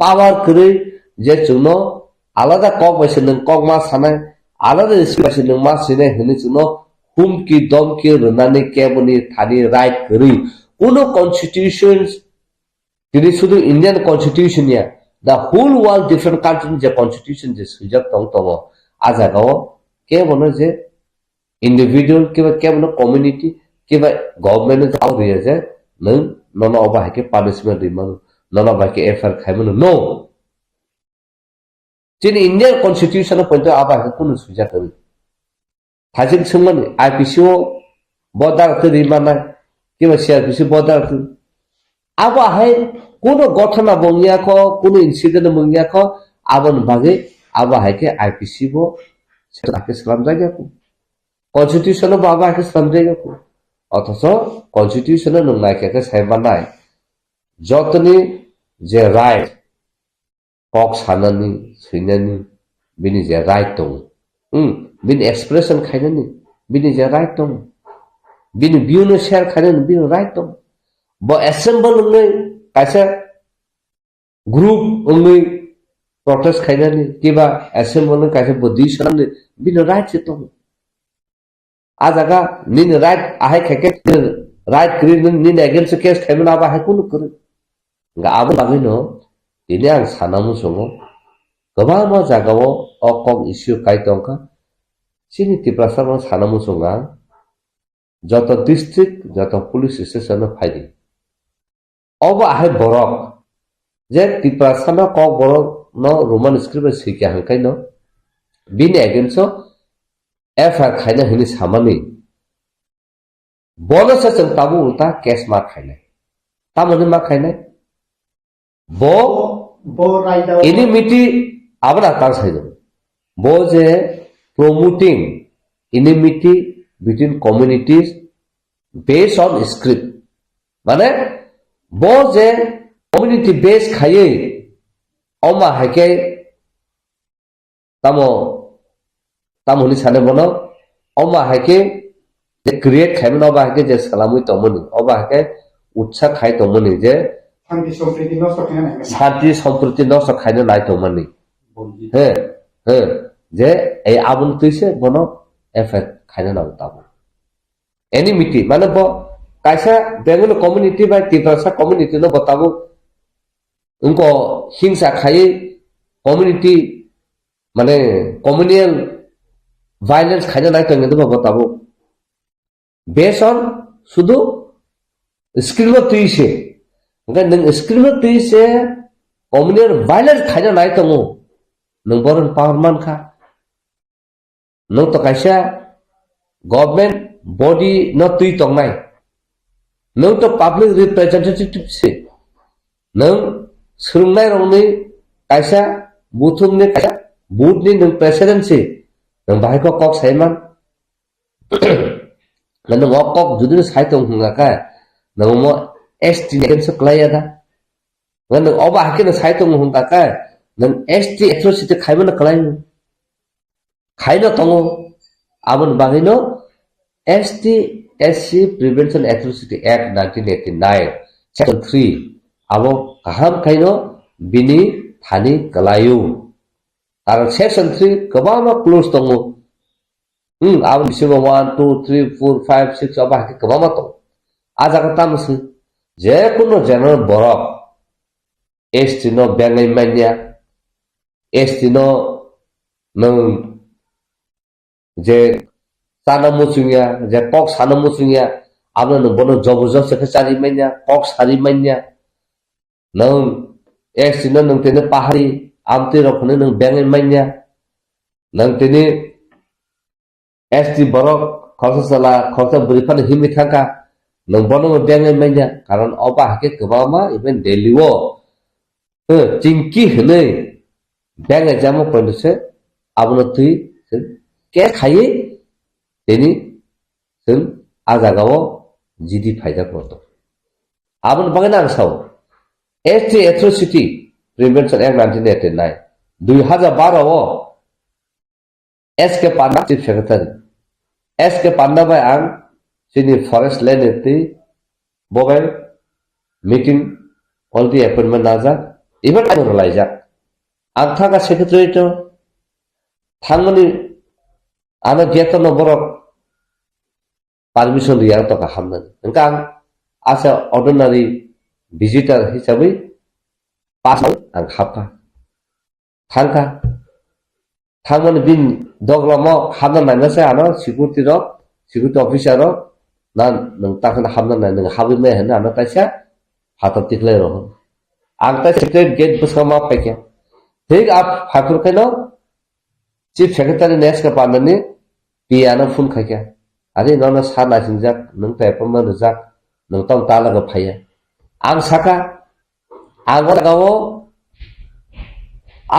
পাওয়ার করে যে চুন আলাদা cock বসে নং cock মা সানায় আলাদা স্কুল বসে নং মা সিনে হনি চুন হুমকি দমকি রনানি কে বলি থানি রাইট করে কোন কনস্টিটিউশন তিনি শুধু ইন্ডিয়ান কনস্টিটিউশন ইয়া the whole world different country যে কনস্টিটিউশন যে সুযোগ তং তং আজাগাও কে বলে যে ইন্ডিভিজুয়াল কে বলে কমিউনিটি কিবা গভর্নমেন্ট আউ রিয়া যে nung nono oba hake punishment dimanu nono ba ke FR khaimanu no chini Indian constitution pointo aba hake kunu suja kari thajin sungmani IPCO bodar te dimana kiba CRPC bodar te aba hai kuno gotona bongya ko kuno incident bongya ko abon bage aba hake IPC bo সেটা সালাম জায়গা ko constitution bo aba hake salam জায়গা ko অথচ কনস্টিটিউশনে নংনাইকে সাইবানাই যতনি যে right cock সানানি সৈনানি বিনি যে right দं বিনি expression খাইনানি বিনি যে রাইট दं বিনি ভিউনো শেয়ার খাইনানি বিনি রাইট दं ব অ্যাসেম্বল নংनै কাইসা গ্রুপ নংनै প্রটেস্ট খাইনানি কিবা অ্যাসেম্বল কাইসা বদি সানানি বিনি রাইট যে दं ajaga nin right ahai kheke right green nin against case khaimna ba hai kunu kuru ga abu bagino ini ang sanamu songo goba ma jagao okong issue kai tongka chini tiprasa ma sanamu songa joto district joto police station phaidi oba ahai borok je tiprasa na kok borok no roman script sikya hangkai no bini against FR खाइना हिनी सामानी bonus चंग ताबु उल्टा cash मार खाइना तामने मा खाइना बो right इनी मिटी आबरा तार साइदो बो जे promoting enmity between communities based on script माने बो जे community based खाये ओमा है तामो नि साने बनो ओमा है जे क्रिएट खायमन ओबा है जे सलामुई तमनि ओबा है उत्साह खाय तमनि जे शांति सम्प्रति नष्ट खायनो नाय तमनि हे जे ए आबुन तुइसे बनो एफेक्ट खायनो नाव ताबो एनिमिटी माने बो कायसा बेंगल कम्युनिटी बा तिब्रासा कम्युनिटी नो बताबो उनको हिंसा खाये कम्युनिटी माने कम्युनियल वायलेंस खायनो नाय तंगे तो बताबो बेस्ड ऑन शुद्ध स्क्रीन में तुइसे नों स्क्रीन में तुइसे कम्युनियल वायलेंस खायनो नाय तंगो नों बरन पावरमान खा नों तो कैसा गवर्नमेंट बॉडी न तुई तंगनाय नों तो पब्लिक रिप्रेजेंटेटिव से नों सोलोंनाय रंनि कैसा बुथुमनि कैसा बुथनि नों प्रेसिडेंट से नों बाहाय को कक सायमान नों कक जुदि सायतं हुंगाका नों मो एसटी नेकेन सकलायादा नों अबा हाके सायतं हुंगाका नों एसटी एट्रोसिटी खायमन कलायनो खायनो तंगो आबन बागैनो ST SC prevention atrocity act 1989 section 3 आबो गाहाम खायनो बिनि थानि कलायु आरो सेक्शन 3 गोबां क्लोज दङ आबो बिसिमो 1 2 3 4 5 6 आबा हाके गोबां दं आजागा तामसो जे कुनो जेनरल बरक एसटी नो बेंगै मान्या एसटी नो नों जे साना मुसुंगिया जे कक साना मुसुंगिया आबनो नों बनो जबरदस्त के चारि मान्या कक सारि मान्या नों एसटी नो नों तेने पाहाड़ी आमते रखने नों बेंगै मान्या नों तेने एसटी बरक खरसा खरसा बुरिफान हिमि थांका नों बनो बेंगै मान्या कारण अबा हाके गोबामा इभेन दिल्लीओ चिंकी हनै बेंगै जामो पन्दसे आबनो तुई के खाये तेनी जों आजागाव जिदि फायदा करतो आबन बागै नांसाव एसटी एट्रोसिटी प्रिवेंशन एक्ट 1989 2012 आव SK Panna chief secretary SK Panna बाय आं जोंनि फरेस्ट लैंड ति बबाय मीटिंग अलरेडी अपॉइंटमेंट नाजा इभेन आं लायजा आं थांगा सेक्रेटारि तो थांगनि आना गेटन बरक परमिशन रिया तो खामना नोंका आसा ऑर्डिनरी विजिटर हिसाबै पास आं हाबा थांका थांगनि बिन दगलामो हाबना नायनासै आना सिकिउरिटी ऑफिसर ना नों ताखना हाबना नाय नों हाबैमे होनो आना ताइसा हाथ तिखले रह आं ता सेक्रेटारि गेट बसमा पाइके ठीक आप फाकुरखैनो चीफ सेक्रेटारि नेक्स्ट का पाननि पियानो फुन खायके अरे नोंना सा नासिंजाक नों पेपरमा रजाक नों तम तालागा फाया आं साका आगरगाव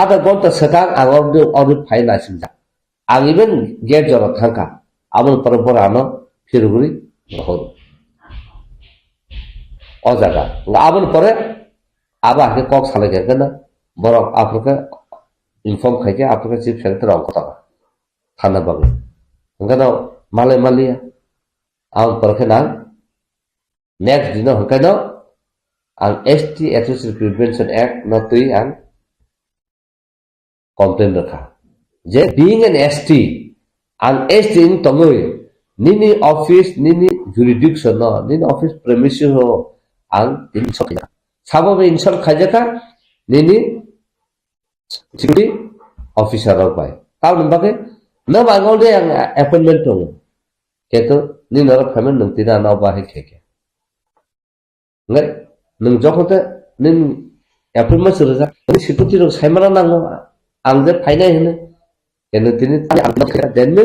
आधा घंटा सका आगर और फाय नासिंजाक आं इवेन गेट जरा थांका आबन परपर आनो फिरगुरी हो अजागा आबन परे आबा के कक साले के ना बरक आफ्रिका इनफॉर्म खायके आफ्रिका चीफ सेक्रेटारि अंकता थाना बागै ओंखायनो मालाय मालिया आं परखेना नेक्स्ट दिन ओंखायनो आं एसटी एट्रोसिटी प्रिवेंशन एक्ट न तुई आं कमप्लेन रखा जे बीइंग एन एसटी आं एसटी इन तंगै निनि ऑफिस निनि जुरिडिक्शन न निनि ऑफिस प्रेमिसेस हो आं इनसल्ट खायजा साबो इनसल्ट खायजाका निनि सिकिउरिटी ऑफिसर बाय ताउन बागै न बांगौ दे आं अपॉइंटमेंट दङ केतो नि नर फेमेन नों तिना नाव बाहे खेके ngai nung jokote nin appointment surja ni security ro saimana nango angje phainai hene eno tini then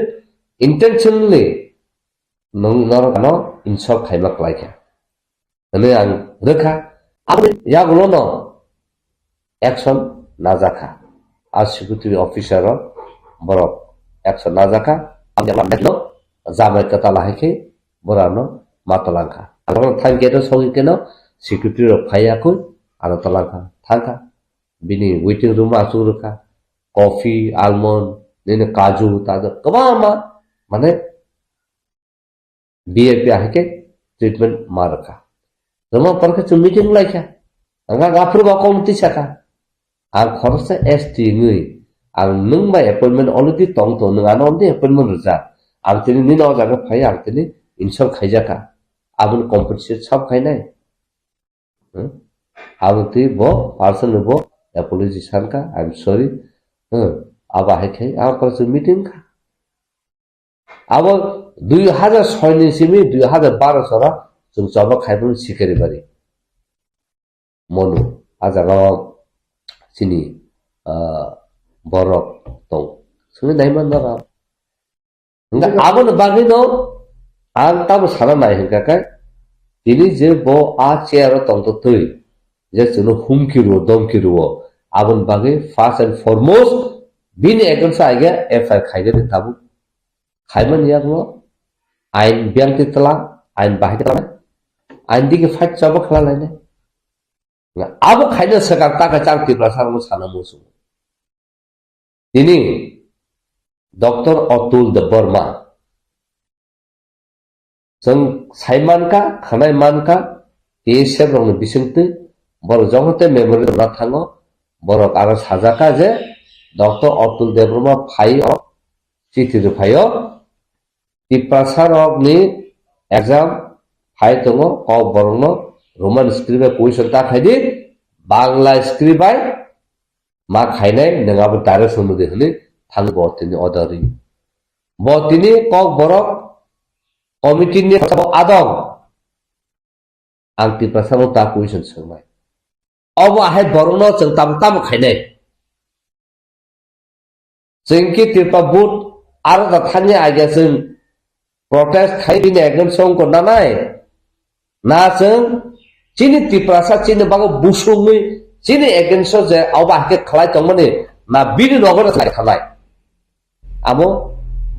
intentionally nung nor kano insult khaimak laika ane ang rekha apni yagulo no action najaka as security officer borok 100 najaka amjalo jamai katala haike borano matalangka along thanke to sogi keno security rok phaiyaku aro talangka thangka bini waiting room asurka coffee almond nene kaju taja kama mane BIP haike treatment marka roma parka chu meeting laikha anga gafur ba komti saka ang khorsa ST ngui ang nung ba appointment already tong to nung ano ndi appointment ruja ang tini ni no jaga phai ang tini insol khaijaka abun compensate sab khainai abun ti bo person bo apology sanka I'm sorry aba hai khai ang parchu meeting ka abo 2006 ni simi 2012 sara chung chaba khaibun sikari bari monu ajaga sini borok tong sungai daiman dara enggak abon bagi no ang tabu sana nai hingga kai ini je bo a chair tong to tui je suno humkiru domkiru abon bagi first and foremost bini ekon sa aga FI khaige tabu khaiman yakno ain biang titla ain bahai titla ain dige fight chaba khala laine abo khaina sakar taka chang tipra sarmo sana musu ini Dr. Atul de Burma जों साइमानका खानायमानका एसेब रंग बिसंते बर जंगते memory ना थाङो बरक आरो साजाका जे doctor Atul Debbarma फाइयो चिठि फाइयो तिप्रासारकनि एग्जाम फाइ दङो क बरनो रोमान स्क्रिप्ट क्वेश्चन ता खाइदि बांला स्क्रिप्ट मा खाइनाय नङाबो डाइरेक्ट सोनो दे हनि थाङ बतिनि अदारि बतिनि क बरक कमिटी नि आदम आं तिप्रासारनो ता क्वेश्चन सोंबाय अब आहाय बरनो जों ताम खाइनाय जोंखि तिरपा बुट आरो दा थानि आइगा जों प्रोटेस्ट खाइदिनि एकदम संको नानाय ना जों चिनि तिप्रासा चिनि बागो बुसुङै चिनि एगेन्स्ट जे आबा हाके खलाय तंमने ना बिनि नगर थाय खलाय आबो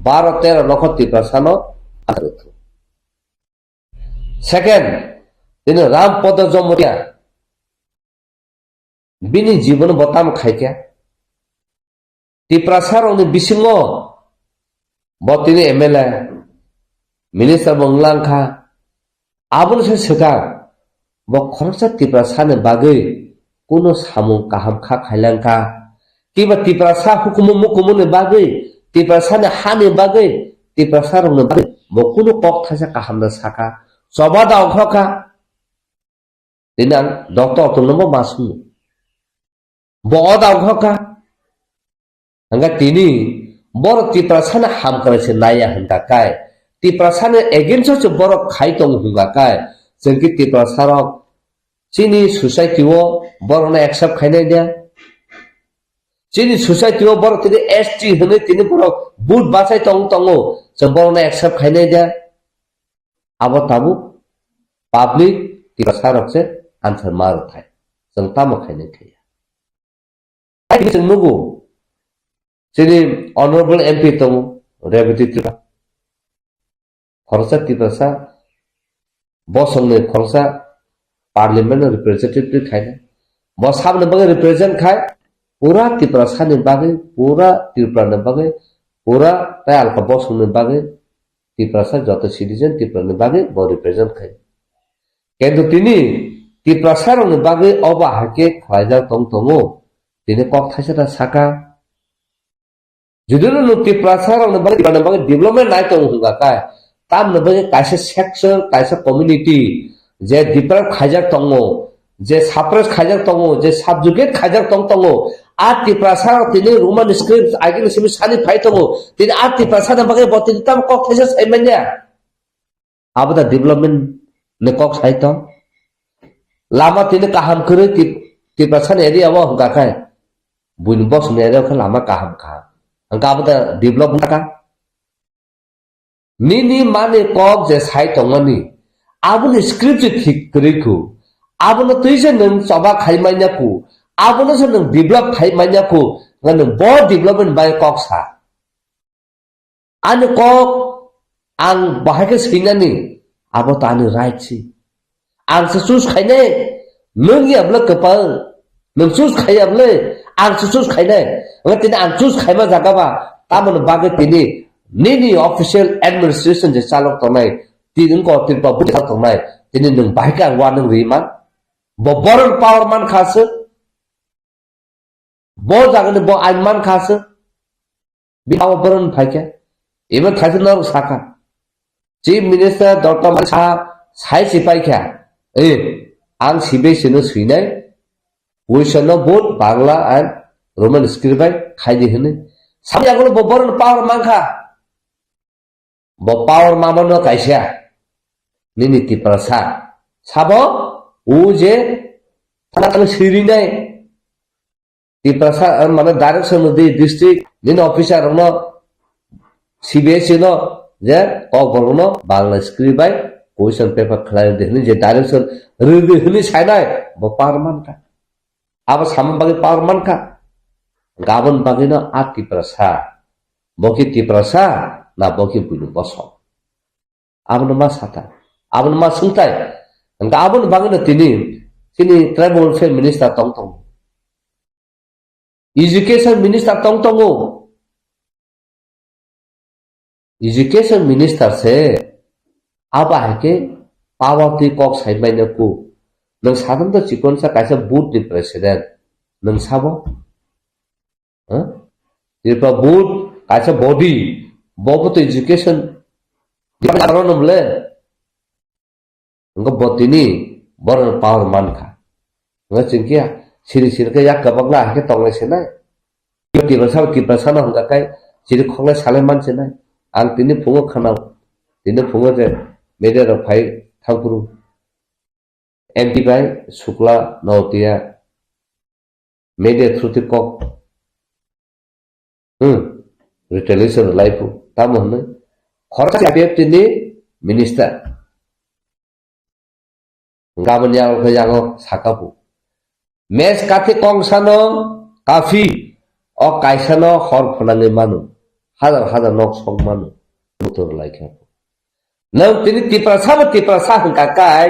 12-13 लख तिप्रासानो आरो सेकेंड दिन रामपद जमरिया बिनि जीवन बताम खाइका तिप्रासारनि बिसिङो बतिनि एमएलए मिनिस्टार बंगलांखा आबुन से सका ब खरसा तिप्रासाने बागै कोनो सामु काहामखा खाइलांखा किबा तिप्रासा हुकुम मुकुमने बागै तिप्रासाने हाने बागै तिप्रासारनि बागै ब कोनो कक थासा काहामना साका सबा दावखा दिनां डॉक्टर अतुलनो मासु ब दावखा हंगा तिनी बर तिप्रासाने हाम करे नाया हंगा काय तिप्रासाने एगेन्स्ट से बर खाइतों हुंगा काय जोंखि तिप्रासारक चिनि सोसाइटिओ बरनो एक्सेप्ट खाइनाय दिया चिनि सोसाइटिओ बर तिनि एसटी होने तिनि बर बुट बासाय तंगो जों बरनो एक्सेप्ट खाइनाय दिया अब ताबु पब्लिक तिप्रासारक से आंसर मार थाय जों ताम खाइनाय खैया आइ जों नुगु चिनि ऑनरेबल एमपी तंगो रेवती त्रिपा खरसा तिप्रासा बसंने खरसा पार्लियामेंट रिप्रेजेंटेटिव खाइना बसाबने बगे रिप्रेजेंट खाय पूरा तिप्रासाने बागै पूरा त्रिपुराने बागै पूरा तालका बसंने बागै तिप्रासा जत सिटिजन तिप्राने बागै ब रिप्रेजेंट खाय केन्दु तिनी तिप्रासारनि बागै अबा हाके खायजा तंगो तिनी कक थाइसा साका जुदुनो तिप्रासारनि बागै डेभलपमेंट नाय तंगो हुंगा काय ताम नबगे कायसे सेक्शन कायसे कम्युनिटी जे डिप्राइव खाइजाक तंगो जे साप्रेस खाइजाक तंगो जे सबजुगेट खाइजाक तंगो आ तिप्रासार तिनि रोमान स्क्रिप्ट आइगिन सिमि सानि फाइ तंगो तिनि आ तिप्रासार बगे बतिनि ताम कक थाइसा साइमान्या आबदा डेभलपमेंट ने कक साइत लामा तिनि काहाम करे तिप्रासार एरिया व हुंगा काय बुइन बस ने एरिया ख लामा काहाम खा हंगा आबदा डेभलपमेंट का नी माने कक जे साइ तंगनि आबुनि स्क्रिप्ट ठीक करिखु आबुनो तैसे नों सबा खाइमान्याखु आबुनो से नों डेभलप खाइमान्याखु नों ब डेभलपमेंट बाय कक सा Ani kok ang bahaya singani abo tani right si. Ang sesus khaine nung ya blok kepal nung sus khaya ble ang sesus khaine ngatin ang sus khaima jaga ba tamon bagai tini nini official administration je salok tonai tin ko tin pa buta tonai tini nung bahaya ang wanung riman bo boron power man khas bo jaga ni bo an man khas bi power boron bahaya iba thaisin nor saka Chief Minister Dr. Mansa sai sipai kya ang sibe sino suinai we shall not both Bangla and Roman script by khai di hene samya golo boboron power mangkha bo power mamano kaisya nini ti prasad sabo uje tanakal sirinai ti prasad mane direction di district nini officer no CBSE no je kok Bangla script by question paper khlai de je direction review hini sainai bo power mangkha aba sam bagi power mangkha gabon bagi no ati prasa boki ti prasa na boki bulu boso abon ma sata abon ma sungtai gabon bagi no tini tribal welfare minister tong education minister tong education minister se aba hake pawati kok sai mai na ku nang sadam to chikon sa kaisa boot ni president nang sabo dirpa boot kaisa body bobo to education di karon nomle ngo botini boron power man kha ngo chingkia siri ke yak kabangla ke tongle senai ti basana hanga kai siri khongle sale man senai ang tini phungo khanau tini phungo je mede ro phai thakuru MP by Sukla Nautia Media Truti Kok retaliation life tamon khorcha APF tini minister gaban yang khayango sakapu mes kati kongsano kafi o kaisano khor phonange manu hazar nok song manu motor like nang tini tiprasa hangkakai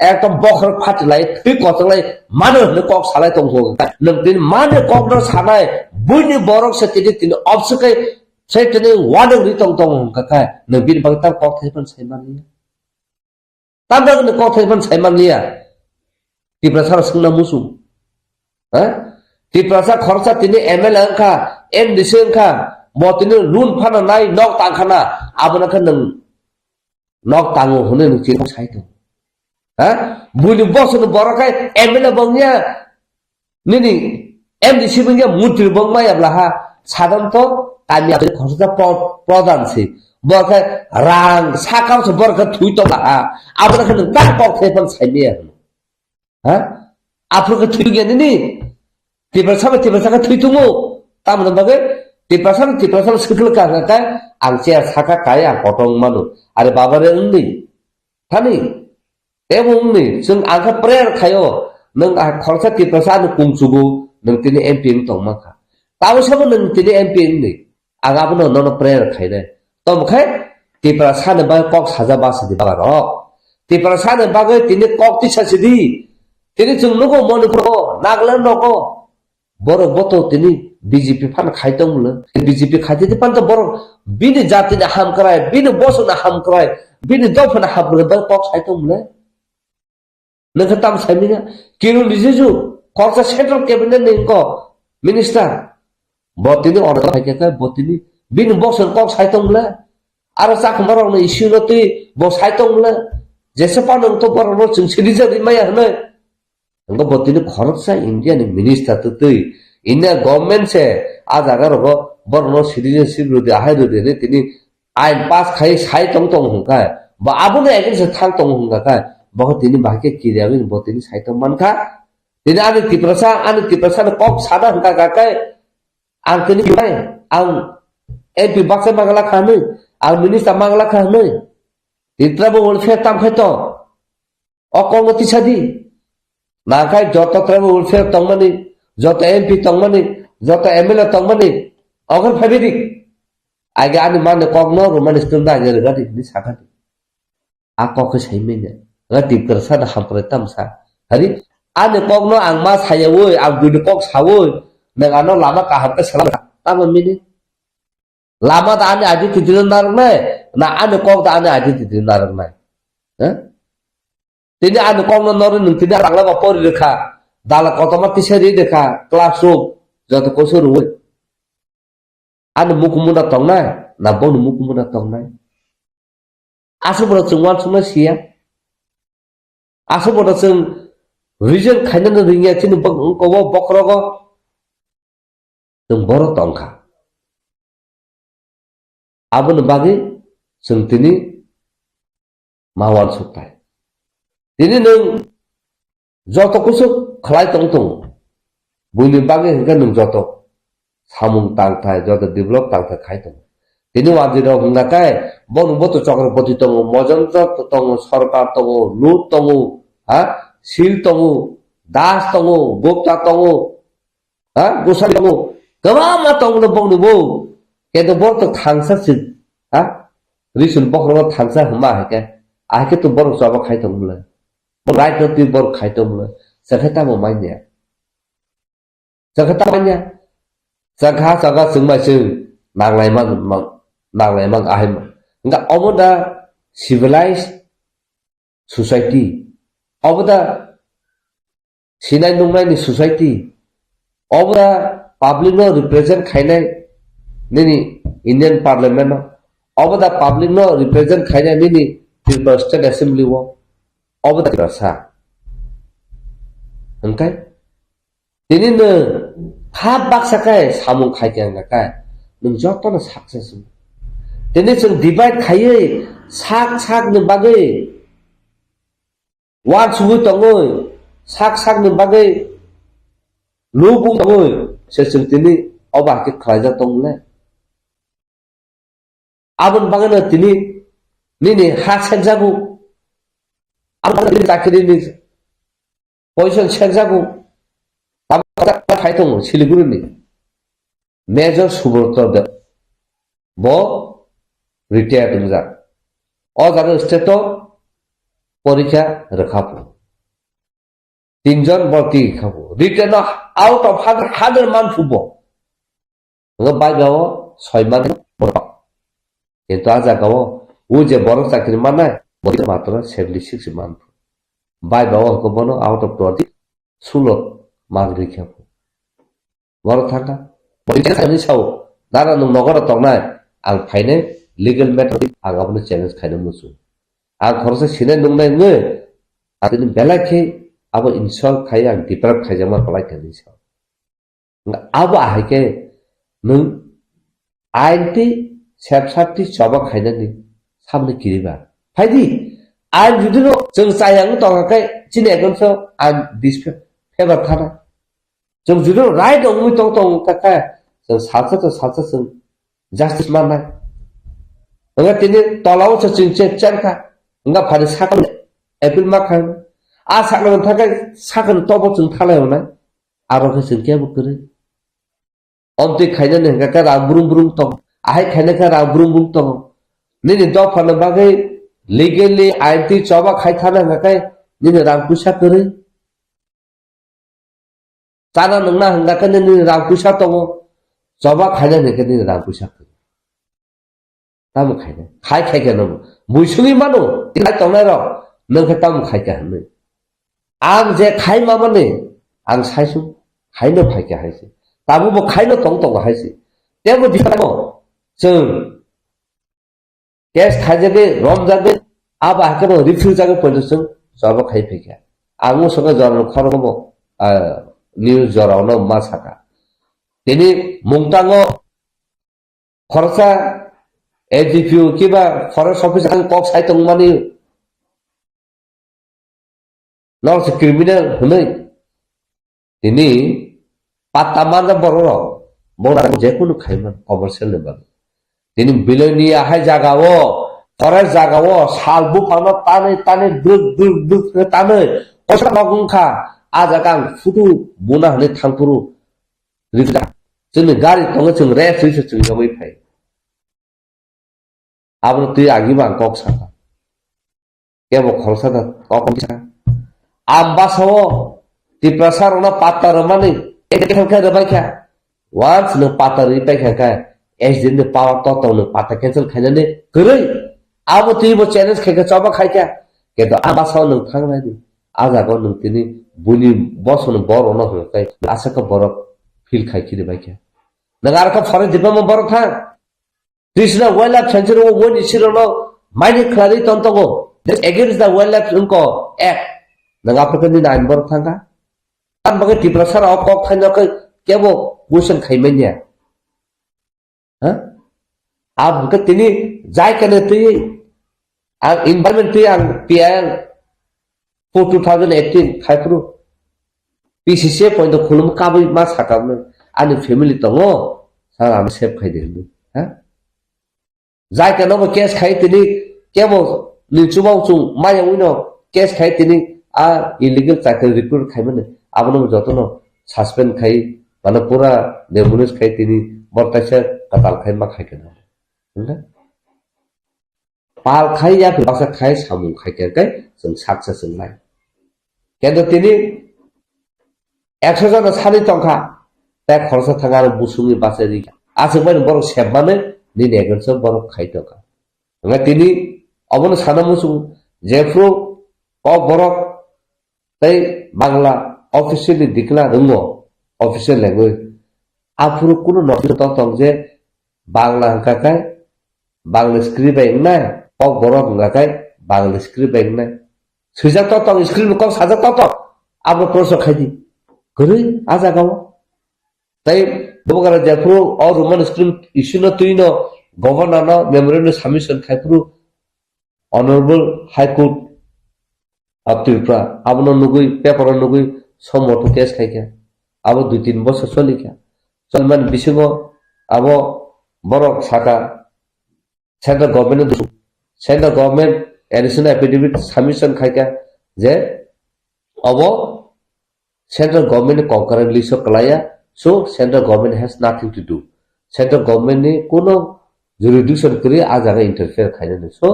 ekdom bokhor phatlai thui kotlai manu ne kok salai tong ho nang tini manu kok no sanai buini borok se tini obsakai sai tini wadang ri tong kakai nang bin bang tam kok thaipan saiman ni tambang ne kok thaipan saiman ni tiprasa sungna musu tiprasa khorcha tini ML angka MDC angka mo tini run phana nai nok tangkhana abona khan nang nok tango hone nu chi sai to buli boss nu borokai ML bangnya nini MDC bangnya mutri bangma ya blaha sadam to kami ada khorcha pradhan si borokai rang sakam se borokai thui to la abona khan tak pok thaipan sai me apro ka thui ge nini tiprasa ka thui tumu tamna bagai tiprasa sekul ka angcia saka kaya potong manu are babare undi thani ebong ni sung angka prayer khayo nang khorcha tiprasa nu kungsugu nang tini MP tong maka taw sabo nang tini MP ni aga bono no prayer khaide tom khai tiprasa ne ba kok saja ba sidi ba ro tiprasa ne ba tini kok ti sidi tini chung nugo monu pro naglan roko boro boto tini BJP fan khaitong mule BJP khaite pan to boro bini jati na ham krai bini bosu na ham krai bini dof na ham krai ba kok khaitong mule nang tam saminga kiru lijeju korsa central cabinet ni ko minister botini order khaike ka botini bini bosu kok khaitong mule ara sak marong na issue noti bos khaitong mule jese pan to boro no chung sirija di maya hne ngo botini khorsa India ni minister to tui India government se आज अगर वो बरनो citizenship रुदे आहाय रुदे ने तिनी आइन पास खाई साई तंग हुंका बा आबुने एकिन से थांग तंग हुंका का बहुत तिनी बाके किरियाबिन बहुत तिनी साई तंग मनका तिनी आने तिप्रसा ने कॉक सादा हुंका का आं तिनी बाय आं एपी बाक्से मांगला खाने आं मिनिस्टर मांगला खाने तित्रबो वेलफेयर ताम खाइतो अकंगति सादी ना खाइ जत ट्राइबल वेलफेयर तंगमनि जत एमपी तंगमनि जत एमएलए तंगमनि अगर फाइबेदिक Ai ga ani man kok no roman script da ga ga ni saka a kok sai me ne ga tip kar sa da ham pre tam sa hari ani kok no ang ma saya woi ang du kok sa woi nang ano lama ka ham ka salam ta ma mi ni lama ta ani aji tidin narang nai na ani kok ta ani aji tidin narang nai tini ani kok no nor nung tini rang la ba por dekha dala kotoma tisari dekha classroom jato ko sur woi Anu mukumuna tong nai, nabong mukumuna tong nai. Asu pada cungwan cuma sia. Asu pada cung region kainan ringnya cini bang kowo bokrogo. Tung boro tongka. Abu nebagi cung tini mawan sutai. Tini nung joto kusuk kelai tong tong. Buni bagi hingga nung joto. Samung tangtai jodoh develop tangtai kaitan. Ini wajib dong nakai, bonu botu cokro poti tongu, mojon tongu, sorkar tongu, lut tongu, sil tongu, das tongu, gupta tongu, gusari tongu, kemana tongu bonu bu, kita botu tangsa sih, risun bokro tangsa hamba heke, akhir tu boru coba kaitan mulai, mulai tu boru kaitan mulai, sekarang mau mainnya, sekarang mainnya. Jaga semua sing nang lemang ahim. Enggak omoda civilized society. Omoda sinai nungai ni society. Omoda public no represent kainai nini Indian Parliament no. Omoda public no represent kainai nini Tripura State Assembly wo. Omoda rasa. Engkai? Ini ne Hab baksakai samung kai yang ngakai, nung joto na success. Tini sung divide kai sak nung bagai, wan suhu tongoy, sak nung bagai, lubung tongoy, sesung tini obah ke kerja tongle. Abun bagai na tini, nini hasen jagu, abun tini takiri ni, position sen jagu. Kaitung Siliguri ni Major Subrata de Bo retired इंजा और जाकर स्टेटो परीक्षा रखापु 3 जन भर्ती खापु retain out of 100 मान फुबो Naga bye गावो 6 मान बरो किंतु आजा गावो वो जे बरो चाकरी माने बरो मात्र 76 मान बाय गावो को बनो out of 20 सुलो मागरि खापु Baru thaka, baru cakap ni saw, nara nung nogor tongnai, ang kaine legal matter ang apne challenge kaine musu. Ang khorsa sine nung nai nge, atini belai ke, abo insult kai ang deprap kai jama kalai kani saw. Abo ahai ke, nung INT sepsati coba kaine ni, samne kiriba. Faidi, ang judino jeng sayang tonga kai, cine ekon so, ang dispute favor thana. Jeng judul right ongmi tong kakak jeng salsa jeng justice mana enggak tini tolong sejeng cengka enggak pada sakal apple makan sakal kakak sakal topo jeng thalai mana arok jeng kia bukuri onti kayaknya nih kakak burung tong ahai kayaknya kakak burung tong nini dog pada bagai legally INT coba kai thana kakak nini rang pusat kuri Tana nungna hingga kan ni rang pusat tongo, coba kaya ni kan ni rang pusat. Tamu kai kan nung, musuhi manu, tidak tahu nero, nung tamu kai kan ni. Ang je kai mama ni, ang sai su, kai no kai kan hai si. Tamu bo kai no tong hai si. Dia bo di mana? Jeng, kes kai jadi rom jadi, apa kan review jadi produsen, coba kai pikir. Angu suka jalan kalau kamu New Jorano Masaka. Ini mungtango korsa AGPU kiba forest office ang kok sai tong mani. Nor se criminal hunai. Ini pataman da boro bora je kono khaiman commercial level. Ini biloni ahai jagawo forest jagawo salbu pano tane duk tane kosa magungkha Ajakang futu bunah ni tangpuru rifda. Jadi gari tonga ceng ref rifda ceng kami pai. abro tui agi bang kok saka kebo khorsa da kok saka ambasawo ti prasar ona patar mani ekha da baikha once no patar ipai kha es din de power to no patar cancel khaina ne gurui abo tui bo challenge kha choba khaika kedo ambasawo no thangnai di aja go no tini buni boson boro no kai asaka boro feel khaiki de baikha nagar ka fare dipa mo boro tha Krishna wildlife sanctuary wo won isiro no mine khlari tontogo against the wildlife unko act naga prakani nine bor thanga tan bagai tiprasar ok kok khaina ka kebo busan khaimenya ha ab ka tini jai kane tui ang environment tui ang PIL for 2018 khaipru PCC point khulum kabai ma sakam ani family tongo sa am save khai de ha jai ka no case khai tini kebo ni chubau chu maya uino case khai tini a illegal চাকরি report খাই মানে abno joto no suspend khai মানে pura demunis khai tini bortaise katal khai ma khai kena na pal khai ya basa khai samung khai kai जों success nai kendo tini 100 জন সানি টংখা তা খরচ থাকার বুসুঙি বাসে রি আসবাই বড় সেবমানে নি নেগরছ বড় খাইতকা nga tini অবন সানামুসু জেফ্রো ক বড় তাই বাংলা অফিসিয়ালি ডিক্লার রঙো অফিসিয়াল ল্যাঙ্গুয়েজ আফুরু কোন নথি ততং যে বাংলা হাকাকায় বাংলা স্ক্রিপ্ট নাই ক বড় হাকাকায় বাংলা স্ক্রিপ্ট নাই সুজা ততং স্ক্রিপ্ট ক সাজা ততং আবো প্রশ্ন খাইদি গরুই আজা গাও তাই বগরা জেফ্রো অর রোমান স্ক্রিপ্ট ইস্যু ন তুই ন গভর্নর ন মেমোরেন্ডাম সাবমিশন খাইফুরু অনারেবল হাইকোর্ট Tripura abno nugui paper nugui somoto case khaika abo 2-3 বছর চলিকা চলমান বিসিগো abo borok saka central government additional affidavit submission khaika je abo central government concurrent list kalaya so central government has nothing to do central government ni kono jurisdiction kri ajaga interfere khaina so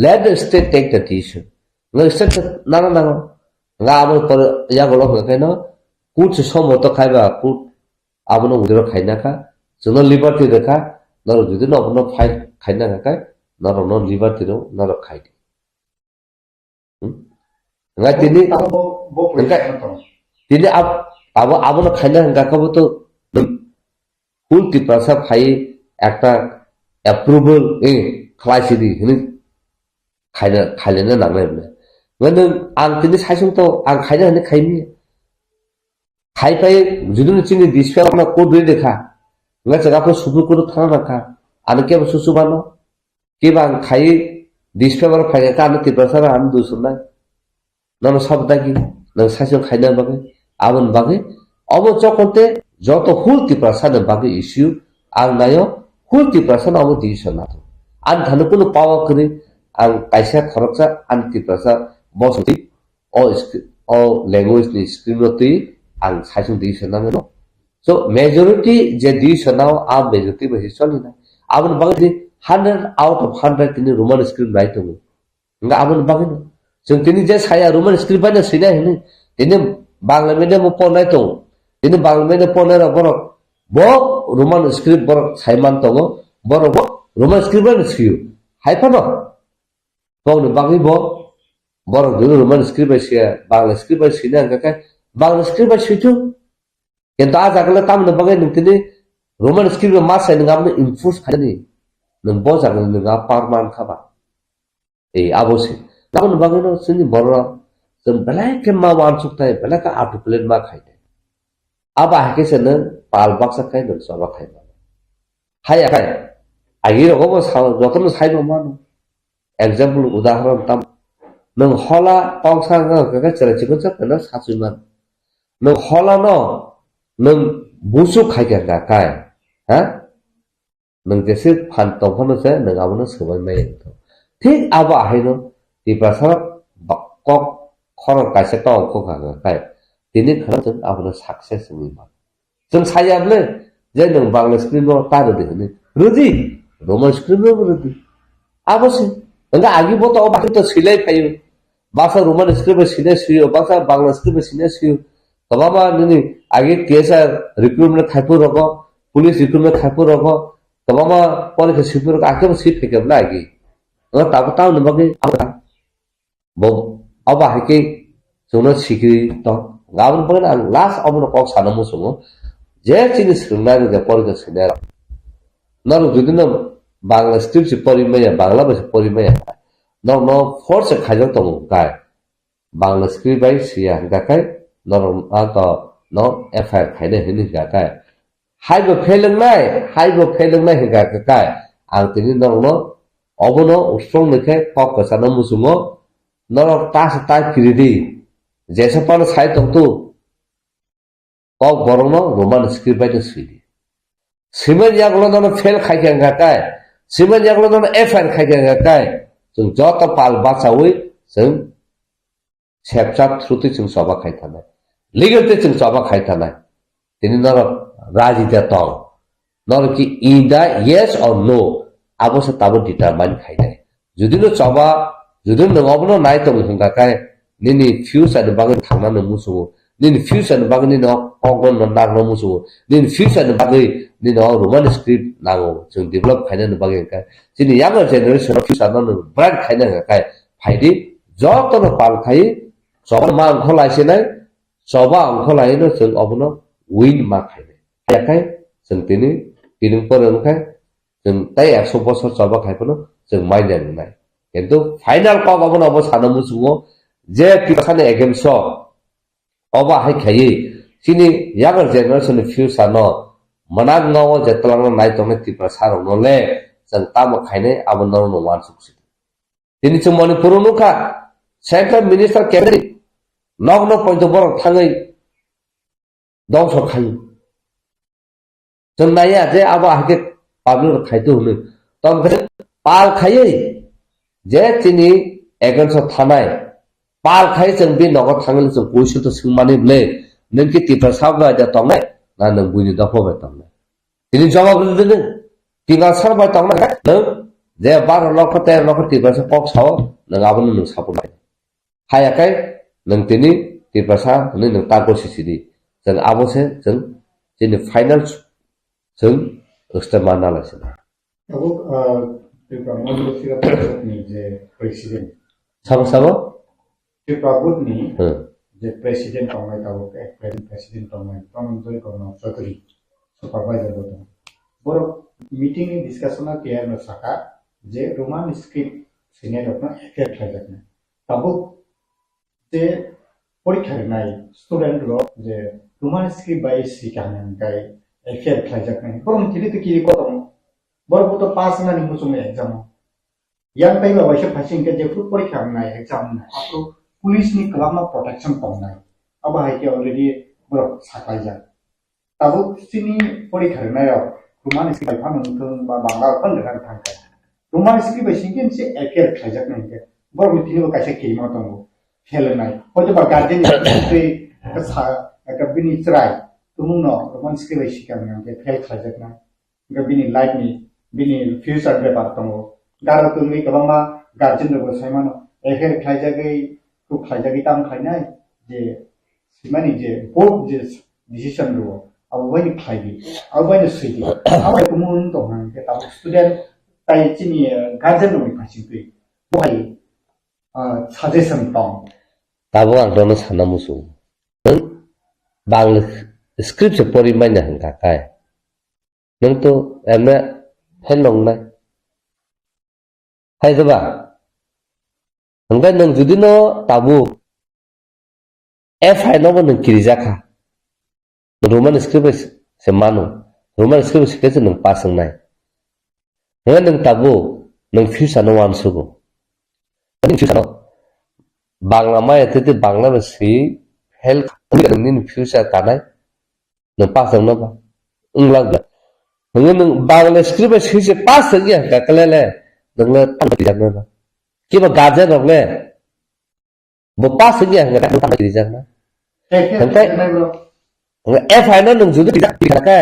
let the state take the decision ngai set nang nga abo par ya golo kai no kut somo to khaiba kut abono udro khaina ka jono liberty dekha naro jodi no abono fight khaina ka kai naro no liberty ro naro khai nga tini tini abo abono khaina ka ka to full ti prasa khai ekta approval khlaisidi hini khaina khailena nangle when ang tini saisung to ang khaina ne khaimi khai pai judun chini dispa na code re dekha nga jaga ko subu ko thana rakha an ke susu bano ke bang khai dispa bar khai ka an ti prasa an du sunna nano sabda ki na saisung khaina bage abon bage obo chokote joto hul ti prasa na bage issue ang nayo hul ti prasa na obo decision na to an dhanu ko power kri ang kaisa kharoksa an ti prasa bosoti o language ni scriptoti ang saisung decision na no so majority je decision now a majority basi cholina abon bagi 100 out of 100 tini roman script right to nga abon bagi no so tini je saya roman script ba na sina hini tini bangla medium po nai to tini bangla medium po nai borok bo roman script borok saiman to borok roman script ba siu hai pa no bong ni bagi bo borok dulu roman script ba sia bangla script ba sina ka bangla script ba situ কিন্তু আজ আগলে তাম না বাগে নতিনি Roman script মা সাই নগা আপনি enforce খানি নং ব জাগলে নগা পারমান খাবা এই আবসে তাম বাগে ন সিনি বড় जों বেলায় কে মা ওয়ান সুকতাই বেলায় কা আটু প্লেট মা খাইতে আবা হাকে সেন পাল বাক্সা খাই ন সবা খাইবা হাই আকাই আগি রকম যতন সাইব মানো एग्जांपल उदाहरण ताम नों हला पावसा गा चरा चिको चकना सासुमान नों हला न नों बुसु खाइगा गा काय हा नों जैसे फान तोफनो से नों आबनो सबाय माय ठीक आबा हायनो दिपासा कक खर कासे तो को गा काय दिनि खरा जों आबनो सक्सेस निमा जों सायाबले जे नों बांग्ला स्क्रिप्ट तारो देनि रुदि रोमान स्क्रिप्ट रुदि Abo sih. Enggak agi boto obat itu silai payu. Bahasa Roman script sini siu, bahasa Bangla script sini siu. Kabama ini agi tiasa recruitment khaipu roko, police recruitment khaipu roko. Kabama poli ke sipur akhir sip hekam lagi. Enggak tahu nembaki apa. Bo apa heki suno sikri to. Gawon pun ang last omno kok sanamu sungo. Je jenis renang ke poli ke sini. Nalu judina Bangla script si porimaya, Bangla bahasa porimaya. No force khajak to kai. Bangla script by sia gakai no ato no FR khaide hini gakai. Hai bo pheleng nai gakai. Ang tini no obono strong nekhe kok ka sanamu sungo. No tas tai kiridi. Jesa pan sai tong tu. Kok borong Roman script by the sidi. Simen yaklo no fail khai gakai. Simen yaklo no FR khai gakai. Jung jota pal basawi jung sepchap thruti jung soba khai thanai. Legal te jung soba khai thanai. Tini nor raji ta tong. Nor ki ida yes or no. Abo sa tabo determine khai nai. Judi no soba judi no ngobno nai tong hunga kai. Nini fuse ad bangan thangna no musu. Nini fuse ad bangan ni no kongon no nag no musu. Nini fuse ad bangan ni no Roman script nango jung develop khai na bangan kai. Sini younger generation of fuse ad no brand khai na kai. Phaidi joto no pal khai soba ma angkho lai sinai soba angkho lai no jung obno win ma khai nai. Ya kai jung tini kining porong kai jung tai 100 bosor soba khai pono jung mai len nai. কিন্তু final কক obno obo sanamu sungo je kisane egemso oba hai khai sini younger generation fuse ano manag ngawo jetlang nai tong ti prasar no le jung tamo khaine abno no wan suksi. Tini chung Manipur no ka Central Minister Cabinet Nogno point of work Tangai Dong so Kai. Naya je aba hake public khaitu hunu. Tom pal khai je tini egan so thanai. Pal khai jeng bi nogo thangal so poisu to singmani ble. Nengki tipa sabga ja tongai na nang buni da hobe tongai. Tini jawab dene tingal sarba tongai nang je bar lokate tipa sa pok saw nang abon nang sapulai. Haya kai nang tini tipa sa nang tago sisidi. Jeng abo se jeng tini final jeng ustamana la sina. Abo tipa modul sira ni je presiden. Sama-sama tipa ni je presiden tongai tabo ke presiden tongai tong joi kono sakari supervisor boto. Boro meeting in discussion clear no saka je Roman script senior apna effect khajak tabo যে পরীক্ষার নাই student লো যে Roman script by শিখানো গাই এফের খাইজাক নাই বরং তিনি তো কি কত বড় তো পাস না নি মুসুম এক্সাম ইয়াং তাই বা ওইসব ফাইসিং কে যে ফুট পরীক্ষা নাই এক্সাম না আপনি পুলিশ নি কলামা প্রোটেকশন পাও নাই আবা হাইকে অলরেডি বড় সাকাই যা তাবো তিনি পরীক্ষার নাই রোমান স্ক্রিপ্ট ফানো বা বাংলা কোন দেখান থাকে রোমান স্ক্রিপ্ট বাই শিখিন সে এফের খাইজাক নাই বড় তিনি বা কাছে কি মত Helena, what about garden? Gabini try to no, one skill she can get help like that now. Gabini like me, Bini future departamo. Gara to make a mama, guardian of Simon, a hair Klajagi, who Klajagi town Kainai, the Simani, both this decision rule. I'll wait Klagi, I'll wait the city. I'll wait the moon to get our student, Taitini, guardian of Pacific. Why? Suggestion tong. Tabo ang dono sana musu. Nang bang script se pori manya hangka kai. Nang to emna helong na. Hai ba. Hangga nang judi no tabu. F hai no nang kirija kha. Roman script se manu. Roman script se kese nang pasang nai. Hangga nang tabu nang fusa no wan sugo. Nang fusa no Bangla maya tete Bangla besi help nin future tanai nang pasang no ba unglang ba nang Bangla script besi se pasang ya ka kalele nang le tan ti jang ba ki ba gaje no le bo pasang ya nang tan ti jang na tantai nang f hai no nang judu ti ka ka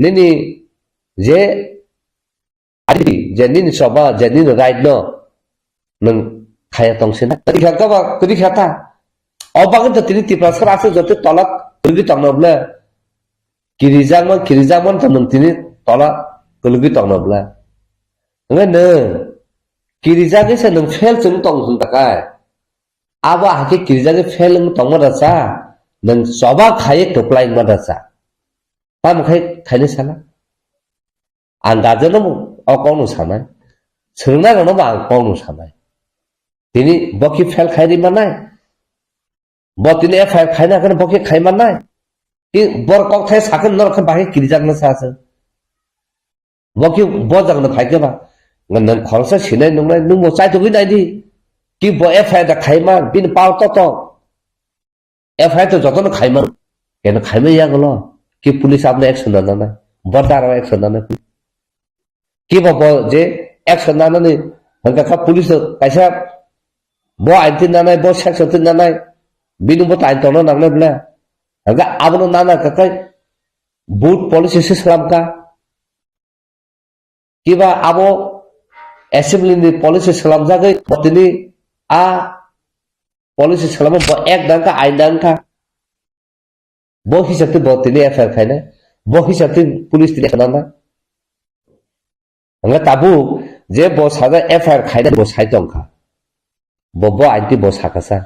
nini je adi जेनिन सभा जेनिन right नो नों खाया तंसेना कदी खाता अबागन तो तिनी तिप्रासर आसे जते तलक कलगि तंगनब्ला किरिजामन तो नों तिनी तला कलगि तंगनब्ला नों न किरिजागे से नों फेल जों तंगसुन तकाय आबा हाके किरिजागे फेल तंगमदासा नों सभा खाये टोप्लाइन मदासा पाम खायनो साना आं गाजोनो अकाउनो सानाय सोंना गनो आं काउनो सानाय तिनी बकी फेल खायरि मानाय ब तिनी एफआईआर खायना कन बकी खाय मानाय कि बर कक थाय साखन नरख बाहे किरिजागनो सासो बकी बजागनो फायकेबा नों खरसा सिनाय नंनाय नों मो चाय तो गइनायदि कि ब एफआईआर दा खायमा बिन पाव तो एफआईआर तो जतन खायमा केन खायमा यागलो कि पुलिस आपने एक्शन लाना बर्दार एक्शन लाना कि बाबा जे एक्शन लाना नहीं हंका का पुलिस कैसा बो आइंती नाना बो सेक्शन नाना बिनु बो टाइम तो नांगने बले हंका आबनो नाना का बूट पॉलिसी से सलाम का कि बा आबो असेंबली नि पॉलिसी सलाम जागे बतिनी आ पॉलिसी सलाम बो एक दांका आइन दांका बो हिसाबते बो तिनी एफआईआर खायना बो हिसाबते पुलिस तिनी खाना हंगा ताबु जे बो साजा एफआईआर खायना बो साइतंखा बो आइंती बो साकासा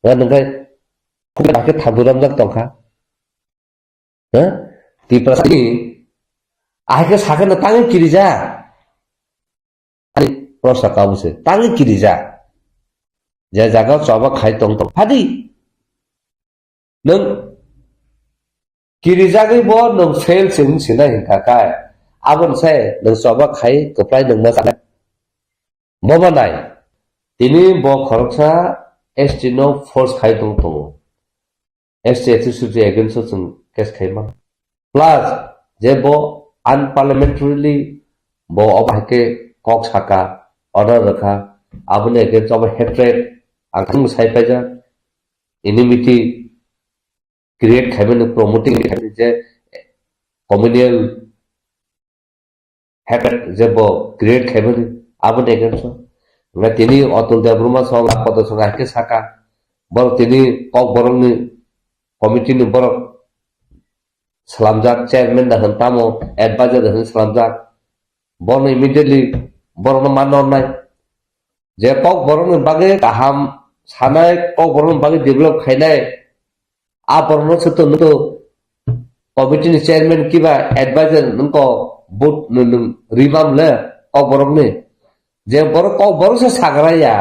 नंगा बाके थाबुराम जाक तंखा ह तिप्रासनि आइके साखन तांगे किरिजा अनि प्रश्न काबुसे तांगे किरिजा जे जागा सभा खाय तंग फादि नों किरिजागै बो नों फेल सिन सिनाय हिंखाखाय आबन से नों सभा खाय कप्लाय नों मा जानाय बबा नाय तिनी बो खरसा एसटी नो फोर्स खाय दंग एसटी एटिट्यूड एगेंस्ट जों केस खायमा प्लस जे बो अनपार्लियामेंटरीली बो अबाके कक साका ऑर्डर रखा आबने एगेंस्ट ऑफ हेट्रेड आंखं साइपाजा एनिमिटी क्रिएट खायमन प्रमोटिंग जे कम्युनियल हैबिट जे बो क्रिएट खायमन आबने एगेंस्ट ना तिनी अतुल देवबर्मा सं पद सं आके साका बर तिनी कक बरंनि कमिटी नि बर सलामजाक चेयरमैन दा हंतामो एडवाइजर दा सलामजाक बर इमीडिएटली बर न माननाय जे कक बरंनि बागे गाहाम सानाय कक बरंनि बागे डेभलप खायनाय आ बरनो से तो कमिटी नि चेयरमैन किबा एडवाइजर नको बुट न रिमाम ले कक बरंनि जे बर कक बरं से सागराया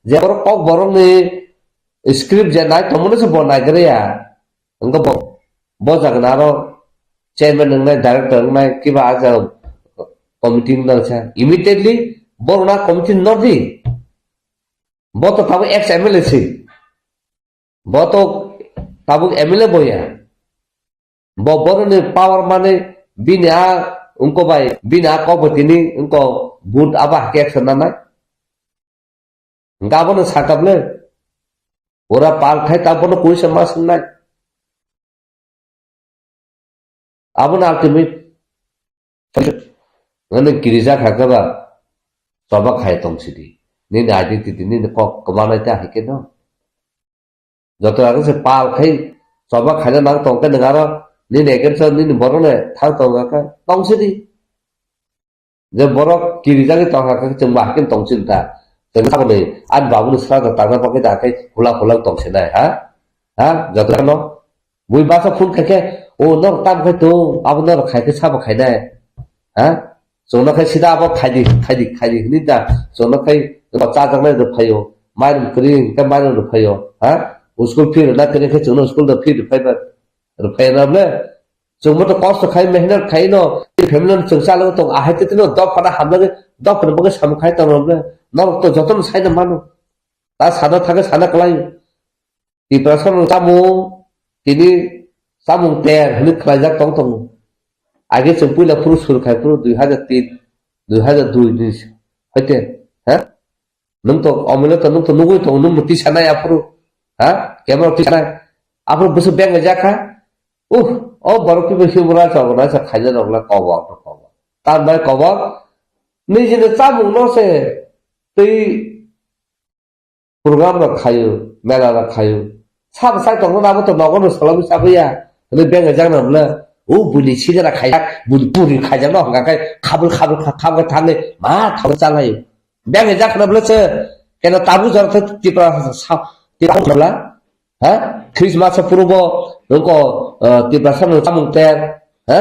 जे बर कक बरंनि स्क्रिप्ट जे नाय तमनो से बनायग्राया अंगो बो जागन आरो चेयरमैन नंनाय डायरेक्टर नंनाय किबा आज कमिटी नंसा इमीडिएटली बरना कमिटी नदी बो तो ताबो एक्स एमएलए से बो तो ताबो एमएलए बोया बो बरने पावर माने बिना उनको भाई बिना कबतिनी उनको बूट आबा के एक्शन नाना गाबनो साकाबले ओरा पाल खाय ताबनो कोई समास नाय आबन अल्टीमेट नने गिरिजा खाकबा सभा खाय तंसिदि नि आइडेंटिटी नि कक कमानायता हिके न जतो आगे से पाल खाय सभा खायना नां तंके नगारो नि नेगेन्स नि बरने थां तंगाका तंसिदि जे बरक गिरिजागे तंगाका जों माहकेन तंसिनता जों साबने आन बाबुनि स्रागा तांना पके दाखै हुला हुला तंसिनाय हा जतो न बुइ बासा फुन खाके ओ नर ताम खाय तो अब नर खायके साबा खायनाय हा जोंना खाय सिदा अब खायदि नि दा जोंना खाय बच्चा जंगले रफायो माइरम करि के माइरम रफायो हा स्कूल फी ना करे के जोंना स्कूल द फी रफायनाबले जों मत कष्ट खाय मेहनत खाय न फैमिली जों सालो तो आहायते तिनो द फना हामले द फना बगे साम खाय तनबले नर तो जतन साइना मानो ता सादा थागे साना कलाय ति प्रश्न तामु तिनी सामुं तेर हनि खलायजाक तंग आगे जों पहिला पुरुष सुरखाय पुरु 2003 2002 नि हते हा नों तो अमले तो नों तो नुगै तो नों मति सानाय आपुरु हा केमरा तिसानाय आपुरु बस बेंग जाखा ओ बरकि बेसि बुरा चावना सा खायजा दगला कबा तार बाय कबा निजेनो चामुं नसे तै program rak khayo mela rak khayo sab sai tong na bo to nogon salam sabya le beng jang na bla o buli chida ra khaya buli puri khaya no ga kai khabul khabul thang ma thau chalai beng jak na bla che kena tabu jar tha tipra sa tipra bla ha christmas purbo nongko tipra sam chamung ter ha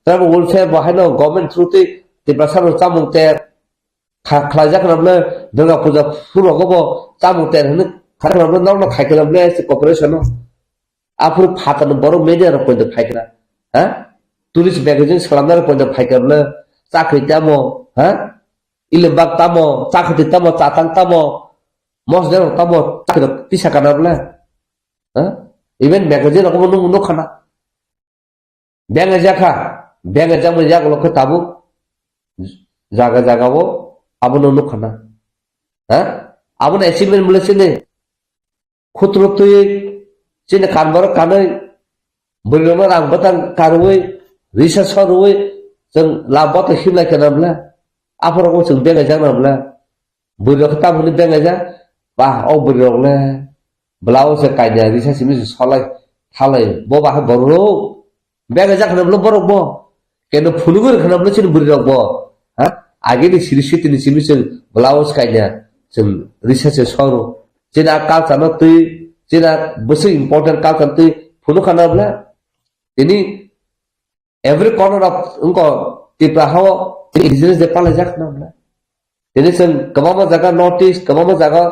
travel welfare ba haino government through te tipra sam chamung ter khalajak na bla durga puja puro go bo chamung ter hne khara na no khai na bla se corporation apur phatan boro media ra point phaikra ha tourist magazine salamna point phaikra chakri tamo ha ilebak tamo chakri tamo chatang tamo mosder tamo chakri pisa kana bla ha even magazine ko no khana benga jang mo jak lo tabu jaga jaga bo abono no khana ha abono achievement mule chine khutro tui chine kanbar kanai bolno rang batang karoi research roi jeng labot himla kanabla aporo ko jeng benga jang nabla bolno tabu ni benga ja ba o bolno le blouse kaida research mi solai thalai bo ba boro benga ja kanabla borok bo keno phulugur kanabla chine bolno bo ha आगे नि सिरिसि तिनि सिमि जों blouse कायना जों research सरो जेना culture न तै जेना बसे important culture तै फुनु खानाब्ला तिनि एभ्री कर्नर अफ उनको तिप्रा हाव बिजनेस दे पाले जाक नाब्ला तिनि जों गोबां जायगा नॉर्थ ईस्ट गोबां जायगा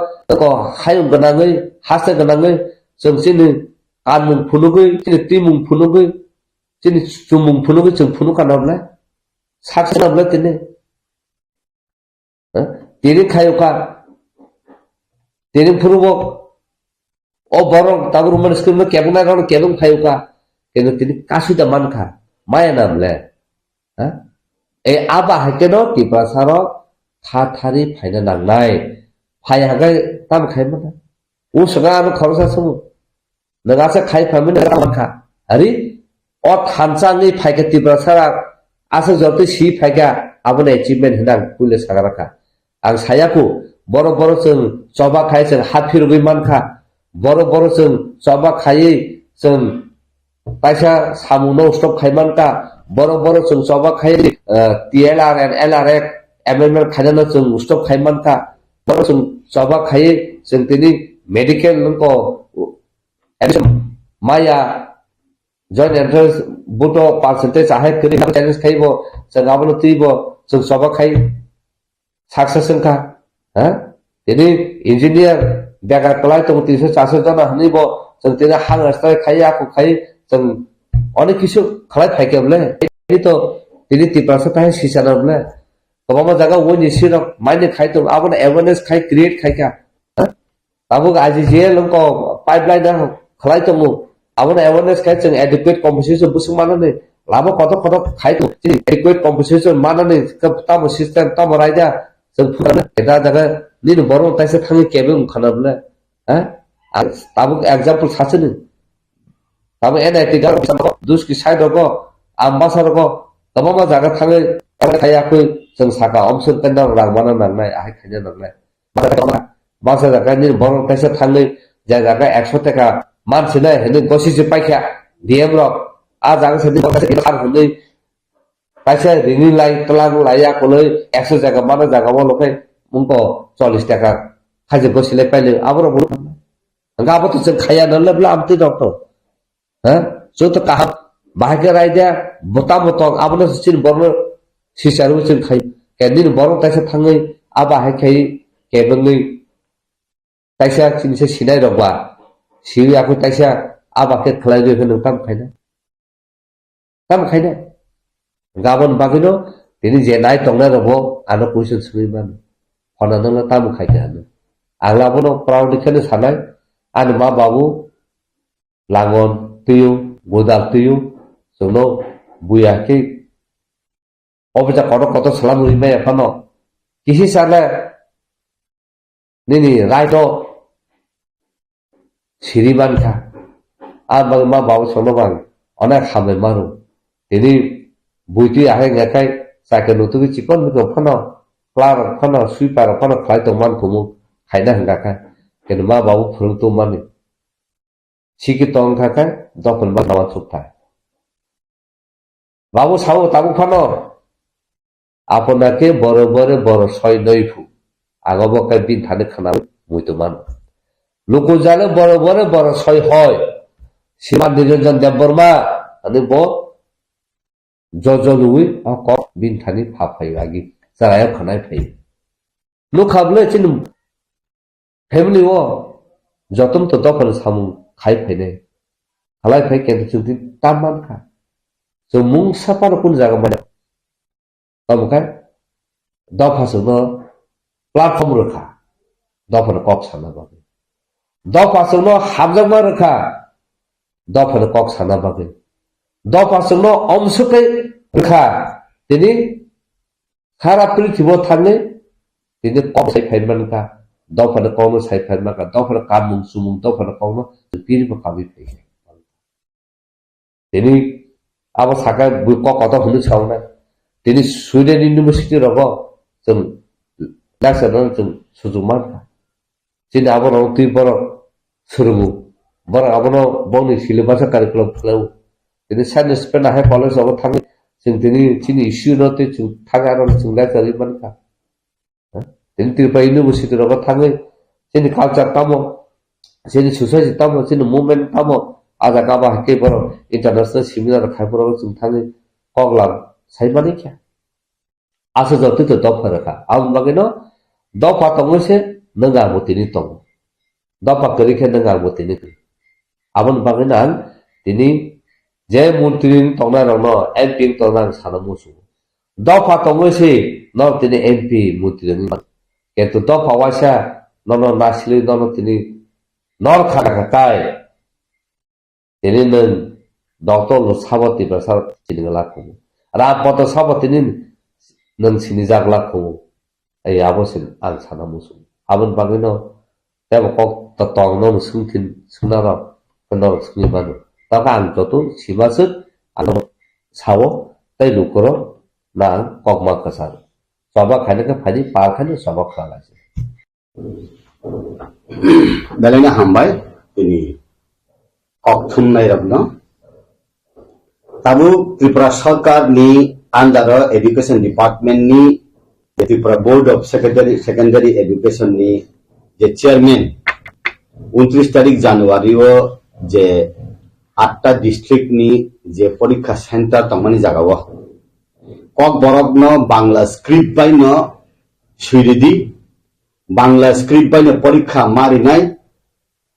को हायम गनाङै हासे गनाङै जों सिनि कानमुं फुनुगै सिनि तिमुं फुनुगै सिनि सुमुं फुनुगै जों फुनु खानाब्ला साखनाब्ला तिनि তিনি খায়কা তিনি ফুরবো ও বরং তাগর মানুষ কিন্তু কেবল না কারণ কেবল খায়কা কিন্তু তিনি কাশিটা মানখা মায়া নামলে হ্যাঁ এই আবা হাইকেন টিপা সার থারি ফাইনা নাংনাই ফাই হাগাই তাম খাইমা ও সঙ্গে আমি খরচা সমু নগাছে খাই ফাইমে মানখা আরে ও থানচাঙै ফাইকা টিপা সারা আছে যত সি ফাইকা আবনে অ্যাচিভমেন্ট হনাং পুলে সাগারাখা आं सायाखौ बर' जों जबा खाय जों हाफिरगै मानखा बर' जों जबा खायै जों पाइसा सामुनो स्टप खायमानका बर' जों जबा खायै TLRN LRF MML खायना जों स्टप खायमानका बर' जों जबा खायै जों दिनै मेडिकेल नंको माया जॉइंट एंट्रेंस बुटो परसेंटेज आहे करी चैलेंज खाइबो जों आबनो तैबो जों जबा खाय सक्सेस का हाँ यदि इंजीनियर बेकार कलाई तो 300-400 जना हनी बो जों तेरे हांग अस्ताय खाई आको खाई जों अनेक किछु खलाई फाइके बले ये तो तिनि तिप्रासे ताहे सिसाना बले गोबां जागा वनि सिरक माइने खाई तो आबन अवेयरनेस खाई क्रिएट खाई का आबो आज जे लंको पाइपलाइन ना खलाई तो मु आबन अवेयरनेस खाई जों एडुकेट कम्पोजिशन बुसु मानने लाबो कत खाई तो एडुकेट कम्पोजिशन मानने कब तम सिस्टम तम राइदा जों फुराना एदा जागा निनो बरो ताइसे थाङै केबे खानाब्ला हा ताबो एग्जांपल सासेनो ताबो एनआईटी गा दुसकी साइड को आम्बासार को गोबां जागा थाङै खायाखै जों साका अमसन तन्ना रागमाना नांनाय आहाय खायना नांनाय मासा जागा निनो बरो ताइसे थाङै जा जागा 100 टाका मानसिना हेनो गसिसे पाइखा डीएम र आ जागा से खार हुनै पैसा रिनी लाई तलाग लाया कोले 100 जागा माना जागा वो लोग उनको 40 टाका खाजे गोसिले पहले आबरो बोल गाबो तो जों खाया नले ब्ला आमते डॉक्टर हैं जो तो कहा बाहर राइदा बता आबनो सिन बरनो सिसारु जों खाय केदिन बरो ताइसे थाङै आबा हाय खाय केबंगै ताइसा सिनसे सिनाय रबा सियाखौ ताइसा आबा के खलाय होनो ताम खायना गाबन बागिनो दिनै जे नाय तंना रबो आनो कुइसन सुइमान फनानला ताम खायका हानो आलाबनो प्राउड खेने सानाय आनो मा बाबु लागन तुयु गोदाल तुयु जोनो बुयाके अबजा कत सलाम रिमाय फनो किसी साला निनि राइटो सिरिमान खा आ मा बाबु सोनो बां अनेक खामे मारो दिनै बुइति आहे गाखाय साके नुतुगि चिकन को फनो प्लार फनो स्वीपर फनो खाय तो मान खुमु खायना हंगाखा केन मा बाबू फुरंग तो माने सिकी तंग खाका दफन मा नामा सुपथा बाबू सावो ताबू फनो आपनाके बरोबर बर सय नयफु आगबो काय बिन थाने खाना मुइतो मान लोको जाले बरोबर बर सय হয় सीमा निरंजन देवबर्मा अनि बो जजलुइ अक बिन थाने फाफाय लागी जाया खानाय फै लुखाबले चिन फेमिली वो जतम तो दफन सामु खाय फैने खालाय फै केन चुति तामान खा जो मुं सापार कुन जागा माने तमका दफासनो प्लेटफर्म रखा दफन कक साना बागे दफासनो हाबजमा रखा दफन कक साना बागे दफासनो अंशकै रखा तिनी सारा पृथ्वी थांगे तिनी कक साइ फाइनमान का दफन कौनो साइ फाइनमा का दफन कामुं सुमुं दफन कौनो पिरि बकाबि फै तिनी अब साका कक कत हुनु छाउना तिनी स्वीडन यूनिवर्सिटी रग जों लासना जों सुजुमान जिनि अब न तुइ बर सुरुगु बर अब न बनि सिलेबास कारिकुलम फ्लाउ तिनी साइन्स पेन हाय कॉलेज अब थांगे जों तिनी इश्यू नते जों थांगा र जों लासरि मानका तिनी त्रिपुरा यूनिवर्सिटी रग थांगे जिनि कल्चर तामो जिनि सोसाइटी तामो जिनि मुभमेन्ट तामो आजा काबा के बर इंटरनेशनल सेमिनार खायपुर जों थांगे कगलाम साइबानी क्या आसे जति तो दफा रखा आम बगेनो दफा तंगसे नंगा बोतिनि तंग दफा करिखे नंगा बोतिनि आबन बगेना तिनि जे मंत्री तंगना रनो एमपी तंगना साना मुसु दफा तंगसे न तिनि एमपी मंत्री नि केतु दफा वासा न नासलि न तिनि नर खाना काय तिनि नन डॉक्टर लो साबति बसा तिनि लाखु रापत साबतिनि नंसिनि जागला खौ ai abosin ang sana musu abon bagino tebo kok totong no sungtin sunara kono sungni banu taka ang jotu simasut ano sawo tai lukoro na kok ma kasar saba khane ka phadi pa khane saba khala se dalena hambai ini kok thumnai rabno tabu Tripura sarkar ni under education department ni Tripura board of secondary education ni je chairman 29 तारिख January o je 8টা district ni je porikha center tongmani jaga o kok borok no bangla script bai no suiridi bangla script bai no porikha mari nai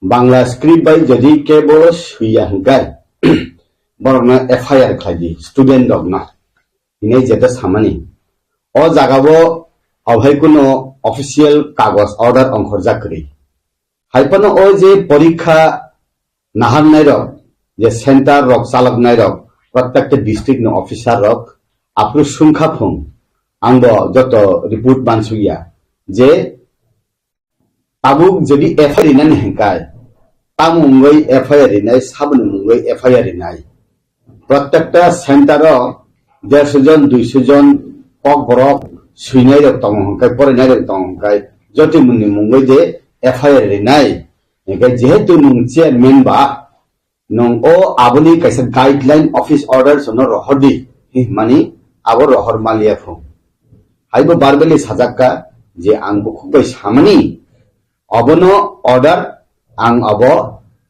bangla script bai jodi kebol suya hangkai borok no FIR khladi student dog na ini jeta samani o jagabo abhai kuno official kagos order onkhor jakri haipano o je porikha nahan nai rok je center rok salak nai rok protected district no officer rok apru sungkha phung angbo joto report bansuya je tabuk jodi FIR nani hengkai tamungoi FIR nai sabun mungoi FIR nai protected center rok 150 জন 200 জন কক borok suinai rok tong hangkai porinai rok tong hangkai joti munni mungoi je FIR rinai engkai jehetu nung chairman ba nung o aboni kaisa guideline office order sono rohodi mani abo rohor malia phung haibo barbeli sajakka je angbo khukbai samani abono order ang abo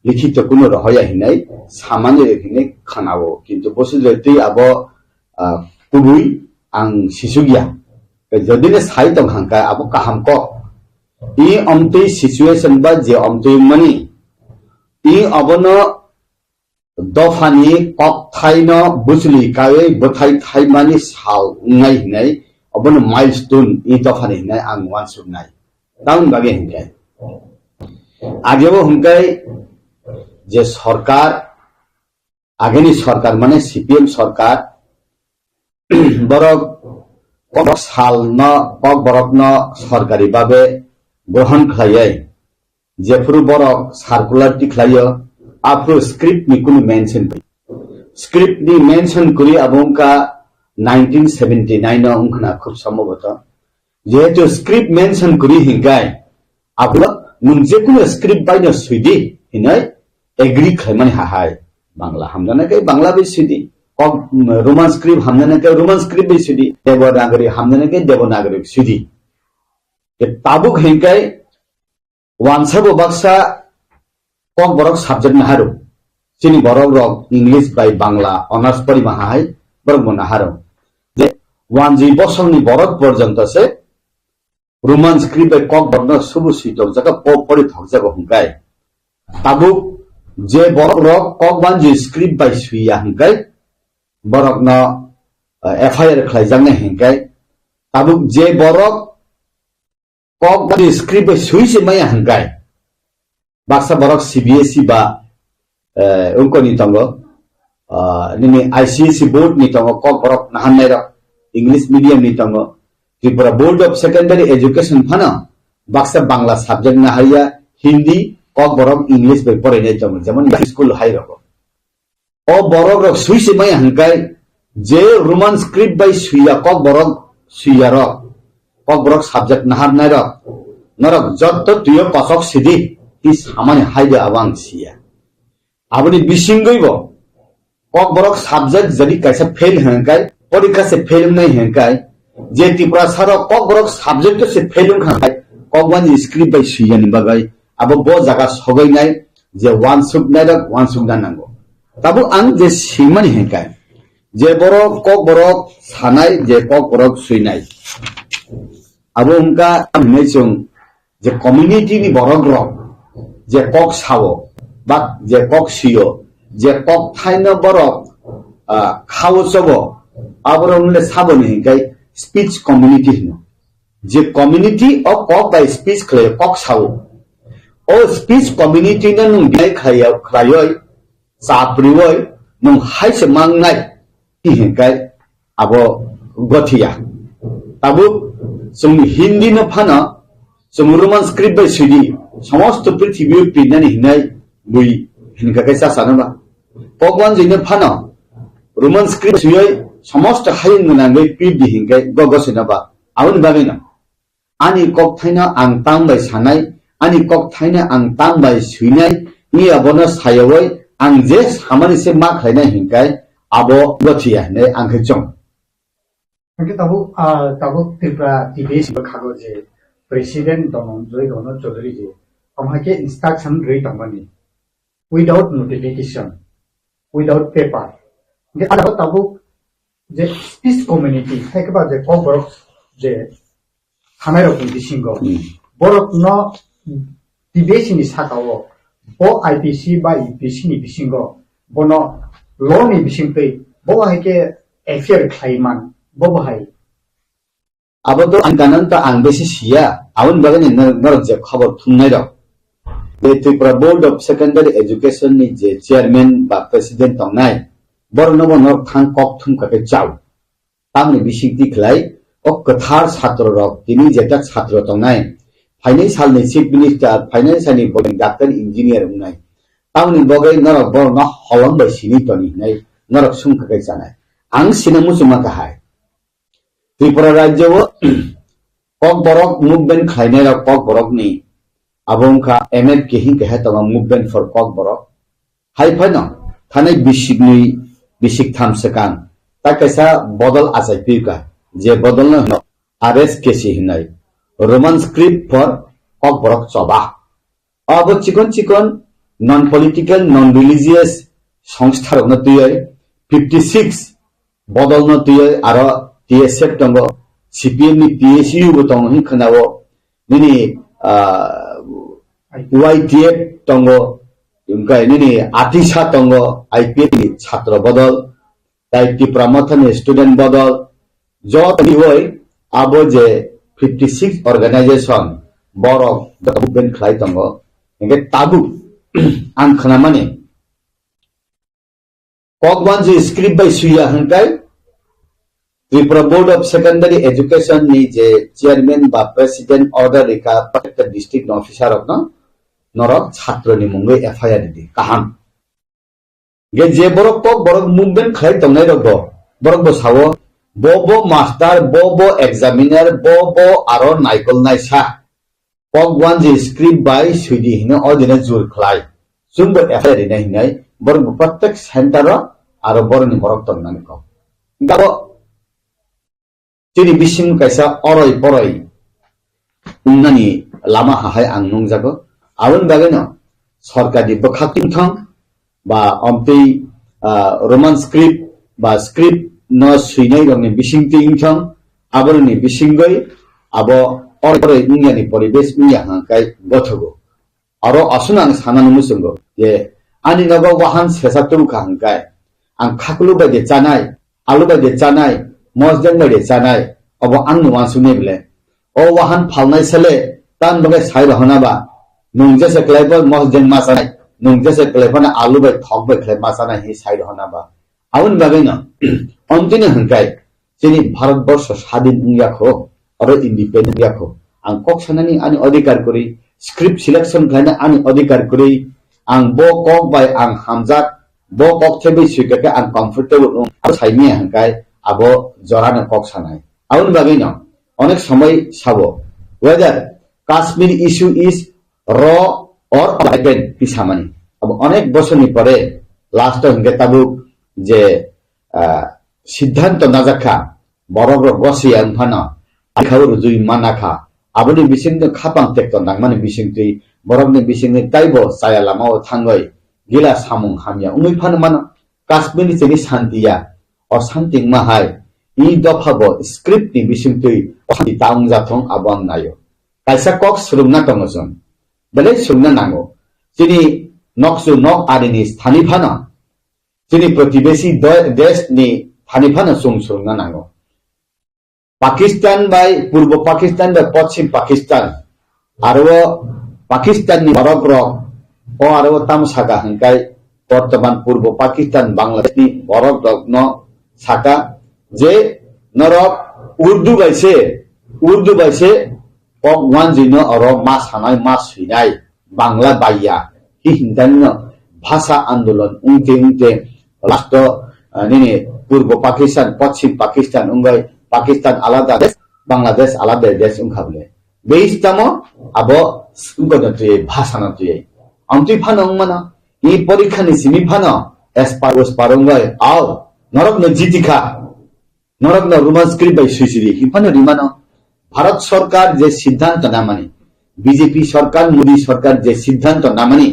likhito kuno rohoya hinai samani rekhinai khanabo kintu bosudreti abo kubui ang sisugia jadi ne sai tong hangka abo kaham ko I omti situation ba je omti mani I abono dofani kok thaino busli kawe bothai thai mani sao ngai ngai abono milestone I dofani nai ang wan sunai taun bage hingkai agebo hingkai je sarkar ageni sarkar mane CPM sarkar borok kok sal no kok borok no sarkari babe grohon khlaiye jefru borok circular ti khlaio apro script ni kunu mention script ni mention kuri abongka 1979 no ungkhna khub sambhavata जेहेतु script mention करी हिंगाय अब नों जेकुनु script बायनो सुइदि हिनै agree खालामनो हाहाय बांला हामजाना के बांला बे सुइदि कक Roman script हामजाना के Roman script बे सुइदि देवनागरी हामजाना के देवनागरी सुइदि के ताबुक हिंगाय वानसाबो बाक्सा कक बरक सब्जेक्ट नाहारो सिनि बरक रक इंग्लिश बाय बांला ऑनर्स परि माहाय बरक नाहारो जे 1G बसंनि बरक पर्यंत से रोमान स्क्रिप्ट बाय कक बरक सुबु सिटक जका परि थक जका हुंगाय ताबुक जे बरक रक कक 1G स्क्रिप्ट बाय सुइया हुंगाय बरक न एफआईआर खालायजांनो हिंगाय ताबुक जे बरक कक 1G स्क्रिप्ट बाय सुइसे माया हुंगाय बाक्सा बरक सीबीएसई बा उनको नितंगो निने आईसीएसई बोर्ड नितंगो कक बरक नाहाननाय रक इंग्लिश मीडियम नितंगो Tripura board of secondary education फाना बाक्सा बांग्ला सब्जेक्ट नाहारिया हिंदी कक बरक इंग्लिश बे पढ़ायनाय दङ जेमन स्कूल हाई रक ओ बरक रक सुइसे माय हंकाय जे रोमान स्क्रिप्ट बाय सुइया कक बरक सुइया रक कक बरक सब्जेक्ट नाहारनाय रक नरक जत तुय पसक सिदि इ सामान्य हाइदे आवां सिया आबनि बिसिंगैबो कक बरक सब्जेक्ट जदि कैसे फेल हंकाय परीक्षा से फेल नहीं हंकाय जे त्रिपुरा सार कक बरक सब्जेक्ट से फेल हंकाय कक 1G स्क्रिप्ट बाय सुइयानि बागै अब बो जागा सगैनाय जे वान सुक नायक वान सुक दानांगौ ताबो आं जे सिमनि हंकाय जे बरक कक बरक सानाय जे कक बरक सुइनाय अब उनका हमने जों जे कम्युनिटी नि बरक रक जे कक सावो बा जे कक सियो जे कक थाइनो बरक खावो सबो आबरनले साबोनि हिंगाय स्पीच कम्युनिटी हिनो जे कम्युनिटी अ कक बाय स्पीच खले कक सावो ओ स्पीच कम्युनिटी न नुं बिलाय खायाव खायोय साप्रिवय नुं हाइसे मांगनाय हिंगाय आबो गथिया ताबु जों हिंदी न फाना जों रोमान स्क्रिप्ट बाय सुइदि समस्त पृथ्वी पिनानि हिनाय बुइ हिनका कैसा सानबा कक 1G न फाना रोमान स्क्रिप्ट सुइय समस्त हाइन गनांगै पिदि हिंगाय गगसनबा आउन बागैना आनि कक थाइना आं तांबाय सानाय आनि कक थाइना आं तांबाय सुइनाय नि अबनो सायवै आं जे सामानि से मा खायनाय हिंगाय आबो गथिया ने आंखै जं Mungkin tahu Tripura TBS berkago je Presiden Donong Joy Dono Chaudhary je, amhake instruction rei tambani without notification, without paper. Mungkin ada tahu je speech community, hai keba je kok borok je hamai rok di singo, borok no TBS ni sakao, bo IPC ba IPC ni bisingo, bono law ni bisingpei, bo hake affair klaiman. बोबहाय अब तो अंकानंत आंबेसी सिया आवन बगने नरक जे खबर थुननाय र बे Tripura board of secondary education नि जे चेयरमैन बा प्रेसिडेंट तंनाय बरनबो नर थां कक थुम काके जाव तामनि बिसिकति खलाय अ कथार छात्र रक तिनि जेटा छात्र तंनाय फाइनेंशियल नि चीफ मिनिस्टर फाइनेंशियल नि बोलिं डॉक्टर इंजीनियर उनाय तामनि बगै नरक बरन हलम बसिनि तनि नै नरक सुम काके जानाय आं सिनामु सुमा काहाय त्रिपुरा राज्य कक बरक मूवमेंट खायनाय कक बरक नि आबंखा एमएफ केहि कहे तमा मूवमेंट फॉर कक बरक हाय फाइन थानाय बिसिक थाम सकान ता कैसा बदल आसाय पिका जे बदल न आरएस केसी हिनाय Roman script for Kokborok चबा अब चिकन नॉन पॉलिटिकल नॉन रिलीजियस संस्था रन तुय 56 बदल न तुय आरो TSF तंगो CPM नि PSU बो तंगो हि खनावो निनि YTF तंगो उनका निनि आतिशा तंगो IPF नि छात्र बदल ताइति प्रमथन स्टूडेंट बदल जो तनि होय आबो जे 56 ऑर्गेनाइजेशन बरक दबेन खलाय तंगो एके ताबु आं खनामाने कक 1G स्क्रिप्ट बाय सुइया हंकाय Tripura board of secondary education नि जे चेयरमैन बा प्रेसिडेंट ऑर्डर रेखा प्रत्येक डिस्ट्रिक्ट ऑफिसर अपना नरक छात्र नि मुंगे एफआईआर दि काहाम गे जे बरक को बरक मूवमेंट खाय तंनाय रगो बरक बसावो bo master bo examiner bo aro naikol naisa kok wan je script by suidi hino odine jur khlai sumbo affair ina hinai bor pratek center aro borni borok tonnani ko gabo jini bisim kaisa oroi poroi unnani lama hahai ang nungjago abon bageno सरकारनि बखाक्तिं थं बा अम्पै Roman script बा script न सुइनाय रंनि बिसिंतिं थं आबरनि बिसिंगै आबो अरपरै इंयानि परिबेश इंया हांकाय गथगो आरो असुनां सानानु मुसंगो जे आनि नगो वाहान सेसातु हांकाय आं खाकुलु बायदि जानाय आलु बायदि जानाय मजदें बायदि जानाय अबो आं नुवासुने बिले ओ वाहान फालनाय सेले तान बगे साइ रहनाबा nungja sekelaipa mos jeng masanai nungja sekelaipa alu bai thok bai khlai masanai hi side hona ba awun bagaina ontine hangkai jeni bharat borsho স্বাধীন yakho aro independent yakho ang kok sanani ani adhikar kori script selection khlaina ani adhikar kori ang bo kok bai ang hamjat bo kok thebe sikake ang comfortable aro saimi hangkai abo jorana kok sanai awun bagaina onek somoy sabo whether Kashmir issue is raw or open pisamani abo onek bochorni pore last hinge tabuk je siddhanto najakha borok gosi amphana akhawur jui manakha aboni bisingno khapang tekto nangmani bisingtui borokni bisingni taibo saya lamao thangai gila samung hamya ungui phana mana Kashmir ni cheni shantiya or shanting mahai I dofabo script ni bisingtui osanti taung jathong abang nayo kaisa kok surungna tongoson belai sungna nango jini noksu nok adini sthani phana jini protibesi desh ni thani phana sungna nango Pakistan bai purbo Pakistan bai paschim Pakistan aro Pakistan ni borok rok o aro tamsaka hangkai bortoman purbo Pakistan Bangladesh ni borok rok no saka je norok urdu baise ok wan jino aro mas hanai mas suinai bangla baiya hi hindanno bhasha andolon ungte last nini purbo Pakistan paschim Pakistan ungai Pakistan alada desh Bangladesh alada desh ungkhable beistamo abo ungono tuye bhasha na tuye amti phanong mana I porikha ni simi phano esparos parungai aw norok no jitikha norok no roman script bai suisiri hi phano rimano Bharat সরকার যে সিদ্ধান্ত না মানে BJP সরকার মোদী সরকার যে সিদ্ধান্ত না মানে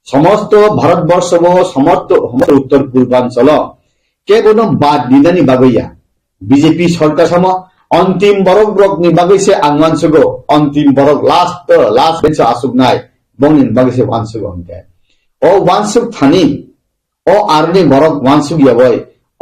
সমস্ত ভারতবর্ষ সমস্ত উত্তর পূর্বাঞ্চল কেবল বাদ নিদানি বাগইয়া বিজেপি সরকার সম অন্তিম বরক ব্রক নি বাগইছে আংমানসগো অন্তিম বরক লাস্ট বেচ আসুক নাই বংনিন বাগইছে ওয়ানসুগ হনকে ও ওয়ানসুগ থানি ও আরনি বরক ওয়ানসুগ ইয়াবই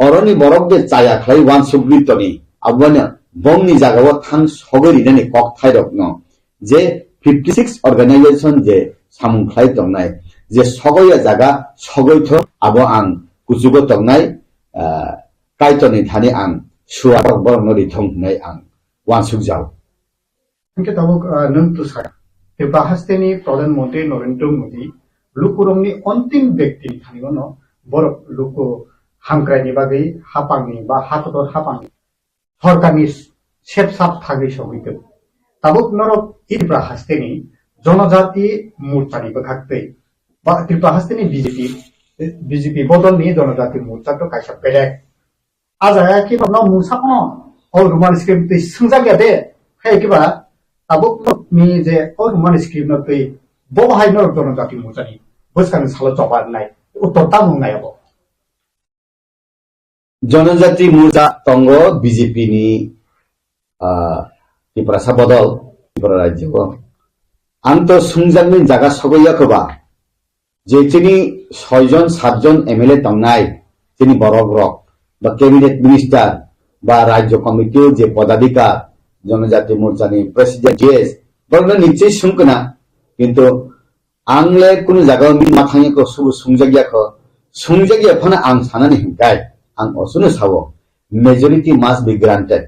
অরনি বরক দে চায়া খাই ওয়ানসুগ লিতনি আবনা bongni jagao thang sogori nani kok thai rokno je 56 organization je samung khlai tongnai je sogoya jaga sogoi tho abo ang kujugo tongnai kaitoni thani ang suwa bor nori thongnai ang wansuk jao Angke tabuk nung tu sa Tiba hasteni Pradhan Mantri Narendra Modi lukurongni ontim byakti thani gono borok luku hamkrani bagai hapangni ba hatotor hapangni সরকারি সেপসাপ থাকবে সহিত তাবুক নরক ত্রিপুরা হাস্তেনি জনজাতি মোর্চানি থাকতে বা Tripura হাস্তেনি BJP বদল নিয়ে জনজাতি মোর্চা তো কাইসা বেলেগ আজ কি ভাবনা মোর্চা কোন ও রোমান স্ক্রিপ্ট সুজা গেদে হে কিবা তাবুক নি যে ও রোমান স্ক্রিপ্ট নতই বহাই নরক জনজাতি মোর্চানি বসকান সালো জবাব নাই উত্তর তামু নাই আবো জনজাতি মোর্চা তঙ্গ BJP ni Tripura sabodol Tripura rajyo anto sungjangni jaga sogoya koba je chini 6 jon 7 jon MLA tongnai chini borok rok ba cabinet minister ba rajyo committee je podadikar জনজাতি মোর্চা ni president yes borno nichei sungkana kintu angle kuno jaga mi mathangye ko subu sungjagya phana ang sanani hingkai ang osuno sawo majority must be granted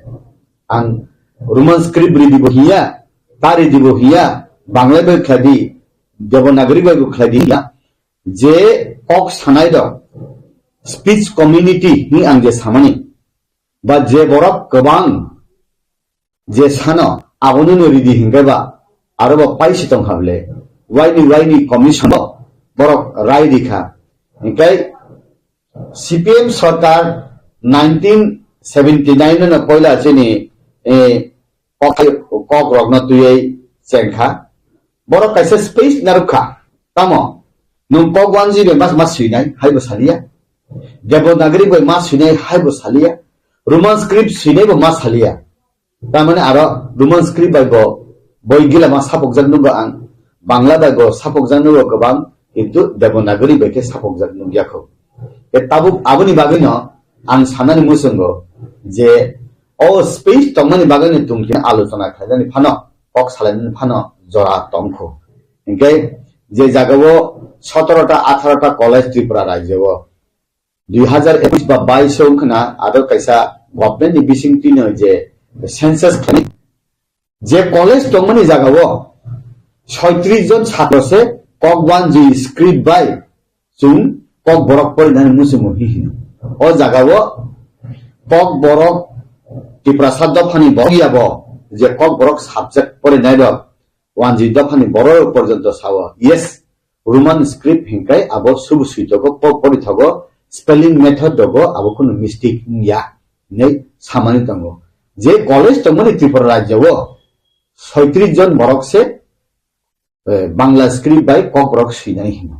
ang roman script dibo hiya tari dibo hiya bangla bai khadi devanagari bai khadi hiya je ok sanai do speech community ni ang je samani বা যে বরক গোবাং যে সানো আবনো রিদি হিংগাইবা আরো পাইছি তং হাবলে ওয়াইনি commission বরক রায় দিখা হিংকাই CPM Sarkar 1979 na koila chini kok rogna tuyai chengkha borok kaisa space narukha tamo nung kok wanji be mas suinai haibo salia devanagari be mas suinai haibo salia roman script suinai be mas salia tamane aro roman script by go boigila mas sapok jagnu ba ang bangla by go sapok jagnu go gobang kintu devanagari be ke sapok jagnu yakho tabuk abuni bagino ang sanani musungo je o space tongmani bagani tungki alochona khaidani phano kok salani phano jora tongkho inkai je jagao 17 ta 18 ta college tripura rajyo 2021 ba 22 ongkhana ado kaisa government ni bising tino je census khani je college tongmani jagao 36 jon chhatrose kok wan ji script by chung kok borok poridan musumo hihino o jagao kok borok tiprasad dofani bogiabo je kok borok subject pore naidok wanji dofani borok porjonto sawo yes roman script hinkai abo subu suitoko pori thogo spelling method dogo abo kono mistake ya nei samani tango je college tongmani tripura rajyo 36 jon borok se bangla script by kok borok suinani hino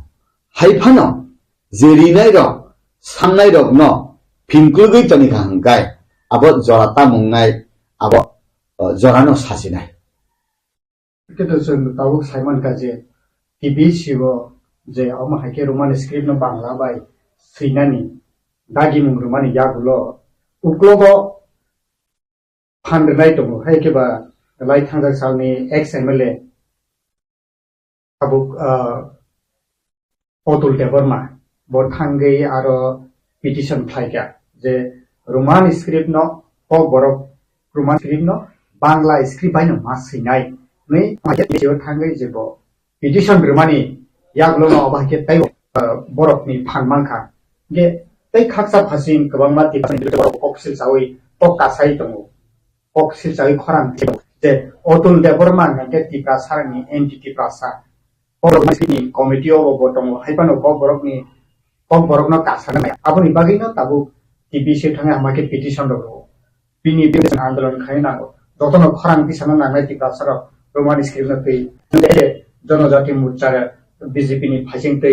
haifano je rinai rok samnai rok no phingkulgui toni hangkai abo jorata mungnai abo jorano sasinai kedo jeng tabuk Simon ka je TV sibo je ama haike roman script no bangla bai sinani dagi mung roman yagulo uklogo phandnai tongo haike ba lai thangja salni ex MLA tabuk Otul Deborma bo thangai aro petition phaika je roman script no kok borok roman script no bangla script by no masinai nei age je thangai je bo petition romani yaglo no abake tai borok ni phanmangkha ge tai khaksa phasin kabang ma ti borok oksil sawi tok kasai tongo oksil sawi khorang je Otul Deborma ngake tika sarani entity prasa borok ni committee of botongo haipano borok no kasana aboni bagino tabu TV se thanga amake petition dogo bini petition andolon khaina dotono khorang tisana nangai ti kasara roman script na pe जनजाति मोर्चा BJP नि फाइसिंग तै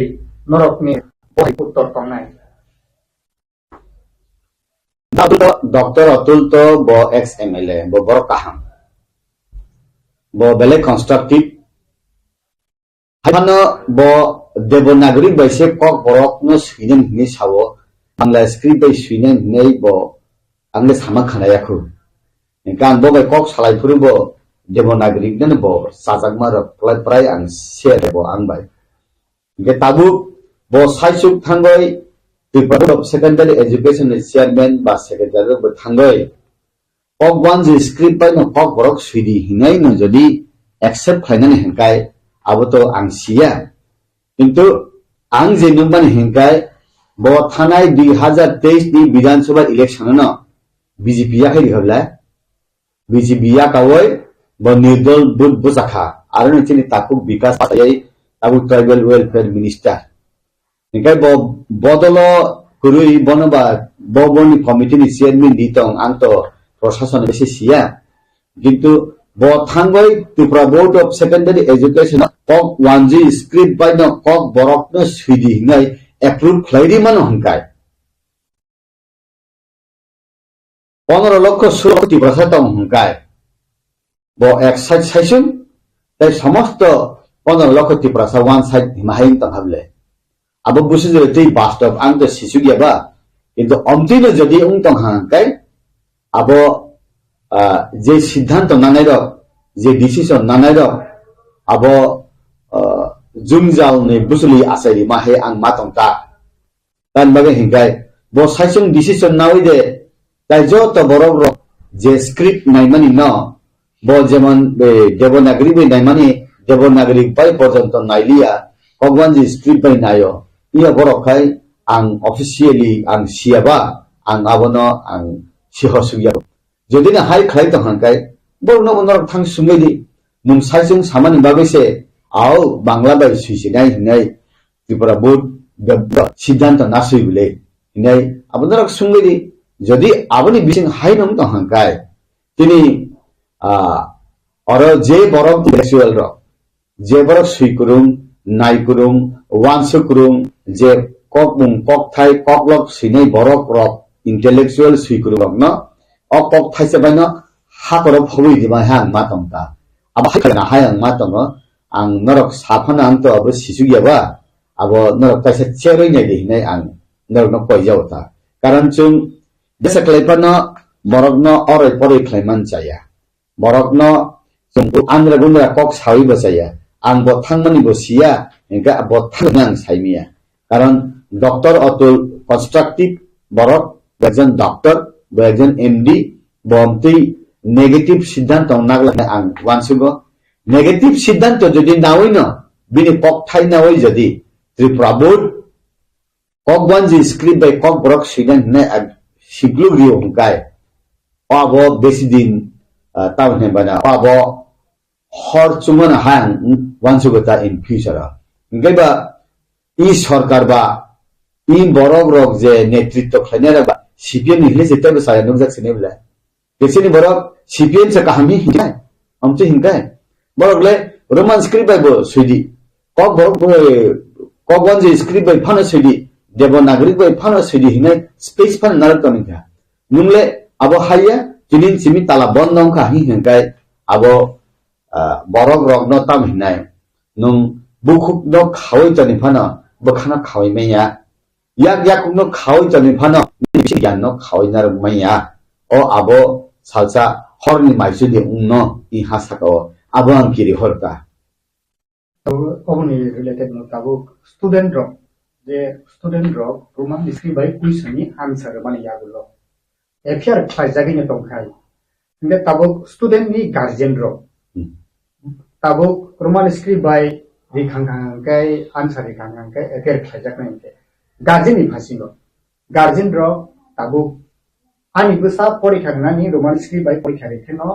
नरक नि बहि उत्तर तंनाय doctor Atul तो बो x MLA बो बर काहाम बो बेले कंस्ट्रक्टिव हानो बो देवनागरी बैसे कक बरक न सुइनेन नि सावो बांग्ला स्क्रिप्ट बै सुइनेन नै बो आंले सामा खानायाखु गान बो बै कक सालायफुरु बो देवनागरी नन बो साजागमा रप्लाय प्राय आं शेयर बो आं बाय गे ताबु बो साइसुक थांगय department of secondary education chairman बा सेक्रेटारी बो थांगय कक वन जे स्क्रिप्ट बाय न कक बरक सुइदि हिनाय न जदि एक्सेप्ट खायनानै हेंकाय आबो तो आं सिया किंतु आं जे नंबान हेंकाय बो थानाय 2023 नि विधानसभा इलेक्शन न बीजेपी या खाइ हबला बीजेपी या कावय बो निर्दल बुट बुजाखा आरो नचिनि ताकुक विकास पायै ताबु ट्राइबल वेलफेयर मिनिस्टर हेंकाय बो बदलो कुरुइ बनबा बबनि कमिटि नि चेयरमैन दितों आंत प्रशासन बेसे सिया किंतु बो थांगय Tripura board of secondary education कक वानजी स्क्रिप्ट बाय न कक बरक न सुइदि हिनाय एप्रुव खलाइदि मान हंकाय 15 লক্ষ 16% তং হংকায় বো এক সাইড সাইসুন তাই সমস্ত 15 লক্ষ ত্রিপুরা ওয়ান সাইড হিমাহাইন তং হাবলে আবো বুঝে যে এই বাস্তব আং তো শিশু গিয়াবা কিন্তু অন্তিম যদি উং তং হাংকায় আবো যে সিদ্ধান্ত নানাইর যে ডিসিশন নানাইর আবো জুমজাল নে বুসলি আসাই মাহে আং মাতংতা তান বাগে হিংকায় বো সাইসুন ডিসিশন নাওই দে তাই যত বড় বড় যে স্ক্রিপ্ট নাইমানি ন ব যেমন দেবনাগরী বই নাইমানি দেবনাগরী বাই পর্যন্ত নাইলিয়া ভগবান যে স্ক্রিপ্ট বাই নাইও ইয়া বড় খাই আং অফিসিয়ালি আং সিয়াবা আং আবনো আং सिहर सुगिया যদি না হাই খাই তো হাঙ্কাই বরনো বন্দর থাং সুঙ্গেদি নুম সাইজों सामानि बागैसे आओ बांग्ला बाय सुइसिनाय हिनाय त्रिपुरा बोर्ड सिद्धांत नासुइ बिले हिनाय आबनरक सुंगेदी যদি आबनि बिसिं हाइ नम तो हांकाय तिनि और जे बरक इंटेलेक्चुअल रो जे बरक सुइकुरुं नाइकुरुं वानसुकुरुं जे ककमुं ककथाय ककलक सिनै बरक रक इंटेलेक्चुअल सुइकुरुं न अ ककथाय से बायनो हाकरो फबि दिमा हां मातमता अब हायना हायं मातम आं नरक साफाना आं तो अब सिसुगियाबा अब नरक कासे चेरै नै दिनै आं नरक न कयजावता कारण जों देसा क्लाइफाना बरकनो अरै परै क्लाइमान जाया बरकनो जों आंग्रा गुंग्रा कक सावि बसाया आं बथांमनि बसिया एगा बथां साइमिया कारण डॉक्टर अतुल कंस्ट्रक्टिव बरक एकजन डॉक्टर एकजन एमडी बमति नेगेटिव सिद्धांत नागला आं वानसुगो नेगेटिव सिद्धांत जदि नावैनो बिनि पक्थाय नावै जदि त्रिपुरा बोर्ड ककबान जि स्क्रिप्ट बाय कक बरक सिदान ने सिग्लुगियो हुकाय अबो बेसिदिन तावने बना अबो हर चुमन हां वानसुगता इन फ्यूचर गैबा इ सरकार बा इ बरक रक जे नेतृत्व खैनेरा बा सीपीएम निले जेते बसाया नोजक सिनेबला बेसिनि बरक सीपीएम से कहामी हिंगाय हमचे हिंगाय बरकले रोमान स्क्रिप्ट बाय बो सुइदि कक बरक ककबान जे स्क्रिप्ट बाय फानो सुइदि देवनागरिक बाय फानो सुइदि हिंगाय स्पेस फान नारक तमिका नुंगले अबो हाया जिनिन सिमि ताला बन नंका हिंगाय अबो बरक रक न ताम हिंनाय नुं बुखुक न खावै तनि फानो बखाना खावै मैया याक याक न खावै तनि फानो ज्ञान न खावै नार मैया ओ आबो सालसा हरनि माइसुदि उन इ हासाको आबो आं किरि हरता ओमनि रिलेटेड न ताबो स्टूडेंट रो जे स्टूडेंट रो रोमान स्क्रिप्ट बाय क्वेश्चननि आंसर माने यागुलो एफिआर फाइजागिनो दंखाय इंगे ताबो स्टूडेंट नि गार्जियन रो ताबो रोमान स्क्रिप्ट बाय रिखांखांगाय आंसर रिखांखांगाय एफिआर फाइजागनाय गार्जियन नि फासिनो गार्जियन रो ताबो आनि गोसा परिखांनानि रोमान स्क्रिप्ट बाय परिखा रेखेनो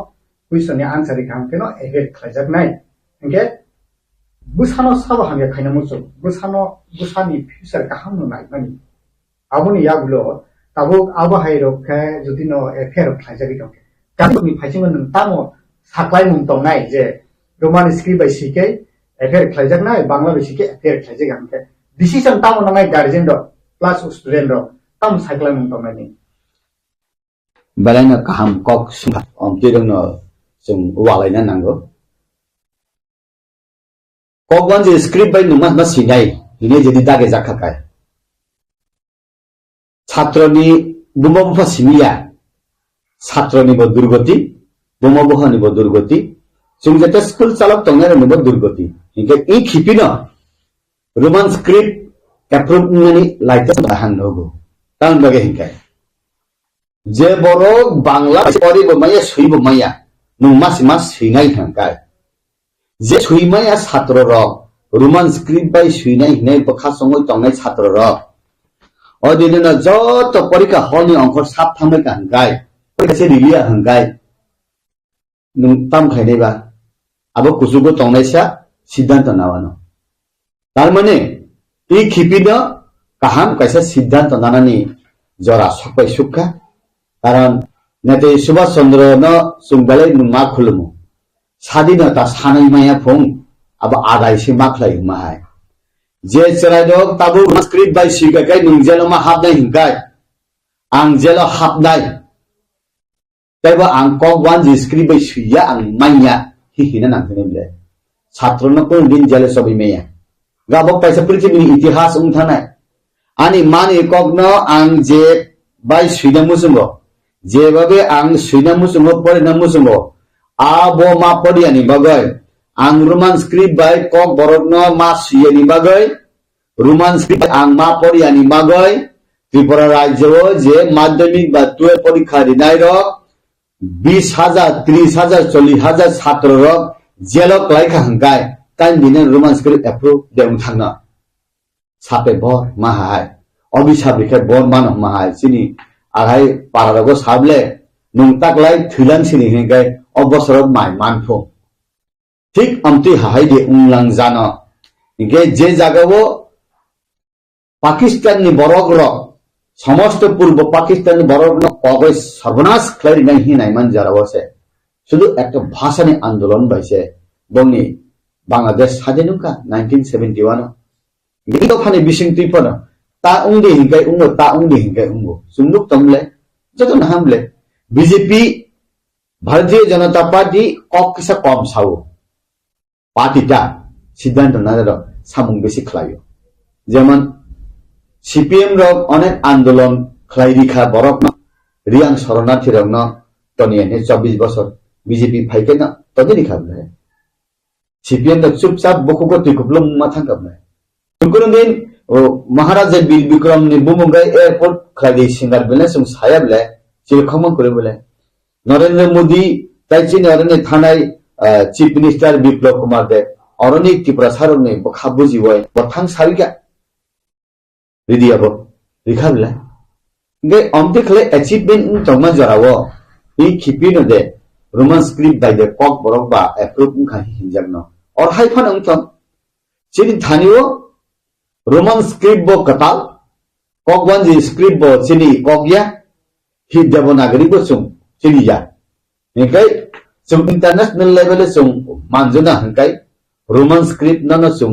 क्वेश्चननि आंसर रिखांखेनो एफिआर फाइजागनाय इंगे बुसानो साबा हांगे खायना मुसु बुसानो बुसानि फ्यूचर काहाम नो नायमानि आबोनि यागुलो ताबो आबो हायरो के जुदिनो एफिआर फाइजागि दं गाबनि फाइजिंग नों तामो साख्लाय मुं दंनाय जे रोमान स्क्रिप्ट बाय सिके एफिआर फाइजागनाय बांला बाय सिके एफिआर फाइजागांके डिसिजन तामो नाय गार्जियन रो प्लस स्टूडेंट रो ताम साख्लाय मुं दंनायनि बालायना काहाम कक सुंगा अमतिरनो जों वालायना नांगौ ककबान जे स्क्रिप्ट बाय नुमा मा सिनाय हिने जदि दागे जाखाखाय छात्रनि बुमा बुफा सिमिया छात्रनि बो दुर्गति बुमा बुहानि बो दुर्गति जों जेते स्कुल चालक तंगने नुबो दुर्गति हिके इ खिपिनो रोमान स्क्रिप्ट एप्रुव ननि लाइटा बाहान होगो तान बगे हिके जे बरक बांला परि बो माया सुइ बो माया नुमा सिमा सिनाय थांकाय जे सुइमाया छात्र रक रोमान स्क्रिप्ट बाय सुइनाय हिनाय बखा संगय तंगनाय छात्र रक अदिनो जत परीक्षा हलनि अंक साफ थांबाय गांगाय परीक्षा से रिलिया हंगाय नुं ताम खायनायबा आबो कुसुगो तंगनायसा सिद्धांत नावानो तारमाने इ खिपिनो काहाम कायसा सिद्धांत नानानि जरा सकबाय सुखा कारण नेते सुभाष चंद्र न सुंगबाले नुमा खुलुमु स्वाधीनता सानै माया फुं अब आदायसे माखलाय माहाय जे चरायदक ताबो स्क्रिप्ट बाय सिगाय नुं जेलो मा हाबनाय हिंगाय आं जेलो हाबनाय तैबा आं कक वान जि स्क्रिप्ट बाय सुया आं माइया हिहिना नांथने बिले छात्रनो कोन दिन जेलो सबै मेया गाबक पैसा पृथ्वीनि इतिहास उंथानाय आनि माने ककनो आं जे बाय सुइना मुसुंगो जेबाबे आं सुइना मुसुंगो परिना मुसुंगो आबो मा पडियानि बागै आं रोमान स्क्रिप्ट बाय कक बरकनो मा सुयनि बागै रोमान स्क्रिप्ट आं मा पडियानि बागै त्रिपुरा राज्यो जे माध्यमिक बा 12 परीक्षा दिनाय र 20,000 30,000 40,000 छात्र र जेलक लाइखा हंगाय कान दिने रोमान स्क्रिप्ट एप्रुव देउन थांना सापे बर माहाय अभिशाप बिखे बर मान माहाय सिनि आहाय पारागो साबले नुंताकलाय थुलान सिनि हिंगाय अबसरब माय मानफो ठीक अमति हाय दे उंलां जाना हिंगे जे जागावो पाकिस्तान नि बरगरो समस्त पूर्व पाकिस्तान नि बरगरो कगय सर्वनाश खलायनाय हिनाय मान जारावसे शुधु एक भाषानि आंदोलन बायसे बंनि बांग्लादेश स्वाधीनता 1971 गिदो फानि बिसिंतिपन ता उंदे हिंगाय उंगो ता उंदे हिंगाय उंगो सुंदुक तमले जतन हमले बीजेपी भारतीय जनता पार्टी कक्किसा कम सावो पार्टीटा सिद्धांत नादर सामुं बेसि खलायो जेमन सीपीएम रक अनेक आंदोलन खलायरिखा बरकना रियां शरणार्थी रकना तनियाने 24 बছর बीजेपी फाइकेना तदिनि खाबले सीपीएम दा चुपचाप बखुको तिकुप्लम माथांगाबले तुमकुन दिन महाराजा बिल विक्रम नि बुमुंगाय एयरपोर्ट खलायदि सिंगार बेले सुं सायाबले चिरखमन करे बोले नरेंद्र मोदी ताइचिन अरने थानाय चीफ मिनिस्टर बिप्लव कुमार देव अरनिक त्रिपुरा सारने बखाबुजिवय बथां सारिका रिदियाबो रिखाबले गे अमते खले अचीवमेंट तंगमा जरावो इ खिपिनो दे रोमन स्क्रिप्ट बाय द कॉक बरक बा अप्रूव खा हिंजागनो और हाइफन अंतम चिनि थानियो रोमन स्क्रिप्ट बो कताल कॉक वन जी स्क्रिप्ट बो चिनि कॉकया हि देवनागरी बो सुं चिनिया निकै सुं इंटरनेशनल लेवल सुं मानजुना हंकाय रोमन स्क्रिप्ट नन सुं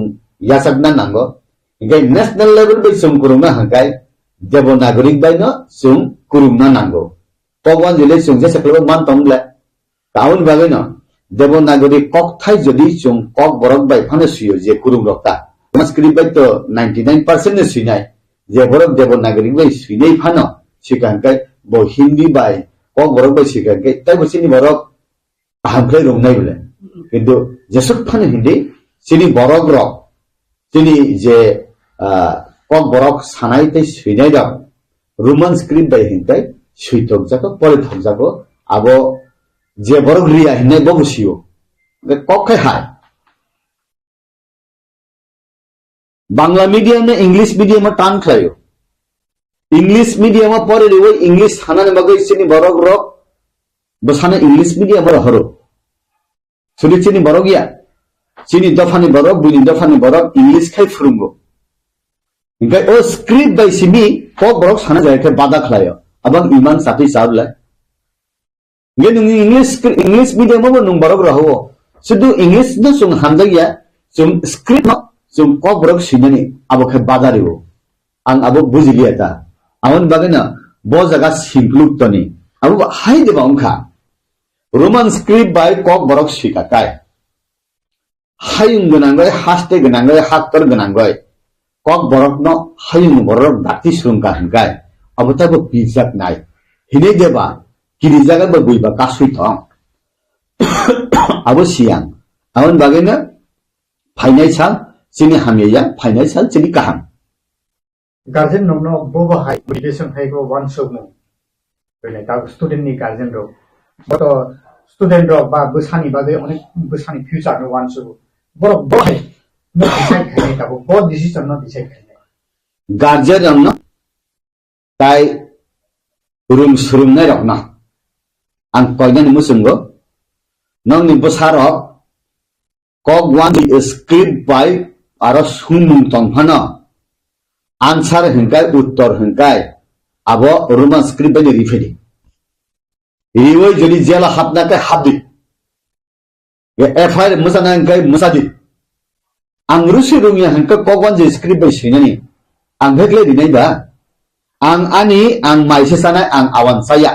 यासकना नांगो निकै नेशनल लेवल बे सुं कुरुंना हंकाय देवनागरी बाय न सुं कुरुंना नांगो कॉक वन जिले सुं जे सकलो मान तमले काउन बागे न देवनागरी कॉक थाय जदि सुं कॉक बरक बाय फाने सुयो जे कुरुं रक्ता रोमन स्क्रिप्ट बाय तो 99% ने सुइनाय जे बरक देवनागरी बाय सुइनाय फानो सिकांकाय बो हिंदी बाय कॉक बरक बाय सिकांकाय ताय बसिनि बरक हामख्लै रंनाय बोले किन्तु जेसक फानो हिंदी सिनि बरक रक सिनि जे कॉक बरक सानाय ताय सुइनाय दा रोमन स्क्रिप्ट बाय हिंताय सुइतक जाको परे थक जाको आबो जे बरक रिया हिंनाय बबुसियो कॉक खाय हाय बांग्ला मीडियम ने इंग्लिश मीडियम में टान खलायो इंग्लिश मीडियम में पढ़े वो इंग्लिश हाना मगे सिनी बरक रक बसाने इंग्लिश मीडियम में हरो सुनि सिनी बरक या सिनी दफानी बरक बुनी दफानी बरक इंग्लिश खाय फुरुंगो इनका ओ स्क्रिप्ट बाय सिमी को बरक साना जाय के बादा खलायो अबंग ईमान साथी साबला ये नुंग इंग्लिश मीडियम में नुंग बरक रहो सुदु इंग्लिश न सुंग हामदगिया सुंग स्क्रिप्ट जों कॉक बरक सिनानि आबो खे बादारिवो आं आबो बुजिलिया ता आवन बागेना बो जागा सिंप्लुक तनि आबो हाय देबा अंखा रोमन स्क्रिप्ट बाय कॉक बरक सिकाताय हायुं गनांगय हास्ते गनांगय हाक्तर गनांगय कॉक बरक न हायुं बरक दाति सुंका हंगाय आबो ताबो पिजाक नाय हिने देबा किरि जागा बो बुइबा कासुइ थं आबो सियां आवन बागेना फाइनाय सा चिनि हामिया फाइनान्शियल चिनि काहाम गार्जेन नमनो बोबो हाय मोटिवेशन हायगो वन सोमो बेले दा स्टुडेंट नि गार्जेन रो बट स्टुडेंट रो बा बसानि बागे अनेक बसानि फ्यूचर नो वन सोमो बरो बहाय न डिसाइड खाय दा बो डिसिजन न डिसाइड खाय गार्जेन न ताय रुम सुरुम नाय रखना आं कयनानि मुसुंगो नंनि बसारो कॉक वन स्क्रिप्ट बाय आरो सुमुं तंफाना आंसार हंकाय उत्तर हंकाय आबो रोमन स्क्रिप्ट बाय रिफेडी रिवै जदि जेला हाबनाके हाबदि ये एफआईआर मुसाना हंकाय मुसादि आं रुसि रुमिया हंका कॉक वन स्क्रिप्ट बाय सिनानि आं भेक्ले दिनाय दा आं आनि आं माइसे सानाय आं आवान साया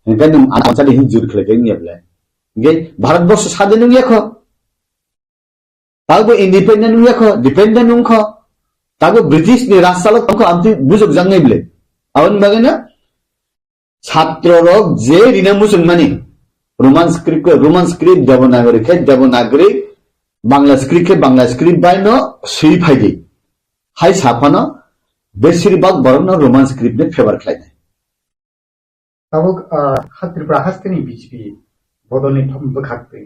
हंकाय नों आवान सादि हिं जुर खलेके नियाबले गे भारत बर्ष सादि नों याखो तागो इंडिपेंडेंट नुयाखो डिपेंडेंट नुखो तागो ब्रिटिश नि राजसालक तंखो आमति बुजुक जांगनाय बले आवन बागेना छात्र रक जे रिना मुसलमानी Roman script Devanagari Bangla script bye न सुई फाइदि हाय साफानो बेसिरबाग बरन रोमन स्क्रिप्ट ने फेवर खालायनाय ताबो त्रिपुरा हास्टेनि बीजेपी बदलनि थम बखाखै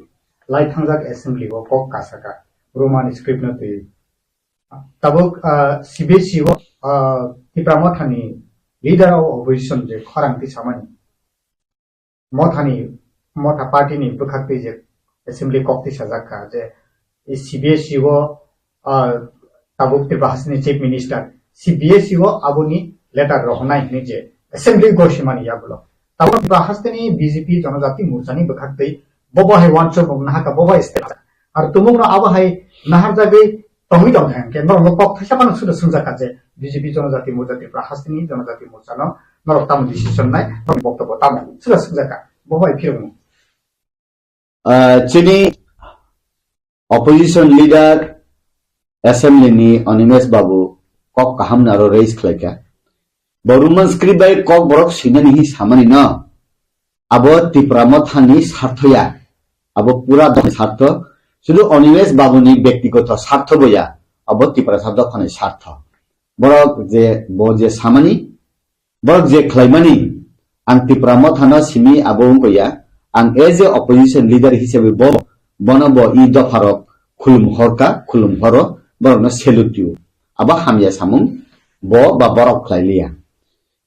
लाइ थांजाक एसेंब्ली को कॉक कासाका रोमान स्क्रिप्ट न ते तब सीबीएसई वो त्रिपुरा मथानी leader of opposition je khorang ti samani motha party ni bukhakti je assembly kokti sajaka je CBSE go tabuk Tripura Hasini chief minister CBSE go abuni letter rohnai ni je assembly go shimani yabulo tabuk Tripura Hasini BJP Janajati Morcha ni bukhakti bobo hai wancho bogna ka bobo state ar tumung no abo hai nahar jage tongi dong hang ke no kok thasapan suda sunjaka je BJP Janajati Morcha Tripura Hasini Janajati Morcha no norok tam decision nai boktobo tam suda sunjaka bobo hai phirung chini opposition leader assembly ni Onimesh Babu kok kaham naro raise khlaika boruman script by kok borok sinani hi samani na abo Tripura mothani sarthoya abo pura dom sartho শুধু Onimesh Babu ni ব্যক্তিগত স্বার্থ বইয়া abo Tripura sartho khani sartho borok je samani borok je khlaimani ang Tripura mothana simi abo ungkoya ang as a opposition leader hisabe bonobo I dofarok khulum horka khulum horo borokno salute you abo hamya samung bo ba borok khlailia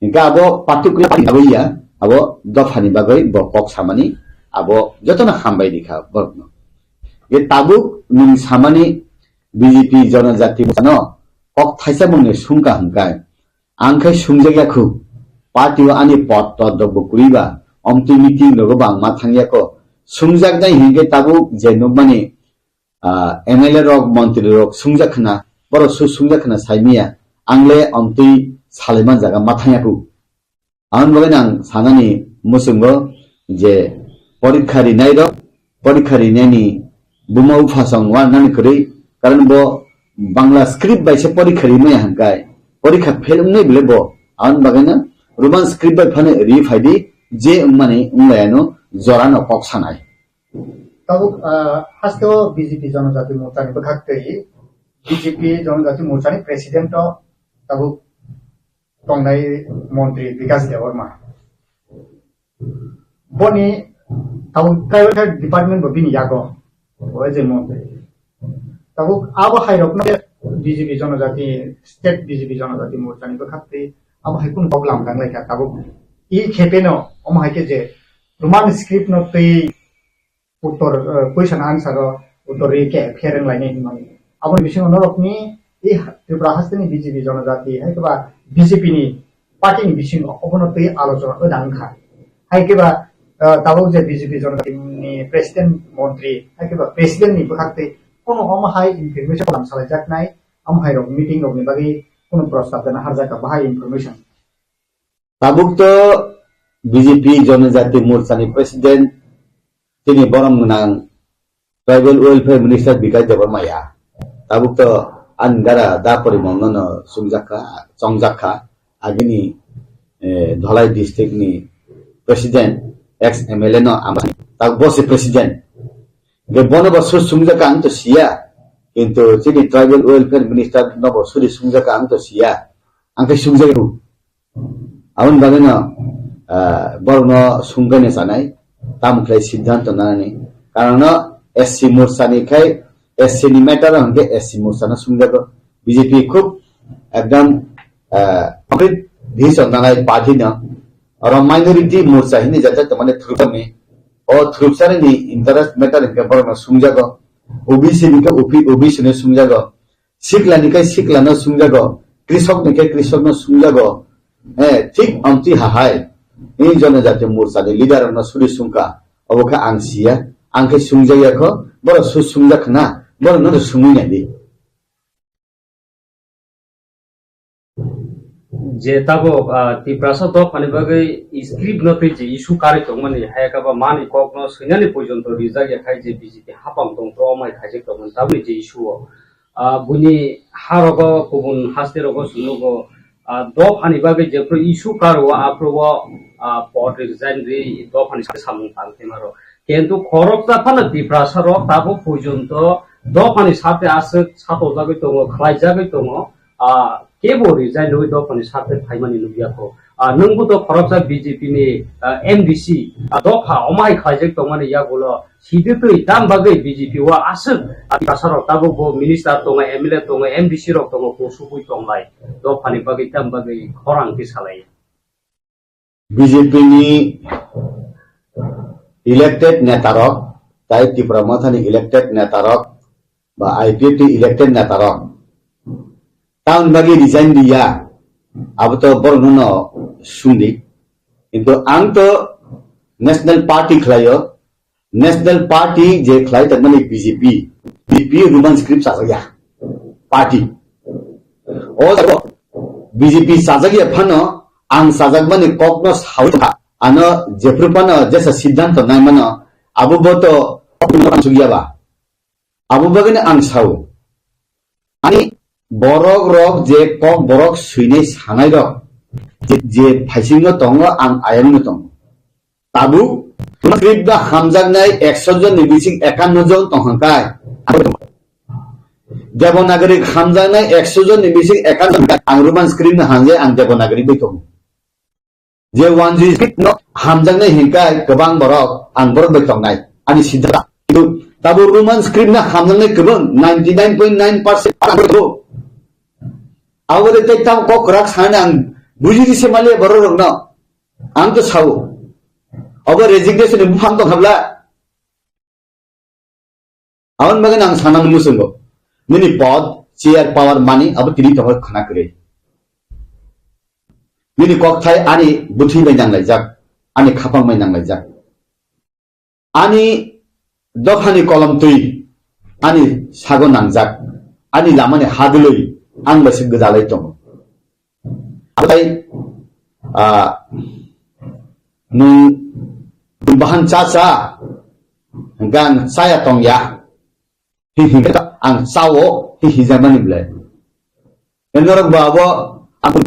inka abo particular agoya abo dofani bagoi bo kok samani abo jotona hambai dikha borokno ye tabuk ning samani BJP Janajati no kok thaisa mungni sungka hangkai angkai sungjagya khu party ani pot to dobo kuriba omti meeting logo bang ma thangya ko sungjak dai hinge tabuk je nobani MLA rok mantri rok sungjakhna boro su sungjakhna saimia angle omti saleman jaga mathanya ku an bagenang sanani musungo je porikhari nai rok porikhari nani buma ufasang wa nani kri karan bo bangla script by se porikhari me hangkai porikha felum nei bile bo an bagena roman script by phane refaidi je mane unglayano jorano kok sanai tabuk hasto BJP Janajati Morcha ni bukhakti BJP Janajati Morcha ni president tabuk tongnai montri Vikas Devarma boni tabuk private department bo bini yago oje montri tabuk abo hairokno BJP Janajati state BJP Janajati Morcha ni bukhakti abo haikun problem danglai ka tabuk I khepeno om haike je roman script no tei uttor question answer uttor ke fereng lainai himani abon bising norok ni I Tripura Hasini BJP Janajati haike ba BJP ni party ni bising obono tei alochona odang kha haike ba tabuk je BJP Janajati ni president montri haike ba president ni bukhakte kono om hai information kalam salajak nai om hai rok meeting rok ni bagi kono prostab dana harjaka bahai information tabuk to BJP Janajati Morcha ni president tini borom nang tribal welfare minister Vikas Devarma ya tabuk to angara da porimongno no sungjaka chongjaka agini Dholai district ni president ex MLA no amani tabuk boss president ge bono boss sungjaka ang to sia কিন্তু tini tribal welfare minister no boss sungjaka ang to sia angkai sungjaka awon bagena borno sungane sanai tamklai siddhanto nani karana SC Morcha ni khai SC ni matter hanke SC Morcha na sungjago BJP khub ekdam complete decision nanai party na aro minority Morcha hini jata tamane thurupami o thurupsare ni interest matter hanke borno sungjago OBC ni ka OBC ne sungjago sikla ni kai sikla na sungjago krishok ni kai krishok na sungjago ঠিক আমতি হাহাই এই জনজাতি মোর্চা ni leader na suri sungka oboka angsia angke sungjaya ko boro su sungjak na boro no sungui nadi je tabo Tripura to phani bagai script no te je issue kari to mani hayaka ba mani kok no sinani pojonto rizak ya khai je BJP hapam tong pro mai khaje to man tabni je issue buni harogo kubun hasterogo sunugo do phani bagai je pro issue karo aprobo pot resign re do phani samung tan temaro কিন্তু খরকটা ফানা Tripura sarok tabo pojonto do phani sate ase sato jagai tongo khlai jagai tongo kebo resign hoi do phani sate phaimani nubiako nungbu to khoroksa BJP ni MDC do pha omai khaijek tongmani yagulo sidetoi dam bagai BJP wa asuk Tripura sarok tabo bo minister tonga MLA tonga MDC rok tongo posubui tonglai do phani bagai dam bagai khorang ti salai BJP ni elected netarok tai Tripura mathani elected netarok ba IPFT elected netarok taun bagi resign dia abuto bornono sundi itu ang to national party khlayo national party je khlai tanmani BJP Roman script sajagya party o BJP sajagya phano ang sajagbani kokno sauta ano jeprupano jesa siddhanto nai mano abu boto sugya ba abu bagane ang sau ani borok rok je kok borok suine sanai rok je phaisingno tongo ang ayangno tongo tabu script da hamjagnai 100 jon ni bising 51 jon tonghankai Devanagari hamjagnai 100 jon ni bising 51 ang Roman script na hanje ang Devanagari beitong je wanji script no hamjagnai hingkai gobang borok ang borok beitong nai ani sidha itu tabu Roman script na hamjagnai gobang 99.9% ang awore te tam kok rak sanang bujiri semale borok no ang to sau अब resignation बुफां तो खबला oven मगन आं सानां मुसंगो मिनि पद chair power मानी अब तिरि तो खना करे मिनि कक्थाय आनि बुथि बै नांलाय जाक आनि खापां बै नांलाय जाक आनि दखानि कलम तुइ आनि सागो नांजाक आनि लामानि हादुलै आं बसे गजालै दं आइ नों bahan caca gan saya tong ya hihi ang sawo hihi zamani blai enor babo aku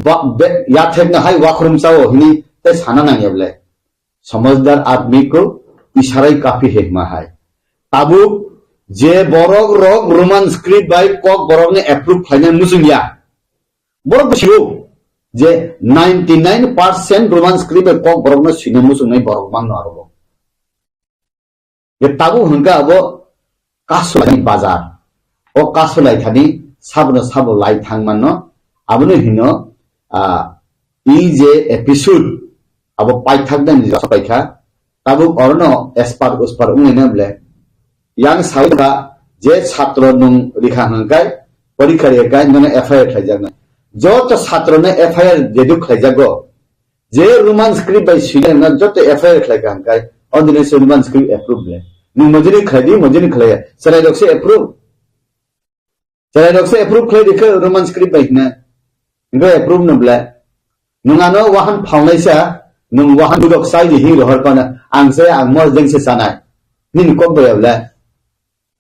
ya thekna hai wakrum sawo hini te sana nang ya blai समझदार आदमी को इशारा काफी हेकमा है ताबु जे borok rok roman script by kok borok ne approve खाने मुसुंगिया borok बसियो J 99% roman script by kok borok ne सिने मुसुं नै borok mang no आरो ये ताबु हंगा अब कासुलाई बाजार ओ कासुलाई थानी साबनो साबो लाई थांग मानो अबनो हिनो ई जे एपिसोड अब पाइथाक दन जस पाइखा ताबु अरनो एसपार उसपार उनेने ब्ले यां साइबा जे छात्र नुं लिखा हंगाय परीक्षा रेगाय नने एफआईआर खाइजागन जो तो छात्र ने एफआईआर जेदु खाइजागो जे रोमान स्क्रिप्ट बाय सिले न जो तो एफआईआर खाइगा हंगाय ऑर्डिनरी रोमान स्क्रिप्ट अप्रूव ब्ले नु मजरी खाइदी मजरी खाइया सराय डॉक्टर अप्रूव खाइ दिखे रोमान स्क्रिप्ट बायना इनको अप्रूव न ब्ले नुंगानो वाहन फाउंडाइसा नुं वाहन दुदक साइ दिहि रहर पाना आंसे आंमो जेंसे सानाय निन Coke बयाब्ला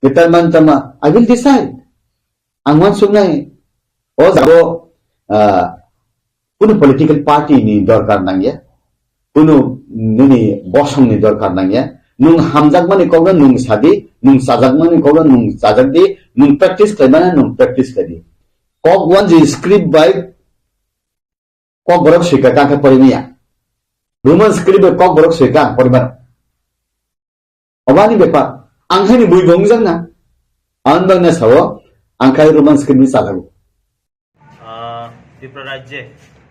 determine tama I will decide angwan sungai o jabo kuno political party ni dorkar nangya kuno nini bosong ni dorkar nangya nung hamjak mani koga nung sadi nung sajak mani koga nung sajak di nung practice kaimana nung practice kadi kok one ji script by kok borok sika ka parimiya roman script by kok borok sika paribar obani bepa आंखायनो बुइबं जोंना आनबांना सावो आंखाय Roman स्क्रिप्टनि चालागो Tripura রাজ্যে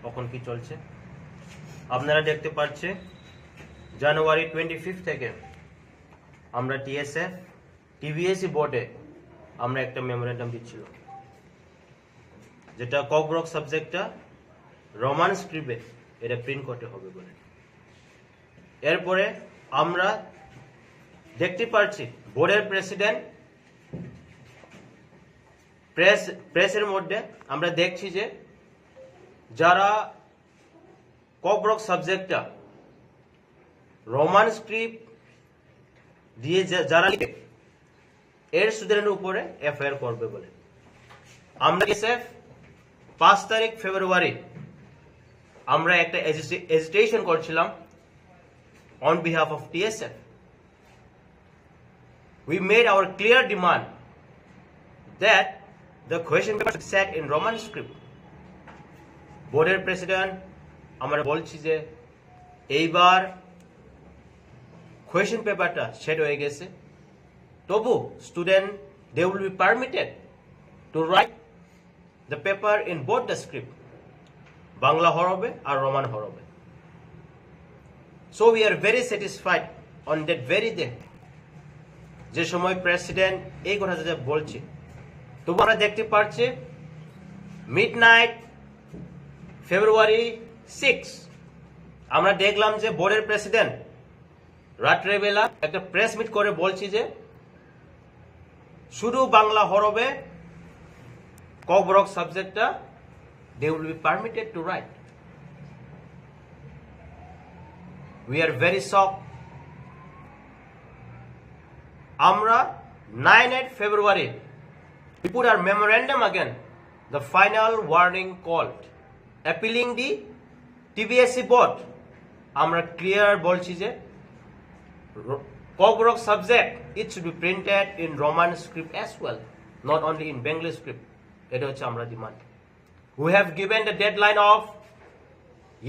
কখন কি চলছে আপনারা দেখতে পাচ্ছেন জানুয়ারি 25 থেকে আমরা টিএসএফ টিভিএসি বোর্ডে আমরা একটা মেমোরেন্ডাম দিচ্ছিল যেটা ককব্রক সাবজেক্টটা রোমান স্ক্রিপ্টে এটা প্রিন্ট করতে হবে বলে এরপরে আমরা দেখতে পাচ্ছি বোর্ডের প্রেসিডেন্ট প্রেসের মধ্যে আমরা দেখছি যে যারা ককব্রক সাবজেক্টটা রোমান স্ক্রিপ্ট দিয়ে যারা লিখে এর স্টুডেন্টের উপরে এফআইআর করবে বলে আমরা এসএফ 5 তারিখ ফেব্রুয়ারি আমরা একটা এজিটেশন করছিলাম on behalf of TSF we made our clear demand that the question paper should be set in Roman script. Board president amara bolchi je eibar question paper ta set hoye geche tobu student they will be permitted to write the paper in both the script bangla horobe ar roman horobe So we are very satisfied on that very day. যে সময় president এই কথা যে বলছে, তবু আমরা দেখতে পাচ্ছি মিডনাইট ফেব্রুয়ারি 6 আমরা দেখলাম যে বোর্ডের প্রেসিডেন্ট রাত্রেবেলা একটা প্রেস মিট করে বলছি যে শুধু বাংলা হরবে কক বরক সাবজেক্টটা they will be permitted to write. We are very shocked. Amra 9 February we put our memorandum again, the final warning called, appealing the TBSC board. Amra clear bolchi je Kogrok subject it should be printed in Roman script as well, not only in Bengali script. Eta hocche amra demand. We have given the deadline of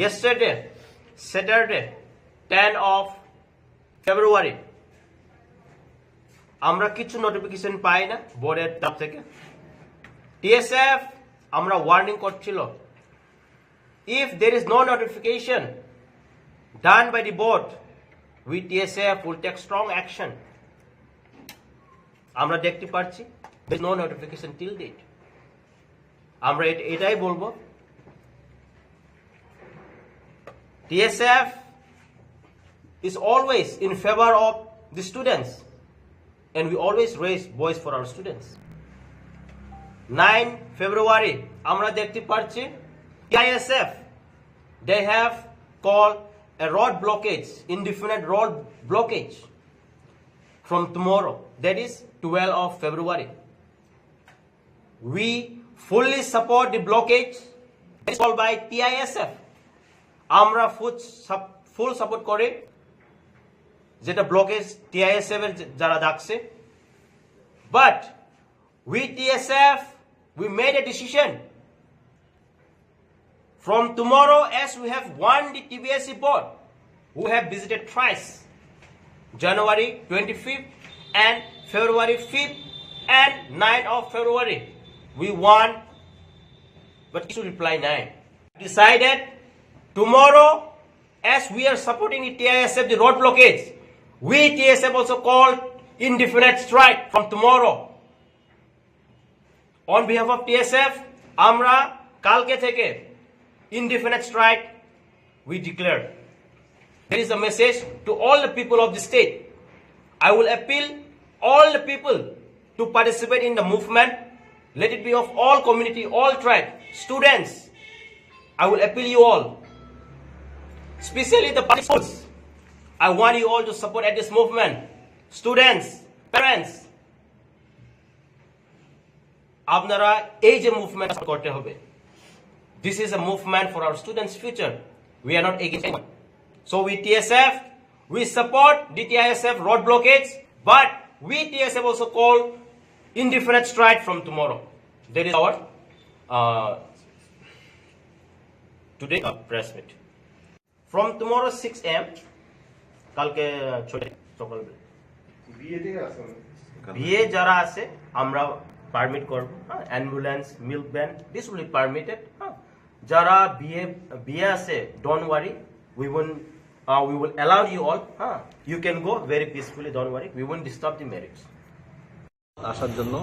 yesterday, Saturday, 10 of February. আমরা কিছু notification পাই না বোর্ডের তরফ থেকে। TSF আমরা warning করছিল, if there is no notification done by the board, we TSF will take strong action. আমরা দেখতে পাচ্ছি there is no notification till date. আমরা এটাই বলবো, TSF is always in favor of the students and we always raise voice for our students. 9 February আমরা দেখতে পাচ্ছি TISF they have called a road blockage, indefinite road blockage from tomorrow, that is 12 of February. We fully support the blockage called by TISF. আমরা full support করে যেটা blockage TISF এর যারা ডাকছে, but we TSF we made a decision from tomorrow, as we have won the TBSC board, who have visited twice, January 25th and February 5th and 9th of February. We won, but to reply 9. Decided tomorrow, as we are supporting the TISF, the road blockage, we TSF also called indefinite strike from tomorrow. On behalf of TSF, আমরা কালকে থেকে indefinite strike we declare. There is a message to all the people of the state. I will appeal all the people to participate in the movement. Let it be of all community, all tribe, students. I will appeal you all, especially the participants. I want you all to support at this movement. Students, parents, আপনারা এই যে movement করতে হবে, this is a movement for our students' future. We are not against anyone. So we TSF, we support the TISF road blockage, but we TSF also call indefinite strike from tomorrow. That is our today press meet. From tomorrow 6 AM, কালকে সকালবেলা বিয়ে যারা আছে আমরা permit করব, ambulance, milk van, this will be permitted. যারা বিয়ে আছে, don't worry, we will allow you all, you can go very peacefully, don't worry, we won't disturb the marriage. আসার জন্য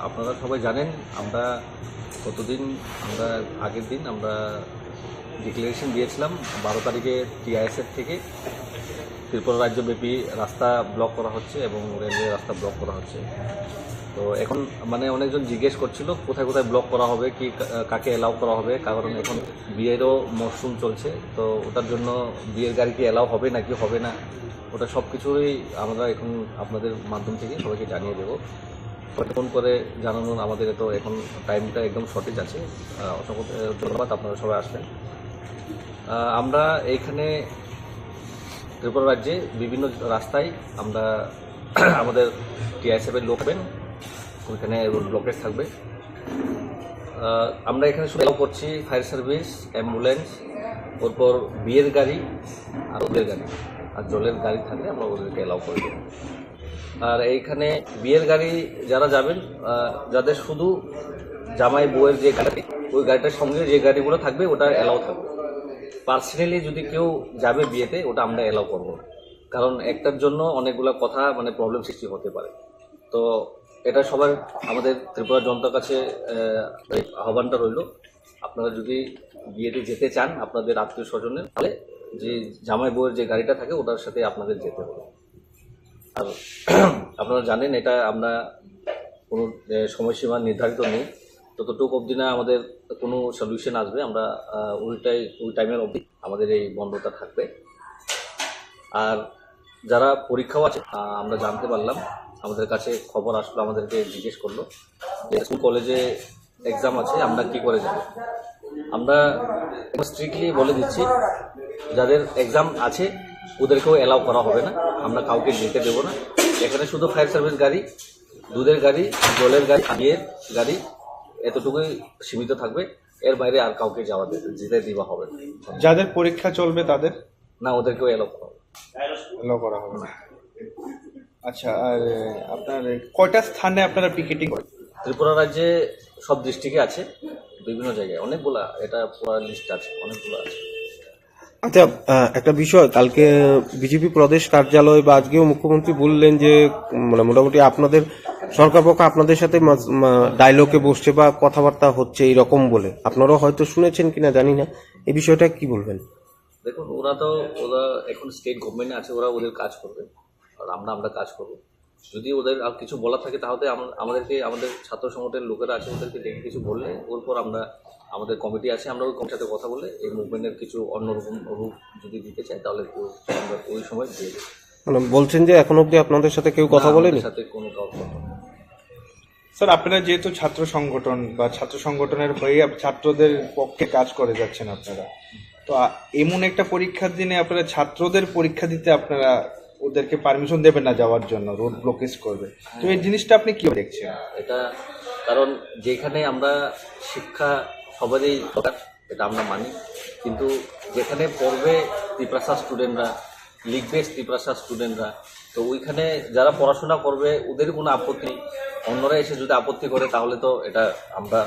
আপনারা সবাই জানেন আমরা আগের দিন আমরা ডিক্লারেশন দিয়েছিলাম 12 তারিখে TISF থেকে ত্রিপুরা রাজ্যব্যাপী রাস্তা ব্লক করা হচ্ছে এবং রেলওয়ে রাস্তা ব্লক করা হচ্ছে। তো এখন মানে অনেকজন জিজ্ঞেস করছিল কোথায় কোথায় ব্লক করা হবে, কি কাকে এলাও করা হবে, কারণ এখন বিয়েরও মরশুম চলছে। তো ওটার জন্য বিয়ের গাড়ি কি এলাও হবে নাকি হবে না, ওটা সব কিছুই আমরা এখন আপনাদের মাধ্যম থেকে সবাইকে জানিয়ে দেবো। ফোন করে জানানোর আমাদের তো এখন টাইমটা একদম শর্টেজ আছে। অসংখ্য ধন্যবাদ, আপনারা সবাই আসবেন। আমরা এইখানে ত্রিপুরা রাজ্যে বিভিন্ন রাস্তায় আমরা আমাদের TISF-এর লোক হবেন, ওইখানে রোড ব্লকেজ থাকবে। আমরা এখানে শুধু এলাও করছি ফায়ার সার্ভিস, অ্যাম্বুলেন্স, ওরপর বিয়ের গাড়ি আর ওদের গাড়ি, আর জলের গাড়ি থাকলে আমরা ওদেরকে এলাও করে দেবো। আর এইখানে বিয়ের গাড়ি যারা যাবেন, যাদের শুধু জামাই বউয়ের যে গাড়ি, ওই গাড়িটার সঙ্গে যে গাড়িগুলো থাকবে ওটা এলাও থাকবে। পার্সোনালি যদি কেউ যাবে বিয়েতে ওটা আমরা এলাও করবো না, কারণ একটার জন্য অনেকগুলো কথা মানে প্রবলেম সৃষ্টি হতে পারে। তো এটা সবার আমাদের ত্রিপুরা জনতার কাছে আহ্বানটা রইল, আপনারা যদি বিয়েতে যেতে চান আপনাদের আত্মীয় স্বজনের, তাহলে যে জামাই বউয়ের যে গাড়িটা থাকে ওটার সাথে আপনাদের যেতে হবে। আর আপনারা জানেন এটা আমরা কোনো সময়সীমা নির্ধারিত নেই, ততটুকু অবধি না আমাদের কোনো সলিউশন আসবে আমরা ওই টাইমের অবধি আমাদের এই বন্ধটা থাকবে। আর যারা পরীক্ষাও আছে আমরা জানতে পারলাম, আমাদের কাছে খবর আসলো, আমাদেরকে জিজ্ঞেস করলো যে স্কুল কলেজে এক্সাম আছে আমরা কি করে যাব। আমরা স্ট্রিক্টলি বলে দিচ্ছি যাদের এক্সাম আছে ওদেরকেও অ্যালাউ করা হবে না, আমরা কাউকে যেতে দেবো না। এখানে শুধু ফায়ার সার্ভিস গাড়ি, দুধের গাড়ি, জলের গাড়ি, বিয়ের গাড়ি এতটুকুই সীমিত থাকবে, এর বাইরে আর কাউকে যেতে দেওয়া হবে না। যাদের পরীক্ষা চলবে তাদের না, ওদেরকেও অ্যালাউ করা হবে। অ্যালাউ করা হবে না। আচ্ছা, আর আপনার কয়টা স্থানে আপনারা পিকেটিং করেন? ত্রিপুরা রাজ্যে সব ডিস্ট্রিক্টে আছে, বিভিন্ন জায়গায় অনেকগুলা, এটা পুরো লিস্ট আছে, অনেকগুলো আছে। আচ্ছা, একটা বিষয়, কালকে বিজেপি প্রদেশ কার্যালয় বা আজকেও মুখ্যমন্ত্রী বললেন যে মানে মোটামুটি আপনাদের সরকার পক্ষ আপনাদের সাথে ডায়লগে বসছে বা কথাবার্তা হচ্ছে এইরকম বলে, আপনারাও হয়তো শুনেছেন কিনা জানি না, এই বিষয়টা কি বলবেন? দেখুন, ওরা এখন স্টেট গভর্নমেন্টে আছে, ওরা ওদের কাজ করবে আর আমরা কাজ করবো। যদি ওদের আর কিছু বলার থাকে তাহলে আমাদের ছাত্র সংগঠনের লোকেরা আছে, ওদেরকে দেখে কিছু বললে ওর পর আমাদের কমিটি আছে, আমরা ওই কমিটির সাথে কথা বলে এই মুভমেন্টের কিছু অন্যরকম রূপ যদি দিতে চাই তাহলে আমরা ওই সময় দিয়ে দেবো। মানে বলছেন যে এখন অব্দি আপনাদের সাথে কেউ কথা বলেনি? সাথে কোনো কথা। স্যার, আপনারা যেহেতু ছাত্র সংগঠন বা ছাত্র সংগঠনের হয়ে ছাত্রদের পক্ষে কাজ করে যাচ্ছেন আপনারা, তো এমন একটা পরীক্ষার দিনে আপনারা ছাত্রদের পরীক্ষা দিতে আপনারা ওদেরকে পারমিশন দেবেন না যাওয়ার জন্য, রোড ব্লকেজ করবে, তো এই জিনিসটা আপনি কি দেখছেন? এটা কারণ যেখানে আমরা শিক্ষা সবারই দরকার, এটা আমরা মানি, কিন্তু যেখানে পড়বে ত্রিপ্রাসা স্টুডেন্টরা, লিখবে ত্রিপ্রাসা স্টুডেন্টরা, তো ওইখানে যারা পড়াশোনা করবে ওদের কোনো আপত্তি, অন্যরা এসে যদি আপত্তি করে তাহলে তো এটা আমরা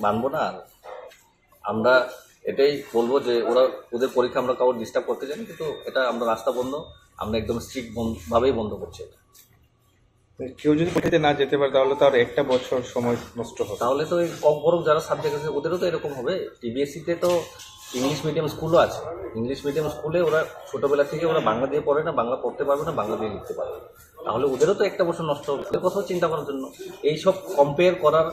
মানবো না। আর আমরা এটাই বলবো যে ওদের পরীক্ষা আমরা কাউর ডিস্টার্ব করতে চাই, কিন্তু এটা আমরা রাস্তা বন্ধ, আমরা একদম স্ট্রিক্ট ভাবেই বন্ধ করছি। কেউ যদি পরীক্ষাতে না যেতে পারে তাহলে তো আর একটা বছর সময় নষ্ট হবে, তাহলে তো এই কম বরং যারা সাবজেক্ট আছে ওদেরও তো এরকম হবে। টিবিএসসিতে তো ইংলিশ মিডিয়াম স্কুলও আছে, ইংলিশ মিডিয়াম স্কুলে ওরা ছোটবেলা থেকে ওরা বাংলা দিয়ে পড়ে না, বাংলা পড়তে পারবে না, বাংলা দিয়ে লিখতে পারবে, তাহলে ওদেরও তো একটা বছর নষ্ট হবে। ওদের কথাও চিন্তা করার জন্য এইসব কম্পেয়ার করার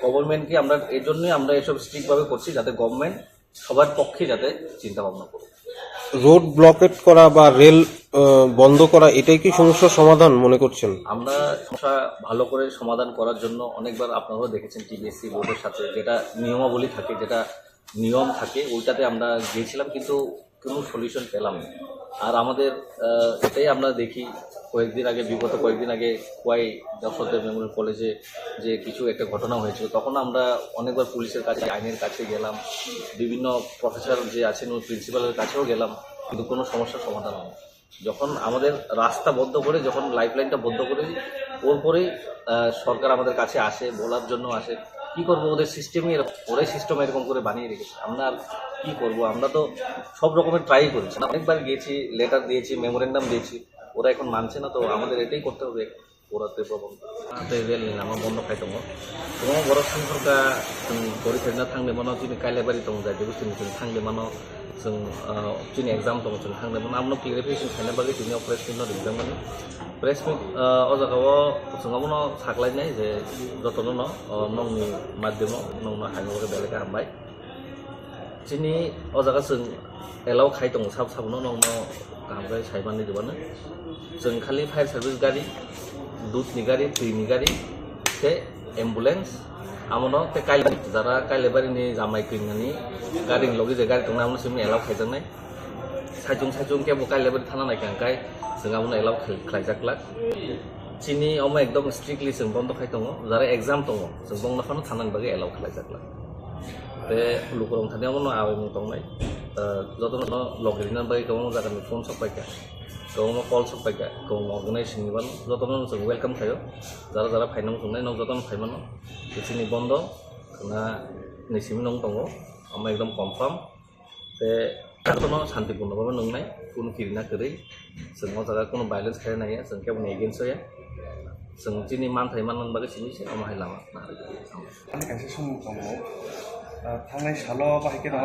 গভর্নমেন্টকে আমরা এই জন্যই আমরা এসব স্ট্রিক্টভাবে করছি, যাতে গভর্নমেন্ট সবার পক্ষে যাতে চিন্তা ভাবনা করে। রোড ব্লকেট করা বা রেল বন্ধ করা এটাই কি সমস্যার সমাধান মনে করছেন? আমরা সমস্যা ভালো করে সমাধান করার জন্য অনেকবার আপনারাও দেখেছেন টিবিএসসি বোর্ডের সাথে যেটা নিয়মাবলী থাকে, যেটা নিয়ম থাকে, ওইটাতে আমরা গিয়েছিলাম, কিন্তু কোনো সলিউশন পেলাম না। আর আমাদের এটাই আমরা দেখি বিগত কয়েকদিন আগে কোয়াই দর্শকদের মেমোরিয়াল কলেজে যে কিছু একটা ঘটনা হয়েছিল, তখন আমরা অনেকবার পুলিশের কাছে, আইনের কাছে গেলাম, বিভিন্ন প্রফেসর যে আছেন ওই প্রিন্সিপালের কাছেও গেলাম, কিন্তু কোনো সমস্যার সমাধান হয় না। যখন আমাদের রাস্তা বন্ধ করে, যখন লাইফ লাইনটা বন্ধ করে দিই, ওর পরেই সরকার আমাদের কাছে আসে, বলার জন্য আসে। কী করবো, ওদের সিস্টেমই এরকম, ওরাই সিস্টেম এরকম করে বানিয়ে রেখেছে। আমরা আর কী করবো, আমরা তো সব রকমের ট্রাই করেছি, অনেকবার গিয়েছি, লেটার দিয়েছি, মেমোরেন্ডাম দিয়েছি, ওরা এখন মানছে না, তো আমাদের এটাই করতে হবে। ওরা রেল আমার বন্ধ খাইতে তোমার বড় সংখ্যা পরীক্ষা থাকলে মানো তিনি কাইলে বাড়ি দं যায় বুঝতে থাকলে মানো जों जोंनि एग्जाम दं जों थांदोंमोन आमनो क्लियारिफिकेशन खालामनाय बागै जोंनि प्रेस मिट लिरदोंमोन प्रेस मिट अ जायगायाव जोंहाबो साग्लायनाय जे जतनो नंनि माध्यमाव नंनो हायनो बेलेग हामबाय जोंनि अ जायगा जों एलाव खाय दं साब साबनो नंनो गाहामबाय साइबाननि जोबानो जों खालि फायर सार्भिस गारि दुधनि गारि दैनि गारि से एम्बुलेंस आमनो ते काइले जारा काइलेबारिनि जामाय क्लिनिकनि गारि लगे जे गारि दंना आमनो सिम एलाव खायदोंनाय साइजुं केबो काइलेबारि थाना नायखांखाय जों आमनो एलाव खायजाक्ला चिनि अमा एकदम स्ट्रिक्टलि जों बन्द खाय दङ जारा एग्जाम दङ जों बंनाफानो थानांग बागै एलाव खायजाक्ला ते लुकरं थानायावनो आवेमु दंनाय जतनो लगरिना बागै गोबां जागानि फन सफायखा गोबां कल सफायखा गोबां अर्गानाइजेशन निबान जतनो जों वेलकाम खायो जारा जारा फाइनां खुंनाय नं जतनो फाइमानो चिनि बन्द ना निसिम नं दङ आमा एकदम कनफार्म ते কোনো শান্তিপূর্ণভাবে নংনাই কোনো কিরিনা কरै जों ओ जागा কোনো ভায়োলেন্স खाया नाया जों केवल एगेन्स्ट होया जों दिनै मानथाय मानन बागै सिनिसे अमाहाय लामा ना आं खायसे सम दङ थांनाय सालाव बाहायके दङ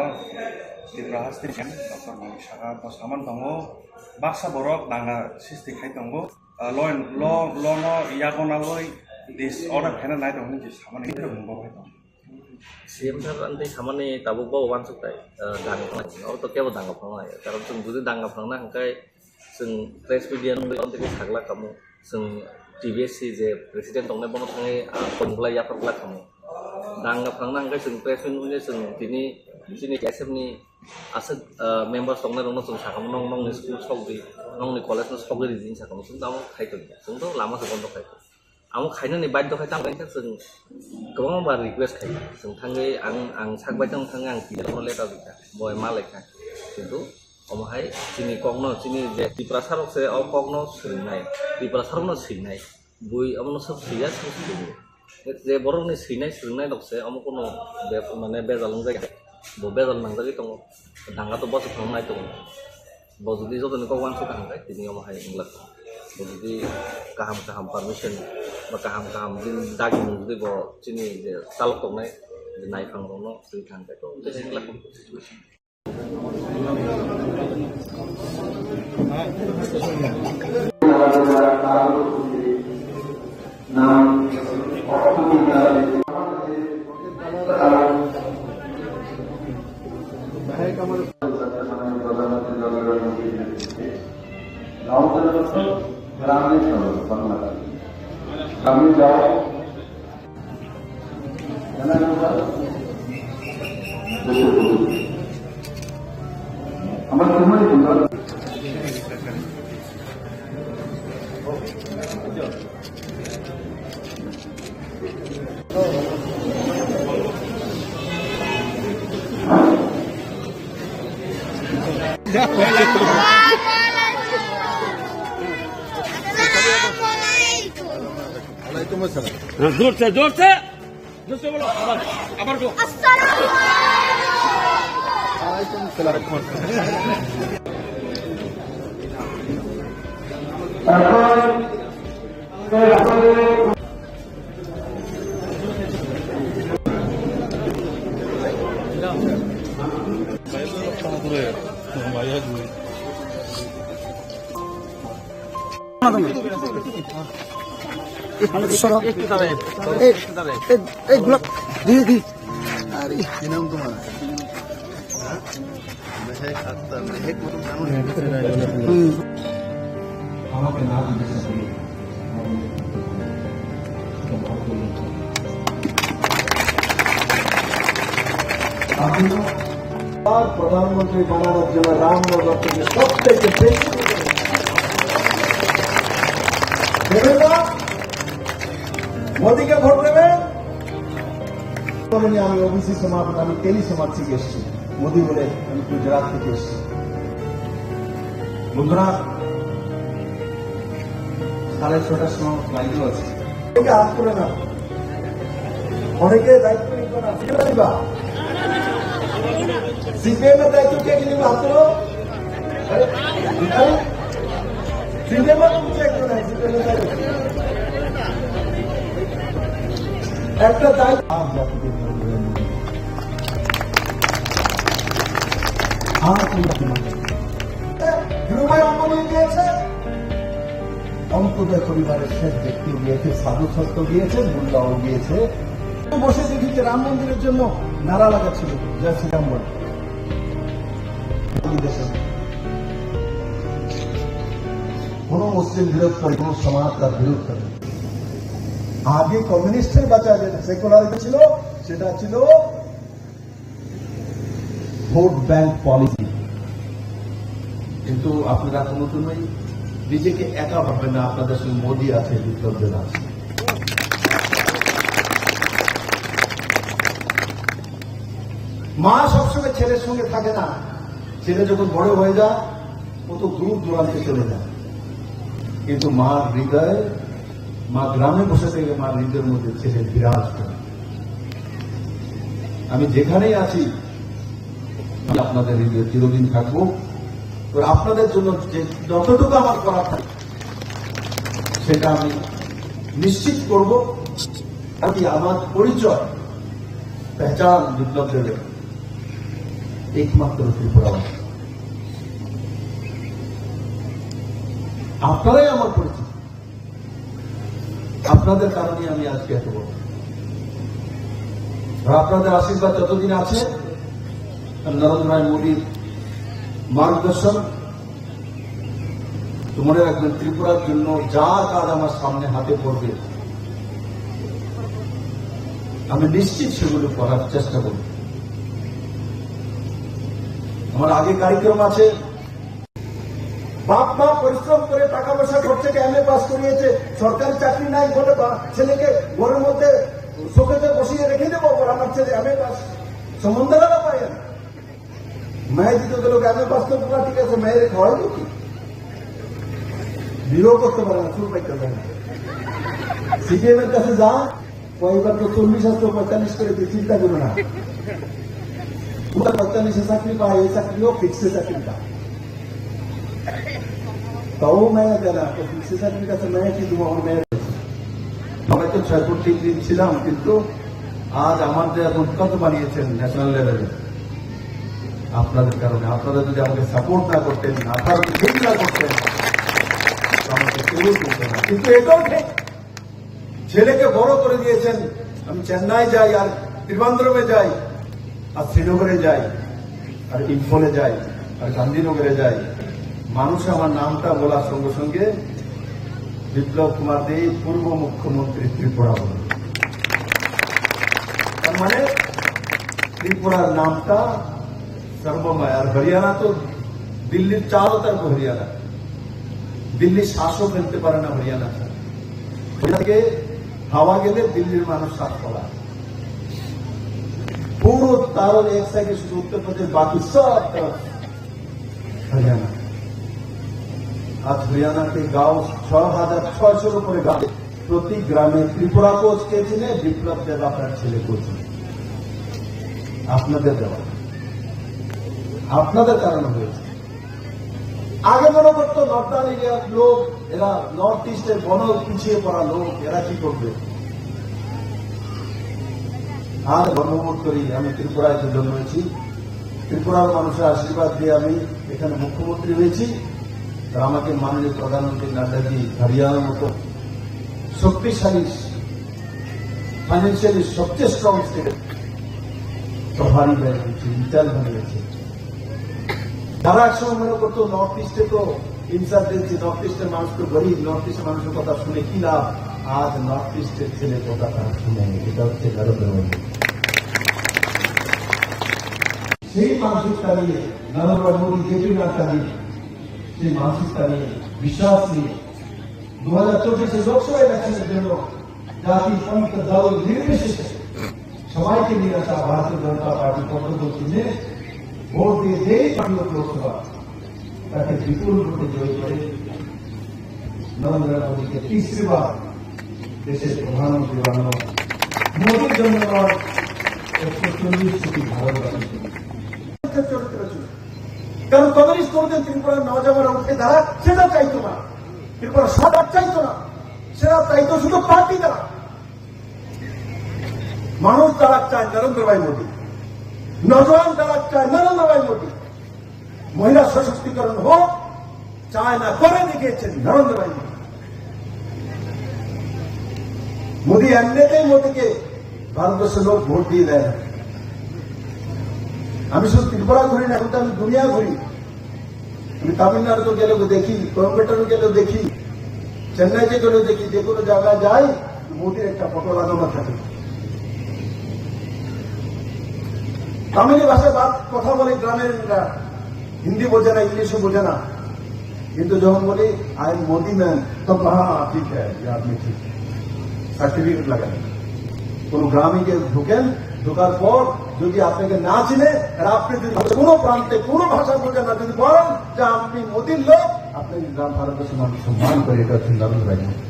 त्रिपुरा स्टेशन डक्टर सागा सामान दङ बाक्सा बरक नाङा सिस्टि खाय दङ ल न यागनालै दिस अर्डार खाना नाय दङ जे सामान इखौ बुंबाय दङ CM tar antai samane tabuk bawa wansuk tai dang or to kebo dang apang ai karon sung budi dang apang na hangkai sung press media nung onte ke sagla kamu sung TBC je president tongne bono thangai pongla ya pakla kamu dang apang na hangkai sung press media sung tini KSM ni asal members tongne dong sung sakam nong ni school sogri nong ni college no sogri din sakam sung tamu khai to sung to lama se bondo khai आं खायनो नै बाध्य खाय थांबाय जों गोबां बार request खाय जों थाङै आं सागबाय थां थाङै आं पियानो लेटार बिखा बय मालायखा किन्तु अमहाय चिनि कगनो चिनि जे त्रिपुरा सारकसे अ कगनो सैनाय त्रिपुरा सारकनो सैनाय बुइ अमनो सब सैया सैनाय जे बरनि सैनाय सैनाय दक्से अम कोनो बे माने बेजालং जायगा बो बेजाल नांजागै दङ दांगा तो बस थांनाय दङ बो जुदि जदनि कगवान सो थांबाय तिनि अमहाय इंग्ला jadi kaham permission ba kaham din dagi jadi bo sini je salok tok nai naik kang rono sri kan to jadi ingla situation ग्रामीण बांग्ला कमी जाओ আমার সময় जोर से बोलो आबार को প্রধানমন্ত্রী বানানোর জন্য রামনগরকে সব থেকে বেশি দেবেন না মোদীকে ভোট দেবেন আমি ওবিসি সমাজ আমি তেলি সমাজ থেকে এসেছি মোদী বলে আমি গুজরাট থেকে এসেছি বন্ধুরা 6:30টার সময় ফ্লাইটও আছে হাত করে না অনেকে দায়িত্ব নিতে না সিপিএম এর দায়িত্ব কে নিবে হাত করো সিপিএম এর চেক করে সিপিএম এর দায়িত্ব একটা দায়িত্ব অন্তদয় পরিবারের শেষ ব্যক্তি গিয়েছে সাধু সত্য গিয়েছে মোল্লাও গিয়েছে বসে দেখিতে রাম মন্দিরের জন্য নারা লাগাচ্ছিল জয় শ্রীরাম বলে কোন মুসলিম বিরোধ করে কোন সমাজ তার বিরোধ করে আগে কমিউনিস্টের বাঁচা যেটা সেকুলারিটি ছিল সেটা ছিল ভোট ব্যাংক পলিসি কিন্তু আপনারা কোনোদিনই নিজেকে একা ভাববেন না আপনাদের সঙ্গে মোদী আছে বিপ্লবদের আছে মা সবসময় ছেলের সঙ্গে থাকে না ছেলে যখন বড় হয়ে যায় কত দূর দূরান্তে চলে যায় কিন্তু মার হৃদয়ে মা গ্রামে বসে থেকে মা হৃদয়ের মধ্যে ছেলে বিরাজ করে আমি যেখানেই আছি আমি আপনাদের হৃদয়ে চিরদিন থাকবো। তো আপনাদের জন্য যে যতটুকু আমার করার থাকে সেটা আমি নিশ্চিত করব। আমি আমার পরিচয় পেহচান বিপ্লব দেবের একমাত্র ত্রিপুরাবাসী। আপনারাই আমার পরিচয়, আপনাদের কারণে আমি আজকে এত বড়। আপনাদের আশীর্বাদ যতদিন আছে, নরেন্দ্র ভাই মোদীর মার্গদর্শন, মনে রাখবেন ত্রিপুরার জন্য যা কাজ আমার সামনে হাতে পড়বে আমি নিশ্চিত সেগুলো করার চেষ্টা করব। আমার আগে কার্যক্রম আছে, বাপ মা পরিশ্রম করে টাকা পয়সা খরচে এমএ পাস করিয়েছে, সরকারি চাকরি নাই বলে ছেলেকে ঘরের মধ্যে শোকেতে বসিয়ে রেখে দেবো, আমার ছেলে এমএ পাস সম্বন্ধেরা পায় না। মেয়ে দিতে গেল এমএ পাস তো পুরা ঠিক আছে, মেয়ের খাওয়াই কি বিরোহ করতে পারে না, চুল পাইতে পারে না। সিপিএম এর কাছে যা কয়েকবার তো 40-45 করে চিন্তা করো না, 45 চাকরি পায়, এই চাকরিও ফিক্সে চাকরি পায়, তাও মেয়ে দেয় না। ফিক্সে চাকরির কাছে মেয়ে কি তুমি আমার মেয়ে আমরা তো 6 দিন ছিলাম, কিন্তু আজ আমার যে উৎকত বানিয়েছেন ন্যাশনাল লেভেলে আপনাদের কারণে। আপনারা যদি আমাকে সাপোর্ট না করতেন, আপনারা ঠিক না করতেন, আমাকে কেউ করতে না। কিন্তু এটাও ঠিক, ছেলেকে বড় করে দিয়েছেন। আমি চেন্নাই যাই, আর ত্রিবান্দ্রমে যাই, আর শ্রীনগরে যাই, আর ইম্ফলে যাই, আর গান্ধীনগরে যাই, মানুষ আমার নামটা বলার সঙ্গে সঙ্গে বিপ্লব কুমার দে পূর্ব মুখ্যমন্ত্রী ত্রিপুরা বলে। তার মানে ত্রিপুরার নামটা সর্বময়। আর হরিয়ানা তো দিল্লির চারো তরফ হরিয়ানা, দিল্লির শ্বাসও ফেলতে পারে না হরিয়ানা। হরিয়ানাকে হাওয়া গেলে দিল্লির মানুষ শ্বাস পড়ায়। পুরো তার এক সাইডে শুধু উত্তরপ্রদেশ, বাকি সব তরফ হরিয়ানা। আজ হরিয়ানাকে গাঁও 6,600 উপরে গাঁও, প্রতি গ্রামে ত্রিপুরা কোচ কে চিনে? বিপ্লব দেব আপনার ছেলে কোচ। আপনাদের দেওয়া, আপনাদের কারণে হয়েছে। আগে মনে করতো নর্দার্ন এরিয়ার লোক, এরা নর্থ ইস্টের বন পিছিয়ে পড়া লোক, এরা কি করবে। আর গর্ববোধ করি আমি ত্রিপুরায় জন্মেছি, ত্রিপুরার মানুষের আশীর্বাদ দিয়ে আমি এখানে মুখ্যমন্ত্রী হয়েছি। আমাকে মাননীয় প্রধানমন্ত্রী নাড্ডাজি হরিয়ানার মতো শক্তিশালী, ফাইন্যান্সিয়ালি সবচেয়ে স্ট্রং স্টেট প্রভারী হয়েছে, ইনচার্জ হয়েছে। তারা একসময় মনে করতো নর্থ ইস্টে তো ইনসার্জেন্সি, নর্থ ইস্টের মানুষ তো গরিব, নর্থ ইস্টের মানুষের কথা শুনে কি লাভ। আজ নর্থ ইস্টের ছেলে কথা তারা শুনে, এটা হচ্ছে ভারতের মধ্যে। সেই মানসিকতা নিয়ে নরেন্দ্র মোদী জেপি নাড্ডা নিয়ে, সেই মানসিকতা নিয়ে, বিশ্বাস নিয়ে 2024 লোকসভা ইলেকশনের জন্য জাতি পন্থ দল নির্বিশেষে সবাইকে নিয়ে আসা ভারতীয় জনতা পার্টি পক্ষদল চিহ্নে ভোট দিয়ে যেই পার্টি লোকসভা তাকে বিপুল ভোটে জয়ী করে নরেন্দ্র মোদীকে 3री বার দেশের প্রধানমন্ত্রী বানানো, মোদীর জন্য 140 কোটি ভারতবাসী। কারণ কমিউনিস্ট করতেন ত্রিপুরার নওজওয়ানরা উঠে দাঁড়া, সেটা চাইতো না, ত্রিপুরা সরকার চাইতো না, সেটা চাইতো শুধু পার্টি দ্বারা। মানুষ তারা চায় নরেন্দ্র ভাই মোদী, নওজওয়ান তারা চায় নরেন্দ্র ভাই মোদী। মহিলা সশক্তিকরণ হোক, চায় না, করে দেখিয়েছেন নরেন্দ্র ভাই মোদী। মোদী এমনিতেই মোদীকে ভারতবর্ষের লোক ভোট দিয়ে দেয় না। আমি শুধু ত্রিপুরা ঘুরি না, এখন তো আমি দুনিয়া ঘুরি। আমি তামিলনাড়ু গেলেও দেখি, কোয়েম্বাটোর গেলেও দেখি, চেন্নাইতে গেলেও দেখি, যে কোনো জায়গায় যাই মোদীর একটা ফটো লাগানো থাকে। তামিলি ভাষায় কথা বলে গ্রামের, হিন্দি বোঝে না, ইংলিশও বোঝে না, কিন্তু যখন বলি আই এম মোদি ম্যান, তখন হ্যাঁ ঠিক আপনি ঠিক, সার্টিফিকেট লাগান। কোন গ্রামে গিয়ে ঢুকেন, ঢোকার পর যদি আপনাকে না চিনে, আর আপনি যদি কোনো প্রান্তে কোনো ভাষা বোঝেন না, যদি বলেন যে আপনি মোদীর লোক, আপনি গ্রাম ভারতবর্ষের মানুষ সম্মান করে। এটা হচ্ছে নরেন্দ্র ভাই মোদী।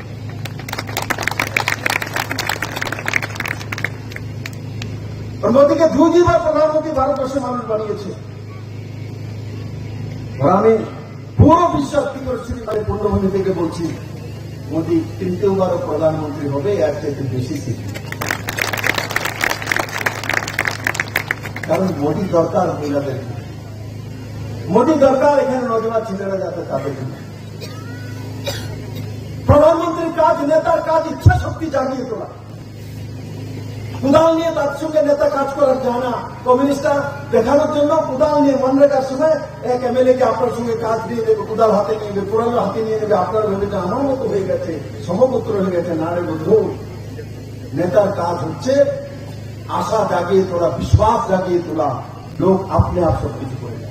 और मोदी के दूसरी बार प्रधानमंत्री भारतवर्ष মানুষ বানিয়েছে। আর আমি পুরো বিশ্বাস কি করছি, আমি পূর্ণভূমি থেকে বলছি, মোদী তৃতীয়বারও প্রধানমন্ত্রী হবে, এর চাইতে বেশি শিখবে। কারণ মোদী দরকার মহিলাদের, মোদী দরকার এখানে নজওয়ান ছেলেরা যাতে তাদের। প্রধানমন্ত্রীর কাজ, নেতার কাজ ইচ্ছা শক্তি জাগিয়ে তোলা। কুদাল নিয়ে তার সঙ্গে নেতা কাজ করার যায় না। কমিউনিস্টরা দেখানোর জন্য কুদাল নিয়ে মনরেগার সময় এক এমএলএ কে আপনার সঙ্গে কাজ দিয়ে দেবে, কুদাল হাতে নিয়ে নেবে, পুরানো হাতে নিয়ে নেবে, আপনার ভেবে আমার মতো হয়ে গেছে, সমপুত্র হয়ে গেছে। না রে বন্ধু, নেতার কাজ হচ্ছে আশা জাগিয়ে তোলা, বিশ্বাস জাগিয়ে তোলা। লোক আপনি আপ সবকিছু করে দেয়।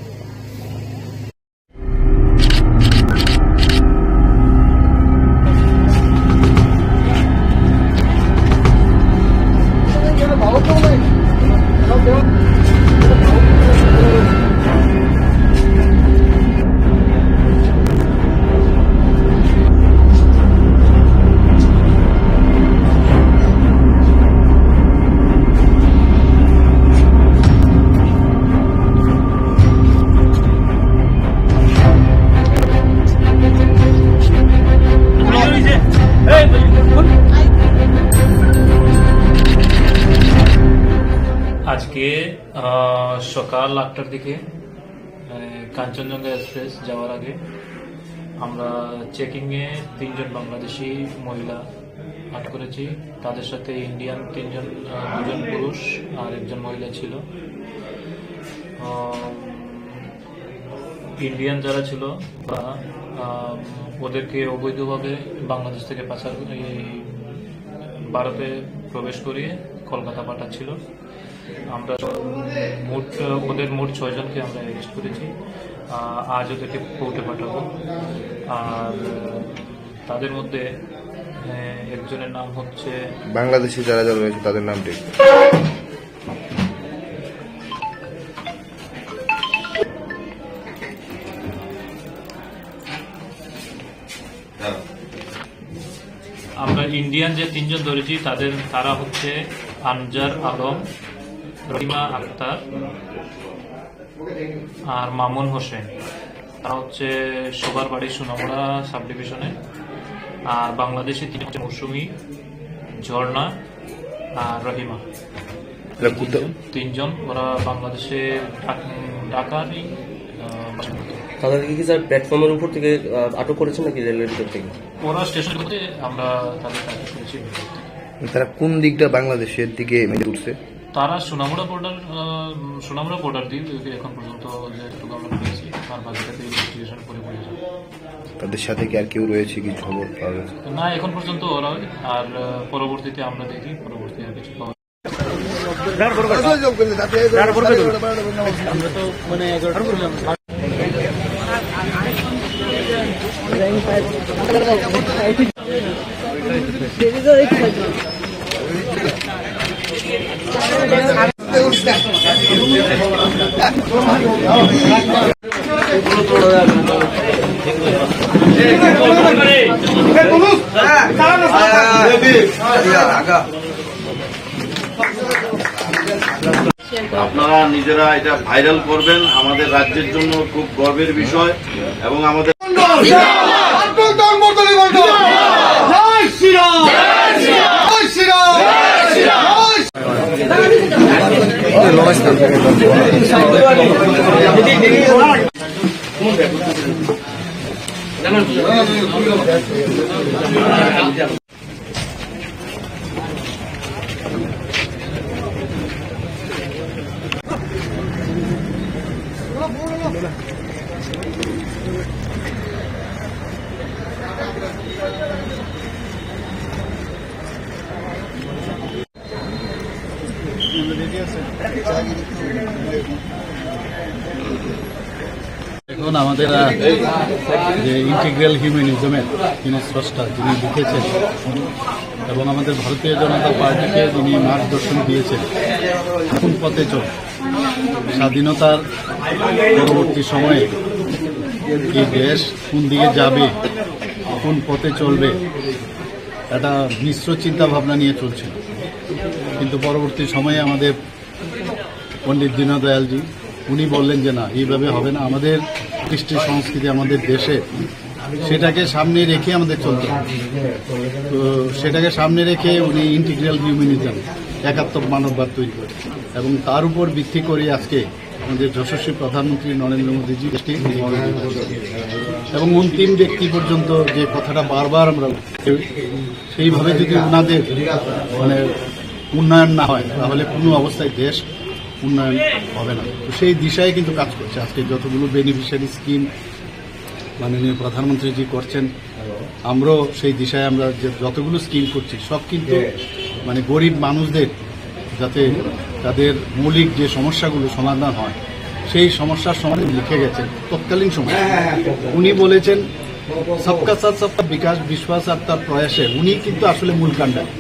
আজকে সকাল 8টার দিকে কাঞ্চনজঙ্ঘা এক্সপ্রেস যাওয়ার আগে আমরা চেকিংয়ে 3জন বাংলাদেশি মহিলা আটক করেছি। তাদের সাথে ইন্ডিয়ান 2জন পুরুষ আর 1জন মহিলা ছিল। ইন্ডিয়ান যারা ছিল বা ওদেরকে অবৈধভাবে বাংলাদেশ থেকে পাচার ভারতে প্রবেশ করিয়ে কলকাতা পাঠাচ্ছিল। আমরা ওদের মোট 6 জনকে আমরা অ্যারেস্ট করেছি। আজ ওদেরকে কোর্টে পাঠাবো। আর তাদের মধ্যে একজনের নাম হচ্ছে, বাংলাদেশি যারা যারা রয়েছে তাদের নামটি আমরা ইন্ডিয়ান যে 3জন ধরেছি তারা হচ্ছে আনজার আলম, রহিমা আক্তার আর মামুন হোসেন। তারা হচ্ছে সবার বাড়ি সোনামুড়া সাব ডিভিশনে। আর বাংলাদেশি 3 হচ্ছে মৌসুমি, ঝর্ণা আর রহিমা। 3জন ওরা বাংলাদেশে ঢাকারই। তাদেরকে কি স্যার প্ল্যাটফর্মের উপর থেকে আটক করেছেন নাকি রেলের ভিতর থেকে? ওরা স্টেশন থেকে আমরা তাদেরকে আটক করেছি। তারা কোন দিকটা বাংলাদেশের দিকে মেরে উঠছে? তারা সোনামুড়া বর্ডার দিয়ে এখন পর্যন্ত যেটুকু আমরা পেয়েছি, আর বাকিটাতে ইনভেস্টিগেশন করে পড়ে যাবে। তাদের সাথে কি আর কেউ রয়েছে, কিছু খবর পাওয়া গেছে? না, এখন পর্যন্ত ওরা। আর পরবর্তীতে আমরা দেখি পরবর্তী আর কিছু পাওয়া। আমরা তো মানে 11টা আপনারা নিজেরা এটা ভাইরাল করবেন, আমাদের রাজ্যের জন্য খুব গর্বের বিষয়। এবং আমাদের এখন আমাদের যে ইন্টিগ্রাল হিউম্যানিজমের যিনি স্রষ্টা, যিনি লিখেছেন এবং আমাদের ভারতীয় জনতা পার্টিকে যিনি মার্গদর্শন দিয়েছেন কোন পথে চল, স্বাধীনতার পরবর্তী সময়ে এই দেশ কোন দিকে যাবে, কোন পথে চলবে, একটা মিশ্র চিন্তা ভাবনা নিয়ে চলছিল। কিন্তু পরবর্তী সময়ে আমাদের পণ্ডিত দীনদয়ালজি উনি বললেন যে না, এইভাবে হবে না, আমাদের কৃষ্টি সংস্কৃতি আমাদের দেশে, সেটাকে সামনে রেখে আমাদের চলতে হবে। তো সেটাকে সামনে রেখে উনি ইন্টিগ্রাল হিউম্যানিজম, একাত্ম মানববাদ তৈরি করে, এবং তার উপর ভিত্তি করে আজকে আমাদের যশস্বী প্রধানমন্ত্রী নরেন্দ্র মোদীজি দেশটি এবং অন্তিম ব্যক্তি পর্যন্ত যে কথাটা বারবার আমরা সেইভাবে যদি ওনাদের মানে উন্নয়ন না হয় তাহলে কোনো অবস্থায় দেশ উন্নয়ন হবে না। তো সেই দিশায় কিন্তু কাজ করছে আজকে যতগুলো বেনিফিশিয়ারি স্কিম মাননীয় প্রধানমন্ত্রীজি করছেন, আমরাও সেই দিশায় আমরা যে যতগুলো স্কিম করছি সব কিন্তু মানে গরিব মানুষদের যাতে তাদের মৌলিক যে সমস্যাগুলো সমাধান হয় সেই সমস্যার সমাধান লিখে গেছেন তৎকালীন সময়। উনি বলেছেন সবকা সাথ সবকা বিকাশ, বিশ্বাস আর তার প্রয়াসে উনি কিন্তু আসলে মূল কাণ্ডারি।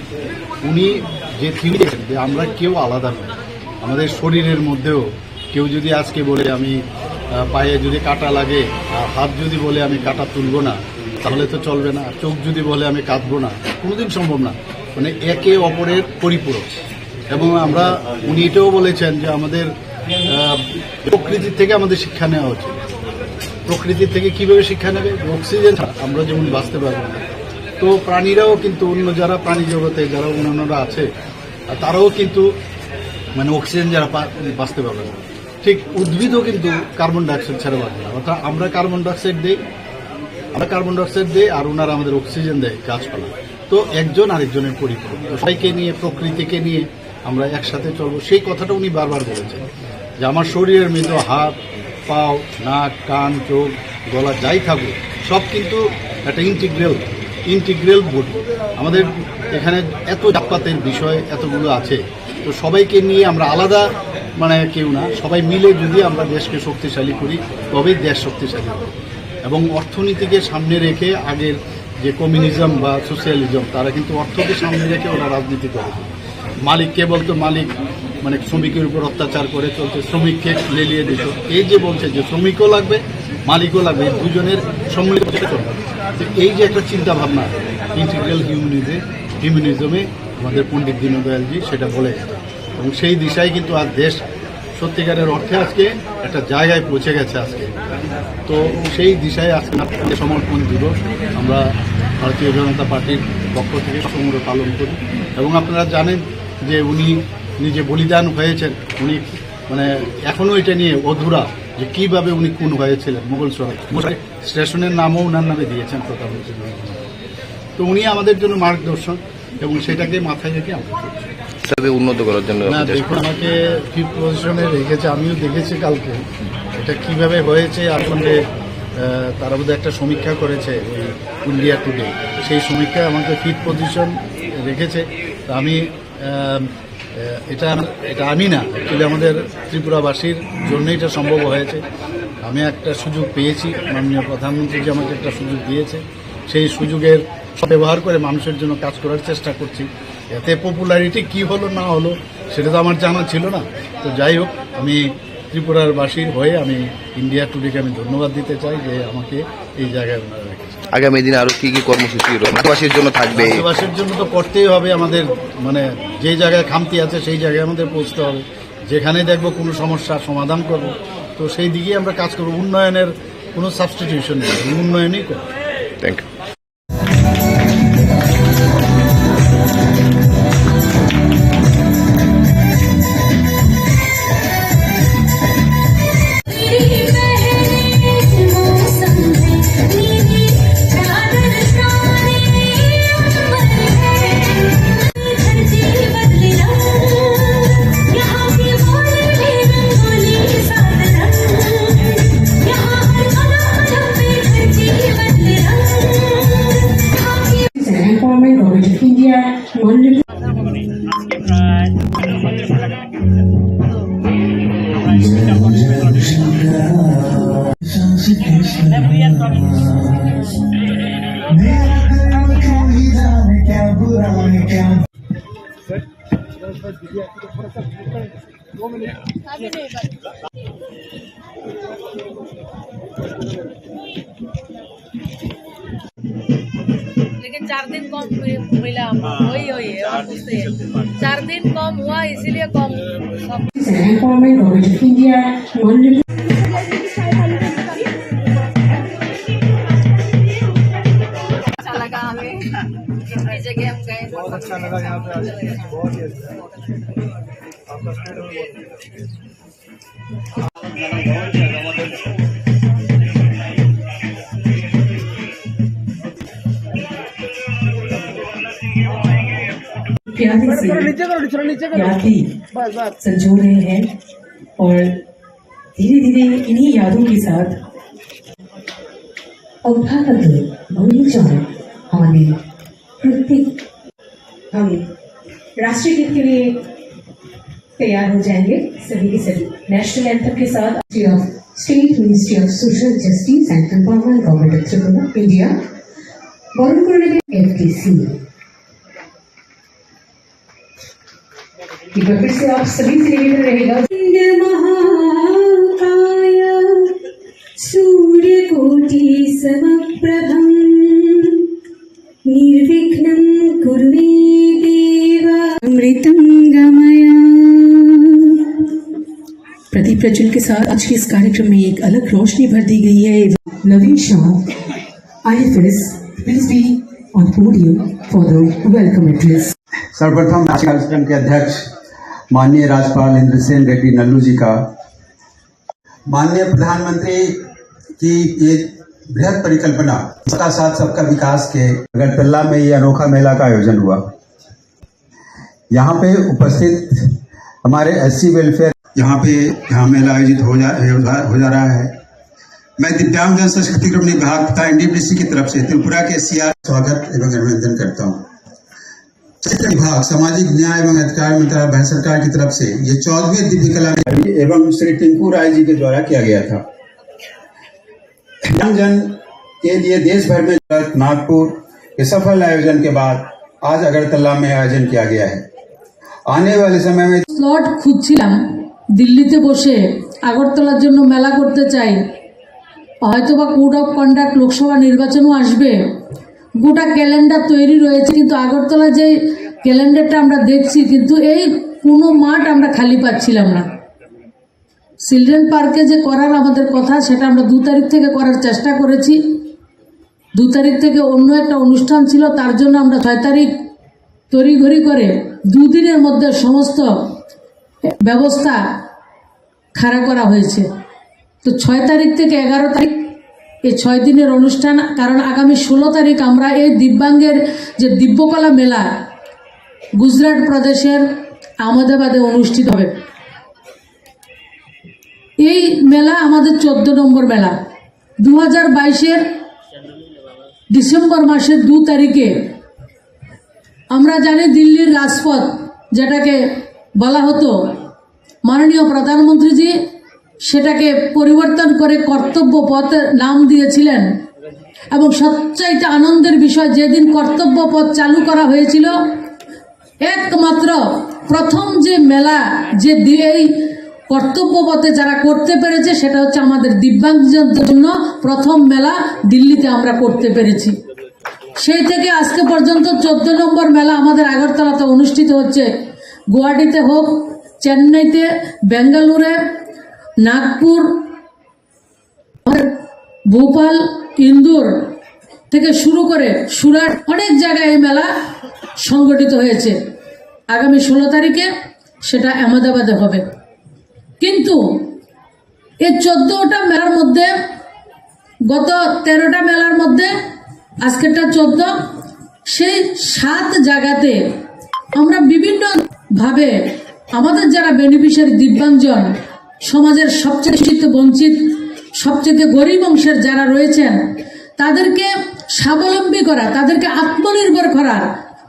উনি যে থিওরি দিয়েছেন যে আমরা কেউ আলাদা নয়, আমাদের শরীরের মধ্যেও কেউ যদি আজকে বলে আমি পায়ে যদি কাটা লাগে, আর হাত যদি বলে আমি কাটা তুলব না তাহলে তো চলবে না, চোখ যদি বলে আমি কাঁদবো না, কোনোদিন সম্ভব না। মানে একে অপরের পরিপূরক। এবং আমরা উনি এটাও বলেছেন যে আমাদের প্রকৃতির থেকে আমাদের শিক্ষা নেওয়া উচিত। প্রকৃতির থেকে কিভাবে শিক্ষা নেবে? অক্সিজেন ছাড়া আমরা যেমন বাঁচতে পারবো না, তো প্রাণীরাও কিন্তু অন্য যারা প্রাণী জগতে যারা অন্যান্যরা আছে তারাও কিন্তু মানে অক্সিজেন যারা বাঁচতে পারবে না, ঠিক উদ্ভিদও কিন্তু কার্বন ডাইঅক্সাইড ছাড়া বাঁচবে না। অর্থাৎ আমরা কার্বন ডাইঅক্সাইড দিই আর ওনারা আমাদের অক্সিজেন দেয় গাছপালা। তো একজন আরেকজনের পরিপূরক। সবাইকে নিয়ে প্রকৃতিকে নিয়ে আমরা একসাথে চলবো, সেই কথাটা উনি বারবার বলেছেন যে আমার শরীরের মধ্যে হাত, পাও, নাক, কান, চোখ, গলা যাই থাকুক সব কিন্তু একটা ইন্টিগ্রাল বডি। আমাদের এখানে এত জাতপাতের বিষয় এতগুলো আছে, তো সবাইকে নিয়ে আমরা আলাদা মানে কেউ না, সবাই মিলে যদি আমরা দেশকে শক্তিশালী করি তবেই দেশ শক্তিশালী হবে। এবং অর্থনীতিকে সামনে রেখে আগের যে কমিউনিজম বা সোশ্যালিজম তারা কিন্তু অর্থকে সামনে রেখে ওরা রাজনীতি করে। মালিককে বলতো মালিক মানে শ্রমিকের উপর অত্যাচার করে চলছে, শ্রমিককে লেলিয়ে দিত। এই যে বলছে যে শ্রমিকও লাগবে মালিকও লাগবে, দুজনের সম্মিলিত চলবে। এই যে একটা চিন্তা ভাবনা ইন্টিগ্রাল হিউম্যানিজমে আমাদের পণ্ডিত দীনদয়ালজি সেটা বলে গেছে, এবং সেই দিশায় কিন্তু আজ দেশ সত্যিকারের অর্থে আজকে একটা জায়গায় পৌঁছে গেছে আজকে। তো সেই দিশায় আজকে সমর্পণ দিবস আমরা ভারতীয় জনতা পার্টির পক্ষ থেকে সমগ্র পালন করি। এবং আপনারা জানেন যে উনি নিজে বলিদান হয়েছেন, উনি মানে এখনও এটা নিয়ে অধুরা যে কীভাবে উনি খুন হয়েছিলেন মুঘল সরাই স্টেশনের নামও ওনার নামে দিয়েছেন প্রধানমন্ত্রী। তো উনি আমাদের জন্য মার্গদর্শন এবং সেটাকে মাথায় রেখে আমরা উন্নত করার জন্য না দেখুন আমাকে ফিফথ পজিশনে রেখেছে, আমিও দেখেছি কালকে এটা কিভাবে হয়েছে। আসলে তারা বোধহয় একটা সমীক্ষা করেছে ইন্ডিয়া টুডে, সেই সমীক্ষায় আমাকে ফিফথ পজিশন রেখেছে। আমি এটা আমি না, অ্যাকচুয়ালি আমাদের ত্রিপুরাবাসীর জন্যই এটা সম্ভব হয়েছে। আমি একটা সুযোগ পেয়েছি, মাননীয় প্রধানমন্ত্রী যে আমাকে একটা সুযোগ দিয়েছে, সেই সুযোগের ব্যবহার করে মানুষের জন্য কাজ করার চেষ্টা করছি। এতে পপুলারিটি কি হলো না হলো সেটা তো আমার জানা ছিল না। তো যাই হোক, আমি ত্রিপুরার বাসীর হয়ে আমি ইন্ডিয়া টুডেকে আমি ধন্যবাদ দিতে চাই যে আমাকে এই জায়গায় ওনারা রেখেছে। আগামী দিনে আরো কি কর্মসূচি রাজ্যবাসীর জন্য থাকবে? রাজ্যবাসীর জন্য তো করতেই হবে, আমাদের মানে যে জায়গায় খামতি আছে সেই জায়গায় আমাদের পৌঁছতে হবে। যেখানে দেখবো কোনো সমস্যার সমাধান করব, তো সেই দিকেই আমরা কাজ করবো। উন্নয়নের কোনো সাবস্টিটিউশন নেই, উন্নয়নই করবো। Thank you. लेकिन 4 दिन कम मिला, वही 4 दिन कम हुआ, इसीलिए कम सब अच्छा लगा यहाँ पे आके, बहुत ही अच्छा है। आपका स्टेट में प्यारे से यादें संजो रहे हैं और धीरे धीरे इन्हीं यादों के साथ अवधारणाएं भूली जाए हमारे प्रत्येक हम राष्ट्रीय गीत के लिए तैयार हो जाएंगे सभी के सभी नेशनल एंथम के साथ state ministry of social justice and empowerment government of Tripura India FDC। एक बार फिर से आप सभी से निवेदन रहेगा महाकाय सूर्यकोटि समप्रभं निर्विघ्नं कुरु मे देव अमृतं गमय। प्रदीप प्रज्वल के साथ आज के इस कार्यक्रम में एक अलग रोशनी भर दी गई है। Navin Shah IFS please be on podium for the welcome address. सर्वप्रथम आज के कार्यक्रम के अध्यक्ष माननीय राज्यपाल इंद्रसेन रेड्डी नल्लू जी का, माननीय प्रधानमंत्री की ये बृहद परिकल्पना सबका साथ सबका विकास के अगरतला में ये अनोखा मेला का आयोजन हुआ। यहाँ पे उपस्थित हमारे SC वेलफेयर यहाँ मेला आयोजित हो जा रहा है। मैं दिव्यांग जन सशक्तिकरण विभाग तथा NDPC की तरफ से त्रिपुरा के SCR स्वागत एवं अभिनंदन करता हूँ। विभाग सामाजिक न्याय एवं अधिकार मंत्रालय भारत सरकार की तरफ से ये 14वीं दिव्य कला एवं श्री टिंकू राय जी के द्वारा किया गया था। जन के लिए देश भर में नागपुर के सफल आयोजन के बाद आज अगरतला में आयोजन किया गया है। आने वाले समय में স্লট খুঁজছিলাম, দিল্লিতে বসে আগরতলার জন্য মেলা করতে চাই, হয়তোবা কোড অফ কন্ডাক্ট লোকসভা নির্বাচনও আসবে, গোটা ক্যালেন্ডার তৈরি রয়েছে, কিন্তু আগরতলা যে ক্যালেন্ডারটা আমরা দেখছি কিন্তু এই কোনো মাঠ আমরা খালি পাচ্ছিলাম না। চিলড্রেন পার্কে যে করার আমাদের কথা সেটা আমরা 2 তারিখ থেকে করার চেষ্টা করেছি। 2 তারিখ থেকে অন্য একটা অনুষ্ঠান ছিল, তার জন্য আমরা 6 তারিখ তড়িঘড়ি করে 2 দিনের মধ্যে সমস্ত ব্যবস্থা খাড়া করা হয়েছে। তো 6 তারিখ থেকে 11 তারিখ এই 6 দিনের অনুষ্ঠান, কারণ আগামী 16 তারিখ আমরা এই দিব্যাঙ্গের যে দিব্যকলা মেলা গুজরাট প্রদেশের আহমেদাবাদে অনুষ্ঠিত হবে। এই মেলা আমাদের 14 নম্বর মেলা। 2022-এর ডিসেম্বর মাসের 2 তারিখে আমরা জানি দিল্লির রাজপথ যেটাকে বলা হতো, মাননীয় প্রধানমন্ত্রীজি সেটাকে পরিবর্তন করে কর্তব্য পথ নাম দিয়েছিলেন। এবং সবচাইতে আনন্দের বিষয়, যেদিন কর্তব্য পথ চালু করা হয়েছিল, একমাত্র প্রথম যে মেলা যে এই কর্তব্য পথে যারা করতে পেরেছে সেটা হচ্ছে আমাদের দিব্যাঙ্গজনদের জন্য প্রথম মেলা দিল্লিতে আমরা করতে পেরেছি। সেই থেকে আজকে পর্যন্ত 14 নম্বর মেলা আমাদের আগরতলাতে অনুষ্ঠিত হচ্ছে। গুয়াহাটিতে হোক, চেন্নাইতে, বেঙ্গালুরে, নাগপুর, ভোপাল, ইন্দোর থেকে শুরু করে সুরাট, অনেক জায়গায় এই মেলা সংগঠিত হয়েছে। আগামী 16 তারিখে সেটা আহমেদাবাদে হবে। কিন্তু এই 14টা মেলার মধ্যে, গত 13টা মেলার মধ্যে আজকেরটা 14, সেই 7 জায়গাতে আমরা বিভিন্নভাবে আমাদের যারা বেনিফিশিয়ারি দিব্যাঙ্গজন, সমাজের সবচেয়ে বঞ্চিত, সবচেয়ে গরিব অংশের যারা রয়েছেন, তাদেরকে স্বাবলম্বী করা, তাদেরকে আত্মনির্ভর করা।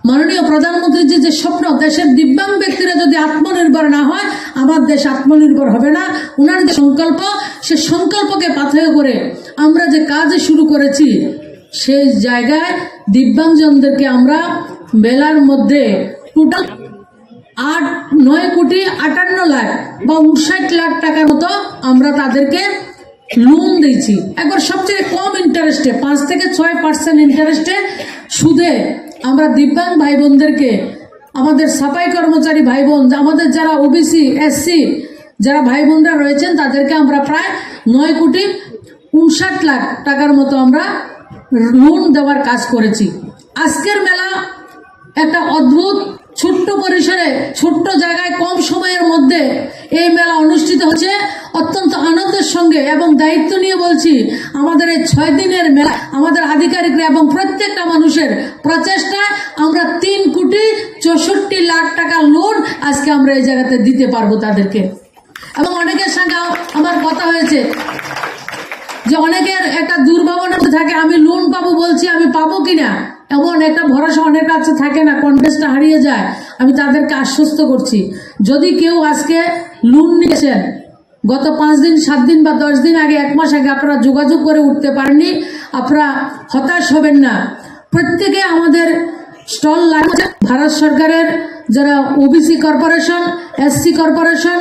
মাননীয় প্রধানমন্ত্রীর যে স্বপ্ন, দেশের দিব্যাঙ্গ ব্যক্তিরা যদি আত্মনির্ভর না হয় আমার দেশ আত্মনির্ভর হবে না। ওনার যে সংকল্প, সে সংকল্পকে পাথেয় করে আমরা যে কাজ শুরু করেছি, সেই জায়গায় দিব্যাঙ্গজনদেরকে আমরা মেলার মধ্যে টোটাল 9 কোটি 58 লাখ বা 59 লাখ টাকার মতো আমরা তাদেরকে লোন দিয়েছি। একবার সবচেয়ে কম ইন্টারেস্টে, 5 থেকে 6% ইন্টারেস্টে সুদে আমরা দিব্যাঙ্গ ভাই বোনদেরকে, আমাদের সাফাই কর্মচারী ভাই বোন, আমাদের যারা OBC SC যারা ভাই বোনরা রয়েছেন, তাদেরকে আমরা প্রায় 9 কোটি 59 লাখ টাকার মতো আমরা লোন দেওয়ার কাজ করেছি। আজকের মেলা একটা অদ্ভুত ছোট্ট পরিসরে ছোট্ট জায়গায় কম সময়ের মধ্যে এই মেলা অনুষ্ঠিত হচ্ছে অত্যন্ত আনন্দের সঙ্গে এবং দায়িত্ব নিয়ে বলছি, আমাদের এই 6 দিনের মেলা আমাদের আধিকারিকরা এবং প্রত্যেকটা মানুষের প্রচেষ্টায় আমরা 3,64,00,000 টাকা লোন আজকে আমরা এই জায়গাতে দিতে পারবো তাদেরকে। এবং অনেকের সঙ্গে আমার কথা হয়েছে যে অনেকের একটা দুর্ভাবনা থাকে, আমি লোন পাবো, বলছি আমি পাবো কিনা, এমন একটা ভরসা অনেক কাছে থাকে না, কনফিডেন্সটা হারিয়ে যায়। আমি তাদেরকে আশ্বস্ত করছি, যদি কেউ আজকে লোন নিয়েছেন গত 5 দিন 7 দিন বা 10 দিন আগে 1 মাস আগে আপনারা যোগাযোগ করে উঠতে পারেননি, আপনারা হতাশ হবেন না। প্রত্যেকে আমাদের স্টল লাগছে। ভারত সরকারের যারা ওবিসি কর্পোরেশন, এসসি কর্পোরেশন,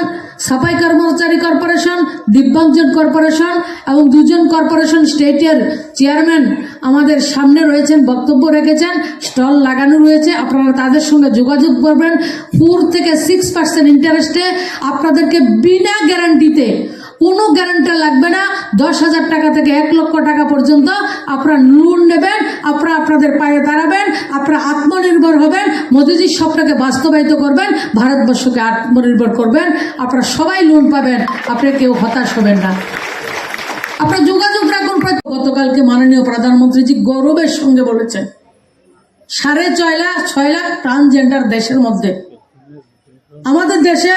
সাফাই কর্মচারী কর্পোরেশন, দিব্যাঙ্গজন কর্পোরেশন এবং 2জন কর্পোরেশন স্টেটের চেয়ারম্যান আমাদের সামনে রয়েছেন, বক্তব্য রেখেছেন, স্টল লাগানো রয়েছে। আপনারা তাদের সঙ্গে যোগাযোগ করবেন। 4 থেকে 6% ইন্টারেস্টে আপনাদেরকে বিনা গ্যারান্টিতে, কোনো গ্যারান্টি লাগবে না, 10,000 টাকা থেকে 1 লক্ষ টাকা পর্যন্ত আপনারা লোন নেবেন। আপনারা আপনাদের পায়ে দাঁড়াবেন, আপনারা আত্মনির্ভর হবেন, মোদিজির স্বপ্নকে বাস্তবায়িত করবেন, ভারতবর্ষকে আত্মনির্ভর করবেন। আপনারা সবাই লোন পাবেন, আপনারা কেউ হতাশ হবেন না। আপনারা যোগাযোগ রাখুন। গতকালকে মাননীয় প্রধানমন্ত্রীজি গৌরবের সঙ্গে বলেছেন 6.5 লাখ ট্রান্সজেন্ডার দেশের মধ্যে। আমাদের দেশে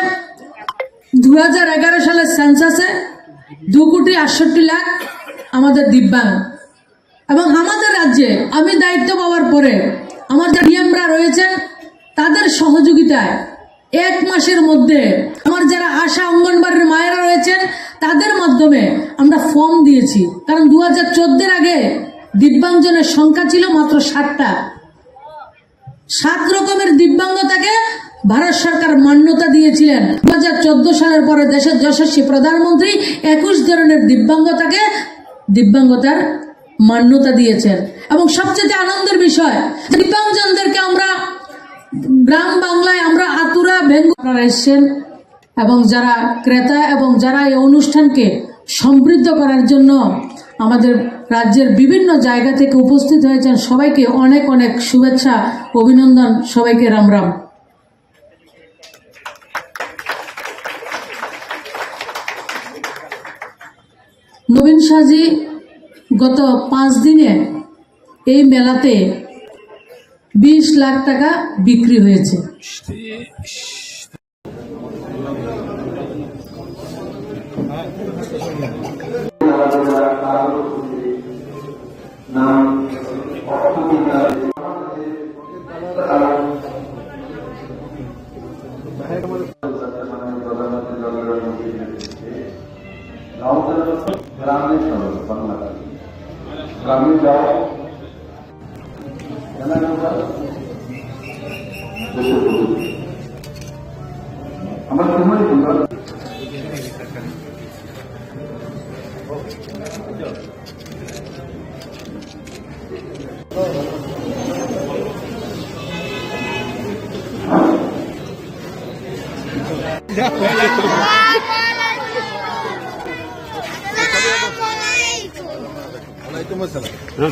2011 সালের সেন্সাসে 2,68,00,000 আমাদের দিব্যাঙ্গ। এবং আমাদের রাজ্যে আমি দায়িত্ব পাওয়ার পরে আমার যে ডিএমরা রয়েছেন তাদের সহযোগিতায় 1 মাসের মধ্যে আমার যারা আশা অঙ্গনবাড়ির মায়েরা রয়েছেন তাদের মাধ্যমে আমরা ফর্ম দিয়েছি। কারণ 2014 আগে দিব্যাঙ্গজনের সংখ্যা ছিল মাত্র 7টা। 7 রকমের দিব্যাঙ্গতাকে ভারত সরকার মান্যতা দিয়েছিলেন। 2014 সালের পরে দেশের যশস্বী প্রধানমন্ত্রী 21 ধরনের দিব্যাঙ্গতার মান্যতা দিয়েছেন। এবং সবচেয়ে আনন্দের বিষয়, দিব্যাঙ্গজনদেরকে আমরা গ্রাম বাংলায় আমরা আতুরা ভেঙ্গু আপনারা এসছেন এবং যারা ক্রেতা এবং যারা এই অনুষ্ঠানকে সমৃদ্ধ করার জন্য আমাদের রাজ্যের বিভিন্ন জায়গা থেকে উপস্থিত হয়েছেন, সবাইকে অনেক অনেক শুভেচ্ছা, অভিনন্দন, সবাইকে রাম রাম। নবীন শাহজি গত 5 দিনে এই মেলাতে 20 লাখ টাকা বিক্রি হয়েছে।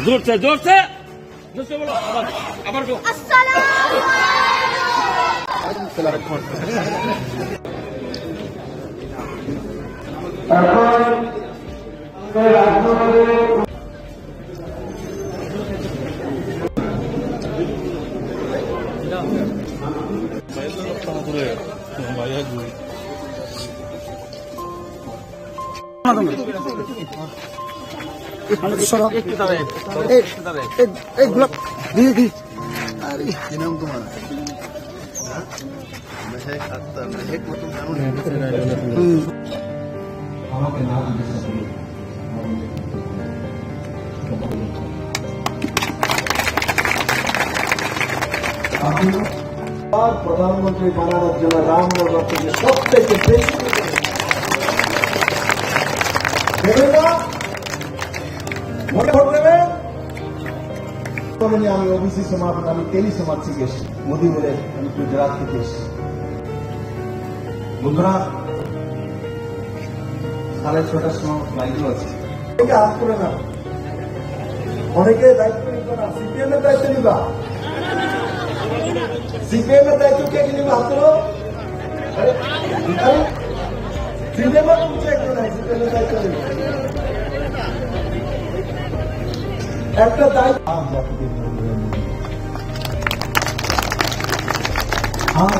जोर से जोर से बोलो, আবার বলো। প্রধানমন্ত্রী বানানোর জন্য রামনগর থেকে সব থেকে বেশি দেবেন না, মনে ভোট দেবেন। আমি ওবিসি সমাজ, আমি তেলি সমাজ থেকে এসেছি, মোদী বলে আমি গুজরাট থেকে এসেছি। বন্ধুরা 6:30টার সময় ফ্লাইটও আছে, হাত করে না, অনেকে দায়িত্ব নিবা না, সিপিএম এর দায়িত্ব নিবা। সিপিএম এর দায়িত্ব কে নিবে হাত তোলো। সিপিএম এর কিছু একটা নাই, সিপিএম এর দায়িত্ব নেই। একটা দায়িত্ব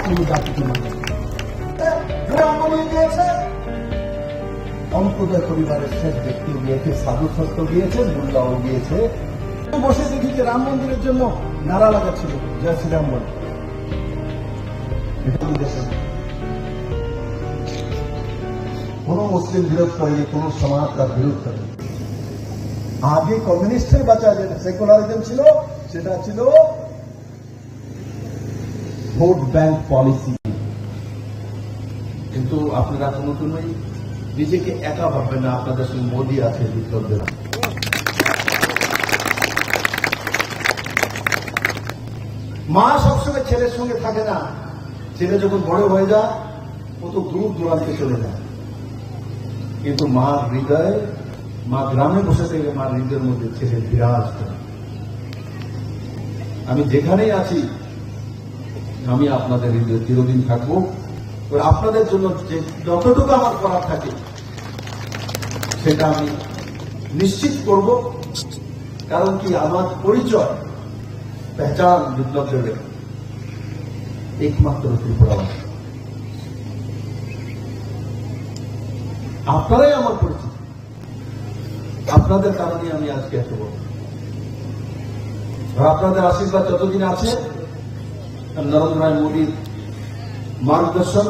কোনো জাতিকে গিয়েছে, অন্তর্জাতীয় পরিবারের শেষ ব্যক্তিও গিয়েছে, সাধু সত্য গিয়েছে, মোল্লাও গিয়েছে। বসে দেখি যে রাম মন্দিরের জন্য নারা লাগাচ্ছিল, জয় শ্রীরাম বলে। কোন মুসলিম বিরোধ করেনি, কোন সমাজ তার বিরোধ করেনি। আগে কমিউনিস্টের বাঁচা যে সেকুলারিজম ছিল, সেটা ছিল ভোট ব্যাংক পলিসি। কিন্তু আপনারা কোনোদিনই নিজেকে একা ভাববেন না, আপনাদের সঙ্গে মোদী আছে, বিপ্লবদের। মা সবসময় ছেলের সঙ্গে থাকে না, ছেলে যখন বড় হয়ে যায় কত দূর দূরান্তে চলে যায়। কিন্তু মার হৃদয়, মা গ্রামে বসে থেকে মার হৃদয়ের মধ্যে ছেলে বিরাজ করে। আমি যেখানেই আছি আমি আপনাদের হৃদয়ে চিরদিন থাকবো। আপনাদের জন্য যে যতটুকু আমার করার থাকে সেটা আমি নিশ্চিত করব। কারণ কি, আমার পরিচয় পেহচান বিপ্লব দেবের একমাত্র ত্রিপুরাবাসী। আপনারাই আমার পরিচিত, আপনাদের কারণে আমি আজকে এত বড়। আপনাদের আশীর্বাদ যতদিন আছে, নরেন্দ্র ভাই মোদীর মার্গদর্শন,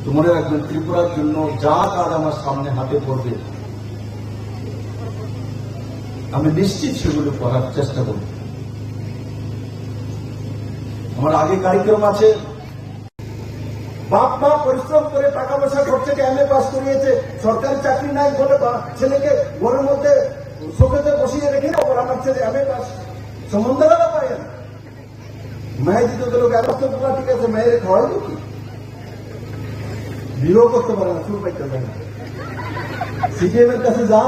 তোমরা একজন ত্রিপুরার জন্য যা কাজ আমার সামনে হাতে পড়বে আমি নিশ্চিত সেগুলো করার চেষ্টা করব। আমার আগে কার্যক্রম আছে, বাপ মা পরিশ্রম করে টাকা পয়সা খরচ থেকে এমএ পাস করিয়েছে, সরকারি চাকরি নাই বলে ছেলেকে ঘরের মধ্যে শোকেতে বসিয়ে রেখে দেবো, আমার ছেলে এমএ পাস সম্বন্ধটা পায় না। মেয়ে দিতে গেল ব্যবস্থা করা ঠিক আছে, মেয়ের খাওয়াই কি বিয়েও করতে পারে না, চুল পাইতে পারে না। সিপিএম এর কাছে যা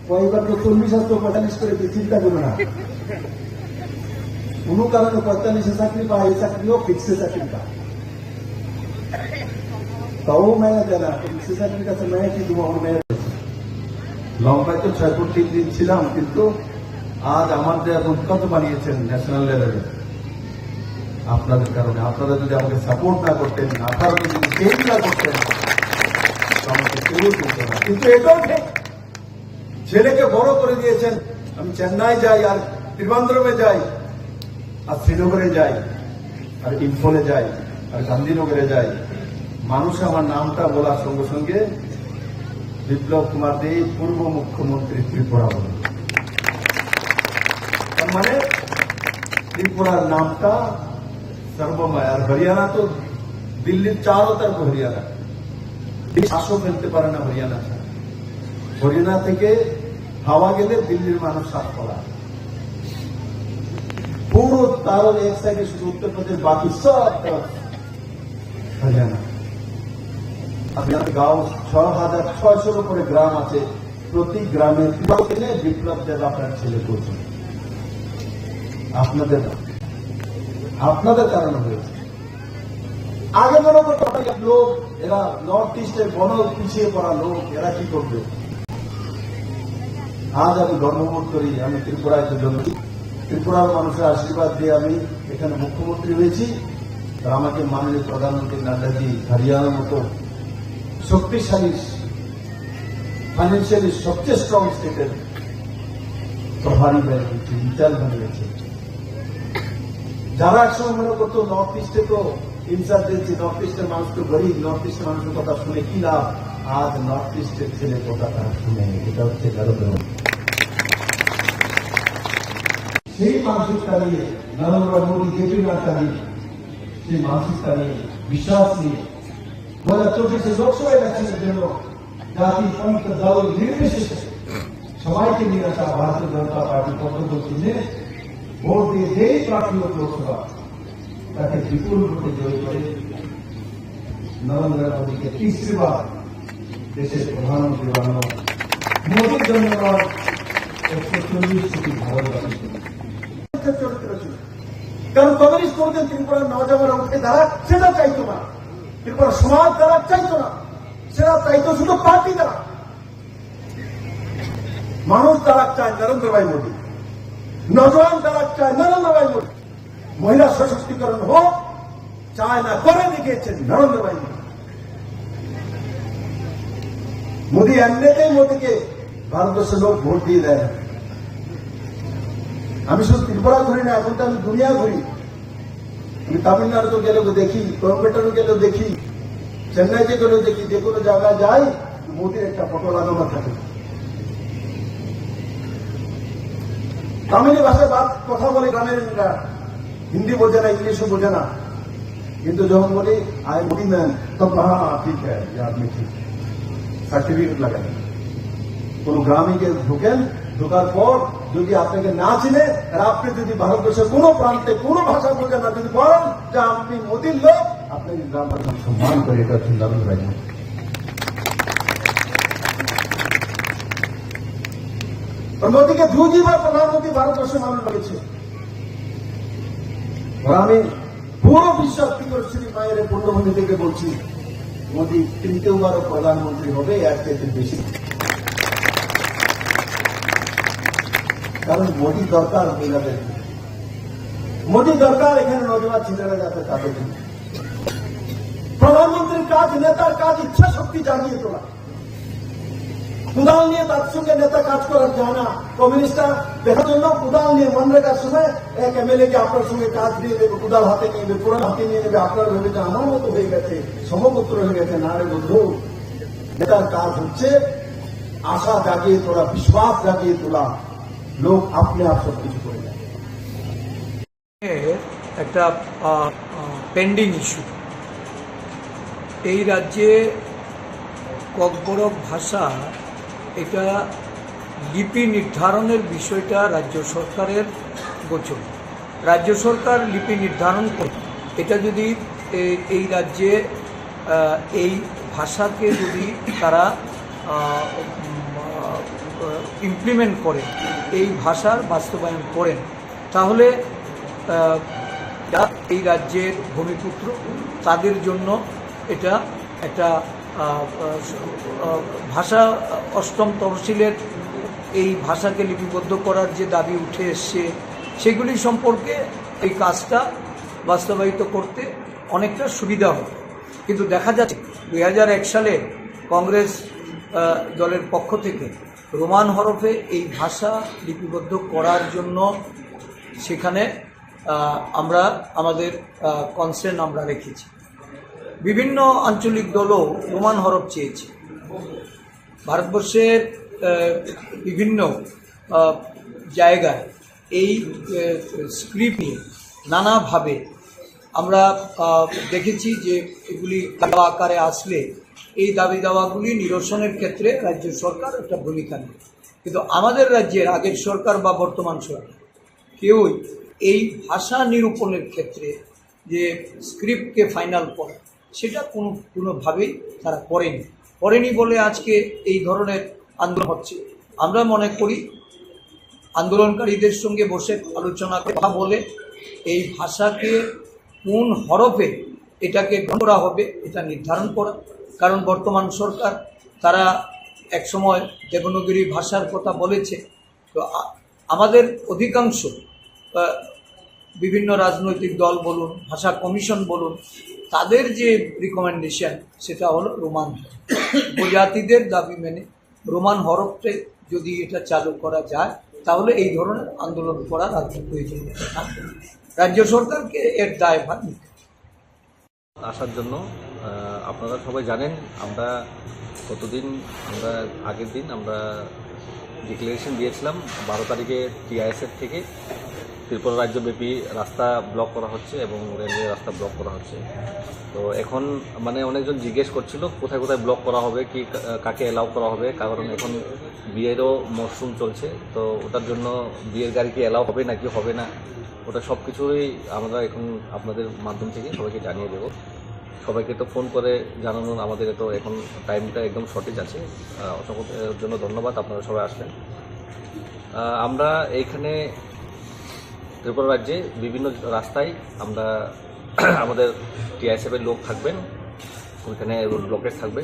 কয়েকবার তো 40 আসতো 45 করে চিন্তা করবে না। কোন কারণে 45 চাকরি পায়, এই চাকরিও ফিক্সে চাকরি পায়, তাও মেয়ে দেয় না। ফিক্সে চাকরির কাছে মেয়ে কি দেবো, আমার মেয়ের লম্বায় তো 6 ফুট 3 দিন ছিলাম, কিন্তু আজ আমার যে উৎকত বানিয়েছেন ন্যাশনাল লেভেলে আপনাদের কারণে। আপনারা যদি আমাকে সাপোর্ট না করতেন, আপনারা যদি চেঞ্জ না করতেন, আমাকে কেউ করতে না। কিন্তু এটাও ঠিক, ছেলেকে বড় করে দিয়েছেন। আমি চেন্নাই যাই, আর ত্রিবান্দ্রমে যাই, আর শ্রীনগরে যাই, আর ইম্ফলে যাই, আর গান্ধীনগরে যাই, মানুষ আমার নামটা বলার সঙ্গে সঙ্গে বিপ্লব কুমার দে পূর্ব মুখ্যমন্ত্রী ত্রিপুরা বলে। তার মানে ত্রিপুরার নামটা সর্বময়। আর হরিয়ানা তো দিল্লির চারো তরফ হরিয়ানা, শ্বাসও ফেলতে পারে না হরিয়ানা ছাড়া। হরিয়ানা থেকে হাওয়া গেলে দিল্লির মানুষ শ্বাস পড়া, পুরো তার এক সাইডে শুধু উত্তরপ্রদেশ, বাকি সব হরিয়ানা। গাঁও 6,600 উপরে গ্রাম আছে, প্রতি গ্রামে বিপ্লব দেব আপনার ছেলে করছেন। আপনাদের কারণে হয়েছে। আগে মনে করতো লোক, এরা নর্থ ইস্টের বড় পিছিয়ে পড়া লোক, এরা কি করবে। আজ আমি গর্ববোধ করি আমি ত্রিপুরায় জন্ম, ত্রিপুরার মানুষের আশীর্বাদ দিয়ে আমি এখানে মুখ্যমন্ত্রী হয়েছি। আর আমাকে মাননীয় প্রধানমন্ত্রী নাড্ডাজি হরিয়ানার মতো শক্তিশালী, ফাইন্যান্সিয়ালি সবচেয়ে স্ট্রং স্টেটের প্রভারী বানিয়েছে, ইনচার্জ বানিয়েছে। যারা একসময় মনে করতো নর্থ ইস্টে তো ইনচার্জ দিয়েছি, নর্থ ইস্টের মানুষ তো গরিব, নর্থ ইস্টের মানুষের কথা শুনে কি লাভ। আজ নর্থ ইস্টের ছেলে কথা তারা শুনে, এটা হচ্ছে গর্বের। সেই মানসিকতা নিয়ে নরেন্দ্র মোদী জেপি নাড্ডা নিয়ে, সেই মানসিকতা নিয়ে, বিশ্বাস নিয়ে 2024 লোকসভা ইলেকশনের জন্য জাতি পন্থ দল নির্বিশেষে সবাইকে নিয়ে আসা ভারতীয় জনতা পার্টি পদ্ধতি চিহ্নে ভোট দিয়ে যেই প্রার্থী হোক লোকসভা, তাকে বিপুল ভোটে জয় করে নরেন্দ্র মোদীকে 30 বার দেশের প্রধানমন্ত্রী বানানো। মোদীর ধন্যবাদ 140 কোটি ভারতবাসী চরিত্র ছিল। কারণ কমিউনিস্ট কোনদিন ত্রিপুরার নওজওয়ানরা উঠে দাঁড়াক সেটা চাইতো না, ত্রিপুরা সমাজ দাঁড়াক চাইতো না, সেটা চাইতো শুধু পার্টি দ্বারা। মানুষ দাঁড়াক চায় নরেন্দ্র ভাই মোদী, নজওয়ান দাঁড়াক চায় নরেন্দ্র ভাই মোদী, মহিলা সশক্তিকরণ হোক চায় না, করে দেখিয়েছেন নরেন্দ্র ভাই মোদী। মোদী এমনিতেই মোদীকে ভারতবর্ষের লোক ভোট দিয়ে দেয়। আমি শুধু ত্রিপুরা ঘুরি না, এখন তো আমি দুনিয়া ঘুরি। আমি তামিলনাড়ু গেলেও দেখি, কোয়েম্বাটোর গেলেও দেখি, চেন্নাইতে গেলেও দেখি, যে কোনো জায়গায় যাই মোদীর একটা ফটো লাগানো থাকে। তামিলি ভাষায় কথা বলে গ্রামের হিন্দি বোঝে না, ইংলিশও বোঝে না, কিন্তু যখন বলি আই মোদি ম্যান তখন হ্যাঁ ঠিক হ্যাঁ আপনি ঠিক, সার্টিফিকেট লাগান। কোন গ্রামে গিয়ে ঢুকেন, ঢোকার পর যদি আপনাকে না চিনে আর আপনি যদি ভারতবর্ষের কোন প্রান্তে কোন ভাষা বোঝেন না, যদি বলেন যে আপনি মোদীর লোক, আপনাকে গ্রাম সম্মান করে এটা হচ্ছে নরেন্দ্র ভাই মোদী। মোদীকে দুইবার প্রধানমন্ত্রী ভারতবর্ষের মানুষ বলেছে। আমি পুরো বিশ্বাস শ্রী মায়ের পূর্ণভূমি থেকে বলছি, মোদী তৃতীয়বারও প্রধানমন্ত্রী হবে, এর চাইতে বেশি। কারণ মোদী দরকার মহিলাদের, মোদী দরকার এখানে নজওয়ান ছেলেরা যাতে তাদের। প্রধানমন্ত্রীর কাজ, নেতার কাজ ইচ্ছা শক্তি জাগিয়ে তোলা। কুদাল নিয়ে তার সঙ্গে নেতা কাজ করার যায় না। কমিউনিস্টরা দেখার জন্য কুদাল নিয়ে মনরেগার সময় এক এমএলএ কে আপনার সঙ্গে কাজ দিয়ে দেবে, কুদাল হাতে নিয়ে নেবে, পুরান হাতে নিয়ে নেবে। আপনার ভেবে যে আমার মতো হয়ে গেছে, সমপুত্র হয়ে গেছে। না রে বন্ধু, নেতার কাজ হচ্ছে আশা জাগিয়ে তোলা, বিশ্বাস জাগিয়ে তোলা। লোক আপনি আপ সবকিছু করে দেয়। একটা পেন্ডিং ইস্যু, এই রাজ্যে ককবরক ভাষা, এটা লিপি নির্ধারণের বিষয়টা রাজ্য সরকারের গোচর। রাজ্য সরকার লিপি নির্ধারণ করে, এটা যদি এই রাজ্যে এই ভাষাকে যদি তারা ইমপ্লিমেন্ট করেন, এই ভাষার বাস্তবায়ন করেন, তাহলে এই রাজ্যের ভূমিপুত্র তাদের জন্য এটা একটা ভাষা, অষ্টম তহসিলের এই ভাষাকে লিপিবদ্ধ করার যে দাবি উঠে এসছে, সেগুলি সম্পর্কে এই কাজটা বাস্তবায়িত করতে অনেকটা সুবিধা হবে। কিন্তু দেখা যাচ্ছে 2001 সালে কংগ্রেস দলের পক্ষ থেকে রোমান হরফে এই ভাষা লিপিবদ্ধ করার জন্য সেখানে আমরা আমাদের কনসার্ন আমরা রেখেছি। বিভিন্ন আঞ্চলিক দলও রোমান হরফ চেয়েছে। ভারতবর্ষের বিভিন্ন জায়গায় এই স্ক্রিপ্ট নিয়ে নানাভাবে আমরা দেখেছি যে এগুলি দাবা আকারে আসলে এই দাবি দাওয়াগুলি নিরসনের ক্ষেত্রে রাজ্য সরকার একটা ভূমিকা নেয়। কিন্তু আমাদের রাজ্যের আগের সরকার বা বর্তমান সরকার কেউই এই ভাষা নিরূপণের ক্ষেত্রে যে স্ক্রিপ্টকে ফাইনাল করে, সেটা কোনোভাবেই তারা করেনি বলে আজকে এই ধরনের আন্দোলন হচ্ছে। আমরা মনে করি আন্দোলনকারীদের সঙ্গে বসে আলোচনা কথা বলে এই ভাষাকে কোন হরফে এটাকে করা হবে এটা নির্ধারণ করা। কারণ বর্তমান সরকার তারা একসময় দেবনাগরী ভাষার কথা বলেছে, তো আমাদের অধিকাংশ বিভিন্ন রাজনৈতিক দল বলুন, ভাষা কমিশন বলুন, তাদের যে রিকমেন্ডেশন সেটা হলো রোমান হরফ। উপজাতিদের দাবি মেনে রোমান হরফে যদি এটা চালু করা যায়, তাহলে এই ধরনের আন্দোলন করার আর প্রয়োজনীয়তা থাকবে না। রাজ্য সরকারকে এর দায়ভার নিতে আসার জন্য আপনারা সবাই জানেন, আমরা আগের দিন আমরা ডিক্লারেশন দিয়েছিলাম 12 তারিখে টিআইএসএফ থেকে ত্রিপুরা রাজ্যব্যাপী রাস্তা ব্লক করা হচ্ছে এবং রেলওয়ে রাস্তা ব্লক করা হচ্ছে। তো এখন মানে অনেকজন জিজ্ঞেস করছিল কোথায় কোথায় ব্লক করা হবে, কি কাকে অ্যালাউ করা হবে, কারণ এখন বিয়েরও মরশুম চলছে। তো ওটার জন্য বিয়ের গাড়ি কি অ্যালাউ হবে নাকি হবে না, ওটা সব কিছুই আমরা এখন আপনাদের মাধ্যম থেকে সবাইকে জানিয়ে দেবো। সবাইকে তো ফোন করে জানানোর আমাদের তো এখন টাইমটা একদম শর্টেজ আছে। অসংখ্য জন্য ধন্যবাদ, আপনারা সবাই আসলেন। আমরা এইখানে ত্রিপুরা রাজ্যে বিভিন্ন রাস্তায় আমরা আমাদের টিআইএসএফের লোক থাকবেন, ওইখানে রোড ব্লকেজ থাকবে।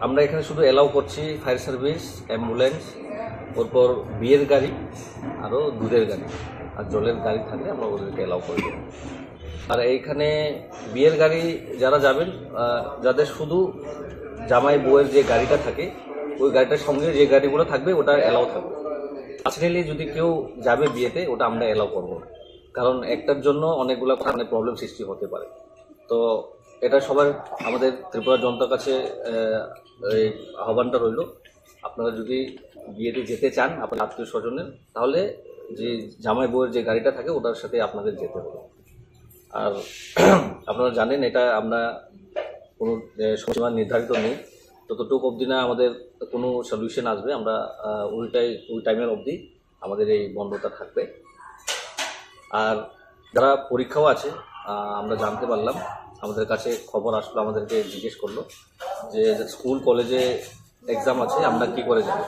আমরা এখানে শুধু অ্যালাউ করছি ফায়ার সার্ভিস, অ্যাম্বুলেন্স, ওরপর বিয়ের গাড়ি, আরও দুধের গাড়ি আর জলের গাড়ি থাকলে আমরা ওদেরকে অ্যালাউ করে দেব। আর এইখানে বিয়ের গাড়ি যারা যাবেন, যাদের শুধু জামাই বউয়ের যে গাড়িটা থাকে ওই গাড়িটার সঙ্গে যে গাড়িগুলো থাকবে ওটা অ্যালাউ থাকবে। পার্সোনালি যদি কেউ যাবে বিয়েতে ওটা আমরা অ্যালাউ করবো না, কারণ একটার জন্য অনেকগুলো প্রবলেম সৃষ্টি হতে পারে। তো এটা সবার আমাদের ত্রিপুরা জনতার কাছে এই আহ্বানটা রইল, আপনারা যদি বিয়েতে যেতে চান আপনার আত্মীয় স্বজনের, তাহলে যে জামাই বউয়ের যে গাড়িটা থাকে ওটার সাথে আপনাদের যেতে হবে। আর আপনারা জানেন এটা আমরা কোনো সময়সীমা নির্ধারিত নেই, ততটুকু অবধি না আমাদের কোনো সলিউশন আসবে আমরা ওই টাইমের অবধি আমাদের এই বন্ধটা থাকবে। আর যারা পরীক্ষাও আছে, আমরা জানতে পারলাম, আমাদের কাছে খবর আসলো, আমাদেরকে জিজ্ঞেস করলো যে স্কুল কলেজে এক্সাম আছে আমরা কি করে যাব।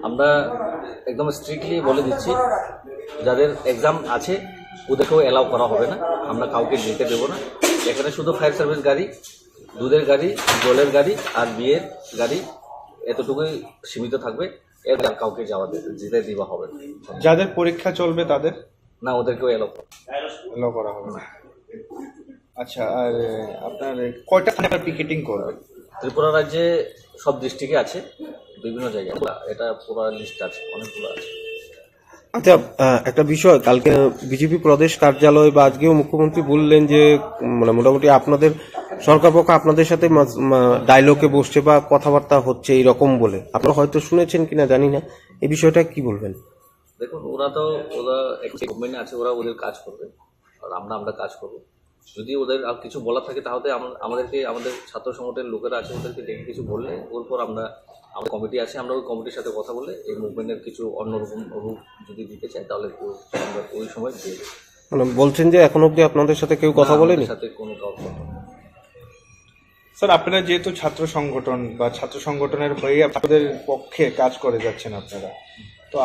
আমরা একদম স্ট্রিক্টলি বলে দিচ্ছি যাদের এক্সাম আছে ওদেরকেও অ্যালাউ করা হবে না, আমরা কাউকে যেতে দেবো না। এখানে শুধু ফায়ার সার্ভিস গাড়ি, দুধের গাড়ি, জলের গাড়ি আর বিয়ের গাড়ি এতটুকুই সীমিত থাকবে, এর কাউকে যেতে দেওয়া হবে না। যাদের পরীক্ষা চলবে তাদের না, ওদেরকেও অ্যালাউ করা হবে না। আচ্ছা, আর আপনার কয়টা থানার পিকেটিং করবে? ত্রিপুরা রাজ্যে সব ডিস্ট্রিক্টে আছে, বিভিন্ন জায়গায়, এটা পুরো লিস্ট আছে, অনেকগুলো আছে। আচ্ছা, একটা বিষয়, কালকে বিজেপি প্রদেশ কার্যালয় বা আজকেও মুখ্যমন্ত্রী বললেন যে মানে মোটামুটি আপনাদের সরকার পক্ষ আপনাদের সাথে ডায়লগে বসছে বা কথাবার্তা হচ্ছে এইরকম বলে, আপনারা হয়তো শুনেছেন কিনা জানি না, এই বিষয়টা কি বলবেন? দেখুন, ওরা গভর্নমেন্টে আছে, ওরা ওদের কাজ করবে আর আমরা কাজ করবো। যদি ওদের আর কিছু বলার থাকে তাহলে আমাদের ছাত্র সংগঠনের লোকেরা আছে, ওদেরকে ডেকে কিছু বললে ওরপর আমাদের কমিটি আছে, আমরা ওই কমিটির সাথে কথা বলে এই মুভমেন্টের কিছু অন্যরকম রূপ যদি দিতে চাই তাহলে আমরা ওই সময় দিয়ে দেবো। মানে বলছেন যে এখন অব্দি আপনাদের সাথে কেউ কথা বলেনি? সাথে কোনো কথা। স্যার, আপনারা যেহেতু ছাত্র সংগঠন বা ছাত্র সংগঠনের হয়ে আপনাদের পক্ষে কাজ করে যাচ্ছেন আপনারা, তো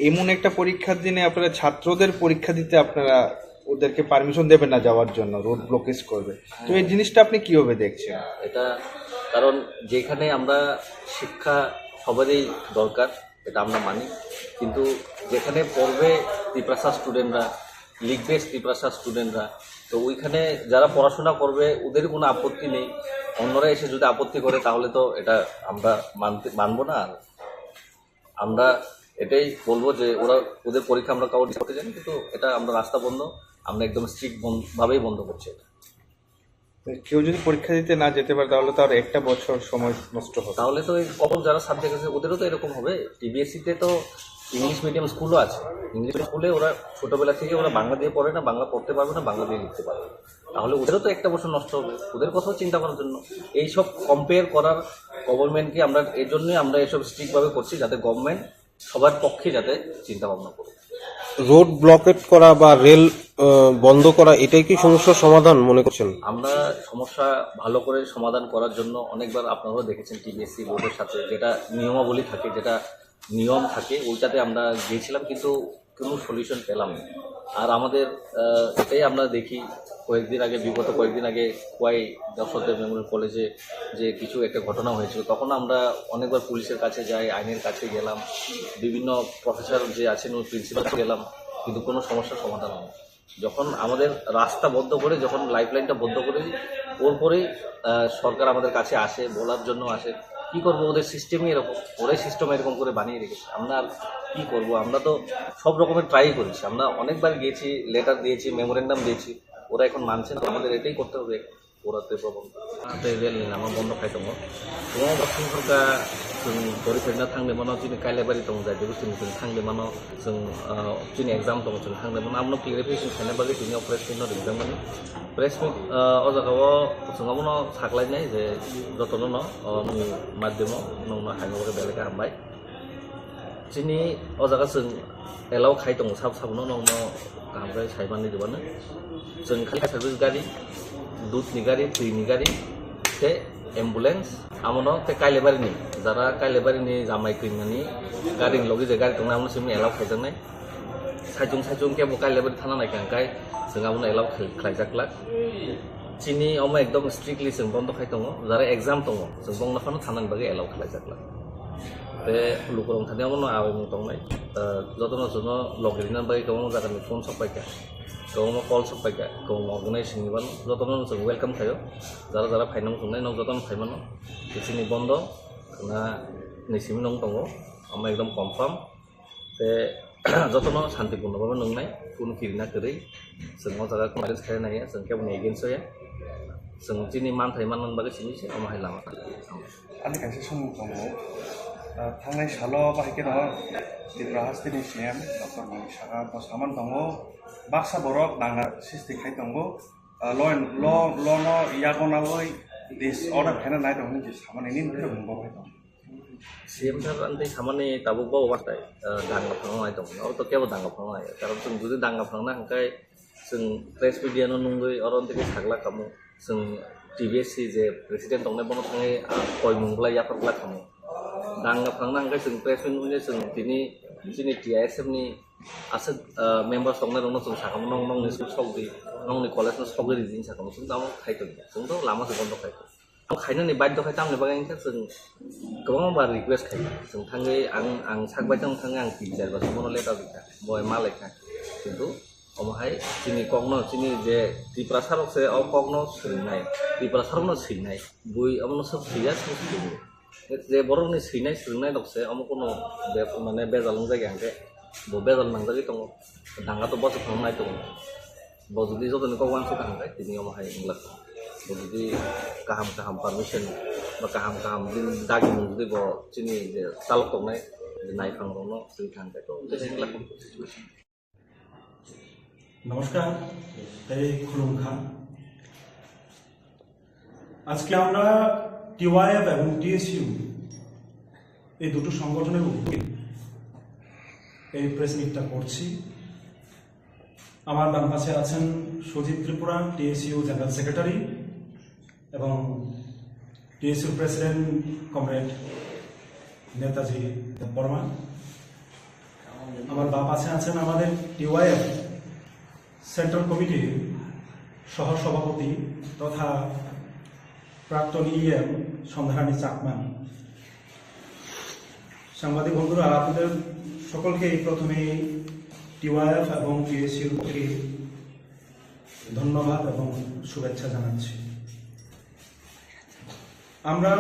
এমন একটা পরীক্ষার দিনে আপনারা ছাত্রদের পরীক্ষা দিতে আপনারা ওদেরকে পারমিশন দেবেন না যাওয়ার জন্য, রোড ব্লকেজ করবে, তো এই জিনিসটা আপনি কিভাবে দেখছেন? এটা কারণ যেখানে আমরা শিক্ষা সবারই দরকার, এটা আমরা মানি, কিন্তু যেখানে পড়বে ত্রিপ্রাসা স্টুডেন্টরা, লিখবে ত্রিপ্রাসা স্টুডেন্টরা, তো ওইখানে যারা পড়াশোনা করবে ওদের কোনো আপত্তি নেই, অন্যরা এসে যদি আপত্তি করে তাহলে তো এটা আমরা মানবো না। আমরা এটাই বলবো যে ওদের পরীক্ষা আমরা কাউকে করতে জানি, কিন্তু এটা আমরা রাস্তা বন্ধ, আমরা একদম স্ট্রিক্ট ভাবেই বন্ধ করছি। কেউ যদি পরীক্ষা দিতে না যেতে পারে তাহলে তো আর একটা বছর সময় নষ্ট হবে, তাহলে তো কখন যারা সাবজেক্ট আছে ওদেরও তো এরকম হবে। টিবিএসসিতে তো ইংলিশ মিডিয়াম স্কুলও আছে, ইংলিশ স্কুলে ওরা ছোটবেলা থেকে ওরা বাংলা দিয়ে পড়ে না, বাংলা পড়তে পারবে না, বাংলা দিয়ে লিখতে পারবে, তাহলে ওদেরও তো একটা বছর নষ্ট হবে। ওদের কথাও চিন্তা করার জন্য এইসব কম্পেয়ার করার গভর্নমেন্টকে আমরা এই জন্যই আমরা এসব স্ট্রিক্টভাবে করছি, যাতে গভর্নমেন্ট সবার পক্ষে যাতে চিন্তা ভাবনা করুক। রোড ব্লকেট করা বা রেল বন্ধ করা, এটাই কি সমস্যার সমাধান মনে করছেন? আমরা সমস্যা ভালো করে সমাধান করার জন্য অনেকবার আপনারাও দেখেছেন টিবিএসসি বোর্ডের সাথে যেটা নিয়মাবলী থাকে, যেটা নিয়ম থাকে, ওইটাতে আমরা গিয়েছিলাম, কিন্তু কোনো সলিউশন পেলাম না। আর আমাদের এটাই আমরা দেখি বিগত কয়েকদিন আগে কোয়াই দর্শকদের মেমোরিয়াল কলেজে যে কিছু একটা ঘটনা হয়েছিল, তখন আমরা অনেকবার পুলিশের কাছে যাই, আইনের কাছে গেলাম, বিভিন্ন প্রফেসর যে আছেন ওই প্রিন্সিপাল গেলাম, কিন্তু কোনো সমস্যার সমাধান হয় না। যখন আমাদের রাস্তা বন্ধ করে, যখন লাইফ লাইনটা বন্ধ করে ওর পরেই সরকার আমাদের কাছে আসে, বলার জন্য আসে। কী করবো, ওদের সিস্টেমই এরকম, ওরাই সিস্টেম এরকম করে বানিয়ে রেখেছে, আমরা আর কী করবো? আমরা তো সব রকমের ট্রাই করেছি, আমরা অনেকবার গিয়েছি, লেটার দিয়েছি, মেমোরেন্ডাম দিয়েছি, ওরা এখন মানছে না। আমাদের এটাই করতে হবে, ওরাতে প্রবন্ধ রেল আমার বন্ধ খাইতে তোমার বাথরুमफोरखौ जों फरायफेरना थांदोंमोन दिनै काइलाबारि दं जाय बुस्थुनिफ्राय थांदोंमोन जों दिनै एग्जाम दं जों थांदोंमोन आमनो क्लियरिफिकेशन खालामनाय बागै दिनै प्रेस मिट लिरदोंमोन प्रेस मिट अ जायगायाव जोंहाबो साग्लायनाय जे जतन नोंनि माध्यमाव नोंनो हायनोबो बेलेग हामबाय दिनै अ जायगा जों एलाव खाय दं साबनो नोंनो गाहामबाय सायबानि दिबानो जों खालि सार्भिस गारि दुधनि गारि दैनि गारि ते एम्बुलेंस आमनो ते काइलेबारिनि जारा काइलेबारिनि जामाय क्रिंनानि गारिनि लगे जे गारि दं आमनो सिम एलाव खायदोंनाय साइजों के बुकाय लेबल थाना नाय कांकाय जों आबो एलाव खालायजाक्लाक चिनि अमा एकदम स्ट्रिक्टली जों बन्द खाय दङ जारा एग्जाम दङ जों बंगनाफानो थानांग बागै एलाव खालायजाक्लाक बे लुकुरं थानायाव न आबै मुं दंनाय जतन जन लगिरिना बागै गोबां जागानि फन सपायका गोबां कल सपायका गोबां अर्गानाइजेशन निबान जतन जों वेलकाम थायो जारा जारा फाइनां जोंनाय न जतन फाइमान चिनि बन्द ना नैसिम नं दङ अमा एकदम कनफार्म बे जतन शान्तिपूर्ण भाबे नंनाय कुन किरिना करै जों जागा कन्फारेन्स खालायनाय जों केबो एगेन्स्ट होया जों चिनि मान थाइमान बागै सिनिसे अमाहाय लामा आंनि खायसे सम दङ थांनाय साल बाहायके दङ त्रिपुरा हास्टेलनि सिएम डक्टर मनिषा सामान दङ बाक्सा बरक नांगा सिस्टि खाय दङ ल न यागनावै दिस अर्डार खाना नाय दङ जे सामाननि निफ्राय बुंबावबाय दं सीएम सार अंते सामान्य ताबो बाव बाथाय दांगा फांनाय दं और तो केबो दांगा फांनाय कारण जों जुदि दांगा फांना हंखाय जों प्रेस मीडिया नो नंगै और अंते के सागला कामो जों टीबीएससी जे प्रेसिडेंट दंनाय बनो थाङै कय मुंगला याफरला कामो दांगा फांना हंखाय जों प्रेस मीडिया जों दिनि जिनि टीआईएसएफ नि आसे मेंबार्स दंनाय दंनो जों साकाम नंनि सौदी नंनि कलेज न सगै दिन साकाम जों दाव खायतो जों तो लामा जों बन्द खायतो खायनो नि बाध्य खायता आंनि बागै जों गोबां बार रिक्वेस्ट खायो जों थाङै आं सागबाय जों थाङै आं टिचार बा समनो लेटा दिखा बय मालेखा किन्तु अमहाय चिनि कगनो चिनि जे त्रिपुरा सारकसे अ कगनो सैनाय त्रिपुरा सारकनो सैनाय बुइ अमनो सब सैया सैयो जे बरनि सैनाय सैनाय दक्से अमकोनो बे माने बेजालং जायगा आंके बो बेजाल नांजागै दङ दांगा तो बस फांनाय दङ बो जुदि जतन कगवान सो थांबाय तिनि अमहाय इंग्लास जुदि गाहाम पारमिशन बा गाहाम दिन दागि जुदि बो चिनि जे चालक दंनाय नायफां दङ सै थांबाय तो इंग्लास নমস্কার এই খুলুম খান আজকে আমরা টিওয়াইএফ এবং টিএসইউ এই দুটো সংগঠনের উপরে এই প্রেস মিটটা করছি আমার বাম পাশে আছেন Sujit Tripura TSU general secretary এবং TSU president comrade Netaji Barma আমার বাম পাশে আছেন আমাদের টিওয়াইএফ সেন্ট্রাল কমিটির সহ সভাপতি তথা প্রাক্তন ইএম সন্ধ্যারানী চাকমান সাংবাদিক বন্ধুরা আপনাদের সকলকে প্রথমে টিওয়াইএফ এবং টিএসইউর থেকে ধন্যবাদ এবং শুভেচ্ছা জানাচ্ছি আমরা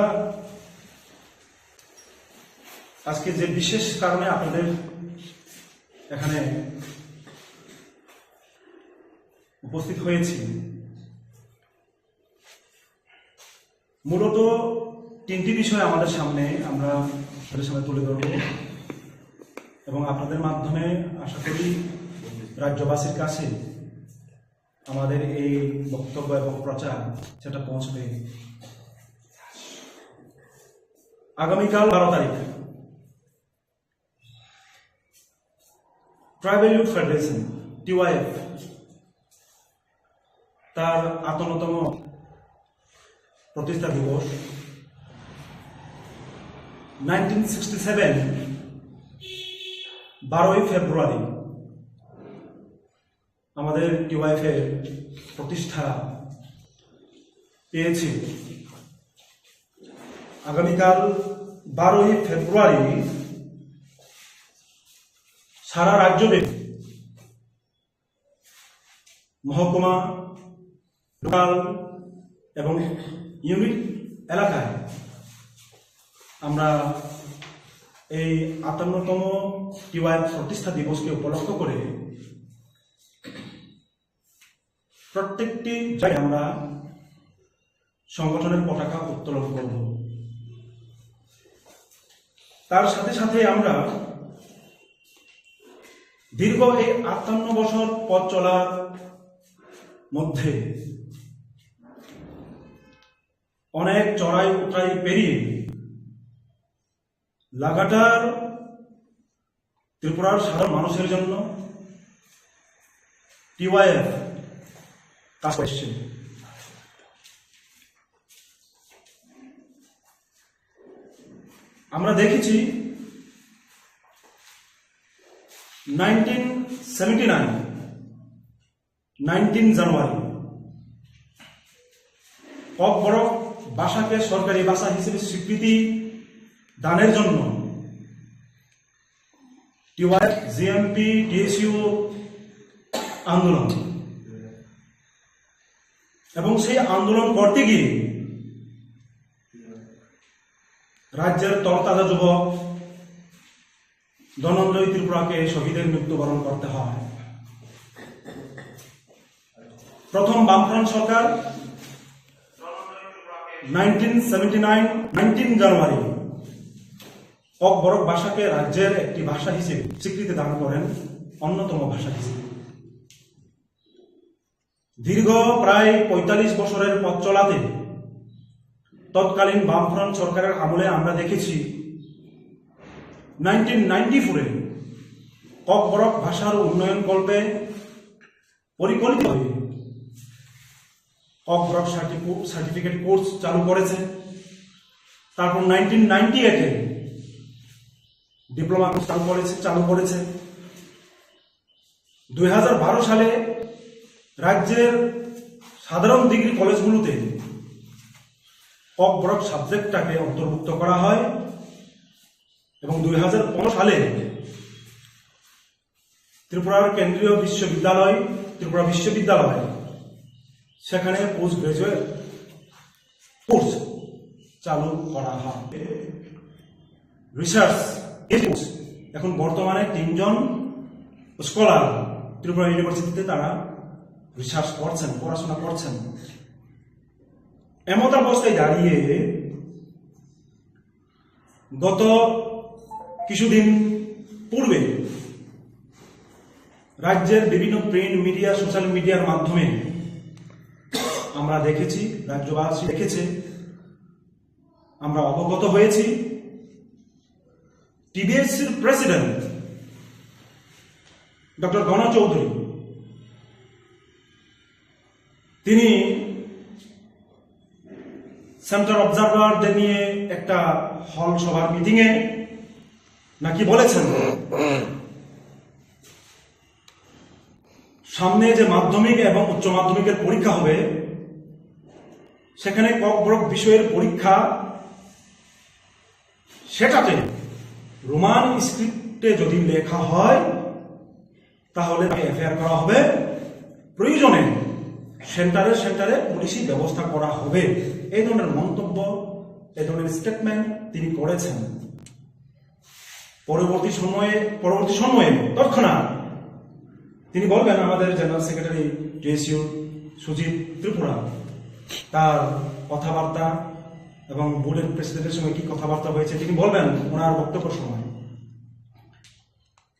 আজকে যে বিশেষ কারণে আপনাদের এখানে উপস্থিত হয়েছি মূলত তিনটি বিষয় আমাদের সামনে আমরা আপনাদের সামনে তুলে ধরব এবং আপনাদের মাধ্যমে আশা করি রাজ্যবাসীর কাছে আমাদের এই বক্তব্য এবং প্রচার সেটা পৌঁছবে আগামীকাল 12 তারিখ ট্রাইবাল ইউথ ফেডারেশন টিওয়াইএফ তার 58তম প্রতিষ্ঠা দিবস 1967 12ই ফেব্রুয়ারি আমাদের টিওয়াইএফ এর প্রতিষ্ঠা পেয়েছে আগামীকাল 12ই ফেব্রুয়ারি সারা রাজ্যব্যাপী মহকুমা লোকাল এবং ইউনিট এলাকায় আমরা এই 58তম টিওয়াইএফ প্রতিষ্ঠা দিবসকে উপলক্ষ করে প্রত্যেকটি জায়গায় আমরা সংগঠনের পতাকা উত্তোলন করব তার সাথে সাথে আমরা দীর্ঘ এই 58 বছর পথ চলার মধ্যে অনেক চড়াই উতরাই পেরিয়ে লাগাতার ত্রিপুরার সাধারণ মানুষের জন্য টিওয়াইএফ কাজ করছে আমরা দেখেছি 1967 জানুয়ারি কক বরক ভাষাকে সরকারি ভাষা হিসেবে স্বীকৃতি দানের জন্য টিওয়াই জিএমপি টিএসইউ আন্দোলন, এবং সেই আন্দোলন করতে গিয়ে রাজ্যের তরতাজা যুবক ধনঞ্জয় ত্রিপুরাকে শহীদের মৃত্যুবরণ করতে হয়। প্রথম বামফ্রন্ট সরকার 19 জানুয়ারি কক বরক ভাষাকে রাজ্যের একটি ভাষা হিসেবে স্বীকৃতি দান করেন, অন্যতম ভাষা হিসেবে। দীর্ঘ প্রায় 45 বছরের পথ চলাতে তৎকালীন বামফ্রন্ট সরকারের আমলে আমরা দেখেছি 1994-এ কক বরক ভাষার উন্নয়ন কল্পে পরিকল্পিতভাবে কক বরক সার্টিফিকেট কোর্স চালু করেছে। তারপর 1998-এ ডিপ্লোমা কোর্স চালু করেছে। 2012 সালে রাজ্যের সাধারণ ডিগ্রি কলেজগুলোতে কক বরক সাবজেক্টটাকে অন্তর্ভুক্ত করা হয়, এবং 2015 সালে ত্রিপুরার কেন্দ্রীয় বিশ্ববিদ্যালয় ত্রিপুরা বিশ্ববিদ্যালয় সেখানে পোস্ট গ্রাজুয়েট কোর্স চালু করা হয়। রিসার্চ এখন বর্তমানে 3 জন স্কলার ত্রিপুরা ইউনিভার্সিটিতে তারা রিসার্চ করছেন, পড়াশোনা করছেন। এমত অবস্থায় দাঁড়িয়ে গত কিছুদিন পূর্বে রাজ্যের বিভিন্ন প্রিন্ট মিডিয়া, সোশ্যাল মিডিয়ার মাধ্যমে আমরা দেখেছি, রাজ্যবাসী দেখেছে, আমরা অবগত হয়েছি, টিবিএসসির প্রেসিডেন্ট ডক্টর গণ চৌধুরী তিনি সেন্টার অবজারভারদের নিয়ে একটা হল সভার মিটিংয়ে নাকি বলেছেন সামনে যে মাধ্যমিক এবং উচ্চ মাধ্যমিকের পরীক্ষা হবে সেখানে কক বরক বিষয়ের পরীক্ষা সেটাতে রোমান স্ক্রিপ্টে যদি লেখা হয় তাহলে এফআইআর করা হবে, প্রয়োজনে সেন্টারে পুলিশি ব্যবস্থা করা হবে। এই ধরনের মন্তব্য, এই ধরনের স্টেটমেন্ট তিনি করেছেন। পরবর্তী সময়ে তৎক্ষণাৎ তিনি বলবেন, আমাদের general secretary TSU Sujit Tripura তার কথাবার্তা এবং বোর্ডের প্রেসিডেন্টের সঙ্গে কি কথাবার্তা হয়েছে তিনি বলবেন ওনার বক্তব্য সময়।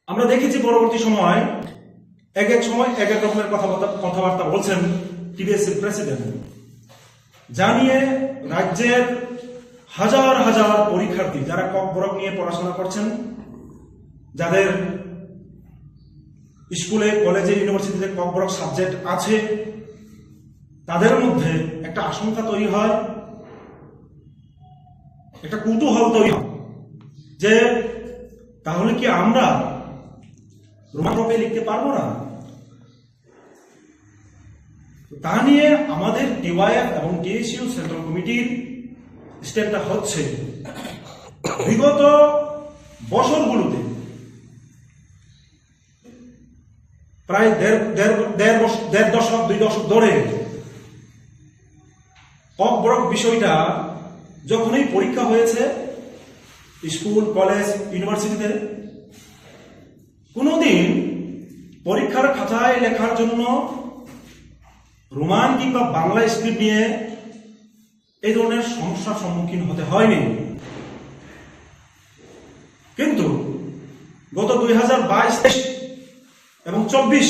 আমরা দেখেছি পরবর্তী সময় এক এক রকমের কথাবার্তা বলছেন টিবিএসসি প্রেসিডেন্ট, জানিয়ে রাজ্যের হাজার হাজার পরীক্ষার্থী যারা কক বরক নিয়ে পড়াশোনা করছেন, যাদের স্কুলে, কলেজে, ইউনিভার্সিটিতে কক বরক সাবজেক্ট আছে, তাদের মধ্যে একটা আশঙ্কা তৈরি হয়, একটা কৌতূহল তৈরি হয় যে তাহলে কি আমরা রোমান রূপে লিখতে পারবো না। তা নিয়ে আমাদের টিওয়াইএফ এবং টিএসইউ সেন্ট্রাল কমিটির স্টেপটা হচ্ছে বিগত বছরগুলোতে প্রায় দেড় দশক 2 দশক ধরে কক বরক বিষয়টা যখনই পরীক্ষা হয়েছে স্কুল, কলেজ, ইউনিভার্সিটিতে, কোনোদিন পরীক্ষার খাতায় লেখার জন্য রোমান কিংবা বাংলা স্ক্রিপ্ট নিয়ে এই ধরনের সমস্যার সম্মুখীন হতে হয়নি। কিন্তু গত 2022 এবং 24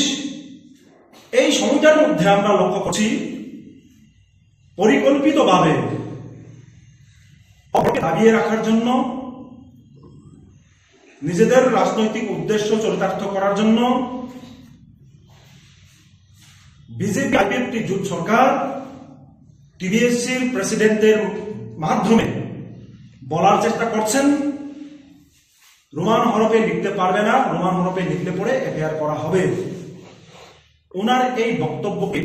এই সময়টার মধ্যে আমরা লক্ষ্য করছি পরিকল্পিতভাবে দাবিয়ে রাখার জন্য, নিজেদের রাজনৈতিক উদ্দেশ্য চরিতার্থ করার জন্য বিজেপি আইপিএফটি জোট সরকার টিবিএসসির প্রেসিডেন্টের মাধ্যমে বলার চেষ্টা করছেন রোমান হরফে লিখতে পারবে না, রোমান হরফে লিখলে পরে এফআইআর করা হবে। ওনার এই বক্তব্যকে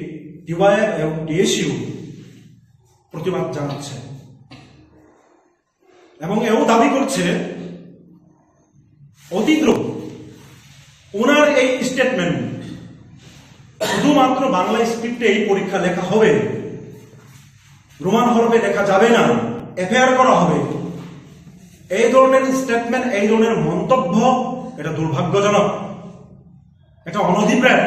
টিওয়াইএফ এবং টিএসইউ প্রতিবাদ জানাচ্ছে এবং এও দাবি করছে অতীত ওনার এই স্টেটমেন্ট শুধুমাত্র বাংলা স্ক্রিপ্টে এই পরীক্ষা লেখা হবে, রোমান হরফে লেখা যাবে না, এফআইআর করা হবে। এই ধরনের স্টেটমেন্ট, এই ধরনের মন্তব্য এটা দুর্ভাগ্যজনক, এটা অনধিপ্রেত।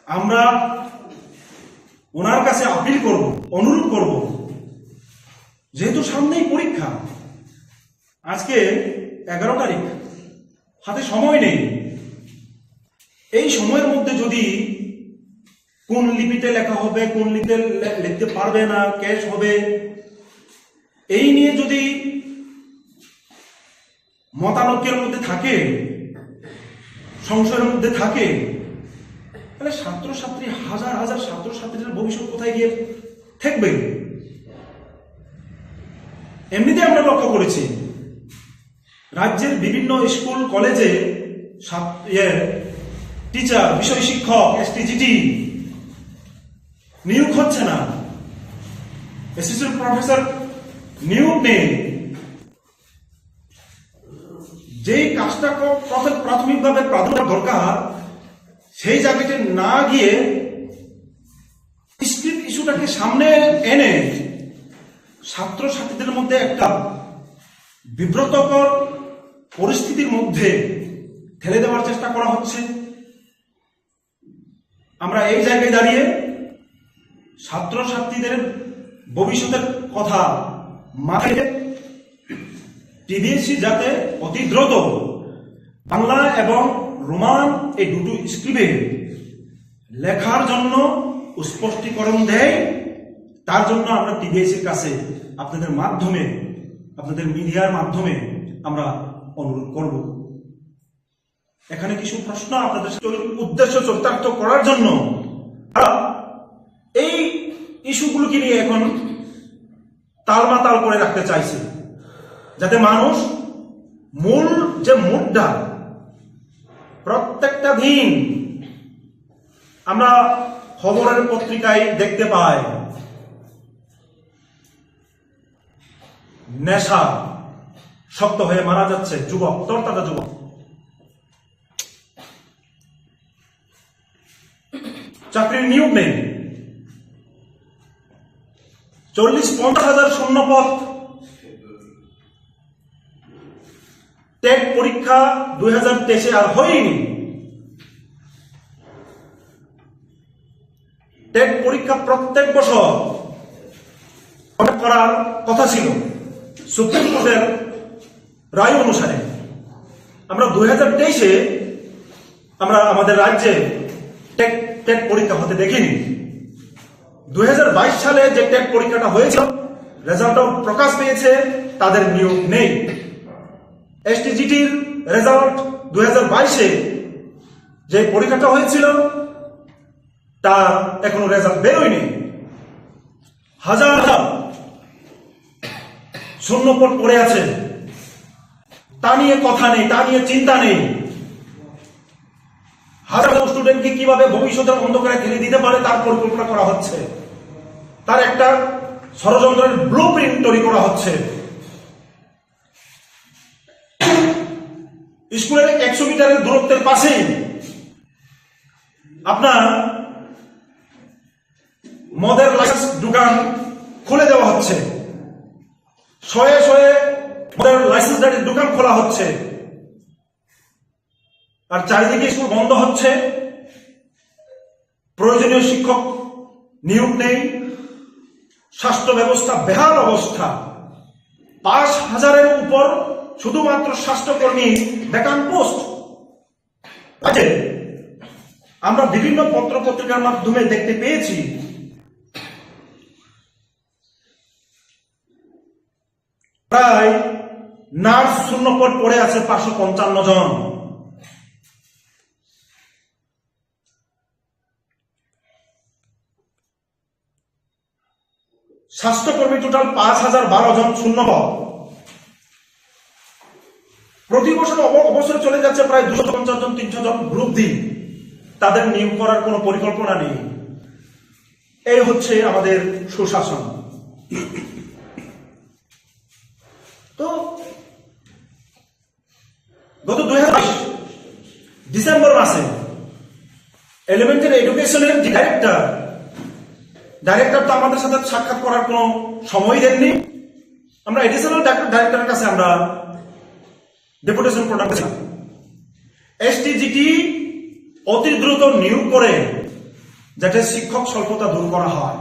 আমরা ওনার কাছে আপিল করব, অনুরোধ করব, যেহেতু সামনেই পরীক্ষা, আজকে 11 তারিখ, হাতে সময় নেই। এই সময়ের মধ্যে যদি কোন লিপিতে লেখা হবে, কোন লিপিতে লিখতে পারবে না, ক্যাশ হবে, এই নিয়ে যদি মতানৈক্যের মধ্যে থাকে, সংশয়ের মধ্যে থাকে, তাহলে ছাত্রছাত্রী, হাজার হাজার ছাত্রছাত্রীদের ভবিষ্যৎ কোথায় গিয়ে থাকবে? এমনিতে আমরা লক্ষ্য করেছি রাজ্যের বিভিন্ন স্কুল কলেজে টিচার, বিষয় শিক্ষক, এসটিজিটি নিয়োগ হচ্ছে না, অ্যাসিস্ট্যান্ট প্রফেসর নিয়োগ নেই। যেই কাজটা প্রাথমিকভাবে প্রাধান্য দরকার, সেই জায়গাতে না গিয়ে স্ক্রিপ্ট ইস্যুটাকে সামনে এনে ছাত্রছাত্রীদের মধ্যে একটা বিব্রতকর পরিস্থিতির মধ্যে ঠেলে দেওয়ার চেষ্টা করা হচ্ছে। আমরা এই জায়গায় দাঁড়িয়ে ছাত্রছাত্রীদের ভবিষ্যতের কথা মাথায় টিবিএসসি যাতে অতি দ্রুত বাংলা এবং রোমান এই দুটো স্ক্রিপ্টে লেখার জন্য স্পষ্টীকরণ দেয়, তার জন্য আমরা টিবিএসসির কাছে আপনাদের মাধ্যমে, আপনাদের মিডিয়ার মাধ্যমে আমরা অনুরোধ করব। এখানে কিছু প্রশ্ন আপনাদের উদ্দেশ্য চরিতার্থ করার জন্য এই ইস্যুগুলোকে নিয়ে এখন তালমাতাল করে রাখতে চাইছে, যাতে মানুষ মূল যে মুদ্রা প্রত্যেকটা দিন আমরা খবরের পত্রিকায় দেখতে পাই, নেশা শক্ত হয়ে মারা যাচ্ছে যুবক, তরতাজা যুবক। চাকরির নিয়োগ নেই, 40-50 হাজার শূন্যপদ। টেট পরীক্ষা 2023-এ আর হয়নি। টেট পরীক্ষা প্রত্যেক বছর করার কথা ছিল সুপ্রিম কোর্টের রায় অনুসারে। আমরা 2023-এ আমরা আমাদের রাজ্যে টেট পরীক্ষা হতে দেখিনি। 2022 সালে যে টেট পরীক্ষাটা হয়েছিল, রেজাল্টও প্রকাশ পেয়েছে, তাদের নিয়োগ নেই। এসটিজিটির রেজাল্ট 2022-এ যে পরীক্ষাটা হয়েছিল, তার এখনো রেজাল্ট বেরোয়নি। হাজার হাজার শূন্যপদ পড়ে আছে, তা নিয়ে কথা নেই, তা নিয়ে চিন্তা নেই। হাজার স্টুডেন্টকে কিভাবে ভবিষ্যতের অন্ধকারে ঠেলে দিতে পারে তার পরিকল্পনা করা হচ্ছে, তার একটা ষড়যন্ত্রের ব্লু প্রিন্ট তৈরি করা হচ্ছে। স্কুলের 100 মিটারের দূরত্বের পাশেই আপনার মদের লাইসেন্স দোকান খুলে দেওয়া হচ্ছে, শয়ে শয়ে মদের লাইসেন্সদারির দোকান খোলা হচ্ছে, আর চারিদিকে স্কুল বন্ধ হচ্ছে। প্রয়োজনীয় শিক্ষক নিয়োগ নেই, স্বাস্থ্য ব্যবস্থা বেহাল অবস্থা। 5000-এর উপর শুধুমাত্র স্বাস্থ্যকর্মী ভ্যাকান্ট পোস্ট আছে। আমরা বিভিন্ন পত্র পত্রিকার মাধ্যমে দেখতে পেয়েছি প্রায় নার্স শূন্যপদ পড়ে আছে 555 জন। স্বাস্থ্যকর্মী টোটাল 5012 জন শূন্যপদ। প্রতি বছর অবসরে চলে যাচ্ছে প্রায় 250 জন 300 জন গ্রুপ দিন, তাদের নিয়োগ করার কোনো পরিকল্পনা নেই। এই হচ্ছে আমাদের সুশাসন। তো গত 2022 ডিসেম্বর মাসে এলিমেন্টারি এডুকেশনের ডাইরেক্টর তো আমাদের সাথে সাক্ষাৎ করার কোনো সময় দেননি। আমরা এডিশনাল ডাইরেক্টরের কাছে আমরা ডেপুটেশন প্রদান করেছিলাম। এসটিজিটি অতি দ্রুত নিয়োগ করে যাতে শিক্ষক স্বল্পতা দূর করা হয়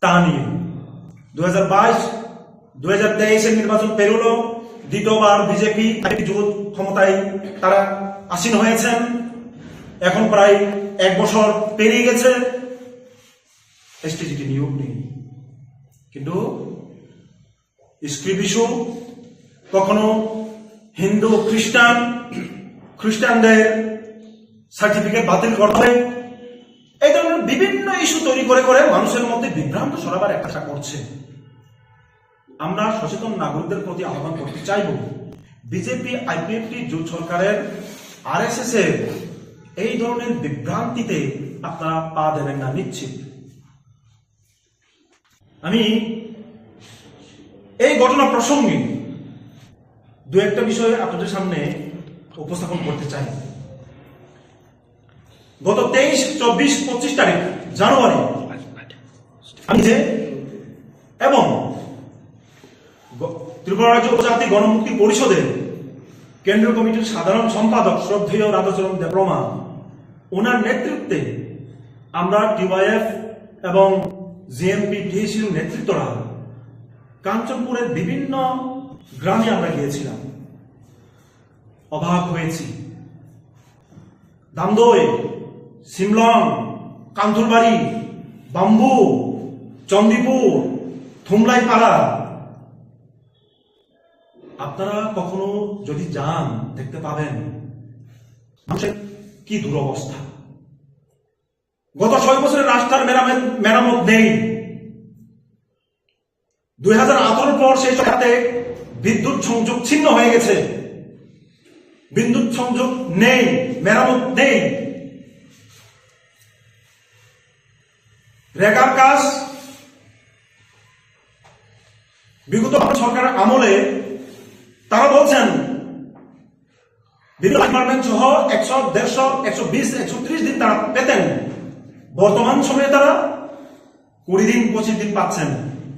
তা নিয়ে 2022-2023 নির্বাচন পেরোলো, দ্বিতীয়বার বিজেপি যুব ক্ষমতায় তারা আসীন হয়েছেন। এখন প্রায় 1 বছর পেরিয়ে গেছে, এসটিজিটি নিয়োগ নেই। কিন্তু স্ক্রিপ ইস্যু, কখনো হিন্দু খ্রিস্টানদের সার্টিফিকেট বাতিল করতে হবে, এই ধরনের বিভিন্ন ইস্যু তৈরি করে করে মানুষের মধ্যে বিভ্রান্ত সরাবার একটা করছে। আমরা সচেতন নাগরিকদের প্রতি আহ্বান করতে চাইব, বিজেপি আইপিএফটি জোট সরকারের আরএসএস এর এই ধরনের বিভ্রান্তিতে আপনারা পা দেবেন না নিশ্চিত। আমি এই ঘটনা প্রসঙ্গে দু একটা বিষয় আপনাদের সামনে উপস্থাপন করতে চাই। গত 23, 24, 25 তারিখ জানুয়ারি আমি এবং ত্রিপুরা রাজ্য উপজাতি গণমুক্তি পরিষদের কেন্দ্রীয় কমিটির সাধারণ সম্পাদক শ্রদ্ধেয় রাধাচরণ দেববর্মা, ওনার নেতৃত্বে আমরা টিওয়াইএফ এবং জিএমপি টিএসির নেতৃত্বরা কাঞ্চনপুরের বিভিন্ন গ্রামে আমরা গিয়েছিলাম। অবাক হয়েছি, দামদই, সিমলং, কান্থুরবাড়ি, বাম্বু, চন্দিপুর, থুমলাইপাড়া, আপনারা কখনো যদি যান দেখতে পাবেন মানুষের কি দুরবস্থা। গত 6 বছরের রাস্তার মেরামত নেই। 2018 পর সেই সাথে বিদ্যুৎ সংযোগ ছিন্ন হয়ে গেছে, বিদ্যুৎ সংযোগ নেই, মেরামত নেই। রেগার কাজ বিগত সরকারের আমলে তারা বলছেন বিভিন্ন ডিপার্টমেন্ট সহ 100, 150, 120, 130 দিন তারা পেতেন। বর্তমান সময়ে তারা 20 দিন 25 দিন পাচ্ছেন।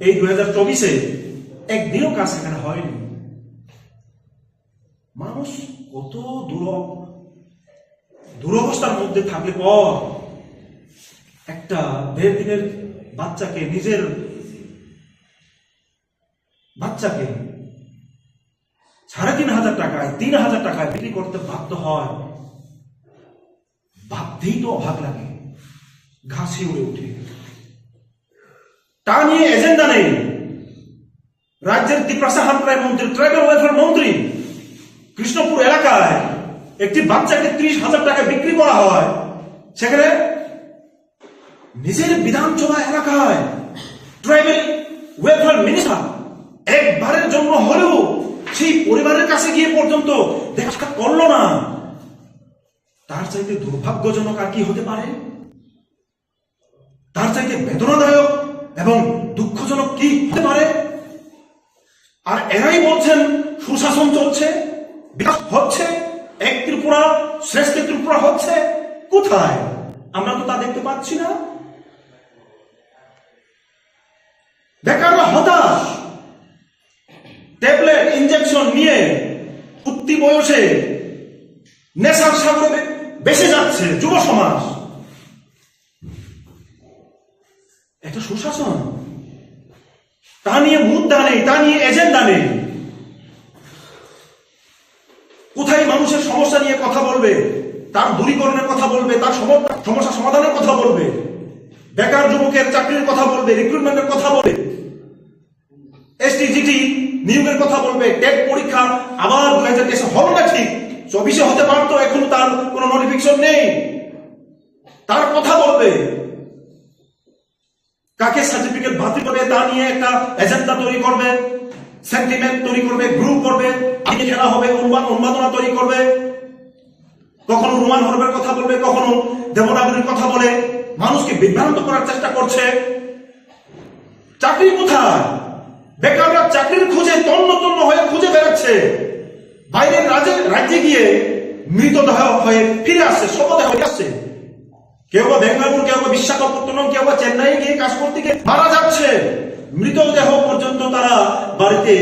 এই 2024-এ একদিনও কাজ সেখানে হয়নি। মানুষ কত দুরবস্থার মধ্যে থাকলে পর একটা 1.5 দিনের বাচ্চাকে, নিজের বাচ্চাকে 3,500 টাকায়, 3,000 টাকায় বিক্রি করতে বাধ্য হয়। ভাবতেই তো অবাক লাগে, ঘাসি উড়ে উঠে। তা নিয়ে এজেন্ডা নেই। রাজ্যের ত্রিপ্রাসা হামপ্রায় মন্ত্রী, ট্রাইবাল ওয়েলফেয়ার মন্ত্রী, কৃষ্ণপুর এলাকায় একটি বাচ্চাকে 30,000 টাকা বিক্রি করা হয়। সেখানে নিজের বিধানসভা এলাকায় ট্রাইবাল ওয়েলফেয়ার মিনিস্টার একবারের জন্য হলেও সেই পরিবারের কাছে গিয়ে পর্যন্ত দেখা করলো না। তার চাইতে দুর্ভাগ্যজনক আর কি হতে পারে? তার চাইতে বেদনাদায়ক এবং দুঃখজনক কি হতে পারে? আর এরাই বলছেন সুশাসন চলছে, বিকাশ হচ্ছে, এক ত্রিপুরা শ্রেষ্ঠ ত্রিপুরা হচ্ছে। কোথায়? আমরা তো তা দেখতে পাচ্ছি না। বেকাররা হতাশ, ট্যাবলেট ইনজেকশন নিয়ে উঠতি বয়সে নেশার সাগরে বেসে যাচ্ছে যুব সমাজ। এটা সুশাসন? তা নিয়ে মুদ্রা নেই, তা নিয়ে এজেন্ডা নেই। কোথায় মানুষের সমস্যা নিয়ে কথা বলবে, তার দূরীকরণের কথা বলবে, তার সমস্যা সমাধানের কথা বলবে, বেকার যুবকের চাকরির কথা বলবে, রিক্রুটমেন্টের কথা বলবে, এসটিজিটি নিয়োগের কথা বলবে, টেট পরীক্ষা আবার 2023 হলো না, ঠিক 24-এ হতে পারতো, এখনো তার কোনো নোটিফিকেশন নেই, তার কথা বলবে। কাকে সার্টিফিকেট বাতিল করবে তা নিয়ে একটা এজেন্ডা তৈরি করবে। সেন্টিমেন্ট তৈরি করবে, গ্রুপ করবে, আগে খেলা হবে, উন্মাদনা তৈরি করবে, কখনো রোমান হরফের কথা বলবে, কখনো দেবনাগরীর কথা বলে মানুষকে বিভ্রান্ত করার চেষ্টা করছে। চাকরি কোথায়? বেকাররা চাকরির খোঁজে তন্ন তন্ন হয়ে খুঁজে বেড়াচ্ছে, বাইরের রাজ্যে গিয়ে মৃতদেহ হয়ে ফিরে আসছে, শবদেহ হয়ে আসছে। কেউ বা বেঙ্গালুরু, কেউ বা বিশাখাপত্তনম, কেউ বা চেন্নাই গিয়ে কাজ করতে গিয়ে মারা যাচ্ছে। মৃতদেহ পর্যন্ত তারা বাড়িতে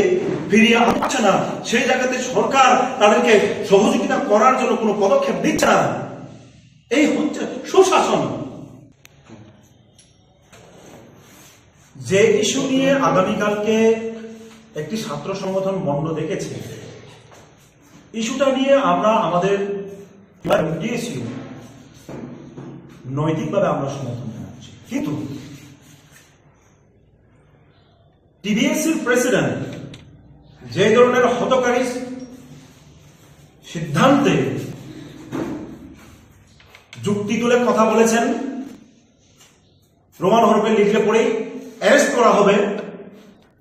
ফিরিয়ে আনছে না। সেই জায়গাতে সরকার তাদেরকে সহযোগিতা করার জন্য কোনো পদক্ষেপ দিচ্ছে না। এই হচ্ছে সুশাসন। যে ইস্যু নিয়ে আগামীকালকে একটি ছাত্র সংগঠন বন্ধ দেখেছে, ইস্যুটা নিয়ে আমরা আমাদের দিয়েছি, নৈতিকভাবে আমরা সমর্থন জানাচ্ছি। কিন্তু টিবিএসসির প্রেসিডেন্ট যে ধরনের হতকারী সিদ্ধান্তে যুক্তি তুলে কথা বলেছেন, রোমান হরফে লিখলে পড়েই অ্যারেস্ট করা হবে,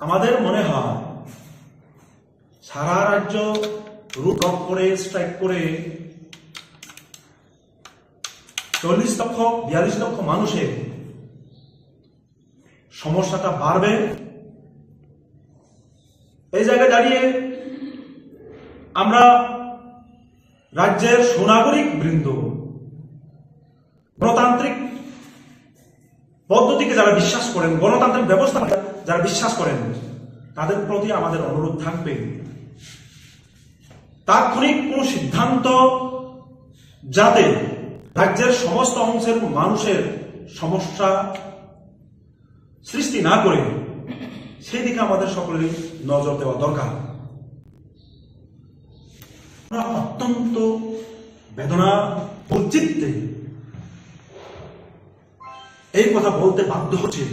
আমাদের মনে হয় সারা রাজ্য রুট অফ করে স্ট্রাইক করে 40 লক্ষ 42 লক্ষ মানুষের সমস্যাটা বাড়বে। এই জায়গায় দাঁড়িয়ে আমরা রাজ্যের সুনাগরিক বৃন্দ, গণতান্ত্রিক পদ্ধতিকে যারা বিশ্বাস করেন, গণতান্ত্রিক ব্যবস্থা যারা বিশ্বাস করেন, তাদের প্রতি আমাদের অনুরোধ থাকবে, তাৎক্ষণিক কোন সিদ্ধান্ত যাতে রাজ্যের সমস্ত অংশের মানুষের সমস্যা সৃষ্টি না করে সেই দিকে আমাদের সকলেরই নজর দেওয়া দরকার। আমরা অত্যন্ত বেদনা চিত্তে এই কথা বলতে বাধ্য হচ্ছে,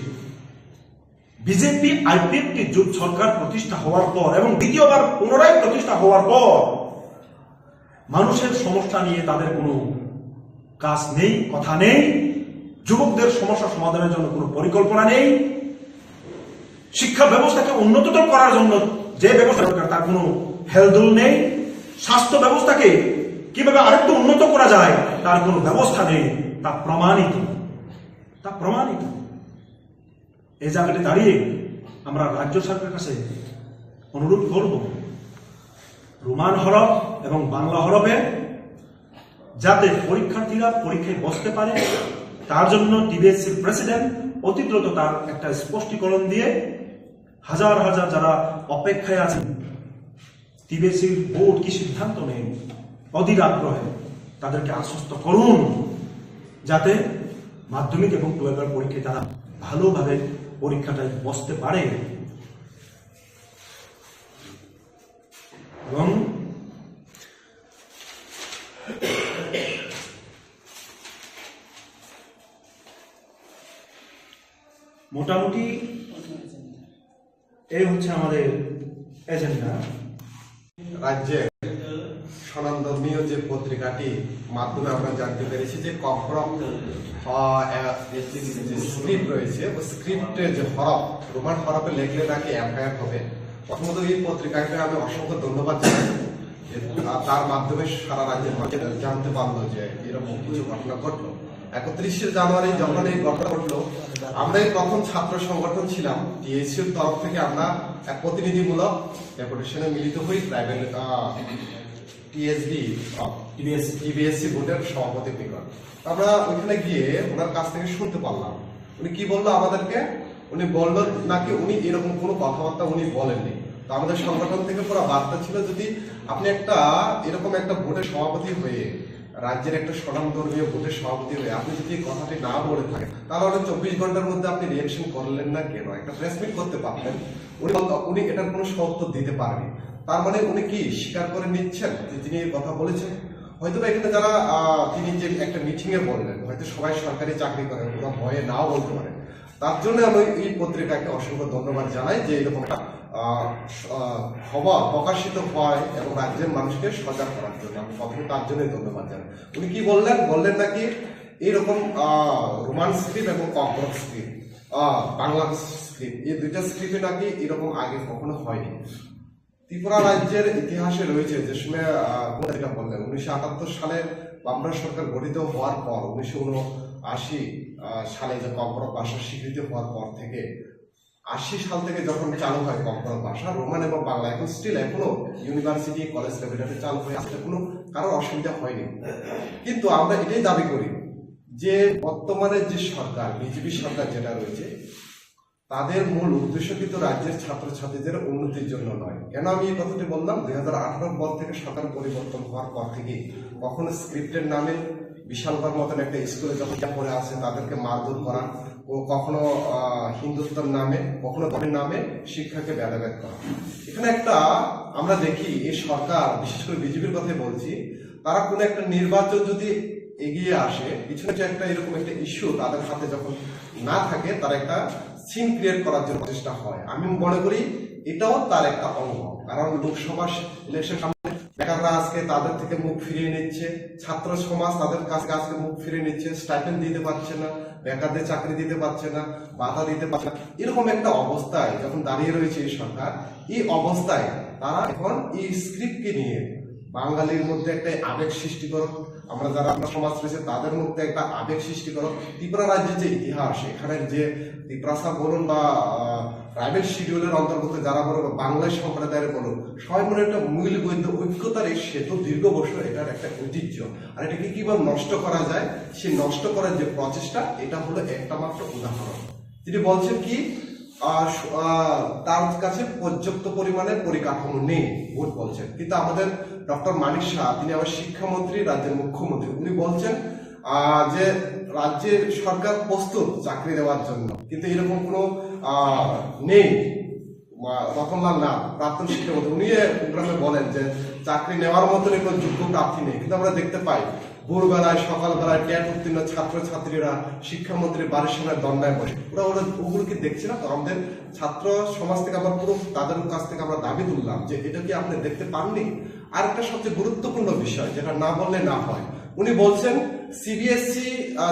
বিজেপি আইপিএফটি জোট সরকার প্রতিষ্ঠা হওয়ার পর এবং দ্বিতীয়বার পুনরায় প্রতিষ্ঠা হওয়ার পর মানুষের সমস্যা নিয়ে তাদের কোনো কাজ নেই, কথা নেই, যুবকদের সমস্যা সমাধানের জন্য কোনো পরিকল্পনা নেই, শিক্ষা ব্যবস্থাকে উন্নততর করার জন্য যে ব্যবস্থা দরকার তার কোনো হেলদোল নেই, স্বাস্থ্য ব্যবস্থাকে কিভাবে আরেকটু উন্নত করা যায় তার কোনো ব্যবস্থা নেই। তা প্রমাণিত। এই জায়গাটি দাঁড়িয়ে আমরা রাজ্য সরকারের কাছে অনুরোধ করব, রোমান হরফ এবং বাংলা হরফে যাতে পরীক্ষার্থীরা পরীক্ষায় বসতে পারে তার জন্য টিবিএসসির প্রেসিডেন্ট অতি দ্রুত তার একটা স্পষ্টীকরণ দিয়ে হাজার হাজার যারা অপেক্ষায় আছেন, টিবিএসসির বোর্ড কি সিদ্ধান্ত নেই অধীর আগ্রহে তাদেরকে আশ্বস্ত করুন যাতে মাধ্যমিক এবং 12 পরীক্ষায় তারা ভালোভাবে পরীক্ষাটায় বসতে পারে। এবং মোটামুটি এই হচ্ছে আমাদের এজেন্ডা। রাজ্যে স্বনামধর্মীয় যে পত্রিকাটি মাধ্যমে আমরা জানতে পেরেছি যে কফরক স্ক্রিপ্ট রয়েছে, ওই স্ক্রিপ্টের যে হরফ রোমান হরফে লেখলে নাকি এফআইআর হবে। প্রথমত এই পত্রিকাকে আমি অসংখ্য ধন্যবাদ জানাই, তার মাধ্যমে সারা রাজ্যের মানুষ জানতে পারলো যে এরকম কিছু ঘটনা ঘটলো। 31শে জানুয়ারি যখন এই ঘটনা ঘটলো, আমরা প্রথম ছাত্র সংগঠন ছিলাম টিএসসির তরফ থেকে আমরা এক প্রতিনিধিমূলক ডেপুটেশনে মিলিত হই প্রাইভেট টিবিএসসি বোর্ডের সভাপতির নিকট। আমরা ওইখানে গিয়ে ওনার কাছ থেকে শুনতে পারলাম উনি কি বললো আমাদেরকে। উনি বললো নাকি উনি এরকম কোনো কথাবার্তা উনি বলেননি। তো আমাদের সংগঠন থেকে পুরো বার্তা ছিল, যদি আপনি এরকম একটা বোর্ডের সভাপতি হয়ে, রাজ্যের একটা স্বনামধর্মীয় বোর্ডের সভাপতি হয়ে আপনি যদি কথাটি না বলে থাকেন তাহলে 24 ঘন্টার মধ্যে আপনি রিয়েকশন করলেন না কেন? একটা প্রেস মিট করতে পারতেন। উনি এটার কোনো সত্য দিতে পারেনি। তার মানে উনি কি স্বীকার করে নিচ্ছেন যে তিনি এই কথা বলেছেন? হয়তো এখানে যারা তিনি যে একটা মিটিং এ বললেন, হয়তো সবাই সরকারি চাকরি করেন, কোনো ভয়ে নাও বলতে পারেন। তার জন্য আমি এই পত্রিকাকে অসংখ্য ধন্যবাদ জানাই যে এরকম একটা খবর প্রকাশিত হয় এবং রাজ্যের মানুষকে সজাগ করার জন্য আমি প্রথমে তার জন্যই ধন্যবাদ জানাই। উনি কি বললেন নাকি এইরকম রোমান স্ক্রিপ্ট এবং কফরক স্ক্রিপ্ট বাংলা স্ক্রিপ্ট, এই দুইটা স্ক্রিপ্টে নাকি এরকম আগে কখনো হয়নি। ত্রিপুরা রাজ্যের ইতিহাসে রয়েছে যে সময় যেটা বললেন 1978 সালে বামরা সরকার গঠিত হওয়ার পর 1979 সালে যে কর্পোরেট ভাষার স্বীকৃতি হওয়ার পর থেকে 80 সাল থেকে যখন চালু হয় কর্পোরেট ভাষা রোমান এবং বাংলা, এখন স্টিল এখনো ইউনিভার্সিটি কলেজ লেভেলে চালু হয়ে আসতে কোনো কারোর অসুবিধা হয়নি। কিন্তু আমরা এটাই দাবি করি যে বর্তমানে যে সরকার বিজেপি সরকার যেটা রয়েছে তাদের মূল উদ্দেশ্য কিন্তু রাজ্যের ছাত্রছাত্রীদের উন্নতির জন্য নয়। কেন আমি এই কথাটি বললাম, 2018 পর থেকে সরকার পরিবর্তন হওয়ার পর থেকে কখনো স্ক্রিপ্টের নামে বিশালবার মতন একটা স্কুলে যখন পড়ে আসে তাদেরকে মারধর করা, ও কখনো হিন্দুত্বের নামে কখনো ধর্মের নামে শিক্ষাকে ভেদাভেদ করা। এখানে একটা আমরা দেখি এই সরকার, বিশেষ করে বিজেপির কথাই বলছি, তারা কোনো একটা নির্বাচন যদি এগিয়ে আসে, পিছনে যে একটা এরকম একটা ইস্যু তাদের হাতে যখন না থাকে, তারা একটা সিন ক্রিয়েট করার জন্য চেষ্টা হয়। আমি মনে করি এটাও তার একটা অঙ্গ, কারণ লোকসভা ইলেকশন সামনে বেকাররা আজকে তাদের থেকে মুখ ফিরিয়ে নিচ্ছে, ছাত্র সমাজ তাদের কাছে আজকে মুখ ফিরিয়ে নিচ্ছে, স্টাইপেন্ড দিতে পারছে না, বেকারদের চাকরি দিতে পারছে না, বাধা দিতে পারছে না। এরকম একটা অবস্থায় যখন দাঁড়িয়ে রয়েছে এই সরকার, এই অবস্থায় তারা এখন এই স্ক্রিপ্টকে নিয়ে বাঙালির মধ্যে একটা আবেগ সৃষ্টি করো, আমরা যারা আমরা সমাজ রয়েছে তাদের মধ্যে একটা আবেগ সৃষ্টি করো। ত্রিপুরা রাজ্যের যে ইতিহাস, এখানের যে ত্রিপ্রাসা বলুন বা প্রাইভেট শিডিউলের অন্তর্গত যারা বলো বা বাংলা সম্প্রদায়ের বলুন, সবাই মনে একটা মূল্যবৈধ ঐক্যতার এই সেতু দীর্ঘ বছর এটার একটা ঐতিহ্য। আর এটাকে কিভাবে নষ্ট করা যায়, সেই নষ্ট করার যে প্রচেষ্টা, এটা হলো একটা মাত্র উদাহরণ। তিনি বলছেন কি তার কাছে পর্যাপ্ত পরিমাণে পরিকাঠামো নেই, ভোট বলছেন। কিন্তু আমাদের ডক্টর মানিক শাহ, তিনি আবার শিক্ষামন্ত্রী, রাজ্যের মুখ্যমন্ত্রী, উনি বলছেন যে রাজ্যের সরকার প্রস্তুত চাকরি দেওয়ার জন্য, কিন্তু এরকম কোনো নেই। রতনলাল নাথ, প্রাক্তন শিক্ষামন্ত্রী, উনি প্রোগ্রামে বলেন যে চাকরি নেওয়ার মতন কোনো যোগ্য প্রার্থী নেই। কিন্তু আমরা দেখতে পাই ভোরবেলায় সকালবেলায় ট্যাট উত্তীর্ণ ছাত্রছাত্রীরা শিক্ষামন্ত্রীর বাড়ির সামনে দণ্ডায় বসে, ওগুলোকে দেখছি না। তো আমাদের ছাত্র সমাজ থেকে আমরা পুরো তাদের কাছ থেকে আমরা দাবি তুললাম যে এটা কি আপনি দেখতে পাননি। আর একটা সবচেয়ে গুরুত্বপূর্ণ বিষয় যেটা না বললে না হয়, উনি বলছেন সিবিএসসি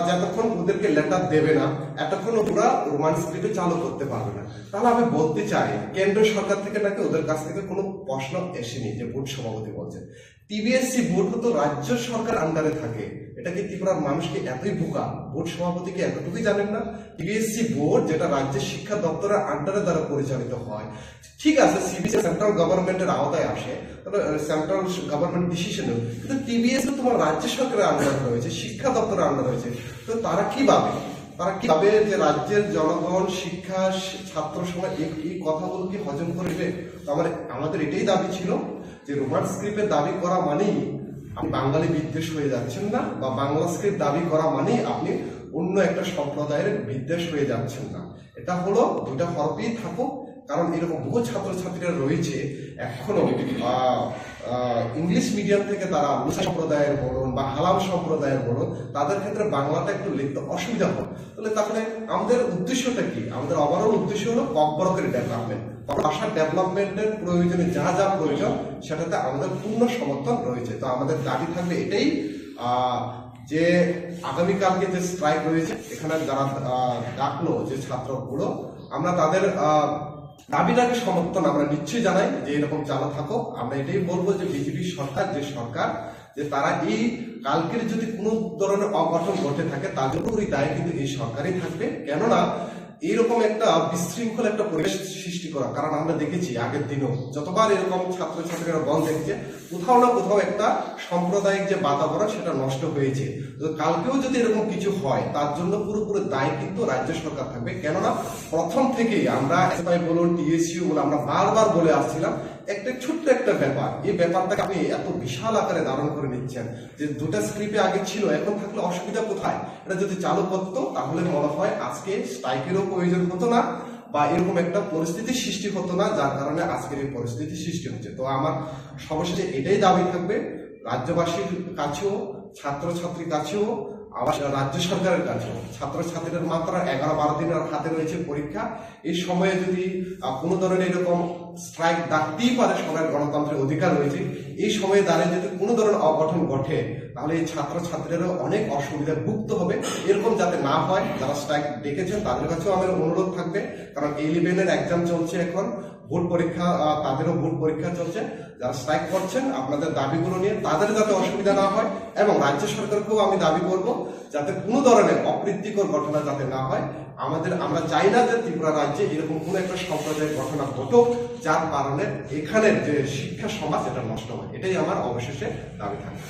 যতক্ষণ ওদেরকে লেটার দেবে না এতক্ষণ ওরা রোমান স্ক্রিপ্টে চালু করতে পারবে না। তাহলে আমি বলতে চাই কেন্দ্র সরকার থেকে নাকি ওদের কাছ থেকে কোনো প্রশ্ন এসেনি, যে বোর্ড সভাপতি বলছেন। টিবিএসসি বোর্ড তো রাজ্য সরকার আন্ডারে থাকে, এটা কি ত্রিপুরার মানুষকে এতই বোকা, বোর্ড সভাপতিকে এতটুকুই জানেন না? টিবিএসসি বোর্ড যেটা রাজ্যের শিক্ষা দপ্তরের আন্ডারে দ্বারা পরিচালিত হয়, ঠিক আছে সিবিএসসি সেন্ট্রাল গভর্নমেন্টের আওতায় আসে, সেন্ট্রাল গভর্নমেন্ট ডিসিশন, কিন্তু টিবিএসসি তোমার রাজ্য সরকারের আন্ডারে রয়েছে, শিক্ষা দপ্তরের আন্ডারে রয়েছে। তো তারা কিভাবে যে রাজ্যের জনগণ, শিক্ষা, ছাত্র সমাজ এই কথাগুলো কি হজম করে নেবে? তো আমাদের এটাই দাবি ছিল যে রোমান স্ক্রিপ্টের দাবি করা মানেই আপনি বাঙালি বিদ্বেষ হয়ে যাচ্ছেন না, বা বাংলা স্ক্রিপ্ট দাবি করা মানেই আপনি অন্য একটা সম্প্রদায়ের বিদ্বেষ হয়ে যাচ্ছেন না। এটা হলো দুইটা হরফেই থাকুক, কারণ এরকম বহু ছাত্রছাত্রীরা রয়েছে এখনো ইংলিশ মিডিয়াম থেকে তারা মুসলিম সম্প্রদায়ের বলুন বা হালাম সম্প্রদায়ের বলুন, তাদের ক্ষেত্রে বাংলাটা একটু লিখতে অসুবিধা হয়। তাহলে আমাদের উদ্দেশ্যটা কি? আমাদের ওভারঅল উদ্দেশ্য হলো ককবরকের ডেভেলপমেন্ট, ভাষার ডেভেলপমেন্টের প্রয়োজনে যা যা প্রয়োজন সেটাতে আমাদের পূর্ণ সমর্থন রয়েছে। তো আমাদের দাবি থাকবে এটাই যে আগামীকালকে যে স্ট্রাইক রয়েছে, এখানে যারা ডাকলো যে ছাত্রগুলো, আমরা তাদের দাবিটাকে সমর্থন আমরা নিশ্চয়ই জানাই যে এরকম চালু থাকো। আমরা এটাই বলবো যে বিজেপি সরকার যে তারা এই কালকের যদি কোনো ধরনের অঘটন ঘটে থাকে তার জন্য দায় কিন্তু এই সরকারই থাকবে। কেননা এইরকম একটা বিশৃঙ্খল একটা পরিবেশ সৃষ্টি করা, কারণ আমরা দেখেছি আগের দিনও যতবার এরকম ছাত্রছাত্রীরা বন্ধ দেখছে, কোথাও না কোথাও একটা সাম্প্রদায়িক যে বাতাবরণ সেটা নষ্ট হয়েছে। কালকেও যদি এরকম কিছু হয় তার জন্য পুরোপুরি দায় কিন্তু রাজ্য সরকার থাকবে। কেননা প্রথম থেকেই আমরা এসএফআই বলুন, টিএসইউ বলুন, আমরা বারবার বলে আসছিলাম একটা ছোট্ট একটা ব্যাপার, এই ব্যাপারটাকে আপনি এত বিশাল আকারে ধারণ করে নিচ্ছেন যে দুটা স্ক্রিপ্টে আগে ছিল, এখন থাকলে অসুবিধা কোথায়? এটা যদি চালু করতো তাহলে মনে হয় আজকে স্ট্রাইকেরও প্রয়োজন হতো না, বা এরকম একটা পরিস্থিতি সৃষ্টি হতো না, যার কারণে আজকের এই পরিস্থিতি সৃষ্টি হচ্ছে। তো আমার সবশেষে এটাই দাবি থাকবে রাজ্যবাসীর কাছেও, ছাত্রছাত্রীর কাছেও, আবার রাজ্য সরকারের কাছে। ছাত্রছাত্রীদের মাত্র 11-12 দিনের হাতে রয়েছে পরীক্ষা। এই সময়ে যদি কোনো ধরনের এরকম স্ট্রাইক ডাকতেই পারে, সবার গণতন্ত্রের অধিকার রয়েছে, এই সময়ে দাঁড়িয়ে যদি কোনো ধরনের অঘটন ঘটে তাহলে এই ছাত্রছাত্রীরা অনেক অসুবিধায় ভুগতে হবে। এরকম যাতে না হয়, যারা স্ট্রাইক ডেকেছেন তাদের কাছেও আমার অনুরোধ থাকবে, কারণ A11-এর এক্সাম চলছে, এখন বোর্ড পরীক্ষা, তাদেরও বোর্ড পরীক্ষা চলছে। যারা স্ট্রাইক করছেন আপনাদের দাবিগুলো নিয়ে তাদের যাতে অসুবিধা না হয়, এবং রাজ্য সরকারকেও আমি দাবি করব যাতে কোনো ধরনের অপ্রীতিকর ঘটনা যাতে না হয়। আমরা চাই না যে ত্রিপুরা রাজ্যে এরকম কোনো একটা সাম্প্রদায়িক ঘটনা ঘটুক যার কারণে এখানের যে শিক্ষা সমাজ এটা নষ্ট হয়। এটাই আমার অবশেষে দাবি থাকবে।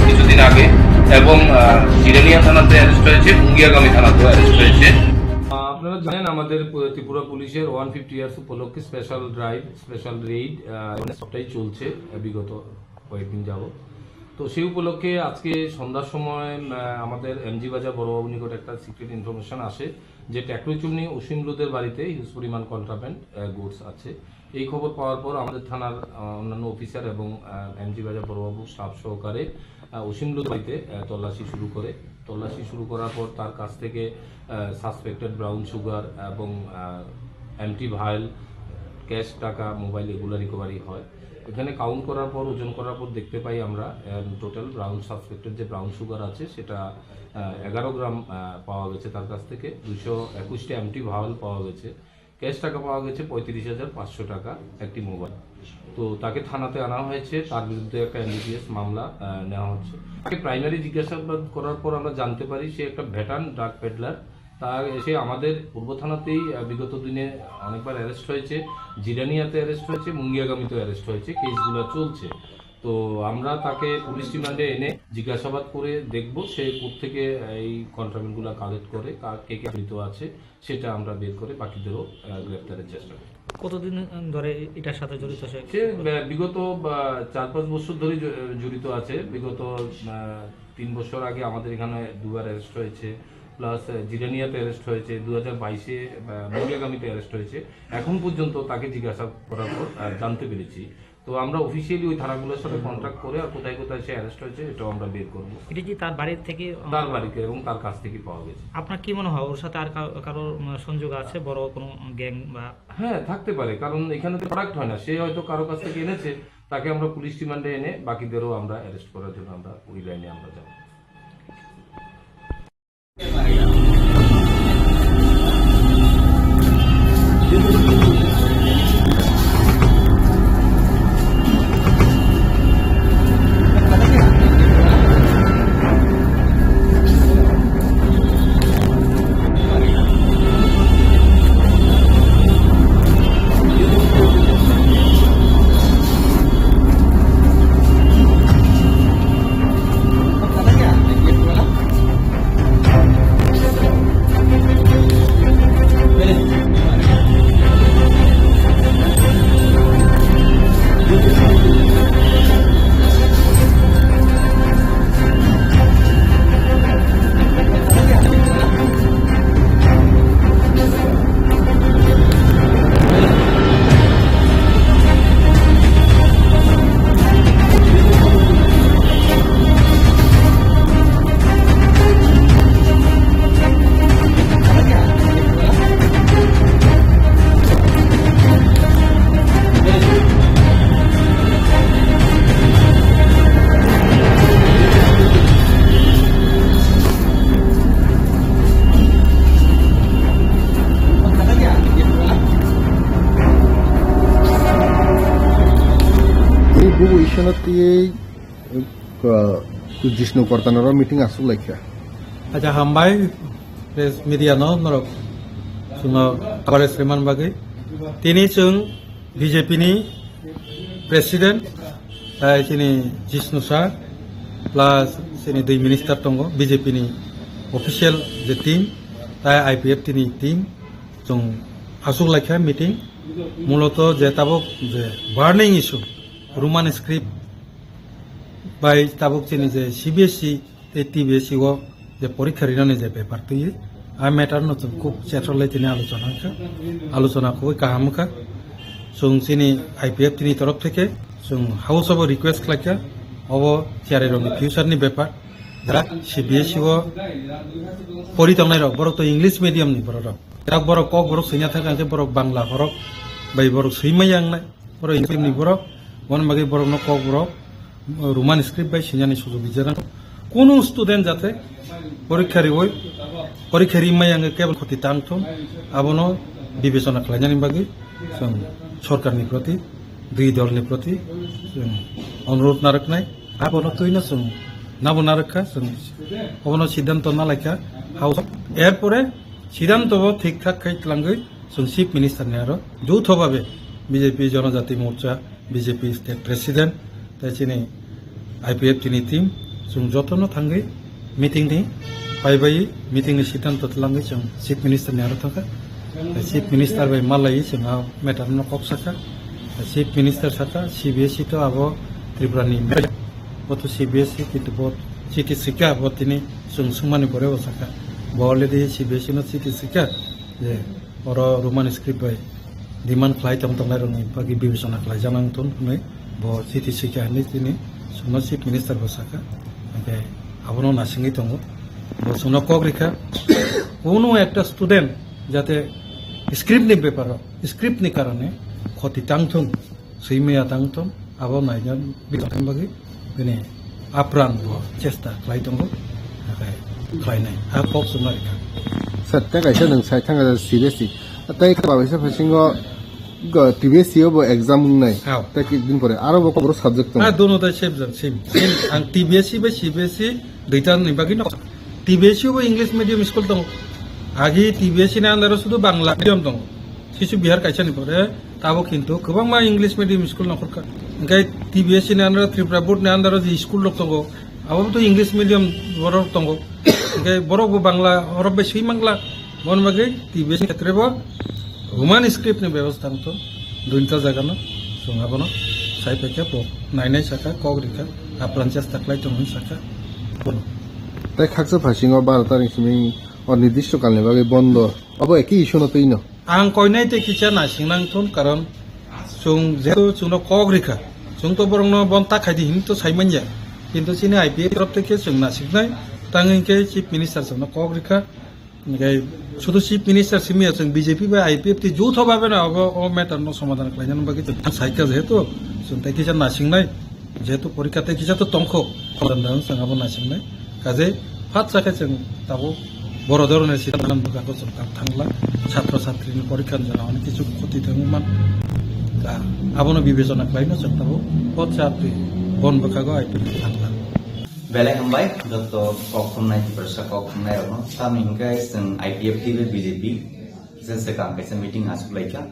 কিছুদিন আগে এবং জিরানিয়া থানাতে অ্যারেস্ট হয়েছে, মুঙ্গিয়াগামী থানাতেও অ্যারেস্ট হয়েছে। আপনারা জানেন আমাদের ত্রিপুরা পুলিশের 150 ইয়ার্স উপলক্ষে স্পেশাল ড্রাইভ, স্পেশাল রেইড সবটাই চলছে বিগত কয়েকদিন যাবত। তো সেই উপলক্ষে আজকে সন্ধ্যার সময় আমাদের এমজি বাজার বড়বাবু নিকট একটা সিক্রেট ইনফরমেশন আসে যে ট্যাকরুচুমনি অসীমলুদের বাড়িতে হিউজ পরিমাণ কন্ট্রাব্যান্ড গুডস আছে। এই খবর পাওয়ার পর আমাদের থানার অন্যান্য অফিসার এবং এমজি বাজার বড়বাবু স্টাফ সহকারে অসীমলুদ বাড়িতে তল্লাশি শুরু করার পর তার কাছ থেকে সাসপেক্টেড ব্রাউন সুগার এবং এমটি ভাইল, ক্যাশ টাকা, মোবাইল এগুলো রিকভারি হয়। এখানে কাউন্ট করার পর, ওজন করার পর দেখতে পাই আমরা টোটাল ব্রাউন সাসপেক্টেড যে ব্রাউন সুগার আছে সেটা 11 গ্রাম পাওয়া গেছে তার কাছ থেকে, 221টি এমটি ভাইল পাওয়া গেছে, ক্যাশ টাকা পাওয়া গেছে 35,500 টাকা, একটি মোবাইল। তো তাকে থানাতে আনা হয়েছে, তার বিরুদ্ধে একটা NDPS মামলা নেওয়া হচ্ছে। তাকে প্রাইমারি জিজ্ঞাসাবাদ করার পর আমরা জানতে পারি সে একটা ভ্যাটার্ন ড্রাগ পেডলার। তার এসে আমাদের পূর্ব থানাতেই বিগত দিনে অনেকবার অ্যারেস্ট হয়েছে, জিরানিয়াতে অ্যারেস্ট হয়েছে, মুঙ্গিয়াগামীতেও অ্যারেস্ট হয়েছে, কেসগুলো চলছে। তো আমরা তাকে পুলিশ রিমান্ডে এনে জিজ্ঞাসাবাদ করে দেখব সে কোত্থেকে এই কন্ট্রাব্যান্ডগুলো কালেক্ট করে, কে কে জড়িত আছে সেটা আমরা বের করে বাকিদেরও গ্রেপ্তারের চেষ্টা করি। কতদিন ধরে এটার সাথে জড়িত? সে বিগত 4-5 বছর ধরে জড়িত আছে। বিগত 3 বছর আগে আমাদের এখানে দুবার অ্যারেস্ট হয়েছে, প্লাস জিরানিয়াতে অ্যারেস্ট হয়েছে, 2022-এ মুঙ্গিয়াগামীতে অ্যারেস্ট হয়েছে। এখন পর্যন্ত তাকে জিজ্ঞাসা করার পর জানতে পেরেছি। তো আমরা অফিসিয়ালি ওই ধারাগুলোর সাথে কন্ট্যাক্ট করে আর কোথায় কোথায় সে অ্যারেস্ট হয়েছে এটাও আমরা বের করবো। এটা কি তার বাড়ির থেকে? তার বাড়িতে এবং তার কাছ থেকে পাওয়া গেছে। আপনার কি মনে হয় ওর সাথে আর কারো সংযোগ আছে, বড় কোনো গ্যাং বা? হ্যাঁ, থাকতে পারে, কারণ এখানে তো প্রোডাক্ট হয় না, সে হয়তো কারো কাছ থেকে এনেছে, তাকে আমরা পুলিশ রিমান্ডে এনে বাকিদেরও আমরা অ্যারেস্ট করার জন্য আমরা ওই লাইনে আমরা যাব। Ibu isyana tiyay kujis no kwartanara meeting asul like ya. Aja hambai pres media no norok sungo kabare Sriman bagi tini chung BJP ni president sini Jishnu Shah plus sini dui minister tongo BJP ni official je team IPF tini team chung asuk lakha meeting muloto je tabok je burning issue Roman script by tabok sini je CBSE TBSE go যে পরীক্ষা রিনানে যে ব্যাপার তুই আর matter নতুন খুব চ্যাটলে তিনি আলোচনা খুবই কাহামুখা সুং চিনি IPF তিনি তরফ থেকে সুং house of request Laika of চেয়ারে রঙি ফিউচারনি ব্যাপার যারা CBSE ও পরিতংনাই রক বড় তো ইংলিশ মিডিয়ামনি বড় রক এরা বড় কক বড় সিনা থাকা বড় বাংলা হরক বাই বড় সুইমাই আংনাই বড় ইংলিশনি বড় বন মাগে বড় ন কক বড় রোমান স্ক্রিপ্ট বাই সিনানি সুযোগ বিজারা কোন স্টুডেন্ট যাতে পরীক্ষারি মাই আগে কেবল ক্ষতি টাংথম আবনো বিবেচনা খালাইনানি বাকি जों सरकारनि प्रति दुई दलनि प्रति जों अनुरोध नारखनाय आबनो तैनो जों नाबो नारखा जों अबनो सिद्धांत नालायखा हाउस एरपरे सिद्धांतबो ठीक ठाक खाइतलांगै जों चिफ मिनिस्टारनि आरो যৌথভাবে বিজেপি জনজাতি মোর্চা বিজেপি স্টেট প্রেসিডেন্ট তাইচিনি IPF तिनी टीम जों जतनो थांगै मिटिंनि पाइबाय मिटिंनि सिद्धांत तलांगै जों चिफ मिनिस्टारनि आरो थांखा चिफ मिनिस्टार बाय मालाय जोंहा मेटार न कक साखा चिफ मिनिस्टार साखा CBSE तो आबो त्रिपुरानि बतो CBSE किन्तु बत सिटी सिका बतिनि जों सुमानि बरे साखा बलेदि CBSE न सिटी सिका जे और रोमान स्क्रिप्ट बाय डिमान्ड फ्लाइट तंगनाय रंनि बागि बिबेचना खालाय जानांगथन नै ब सिटी सिका नि तिनि सुमा चिफ मिनिस्टार बसाखा ओके आबनो नासिङै दङ बसुना कग्रिखा कोनो একটা স্টুডেন্ট যাতে স্ক্রিপ্টনি ব্যাপার স্ক্রিপ্টনি কারণে ক্ষতি টাংথম সৈমেয়া টাংথম আবো নাইজান বিতং বাগি বিনে আপ্রাণ চেষ্টা খালাই দङ খালাयनाय आ कक सुनारिखा सत्ता गायसा नों साइ थांगा CBSE ताइ बावैसा फासिङो TBSE बो एग्जाम नै ता कि दिन परे आरो बो कबर सब्जेक्ट दङ दोनो दा सेम आं TBSE बाय CBSE दुइटा नि बागि न TBSE बो इंग्लिश मीडियम स्कुल दङ आगे TBSE नि आन्दाराव शुधु बांला मिडियाम दङ शिशु बिहार कायसानि परे ताबो किन्तु गोबां मा इंग्लिश मीडियम स्कुल नखरका ओंखाय TBSE नि आन्दाराव त्रिपुरा बोर्ड नि आन्दाराव जि स्कुल दङ आबो तो इंग्लिश मीडियम बरक दङ ओंखाय बरकबो बांला अरबे सै बांला बन बागै TBSE क्षेत्रबो रोमान स्क्रिप्ट नि व्यवस्था तो दुइटा जागानो जोंहाबो साइपेके प नायनाय साखा कग्रिखा आप्रान चेष्टा खालाय दङ साखा ताइ खाकसा फासिङो 12 तारिख सिम निर्दिष्ट कालनि बागै बन्द अब एकी इस्यु नतैनो आं कयनाय ते किचा नासिंनांथन कारण जों जेतु जोंनो कग्रिखा जों तो बरंनो बन ताखायदि हिम तो साइमानजा किन्तु सिनि IPF तरफ থেকে जों नासिंनाय तांगैके चिफ मिनिस्टार जोंनो कग्रिखा ओंखाय शुधु चिफ मिनिस्टार सिमिया जों BJP बा IPF ति যৌথভাবে না অ ম্যাটার ন সমাধান খালাयनानै बागै जों साइका जेतु जों ताइ किचा नासिंनाय जेतु परीक्षाते किचा तो तंख खदानदां जोंहाबो नासिंनाय काजे फात साखा जों ताबो बड़ धरনের सिद्धांत बुकाखौ जों थांला ছাত্র ছাত্রীनि परीक्षानि जानानै কিছু ক্ষতি दङमोन दा आबोनो बिबेचना खालायनो जों ताबो पछाति बन बुकाखौ IPF थांला बेले हमबाय दत्त कखुमनाय परसा कखुमनाय रनो सामिंगाय जों IPF टिबे BJP से काम कैसे मीटिंग आसुलायका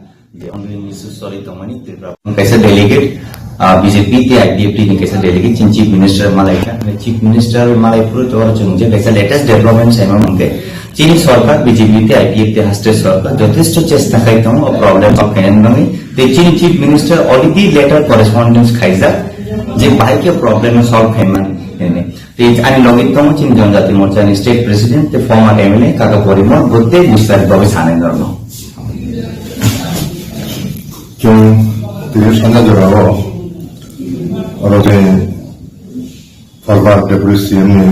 जे ऑनलाइन इश्यू सॉरी तमनि त्रिपुरा कैसे डेलीगेट BJP তে IPF টি कैसे डेलीगेट चिफ मिनिस्टर मालायका चिफ मिनिस्टर मालायपुर और जों जे कैसे लेटेस्ट डेवलपमेंट साइमा मंगे चीनी सरकार BJP তে IPF তে हास्टे सरकार যথেষ্ট চেষ্টা খাইতম प्रॉब्लम ऑफ हैंडलिंग ते चीनी chief minister already letter correspondence खाइजा जे भाई के प्रॉब्लम सॉल्व हैमन ने ते अनि लगितम चीन जनजाति मोर्चा नि स्टेट प्रेसिडेंट ते फॉर्मर MLA काका परिमल गोते विस्तार भाবে साने दरनो 좀 되게 상가져라고 어제 former deputy CM ni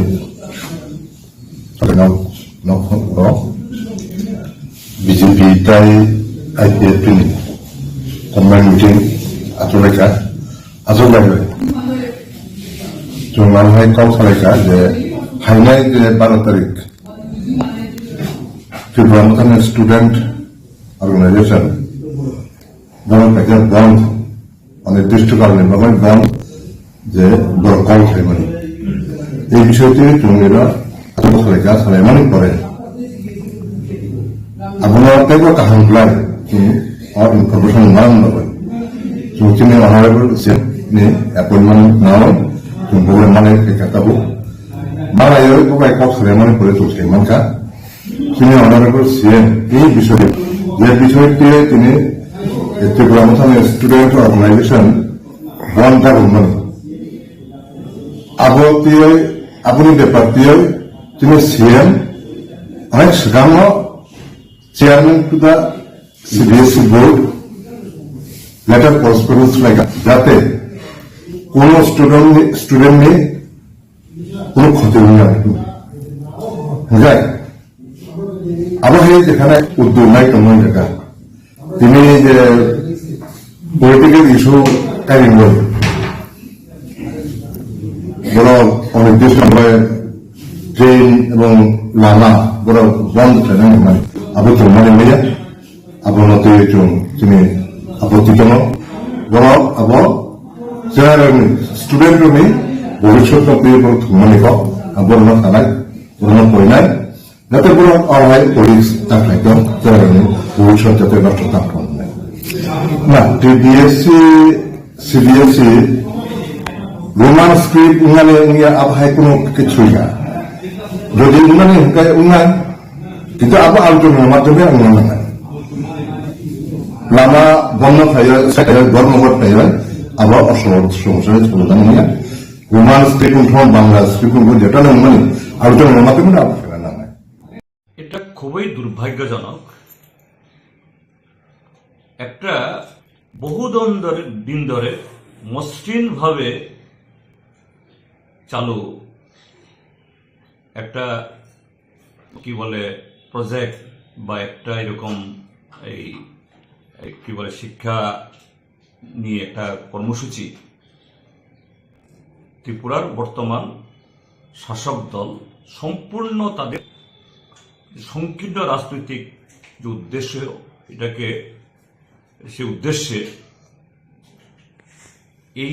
no BJP tai IPF ni combined meeting atuleka azulai जों मानहाय कल खालायका जे फाइनाल जे 12 तारिख त्रिपुरा मोनसे स्टूडेंट ऑर्गेनाइजेशन बन पैसा बंद अनिर्दिष्ट कालनि बागै बंद जे बरकल खायमोन এই বিষয়টি जोंनिरा soalnya soalnya mana kore. Abu Nawawi itu kaham pelai, orang informasi mana mana. Cuma honorable siap ni appointment now, boleh mana kita tahu. Mana ya itu baik kok soalnya mana kore tu sih mana. Cuma honorable siap ini bisa dia bisa ini itu berlangsung student organization one government. Abuni departiyo তিনি CM অনেক সেখানে chairman two the CBSE board letter correspondence লেখা যাতে কোন student নিয়ে কোনো ক্ষতি যায় আবার যেখানে উদ্যোগ নাই তেমন জায়গা তিনি যে পলিটিক্যাল ইস্যু ক্যারিং করে বড় অনির্দিষ্ট ট্রেন এবং লামা বড় বন্ধ থাকে মানে আবু মানে মেয়ে আবু নতে তিনি আপত্তিজনক বড় আব স্টুডেন্ট নেই ভবিষ্যৎ মানে বর্ণ থানায় বর্ণ পড়াই যাতে বড় অড়াই পুলিশ তাকাই ভবিষ্যৎ যাতে নষ্ট থাকতে না টিবিএসসি সিবিএসসি রোমান স্ক্রিপ্ট উনানে উনিয়া আবহায় কোনো কিছুই না যদি উনানে হুকায় উনান কিন্তু আবার আলোচনার মাধ্যমে উনান না লামা বন্ধ থাকলে ধর্মঘট থাকলে আবার সমস্যার সমাধান নিয়ে রোমান স্ক্রিপ্ট উঠন বাংলা স্ক্রিপ্ট উঠন যেটা না মানে আলোচনার মাধ্যমে আলোচনা না এটা খুবই দুর্ভাগ্যজনক একটা দিন ধরে মসৃণ ভাবে চালু একটা কি বলে প্রজেক্ট বা একটা এরকম এই কি বলে শিক্ষা নিয়ে একটা কর্মসূচি ত্রিপুরার বর্তমান শাসক দল সম্পূর্ণ তাদের সংকীর্ণ রাজনৈতিক যে উদ্দেশ্য এটাকে সে উদ্দেশ্যে এই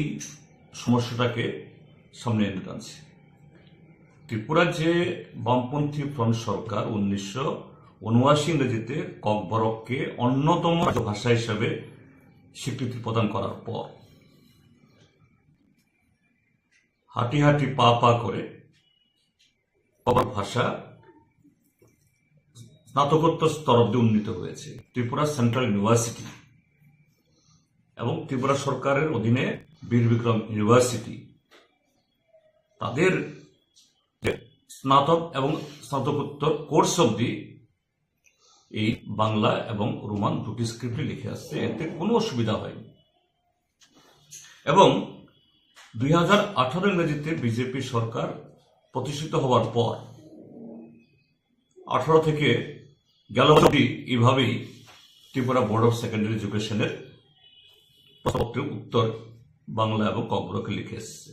সমস্যাটাকে সামনে এনে টানছে ত্রিপুরার যে বামপন্থী ফ্রন্ট সরকার 1979 ইংরেজিতে ককবরককে অন্যতম ভাষা হিসাবে স্বীকৃতি প্রদান করার পর হাঁটি হাঁটি পা পা করে ভাষা স্নাতকোত্তর স্তর অব্দি উন্নীত হয়েছে ত্রিপুরা সেন্ট্রাল ইউনিভার্সিটি এবং ত্রিপুরা সরকারের অধীনে বীর বিক্রম ইউনিভার্সিটি তাদের স্নাতক এবং স্নাতকোত্তর কোর্স অব্দি এই বাংলা এবং রোমান দুটি স্ক্রিপ্টে লিখে আসছে এতে কোনো অসুবিধা হয়নি এবং 2018 ইংরেজিতে বিজেপি সরকার প্রতিষ্ঠিত হওয়ার পর 18 থেকে গেল এইভাবেই ত্রিপুরা বোর্ড অফ সেকেন্ডারি এডুকেশনের উত্তর বাংলা এবং ককবরকে লিখে এসছে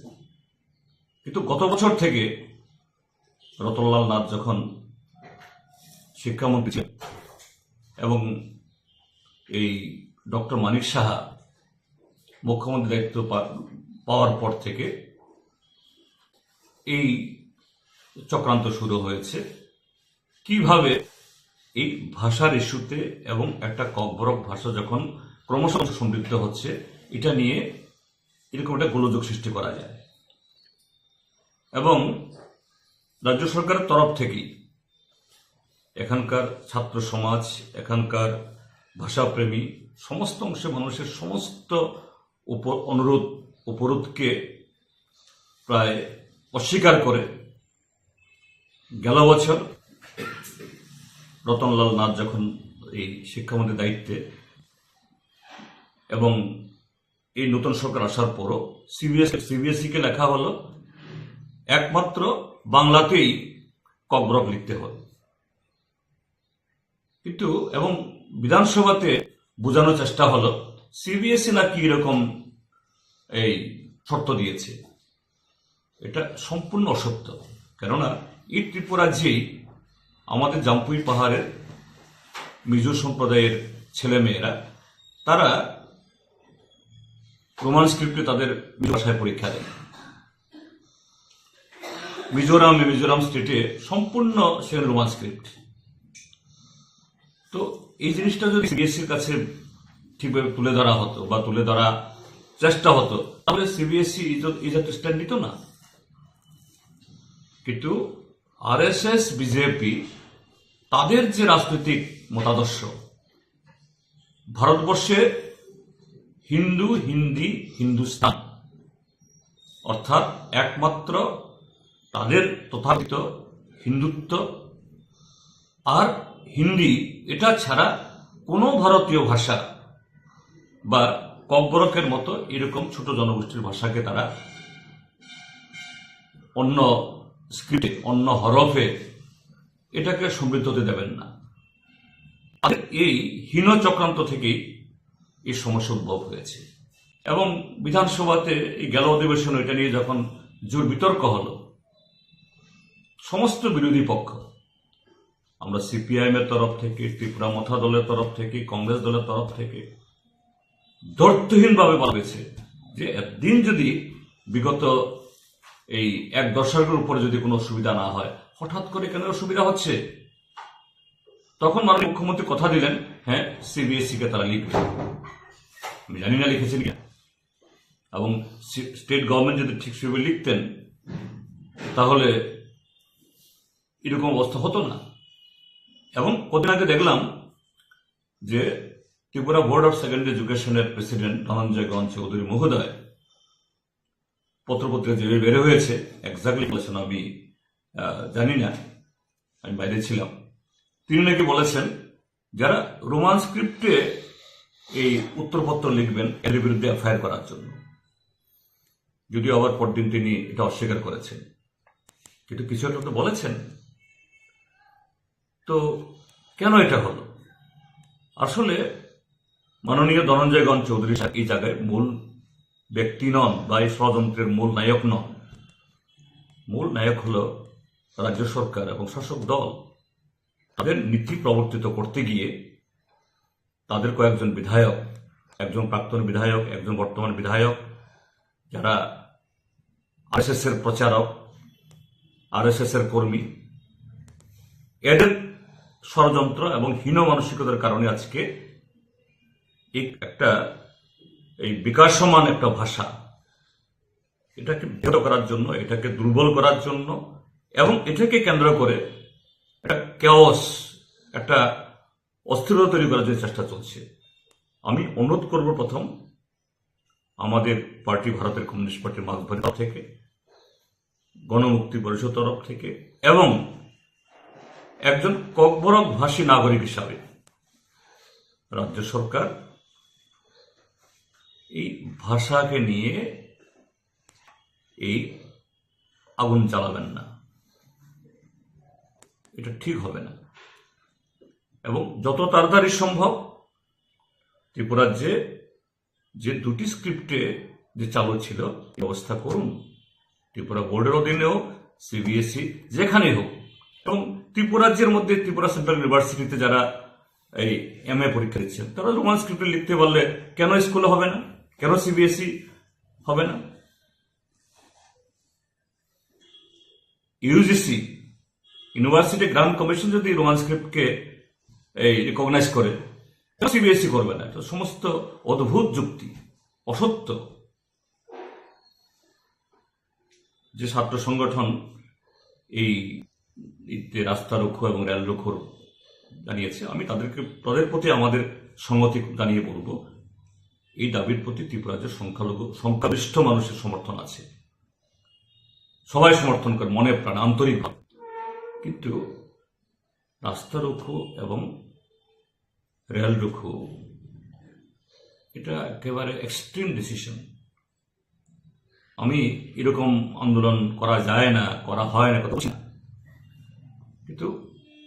কিন্তু গত বছর থেকে রতনলাল নাথ যখন শিক্ষামন্ত্রী ছিলেন এবং এই ডক্টর মানিক সাহা মুখ্যমন্ত্রী দায়িত্ব পাওয়ার পর থেকে এই চক্রান্ত শুরু হয়েছে কিভাবে এই ভাষার ইস্যুতে এবং একটা ককবরক ভাষা যখন ক্রমশ সমৃদ্ধ হচ্ছে এটা নিয়ে এরকম একটা গোলযোগ সৃষ্টি করা যায় এবং রাজ্য সরকারের তরফ থেকেই এখানকার ছাত্র সমাজ এখানকার ভাষাপ্রেমী সমস্ত অংশের মানুষের সমস্ত উপরোধকে প্রায় অস্বীকার করে গেল বছর রতনলাল নাথ যখন এই শিক্ষামন্ত্রীর দায়িত্বে এবং এই নতুন সরকার আসার পরও সিবিএসইকে লেখা হলো একমাত্র বাংলাতেই ককবরক লিখতে হবে কিন্তু এবং বিধানসভাতে বোঝানোর চেষ্টা হলো সিবিএসই নাকি এরকম এই শর্ত দিয়েছে এটা সম্পূর্ণ অসত্য কেননা এই ত্রিপুরাজ্যেই আমাদের জামপুই পাহাড়ের মিজো সম্প্রদায়ের ছেলেমেয়েরা তারা রোমান স্ক্রিপ্টে তাদের ভাষায় পরীক্ষা দেয় মিজোরাম স্টেটে সম্পূর্ণ সেখানে রোমান স্ক্রিপ্ট। তো এই জিনিসটা যদি সিবিএসসির কাছে ঠিকভাবে তুলে ধরা হতো বা তুলে ধরা চেষ্টা হতো, তাহলে সিবিএসসি ইজ স্ট্যান্ড নিত না। কিন্তু আরএসএস, বিজেপি তাদের যে রাজনৈতিক মতাদর্শ, ভারতবর্ষে হিন্দু, হিন্দি, হিন্দুস্তান, অর্থাৎ একমাত্র তাদের তথাকথিত হিন্দুত্ব আর হিন্দি, এটা ছাড়া কোনো ভারতীয় ভাষা বা ককবরকের মতো এরকম ছোট জনগোষ্ঠীর ভাষাকে তারা অন্য স্ক্রিপ্টে, অন্য হরফে এটাকে সমৃদ্ধ হতে দেবেন না। এই হীন চক্রান্ত থেকেই এই সমস্যা উদ্ভব হয়েছে। এবং বিধানসভাতে এই গেল অধিবেশন এটা নিয়ে যখন জোর বিতর্ক হলো, সমস্ত বিরোধী পক্ষ, আমরা সিপিআইএম এর তরফ থেকে, ত্রিপুরা মথা দলের তরফ থেকে, কংগ্রেস দলের তরফ থেকে দর্থহীনভাবে বলা হয়েছে যে একদিন যদি বিগত এই এক দশকের উপরে যদি কোনো অসুবিধা না হয়, হঠাৎ করে কেন অসুবিধা হচ্ছে? তখন মাননীয় মুখ্যমন্ত্রী কথা দিলেন, হ্যাঁ সিবিএসসি কে তারা লিখবে। আমি জানি না লিখেছেন কিনা, এবং স্টেট গভর্নমেন্ট যদি ঠিক সেভাবে লিখতেন তাহলে এরকম অবস্থা হতো না। এবং কদিন আগে দেখলাম যে ত্রিপুরা বোর্ড অফ সেকেন্ডারি এডুকেশনের প্রেসিডেন্ট ধনঞ্জয় গণ চৌধুরী মহোদয় পত্রপত্রিকা যে বের হয়েছে, এক্স্যাক্টলি বলেছেন আমি জানি না, আমি বাইরে ছিলাম, তিনি নাকি বলেছেন যারা রোমান স্ক্রিপ্টে এই উত্তরপত্র লিখবেন এদের বিরুদ্ধে এফআইআর করার জন্য। যদিও আবার পরদিন তিনি এটা অস্বীকার করেছেন, কিন্তু কিছু একটা তো বলেছেন। তো কেন এটা হলো? আসলে মাননীয় ধনঞ্জয় গণ চৌধুরী এই জায়গায় মূল ব্যক্তি নন বা এই ষড়যন্ত্রের মূল নায়ক নন। মূল নায়ক হল রাজ্য সরকার এবং শাসক দল। তাদের নীতি প্রবর্তিত করতে গিয়ে তাদের কয়েকজন বিধায়ক, একজন প্রাক্তন বিধায়ক, একজন বর্তমান বিধায়ক, যারা আরএসএস এর প্রচারক, আরএসএস এর কর্মী, এদের ষড়যন্ত্র এবং হীন মানসিকতার কারণে আজকে একটা এই বিকাশমান একটা ভাষা, এটাকে ব্যাহত করার জন্য, এটাকে দুর্বল করার জন্য এবং এটাকে কেন্দ্র করে একটা কেওস, একটা অস্থিরতা তৈরি করার জন্য চেষ্টা চলছে। আমি অনুরোধ করব প্রথম আমাদের পার্টি, ভারতের কমিউনিস্ট পার্টির মার্ক্সবাদী তরফ থেকে, গণমুক্তি পরিষদ তরফ থেকে এবং একজন ককবরক ভাষী নাগরিক হিসাবে রাজ্য সরকার এই ভাষাকে নিয়ে এই আগুন জ্বালাবেন না, এটা ঠিক হবে না। এবং যত তাড়াতাড়ি সম্ভব ত্রিপুরার যে দুটি স্ক্রিপ্টে যে চালু ছিল ব্যবস্থা করুন, ত্রিপুরা বোর্ডের অধীনেও, সিবিএসই যেখানেই হোক। এবং ত্রিপুরা রাজ্যের মধ্যে ত্রিপুরা সেন্ট্রাল ইউনিভার্সিটিতে যারা এই এমএ পরীক্ষা দিচ্ছেন তারা রোমান স্ক্রিপ্টে লিখতে পারলে কেন স্কুলে হবে না, কেন সিবিএসই হবে না? ইউজিসি, ইউনিভার্সিটি গ্রান্ট কমিশন যদি রোমান স্ক্রিপ্টকে এই রিকগনাইজ করে, সিবিএসই করবে না। এটা সমস্ত অদ্ভুত যুক্তি, অসত্য। যে ছাত্র সংগঠন এই রাস্তা রুখো এবং রেল রুখোর জানিয়েছে, আমি তাদের প্রতি আমাদের সংহতি জানিয়ে বলবো, এই দাবির প্রতি ত্রিপুরা রাজ্যের সংখ্যাগরিষ্ঠ মানুষের সমর্থন আছে, সবাই সমর্থন করে মনে প্রাণে আন্তরিকভাবে। কিন্তু রাস্তা রুখো এবং রেল রুখো এটা একেবারে এক্সট্রিম ডিসিশন। আমি এরকম আন্দোলন করা যায় না, করা হয় না কথা বলছি না, কিন্তু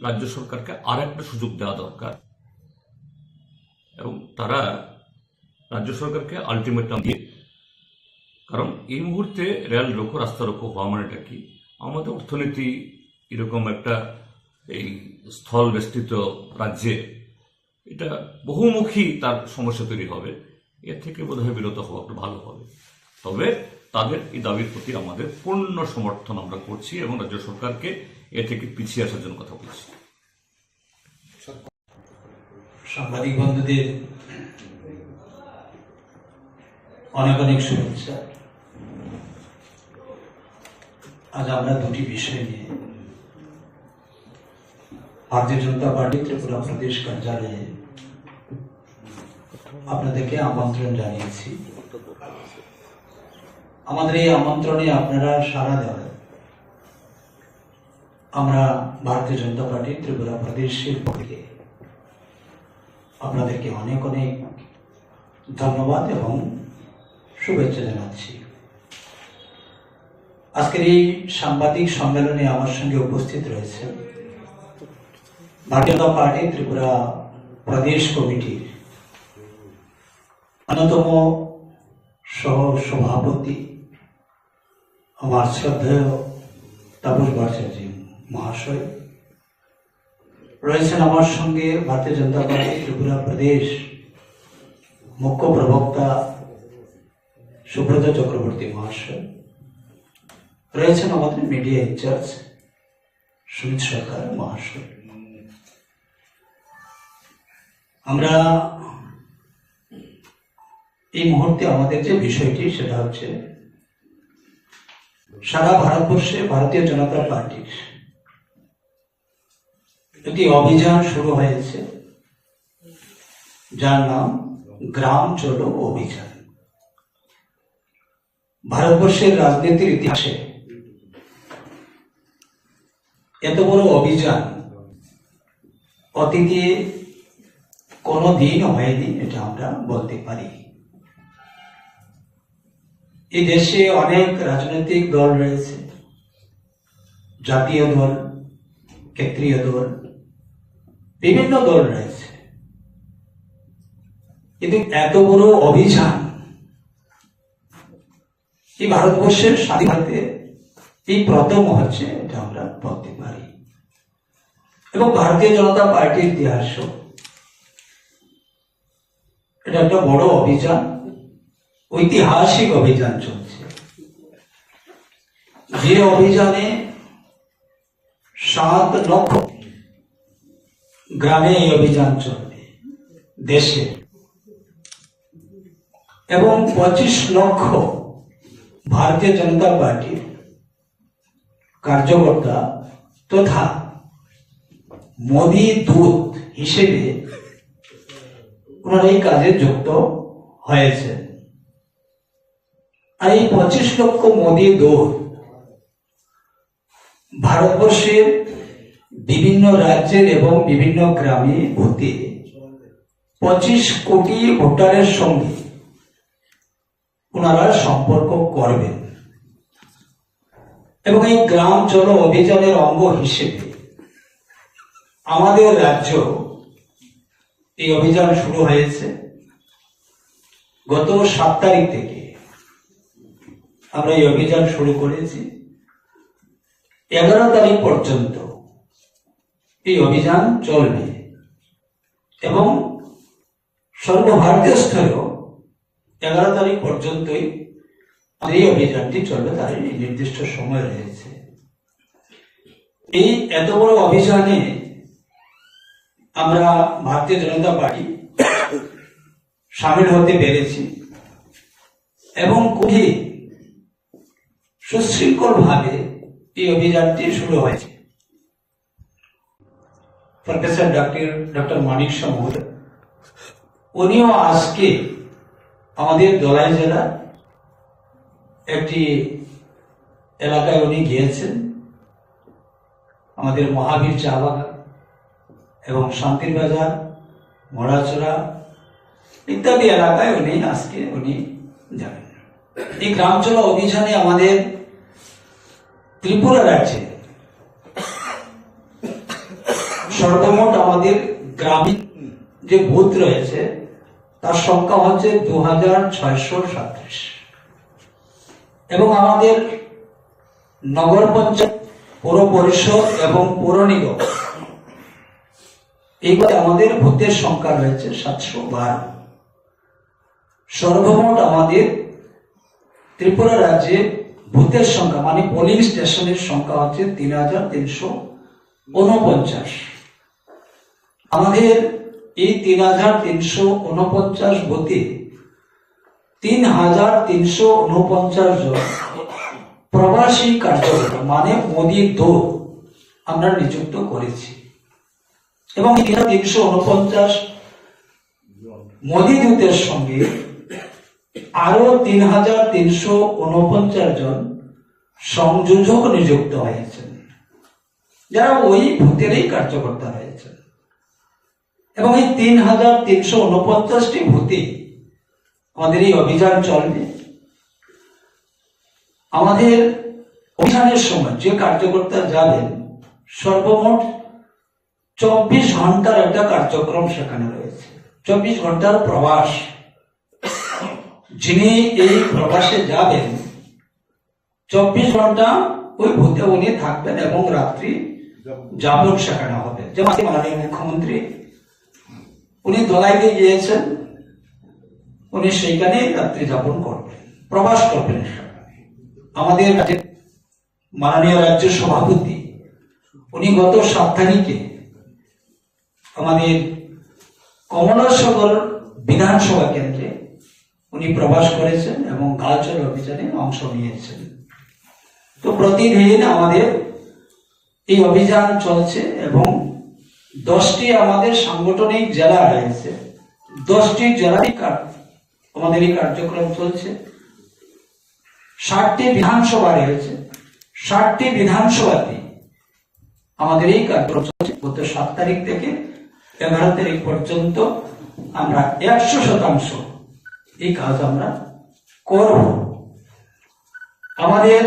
রাজ্য সরকারকে আর একটা সুযোগ দেওয়া দরকার এবং তারা রাজ্য সরকারকে আলটিমেটাম দিয়ে, কারণ এই মুহূর্তে রেল রোকো, রাস্তা রোকো হওয়া মানেটা কি, আমাদের অর্থনীতি এরকম একটা এই স্থল বেষ্টিত রাজ্যে এটা বহুমুখী তার সমস্যা তৈরি হবে। এর থেকে বোধহয় বিরত হওয়া একটু ভালো হবে। তবে তাদের এই দাবির প্রতি আমাদের পূর্ণ সমর্থন আমরা করছি এবং রাজ্য সরকারকে এ থেকে পিছিয়ে আসার জন্য কথা বলছি। সাংবাদিক বন্ধুদের অনেক অনেক শুভেচ্ছা। আজ আমরা দুটি বিষয় নিয়ে ভারতীয় জনতা পার্টি ত্রিপুরা প্রদেশ কার্যালয়ে আপনাদেরকে আমন্ত্রণ জানিয়েছি। আমাদের এই আমন্ত্রণে আপনারা সাড়া দেওয়ায় আমরা ভারতীয় জনতা পার্টি ত্রিপুরা প্রদেশের পক্ষে আপনাদেরকে অনেক অনেক ধন্যবাদ এবং শুভেচ্ছা জানাচ্ছি। আজকের এই সাংবাদিক সম্মেলনে আমার সঙ্গে উপস্থিত রয়েছে ভারতীয় জনতা পার্টি ত্রিপুরা প্রদেশ কমিটির অন্যতম সহ সভাপতি আমার শ্রদ্ধেয় তাপস ভট্টাচার্য মহাশয় রয়েছেন। আমার সঙ্গে ভারতীয় জনতা পার্টি ত্রিপুরা প্রদেশ মুখ্য প্রবক্তা সুব্রত চক্রবর্তী মহাশয় রয়েছেন। আমাদের মিডিয়া ইনচার্জ সুমিত সরকার মহাশয়। আমরা এই মুহূর্তে আমাদের যে বিষয়টি সেটা হচ্ছে সারা ভারতবর্ষে ভারতীয় জনতা পার্টির একটি অভিযান শুরু হয়েছে যার নাম গ্রাম চলো অভিযান। ভারতবর্ষের রাজনীতির ইতিহাসে এত বড় অভিযান অতীতে কোনো দিন হয়নি, এটা আমরা বলতে পারি। এই দেশে অনেক রাজনৈতিক দল রয়েছে, জাতীয় দল, ক্ষেত্রীয় দল, বিভিন্ন দল রয়েছে, কিন্তু এত বড় অভিযান এই ভারতবর্ষের স্বাধীনতাতে এই প্রথম হচ্ছে, এটা আমরা বলতে পারি। এবং ভারতীয় জনতা পার্টির ইতিহাসও এটা একটা বড় অভিযান, ঐতিহাসিক অভিযান চলছে। যে অভিযানে 7 লক্ষ গ্রামে এই অভিযান চলবে দেশে, এবং 25 লক্ষ ভারতীয় জনতা পার্টির কার্যকর্তা তথা মোদী দূত হিসেবে ওনারা এই কাজে যুক্ত হয়েছে। আর এই 25 লক্ষ মোদী দূত ভারতবর্ষের বিভিন্ন রাজ্যের এবং বিভিন্ন গ্রামে ভোটে 25 কোটি ভোটারের সঙ্গে ওনারা সম্পর্ক করবেন। এবং এই গ্রাম চলো অভিযানের অঙ্গ হিসেবে আমাদের রাজ্য এই অভিযান শুরু হয়েছে। গত 7 তারিখ থেকে আমরা এই অভিযান শুরু করেছি। 11 তারিখ পর্যন্ত এই অভিযান চলবে এবং সর্বভারতীয় স্তরেও 11 তারিখ পর্যন্তই এই অভিযানটি চলবে, তার নির্দিষ্ট সময় রয়েছে। এই এত বড় অভিযানে আমরা ভারতীয় জনতা পার্টি সামিল হতে পেরেছি এবং খুবই সুশৃঙ্খল ভাবে এই অভিযানটি শুরু হয়েছে। প্রফেসর ডক্টর মানিক সমুদ্র উনিও আজকে আমাদের দলাই জেলার একটি এলাকায় উনি গিয়েছেন, আমাদের মহাবীর চা বাগান এবং শান্তির বাজার, মরাচড়া ইত্যাদি এলাকায় আজকে উনি যাবেন। এই গ্রাম চলো অভিযানে আমাদের ত্রিপুরা রাজ্যে সর্বমোট আমাদের গ্রামীণ যে বুথ রয়েছে তার সংখ্যা হচ্ছে 2637 এবং আমাদের নগর পঞ্চায়েত, পৌর পরিষদ এবং পৌর নিগম এইগুলো আমাদের ভোটের সংখ্যা রয়েছে 712। সর্বমোট আমাদের ত্রিপুরা রাজ্যে বুথের সংখ্যা মানে পোলিং স্টেশনের সংখ্যা হচ্ছে 3,349। আমাদের এই 3,349 বুথে 3,349 জন প্রবাসী কার্যকর্তা মানে মোদী দূত আমরা নিযুক্ত করেছি এবং 3,349 মোদী দূতের সঙ্গে আরো 3,349 জন সংযোজক নিযুক্ত হয়েছেন যারা ওই ভূতেরই কার্যকর্তা হয়েছেন এবং এই 3,349টি ভূতে আমাদের এই অভিযান চলবে। আমাদের অভিযানের সময় যে কার্যকর্তা যাবেন সর্বমোট 24 ঘন্টার একটা কার্যক্রম সেখানে রয়েছে, 24 ঘন্টার প্রবাস। যিনি এই প্রবাসে যাবেন 24 ঘন্টা ওই ভূতে উনি থাকবেন এবং রাত্রি যাপন সেখানে হবে। যেমন মাননীয় মুখ্যমন্ত্রী উনি দলাইতে গিয়েছেন, উনি সেইখানে রাত্রি যাপন করবেন, প্রবাস করবেন। আমাদের মাননীয় রাজ্য সভাপতি উনি গত 7 তারিখে আমাদের কমলাসাগর বিধানসভা কেন্দ্রে উনি প্রবাস করেছেন এবং গালচর অভিযানে অংশ নিয়েছেন। তো প্রতিদিন আমাদের এই অভিযান চলছে এবং 10টি আমাদের সাংগঠনিক জেলা রয়েছে, 10টি জেলায় আমাদের এই কার্যক্রম চলছে। 60টি বিধানসভা রয়েছে, 60টি বিধানসভাতে আমাদের এই কার্যক্রম চলছে। গত 7 তারিখ থেকে 11 তারিখ পর্যন্ত আমরা 100% এই কাজ আমরা করব। আমাদের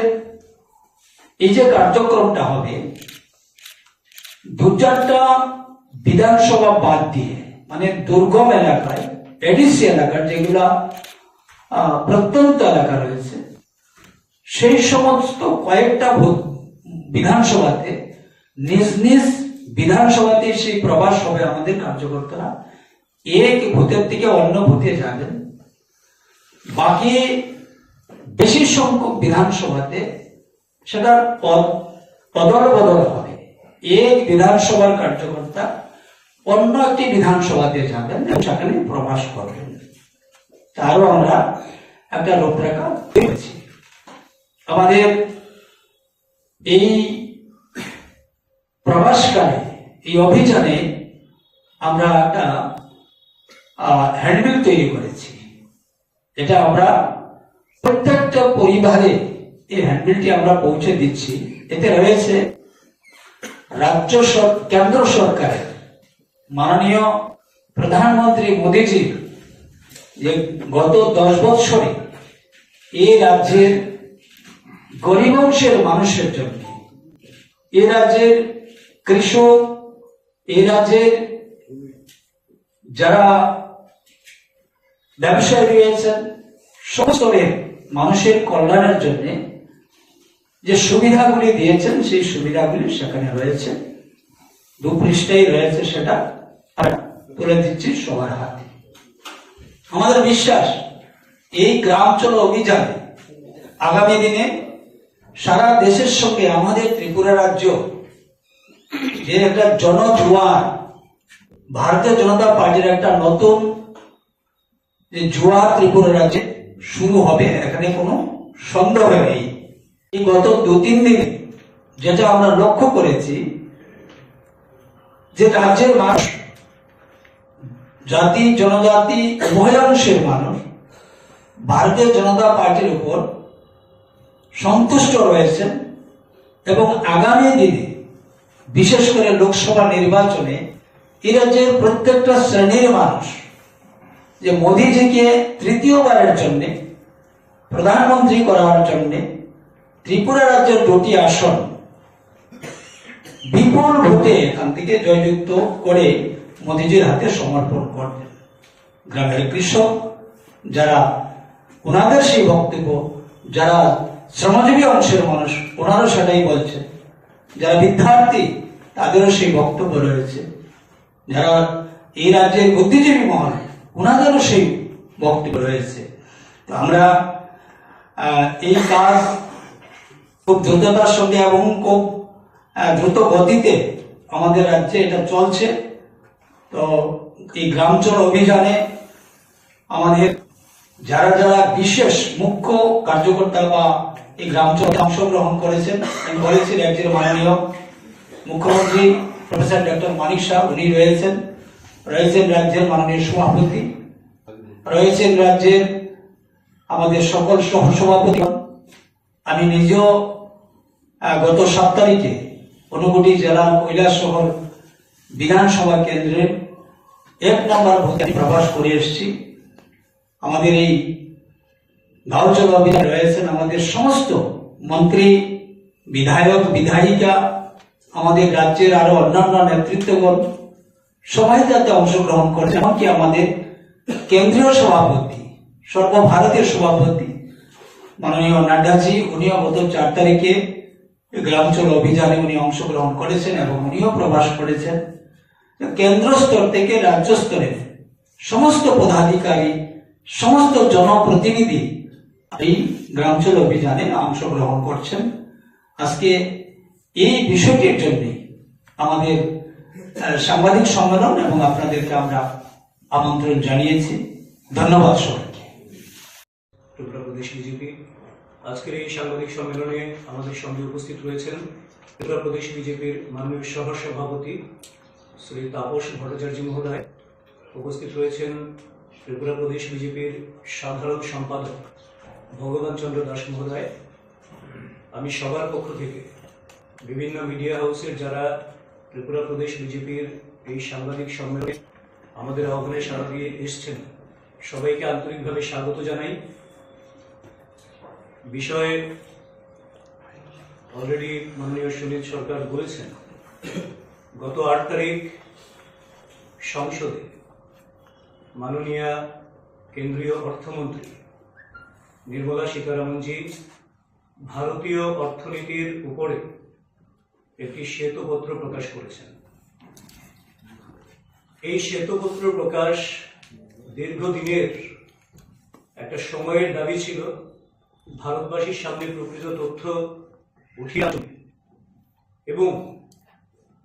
এই যে কার্যক্রমটা হবে 2-4টা বিধানসভা বাদ দিয়ে মানে দুর্গম এলাকায় এডিসি এলাকার যেগুলা প্রত্যন্ত এলাকা রয়েছে সেই সমস্ত কয়েকটা বিধানসভাতে নিজ নিজ বিধানসভাতে সেই প্রবাস হবে। আমাদের কার্যকর্তারা এক ভূতের থেকে অন্য ভূতে যাবেন, বাকি বেশি সংখ্যক বিধানসভাতে সেটার অদল বদল হবে। এক বিধানসভার কার্যকর্তা অন্য একটি বিধানসভাতে যাবেন এবং সেখানে প্রবাস করবেন। তারও আমরা একটা রূপরেখা পেয়েছি। আমাদের এই প্রবাসকালে এই অভিযানে আমরা একটা হ্যান্ডবিল তৈরি করেছি। এটা আমরা প্রত্যেকটা পরিবারে এই হ্যান্ডবিলটি আমরা পৌঁছে দিচ্ছি। এতে রয়েছে রাজ্য কেন্দ্র সরকারের মাননীয় প্রধানমন্ত্রী মোদীজি যে গত 10 বছরে এই রাজ্যের গরিব অংশের মানুষের জন্য, এই রাজ্যের কৃষক, এই রাজ্যের যারা ব্যবসায়ী রয়েছেন সমস্ত মানুষের কল্যাণের জন্য যে সুবিধাগুলি দিয়েছেন সেই সুবিধাগুলি সেখানে রয়েছে। 2 পৃষ্ঠায় রয়েছে, সেটা তুলে দিচ্ছি সবার হাতে। আমাদের বিশ্বাস এই গ্রাম চলো অভিযানে আগামী দিনে সারা দেশের সঙ্গে আমাদের ত্রিপুরা রাজ্য যে একটা জনজোয়ার, ভারতীয় জনতা পার্টির একটা নতুন যে জোয়ার ত্রিপুরা রাজ্যে শুরু হবে, এখানে কোনো সন্দেহ নেই। এই গত 2-3 দিনে যেটা আমরা লক্ষ্য করেছি যে রাজ্যের মানুষ, জাতি জনজাতি উভয় অংশের মানুষ ভারতীয় জনতা পার্টির উপর সন্তুষ্ট রয়েছেন এবং আগামী দিনে বিশেষ করে লোকসভা নির্বাচনে এই রাজ্যের প্রত্যেকটা শ্রেণীর মানুষ যে মোদীজিকে তৃতীয়বারের জন্য প্রধানমন্ত্রী করার জন্য ত্রিপুরা রাজ্যের 2টি আসন বিপুল ভোটে এখান থেকে জয়যুক্ত করে মোদীজির হাতে সমর্পণ করবেন। গ্রামের কৃষক যারা, ওনাদের সেই বক্তব্য, যারা শ্রমজীবী অংশের মানুষ ওনারও সেটাই বলছে, যারা বিদ্যার্থী তাদেরও সেই বক্তব্য রয়েছে, যারা এই রাজ্যের বুদ্ধিজীবী মহল ওনাদেরও সেই বক্তব্য রয়েছে। তো আমরা এই কাজ খুব দ্রুততার সঙ্গে এবং খুব দ্রুত গতিতে আমাদের রাজ্যে এটা চলছে। তো এই গ্রামাঞ্চল অভিযানে আমাদের যারা যারা বিশেষ মুখ্য কার্যকর্তা বা এই গ্রামাঞ্চলে অংশগ্রহণ করেছেন, আমি বলেছি রাজ্যের মাননীয় মুখ্যমন্ত্রী প্রফেসর ডক্টর মানিক শাহ, উনি রয়েছেন রাজ্যের মাননীয় সভাপতি, রয়েছেন রাজ্যের আমাদের সকল সহসভাপতি। আমি নিজেও গত 7 তারিখে ঊনকোটি জেলার কৈলাসহর বিধানসভা কেন্দ্রের 1 নম্বর ভোটে প্রবাস করে এসেছি। আমাদের এই গাঁওচল অভিযানে রয়েছেন আমাদের সমস্ত মন্ত্রী, বিধায়ক, বিধায়িকা, আমাদের রাজ্যের আরো অন্যান্য নেতৃত্বগণ সবাই যাতে অংশগ্রহণ করেছে, এমনকি আমাদের কেন্দ্রীয় সভাপতি, সর্বভারতীয় সভাপতি মাননীয় নাড্ডাজি, উনিও গত 4 তারিখে গ্রামাঞ্চল অভিযানে উনি অংশগ্রহণ করেছেন এবং উনিও প্রবাস করেছেন। কেন্দ্র স্তর থেকে রাজ্য স্তরে সমস্ত পদাধিকারী, সমস্ত জনপ্রতিনিধি এই গ্রামাঞ্চল অভিযানে অংশগ্রহণ করছেন। আজকে এই বিষয়টির জন্য আমাদের সাংবাদিক সম্মেলন এবং আপনাদেরকে আমরা আমন্ত্রণ জানিয়েছি। ধন্যবাদ সবাইকে। ত্রিপুরা প্রদেশ বিজেপি আজকের এই সাংবাদিক সম্মেলনে আমাদের সঙ্গে উপস্থিত রয়েছেন ত্রিপুরা প্রদেশ বিজেপির মাননীয় সহ সভাপতি শ্রী তাপস ভট্টাচার্য মহোদয়, উপস্থিত রয়েছেন ত্রিপুরা প্রদেশ বিজেপির সাধারণ সম্পাদক ভগবান চন্দ্র দাস মহোদয়। আমি সবার পক্ষ থেকে বিভিন্ন মিডিয়া হাউসের যারা ত্রিপুরা প্রদেশ বিজেপির এই সাংবাদিক সম্মেলনে আমাদের আহ্বানে সাড়া দিয়ে এসছেন, সবাইকে আন্তরিকভাবে স্বাগত জানাই। বিষয়ে অলরেডি মাননীয় সুনীল সরকার বলেছেন, গত 8 তারিখ সংসদে মাননীয় কেন্দ্রীয় অর্থমন্ত্রী নির্মলা সীতারামনজি ভারতীয় অর্থনীতির উপরে একটি শ্বেতপত্র প্রকাশ করেছেন। এই শ্বেতপত্র প্রকাশ দীর্ঘদিনের একটা সময়ের দাবি ছিল, ভারতবাসীর সামনে প্রকৃত তথ্য উঠিয়ে আনবে এবং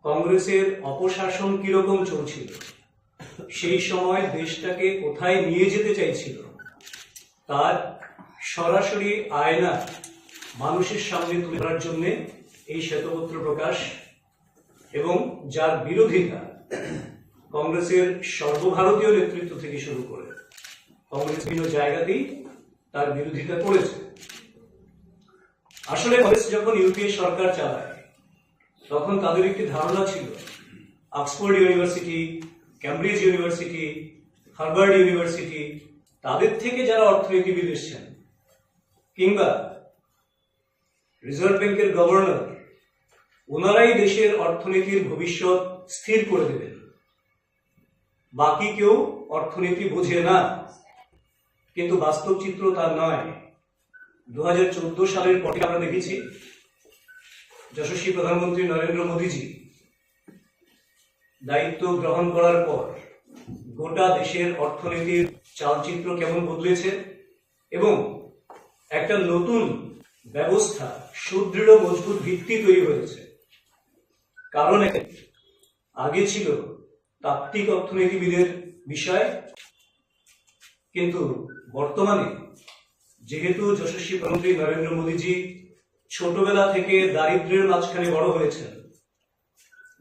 কংগ্রেসের অপশাসন কিরকম চলছিল, সেই সময় দেশটাকে কোথায় নিয়ে যেতে চাইছিল তার সরাসরি আয়না মানুষের সামনে তুলে ধরার জন্য এই শ্বেতপত্র প্রকাশ, এবং যার বিরোধিতা কংগ্রেসের সর্বভারতীয় নেতৃত্ব থেকে শুরু করে কংগ্রেস বিভিন্ন জায়গাতেই তার বিরোধিতা করেছে। আসলে কংগ্রেস যখন ইউপিএ সরকার চালায় তখন তাদের একটি ধারণা ছিল, Oxford university, Cambridge university, Harvard university, তাদের থেকে যারা অর্থনীতিবিদ এসছেন, কিংবা রিজার্ভ ব্যাংকের গভর্নর, ওনারাই দেশের অর্থনীতির ভবিষ্যৎ স্থির করে দেবেন, বাকি কেউ অর্থনীতি বোঝে না। কিন্তু বাস্তব চিত্র তার নয়। 2014 সালের পরে আমরা দেখেছি যশস্বী প্রধানমন্ত্রী নরেন্দ্র মোদীজি দায়িত্ব গ্রহণ করার পর গোটা দেশের অর্থনীতির চালচিত্র কেমন বদলেছে এবং একটা নতুন ব্যবস্থা, সুদৃঢ় মজবুত ভিত্তি তৈরি হয়েছে। কারণ আগে ছিল তাত্ত্বিক অর্থনীতিবিদের বিষয়, কিন্তু বর্তমানে যেহেতু যশস্বী প্রধানমন্ত্রী নরেন্দ্র মোদীজি ছোটবেলা থেকে দারিদ্র্যের মাঝখানে বড় হয়েছেন,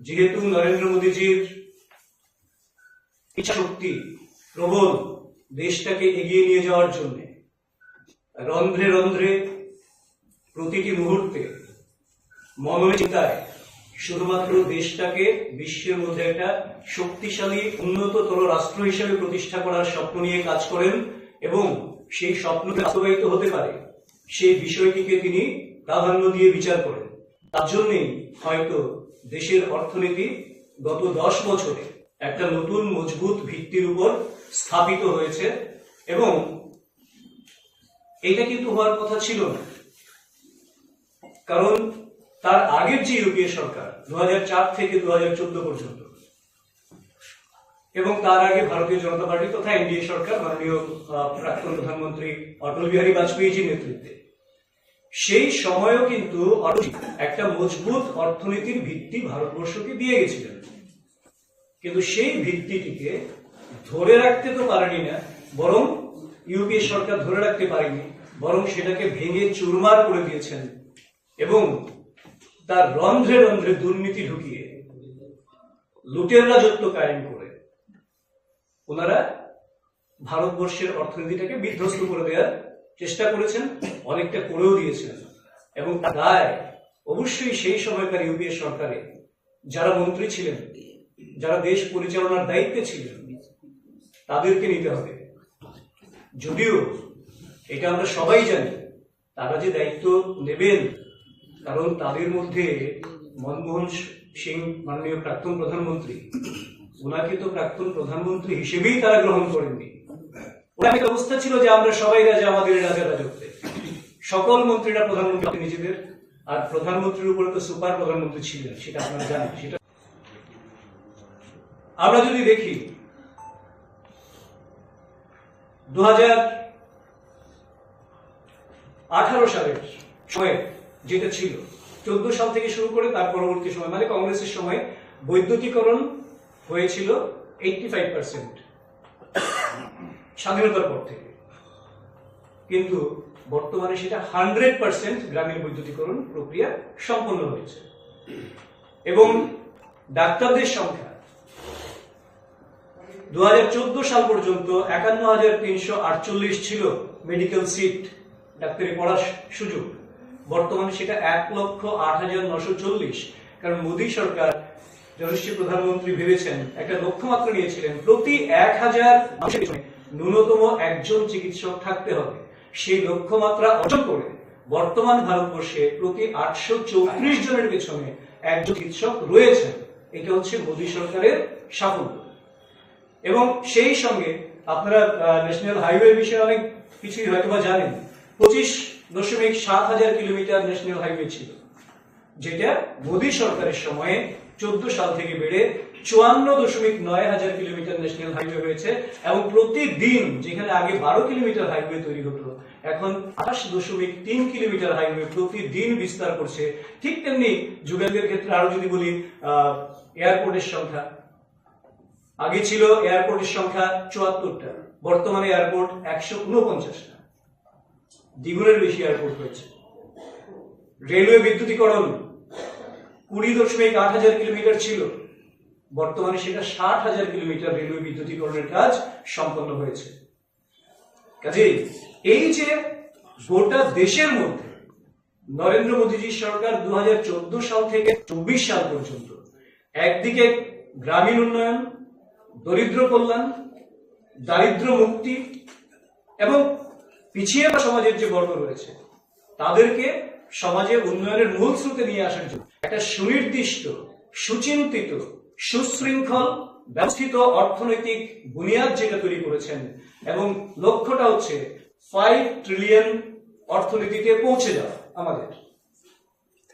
যেহেতু নরেন্দ্র মোদীজির ইচ্ছা শক্তি প্রবল দেশটাকে এগিয়ে নিয়ে যাওয়ার জন্য, রন্ধ্রে রন্ধ্রে প্রতিটি মুহূর্তে মননে চিন্তায় শুধুমাত্র দেশটাকে বিশ্বের মধ্যে একটা শক্তিশালী উন্নততর রাষ্ট্র হিসেবে প্রতিষ্ঠা করার স্বপ্ন নিয়ে কাজ করেন এবং সেই স্বপ্ন বাস্তবায়িত হতে পারে সেই বিষয়টিকে তিনি প্রাধান্য দিয়ে বিচার করেন। তার জন্যই হয়তো দেশের অর্থনীতি গত 10 বছরে একটা নতুন মজবুত ভিত্তির উপর স্থাপিত হয়েছে এবং এটা কিন্তু হওয়ার কথা ছিল না। কারণ তার আগের যে ইউপিএ সরকার 2004 থেকে 2014 পর্যন্ত এবং তার আগে ভারতীয় জনতা পার্টি তথা এনডিএ সরকার মাননীয় প্রাক্তন প্রধানমন্ত্রী অটল বিহারী বাজপেয়ীজির নেতৃত্বে সেই সময়ও কিন্তু একটা মজবুত অর্থনীতির ভিত্তি ভারতবর্ষকে দিয়ে গেছিলেন, কিন্তু সেই ভিত্তিটিকে ধরে রাখতে তো পারেনি না, বরং ইউপিএ সরকার ধরে রাখতে পারেনি, বরং সেটাকে ভেঙে চুরমার করে দিয়েছেন এবং তার রন্ধ্রে রন্ধ্রে দুর্নীতি ঢুকিয়ে লুটের রাজত্ব কায়েম করে ওনারা ভারতবর্ষের অর্থনীতিটাকে বিধ্বস্ত করে দেওয়ার চেষ্টা করেছেন, অনেকটা করেও দিয়েছেন। এবং তার দায় অবশ্যই সেই সময়কার ইউপিএ সরকারে যারা মন্ত্রী ছিলেন, যারা দেশ পরিচালনার দায়িত্বে ছিলেন, তাদেরকে নিতে হবে। যদিও এটা আমরা সবাই জানি তারা যে দায়িত্ব নেবেন, কারণ তাদের মধ্যে মনমোহন সিং মাননীয় প্রাক্তন প্রধানমন্ত্রী, ওনাকে তো প্রাক্তন প্রধানমন্ত্রী হিসেবেই তারা গ্রহণ করেননি। ওনার একটা অবস্থা ছিল যে আমরা সবাই রাজা, আমাদের রাজা রাজত্বে, সকল মন্ত্রীরা প্রধানমন্ত্রী নিজেদের, আর প্রধানমন্ত্রীর উপরে তো সুপার প্রধানমন্ত্রী ছিলেন, সেটা আপনারা জানেন। সেটা আমরা যদি দেখি 2018 সালের সময় যেটা ছিল, 14 সাল থেকে শুরু করে তার পরবর্তী সময় মানে কংগ্রেসের সময় বৈদ্যুতিকরণ হয়েছিল 85% স্বাধীনতার পর থেকে, কিন্তু বর্তমানে সেটা 100% গ্রামীণ বৈদ্যুতিকরণ প্রক্রিয়া সম্পন্ন হয়েছে। এবং ডাক্তারদের সংখ্যা 2014 সাল পর্যন্ত 51,348 ছিল মেডিকেল সিট, ডাক্তারি পড়ার সুযোগ। বর্তমানে সেটা 1,08,940। কারণ মোদী সরকার, যশস্বী প্রধানমন্ত্রী ভেবেছেন, একটা লক্ষ্যমাত্রা নিয়েছিলেন প্রতি 1000 মানুষের পিছনে ন্যূনতম একজন চিকিৎসক থাকতে হবে। সেই লক্ষ্যমাত্রা অর্জন করে বর্তমান ভারতবর্ষে প্রতি 834 জনের পেছনে একজন চিকিৎসক রয়েছেন। এটা হচ্ছে মোদী সরকারের সাফল্য। এবং সেই সঙ্গে আপনারা ন্যাশনাল হাইওয়ে বিষয়ে অনেক কিছুই হয়তো বা জানেন। 25.7 কিলোমিটার ন্যাশনাল হাইওয়ে ছিল, যেটা মোদী সরকারের সময়ে 14 সাল থেকে বেড়ে 54.9 কিলোমিটার ন্যাশনাল হাইওয়ে হয়েছে। এবং প্রতিদিন যেখানে আগে 12 কিলোমিটার হাইওয়ে তৈরি হতো, এখন 28.3 কিলোমিটার হাইওয়ে প্রতিদিন বিস্তার করছে। ঠিক তেমনি যোগাযোগের ক্ষেত্রে আরো যদি বলি, এয়ারপোর্টের সংখ্যা, আগে ছিল এয়ারপোর্টের সংখ্যা 74টা, বর্তমানে এয়ারপোর্ট 149টা, দ্বিগুণের বেশি এয়ারপোর্ট হয়েছে। রেলওয়ে বিদ্যুতীকরণ 20.8 কিলোমিটার ছিল, বর্তমানে সেটা 60,000 কিলোমিটার রেলওয়ে বিদ্যুতীকরণের কাজ সম্পন্ন হয়েছে। কাজেই এই যে গোটা দেশের মধ্যে নরেন্দ্র মোদীজির সরকার 2014 সাল থেকে 24 সাল পর্যন্ত একদিকে গ্রামীণ উন্নয়ন, দরিদ্র কল্যাণ, দারিদ্র মুক্তি এবং পিছিয়ে পড়া সমাজের যে বর্গ রয়েছে তাদেরকে সমাজে উন্নয়নের মূল স্রোতে নিয়ে আসার জন্য একটা সুনির্দিষ্ট, সুচিন্তিত, সুশৃঙ্খল, ব্যবস্থিত অর্থনৈতিক বুনিয়াদ যেটা তৈরি করেছেন। এবং লক্ষ্যটা হচ্ছে 5 ট্রিলিয়ন অর্থনীতিতে পৌঁছে যাওয়া। আমাদের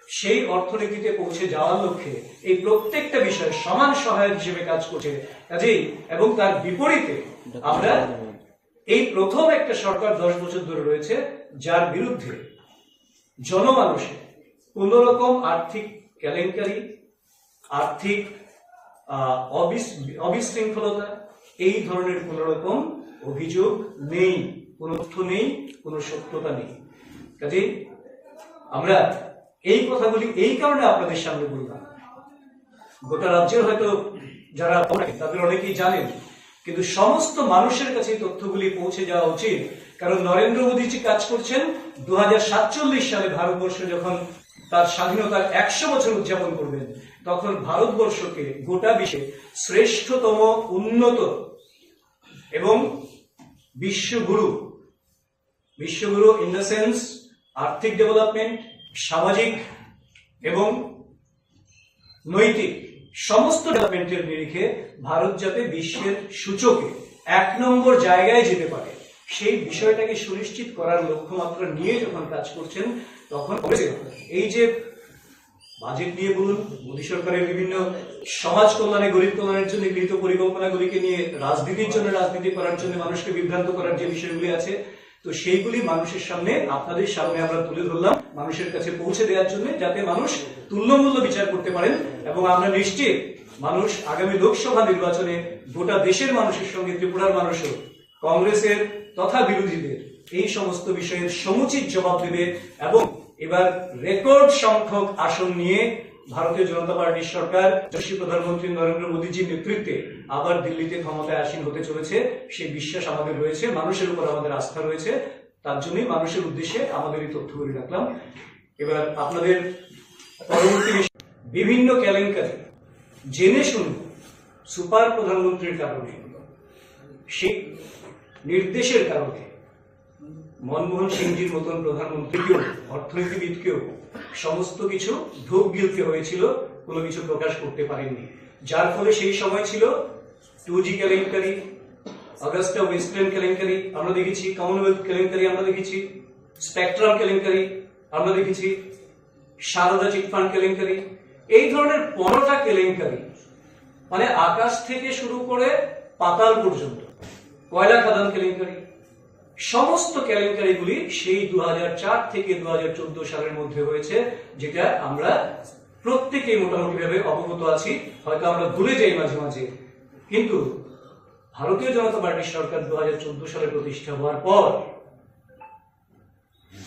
সেই অর্থনীতিতে পৌঁছে যাওয়ার লক্ষ্যে এই প্রত্যেকটা বিষয় সমান সহায়ক হিসেবে কাজ করছে। কাজেই এবং তার বিপরীতে আমরা এই প্রথম একটা সরকার 10 বছর ধরে রয়েছে যার বিরুদ্ধে জনমানুষে কোন রকম আর্থিক কেলেঙ্কারি, আর্থিক অবিশৃঙ্খলতা, এই ধরনের কোন রকম অভিযোগ নেই, কোন তথ্য নেই, কোন সত্যতা নেই। কাজেই আমরা এই কথাগুলি এই কারণে আপনাদের সামনে বললাম। গোটা রাজ্যের হয়তো যারা তাদের অনেকেই জানেন, কিন্তু সমস্ত মানুষের কাছে এই তথ্যগুলি পৌঁছে যাওয়া উচিত। কারণ নরেন্দ্র মোদীজি কাজ করছেন 2047 সালে ভারতবর্ষ যখন তার স্বাধীনতার 100 বছর উদযাপন করবেন, তখন ভারতবর্ষকে গোটা বিশ্বে শ্রেষ্ঠতম, উন্নত এবং বিশ্বগুরু ইন দ্য সেন্স আর্থিক ডেভেলপমেন্ট, সামাজিক এবং নৈতিক সমস্ত ডেভেলপমেন্টের নিরিখে ভারত যাতে বিশ্বের সূচকে 1 নম্বর জায়গায় যেতে পারে, সেই বিষয়টাকে সুনিশ্চিত করার লক্ষ্যমাত্রা নিয়ে যখন কাজ করছেন, তখন এই যে বাজেট নিয়ে বলুন, মোদী সরকারের বিভিন্ন সমাজ কল্যাণে, গরিব কল্যাণের জন্য গৃহীত পরিকল্পনাগুলিকে নিয়ে রাজনীতির জন্য, রাজনীতি করার জন্য মানুষকে বিভ্রান্ত করার যে বিষয়গুলি আছে, তো তো সেইগুলি মানুষের সামনে, আপনাদের সামনে আমরা তুলে ধরলাম মানুষের কাছে পৌঁছে দেওয়ার জন্য, যাতে মানুষ তুল্যমূল্য বিচার করতে পারেন। এবং আমরা নিশ্চিত মানুষ আগামী লোকসভা নির্বাচনে গোটা দেশের মানুষের সঙ্গে ত্রিপুরার মানুষও কংগ্রেসের তথা বিরোধীদের এই সমস্ত বিষয়ের সমুচিত জবাব দেবে এবং এবার রেকর্ড সংখ্যক আসন নিয়ে ভারতীয় জনতা পার্টির সরকার যশস্বী প্রধানমন্ত্রী নরেন্দ্র মোদীজির নেতৃত্বে আবার দিল্লিতে ক্ষমতায় আসীন হতে চলেছে। সেই বিশ্বাস আমাদের রয়েছে, মানুষের উপর আমাদের আস্থা রয়েছে। তার জন্যই মানুষের উদ্দেশ্যে আমাদের এই তথ্যগুলি রাখলাম। এবার আপনাদের পরবর্তী বিভিন্ন কেলেঙ্কারি জেনে শুনে সুপার প্রধানমন্ত্রীর কারণে, সেই নির্দেশের কারণে মনমোহন সিংজির মতন প্রধানমন্ত্রীকেও, অর্থনীতিবিদকেও সমস্ত কিছু ধূপ গিলতে হয়েছিল, কোনো কিছু প্রকাশ করতে পারেননি। যার ফলে সেই সময় ছিল 2G কেলেঙ্কারি, অগাস্টা ওয়েস্টল্যান্ড কেলেঙ্কারি আমরা দেখেছি, কমনওয়েলথ কেলেঙ্কারি আমরা দেখেছি, স্পেকট্রাম কেলেঙ্কারি আমরা দেখেছি, সারদা চিটফান্ড কেলেঙ্কারি, এই ধরনের 15টা কেলেঙ্কারি, মানে আকাশ থেকে শুরু করে পাতাল পর্যন্ত, কয়লা খাদান কেলেঙ্কারি, সমস্ত কেলেঙ্কারিগুলি সেই 2004 থেকে 2014 সালের মধ্যে হয়েছে, যেটা আমরা প্রত্যেকেই মোটামুটি ভাবে অবগত আছি। হয়তো আমরা ভুলে যাই মাঝে মাঝে, কিন্তু ভারতীয় জনতা পার্টির সরকার 2014 সালে প্রতিষ্ঠা হওয়ার পর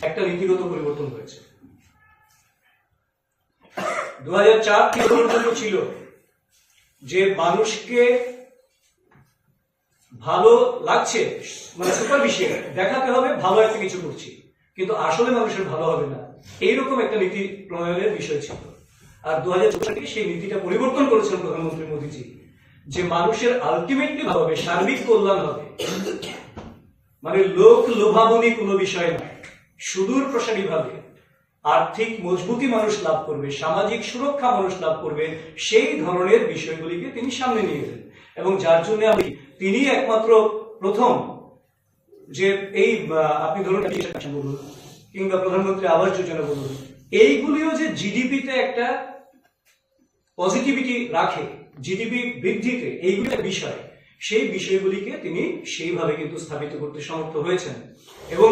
একটা নীতিগত পরিবর্তন হয়েছে। 2004 থেকে পর্যন্ত ছিল যে মানুষকে ভালো লাগছে, মানে সুপারফিশিয়াল দেখাতে হবে ভালো একটা কিছু করছি, কিন্তু আসলে মানুষের ভালো হবে না, এইরকম একটা নীতি প্রণয়নের বিষয় ছিল। আর 2014 সালে সেই নীতিটা পরিবর্তন করেছেন প্রধানমন্ত্রী মোদীজি, যে মানুষের আলটিমেটলি ভালো হবে, সার্বিক কল্যাণ হবে, মানে লোক লোভাবনী কোনো বিষয় নয়, সুদূর প্রসারী ভাবে আর্থিক মজবুতি মানুষ লাভ করবে, সামাজিক সুরক্ষা মানুষ লাভ করবে, সেই ধরনের বিষয়গুলিকে তিনি সামনে নিয়ে গেলেন। এবং যার জন্য তিনি একমাত্র প্রথম যে এই আপনি ধরুন বলুন কিংবা প্রধানমন্ত্রী আবাস যোজনা বলুন, এইগুলিও যে জিডিপিতে একটা পজিটিভিটি রাখে, জিডিপি বৃদ্ধিতে, এইগুলি বিষয়, সেই বিষয়গুলিকে তিনি সেইভাবে কিন্তু স্থাপিত করতে সমর্থ হয়েছেন। এবং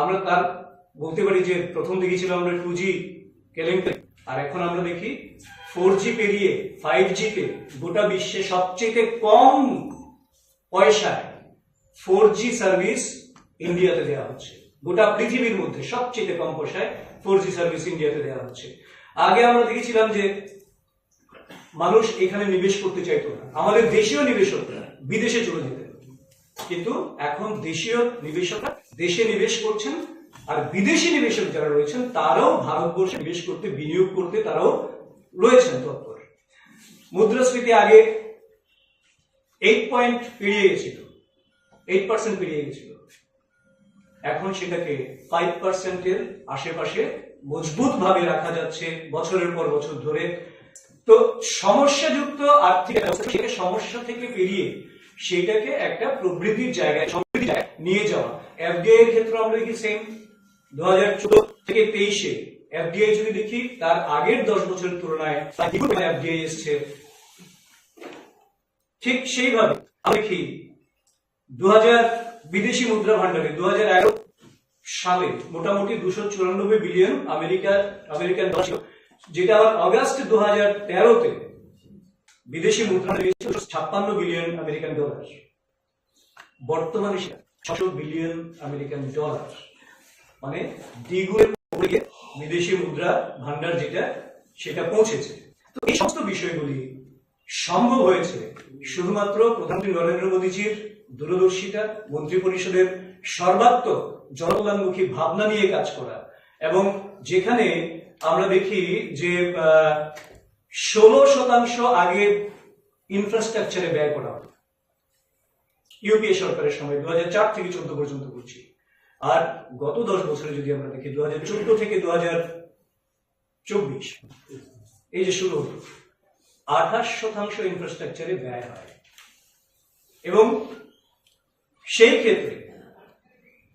আমরা তার বলতে পারি যে প্রথম দেখেছিলাম আমরা 2G কেলেঙ্কারি, আর এখন আমরা দেখি 4G পেরিয়ে 5G-তে গোটা বিশ্বে সবচেয়ে কম পয়সায় 4G সার্ভিস ইন্ডিয়াতে দেওয়া হচ্ছে। গোটা পৃথিবীর মধ্যে সবচেয়ে কম পয়সায় 4G সার্ভিস ইন্ডিয়াতে দেওয়া হচ্ছে। আগে আমরা দেখেছিলাম যে মানুষ এখানে নিবেশ করতে চাইতো না, আমাদের দেশীয় নিবেশকরা বিদেশে চলে যেতেন, কিন্তু এখন দেশীয় নিবেশকরা দেশে নিবেশ করছেন, আর বিদেশি নিবেশক যারা রয়েছেন তারাও ভারতবর্ষে নিবেশ করতে, বিনিয়োগ করতে তারাও রয়েছেন তৎপর। মুদ্রাস্ফীতি আগে 8% পেরিয়ে গেছিল, 8% পেরিয়ে গেছিল, এখন সেটাকে 5%-এর আশেপাশে মজবুত ভাবে রাখা যাচ্ছে বছরের পর বছর ধরে। তো সমস্যাযুক্ত আর্থিক সমস্যা থেকে পেরিয়ে সেটাকে একটা প্রবৃদ্ধির জায়গায়, সমৃদ্ধির জায়গায় নিয়ে যাওয়া। এফডিআই এর ক্ষেত্রে আমরা দেখি সেম, 2014 থেকে 23-এ এফডিআই যদি দেখি তার আগের 10 বছরের তুলনায় এফডিআই এসছে। ঠিক সেইভাবে আমরা দেখি 2000 বিদেশি মুদ্রা ভান্ডারে 2011 সালে মোটামুটি 294 বিলিয়ন আমেরিকান ডলার, যেটা আবার অগাস্ট 2013-তে বিদেশি মুদ্রা 56 বিলিয়ন আমেরিকান ডলার, বর্তমানে 600 বিলিয়ন আমেরিকান ডলার, মানে দ্বিগুণের উপরে বিদেশি মুদ্রা ভান্ডার যেটা সেটা পৌঁছেছে। তো এই সমস্ত বিষয়গুলি সম্ভব হয়েছে শুধুমাত্র প্রধানমন্ত্রী নরেন্দ্র মোদীজির দূরদর্শিতা, মন্ত্রী পরিষদের সর্বাত্মক জনকল্যাণমুখী ভাবনা নিয়ে কাজ করা, এবং যেখানে আমরা দেখি যে 16% আগে ইনফ্রাস্ট্রাকচারে ব্যয় করা হয় ইউপিএ সরকারের সময়, 2004 থেকে 14 পর্যন্ত করছি। আর গত 10 বছরে যদি আমরা দেখি 2014 থেকে 2024 এই যে শুরু হলো, 28% ইনফ্রাস্ট্রাকচারে ব্যয় হয়। এবং সেই ক্ষেত্রে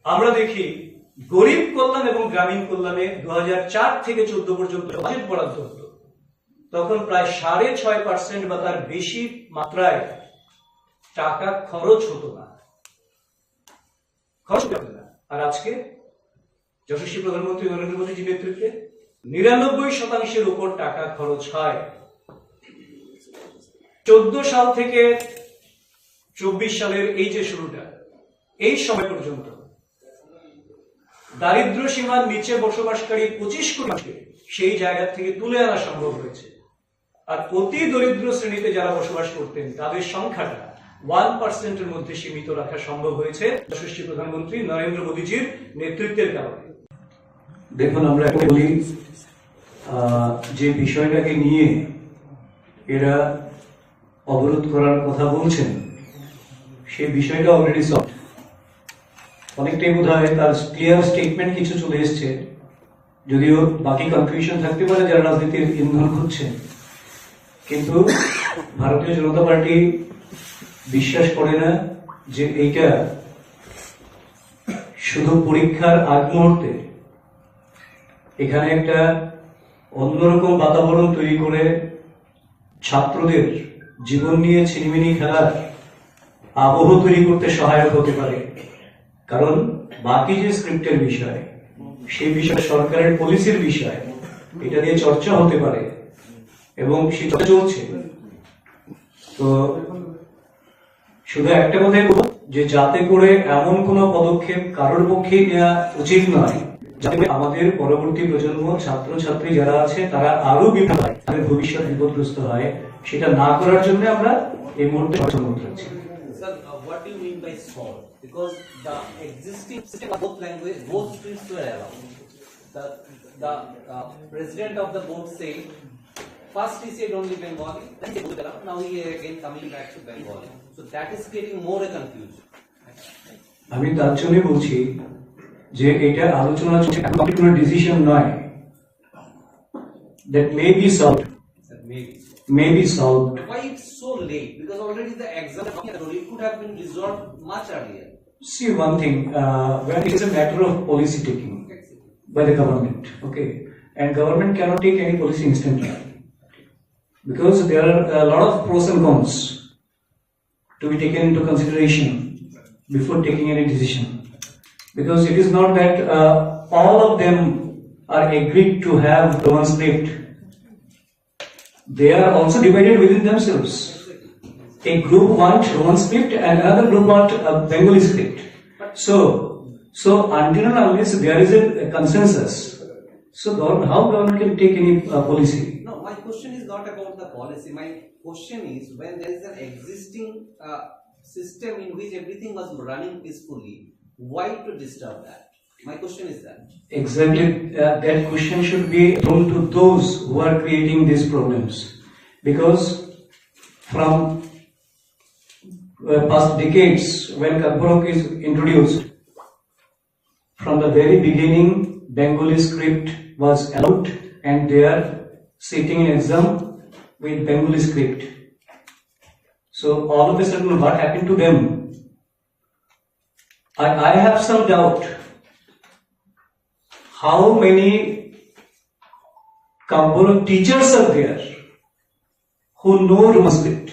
আমরা দেখি গরিব কল্যাণ এবং গ্রামীণ কল্যাণে 2004 থেকে 14 পর্যন্ত বাজেট বরাদ্দ হতো, তখন প্রায় 6.5% বা তার বেশি মাত্রায় টাকা খরচ হতো না, আর আজকে যশস্বী প্রধানমন্ত্রী নরেন্দ্র মোদীজির নেতৃত্বে 99% উপর টাকা খরচ হয়। 14 সাল থেকে 24 সালের এই যে শুরুটা, এই সময় পর্যন্ত দারিদ্র সীমার নিচে বসবাসকারী 25 কোটি মানুষকে সেই জায়গা থেকে তুলে আনা সম্ভব হয়েছে। আর অতি দরিদ্র শ্রেণীতে যারা বসবাস করতেন তাদের সংখ্যাটা 1% মধ্যে সীমিত রাখা সম্ভব হয়েছে যশস্বী প্রধানমন্ত্রী নরেন্দ্র মোদীজির নেতৃত্বের কারণে। দেখুন, আমরা এখন বলি যে বিষয়টাকে নিয়ে এরা অবরোধ করার কথা বলছেন, সেই বিষয়টা অলরেডি সলভ। অনেকটাই বোধ হয় তার ক্লিয়ার স্টেটমেন্ট কিছু চলে এসছে, যদিও বাকি কনফিউশন থাকতে পারে যারা রাজনীতির ইন্ধন খুঁজছেন। কিন্তু ভারতীয় জনতা পার্টি বিশ্বাস করে না যে এইটা শুধু পরীক্ষার আগ মুহূর্তে এখানে একটা অন্যরকম বাতাবরণ তৈরি করে ছাত্রদের জীবন নিয়ে ছিনিমিনি খেলার আবহ তৈরি করতে সহায়ক হতে পারে। কারণ বাকি যে স্ক্রিপ্টের বিষয়, সেই বিষয় সরকারের পলিসির বিষয়, এটা নিয়ে চর্চা হতে পারে এবং সেটা চলছে। তো শুধু একটা কথাই বলবো যে যাতে করে এমন কোন পদক্ষেপ কারোর পক্ষেই নেওয়া উচিত নয় যাতে আমাদের পরবর্তী প্রজন্ম, ছাত্র ছাত্রী যারা আছে তারা আরো বিপদ হয়, তাদের ভবিষ্যৎ বিপদগ্রস্ত হয়, সেটা না করার জন্য আমরা এই মুহূর্তে সচেতন থাকছি। What do you mean by solve? Because the existing system of both language, both streams were allowed. The president of the board said, first he said only Bengali, then he put it up, now he again coming back to Bengali. So that is creating more a confusion. আমি তার জন্য বলছি যে এটা আলোচনা চলছে, কোনো decision নয়। That may be solved. May be solved. Why it's so late? Because already the exam it could have been resolved much earlier. See one thing, when it is a matter of policy taking by the government, okay, and government cannot take any policy instantly because there are a lot of pros and cons to be taken into consideration before taking any decision. Because it is not that all of them are agreed to have one script. They are also divided within themselves. A group wants Roman script and another group wants a Bengali script. So until and unless there is a consensus, so how government can take any policy? No, my question is not about the policy. My question is when there is an existing system in which everything was running peacefully, why to disturb that? My question is that. Exactly, that question should be thrown to those who are creating these problems, because from past decades, when Kakborok is introduced, from the very beginning, Bengali script was allowed, and they are sitting in exam with Bengali script. So all of a sudden, what happened to them? I have some doubt. How many Kakborok teachers are there who know Roman script?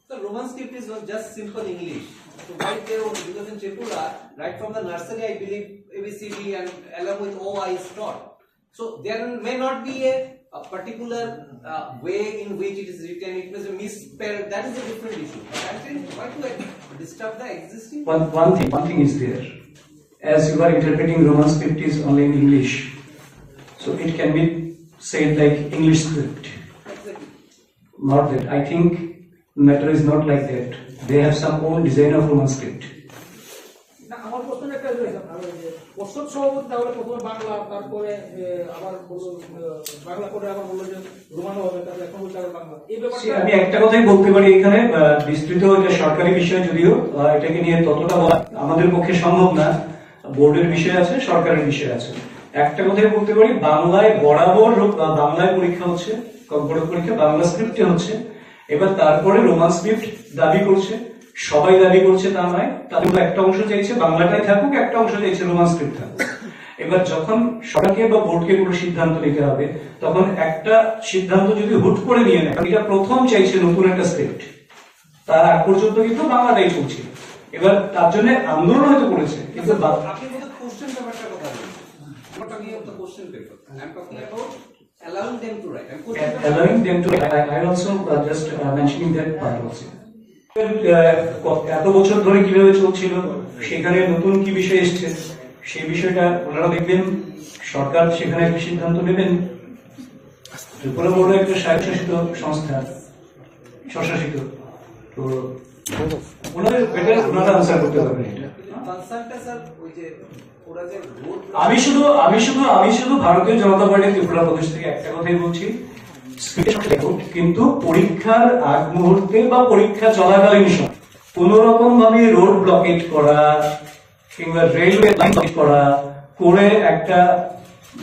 The Roman script is not just simple English. So right there, because in Tripura, right from the nursery, I believe ABCD and along with O I is taught. So there may not be a particular way in which it is written. It may be misspelled. That is a different issue. But actually, why to disturb the existing? One thing is there. As you are interpreting Roman script is only in English, so it can be said like English script. Not that. I think matter is not like that. They have some own design of Roman script. আমার প্রশ্ন একটা প্রশ্ন সভাপতি তাহলে প্রথমে বাংলা, তারপরে আবার বাংলা করে আবার বললো যে রোমানো হবে, তারপরে এখন বলতে হবে বাংলা। এই ব্যাপারটা আমি একটা কথাই বলতে পারি, এখানে বিস্তৃত এটা সরকারি বিষয়, যদিও এটাকে নিয়ে ততটা বলা আমাদের পক্ষে সম্ভব না। বোর্ডের বিষয় আছে, সরকারের বিষয় আছে। একটা কথাই বলতে পারি, বাংলায় বরাবর বাংলায় পরীক্ষা হচ্ছে, কম্পিউটার পরীক্ষা বাংলা স্ক্রিপ্টে হচ্ছে। এবার তারপরে রোমান স্ক্রিপ্ট দাবি করছে, সবাই দাবি করছে তা নয়, তাদের একটা অংশ চাইছে বাংলাটাই থাকুক, একটা অংশ চাইছে রোমান স্ক্রিপ্ট থাকুক। এবার যখন সরকারকে বা বোর্ডকে কোনো সিদ্ধান্ত নিতে হবে, তখন একটা সিদ্ধান্ত যদি হুট করে নিয়ে নেয়, এটা প্রথম চাইছে নতুন একটা স্ক্রিপ্ট, তার আগ পর্যন্ত কিন্তু বাংলাটাই চলছে। এবার তার জন্য আন্দোলন হয়তো করেছে, কিন্তু আপনি বলতে কোশ্চেন পেপারটার কথা বলছেন, I'm talking about the question paper. I'm talking about allowing them to write. allowing them to I also just mentioning that part also. এত বছর ধরে কিভাবে চলছিল, সেখানে নতুন কি বিষয় এসছে, সেই বিষয়টা ওনারা দেখবেন, সরকার সেখানে একটা সিদ্ধান্ত নেবেন। ত্রিপুরা বোর্ড একটা স্বায়ত্তশাসিত সংস্থা, স্বশাসিত, তো ওনাদের বেটার ওনারা আনসার করতে পারবেন এটা। কনসার্নটা স্যার ওই যে ওরা যে রোড আমি শুধু ভারতীয় জনতা পার্টি ত্রিপুরা প্রদেশ থেকে একটা কথাই বলছি, কিন্তু পরীক্ষার আগ মুহূর্তে বা পরীক্ষা চলাকালীন সময় কোন রকম ভাবে রোড ব্লকেট করা কিংবা রেলওয়ে লাইন ব্লকেট করা করে একটা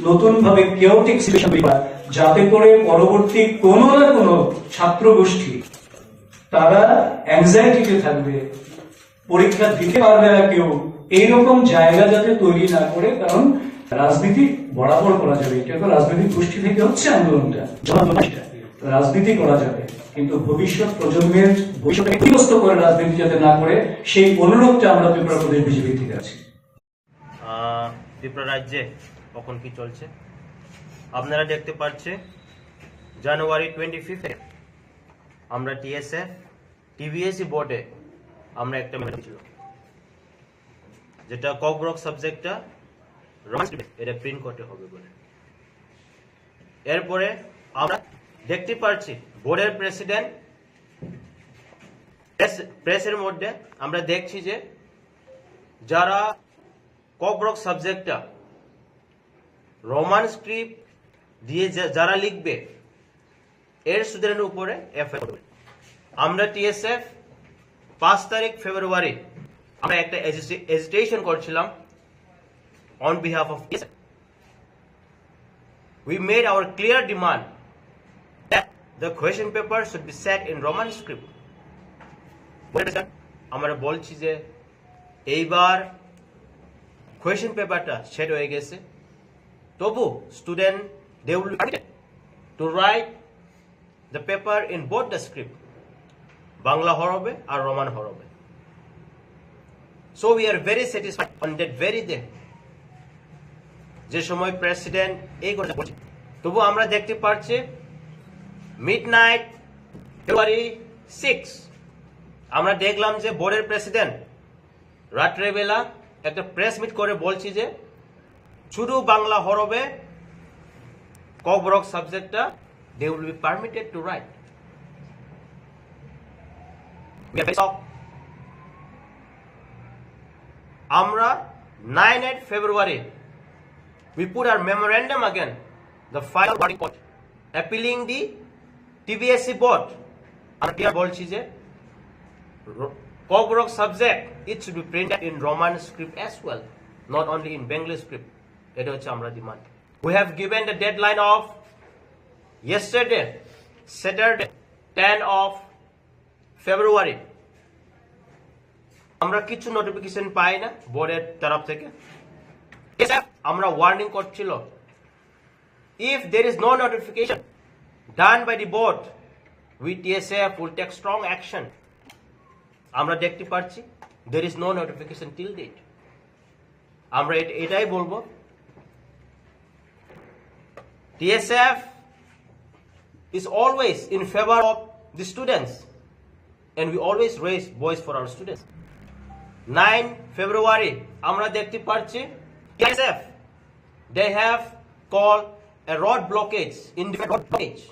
নতুন ভাবে কেওটিক সিচুয়েশন তৈরি করা, যাতে করে পরবর্তী কোনো না কোনো ছাত্র গোষ্ঠী তারা অ্যাংজাইটিতে থাকবে, পরীক্ষা দিতে পারবে না কেউ, এইরকম জায়গা যাতে তৈরি না করে। কারণ রাজনীতি বরাবর করা যাবে, এটা তো রাজনৈতিক গোষ্ঠী থেকে হচ্ছে আন্দোলনটা, রাজনীতি করা যাবে, কিন্তু ভবিষ্যৎ প্রজন্মের ভবিষ্যৎকে ক্ষতিগ্রস্ত করে রাজনীতি যাতে না করে, সেই অনুরোধটা আমরা ত্রিপুরা প্রদেশ বিজেপি থেকে আছি। ত্রিপুরা রাজ্যে কখন কি চলছে আপনারা দেখতে পাচ্ছেন। জানুয়ারি 25 আমরা টিএসএফ টিবিএসসি বোর্ডে আমরা একটা মেমো ছিল, যেটা ককব্রক সাবজেক্টটা এটা প্রিন্ট করতে হবে বলে। এরপরে আমরা দেখতে পাচ্ছি বোর্ডের প্রেসিডেন্ট প্রেসের মধ্যে আমরা দেখছি যে যারা ককব্রক সাবজেক্টটা রোমান স্ক্রিপ্ট দিয়ে যারা লিখবে এর স্টুডেন্টের উপরে এফআইআর করবে। আমরা টিএসএফ 5 তারিখ ফেব্রুয়ারি আমরা একটা এজিটেশন করছিলাম on behalf of TSF. We made our clear demand that the question paper should be set in Roman script. আমরা বলছি যে এইবার কোয়েশ্চেন পেপারটা সেট হয়ে গেছে, তবু student they will be permitted to write the paper in both the script, Bangla হরবে আর রোমান হরবে। So we are very satisfied on that very day, যে সময় প্রেসিডেন্ট এই কথা বলছে। তবু আমরা দেখতে পাচ্ছি মিডনাইট ফেব্রুয়ারি 6 আমরা দেখলাম যে বোর্ডের প্রেসিডেন্ট রাত্রেবেলা একটা প্রেস মিট করে বলছি যে শুধু বাংলা হরবে ককব্রক সাবজেক্টটা they will be permitted to write. আমরা 9 February we put our memorandum again, the final body court, appealing the TBSC board. আমরা বলছি যে Kokborok subject it should be printed in Roman script as well, not only in Bengali script. এটা হচ্ছে আমরা demand. We have given the deadline of yesterday, Saturday, 10 of February. আমরা কিছু notification পাই না বোর্ডের তরফ থেকে। আমরা ওয়ার্নিং করছিল, if there is no notification done by the board, we TSF will take strong action. আমরা দেখতে পাচ্ছি there is no notification till date. আমরা এটাই বলবো, TSF is always in favor of the students and we always raise voice for our students. 9 February আমরা দেখতে পাচ্ছি TSF they have called a road blockage, indefinite road blockage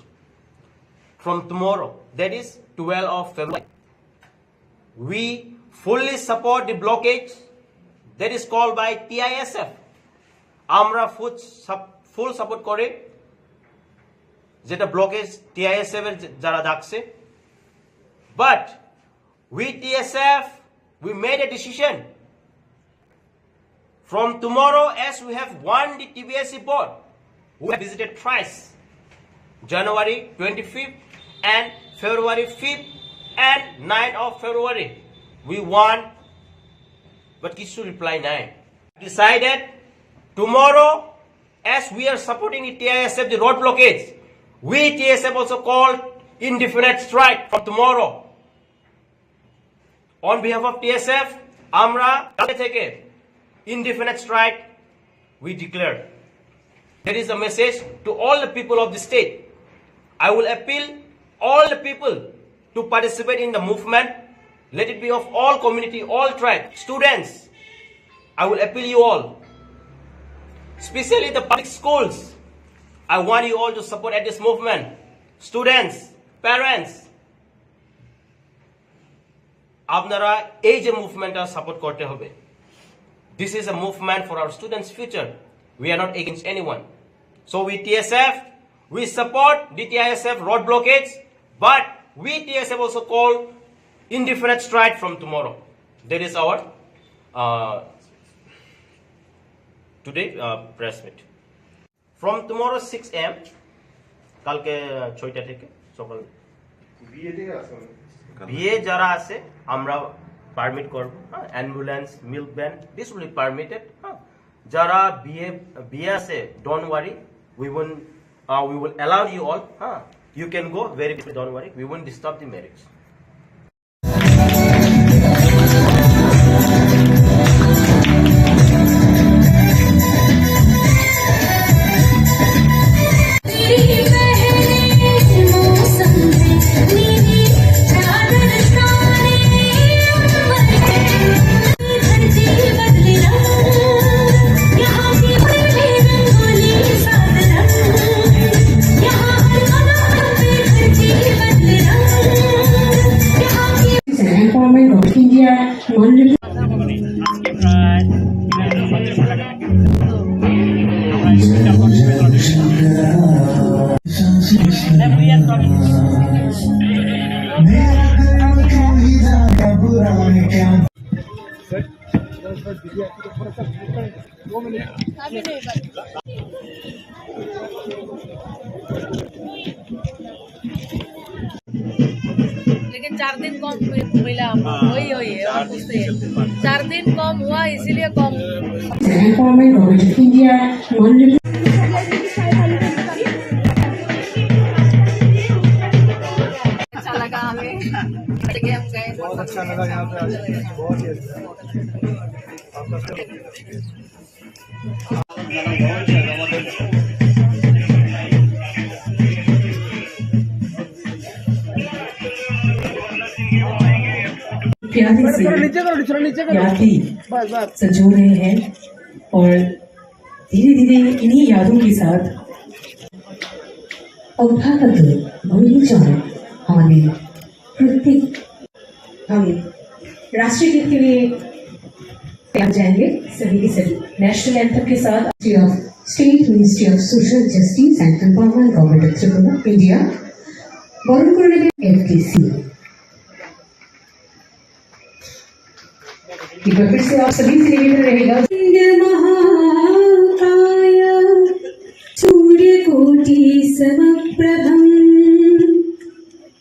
from tomorrow, that is 12 of February. We fully support the blockage that is called by TISF. আমরা full support করে যেটা blockage TISF এর যারা ডাকছে, but we TSF we made a decision from tomorrow, as we have won the TBSC board. We have visited twice, January 25th and February 5th and 9th of February. We won, but Kishu reply 9. Decided tomorrow, as we are supporting the TISF, the road blockage, we TSF also called indefinite strike from tomorrow. On behalf of TSF, আমরা কালকে থেকে indefinite strike we declare. There is a message to all the people of the state. I will appeal all the people to participate in the movement. Let it be of all community, all tribe, students. I will appeal you all, especially the public schools. I want you all to support at this movement. Students, parents, আপনারা এই যে মুভমেন্টটা support করতে হবে। This is a movement for our students' future. We are not against anyone. So we TSF, we support the TISF road blockades, but we TSF also call indefinite strike from tomorrow. That is our today press meet. From tomorrow 6 AM, কালকে 6টা থেকে সকাল বিয়ে যারা আছে আমরা permit করব, ambulance, milk van, this will be permitted. যারা বিয়ে আছে, don't worry, we will allow you all, you can go, very don't worry, we won't disturb the marriage. Empowerment of India, लेकिन 4 दिन कम मिला, वही है, 4 दिन कम हुआ इसीलिए कम। Empowerment of India, अच्छा लगा हमें, हम गए, बहुत अच्छा लगा यहाँ पे आके, बहुत ही अच्छा। प्यारे से यादें सजो रहे हैं और धीरे धीरे इन्हीं यादों के साथ अभ्यागत भूमिका हमें प्रत्येक हम राष्ट्रीय गीत के लिए तैयार जाएंगे सभी के सभी नेशनल एंथम के साथ state ministry of social justice and empowerment government of Tripura India बरन करने FTC। फिर से आप सभी से निवेदन रहेगा, महाकाय सूर्यकोटि समप्रभं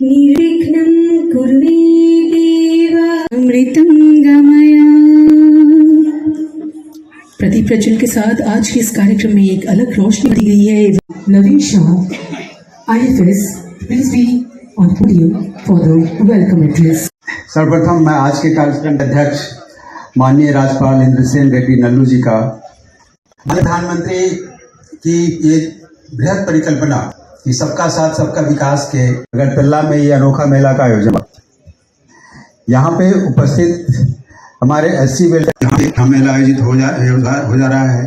निर्विघ्नं कुरु मे देव अमृतं गमय। प्रदीप प्रज्वल के साथ आज के इस कार्यक्रम में एक अलग रोशनी दी गई है। Navin Shah IFS, please be on podium for the welcome address. सर्वप्रथम मैं आज के कार्यक्रम के अध्यक्ष माननीय राज्यपाल इंद्रसेन रेड्डी नल्लू जी का, प्रधानमंत्री की ये बृहद परिकल्पना कि सबका साथ सबका विकास के अगरतला में ये अनोखा मेला का आयोजन, यहाँ पे उपस्थित हमारे SC वेलफेयर मेला आयोजित हो जा रहा है।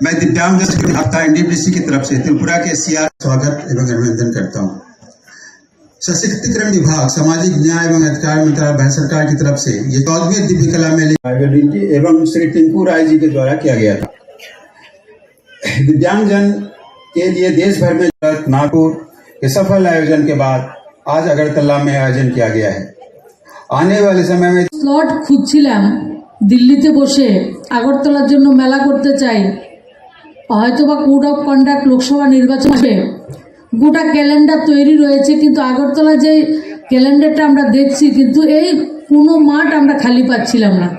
मैं दिव्यांग हफ्ता NDPC की तरफ से त्रिपुरा के CR स्वागत एवं अभिनंदन करता हूँ। सशक्तिकरण विभाग, सामाजिक न्याय एवं अधिकार मंत्रालय भारत सरकार की तरफ से ये 14वीं दिव्य कला मेले एवं श्री टिंकू राय जी के द्वारा किया गया था। दिव्यांगजन के लिए देश भर में नागपुर के सफल आयोजन के बाद आज अगरतला में आयोजन किया गया है। आने वाले समय में স্লট খুঁজছিলাম, দিল্লিতে বসে আগরতলার জন্য মেলা করতে চাই, হয়তোবা কোড অফ কন্ডাক্ট লোকসভা নির্বাচন হবে, গোটা ক্যালেন্ডার তৈরি রয়েছে, কিন্তু আগরতলা যে ক্যালেন্ডারটা আমরা দেখছি, কিন্তু এই কোনো মাঠ আমরা খালি পাচ্ছিলাম না।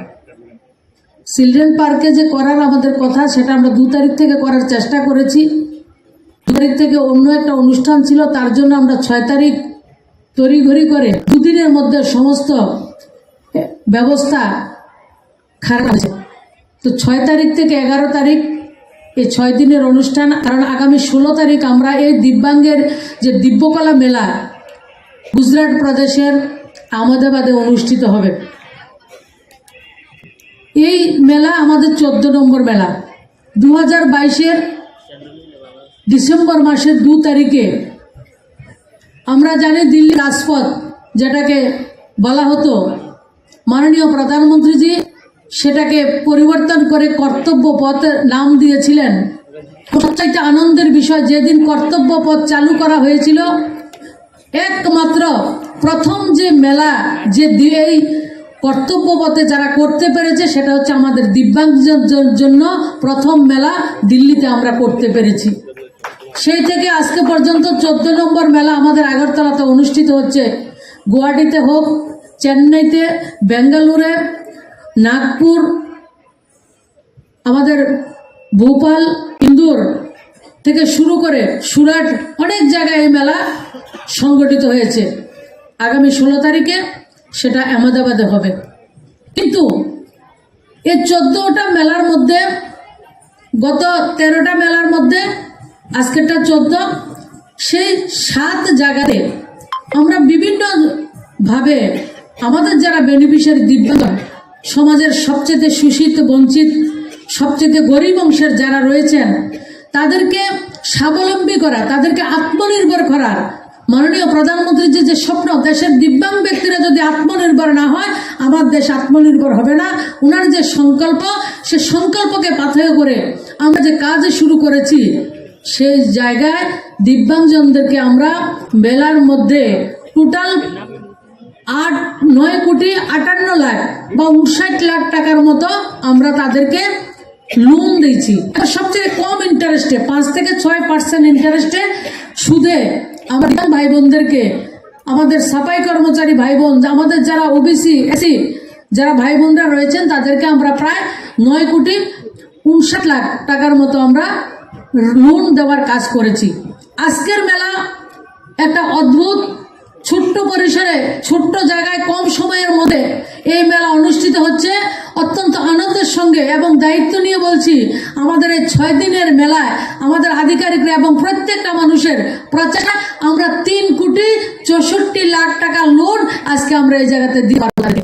চিলড্রেন পার্কে যে করার আমাদের কথা, সেটা আমরা 2 তারিখ থেকে করার চেষ্টা করেছি। 2 তারিখ থেকে অন্য একটা অনুষ্ঠান ছিল, তার জন্য আমরা 6 তারিখ তড়িঘড়ি করে 2 দিনের মধ্যে সমস্ত ব্যবস্থা খারাপ আছে। তো 6 তারিখ থেকে 11 তারিখ এই 6 দিনের অনুষ্ঠান, কারণ আগামী 16 তারিখ আমরা এই দিব্যাঙ্গের যে দিব্যকলা মেলা গুজরাট প্রদেশের আহমেদাবাদে অনুষ্ঠিত হবে। এই মেলা আমাদের 14 নম্বর মেলা। 2022-এর ডিসেম্বর মাসের 2 তারিখে আমরা জানি দিল্লি রাজপথ যেটাকে বলা হতো, মাননীয় প্রধানমন্ত্রীজি সেটাকে পরিবর্তন করে কর্তব্য পথের নাম দিয়েছিলেন। সবচাইতে আনন্দের বিষয়, যেদিন কর্তব্য পথ চালু করা হয়েছিল, একমাত্র প্রথম যে মেলা যে এই কর্তব্য পথে যারা করতে পেরেছে সেটা হচ্ছে আমাদের দিব্যাঙ্গদের জন্য প্রথম মেলা দিল্লিতে আমরা করতে পেরেছি। সেই থেকে আজকে পর্যন্ত 14 নম্বর মেলা আমাদের আগরতলাতে অনুষ্ঠিত হচ্ছে। গুয়াহাটিতে হোক, চেন্নাইতে, বেঙ্গালুরে, নাগপুর, আমাদের ভোপাল, ইন্দোর থেকে শুরু করে সুরাট, অনেক জায়গায় এই মেলা সংগঠিত হয়েছে। আগামী 16 তারিখে সেটা আহমেদাবাদে হবে। কিন্তু এই 14টা মেলার মধ্যে, গত 13টা মেলার মধ্যে আজকেরটা 14, সেই 7 জায়গাতে আমরা বিভিন্নভাবে আমাদের যারা বেনিফিশিয়ারি দিব্যাঙ্গ, সমাজের সবচেয়ে শোষিত, বঞ্চিত, সবচেয়ে গরিব অংশের যারা রয়েছেন তাদেরকে স্বাবলম্বী করা, তাদেরকে আত্মনির্ভর করার মাননীয় প্রধানমন্ত্রীর যে স্বপ্ন, দেশের দিব্যাঙ্গ ব্যক্তিরা যদি আত্মনির্ভর না হয় আমার দেশ আত্মনির্ভর হবে না। ওনার যে সংকল্প, সে সংকল্পকে পাথেয় করে আমরা যে কাজ শুরু করেছি, সেই জায়গায় দিব্যাঙ্গজনদেরকে আমরা মেলার মধ্যে টোটাল 9 কোটি 58 লাখ বা 59 লাখ টাকার মতো আমরা তাদেরকে লোন দিয়েছি। সবচেয়ে কম ইন্টারেস্টে, 5 থেকে 6% ইন্টারেস্টে সুদে আমাদের ভাই বোনদেরকে, আমাদের সাফাই কর্মচারী ভাই বোন, আমাদের যারা ওবিসি, এসি যারা ভাই বোনরা রয়েছেন তাদেরকে আমরা প্রায় 9 কোটি 59 লাখ টাকার মতো আমরা লোন দেওয়ার কাজ করেছি। আজকের মেলা একটা অদ্ভুত ছোট্ট পরিসরে, ছোট্ট জায়গায়, কম সময়ের মধ্যে এই মেলা অনুষ্ঠিত হচ্ছে অত্যন্ত আনন্দের সঙ্গে এবং দায়িত্ব নিয়ে বলছি। আমাদের এই 6 দিনের মেলায় আমাদের আধিকারিকরা এবং প্রত্যেকটা মানুষের প্রচারে আমরা 3 কোটি 64 লাখ টাকা লোন আজকে আমরা এই জায়গাতে দিতে পারবো।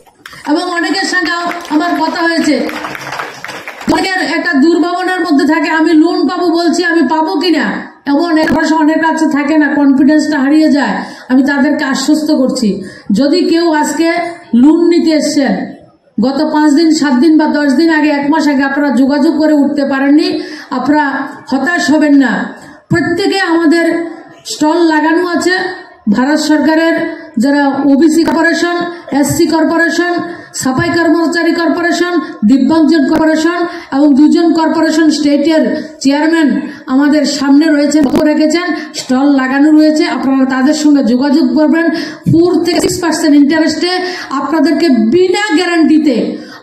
এবং অনেকের সঙ্গে আমার কথা হয়েছে, অনেকের একটা দুর্ভাবনার মধ্যে থাকে, আমি লোন পাবো, বলছি আমি পাবো কিনা, এমন অনেক কাছে থাকে না, কনফিডেন্সটা হারিয়ে যায়। আমি তাদেরকে আশ্বস্ত করছি, যদি কেউ আজকে লোন নিতে এসছেন, গত 5 দিন, 7 দিন বা 10 দিন আগে, 1 মাস আগে আপনারা যোগাযোগ করে উঠতে পারেননি, আপনারা হতাশ হবেন না। প্রত্যেকে আমাদের স্টল লাগানো আছে। ভারত সরকারের যারা ওবিসি কর্পোরেশন, এসসি কর্পোরেশন, সাফাই কর্মচারী কর্পোরেশন, দিব্যাঙ্গজন কর্পোরেশন এবং 2জন কর্পোরেশন স্টেটের চেয়ারম্যান আমাদের সামনে রয়েছেন, রেখেছেন, স্টল লাগানো রয়েছে। আপনারা তাদের সঙ্গে যোগাযোগ করবেন। 4 থেকে 6% ইন্টারেস্টে আপনাদেরকে বিনা গ্যারান্টিতে,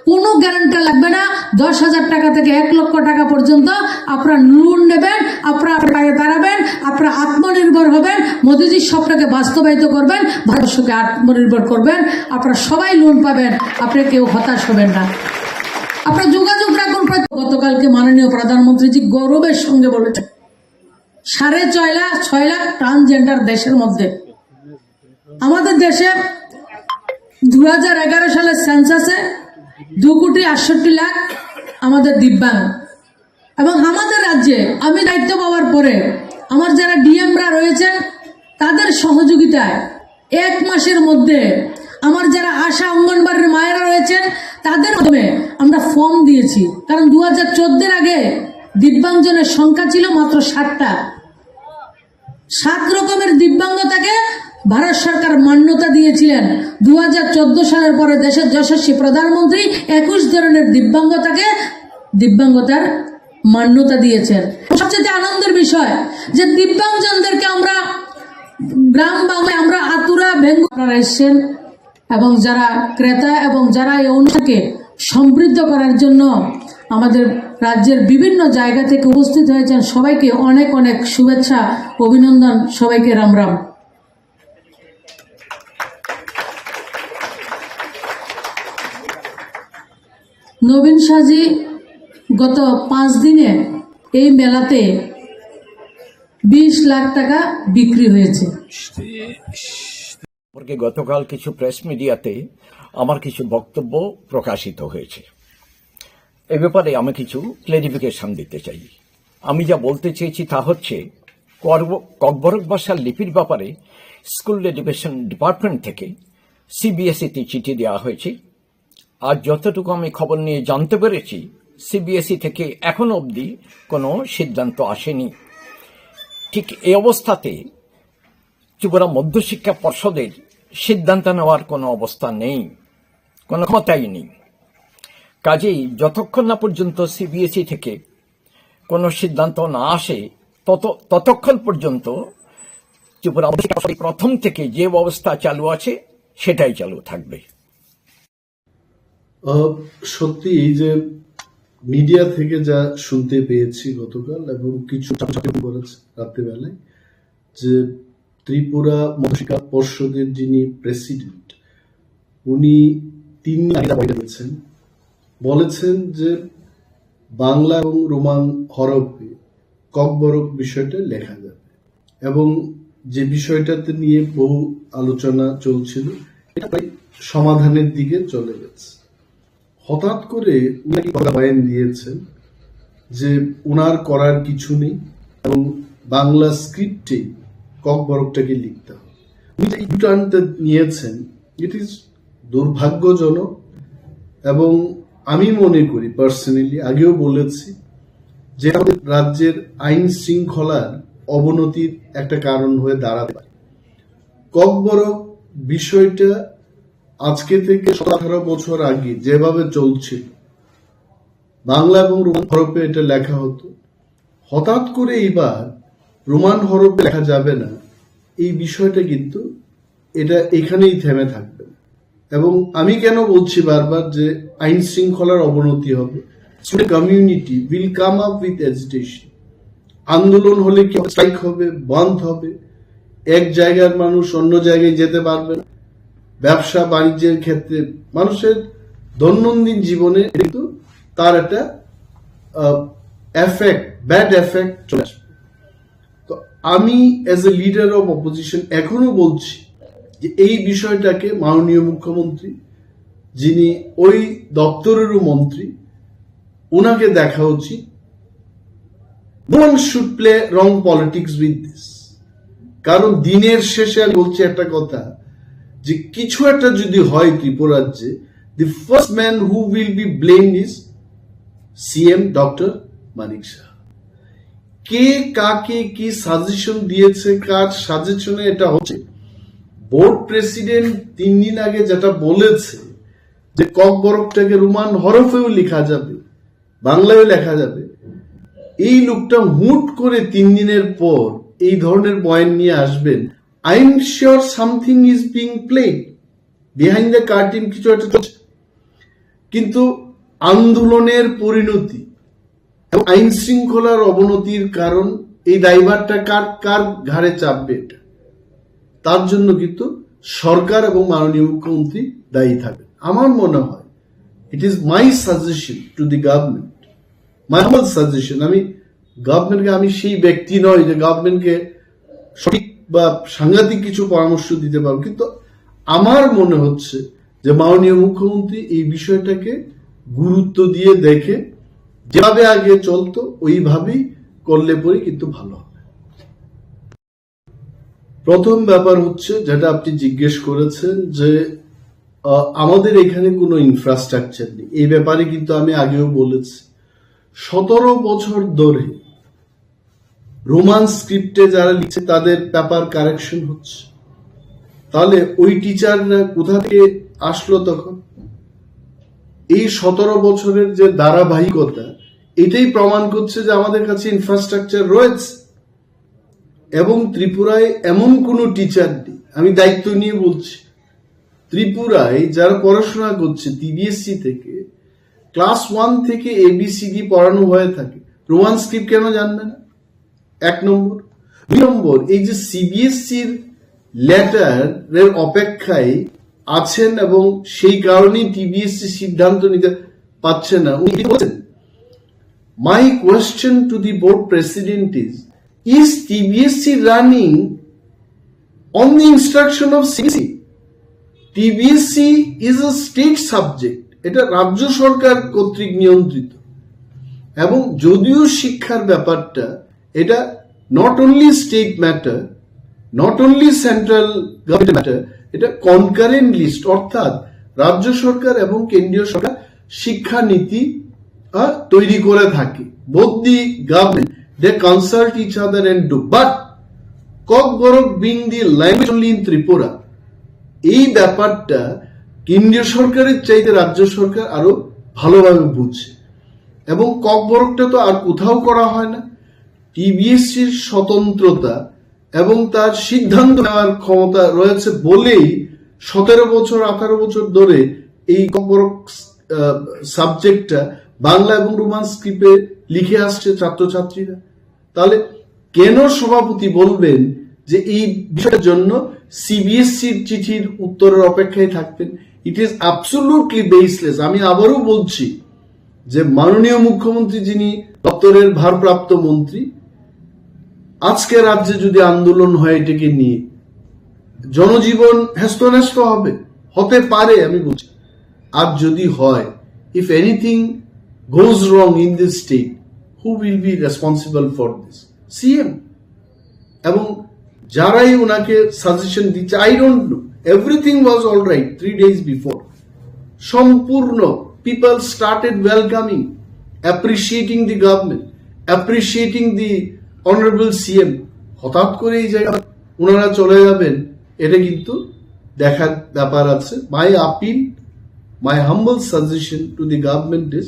কোনো গ্যারান্টি লাগবে না, 10,000 টাকা থেকে 1 লক্ষ টাকা পর্যন্ত আপনারা লোন নেবেন, আপনারা পায়ে দাঁড়াবেন, আপনারা আত্মনির্ভর হবেন, মোদিজির স্বপ্নকে বাস্তবায়িত করবেন, ভারতবর্ষকে আত্মনির্ভর করবেন, আপনারা সবাই লোন পাবেন, আপনারা কেউ হতাশ হবেন না। আপনারা যোগাযোগ রাখুন। গতকালকে মাননীয় প্রধানমন্ত্রীজি গৌরবের সঙ্গে বলেছেন 6.5 লাখ ট্রান্সজেন্ডার দেশের মধ্যে। আমাদের দেশে 2011 সালের সেন্সাসে 2 কোটি 68 লাখ আমাদের দিব্যাঙ্গ। এবং আমাদের রাজ্যে আমি দায়িত্ব পাওয়ার পরে আমার যারা ডিএমরা রয়েছেন তাদের সহযোগিতায় 1 মাসের মধ্যে আমার যারা আশা অঙ্গনবাড়ির মায়েরা রয়েছেন তাদের মাধ্যমে আমরা ফর্ম দিয়েছি। কারণ 2014 আগে দিব্যাঙ্গজনের সংখ্যা ছিল মাত্র 7টা। 7 রকমের দিব্যাঙ্গতাকে ভারত সরকার মান্যতা দিয়েছিলেন। 2014 সালের পরে দেশের যশস্বী প্রধানমন্ত্রী 21 ধরনের দিব্যাঙ্গতার মান্যতা দিয়েছেন। সবচেয়ে আনন্দের বিষয় যে দিব্যাঙ্গজনদেরকে আমরা গ্রাম বাংলায় আমরা আতুরা ভেঙ্গু আপনারা এসছেন এবং যারা ক্রেতা এবং যারা এই অনুষ্ঠানকে সমৃদ্ধ করার জন্য আমাদের রাজ্যের বিভিন্ন জায়গা থেকে উপস্থিত হয়েছেন, সবাইকে অনেক অনেক শুভেচ্ছা, অভিনন্দন, সবাইকে রাম রাম। নবীন সাজি গত 5 দিনে এই মেলাতে 20 লাখ টাকা বিক্রি হয়েছে। গতকাল কিছু প্রেস মিডিয়াতে আমার কিছু বক্তব্য প্রকাশিত হয়েছে। এ ব্যাপারে আমি কিছু ক্লারিফিকেশন দিতে চাই। আমি যা বলতে চেয়েছি তা হচ্ছে, ককবরক ভাষার লিপির ব্যাপারে স্কুল এডুকেশন ডিপার্টমেন্ট থেকে সিবিএসইতে চিঠি দেওয়া হয়েছে। আর যতটুকু আমি খবর নিয়ে জানতে পেরেছি, সিবিএসই থেকে এখনো অবধি কোনো সিদ্ধান্ত আসেনি। ঠিক এই অবস্থাতে ত্রিপুরা মধ্যশিক্ষা পর্ষদের সিদ্ধান্ত নেওয়ার কোনো অবস্থা নেই, কোনো ক্ষমতাই নেই। কাজেই যতক্ষণ না পর্যন্ত সিবিএসই থেকে কোনো সিদ্ধান্ত না আসে ততক্ষণ পর্যন্ত ত্রিপুরা প্রথম থেকে যে ব্যবস্থা চালু আছে সেটাই চালু থাকবে। সত্যি এই যে মিডিয়া থেকে যা শুনতে পেয়েছি গতকাল এবং কিছু করেছে রাত্রিবেলায়, যে ত্রিপুরা মধ্যশিক্ষা পর্ষদের যিনি প্রেসিডেন্ট উনি 3 দিন আগে বলেছেন যে বাংলা এবং রোমান হরফে ককবরক বিষয়টা লেখা যাবে, এবং যে বিষয়টাতে নিয়ে বহু আলোচনা চলছিল এটা প্রায় সমাধানের দিকে চলে গেছে। হঠাৎ করে উনি বয়ান দিয়েছেন যে উনার করার কিছু নেই এবং বাংলা স্ক্রিপ্টে ককবরকটাকে লিখতে হবে। উনি যে ইউটার্নটা নিয়েছেন ইট ইজ দুর্ভাগ্যজনক, এবং আমি মনে করি পার্সোনালি, আগেও বলেছি, যে আমাদের রাজ্যের আইন শৃঙ্খলার অবনতির একটা কারণ হয়ে দাঁড়াতে পারে। ককবরক বিষয়টা আজকে থেকে 17-18 বছর আগে যেভাবে চলছিল, বাংলা এবং রোমান হরফে এটা লেখা হতো, হঠাৎ করে এইবার রোমান হরফে লেখা যাবে না, এই বিষয়টা কিন্তু এটা এখানেই থেমে থাকবে। এবং আমি কেন বলছি বারবার যে আইন শৃঙ্খলার অবনতি হবে, student community will come up with agitation. আন্দোলন হলে কি স্ট্রাইক হবে, বন্ধ হবে, এক জায়গার মানুষ অন্য জায়গায় যেতে পারবে না, ব্যবসা বাণিজ্যের ক্ষেত্রে মানুষের দৈনন্দিন জীবনে কিন্তু তার একটা ব্যাড এফেক্ট চলে আসবে। তো আমি as a leader of opposition এখনো বলছি যে এই বিষয়টাকে মাননীয় মুখ্যমন্ত্রী, যিনি ওই দপ্তরেরও মন্ত্রী, ওনাকে দেখা উচিত। No one should play wrong politics with this. কারণ দিনের শেষে আমি বলছি একটা কথা, যে কিছু একটা যদি হয় ত্রিপুরা রাজ্যে, the first man who will be blamed is CM doctor Manik Saha. কে কাকে কি সাজেশন দিয়েছে, কার সাজেশনে এটা হচ্ছে, বোর্ড প্রেসিডেন্ট 3 দিন আগে যেটা বলেছে যে ককবরকটাকে রোমান হরফেও লেখা যাবে, বাংলায়ও লেখা যাবে, এই লোকটা হুট করে 3 দিনের পর এই ধরনের বয়ান নিয়ে আসবেন। I am sure something is being played behind the curtain, কিছু একটা চলছে। কিন্তু আন্দোলনের পরিণতি এবং আইন শৃঙ্খলার অবনতির কারণ, এই দায়ভারটা কার ঘাড়ে চাপবে, এটা তার জন্য কিন্তু সরকার এবং মাননীয় মুখ্যমন্ত্রী দায়ী থাকবে। আমার মনে হয় it is my suggestion to the government, my humble suggestion. আমি গভর্নমেন্টকে, আমি সেই ব্যক্তি নয় যে গভর্নমেন্টকে সঠিক বা সাংঘাতিক কিছু পরামর্শ দিতে পারবো, কিন্তু আমার মনে হচ্ছে যে মাননীয় মুখ্যমন্ত্রী এই বিষয়টাকে গুরুত্ব দিয়ে দেখে যেভাবে আগে চলতো ওইভাবেই করলে পরে কিন্তু ভালো হবে। প্রথম ব্যাপার হচ্ছে যেটা আপনি জিজ্ঞেস করেছেন যে আমাদের এখানে কোনো ইনফ্রাস্ট্রাকচার নেই, এই ব্যাপারে কিন্তু আমি আগেও বলেছি 17 বছর ধরে রোমান স্ক্রিপ্টে যারা লিখছে তাদের পেপার কারেকশন হচ্ছে, তাহলে ওই টিচাররা কোথা থেকে আসলো তখন? এই 17 বছরের যে ধারাবাহিকতা, এটাই প্রমাণ করছে যে আমাদের কাছে ইনফ্রাস্ট্রাকচার রয়েছে। এবং ত্রিপুরায় এমন কোনো টিচার নেই, আমি দায়িত্ব নিয়ে বলছি, ত্রিপুরায় যারা পড়াশোনা করছে সিবিএসই থেকে, ক্লাস 1 থেকে ABCD পড়ানো হয়ে থাকে, রোমান স্ক্রিপ্ট কেন জানবে না? 1 নম্বর। 2 নম্বর, এই যে সিবিএসইর লেটারের অপেক্ষায় আছেন এবং সেই কারণেই টিবিএসসি সিদ্ধান্ত নিতে, পাচ্ছে না উনি বলছেন my question to the board president is TBSC running on the instruction of CBSE? TBSC is a state subject, এটা রাজ্য সরকার কর্তৃক নিয়ন্ত্রিত, এবং যদিও শিক্ষার ব্যাপারটা এটা not only state matter, not only central government matter, এটা কনকারেন্ট লিস্ট, অর্থাৎ রাজ্য সরকার এবং কেন্দ্রীয় সরকার শিক্ষা নীতি তৈরি করে থাকে। Both the government they consult each other and do, but Kokborok being the language only in Tripura, এই ব্যাপারটা কেন্দ্রীয় সরকারের চাইতে রাজ্য সরকার আরো ভালোভাবে বুঝছে, এবং ককবরকটা তো আর কোথাও করা হয় না। টিবিএসসির স্বতন্ত্রতা এবং তার সিদ্ধান্ত নেওয়ার ক্ষমতা রয়েছে বলেই 17 বছর 18 বছর ধরে এই ককবরক সাবজেক্টটা বাংলা এবং রোমান স্ক্রিপ্টে লিখে আসছে ছাত্রছাত্রীরা। তাহলে কেন সভাপতি বলবেন যে এই বিষয়ের জন্য সিবিএসসির চিঠির উত্তরের অপেক্ষায় থাকতেন? It is absolutely baseless. আমি আবারও বলছি যে মাননীয় মুখ্যমন্ত্রী, যিনি দপ্তরের ভারপ্রাপ্ত মন্ত্রী, আজকে রাজ্যে যদি আন্দোলন হয় এটাকে নিয়ে, জনজীবন হেস্তনেস্ত হতে পারে আমি বলছি। আর যদি হয়, if anything goes wrong in this state, who will be responsible for this? CM এবং যারাই ওনাকে সাজেশন দিচ্ছে। I don't know, everything was all right 3 days before. সম্পূর্ণ people started welcoming, appreciating the government, appreciating the honorable CM. হঠাৎ করে এই জায়গায় ওনারা চলে যাবেন, এটা কিন্তু দেখার ব্যাপার আছে। My appeal, my humble suggestion to the government is,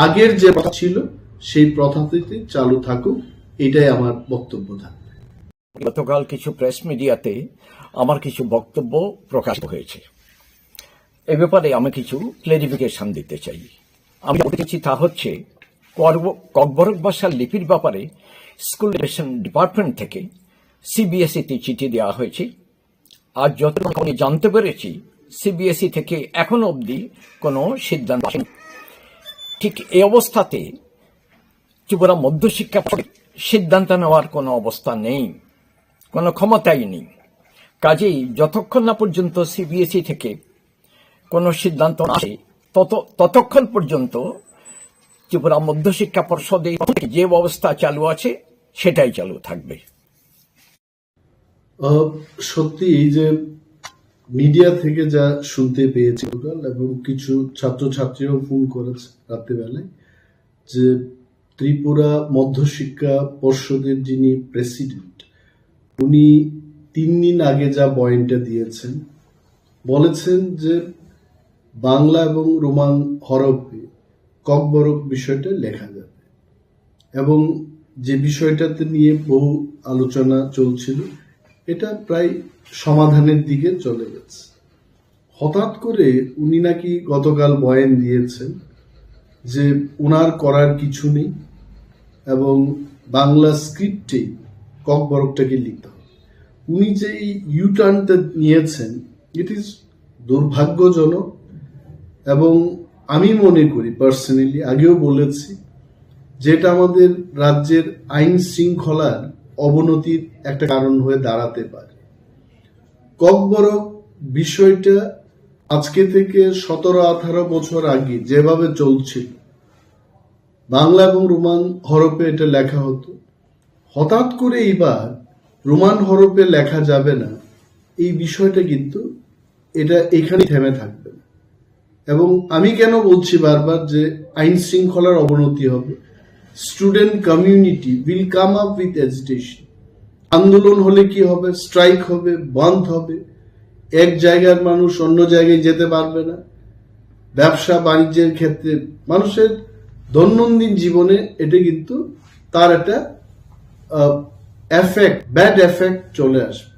আগের যে প্রথা ছিল সেই প্রথাটিতে চালু থাকুক, এটাই আমার বক্তব্য থাকবে। গতকাল কিছু প্রেস মিডিয়াতে আমার কিছু বক্তব্য প্রকাশিত হয়েছে। এ ব্যাপারে আমি কিছু ক্লারিফিকেশন দিতে চাই। আমি বলতে চাইছি তা হচ্ছে, ককবরক ভাষার লিপির ব্যাপারে স্কুল এডুকেশন ডিপার্টমেন্ট থেকে সিবিএসইতে চিঠি দেওয়া হয়েছে। আর যতটুকু আমি জানতে পেরেছি, সিবিএসই থেকে এখনো অবধি কোনো সিদ্ধান্ত আসেনি। ঠিক এই অবস্থাতে ত্রিপুরা মধ্যশিক্ষা পরিষদ সিদ্ধান্ত নেওয়ার কোনো অবস্থা নেই, কোনো ক্ষমতাই নেই। কাজেই যতক্ষণ না পর্যন্ত সিবিএসই থেকে কোনো সিদ্ধান্ত আসে, ততক্ষণ পর্যন্ত ত্রিপুরা মধ্যশিক্ষা পর্ষদে যে ব্যবস্থা চালু আছে সেটাই চালু থাকবে। সত্যি এই যে মিডিয়া থেকে যা শুনতে পেয়েছি এবং কিছু ছাত্রছাত্রীরাও ফোন করেছে রাত্রিবেলায়, যে ত্রিপুরা মধ্যশিক্ষা পর্ষদের যিনি প্রেসিডেন্ট, উনি 3 দিন আগে যা বয়ানটা দিয়েছেন, বলেছেন যে বাংলা এবং রোমান হরফে ককবরক বিষয়টা লেখা যাবে, এবং যে বিষয়টাতে নিয়ে বহু আলোচনা চলছিল এটা প্রায় সমাধানের দিকে চলে গেছে। হঠাৎ করে উনি নাকি গতকাল বয়ান দিয়েছেন যে ওনার করার কিছু নেই এবং বাংলা স্ক্রিপ্টে ককবরকটাকে লিখতে হবে। উনি যে এই ইউটার্নটা নিয়েছেন, ইট ইজ দুর্ভাগ্যজনক, এবং আমি মনে করি পার্সোনালি, আগেও বলেছি, যেটা আমাদের রাজ্যের আইন শৃঙ্খলার অবনতির একটা কারণ হয়ে দাঁড়াতে পারে। ককবরক বিষয়টা আজকে থেকে 17-18 বছর আগে যেভাবে চলছিল, বাংলা এবং রোমান হরফে এটা লেখা হতো, হঠাৎ করে এইবার রোমান হরফে লেখা যাবে না, এই বিষয়টা কিন্তু এটা এখানে থেমে থাকবে না। এবং আমি কেন বলছি বারবার যে আইন শৃঙ্খলার অবনতি হবে, student community will come up with agitation. আন্দোলন হলে কি হবে? স্ট্রাইক হবে, বন্ধ হবে, এক জায়গার মানুষ অন্য জায়গায় যেতে পারবে না। ব্যবসা বাণিজ্যের ক্ষেত্রে, মানুষের দৈনন্দিন জীবনে এটা কিন্তু তার একটা এফেক্ট, ব্যাড এফেক্ট চলে আসবে।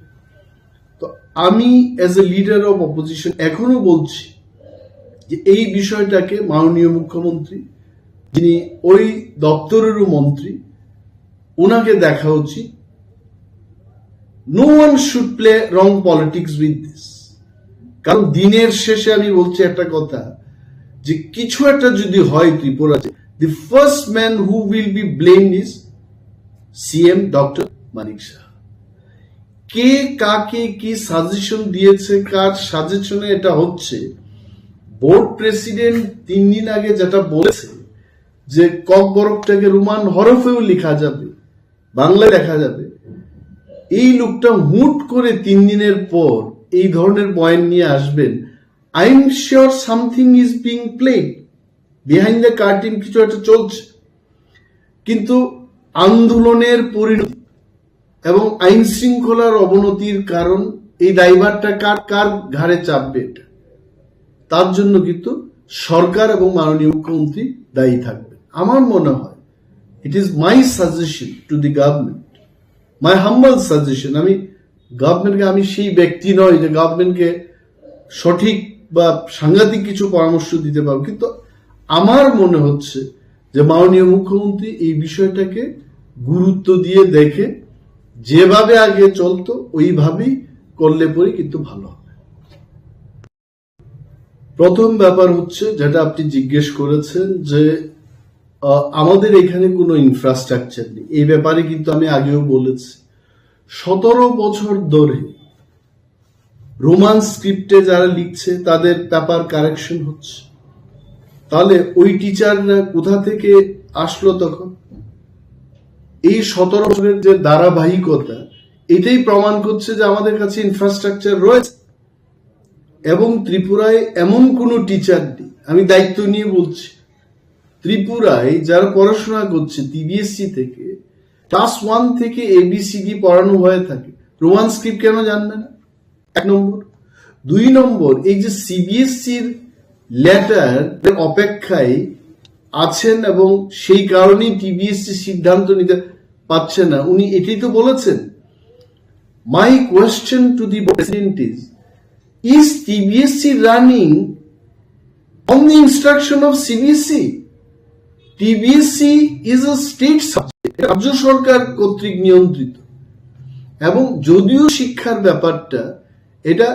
তো আমি as a leader of opposition এখনো বলছি যে এই বিষয়টাকে মাননীয় মুখ্যমন্ত্রী, যিনি ওই দপ্তরেরও মন্ত্রী, ওনাকে দেখা উচিত। No one should play wrong politics with this. কারণ দিনের শেষে আমি বলছি একটা কথা, যে কিছু একটা যদি হয় ত্রিপুরাতে, the first man who will be blamed is CM doctor Manik Shah. কে কাকে কি সাজেশন দিয়েছে, কার সাজেশনে এটা হচ্ছে, বোর্ড প্রেসিডেন্ট 3 দিন আগে যেটা বলেছে যে ককবরকটাকে রোমান হরফেও লেখা যাবে, বাংলায় লেখা যাবে, এই লোকটা হুট করে 3 দিনের পর এই ধরনের বয়ান নিয়ে আসবেন। I am sure something is being played behind the curtain, কিছু একটা চলছে। কিন্তু আন্দোলনের পরিণতি এবং আইন শৃঙ্খলার অবনতির কারণ, এই দায়ভারটা কার ঘাড়ে চাপবে, এটা তার জন্য কিন্তু সরকার এবং মাননীয় মুখ্যমন্ত্রী দায়ী থাকবে। আমার মনে হয় it is my suggestion to the government, my humble suggestion. আমি গভর্নমেন্টকে, আমি সেই ব্যক্তি নয় যে গভর্নমেন্টকে সঠিক বা সাংঘাতিক কিছু পরামর্শ দিতে পারবো, কিন্তু আমার মনে হচ্ছে যে মাননীয় মুখ্যমন্ত্রী এই বিষয়টাকে গুরুত্ব দিয়ে দেখে যেভাবে আগে চলতো ওইভাবেই করলে পরে কিন্তু ভালো হবে। প্রথম ব্যাপার হচ্ছে যেটা আপনি জিজ্ঞেস করেছেন যে আমাদের এখানে কোনো ইনফ্রাস্ট্রাকচার নেই, এই ব্যাপারে কিন্তু আমি আগেও বলেছি 17 বছর ধরে রোমান স্ক্রিপ্টে যারা লিখছে তাদের পেপার কারেকশন হচ্ছে, তাহলে ওই টিচাররা কোথা থেকে আসলো তখন? এই 17 বছরের যে ধারাবাহিকতা, এটাই প্রমাণ করছে যে আমাদের কাছে ইনফ্রাস্ট্রাকচার রয়েছে। এবং ত্রিপুরায় এমন কোনো টিচার নেই, আমি দায়িত্ব নিয়ে বলছি, ত্রিপুরায় যারা পড়াশোনা করছে সিবিএসসি থেকে, ক্লাস 1 থেকে এবিসিডি পড়ানো হয়ে থাকে, রোমান স্ক্রিপ্ট কেন জানবে না? 1 নম্বর। 2 নম্বর, এই যে সিবিএসসির লেটার অপেক্ষায় আছেন এবং সেই কারণেই টিবিএসসি সিদ্ধান্ত নিতে পারছে না, উনি এটাই তো বলেছেন। My question to the president is TBSC running on the instruction of CBSC? TBSC is a state subject, রাজ্য সরকার কর্তৃক নিয়ন্ত্রিত, এবং যদিও শিক্ষার ব্যাপারটা এটা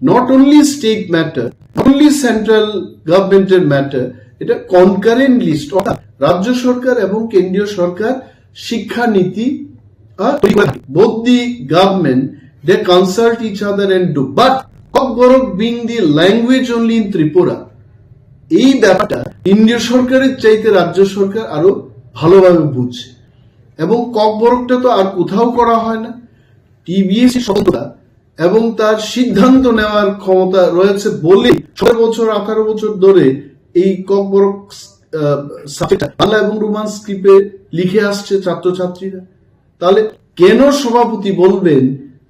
not only state matter, not only central গভর্নমেন্টের ম্যাটার, এটা কনকারেন্ট লিস্ট, অর্থাৎ রাজ্য সরকার এবং কেন্দ্রীয় সরকার শিক্ষা নীতি, both the government they consult each other and do, but Kokborok being the language only in Tripura, এই ব্যাপারটা কেন্দ্রীয় সরকারের চাইতে রাজ্য সরকার আরো ভালোভাবে বুঝছে, এবং ককবরকটা তো আর কোথাও করা হয় না। টিবিএসসি স্বতন্ত্রতা এবং তার সিদ্ধান্ত নেওয়ার ক্ষমতা রয়েছে বলেই 16 বছর 18 বছর ধরে এই ককবরক সাবজেক্ট বাংলা এবং রোমান স্ক্রিপ্টে লিখে আসছে ছাত্রছাত্রীরা। তাহলে কেন সভাপতি বলবেন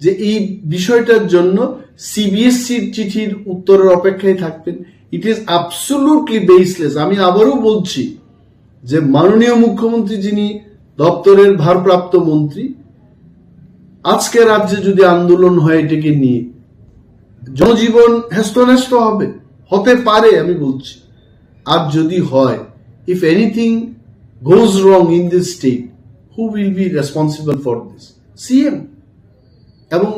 যে এই বিষয়টার জন্য সিবিএসসির চিঠির উত্তরের অপেক্ষায় থাকবেন? It is absolutely baseless. আমি আবারও বলছি যে মাননীয় মুখ্যমন্ত্রী যিনি দপ্তরের ভারপ্রাপ্ত মন্ত্রী, আজকে রাজ্যে যদি আন্দোলন হয় এটাকে নিয়ে, জনজীবন হেস্তনেস্ত হতে পারে আমি বলছি। আর যদি হয়, if anything goes wrong in this state, who will be responsible for this? CM এবং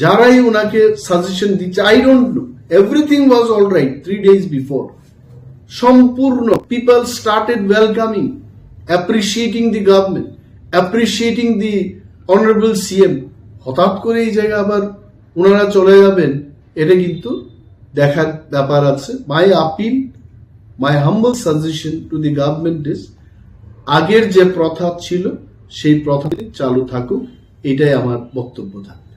যারাই ওনাকে সাজেশন দিচ্ছে। I don't know, everything was all right 3 days before, সম্পূর্ণ people started welcoming, appreciating the government, appreciating the honourable CM. হঠাৎ করে এই জায়গায় আবার ওনারা চলে যাবেন, এটা কিন্তু দেখার ব্যাপার আছে। My appeal, my humble suggestion to the government is, আগের যে প্রথা ছিল সেই প্রথা চালু থাকুক, এটাই আমার বক্তব্য থাকবে।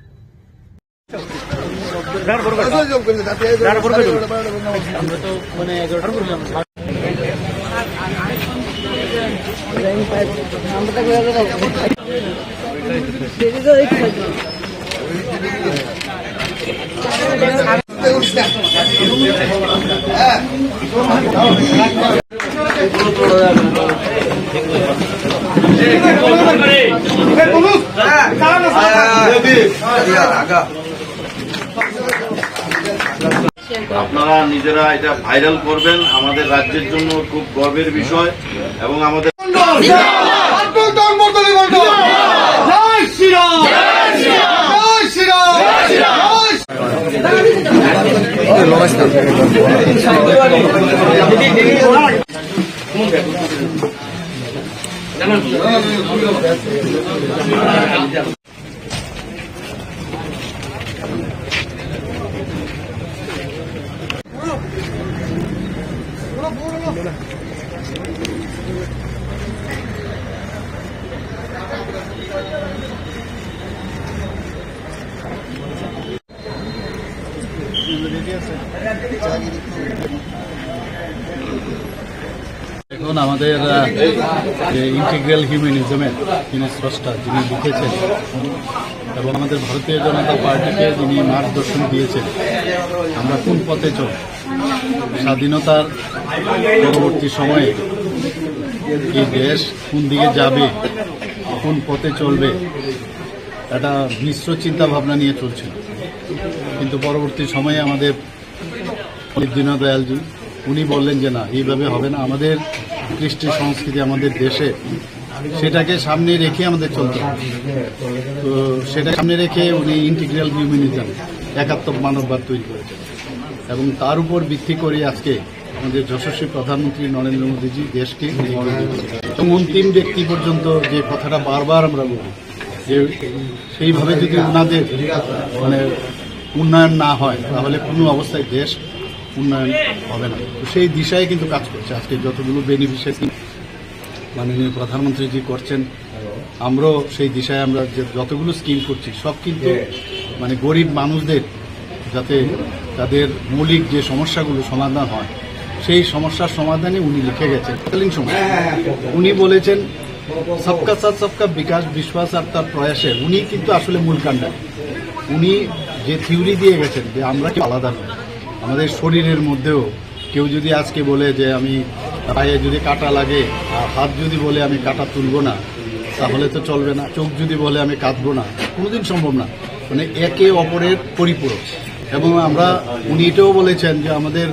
আপনারা নিজেরা এটা ভাইরাল করবেন, আমাদের রাজ্যের জন্য খুব গর্বের বিষয়। এবং আমাদের জয় শ্রীরাম। এখন আমাদের ইন্টিগ্রাল হিউম্যানিজমের যিনি স্রষ্টা, যিনি লিখেছেন এবং আমাদের ভারতীয় জনতা পার্টিকে যিনি মার্গদর্শন দিয়েছেন আমরা কোন পথে চল, স্বাধীনতার পরবর্তী সময়ে এই দেশ কোন দিকে যাবে, কোন পথে চলবে, একটা মিশ্র চিন্তা ভাবনা নিয়ে চলছিল। কিন্তু পরবর্তী সময়ে আমাদের দীনদয়ালজি উনি বললেন যে না, এইভাবে হবে না, আমাদের কৃষ্টি সংস্কৃতি আমাদের দেশে, সেটাকে সামনে রেখে আমাদের চলতে হবে। তো সেটা সামনে রেখে উনি ইন্টিগ্রাল হিউম্যানিজম, একাত্মক মানববাদ তৈরি করেছেন এবং তার উপর ভিত্তি করে আজকে আমাদের যশস্বী প্রধানমন্ত্রী নরেন্দ্র মোদীজি দেশকে এবং অন্তিম ব্যক্তি পর্যন্ত যে কথাটা বারবার আমরা বলি যে সেইভাবে যদি ওনাদের মানে উন্নয়ন না হয় তাহলে কোনো অবস্থায় দেশ উন্নয়ন হবে না। তো সেই দিশায় কিন্তু কাজ করছে আজকে যতগুলো বেনিফিশিয়ারি মাননীয় প্রধানমন্ত্রীজি করছেন, আমরাও সেই দিশায় আমরা যে যতগুলো স্কিম করছি সব কিন্তু মানে গরিব মানুষদের যাতে তাদের মৌলিক যে সমস্যাগুলো সমাধান হয় সেই সমস্যার সমাধানে উনি লিখে গেছেন। কালীন সময় উনি বলেছেন সবকা সাথ সবকা বিকাশ, বিশ্বাস আর তার প্রয়াসের উনি কিন্তু আসলে মূল কাণ্ডারি। উনি যে থিওরি দিয়ে গেছেন যে আমরা কি আলাদা নয়, আমাদের শরীরের মধ্যেও কেউ যদি আজকে বলে যে আমি পায়ে যদি কাটা লাগে আর হাত যদি বলে আমি কাটা তুলব না তাহলে তো চলবে না, চোখ যদি বলে আমি কাঁদবো না, কোনোদিন সম্ভব না। মানে একে অপরের পরিপূরক। এবং আমরা উনি এটাও বলেছেন যে আমাদের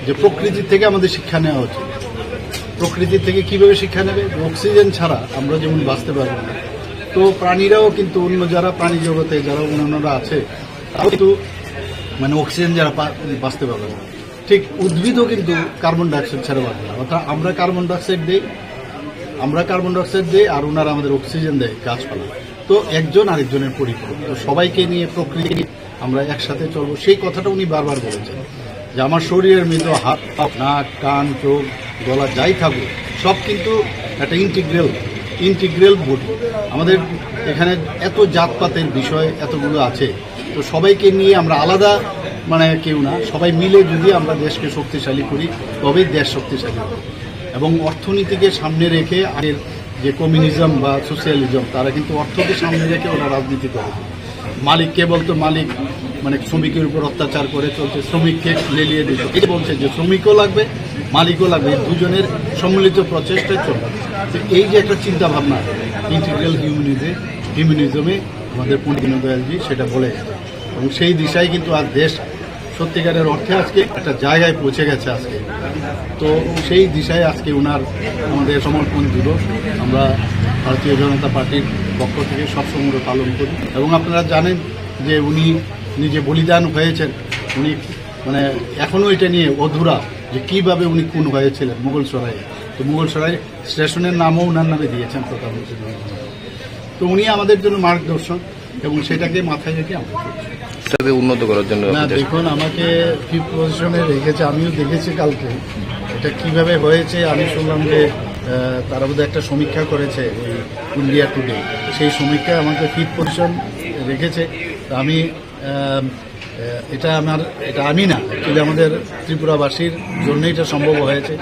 যে প্রকৃতির থেকে আমাদের শিক্ষা নেওয়া উচিত। প্রকৃতির থেকে কিভাবে শিক্ষা নেবে? অক্সিজেন ছাড়া আমরা যেমন বাঁচতে পারবো না, তো প্রাণীরাও কিন্তু অন্য যারা প্রাণী জগতে যারা অন্যান্যরা আছে তারাও কিন্তু মানে অক্সিজেন যারা বাঁচতে পারবে না, ঠিক উদ্ভিদও কিন্তু কার্বন ডাইঅক্সাইড ছাড়া বাঁচবে না। অর্থাৎ আমরা কার্বন ডাইঅক্সাইড দিই আর ওনারা আমাদের অক্সিজেন দেয় গাছপালা। তো একজন আরেকজনের পরিপূরক। তো সবাইকে নিয়ে প্রকৃতি আমরা একসাথে চলবো, সেই কথাটা উনি বারবার বলেছেন যে আমার শরীরের মধ্যে হাত, নাক, কান, চোখ, গলা যাই থাকুক সব কিন্তু একটা ইন্টিগ্রাল বডি। আমাদের এখানে এত জাতপাতের বিষয় এতগুলো আছে, তো সবাইকে নিয়ে আমরা আলাদা মানে কেউ না, সবাই মিলে যদি আমরা দেশকে শক্তিশালী করি তবেই দেশ শক্তিশালী হবে। এবং অর্থনীতিকে সামনে রেখে আগের যে কমিউনিজম বা সোশ্যালিজম তারা কিন্তু অর্থকে সামনে রেখে ওরা রাজনীতি করে। মালিককে বলতো মালিক মানে শ্রমিকের উপর অত্যাচার করে চলছে, শ্রমিককে লেলিয়ে দিত। এই বলছে যে শ্রমিকও লাগবে মালিকও লাগবে, দুজনের সম্মিলিত প্রচেষ্টায় চলবে। এই যে একটা চিন্তা ভাবনা ইন্টিগ্রাল হিউম্যানিজমে আমাদের পণ্ডিত দীনদয়ালজি সেটা বলে গেছে এবং সেই দিশায় কিন্তু আজ দেশ সত্যিকারের অর্থে আজকে একটা জায়গায় পৌঁছে গেছে আজকে। তো সেই দিশায় আজকে ওনার আমাদের সমর্পণ দিবস আমরা ভারতীয় জনতা পার্টির পক্ষ থেকে সবসময় পালন করি। এবং আপনারা জানেন যে উনি নিজে বলিদান হয়েছেন, উনি মানে এখনও এটা নিয়ে অধুরা যে কীভাবে উনি খুন হয়েছিলেন মুঘলসরাইয়ে। তো মুঘলসরাই স্টেশনের নামও ওনার নামে দিয়েছেন প্রধানমন্ত্রী। তো উনি আমাদের জন্য মার্গদর্শন এবং সেটাকে মাথায় রেখে আমরা উন্নত করার জন্য। না দেখুন, আমাকে ফিফথ পজিশনে রেখেছে, আমিও দেখেছি কালকে এটা কিভাবে হয়েছে। আমি শুনলাম যে তারা বোধহয় একটা সমীক্ষা করেছে ওই ইন্ডিয়া টুডে, সেই সমীক্ষায় আমাকে ফিফথ পজিশন রেখেছে। আমি এটা আমি না, অ্যাকচুয়ালি আমাদের ত্রিপুরাবাসীর জন্যই এটা সম্ভব হয়েছে।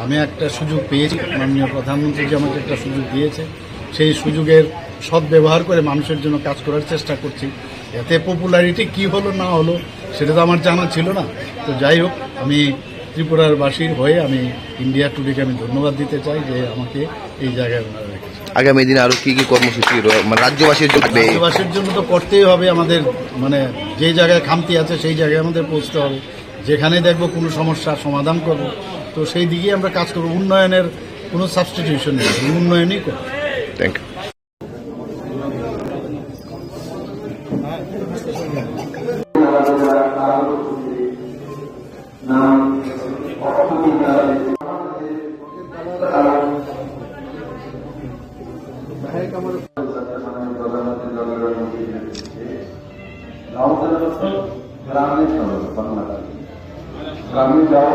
আমি একটা সুযোগ পেয়েছি, মাননীয় প্রধানমন্ত্রী যে আমাকে একটা সুযোগ দিয়েছে, সেই সুযোগের সদ্ব্যবহার করে মানুষের জন্য কাজ করার চেষ্টা করছি। এতে পপুলারিটি কি হলো না হলো সেটা তো আমার জানা ছিল না। তো যাই হোক, আমি ত্রিপুরার বাসীর হয়ে আমি ইন্ডিয়া টুডেকে আমি ধন্যবাদ দিতে চাই যে আমাকে এই জায়গায় ওনারা রেখেছে। আগামী দিনে আরো কি কি কর্মসূচি মানে রাজ্যবাসীর জন্য তো করতেই হবে। আমাদের মানে যে জায়গায় খামতি আছে সেই জায়গায় আমাদের পৌঁছতে হবে, যেখানে দেখবো কোনো সমস্যার সমাধান করব, তো সেই দিকেই আমরা কাজ করবো। উন্নয়নের কোনো সাবস্টিটিউশন নেই, উন্নয়নই করব। Thank you. গ্রামে চলো বাংলাদেশ গ্রামে যাও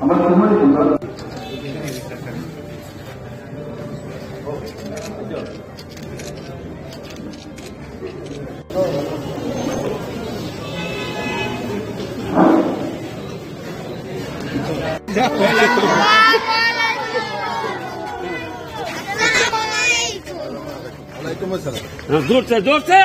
আমার সময় জোরছে জোরছে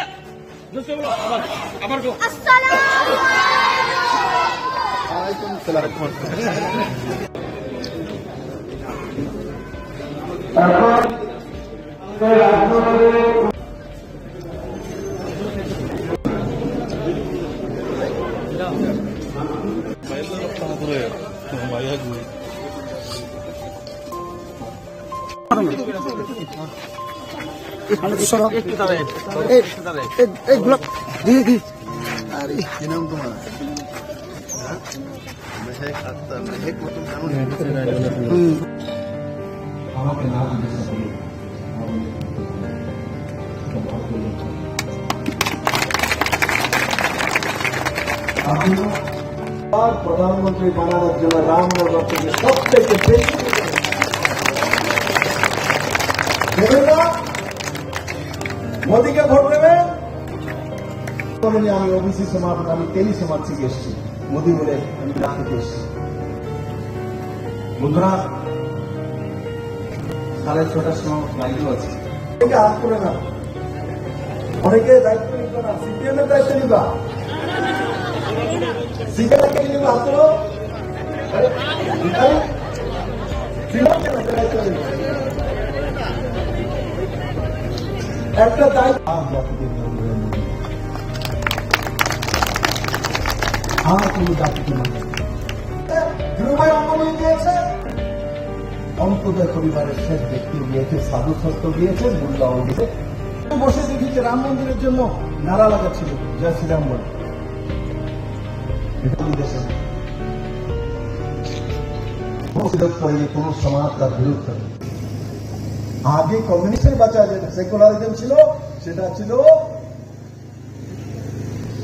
আবার প্রধানমন্ত্রী বানানোর জন্য রামনগর থেকে সব থেকে বেশি দেবেন না মোদীকে ভোট দেবেন। আমি ওবিসি সমাজ, আমি তেলি সমাজ থেকে এসেছি, মোদী বলে আমি রাখতে এসেছি। বন্ধুরা 6:30টার সময় ফ্লাইটও আছে, হাত করে না, অনেকে দায়িত্ব নিত না, সিপিএম এর দায়িত্ব নিবা, সিপিএম নিবা হাত করো, একটা দায়িত্ব কোনো জাতিকে দিয়েছে, অন্তদয় পরিবারের শেষ ব্যক্তি দিয়েছে, সাধু সত্য দিয়েছে, মোল্লাও দিয়েছে। বসে দেখেছে রাম মন্দিরের জন্য নারা লাগাচ্ছিল জয় শ্রীরাম বলে। কোন সমাজ তার বিরুদ্ধে আগে কমিউনিস্টের বাঁচা যে সেকুলারিজম ছিল সেটা ছিল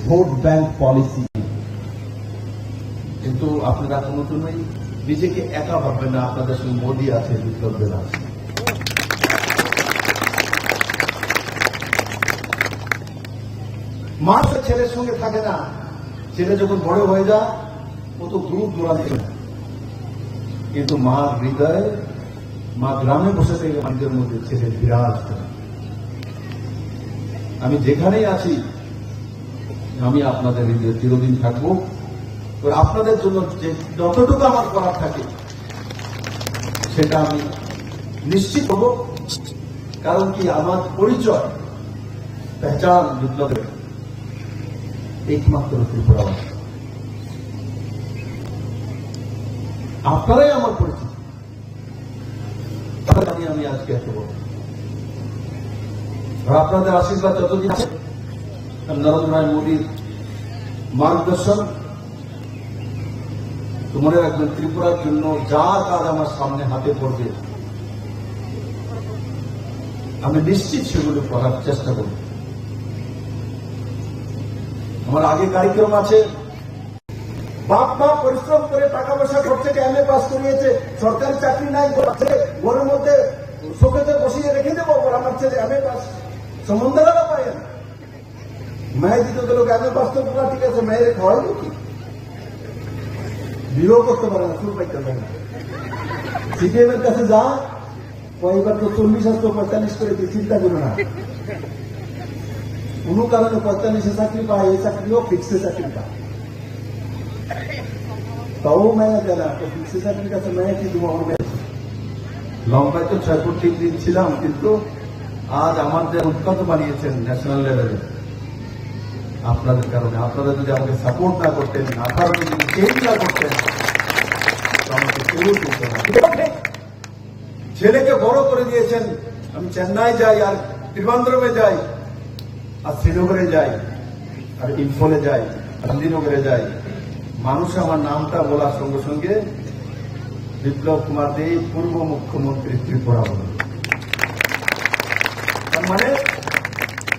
ভোট ব্যাংক পলিসি। কিন্তু আপনারা কোনো জন্যই নিজেকে একা ভাববেন না, আপনাদের সঙ্গে মোদী আছে, বিপ্লবদের আছে। মা তো ছেলের সঙ্গে থাকে না, ছেলে যখন বড় হয়ে যায় কত দূর দূরান্তে, কিন্তু মা হৃদয়ে, মা গ্রামে বসে থেকে মানুষের মধ্যে ছেলে বিরাজ করে। আমি যেখানেই আছি আমি আপনাদের হৃদয়ে চিরদিন থাকবো। আপনাদের জন্য যে যতটুকু আমার করার থাকে সেটা আমি নিশ্চিত হব। কারণ কি, আমার পরিচয় পেহচান বিপ্লবের একমাত্র ত্রিপুরাবাসী, আপনারাই আমার পরিচিত। আমি আজকে এত বড়, আপনাদের আশীর্বাদ যতদিন আছে, নরেন্দ্র ভাই মোদীর মার্গদর্শন, মনে রাখবেন ত্রিপুরার জন্য যা কাজ আমার সামনে হাতে পড়বে আমি নিশ্চিত সেগুলো করার চেষ্টা করব। আমার আগে কার্যক্রম আছে, বাপ মা পরিশ্রম করে টাকা পয়সা খরচ থেকে এমএ পাস করিয়েছে, সরকারি চাকরি নাই, ঘরের মধ্যে শোকেতে বসিয়ে রেখে দেবো, আমার ছেলে এমএ পাস, সম্বন্ধেরা পায় না, মেয়ে দিতে গেল এমএ পাস তো পুরা ঠিক আছে, মেয়ের খাওয়াই কি বিয়েও করতে পারে না, সুর পাইতে পারে না। সিপিএম এর কাছে যা কয়েকবার তো 40 আসতো 45 করে চিন্তা করো না, কোন কারণে 45-এ চাকরি পায়, এই চাকরিও ফিক্সে চাকরি পায়, তাও মেয়ে দেয় না, তো ফিক্সে চাকরির কাছে মেয়ে কি দেবো? লম্বায় তো 6 ফুট 3 দিন ছিলাম, কিন্তু আজ আমাদের উৎপাদ বানিয়েছেন ন্যাশনাল লেভেলে আপনাদের কারণে। আপনারা যদি আমাকে সাপোর্ট না করতেন, আপনারা যদি চেঞ্জ না করতেন, আমাকে কেউ তুলতে না। ছেলেকে বড় করে দিয়েছেন, আমি চেন্নাই যাই, আর ত্রিবান্দ্রমে যাই, আর শ্রীনগরে যাই, আর ইম্ফলে যাই, গান্ধীনগরে যাই, মানুষ আমার নামটা বলার সঙ্গে সঙ্গে বিপ্লব কুমার দেব পূর্ব মুখ্যমন্ত্রী ত্রিপুরা বলে। তার মানে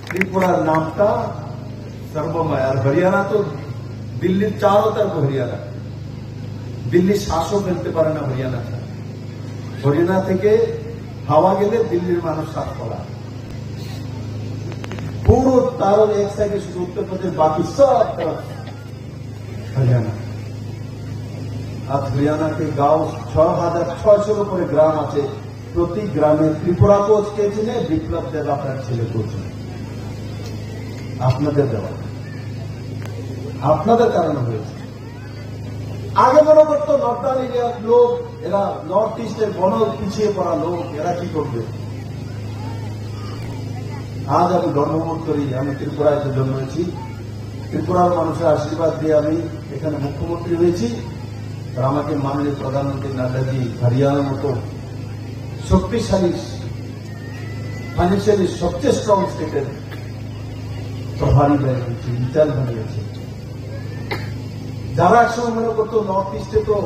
ত্রিপুরার নামটা সর্বময়। আর হরিয়ানা তো দিল্লির চারো তরফ হরিয়ানা, দিল্লি শ্বাসও ফেলতে পারে না হরিয়ানা। হরিয়ানা থেকে হাওয়া গেলে দিল্লির মানুষ শ্বাস পড়া। পুরো তার এক সাইডে শুধু উত্তর প্রদেশ, বাকি সব तरफ हरियाणा। আজ হরিয়ানাতে গাঁও 6,600 উপরে গ্রাম আছে। প্রতি গ্রামে ত্রিপুরা কোচ কে চিনে? বিপ্লব দেব আপনার ছেলে কোচ। আপনাদের দেওয়া, আপনাদের কারণে হয়েছে। আগে মনে করতো নর্দার্ন এরিয়ার লোক, এরা নর্থ ইস্টের বন পিছিয়ে পড়া লোক, এরা কি করবে। আজ আমি গর্ববোধ করি আমি ত্রিপুরায় জন্মেছি, ত্রিপুরার মানুষের আশীর্বাদ দিয়ে আমি এখানে মুখ্যমন্ত্রী হয়েছি। আর আমাকে মাননীয় প্রধানমন্ত্রী নাড্ডাজি হরিয়ানার মতো শক্তিশালী, ফাইন্যান্সিয়ালি সবচেয়ে স্ট্রং স্টেটের প্রভারী বানিয়েছে, ইনচার্জ বানিয়েছে। যারা একসময় মনে করতো নর্থ ইস্টে তো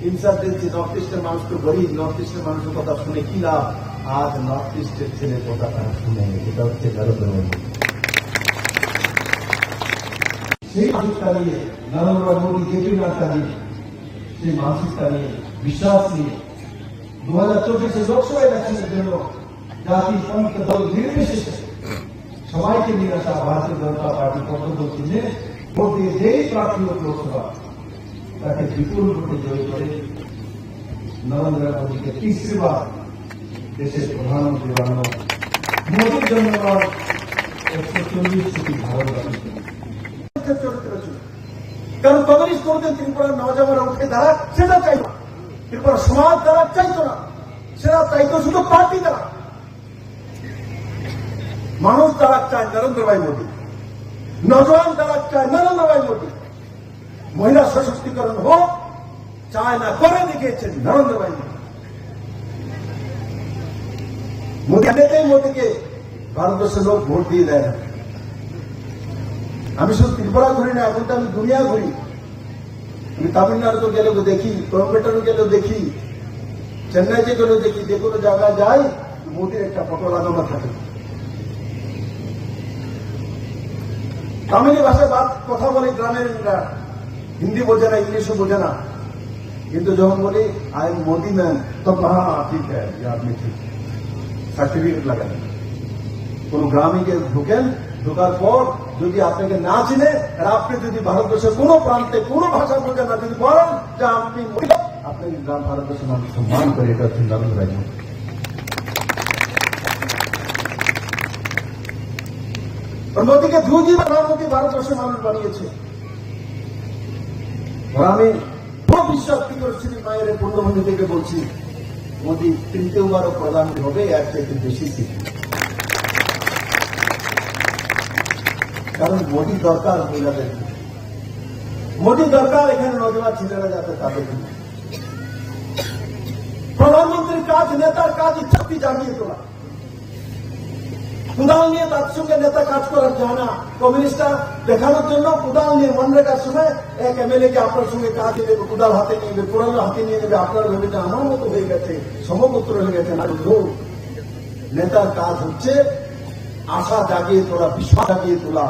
ইনসার্জেন্সি, নর্থ ইস্টের মানুষ তো গরিব, নর্থ ইস্টের মানুষের কথা শুনে কি লাভ। আজ নর্থ ইস্টের ছেলে কথা তারা শুনে, এটা হচ্ছে নরেন্দ্র মোদী। সেই মানসিকতা নিয়ে নরেন্দ্র মোদী জেপি নাড্ডা নিয়ে, সেই মানসিকতা নিয়ে, বিশ্বাস নিয়ে 2024 লোকসভা ইলেকশনের জন্য জাতি পন্থ দল নির্বিশেষে সবাইকে নিয়ে আসা ভারতীয় জনতা পার্টি পক্ষ চিহ্নে ভোট দিয়ে যেই প্রার্থী হোক লোকসভা, তাকে বিপুল ভোটে জয় করে নরেন্দ্র মোদীকে তৃতীয়বার দেশের প্রধানমন্ত্রী বানানো, মোদীর জন্য 140 কোটি ভারতবাসী। কারণ কমিউনিস্ট করতেন ত্রিপুরার নওজওয়ানরা উঠে দাঁড়াক, সেটা চাইতো না। ত্রিপুরা সমাজ দ্বারা চাইতো না, সেটা চাইতো শুধু পার্টি দ্বারা। মানুষ দ্বারা চায় নরেন্দ্র ভাই মোদী, নজওয়ান দ্বারা চায় নরেন্দ্র ভাই মোদী। মহিলা সশক্তিকরণ হোক, চায় না, করে দেখিয়েছেন নরেন্দ্র ভাই মোদী। মোদী এমনিতেই মোদীকে ভারতবর্ষের লোক ভোট দিয়ে দেয় না। আমি শুধু ত্রিপুরা ঘুরি না, এখন তো আমি দুনিয়া ঘুরি। আমি তামিলনাড়ু গেলেও দেখি, কোয়েম্বাটোর গেলেও দেখি, চেন্নাইতে গেলেও দেখি, যে কোনো জায়গায় যাই মোদীর একটা ফটো লাগানো থাকে। তামিলি ভাষায় কথা বলে গ্রামের, হিন্দি বোঝে না, ইংলিশও বোঝে না, কিন্তু যখন বলি আই এম মোদি ম্যান, তখন হ্যাঁ ঠিক আছে, আপনি ঠিক, সার্টিফিকেট লাগান। কোন গ্রামে গিয়ে ঢুকেন, ঢোকার পর যদি আপনাকে না চিনে, আর আপনি যদি ভারতবর্ষের কোন প্রান্তে কোন ভাষা বোঝেন না, যদি বলেন যে আপনি আপনাকে গ্রাম ভারতবর্ষের মানুষ সম্মান করে, এটা হচ্ছে নরেন্দ্র ভাই মোদী। মোদীকে দুই প্রধানমন্ত্রী ভারতবর্ষের মানুষ বানিয়েছে। আমি খুব বিশ্বাস কি করছি, মায়ের পূর্ণভূমি থেকে বলছি, মোদী তৃতীয়বারও প্রধানমন্ত্রী হবে, এর চাইতে বেশি সিট। কারণ মোদী দরকার মহিলাদের, মোদী দরকার এখানে নজওয়ান ছেলেরা যাতে তাদের। প্রধানমন্ত্রীর কাজ, নেতার কাজ ইচ্ছাটি জানিয়ে তোলা। কুদাল নিয়ে তার সঙ্গে নেতা কাজ করার যায় না। কমিউনিস্টরা দেখানোর জন্য কুদাল নিয়ে মনরেগার সময় এক এমএলএ কে আপনার সঙ্গে কাজ দেবে, কুদাল হাতে নিয়ে নেবে, পুরানো হাতে নিয়ে নেবে। আপনার ভেবেছে আমার মতো হয়ে গেছে, সমপুত্র হয়ে গেছে। নেতার কাজ হচ্ছে আশা জাগিয়ে তোলা, বিশ্বাস জাগিয়ে তোলা।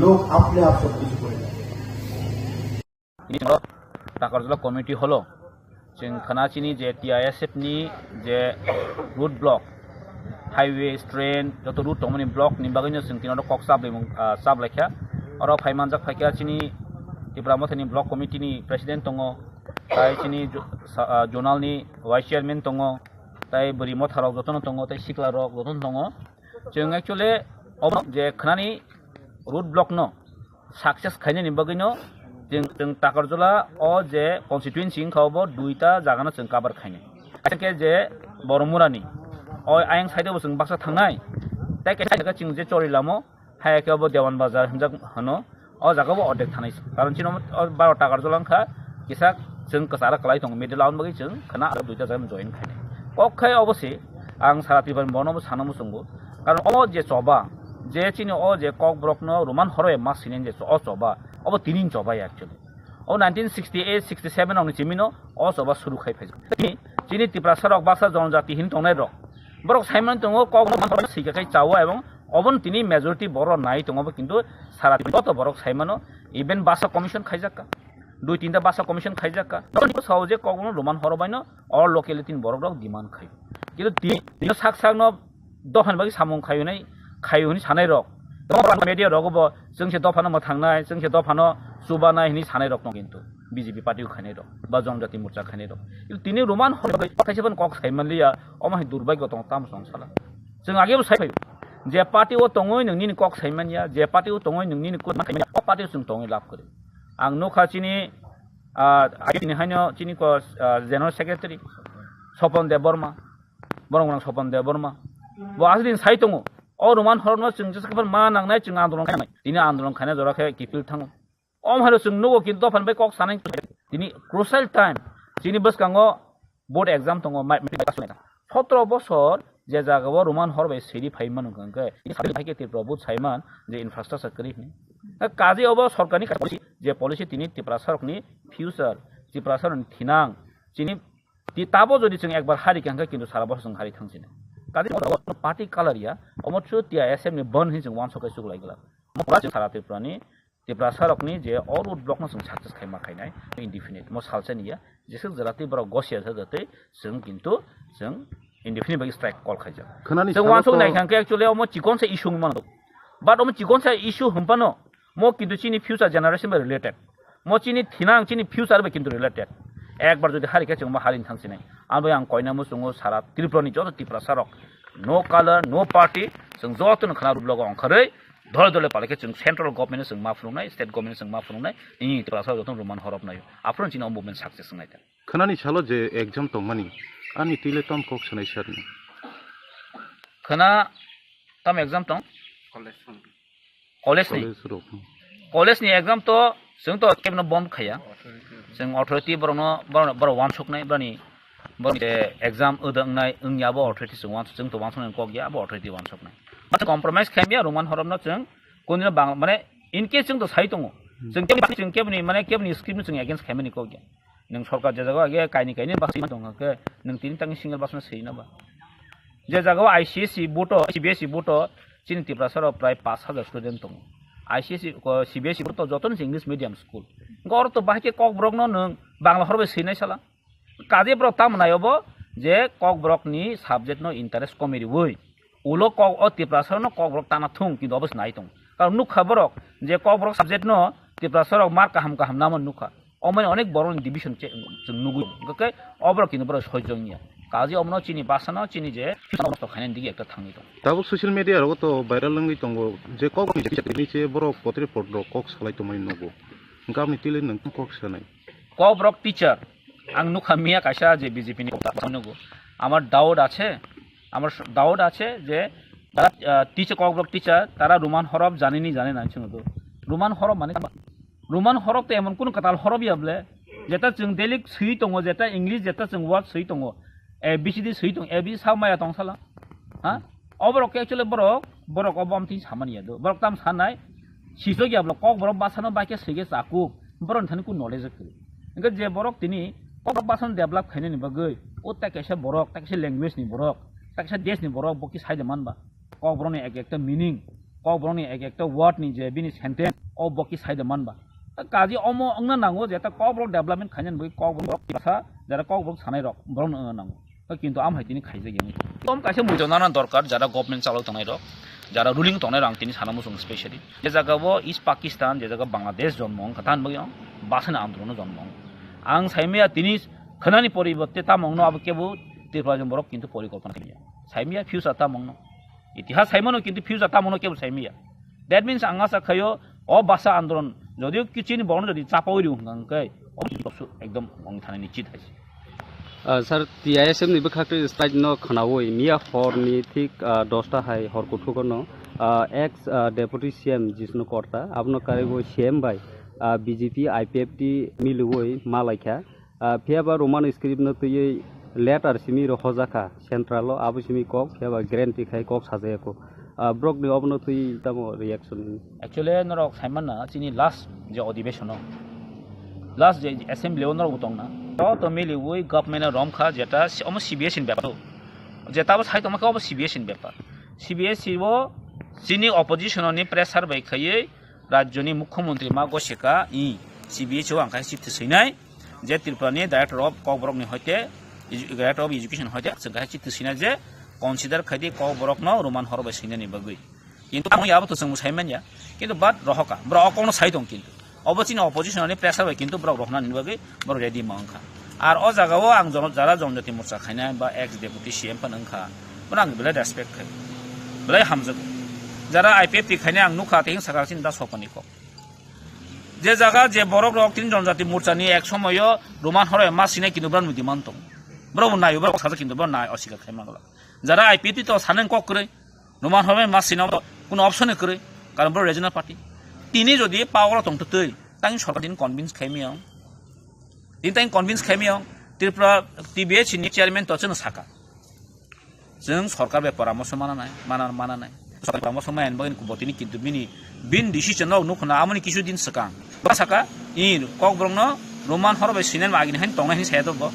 লোক আপনি আপ সবকিছু করে দেয়। टाकरजला कमिटी हलो जों खोनाचिनि जे TISF नि जे रुट ब्लक हाईवे ट्रेन जत रुट दंमोन ब्लक नि बागैनो जों किनो कक साब लेखा और फाइमानजाक फाइका चिनि त्रिपुरा मथनि ब्लक कमिटी नि प्रेसिडेंट दङ, ताइ चिनि जोनाल नि वाइस चेयरमैन दङ, ताइ बोरिमो थाराव जतन दङ, ताइ सिक्ला रक जतन दङ। जों एक्चुअली जे खोनानि रुट ब्लक न सक्सेस खायनि बागैनो जों टाकरजला अ जे कन्स्टिट्युएन्सि खावबो दुइटा जागानो जों कभार खायनो के जे बरमुरानि अ आयं साइडआव जों बाक्सा थांनाय ताइ के जों जे चरिलामो हायाकेबो देवान बाजार हिनजाक हनो अ जागाबो अर्धेक थानाय कारण चिनो 12 टाकरजलांखा किसा जों कसारा कलाय दं मिडल आउन बागै जों खाना आरो दुइटा जागानो जइन खायनो पक्खाय अबसे आं सारातिबान बनबो सानमो संगो कारण अ जे चबा जे चिनो अ जे कक ब्रकनो रोमान हरय मास सिनेन जे अ चबा अब 3 दिन चबाय actually O 1968-67 ang chimino o soba suru khai phai chini tipra sarok basa jonjati hin tongnai rok borok saimon tongo kok sika kai chawa ebong obon tini majority boro nai tongo kintu sara to borok saimano even basa commission khaijaka 2-3টা basa commission khaijaka to sauje kokno roman horobaino or locality borok rok demand khai কিন্তু তিনি sak no দফান বাকি সামং খায়ুনি সানাই rock media rokbo जोंसे दफानो mo thangnai जोंसे दफानो सुबानाय हिनि सानाय रक न किन्तु BJP party खानाय रक बा जनजाति मोर्चा खानाय रक किन्तु तिनि रोमान हरबाय खायसेबन कक सायमानलिया अमाय दुर्भाग्य दं ताम संसाला जों आगेबो सायफाय जे पार्टी ओ तंगय नोंनि कक सायमानिया जे पार्टी ओ तंगय नोंनि कक सायमानिया अ पार्टी जों तंगय लाभ करे आं नखाचिनि आगिनि हायनो चिनि को जनरल सेक्रेटारि सपन देव बर्मा बरंगरां सपन देव बर्मा बो आजदिन साय दङ o roman horno chung jeskapar ma nangnai chung andolon khanai tini andolon khana jorakhe kipil thang om halo chung nugo kinto phan bai kok sanai tini crucial time tini baskango board exam tongo mathematic pass nai 17 বছর যে জায়গাও roman hor bai seri phai manu gangke ini sabi thake te prabut saiman je infrastructure kari ni kaji obo sorkani policy je policy tini tipra sarokni future tipra saron thinang tini ti tabo jodi chung ekbar hari gangke kintu sara bosor chung hari thangsin कादि party कलरिया अमरचु तिया SM नि बन हिजों वान सकै सुग लागिला मरा जों सारा त्रिपुरानि त्रिपुरा सरकनि जे और उड ब्लक न जों सक्सेस खायमा खायनाय इनडिफिनिट म सालसेनिया जेसो जराति बर गसिया जते जों किन्तु जों इनडिफिनिट बाय स्ट्राइक कल खायजा जों वान सक नाय खांके एक्चुअली अम चिकनसे इशु मन बाट अम चिकनसे इशु हमपानो म किन्तु चिनि फ्यूचर जनरेशन बाय रिलेटेड म चिनि थिनां चिनि फ्यूचर बाय किन्तु रिलेटेड একবার যদি হারিকে जों मा हारिन थांसिनै आंबो आं कयनामो जोङो सारा त्रिपुरानि जत त्रिपुरा सारक नो कलर नो पार्टी जों जतन खाना रुब्लग अंखारै धले धले पालेके जों सेन्ट्रल गभर्नमेन्ट जों मा फुंनाय स्टेट गभर्नमेन्ट जों मा फुंनाय इ त्रिपुरा सारक जतन रोमान हरबनाय आफ्रोन चिना मुभमेन्ट सक्सेस नाय खानानि सालो जे एग्जाम तंमानि आनि तिले तम कक सनाय सरनि खाना तम एग्जाम तं कलेज नि एग्जाम तो जों तो केबन बन्द खाया जों अथॉरिटी बरनो वान सकनाय बरनि एग्जाम ओदंनाय ओंनियाबो अथॉरिटी जों वान जों तो वान सकनाय कक गया बो अथॉरिटी वान सकनाय माने कम्प्रोमाइज खायमिया रोमान हरमनो जों कोनिनो बांग माने इन केस जों तो साइ दङ जों केबनि माने केबनि स्क्रिप्ट जों एगेन्स्ट खायमिनि कक गया नों सरकार जे जागा आगे कायनि बासि दङ के नों तिनि तांनि सिंगल बासनो सैनाबा जे जागा आईसीएसई बोट सीबीएसई बोट चिनि त्रिपुरा सर प्राय 5000 स्टूडेंट दङ आईसीएसई सीबीएसई बोट जतन इंग्लिश मीडियम स्कूल गौर तो बाहाके कक ब्रक नों बांग्ला हरबे सैनाय साला काजे ब्रक तामनायबो जे कक ब्रक नि सब्जेक्ट नो इंटरेस्ट कमेरि वै उलो कक अ त्रिपुरा सर नो कक ब्रक ताना थुं किन्तु अबस नाय दं कारण नुखा ब्रक जे कक ब्रक सब्जेक्ट नो त्रिपुरा सर मार्क काहाम नामन नुखा अमाय अनेक बरन डिविजन जों नुगु गके अब्रक किन्तु ब्रक सयजनिया काजे अमनो चिनि बासना चिनि जे नस्त खायनाय दिगे एकटा थांनि दं दाबो सोशल मीडिया रो तो भाइरल लंगि दंगो जे कक नि जे बरक पत्रि पत्र कक सलाय तो माय नुगु गामनि तिले नों कक सनाय कक ब्रक टीचार आं नुखा मिया कायसा जे बीजेपी नि কথা नुगु আমার ডাউট আছে যে टीचर कक ब्रक टीचार तारा रोमान हरफ जानिनि जाने ना सोंगो रोमान हरफ माने रोमान हरफ तो एमन कोन काताल हरफ याबले जेता जों डेली सही दङ जेता इंग्लिश जेता जों वर्ड सही दङ एबीसीडी सही दङ एबी सामाया दं साला हा अबरक एक्चुअली बरक अबमति सामानिया दो बरक ताम सानाय सिसो याबले कक ब्रक बासानो बाके सैगे साकु बरन थानि को नलेज को इनका जे बरक तिनि कक बासन डेभलप खायनि बागै ओ ताकेसे बरक ताकेसे लैंग्वेज नि बरक ताकेसे देश नि बरक बकि साइड मानबा कक ब्रकनि एक मीनिंग कक ब्रकनि एक वर्ड नि जे बिनि सेंटेंस ओ बकि साइड मानबा काजी अमो अंगना नांगो जेता कक ब्रक डेभलपमेंट खायनि बै कक ब्रक भाषा जरा कक ब्रक सानाय रक ब्रन नांगो किन्तु आम हाइतिनि खायजे गेनि कम कासे मुजनाना दरकार जरा गभर्नमेंट चालाव तनाय रक जरा रुलिंग तनाय रक तिनि सानामु जों स्पेशली जे जागाबो ईस्ट पाकिस्तान जे जागा बांग्लादेश जन्मं कथान बयो बासना आंदोलन जन्मं आं साइमिया तिनि खनानि परिबर्ते तामंनो अब केबो त्रिपुरा जों बरक किन्तु परिकल्पना खाया साइमिया फ्यूचर तामंनो इतिहास साइमनो किन्तु फ्यूचर तामंनो केबो साइमिया दैट मीन्स आंगा साखयो अ भाषा आंदोलन जदिও किचिनि बरन जदि चापावरि हुंगांकै एकदम अंग थानाय निश्चित हायसि सर टीआईएसएम नि बखाक्टे स्ट्राइक न खनावै मिया हरनि थिक 10टा हाय हर कुठुगनो एक्स डेपुटी सीएम जिष्णु कर्ता आपनो कारेबो सीएम बाय बीजेपी आईपीएफटी मिलुवै मालायखा फियाबा रोमान स्क्रिप्ट न तयै लेटर सिमी रखजाखा सेंट्रल आबो सिमी कक फियाबा ग्यारेंटी खाय कक साजायको ब्रक नि अबनो तै तमो रिएक्शन एक्चुअली नरक साइमन चिनि लास्ट जे अधिवेशन লাস্ট যে অ্যাসেম্বলিও নরক দংনা তো মিলিউই গভর্নমেন্ট রমখা যেটা অম সিবিএসই ব্যাপার যেটাবো সাইট আমাকে অব সিবিএসই ব্যাপার সিবিএসই ও চিনি অপোজিশনनि প্রেসার বাইखायै রাজ্যनि मुख्यमंत्री मा गसेका इ सिबिएसओ आंखाय चिट्ठी सैनाय जे त्रिपुरानि डाइरेक्टर अफ ककबरकनि हयते डाइरेक्टर अफ एजुकेशन हयते जोंहाय चिट्ठी सैनाय जे कन्सिडार खायदि ककबरकनो रोमान हरबाय सैनायनि बागै किन्तु आं याबो जों मुसायमान या किन्तु बाट रहका ब्रकनो साइ दं किन्तु अबचिनि अपोजिशननि प्रेसार बाय किन्तु ब्रक रहनानि बागै बर रेडि मांखा आर अ जागाव आं जारा जनजाति मोर्चा खायनाय बा एक्स डेपुटी सीएम पनंखा बन आं बिला रेसपेक्ट खाय बिला हामजो যারা আইপিএফ খাইনে আং নুখা তেহিং সাকাচিন দা সপনিক যে জায়গা যে বরক রক তিন জনজাতি মোর্চানি এক সময় রোমান হরে মাস সিনাই কিন্তু ব্রান মিদিমান দं ব্রব নাই ব্রব সাজা কিন্তু ব্রব নাই অস্বীকার খাইমাগলা যারা আইপিএফ তো সানেন কক করে রোমান হরে মাস সিনাও কোনো অপশন করে কারণ ব্রব রিজনাল পার্টি তিনি যদি পাওয়ার দं তৈ তাই সরকার দিন কনভিন্স খাইমিয়াও দিন তাই কনভিন্স খাইমিয়াও ত্রিপুরা টিবিএস नि চেয়ারম্যান তো जों साका जों सरकार बे परामर्श माना नाय सरकार परामर्श मायन बगन कुबोतिनि किन्तु बिन डिसिजन नाव नुखना आमनि किछु दिन सकां साका इ ककब्रंनो रोमान हरबाय सिनेन मागिनि हाइन तंनायनि सायाव बो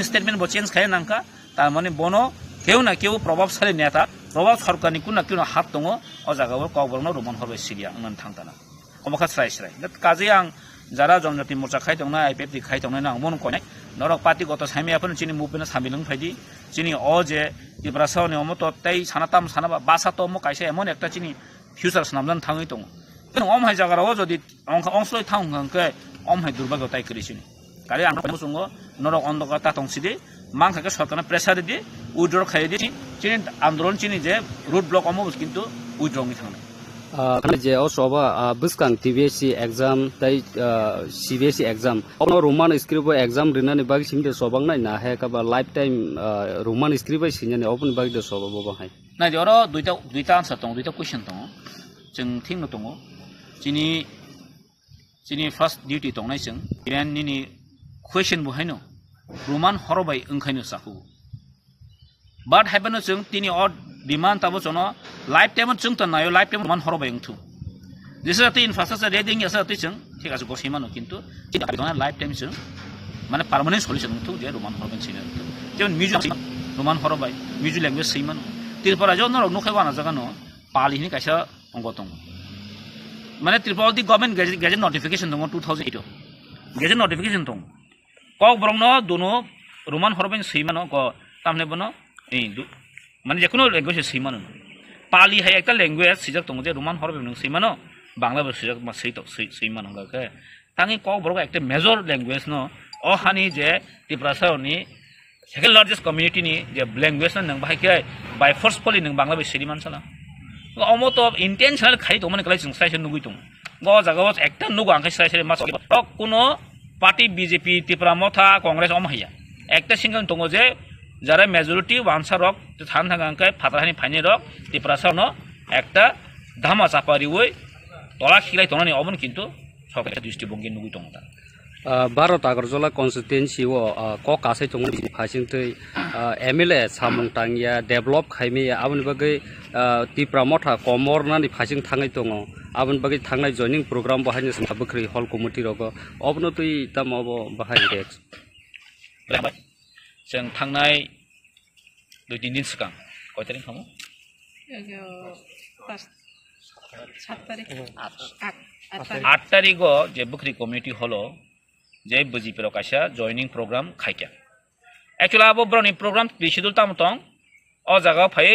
स्टेटमेंट बो चेंज खाय नांका तार माने बनो केउ ना केउ प्रभावशाली नेता प्रभाव सरकारनि कुना कुना हात दङ अ जागाव ककब्रंनो रोमान हरबाय सिरिया आंनान थांताना अमखा स्राय काजे आं যারা জনজাতি মোর্চা খাই দंना आईपीएफ खाई दंना आं मन कयनाय नरक पार्टीगत साइमायाफोरनि चिनि मुभमेन्ट सामिलং फायदि चिनि अ जे इब्रासावनि अमत तै सानाताम सानाबा बासा तो म कायसे एमन एकटा चिनि फ्यूचर सामजान थाङै दं जों अमहाय जागाराव जदि अंसलय थांखै अमहाय दुर्भाग्य ताइ करिसिनि काले आं बुङो नरक अंधकता तंसिदि मांखाके सरकारना प्रेसार दि उइड्र खायदि चिनि आन्दोलन चिनि जे रुट ब्लक अमो किन्तु उइड्रनि थांनाय जे सबा बुसकां टीबीएससी एग्जाम तै CBSE exam ono roman script exam rinani bagi simde sobang nai na he ka ba lifetime roman script sinani open bagi de soba bo hai na joro duita answer tong duita question tong जों थिंनो दङ चिनि first duty दंनाय जों इराननि question बहायनो Roman हरबाय ओंखायनो साखौ बाट हायबानो जों तिनि अ demand Tabo जनो लाइफ टाइम जों त नायो लाइफ टाइम रोमान हरबाय ओंथु जेसे जाते इनफ्रास्ट्राक्चार रेडिंग एसा जाते जों ठीक आसे गसेमानो किन्तु चिनि लाइफ टाइम जों माने पार्मानेन्ट सल्युशन ओंथु जे रोमान हरबाय सिनो जेन मिजु रोमान हरबाय मिजु ल्याङ्ग्वेज सैमानो त्रिपुरा जो नरक नुखायबाना जागानो पालिनि कायसा अंग दं माने त्रिपुरा दि गभर्नमेन्ट गेजेट नोटिफिकेशन दङ 2008 गेजेट नोटिफिकेशन दं कक ब्रंनो दोनो रोमान हरबाय सैमानो ग तामने बनो ए माने जेकुनो ल्याङ्ग्वेज सैमानो पाली हाय एकटा ल्याङ्ग्वेज सिजाक दङ जे रोमान हरबाय नों सैमानो बांला सिजाक मा सैमानो गाके ताङि कक ब्रंग एकटा मेजर ल्याङ्ग्वेज न अ हानि जे त्रिपुरा सावनि सेकेन्ड लार्जेस्ट कम्युनिटी नि जे ल्याङ्ग्वेज नों बाहायके बाय फोर्सफुली नों बांला सैमान साला अमत इंटेंशनल खाई तो माने कलाई जों साइसे नुगै दं ग जागाव एकटा नुगो आंखाय साइसे मास कोनो पार्टी बीजेपी त्रिपुरा मथा कांग्रेस अमहाया एकटा सिंगल दङ जे যারা মেজরিটি वानसा रक थान थांगांखाय फाताहानि फाइने रक त्रिपुरा सावनो एकटा धामा चापारिवै तला खिलाय तंनानि अबन किन्तु सरकार दृष्टिभंगि नुगै दं दा भारत आगरजला कन्स्टिट्युएन्सि ओ क कासै दङ फासिंथै एमएलए सामंटांगिया डेभलप खायमिया आबनि बागै त्रिपुरा मथा कमरनानि फासिं थाङै दङ आबनि बागै थांनाय जयनिं प्रग्राम बाहायनो जों बख्रि हल कमिटि रग अबनो तै तामाव बाहाय डेक्स जों थांनाय 2-3 दिन सिगां कय तारिख थाङो 8 तारिख जे बख्रि कमिटि हल जे बीजेपी कायसा जयनिं प्रग्राम खायका एक्चुअली अब ब्रनि प्रग्राम बिसिदुल तामतं अ जागा फाय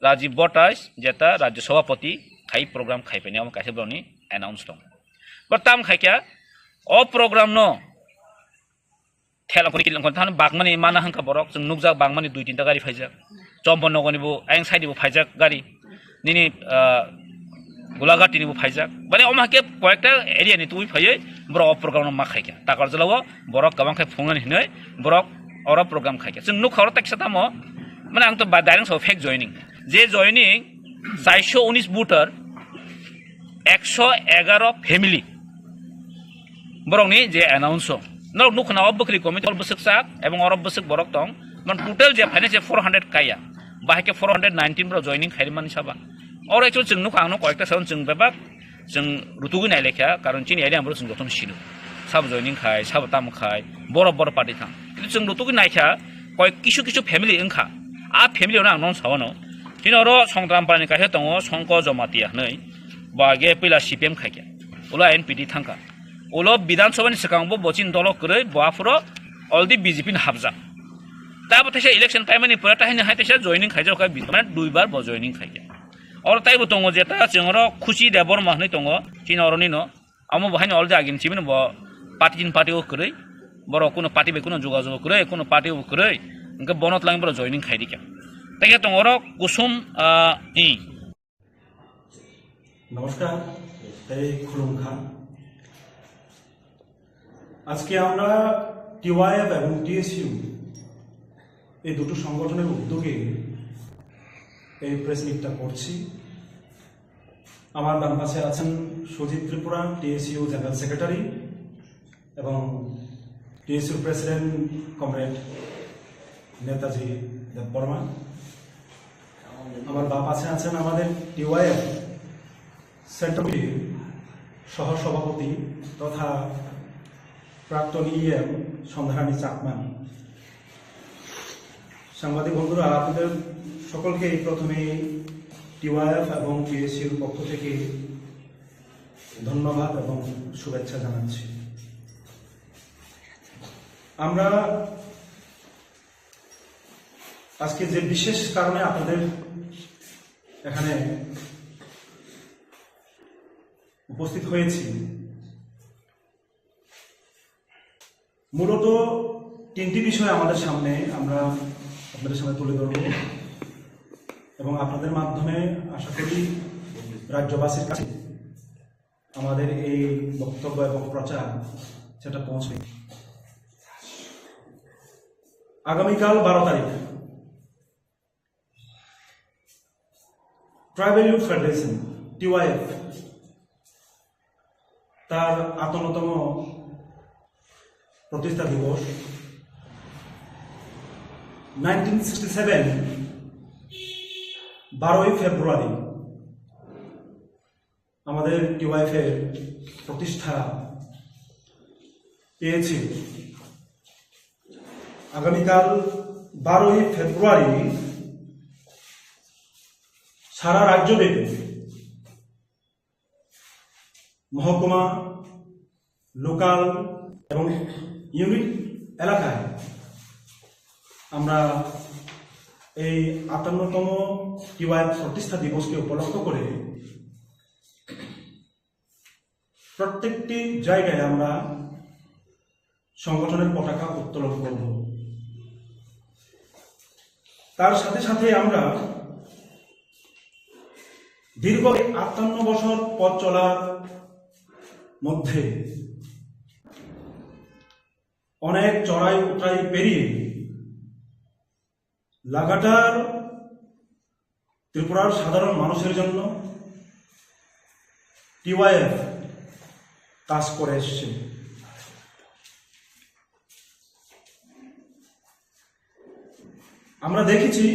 राजीव बटास जेता राज्य सभापति खाई प्रग्राम खायफैनि हम कायसा ब्रनि अनाउन्स दं बटाम खायका अ प्रग्राम न थेलाखनि किलंखन थान बागमानि माना हांखा बरक जों नुगजा बागमानि 2-3 ता गारि फायजा जम्बन नगनिबो आयं साइडिबो फायजाक गारि निनि गुलाघाटिनिबो फायजाक माने अमाके कयेकटा एरियानि तुइ फायै ब्र प्रग्राम मा खायका ताकार जलाव बरक गबांखाय फुंनानि हिनै बरक अर प्रग्राम खायका जों नुखर ताकसा तामो माने आं तो डाइरेक्ट सो फेक जॉइनिंग जे जॉइनिंग 419 बुटर 111 फैमिली बरकनि जे अनाउन्स नरक नुखना बख्रि कमिटि अल बसकसाक एवं अरब बसक बरक दं मन टोटल जे फाइनेन्स 400 काया बाहायके 419 ब्र जॉइनिं खायमानि साबा और एक्चुअली जों नुखा आंनो कयेकटा साउन जों बेबा जों रुतुगु नायलेखा कारण चिनि एरिया हमरो जों जतन सिनु साब जयनिं खाय साब ताम खाय बर पार्टी थां किन्तु जों लुतुगि नायखा कय किसु फेमिलि ओंखा आ फेमिलियावनो आं नन सावनो तिनरो संग्राम पार्टी काहे दङ संक जमातिया नै बागे पैला सिपिएम खायके उला एनपिडि थांखा उलो विधानसभानि सिगांबो बचिन दल करै बाफुरो अलदि बीजेपि हाबजा ताबो तेसे इलेक्शन टाइमनि पुरा ताहिनि हायतेसे जयनिं खायजो का माने दुइबार ब जयनिं खायके और ताइबो दङ जेता जोंरो खुशी देबर माहनै दङ तिनरनि न आमो बहायनि अलदि आगिन सिबिन ब पार्टी करै बर कोनो पार्टी बे कोनो जोगाजोग करै कोनो पार्टी करै इनका बनत लाइन बर जयनिं खायदिके ताके दङर कुसुम इ নমস্কার এই খুলুমখা আজকে আমরা টিওয়াইএফ এবং টিএসইউ এই দুটো সংগঠনের উদ্যোগে এই প্রেস মিটটা করছি আমার ডান পাশে আছেন Sujit Tripura TSU general secretary এবং TSU president comrade Netaji Debbarma আমার বাম পাশে আছেন আমাদের টিওয়াইএফ সেন্ট্রাল সহসভাপতি তথা প্রাক্তন ইএম সন্ধ্যারানী চাকমান সাংবাদিক বন্ধুরা আপনাদের সকলকে প্রথমে টিওয়াইএফ এবং টিএসইউর পক্ষ থেকে ধন্যবাদ এবং শুভেচ্ছা জানাচ্ছি আমরা আজকে যে বিশেষ কারণে আপনাদের এখানে উপস্থিত হয়েছি মূলত তিনটি বিষয় আমাদের সামনে আমরা আপনাদের সামনে তুলে ধরব এবং আপনাদের মাধ্যমে আশা করি রাজ্যবাসীর কাছে আমাদের এই বক্তব্য এবং প্রচার সেটা পৌঁছবে আগামীকাল 12 তারিখ ট্রাইবাল ইউথ ফেডারেশন টিওয়াইএফ তার 58তম প্রতিষ্ঠা দিবস 1967 12 ফেব্রুয়ারি আমাদের টিওয়াইএফ এর প্রতিষ্ঠা পেয়েছে আগামীকাল 12 ফেব্রুয়ারি সারা রাজ্যব্যাপী মহকুমা লোকাল এবং ইউনিট এলাকায় আমরা এই 58তম টিওয়াইএফ প্রতিষ্ঠা দিবসকে উপলক্ষ করে প্রত্যেকটি জায়গায় আমরা সংগঠনের পতাকা উত্তোলন করব তার সাথে সাথে আমরা দীর্ঘ 58 বছর পথ চলার মধ্যে অনেক চড়াই উতরাই পেরিয়ে লাগাতার ত্রিপুরার সাধারণ মানুষের জন্য টিওয়াইএফ কাজ করে এসছে আমরা দেখেছি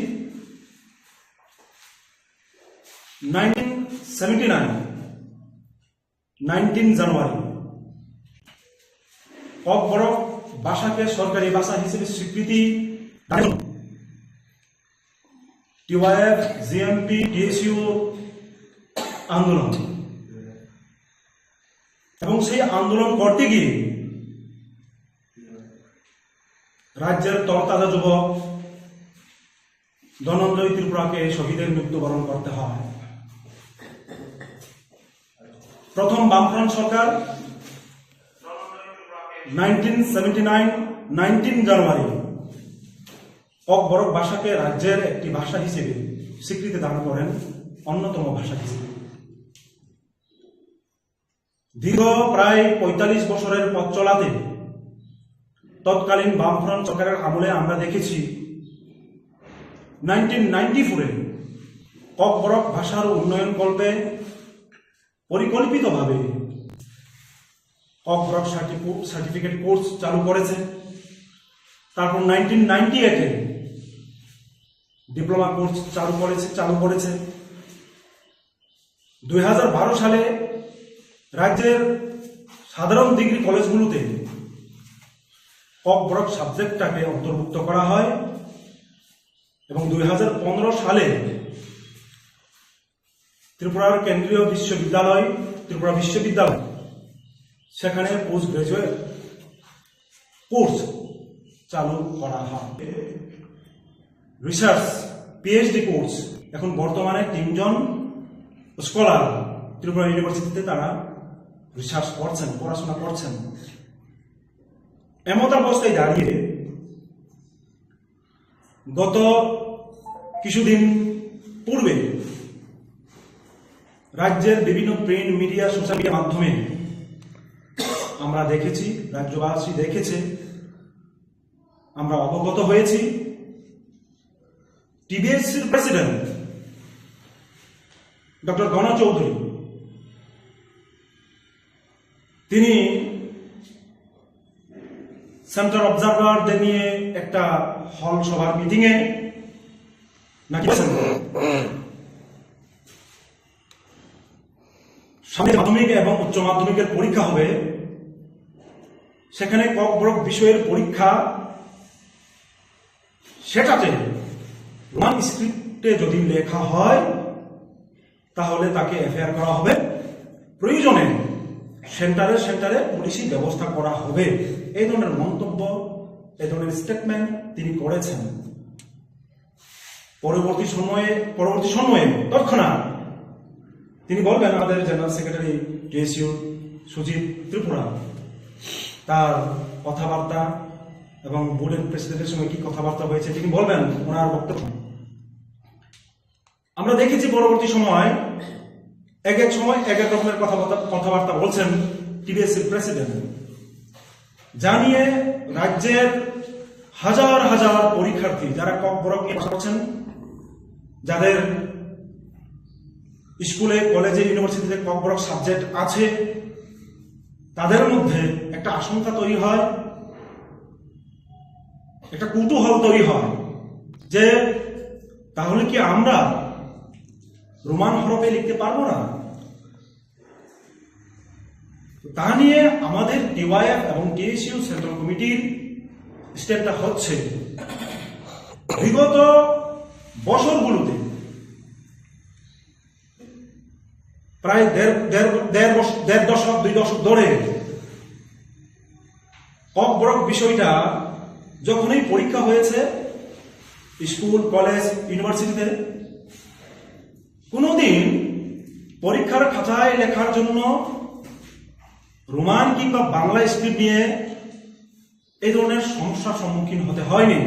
1979 জানুয়ারি ককবরক ভাষাকে সরকারি ভাষা হিসেবে স্বীকৃতি টিওয়াইএফ জিএমপি টিএসইউ আন্দোলন এবং সেই আন্দোলন করতে গিয়ে রাজ্যের তরতাজা যুবক ধনঞ্জয় ত্রিপুরাকে শহীদের মৃত্যুবরণ করতে হয় প্রথম বামফ্রন্ট সরকার 1979 জানুয়ারি ককবরক ভাষাকে রাজ্যের একটি ভাষা হিসেবে স্বীকৃতি দান করেন অন্যতম ভাষা হিসেবে দীর্ঘ প্রায় 45 বছরের পথ চলাতে তৎকালীন বামফ্রন্ট সরকারের আমলে আমরা দেখেছি 1994 ককবরক ভাষার উন্নয়ন কল্পে পরিকল্পিতভাবে ককবরক সার্টিফিকেট কোর্স চালু করেছে তারপর 1998 ডিপ্লোমা কোর্স চালু করেছে 2012 সালে রাজ্যের সাধারণ ডিগ্রি কলেজগুলোতে কক ব্রক সাবজেক্টটাকে অন্তর্ভুক্ত করা হয় এবং 2015 সালে ত্রিপুরার কেন্দ্রীয় বিশ্ববিদ্যালয় ত্রিপুরা বিশ্ববিদ্যালয় সেখানে পোস্ট গ্রাজুয়েট কোর্স চালু করা হয়। রিসার্চ পিএইচডি কোর্স এখন বর্তমানে 3 জন স্কলার ত্রিপুরা ইউনিভার্সিটিতে তারা রিসার্চ করছেন, পড়াশোনা করছেন। এমত অবস্থায় দাঁড়িয়ে গত কিছুদিন পূর্বে রাজ্যের বিভিন্ন প্রিন্ট মিডিয়া, সোশ্যাল মিডিয়ার মাধ্যমে আমরা দেখেছি, রাজ্যবাসী দেখেছে, আমরা অবগত হয়েছি, টিবিএসসির প্রেসিডেন্ট ডক্টর গণ চৌধুরী তিনি সেন্ট্রাল অবজারভারদের নিয়ে একটা হল সভার মিটিং এ নাকি সামনে মাধ্যমিক এবং উচ্চ মাধ্যমিকের পরীক্ষা হবে, সেখানে কক ব্রক বিষয়ের পরীক্ষা সেটাতে রোমান স্ক্রিপ্টে যদি লেখা হয় তাহলে তাকে এফআইআর করা হবে, প্রয়োজনে সেন্টারে সেন্টারে পুলিশি ব্যবস্থা করা হবে। এই ধরনের মন্তব্য, এই ধরনের স্টেটমেন্ট তিনি করেছেন। পরবর্তী সময়ে তৎক্ষণাৎ তিনি বলবেন আমাদের general secretary TSU Sujit Tripura তার কথাবার্তা এবং বোর্ডের প্রেসিডেন্টের সঙ্গে কি কথাবার্তা হয়েছে তিনি বলবেন ওনার বক্তব্য। আমরা দেখেছি পরবর্তী সময় এক এক সময় এক এক রকমের কথাবার্তা বলছেন টিবিএসসির প্রেসিডেন্ট, জানিয়ে রাজ্যের হাজার হাজার পরীক্ষার্থী যারা কক ব্রক নিয়ে পাশ করছেন, যাদের স্কুলে কলেজে ইউনিভার্সিটিতে কক ব্রক সাবজেক্ট আছে, তাদের মধ্যে একটা আশঙ্কা তৈরি হয়, একটা কৌতূহল তৈরি হয় যে তাহলে কি আমরা রোমান হরফে লিখতে পারবো না। তা নিয়ে আমাদের টিওয়াইএফ এবং টিএসইউ সেন্ট্রাল কমিটির স্টেপটা হচ্ছে বিগত বছরগুলোতে প্রায় দেড় দশক 2 দশক ধরে কক ব্রক বিষয়টা যখনই পরীক্ষা হয়েছে স্কুল, কলেজ, ইউনিভার্সিটিতে, কোনদিন পরীক্ষার খাতায় লেখার জন্য রোমান কিংবা বাংলা স্ক্রিপ্ট নিয়ে এই ধরনের সমস্যার সম্মুখীন হতে হয়নি।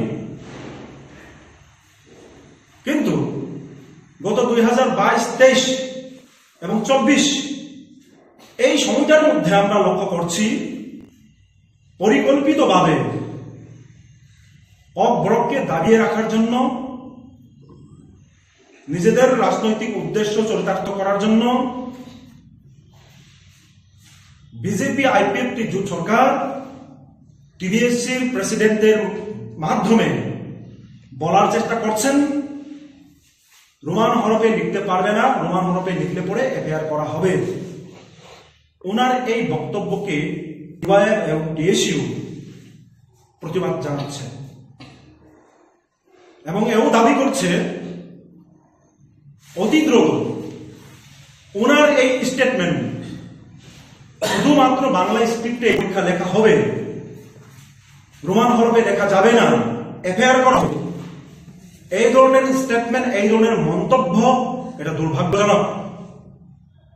কিন্তু গত 2022, 23 এবং 24 এই সময়টার মধ্যে আমরা লক্ষ্য করছি পরিকল্পিতভাবে কক ব্রককে দাবিয়ে রাখার জন্য, নিজেদের রাজনৈতিক উদ্দেশ্য চরিতার্থ করার জন্য বিজেপি আইপিএফটি জোট সরকার টিবিএসসির প্রেসিডেন্টের মাধ্যমে বলার চেষ্টা করছেন রোমান হরফে লিখতে পারবে না, রোমান হরফে লিখলে পরে এফআইআর করা হবে। ওনার এই বক্তব্যকে টিওয়াইএফ এবং টিএসইউ প্রতিবাদ জানাচ্ছে এবং এও দাবি করছে অতি দ্রুত ওনার এই স্টেটমেন্ট শুধুমাত্র বাংলা স্ক্রিপ্টে পরীক্ষা লেখা হবে, রোমান হরফে লেখা যাবে না, এফআইআর করা হবে। এই ধরনের স্টেটমেন্ট, এই ধরনের মন্তব্য এটা দুর্ভাগ্যজনক,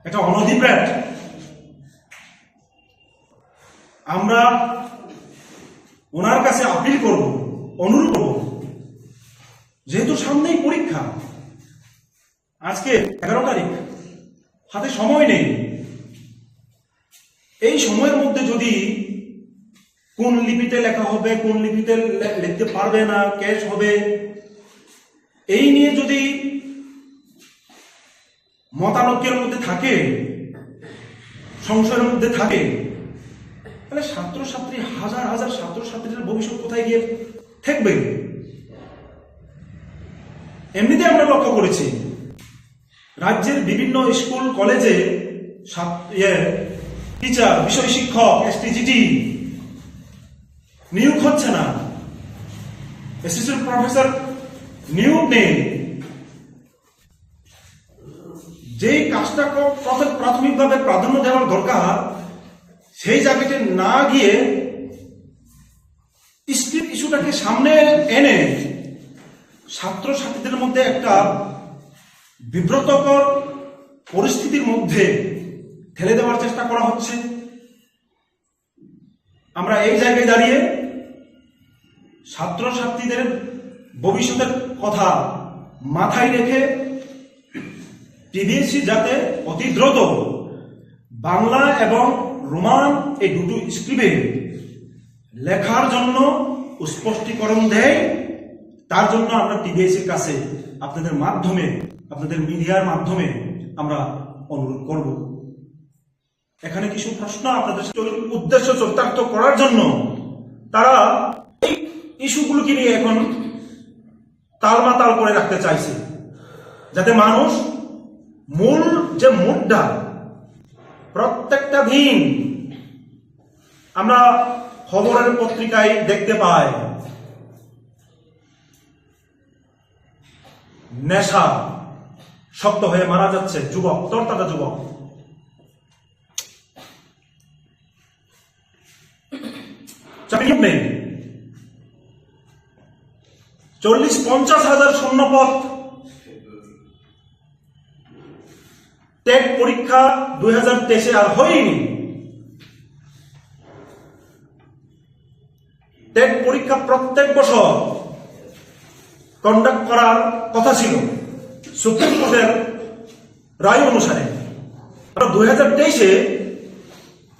এটা অনধিপ্রেত। আমরা ওনার কাছে আপিল করব, অনুরোধ করব, যেহেতু সামনেই পরীক্ষা, আজকে 11 তারিখ, হাতে সময় নেই, এই সময়ের মধ্যে যদি কোন লিপিতে লেখা হবে, কোন লিপিতে লিখতে পারবে না, ক্যাশ হবে, এই নিয়ে যদি মতানৈক্যের মধ্যে থাকে, সংশয়ের মধ্যে থাকে, তাহলে ছাত্রছাত্রী, হাজার হাজার ছাত্রছাত্রীদের ভবিষ্যৎ কোথায় গিয়ে ঠেকবে। এমনিতে আমরা লক্ষ্য করেছি রাজ্যের বিভিন্ন স্কুল কলেজে টিচার, বিষয় শিক্ষক, এসটিজিটি নিয়োগ হচ্ছে না, অ্যাসিস্ট্যান্ট প্রফেসর নিয়োগ নেই। যেই কাজটা প্রাথমিকভাবে প্রাধান্য দেওয়ার দরকার সেই জায়গাতে না গিয়ে স্ক্রিপ্ট ইস্যুটাকে সামনে এনে ছাত্রছাত্রীদের মধ্যে একটা বিব্রতকর পরিস্থিতির মধ্যে ঠেলে দেওয়ার চেষ্টা করা হচ্ছে। আমরা এই জায়গায় দাঁড়িয়ে ছাত্রছাত্রীদের ভবিষ্যতের কথা মাথায় রেখে টিবিএসসি যাতে অতি দ্রুত বাংলা এবং রোমান এই দুটো স্ক্রিপ্টে লেখার জন্য স্পষ্টীকরণ দেয়, তার জন্য আমরা টিবিএসসির কাছে আপনাদের মাধ্যমে, আপনাদের মিডিয়ার মাধ্যমে আমরা অনুরোধ করব। এখানে কিছু প্রশ্ন আপনাদের উদ্দেশ্য চরিতার্থ করার জন্য তারা এই ইস্যুগুলোকে নিয়ে এখন তালমাতাল করে রাখতে চাইছে, যাতে মানুষ মূল যে মুদ্রা প্রত্যেকটা দিন আমরা খবরের পত্রিকায় দেখতে পাই, নেশা শক্ত হয়ে মারা যাচ্ছে যুবক, তরতাজা যুবক। চাকরি নেই, 40-50 হাজার শূন্যপদ। টেট পরীক্ষা 2023 আর হয়নি। টেট পরীক্ষা প্রত্যেক বছর কন্ডাক্ট করার কথা ছিল সুপ্রিম কোর্টের রায় অনুসারে। 2023-এ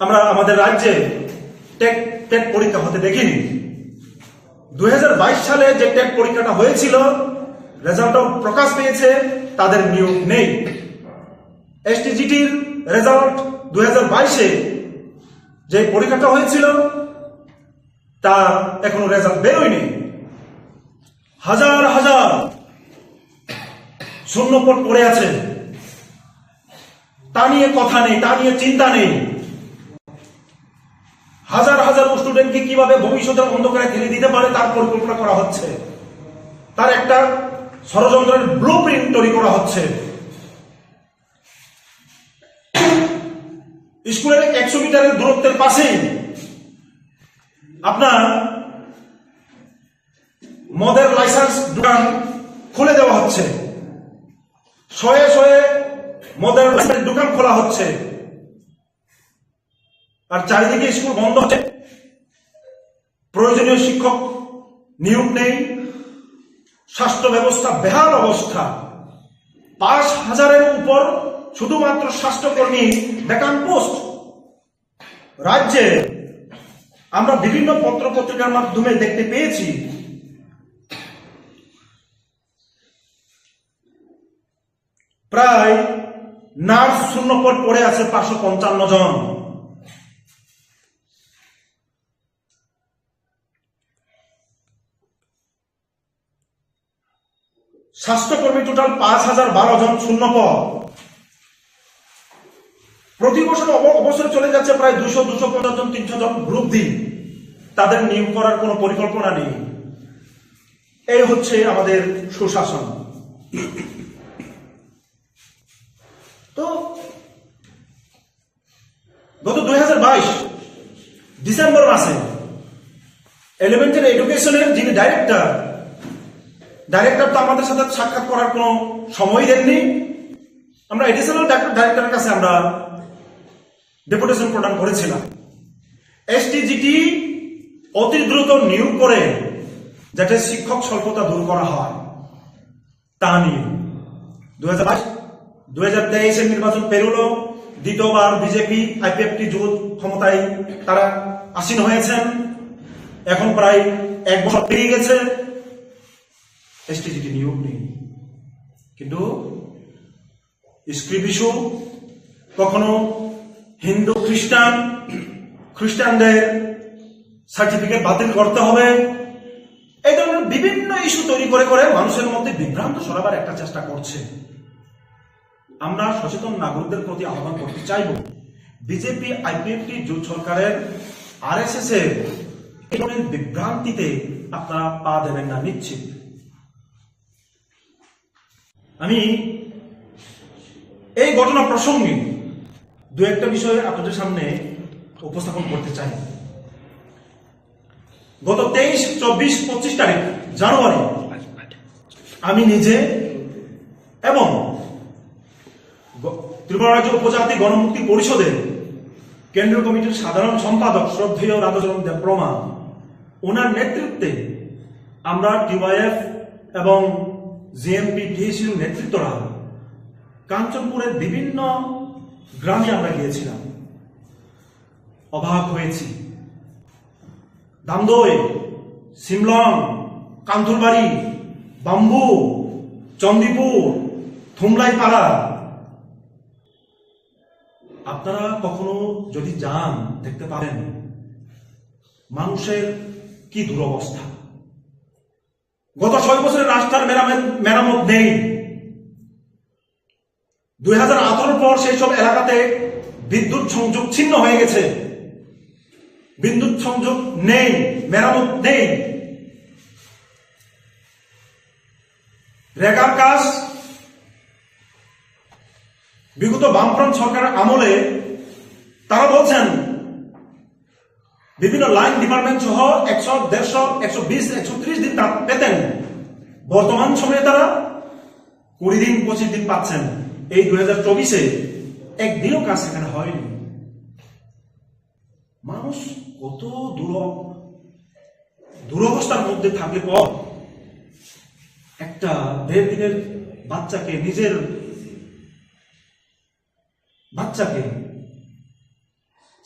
আমরা আমাদের রাজ্যে টেট পরীক্ষা হতে দেখিনি। 2022 সালে যে টেট পরীক্ষাটা হয়েছিল, রেজাল্টও প্রকাশ পেয়েছে, তাদের নিয়োগ নেই। এসটিজিটির রেজাল্ট 2022-এ যে পরীক্ষাটা হয়েছিল তার এখনো রেজাল্ট বেরোয়নি। হাজার হাজার শূন্যপদ পড়ে আছে, তা নিয়ে কথা নেই, তা নিয়ে চিন্তা নেই। হাজার হাজার স্টুডেন্টকে কিভাবে ভবিষ্যতের অন্ধকারে ঠেলে দিতে পারে তার পরিকল্পনা করা হচ্ছে, তার একটা ষড়যন্ত্রের ব্লুপ্রিন্ট তৈরি করা হচ্ছে। স্কুলের 100 মিটারের দূরত্বের পাশেই আপনার মদের লাইসেন্স দোকান খুলে দেওয়া হচ্ছে, শয়ে শয়ে মদের দোকান খোলা হচ্ছে, আর চারিদিকে স্কুল বন্ধ হচ্ছে। প্রয়োজনীয় শিক্ষক নিয়োগ নেই, স্বাস্থ্য ব্যবস্থা বেহাল অবস্থা। 5,000-এর উপর শুধুমাত্র স্বাস্থ্যকর্মী ভ্যাকান্ট পোস্ট রাজ্যে। আমরা বিভিন্ন পত্র পত্রিকার মাধ্যমে দেখতে পেয়েছি প্রায় নার্স শূন্যপদ পড়ে আছে 555 জন। স্বাস্থ্যকর্মী টোটাল 5,012 জন শূন্যপদ। প্রতি বছর অবসরে চলে যাচ্ছে প্রায় 200-250 জন, 300 জন গ্রুপ ডি। তাদের নিয়োগ করার কোনো পরিকল্পনা নেই। এই হচ্ছে আমাদের সুশাসন। তো গত 2022 ডিসেম্বর মাসে এলিমেন্টারি এডুকেশনের যিনি ডাইরেক্টর তো আমাদের সাথে সাক্ষাৎ করার কোনো সময় দেননি। আমরা এডিশনাল ডাইরেক্টরের কাছে আমরা ডেপুটেশন প্রদান করেছিলাম। এসটিজিটি অতি দ্রুত নিয়োগ করে যাতে শিক্ষক স্বল্পতা দূর করা হয় তা নিয়ে 2023-এর নির্বাচন পেরোলো, দ্বিতীয়বার বিজেপি আইপিএফটি জোট ক্ষমতায় তারা আসীন হয়েছেন। এখন প্রায় 1 বছর পেরিয়ে গেছে, এসটিজিটি নিয়োগ নেই। কিন্তু স্ক্রিপ্ট ইস্যু, কখনো হিন্দু খ্রিস্টানদের সার্টিফিকেট বাতিল করতে হবে, এই ধরনের বিভিন্ন ইস্যু তৈরি করে করে মানুষের মধ্যে বিভ্রান্ত সরাবার একটা চেষ্টা করছে। আমরা সচেতন নাগরিকদের প্রতি আহ্বান করতে চাইব, বিজেপি আইপিএফটি জোট সরকারের আরএসএস এর এই ধরনের বিভ্রান্তিতে আপনারা পা দেবেন না নিশ্চিত। আমি এই ঘটনা প্রসঙ্গে দু একটা বিষয় আপনাদের সামনে উপস্থাপন করতে চাই। গত 23, 24, 25 তারিখ জানুয়ারি আমি নিজে এবং ত্রিপুরা রাজ্য উপজাতি গণমুক্তি পরিষদের কেন্দ্রীয় কমিটির সাধারণ সম্পাদক শ্রদ্ধেয় রাধাচরণ দেবপ্রমা ওনার নেতৃত্বে আমরা টিওয়াইএফ এবং জিএমপি টিএসইউ নেতৃত্বরা কাঞ্চনপুরের বিভিন্ন গ্রামে আমরা গিয়েছিলাম। অবাক হয়েছি। দামদই, সিমলং, কান্থুরবাড়ি, বাম্বু, চন্দিপুর, থুমলাইপাড়া, আপনারা কখনো যদি যান দেখতে পাবেন মানুষের কি দুরবস্থা। গত 6 বছরের রাস্তার মেরামত নেই। 2018 পর সেই সব এলাকাতে বিদ্যুৎ সংযোগ ছিন্ন হয়ে গেছে। বিদ্যুৎ সংযোগ নেই, মেরামত নেই। রেগার কাজ বিগত বামফ্রন্ট সরকারের আমলে তারা বলছেন বিভিন্ন লাইন ডিপার্টমেন্ট সহ 100, 150, 120, 130 দিন পেতেন। বর্তমান সময়ে তারা 20 দিন 25 দিন পাচ্ছেন। এই 2024-এ একদিনও কাজ সেখানে হয়নি। মানুষ কত দুরবস্থার মধ্যে থাকলে পর একটা 1.5 দিনের বাচ্চাকে, নিজের বাচ্চাকে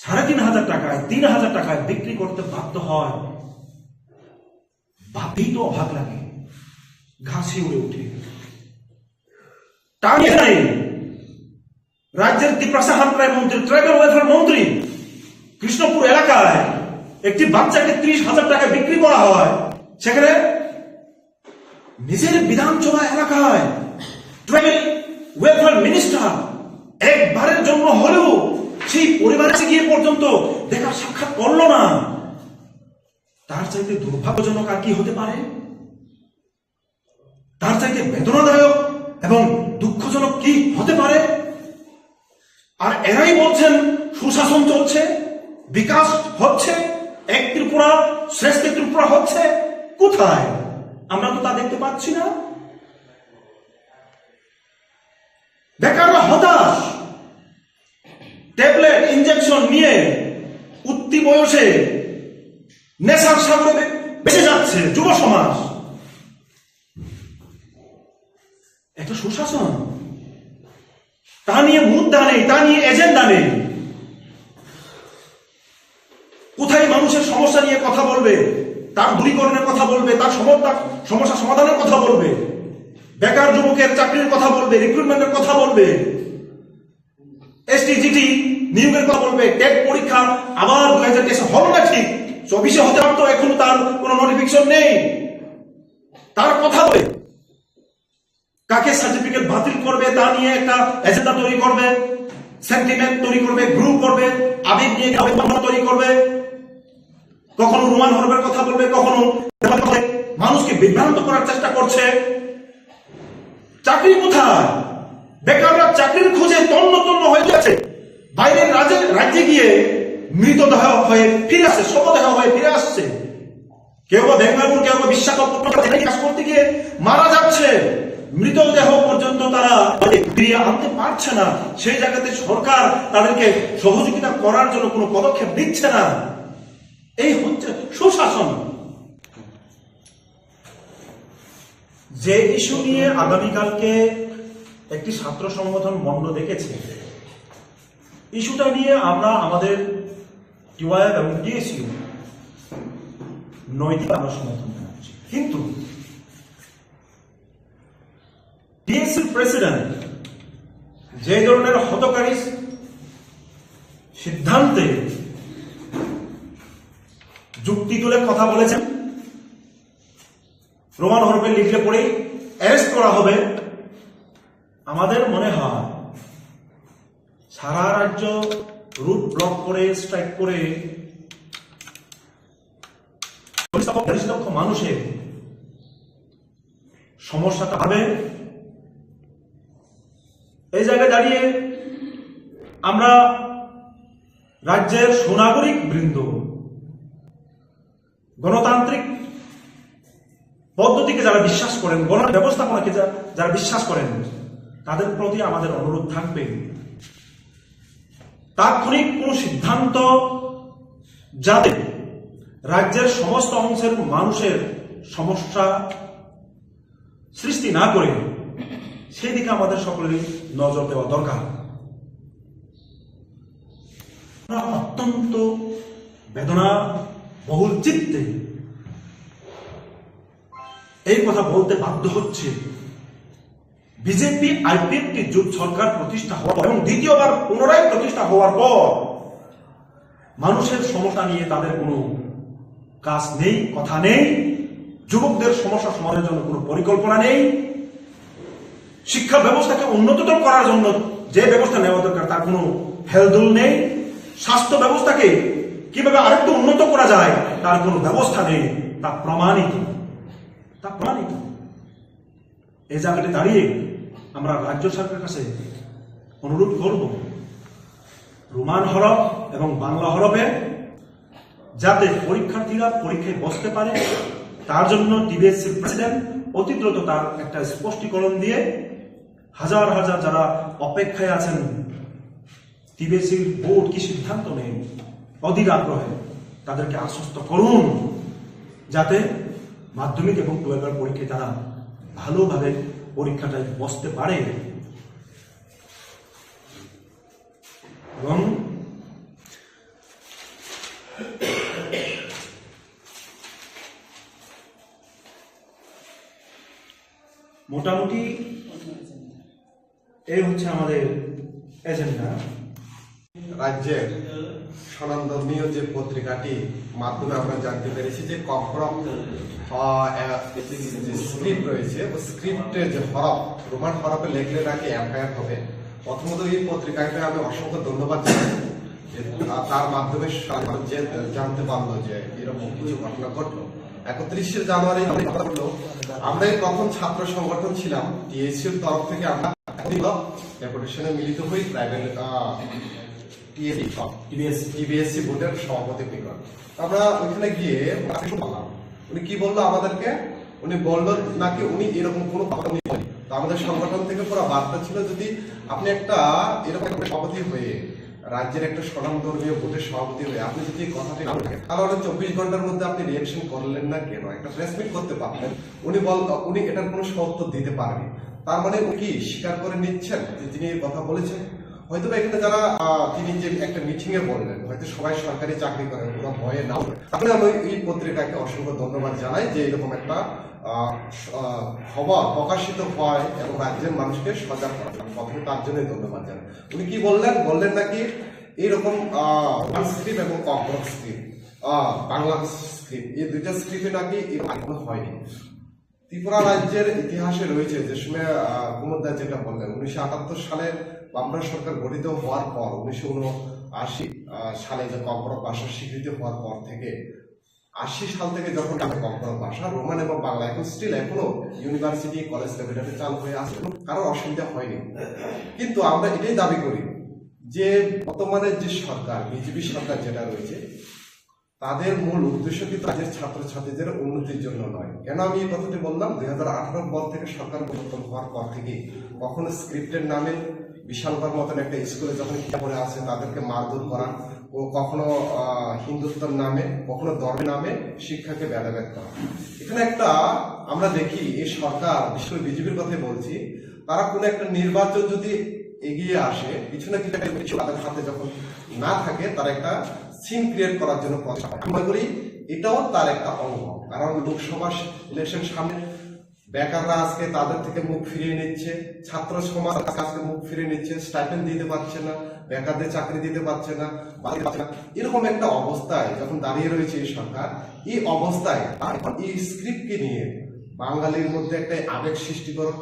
3,500 টাকায়, 3,000 টাকায় বিক্রি করতে বাধ্য হয়। ভাবতেই তো অবাক লাগে, ঘাসি উড়ে উঠে। রাজ্যের ত্রিপ্রাসা হাতরায় মন্ত্রী, ট্রাইবাল ওয়েলফেয়ার মন্ত্রী, কৃষ্ণপুর এলাকায় একটি বাচ্চাকে 30,000 টাকায় বিক্রি করা হয়। সেখানে নিজের বিধানসভা এলাকায় ট্রাইবাল ওয়েলফেয়ার মিনিস্টার একবারের জন্য হলেও সেই পরিবারের কাছে গিয়ে পর্যন্ত দেখা সাক্ষাৎ করলো না। তার চাইতে দুর্ভাগ্যজনক আর কি হতে পারে? তার চাইতে বেদনাদায়ক এবং দুঃখজনক কি হতে পারে? আর এরাই বলছেন সুশাসন চলছে, বিকাশ হচ্ছে, এক ত্রিপুরা শ্রেষ্ঠ ত্রিপুরা হচ্ছে। কোথায়? আমরা তো তা দেখতে পাচ্ছি না। বেকাররা হতাশ, ট্যাবলেট ইনজেকশন নিয়ে উঠতি বয়সে নেশার সাগরে বেঁচে যাচ্ছে যুব সমাজ। একটা সুশাসন, তা নিয়ে মুদ্রা নেই, তা নিয়ে এজেন্ডা নেই। কোথায় মানুষের সমস্যা নিয়ে কথা বলবে, তার দূরীকরণের কথা বলবে, তার সমস্যা সমাধানের কথা বলবে, বেকার যুবকের চাকরির কথা বলবে, রিক্রুটমেন্টের কথা বলবে, এসটিজিটি নিয়োগের কথা বলবে, টেট পরীক্ষা আবার 2023 হল না, ঠিক 24-এ হতে পারতো, এখনো তার কোনো নোটিফিকেশন নেই। তার কথা বলে কাকে সার্টিফিকেট বাতিল করবে তা নিয়ে একটা এজেন্ডা তৈরি করবে, সেন্টিমেন্ট তৈরি করবে, গ্রুপ করবে, আবেগ নিয়ে তৈরি করবে। কখনো রোমান হরবের কথা বলবে, কখনো মানুষকে বিভ্রান্ত করার চেষ্টা করছে। চাকরি কোথায়? বেকাররা চাকরির খোঁজে তন্ন তন্ন হয়ে যাচ্ছে। বাইরের রাজ্যে গিয়ে মৃতদেহ হয়ে ফিরে আসছে, শবদেহ হয়ে ফিরে আসছে। কেউ বা বেঙ্গালুরু, কেউ বা বিশাখাপত্তনম কাজ করতে গিয়ে মারা যাচ্ছে। মৃতদেহ পর্যন্ত তারা ফিরিয়ে আনতে পারছে না। সেই জায়গাতে সরকার তাদেরকে সহযোগিতা করার জন্য কোনো পদক্ষেপ দিচ্ছে না। এই হচ্ছে সুশাসন। যে ইস্যু নিয়ে আগামীকালকে একটি ছাত্র সংগঠন বন্ধ দেখেছে, ইস্যুটা নিয়ে আমরা আমাদের টিওয়াইএফ এবং টিএসইউ নৈতিক আমরা সমর্থন জানাচ্ছি। কিন্তু টিএসইউ প্রেসিডেন্ট যে ধরনের হতকারী সিদ্ধান্তে যুক্তি তুলে কথা বলেছেন, রোমান হরফে লিখলে পড়েই অ্যারেস্ট করা হবে, আমাদের মনে হয় সারা রাজ্য রুট ব্লক করে স্ট্রাইক করে 40 লক্ষ মানুষের সমস্যাটা হবে। এই জায়গায় দাঁড়িয়ে আমরা রাজ্যের সুনাগরিক বৃন্দ গণতান্ত্রিক পদ্ধতিকে যারা বিশ্বাস করেন, গণ ব্যবস্থাপনাকে যারা বিশ্বাস করেন, তাদের প্রতি আমাদের অনুরোধ থাকবে তাৎক্ষণিক কোন সিদ্ধান্ত যাতে রাজ্যের সমস্ত অংশের মানুষের সমস্যা সৃষ্টি না করে সেই দিকে আমাদের সকলেরই নজর দেওয়া দরকার। অত্যন্ত বেদনা বহুল চিত্তে এই কথা বলতে বাধ্য হচ্ছে, বিজেপি আইপিএফটি জোট সরকার প্রতিষ্ঠা হওয়ার পর এবং দ্বিতীয়বার পুনরায় প্রতিষ্ঠা হওয়ার পর মানুষের সমস্যা নিয়ে তাদের কোনো কাজ নেই, কথা নেই, যুবকদের সমস্যা সমাধানের জন্য কোনো পরিকল্পনা নেই, শিক্ষা ব্যবস্থাকে উন্নততর করার জন্য যে ব্যবস্থা নেওয়া দরকার তার কোনো হেলদোল নেই, স্বাস্থ্য ব্যবস্থাকে কিভাবে আরেকটু উন্নত করা যায় তার কোনো ব্যবস্থা নেই। তা প্রমাণিত। এই জায়গাতে দাঁড়িয়ে আমরা রাজ্য সরকারের কাছে অনুরোধ করব, রোমান হরফ এবং বাংলা হরফে যাতে পরীক্ষার্থীরা পরীক্ষায় বসতে পারে তার জন্য টিবিএসসির প্রেসিডেন্ট অতি দ্রুত তার একটা স্পষ্টীকরণ দিয়ে হাজার হাজার যারা অপেক্ষায় আছেন টিবিএসসির বোর্ড কি সিদ্ধান্ত নেই অধীর আগ্রহে তাদেরকে আশ্বস্ত করুন যাতে মাধ্যমিক এবং 12 পরীক্ষায় তারা ভালোভাবে পরীক্ষাটায় বসতে পারে। এবং মোটামুটি এই হচ্ছে আমাদের এজেন্ডা। রাজ্যের স্বনামধর্মীয় যে পত্রিকাটি মাধ্যমে আমরা জানতে পেরেছি যে কফরফ যে স্ক্রিপ্ট রয়েছে ওই স্ক্রিপ্টের যে হরফ রোমান হরফে লেখলে নাকি এফআইআর হবে। প্রথমত এই পত্রিকাকে আমি অসংখ্য ধন্যবাদ জানাই যে তার মাধ্যমে জানতে পারলো যে এরকম কিছু ঘটনা ঘটলো। 31শে জানুয়ারি আমরা প্রথম ছাত্র সংগঠন ছিলাম টিএসসির তরফ থেকে আমরা ডেপুটেশনে মিলিত হই প্রাইভেট টিবিএসসি বোর্ডের সভাপতি নিকট। আমরা ওইখানে গিয়ে বললাম, উনি কি বললো আমাদেরকে, উনি বললো নাকি উনি এরকম কোনো কথা উনি বলেন। তো আমাদের সংগঠন থেকে পুরো বার্তা ছিল যদি আপনি একটা এরকম সভাপতি হয়ে রাজ্যের একটা স্বনামধর্মীয় বোর্ডের সভাপতি হয়ে আপনি যদি এই কথাটি না বলেন তাহলে 24 ঘন্টার মধ্যে আপনি রিঅ্যাকশন করলেন না কেন, একটা প্রেস মিট করতে পারলেন। উনি এটার কোনো সত্য দিতে পারেনি। তার মানে উনি কি স্বীকার করে নিচ্ছেন যে তিনি এই কথা বলেছেন? হয়তো এখানে যারা তিনি যে একটা মিটিং এ বললেন হয়তো সবাই সরকারি চাকরি করেন, কোনো ভয়ে না। তাহলে আমি এই পত্রিকাকে অসংখ্য ধন্যবাদ জানাই যে এরকম একটা খবর প্রকাশিত হয় এবং রাজ্যের মানুষকে সজাগ করা। প্রথমে তার জন্য ধন্যবাদ জানাই। উনি কি বললেন নাকি এইরকম স্ক্রিপ্ট এবং কফরফ স্ক্রিপ্ট বাংলা স্ক্রিপ্ট এই দুইটা স্ক্রিপ্টে নাকি এরকম হয়নি। ত্রিপুরা রাজ্যের ইতিহাসে রয়েছে যে সময় কুমুদ দা যেটা বললেন 1978 সালে বামরা সরকার গঠিত হওয়ার পর 1979 সালে যে কফরফ ভাষার স্বীকৃতি হওয়ার পর থেকে 80 সাল থেকে যখন কফরফ ভাষা রোমান এবং বাংলা এখন স্টিল এখনো ইউনিভার্সিটি কলেজ লেভেলে চালু হয়ে আছে, কারোর অসুবিধা হয়নি। কিন্তু আমরা এটাই দাবি করি যে বর্তমানে যে সরকার বিজেপি সরকার যেটা রয়েছে তাদের মূল উদ্দেশ্য কিন্তু রাজ্যের ছাত্রছাত্রীদের উন্নতির জন্য নয়। কেন আমি এই কথাটি বললাম, 2018 পর থেকে সরকার পরিবর্তন হওয়ার পর থেকে কখনো স্ক্রিপ্টের নামে বিশালগড় মতন একটা স্কুলে যখন পড়ে আসে তাদেরকে মারধর করা, ও কখনো হিন্দুত্বের নামে কখনো ধর্মের নামে শিক্ষাকে ভেদাভেদ করা। এখানে একটা আমরা দেখি এই সরকার বিশেষ করে বিজেপির কথাই বলছি, তারা কোনো একটা নির্বাচন যদি এগিয়ে আসে পিছনে কিছু তাদের হাতে যখন না থাকে তারা একটা সিন ক্রিয়েট করার জন্য মনে করি এটাও তার একটা অঙ্গ। কারণ লোকসভা ইলেকশন সামনে, বেকাররা আজকে তাদের থেকে মুখ ফিরিয়ে নিচ্ছে, ছাত্র সমাজ আজকে মুখ ফিরিয়ে নিচ্ছে, স্টাইপেন্ড দিতে পারছে না, বেকারদের চাকরি দিতে পারছে না। এরকম একটা অবস্থায় যখন দাঁড়িয়ে রয়েছে এই সরকার, এই অবস্থায় এই স্ক্রিপ্টকে নিয়ে বাঙালির মধ্যে একটা আবেগ সৃষ্টি করো,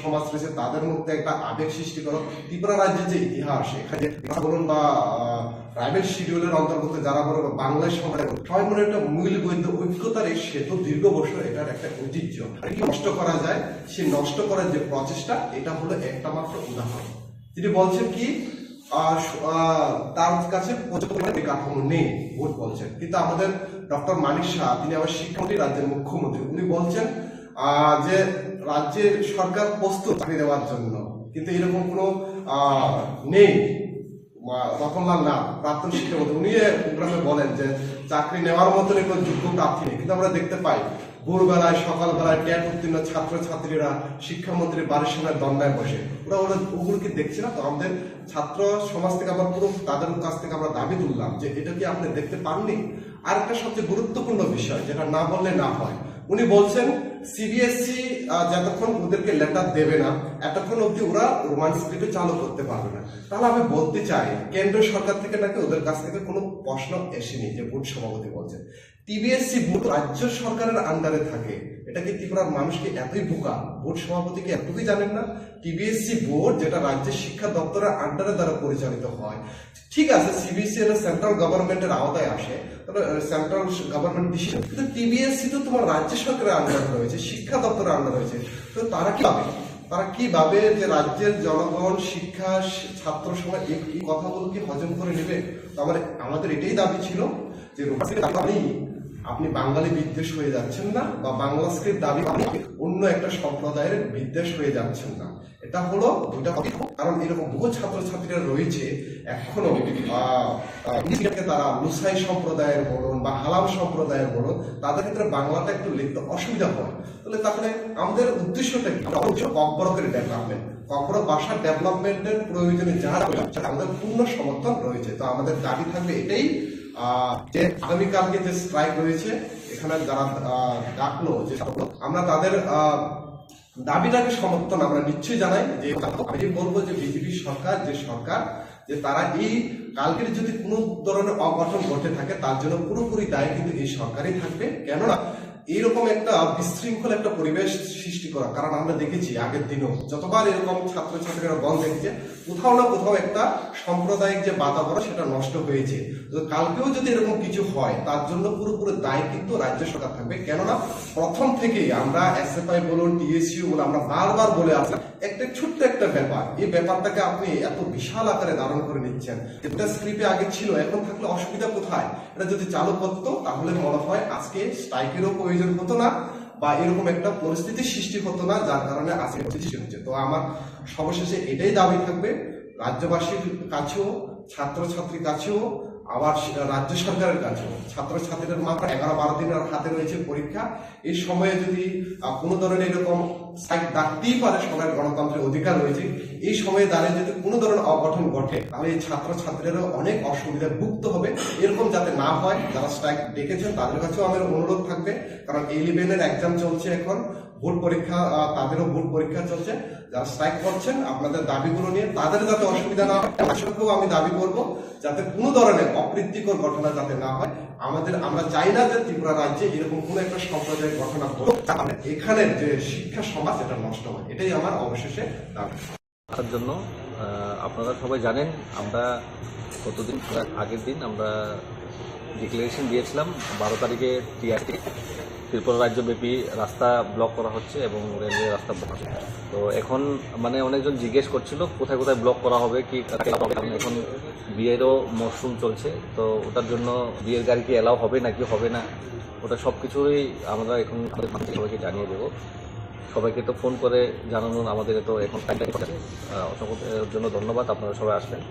সমাজ রয়েছে তাদের মধ্যে একটা আবেগ সৃষ্টি করো। ত্রিপুরা রাজ্যের যে ইতিহাস, এখানে বলুন বা প্রাইভেট শিডিউলের অন্তর্গত যারা বলো বাংলায় সবাই সবাই মনে একটা মূল বৈধ ঐক্যতার এই সেতু দীর্ঘ বছর এটার একটা ঐতিহ্য নষ্ট করা যায়, সেই নষ্ট করার যে প্রচেষ্টা, এটা হলো একটা মাত্র উদাহরণ। তিনি বলছেন কি তার কাছে কাঠামো নেই ভোট বলছেন, কিন্তু আমাদের ডক্টর মানিক শাহ, তিনি আবার শিক্ষামন্ত্রী, রাজ্যের মুখ্যমন্ত্রী, উনি বলছেন যে রাজ্যের সরকার প্রস্তুত চাকরি দেওয়ার জন্য, কিন্তু এরকম কোনো নেই। রতনলাল নাথ, প্রাক্তন শিক্ষামন্ত্রী, উনি প্রোগ্রামে বলেন যে চাকরি নেওয়ার মতো কোনো যোগ্য প্রার্থী নেই, কিন্তু আমরা দেখতে পাই ভোরবেলায় সকালবেলায় ট্যাট উত্তীর্ণ ছাত্রছাত্রীরা শিক্ষামন্ত্রীর বাড়ির সামনে দণ্ডায় বসে, ওরা ওগুলোকে দেখছি না। তো আমাদের ছাত্র সমাজ থেকে আমরা পুরো তাদের কাছ থেকে আমরা দাবি তুললাম যে এটা কি আপনি দেখতে পাননি। আর একটা সবচেয়ে গুরুত্বপূর্ণ বিষয় যেটা না বললে না হয়, উনি বলছেন সিবিএসই যতক্ষণ ওদেরকে লেটার দেবে না এতক্ষণ অব্দি ওরা রোমান স্ক্রিপ্টে চালু করতে পারবে না। তাহলে আমি বলতে চাই কেন্দ্র সরকার থেকে নাকি ওদের কাছ থেকে কোনো প্রশ্ন এসেনি যে বোর্ড সভাপতি বলছেন টিবিএসসি বোর্ড রাজ্য সরকারের আন্ডারে থাকে। এটা কি ত্রিপুরার মানুষকে এতই বোকা? বোর্ড সভাপতিকে এতটুকুই জানেন না? টিবিএসসি বোর্ড যেটা রাজ্যের শিক্ষা দপ্তরের আন্ডারে দ্বারা পরিচালিত হয়, ঠিক আছে সিবিএসসি এটা সেন্ট্রাল গভর্নমেন্টের আওতায় আসে, সেন্ট্রাল গভর্নমেন্ট ডিসিশন, কিন্তু টিবিএসসি তো তোমার রাজ্য সরকারের আন্ডারে রয়েছে, শিক্ষা দপ্তরের আন্ডারে রয়েছে। তো তারা কিভাবে যে রাজ্যের জনগণ, শিক্ষা, ছাত্র সমাজ এই কথাগুলো কি হজম করে নেবে? তো আমাদের এটাই দাবি ছিল যে আপনি বাঙালি বিদ্বেষ হয়ে যাচ্ছেন না, বা বাংলা স্ক্রিপ্ট দাবি অন্য একটা সম্প্রদায়ের বিদ্বেষ হয়ে যাচ্ছেন না। এটা হলো দুটা কথা, কারণ এরকম বহু ছাত্রছাত্রীরা রয়েছে এখনো তারা লুসাই সম্প্রদায়ের বলুন বা হালাম সম্প্রদায়ের বলুন, তাদের ক্ষেত্রে বাংলাটা একটু লিখতে অসুবিধা হয়। তাহলে আমাদের উদ্দেশ্যটা কি? ককবরকের ডেভেলপমেন্ট, ককবরক ভাষার ডেভেলপমেন্টের প্রয়োজনে যা আমাদের পূর্ণ সমর্থন রয়েছে। তো আমাদের দাবি থাকবে এটাই যে আগামীকালকে যে স্ট্রাইক রয়েছে, এখানে যারা ডাকলো যে আমরা তাদের দাবিটাকে সমর্থন আমরা নিশ্চয়ই জানাই। যে আমি বলবো যে বিজেপি সরকার যে তারা এই কালকের যদি কোনো ধরনের অঘটন ঘটে থাকে তার জন্য পুরোপুরি দায় কিন্তু এই সরকারই থাকবে। কেননা এইরকম একটা বিশৃঙ্খল একটা পরিবেশ সৃষ্টি করা, কারণ আমরা দেখেছি আগের দিনও যতবার এরকম ছাত্রছাত্রীরা বন্ধ দেখেছে, কোথাও না কোথাও একটা সাম্প্রদায়িক যে বাতাবরণ সেটা নষ্ট হয়েছে। তো কালকেও যদি এরকম কিছু হয় তার জন্য পুরোপুরি দায় কিন্তু রাজ্য সরকার থাকবে। কেননা প্রথম থেকেই আমরা এসএফআই বলুন, টিএসইউ বলুন, আমরা বারবার বলে আসলাম একটা ছোট্ট একটা ব্যাপার, এই ব্যাপারটাকে আপনি এত বিশাল আকারে ধারণ করে নিচ্ছেন। এটা স্ক্রিপ্টে আগে ছিল, এখন থাকলে অসুবিধা কোথায়? এটা যদি চালু করতো তাহলে মনে হয় আজকে স্ট্রাইকেরও প্রয়োজন হতো না, বা এরকম একটা পরিস্থিতির সৃষ্টি হতো না, যার কারণে আজকে সৃষ্টি হচ্ছে। তো আমার সর্বশেষে এটাই দাবি থাকবে রাজ্যবাসীর কাছেও, ছাত্রছাত্রীর কাছেও, আবার রাজ্য সরকারের কাছেও। ছাত্রছাত্রীদের মাত্র 11-12 দিনের হাতে রয়েছে পরীক্ষা। এই সময়ে যদি কোনো ধরনের এরকম স্ট্রাইক ডাকতেই পারে, সবার গণতন্ত্রের অধিকার রয়েছে, এই সময়ে দাঁড়িয়ে যদি কোনো ধরনের অঘটন ঘটে তাহলে এই ছাত্রছাত্রীরা অনেক অসুবিধায় ভুগতে হবে। এরকম যাতে না হয়, যারা স্ট্রাইক ডেকেছেন তাদের কাছেও আমার অনুরোধ থাকবে, কারণ A11-এর এক্সাম চলছে এখন, বোর্ড পরীক্ষা, তাদেরও বোর্ড পরীক্ষা চলছে। যারা স্ট্রাইক করছেন আপনাদের দাবিগুলো নিয়ে তাদের যাতে অসুবিধা না হয়, সেটাকেও আমি দাবি করব যাতে কোনো ধরনের অপ্রীতিকর ঘটনা যাতে না হয়। আমরা চাই না যে ত্রিপুরা রাজ্যে এরকম কোনো একটা সম্প্রদায়ের ঘটনা ঘটুক, এখানের যে শিক্ষা সমাজ এটা নষ্ট হয়। এটাই আমার অবশেষে দাবি। তার জন্য আপনারা সবাই জানেন, আমরা কতদিন আগের দিন আমরা ডিক্লারেশন দিয়েছিলাম 12 তারিখে ত্রিপুরা রাজ্যব্যাপী রাস্তা ব্লক করা হচ্ছে এবং রেলওয়ে রাস্তা ব্লক হচ্ছে। তো এখন মানে অনেকজন জিজ্ঞেস করছিল কোথায় কোথায় ব্লক করা হবে, কি এখন বিয়েরও মরশুম চলছে, তো ওটার জন্য বিয়ের গাড়ি কি এলাও হবে নাকি হবে না, ওটা সব কিছুই আমরা এখন সবাইকে জানিয়ে দেবো। সবাইকে তো ফোন করে জানানোর আমাদের তো এখন অসংখ্য জন্য ধন্যবাদ, আপনারা সবাই আসবেন।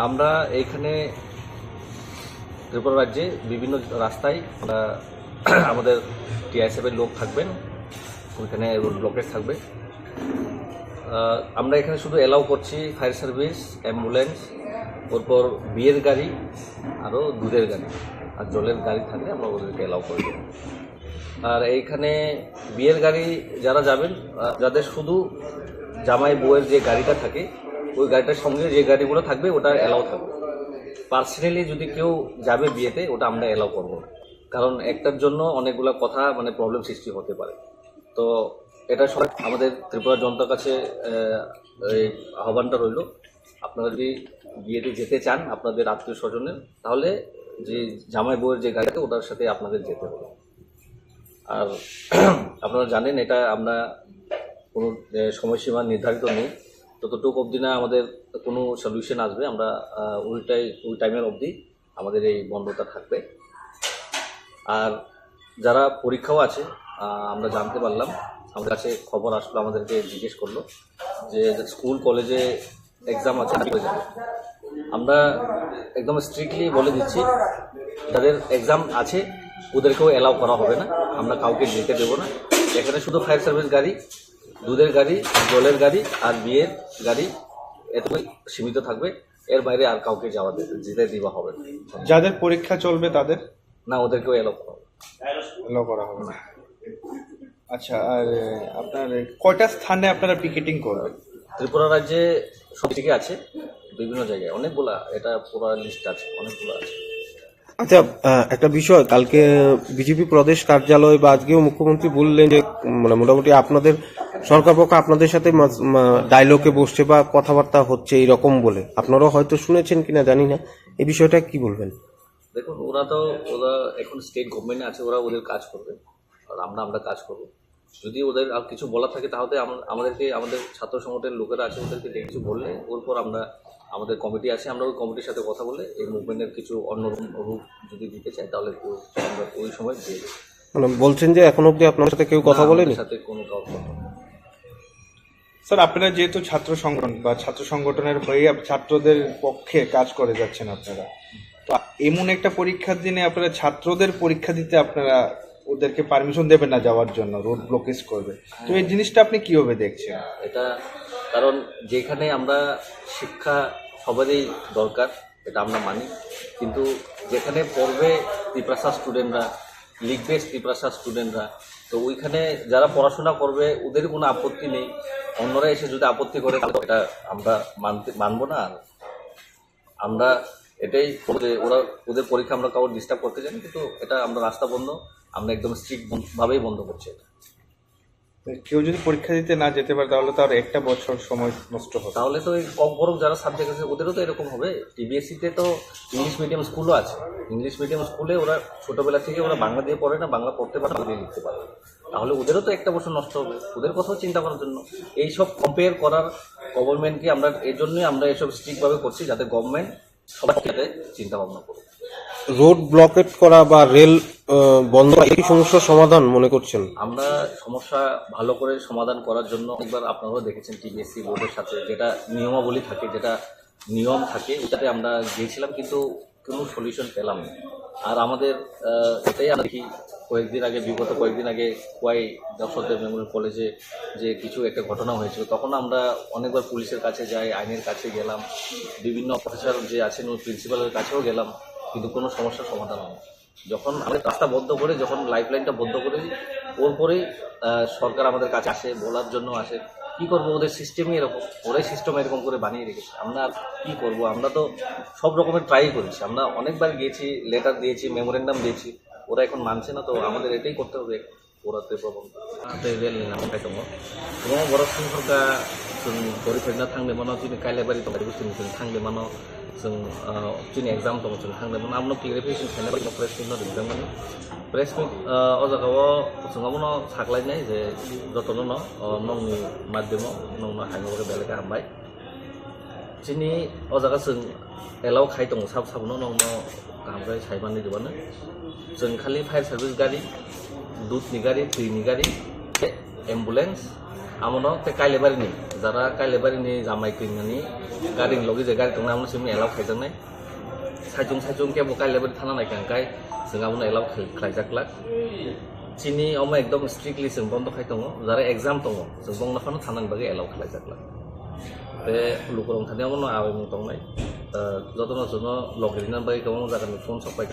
আমরা এইখানে ত্রিপুরা রাজ্যে বিভিন্ন রাস্তায় আমরা আমাদের টিআইএসএফের লোক থাকবেন, ওইখানে রোড ব্লকেজ থাকবে। আমরা এখানে শুধু এলাও করছি ফায়ার সার্ভিস, অ্যাম্বুলেন্স, ওরপর বিয়ের গাড়ি, আরও দুধের গাড়ি আর জলের গাড়ি থাকলে আমরা ওদেরকে এলাও করে দেবো। আর এইখানে বিয়ের গাড়ি যারা যাবেন, যাদের শুধু জামাই বউয়ের যে গাড়িটা থাকে ওই গাড়িটার সঙ্গে যে গাড়িগুলো থাকবে ওটা এলাও থাকবে। পার্সোনালি যদি কেউ যাবে বিয়েতে ওটা আমরা এলাও করবো না। কারণ একটার জন্য অনেকগুলো কথা মানে প্রবলেম সৃষ্টি হতে পারে। তো এটা সবাই আমাদের ত্রিপুরা জনতার কাছে এই আহ্বানটা রইল, আপনারা যদি বিয়েতে যেতে চান আপনাদের আত্মীয় স্বজনের, তাহলে যে জামাই বউয়ের যে গাড়ি আছে ওটার সাথে আপনাদের যেতে হবে। আর আপনারা জানেন এটা আমরা কোনো সময়সীমা নির্ধারিত নেই, ততটুকু অবধি না আমাদের কোনো সলিউশন আসবে আমরা ওই টাইমের অবধি আমাদের এই বন্ধটা থাকবে। আর যারা পরীক্ষাও আছে আমরা জানতে পারলাম, আমাদের কাছে খবর আসলো, আমাদেরকে জিজ্ঞেস করলো যে স্কুল কলেজে এক্সাম আছে, আমরা একদম স্ট্রিক্টলি বলে দিচ্ছি যাদের এক্সাম আছে ওদেরকেও অ্যালাউ করা হবে না, আমরা কাউকে যেতে দেবো না। এখানে শুধু ফায়ার সার্ভিস গাড়ি, দুধের গাড়ি, জলের গাড়ি আর বিয়ের গাড়ি এতটাই সীমিত থাকবে, এর বাইরে আর কাউকে যেতে দেওয়া হবে না। যাদের পরীক্ষা চলবে তাদের না, ওদেরকেও অ্যালাউ করা হবে না। আচ্ছা, আর আপনার কয়টা স্থানে আপনারা পিকেটিং করবেন? ত্রিপুরা রাজ্যে সব দিকে আছে, বিভিন্ন জায়গায় অনেকগুলা, এটা পুরো লিস্ট আছে, অনেকগুলো আছে। আচ্ছা, একটা বিষয়, কালকে বিজেপি প্রদেশ কার্যালয় বা আজকেও মুখ্যমন্ত্রী বললেন যে মানে মোটামুটি আপনাদের সরকার পক্ষ আপনাদের সাথে ডায়লগে বসছে বা কথাবার্তা হচ্ছে এইরকম বলে, আপনারাও হয়তো শুনেছেন কিনা জানি না, এই বিষয়টা কি বলবেন? দেখুন, ওরা এখন স্টেট গভর্নমেন্টে আছে, ওরা ওদের কাজ করবে আর আমরা কাজ করবো। যদি ওদের আর কিছু বলার থাকে তাহলে আমাদের ছাত্র সংগঠনের লোকেরা আছে, ওদেরকে কিছু বললে ওর পর আমাদের কমিটি আছে, আমরা ওই কমিটির সাথে কথা বলে এই মুভমেন্টের কিছু অন্য রূপ যদি দিতে চাই তাহলে আমরা ওই সময় দিয়ে দেবো। মানে বলছেন যে এখন অব্দি আপনার সাথে কেউ কথা বলেনি? সাথে কোনো কথা। স্যার, আপনারা যেহেতু ছাত্র সংগঠন বা ছাত্র সংগঠনের হয়ে ছাত্রদের পক্ষে কাজ করে যাচ্ছেন আপনারা, তো এমন একটা পরীক্ষার দিনে আপনারা ছাত্রদের পরীক্ষা দিতে আপনারা ওদেরকে পারমিশন দেবেন না যাওয়ার জন্য, রোড ব্লকেজ করবে, তো এই জিনিসটা আপনি কিভাবে দেখছেন? এটা কারণ যেখানে আমরা শিক্ষা সবারই দরকার, এটা আমরা মানি, কিন্তু যেখানে পড়বে ত্রিপ্রাসা স্টুডেন্টরা, লিখবে ত্রিপ্রাসা স্টুডেন্টরা, তো ওইখানে যারা পড়াশোনা করবে ওদের কোনো আপত্তি নেই, অন্যরা এসে যদি আপত্তি করে তাহলে এটা আমরা মানবো না। আর আমরা এটাই ওদের পরীক্ষা আমরা কাউকে ডিস্টার্ব করতে চাই, কিন্তু এটা আমরা রাস্তা বন্ধ, আমরা একদম স্ট্রিক্ট ভাবেই বন্ধ করছি। এটা কেউ যদি পরীক্ষা দিতে না যেতে পারে তাহলে তো আর একটা বছর সময় নষ্ট হবে। তাহলে তো কম বরং যারা সাবজেক্ট আছে ওদেরও তো এরকম হবে। টিবিএসসিতে তো ইংলিশ মিডিয়াম স্কুলও আছে, ইংলিশ মিডিয়াম স্কুলে ওরা ছোটবেলা থেকে ওরা বাংলা দিয়ে পড়ে না, বাংলা পড়তে পারে, বাংলা দিয়ে লিখতে পারে, তাহলে ওদেরও তো একটা বছর নষ্ট হবে। ওদের কথাও চিন্তা করার জন্য এইসব কম্পেয়ার করার গভর্নমেন্টকে আমরা এর জন্যই আমরা এসব স্ট্রিক্টভাবে করছি, যাতে গভর্নমেন্ট সবার সাথে চিন্তা ভাবনা করুক। রোড ব্লকেট করা বা রেল বন্ধ, এই সমস্যার সমাধান মনে করছেন? আমরা সমস্যা ভালো করে সমাধান করার জন্য একবার আপনারাও দেখেছেন টিবিএসসি বোর্ডের সাথে যেটা নিয়মাবলী থাকে, যেটা নিয়ম থাকে, ওটাতে আমরা গিয়েছিলাম, কিন্তু কোনো সলিউশন পেলাম না। আর আমাদের এটাই আমরা দেখি, বিগত কয়েকদিন আগে কোয়াই দর্শকদের মেমোরিয়াল কলেজে যে কিছু একটা ঘটনা হয়েছিল, তখন আমরা অনেকবার পুলিশের কাছে যাই, আইনের কাছে গেলাম, বিভিন্ন প্রফেসর যে আছেন ওই প্রিন্সিপালের কাছেও গেলাম, কিন্তু কোনো সমস্যার সমাধান হয় না। যখন আমাদের রাস্তা বন্ধ করে, যখন লাইফ লাইনটা বন্ধ করে দিই, ওর পরেই সরকার আমাদের কাছে আসে, বলার জন্য আসে। কী করবো, ওদের সিস্টেমই এরকম, ওরাই সিস্টেম এরকম করে বানিয়ে রেখেছে। আমরা কী করবো, আমরা তো সব রকমের ট্রাই করেছি, আমরা অনেকবার গিয়েছি, লেটার দিয়েছি, মেমোরেন্ডাম দিয়েছি, ওরা এখন মানছে না। তো আমাদের এটাই করতে হবে, ওরাতে প্রবলেম রেল নিলাম খাইতো এবং বড় সংখ্যা পরীক্ষা থাকলে মানো তিনি কাইলে বাড়ি তো বুঝতে থাকলে মানো जों दिनै एग्जाम दङ जों थांदोंमोन आमनो क्लियारिफिकेसन खालामनाय प्रेस मिट दिदोंमोन प्रेस मिट अ जागायाव जोंनावनो साग्लायनाय जे जतनो नंनि माध्यमाव नंनो हायनोबो बेलेग हामबाय दिनै अ जागा जों एलाव खाय दङ साब साबनो नंनो गामबाय साइबाननि दिबानो जों खालि फायर सार्भिस गारि दुधनि गारि दैनि गारि एम्बुलेन्स आमनो ते काइलेबारिनि जारा काइलेबारिनि जामाय क्लिननि गारिनि लगे जे गारि दंना आमनो सिमनि एलाव खायदोंनाय साइजों केबो काइलेबारि थाना नायखांखाय जों आमनो एलाव खायजाक्ला चिनि अमा एकदम स्ट्रिक्टलि जों बन्द खाय दङ जारा एग्जाम दङ जों बंनाफानो थानांग बागै एलाव खायजाक्ला बे लुकरं थानायावनो आवेमु दंनाय जतनो जनो लगरिना बागै गोबां जागानि फन सफाय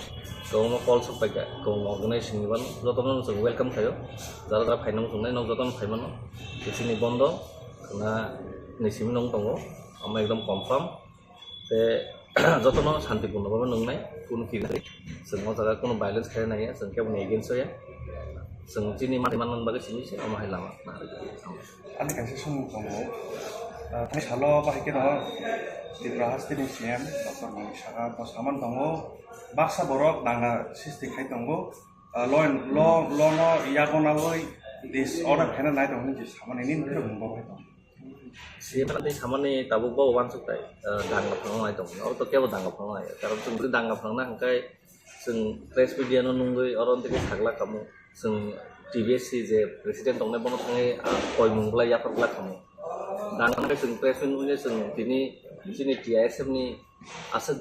गोबां कल सफाय गोबां अर्गानाइजेसन निबान जतनो जों वेलकाम खायो जारा फाइनाव जोंनाय न जतनो फाइमानो चिनि बन्द ना नैसिम नं दङ आमा एकदम कनफार्म बे যতन शान्तिपूर्णभावे नंनाय कोनो फिल्ड जों ओ जायगा कोनो भाइलेन्स खालाय नाया जों केवल एगेन्स्ट होया जों जोंनि मानसिमान बागै सिनिसे अमाहाय लामा आंनि खायसे समाव दङ थांनाय सालाव बाहायके दङ त्रिपुरा हास्टेलनि सिएम डक्टर मनिषा बसामान दङ बाक्सा बरफ नांगा सिस्टिखाय दङ ल'न यागनावै दिस अर्डार फेना नाय दङ जे सामाननि निफ्राय बुंबावबाय दं सिएमआदि सामान्य ताबुक बाव वानसुकताय दांगा फांनाय दं और तो केवल दांगा फांनाय कारण जों बे दांगा फांना हंखाय जों प्रेस मीडिया नो नंगै अरन तेके सागला कामु जों टीबीएससी जे प्रेसिडेंट दंनाय बनो थाङै कय मुंगला याफारला कामु दांगा जों प्रेस मीडिया जों दिनि जोंनि टीआईएसएफ नि आसे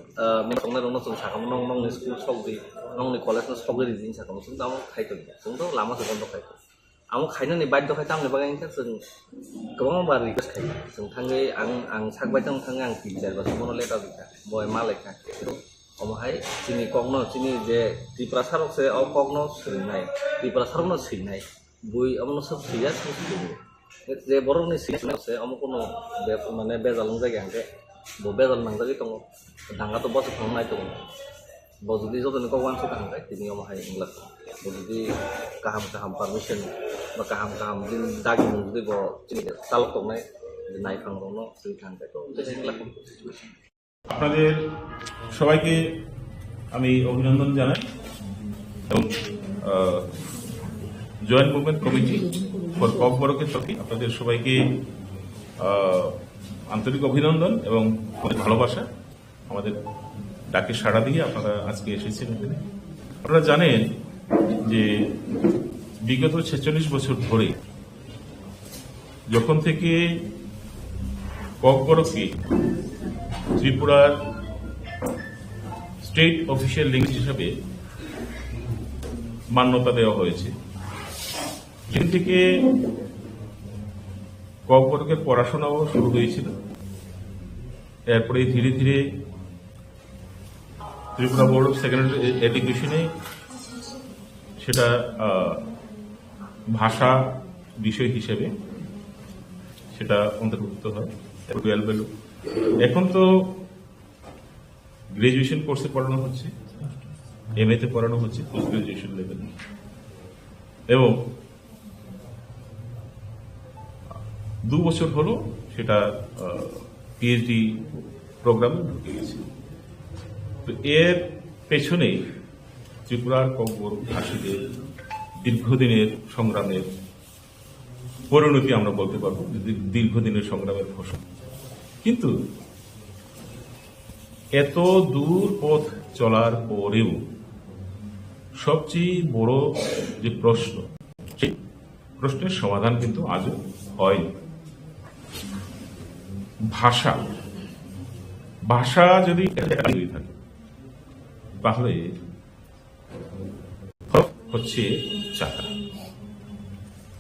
मेन संनाय दं जों साखाम नंनि स्कुल सगै नंनि कलेज नो सगै रिजिन साखाम जों दाम खायतो जों तो लामा जों बन्द खायतो आं खायनो बाध्य खाय तांनि बागै जों गोबां बार रिक्वेस्ट खायो जों थाङै आं सागबाय दं थाङै आं टिचार बा सुमन लेटार दिखा बय मालायखा अमहाय जोंनि कगनो जोंनि जे त्रिपुरा सारकसे अ कगनो सैनाय त्रिपुरा सारकनो सैनाय बुइ अमनो सब सैया सैयो जे बरनि सैनायसे अमकोनो बे माने बेजालং जायगा हंके बो बेजाल नांजागै दङ दांगा तो बस फांनाय दङ बजुदि जदन को वान सुका हंके तिनि अमहाय इंग्ला बजुदि गाहाम पारमिशन বা কাহাম দিন দাগি যদি চালক নাই নাই ফাংনো সেই খানকে তো আপনাদের সবাইকে আমি অভিনন্দন জানাই এবং জয়েন্ট মুভমেন্ট কমিটি ফর ককবরকের তরফে আপনাদের সবাইকে আন্তরিক অভিনন্দন এবং ভালোবাসা আমাদের ডাকে সাড়া দিয়ে আপনারা আজকে এসেছেন এখানে আপনারা জানেন যে বিগত 46 বছর ধরে যখন থেকে ককবরককে ত্রিপুরার স্টেট অফিসিয়াল ল্যাঙ্গুয়েজ হিসাবে মান্যতা দেওয়া হয়েছে সেখান থেকে ককবরকের পড়াশোনাও শুরু হয়েছিল এরপরে ধীরে ধীরে ত্রিপুরা বোর্ড অফ সেকেন্ডারি এডুকেশনে সেটা ভাষা বিষয় হিসেবে সেটা অন্তর্ভুক্ত হয় 12 এখন তো গ্রাজুয়েশন কোর্সে পড়ানো হচ্ছে এমএ তে পড়ানো হচ্ছে পোস্ট গ্রাজুয়েশন লেভেল এবং 2 বছর হলো সেটা পিএইচডি প্রোগ্রামে ঢুকে গেছে তো এর পেছনে ত্রিপুরার ককবরক ভাষীদের দীর্ঘদিনের সংগ্রামের পরিণতি আমরা বলতে পারবো দীর্ঘদিনের সংগ্রামের ফসল কিন্তু এত দূর পথ চলার পরেও সবচেয়ে বড় যে প্রশ্ন সেই প্রশ্নের সমাধান কিন্তু আজও হয়নি ভাষা যদি থাকে তাহলে হচ্ছে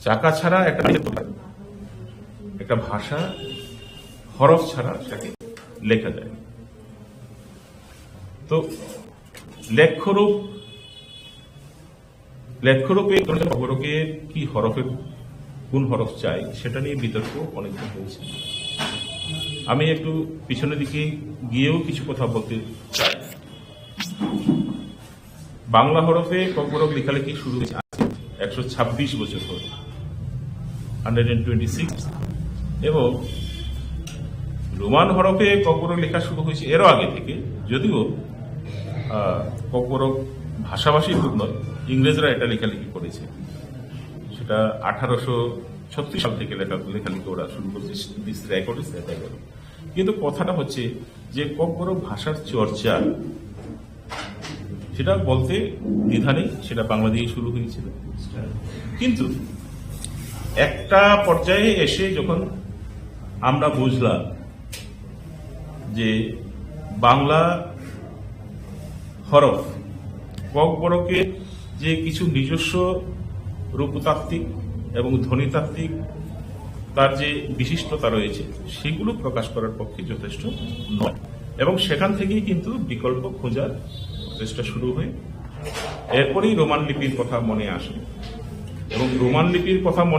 চাকা ছাড়া একটা ভাষা হরফ ছাড়া সেটাকে লেখা যায় তো লেখ্যরূপে ককবরকে কি হরফের কোন হরফ চাই সেটা নিয়ে বিতর্ক অনেকদিন হয়েছে আমি একটু পিছনের দিকে গিয়েও কিছু কথা বলতে চাই বাংলা হরফে ককবরক লেখালেখি শুরু হয়েছে 126 বছর ধরে 126 এবং রোমান হরফে ককবরক লেখা শুরু হয়েছে এরও আগে থেকে যদিও ককবরক ভাষাভাষী রূপ নয় ইংরেজরা এটা লেখালেখি করেছে সেটা 1836 সাল থেকে লেখালেখি ওরা শুরু করেছে দিস রেকর্ড ইজ দ্যাট কিন্তু কথাটা হচ্ছে যে ককবরক ভাষার চর্চা সেটা বলতে দ্বিধা নেই সেটা বাংলা দিয়ে শুরু হয়েছিল কিন্তু একটা পর্যায়ে এসে যখন আমরা বুঝলাম যে বাংলা হরফ ককবরকের যে কিছু নিজস্ব রূপতাত্ত্বিক এবং ধ্বনিতাত্ত্বিক তার যে বিশিষ্টতা রয়েছে সেগুলো প্রকাশ করার পক্ষে যথেষ্ট নয় এবং সেখান থেকেই কিন্তু বিকল্প খোঁজার চেষ্টা শুরু হয় এরপরেই রোমান লিপির কথা মনে আসে এবং রোমান লিপির কথা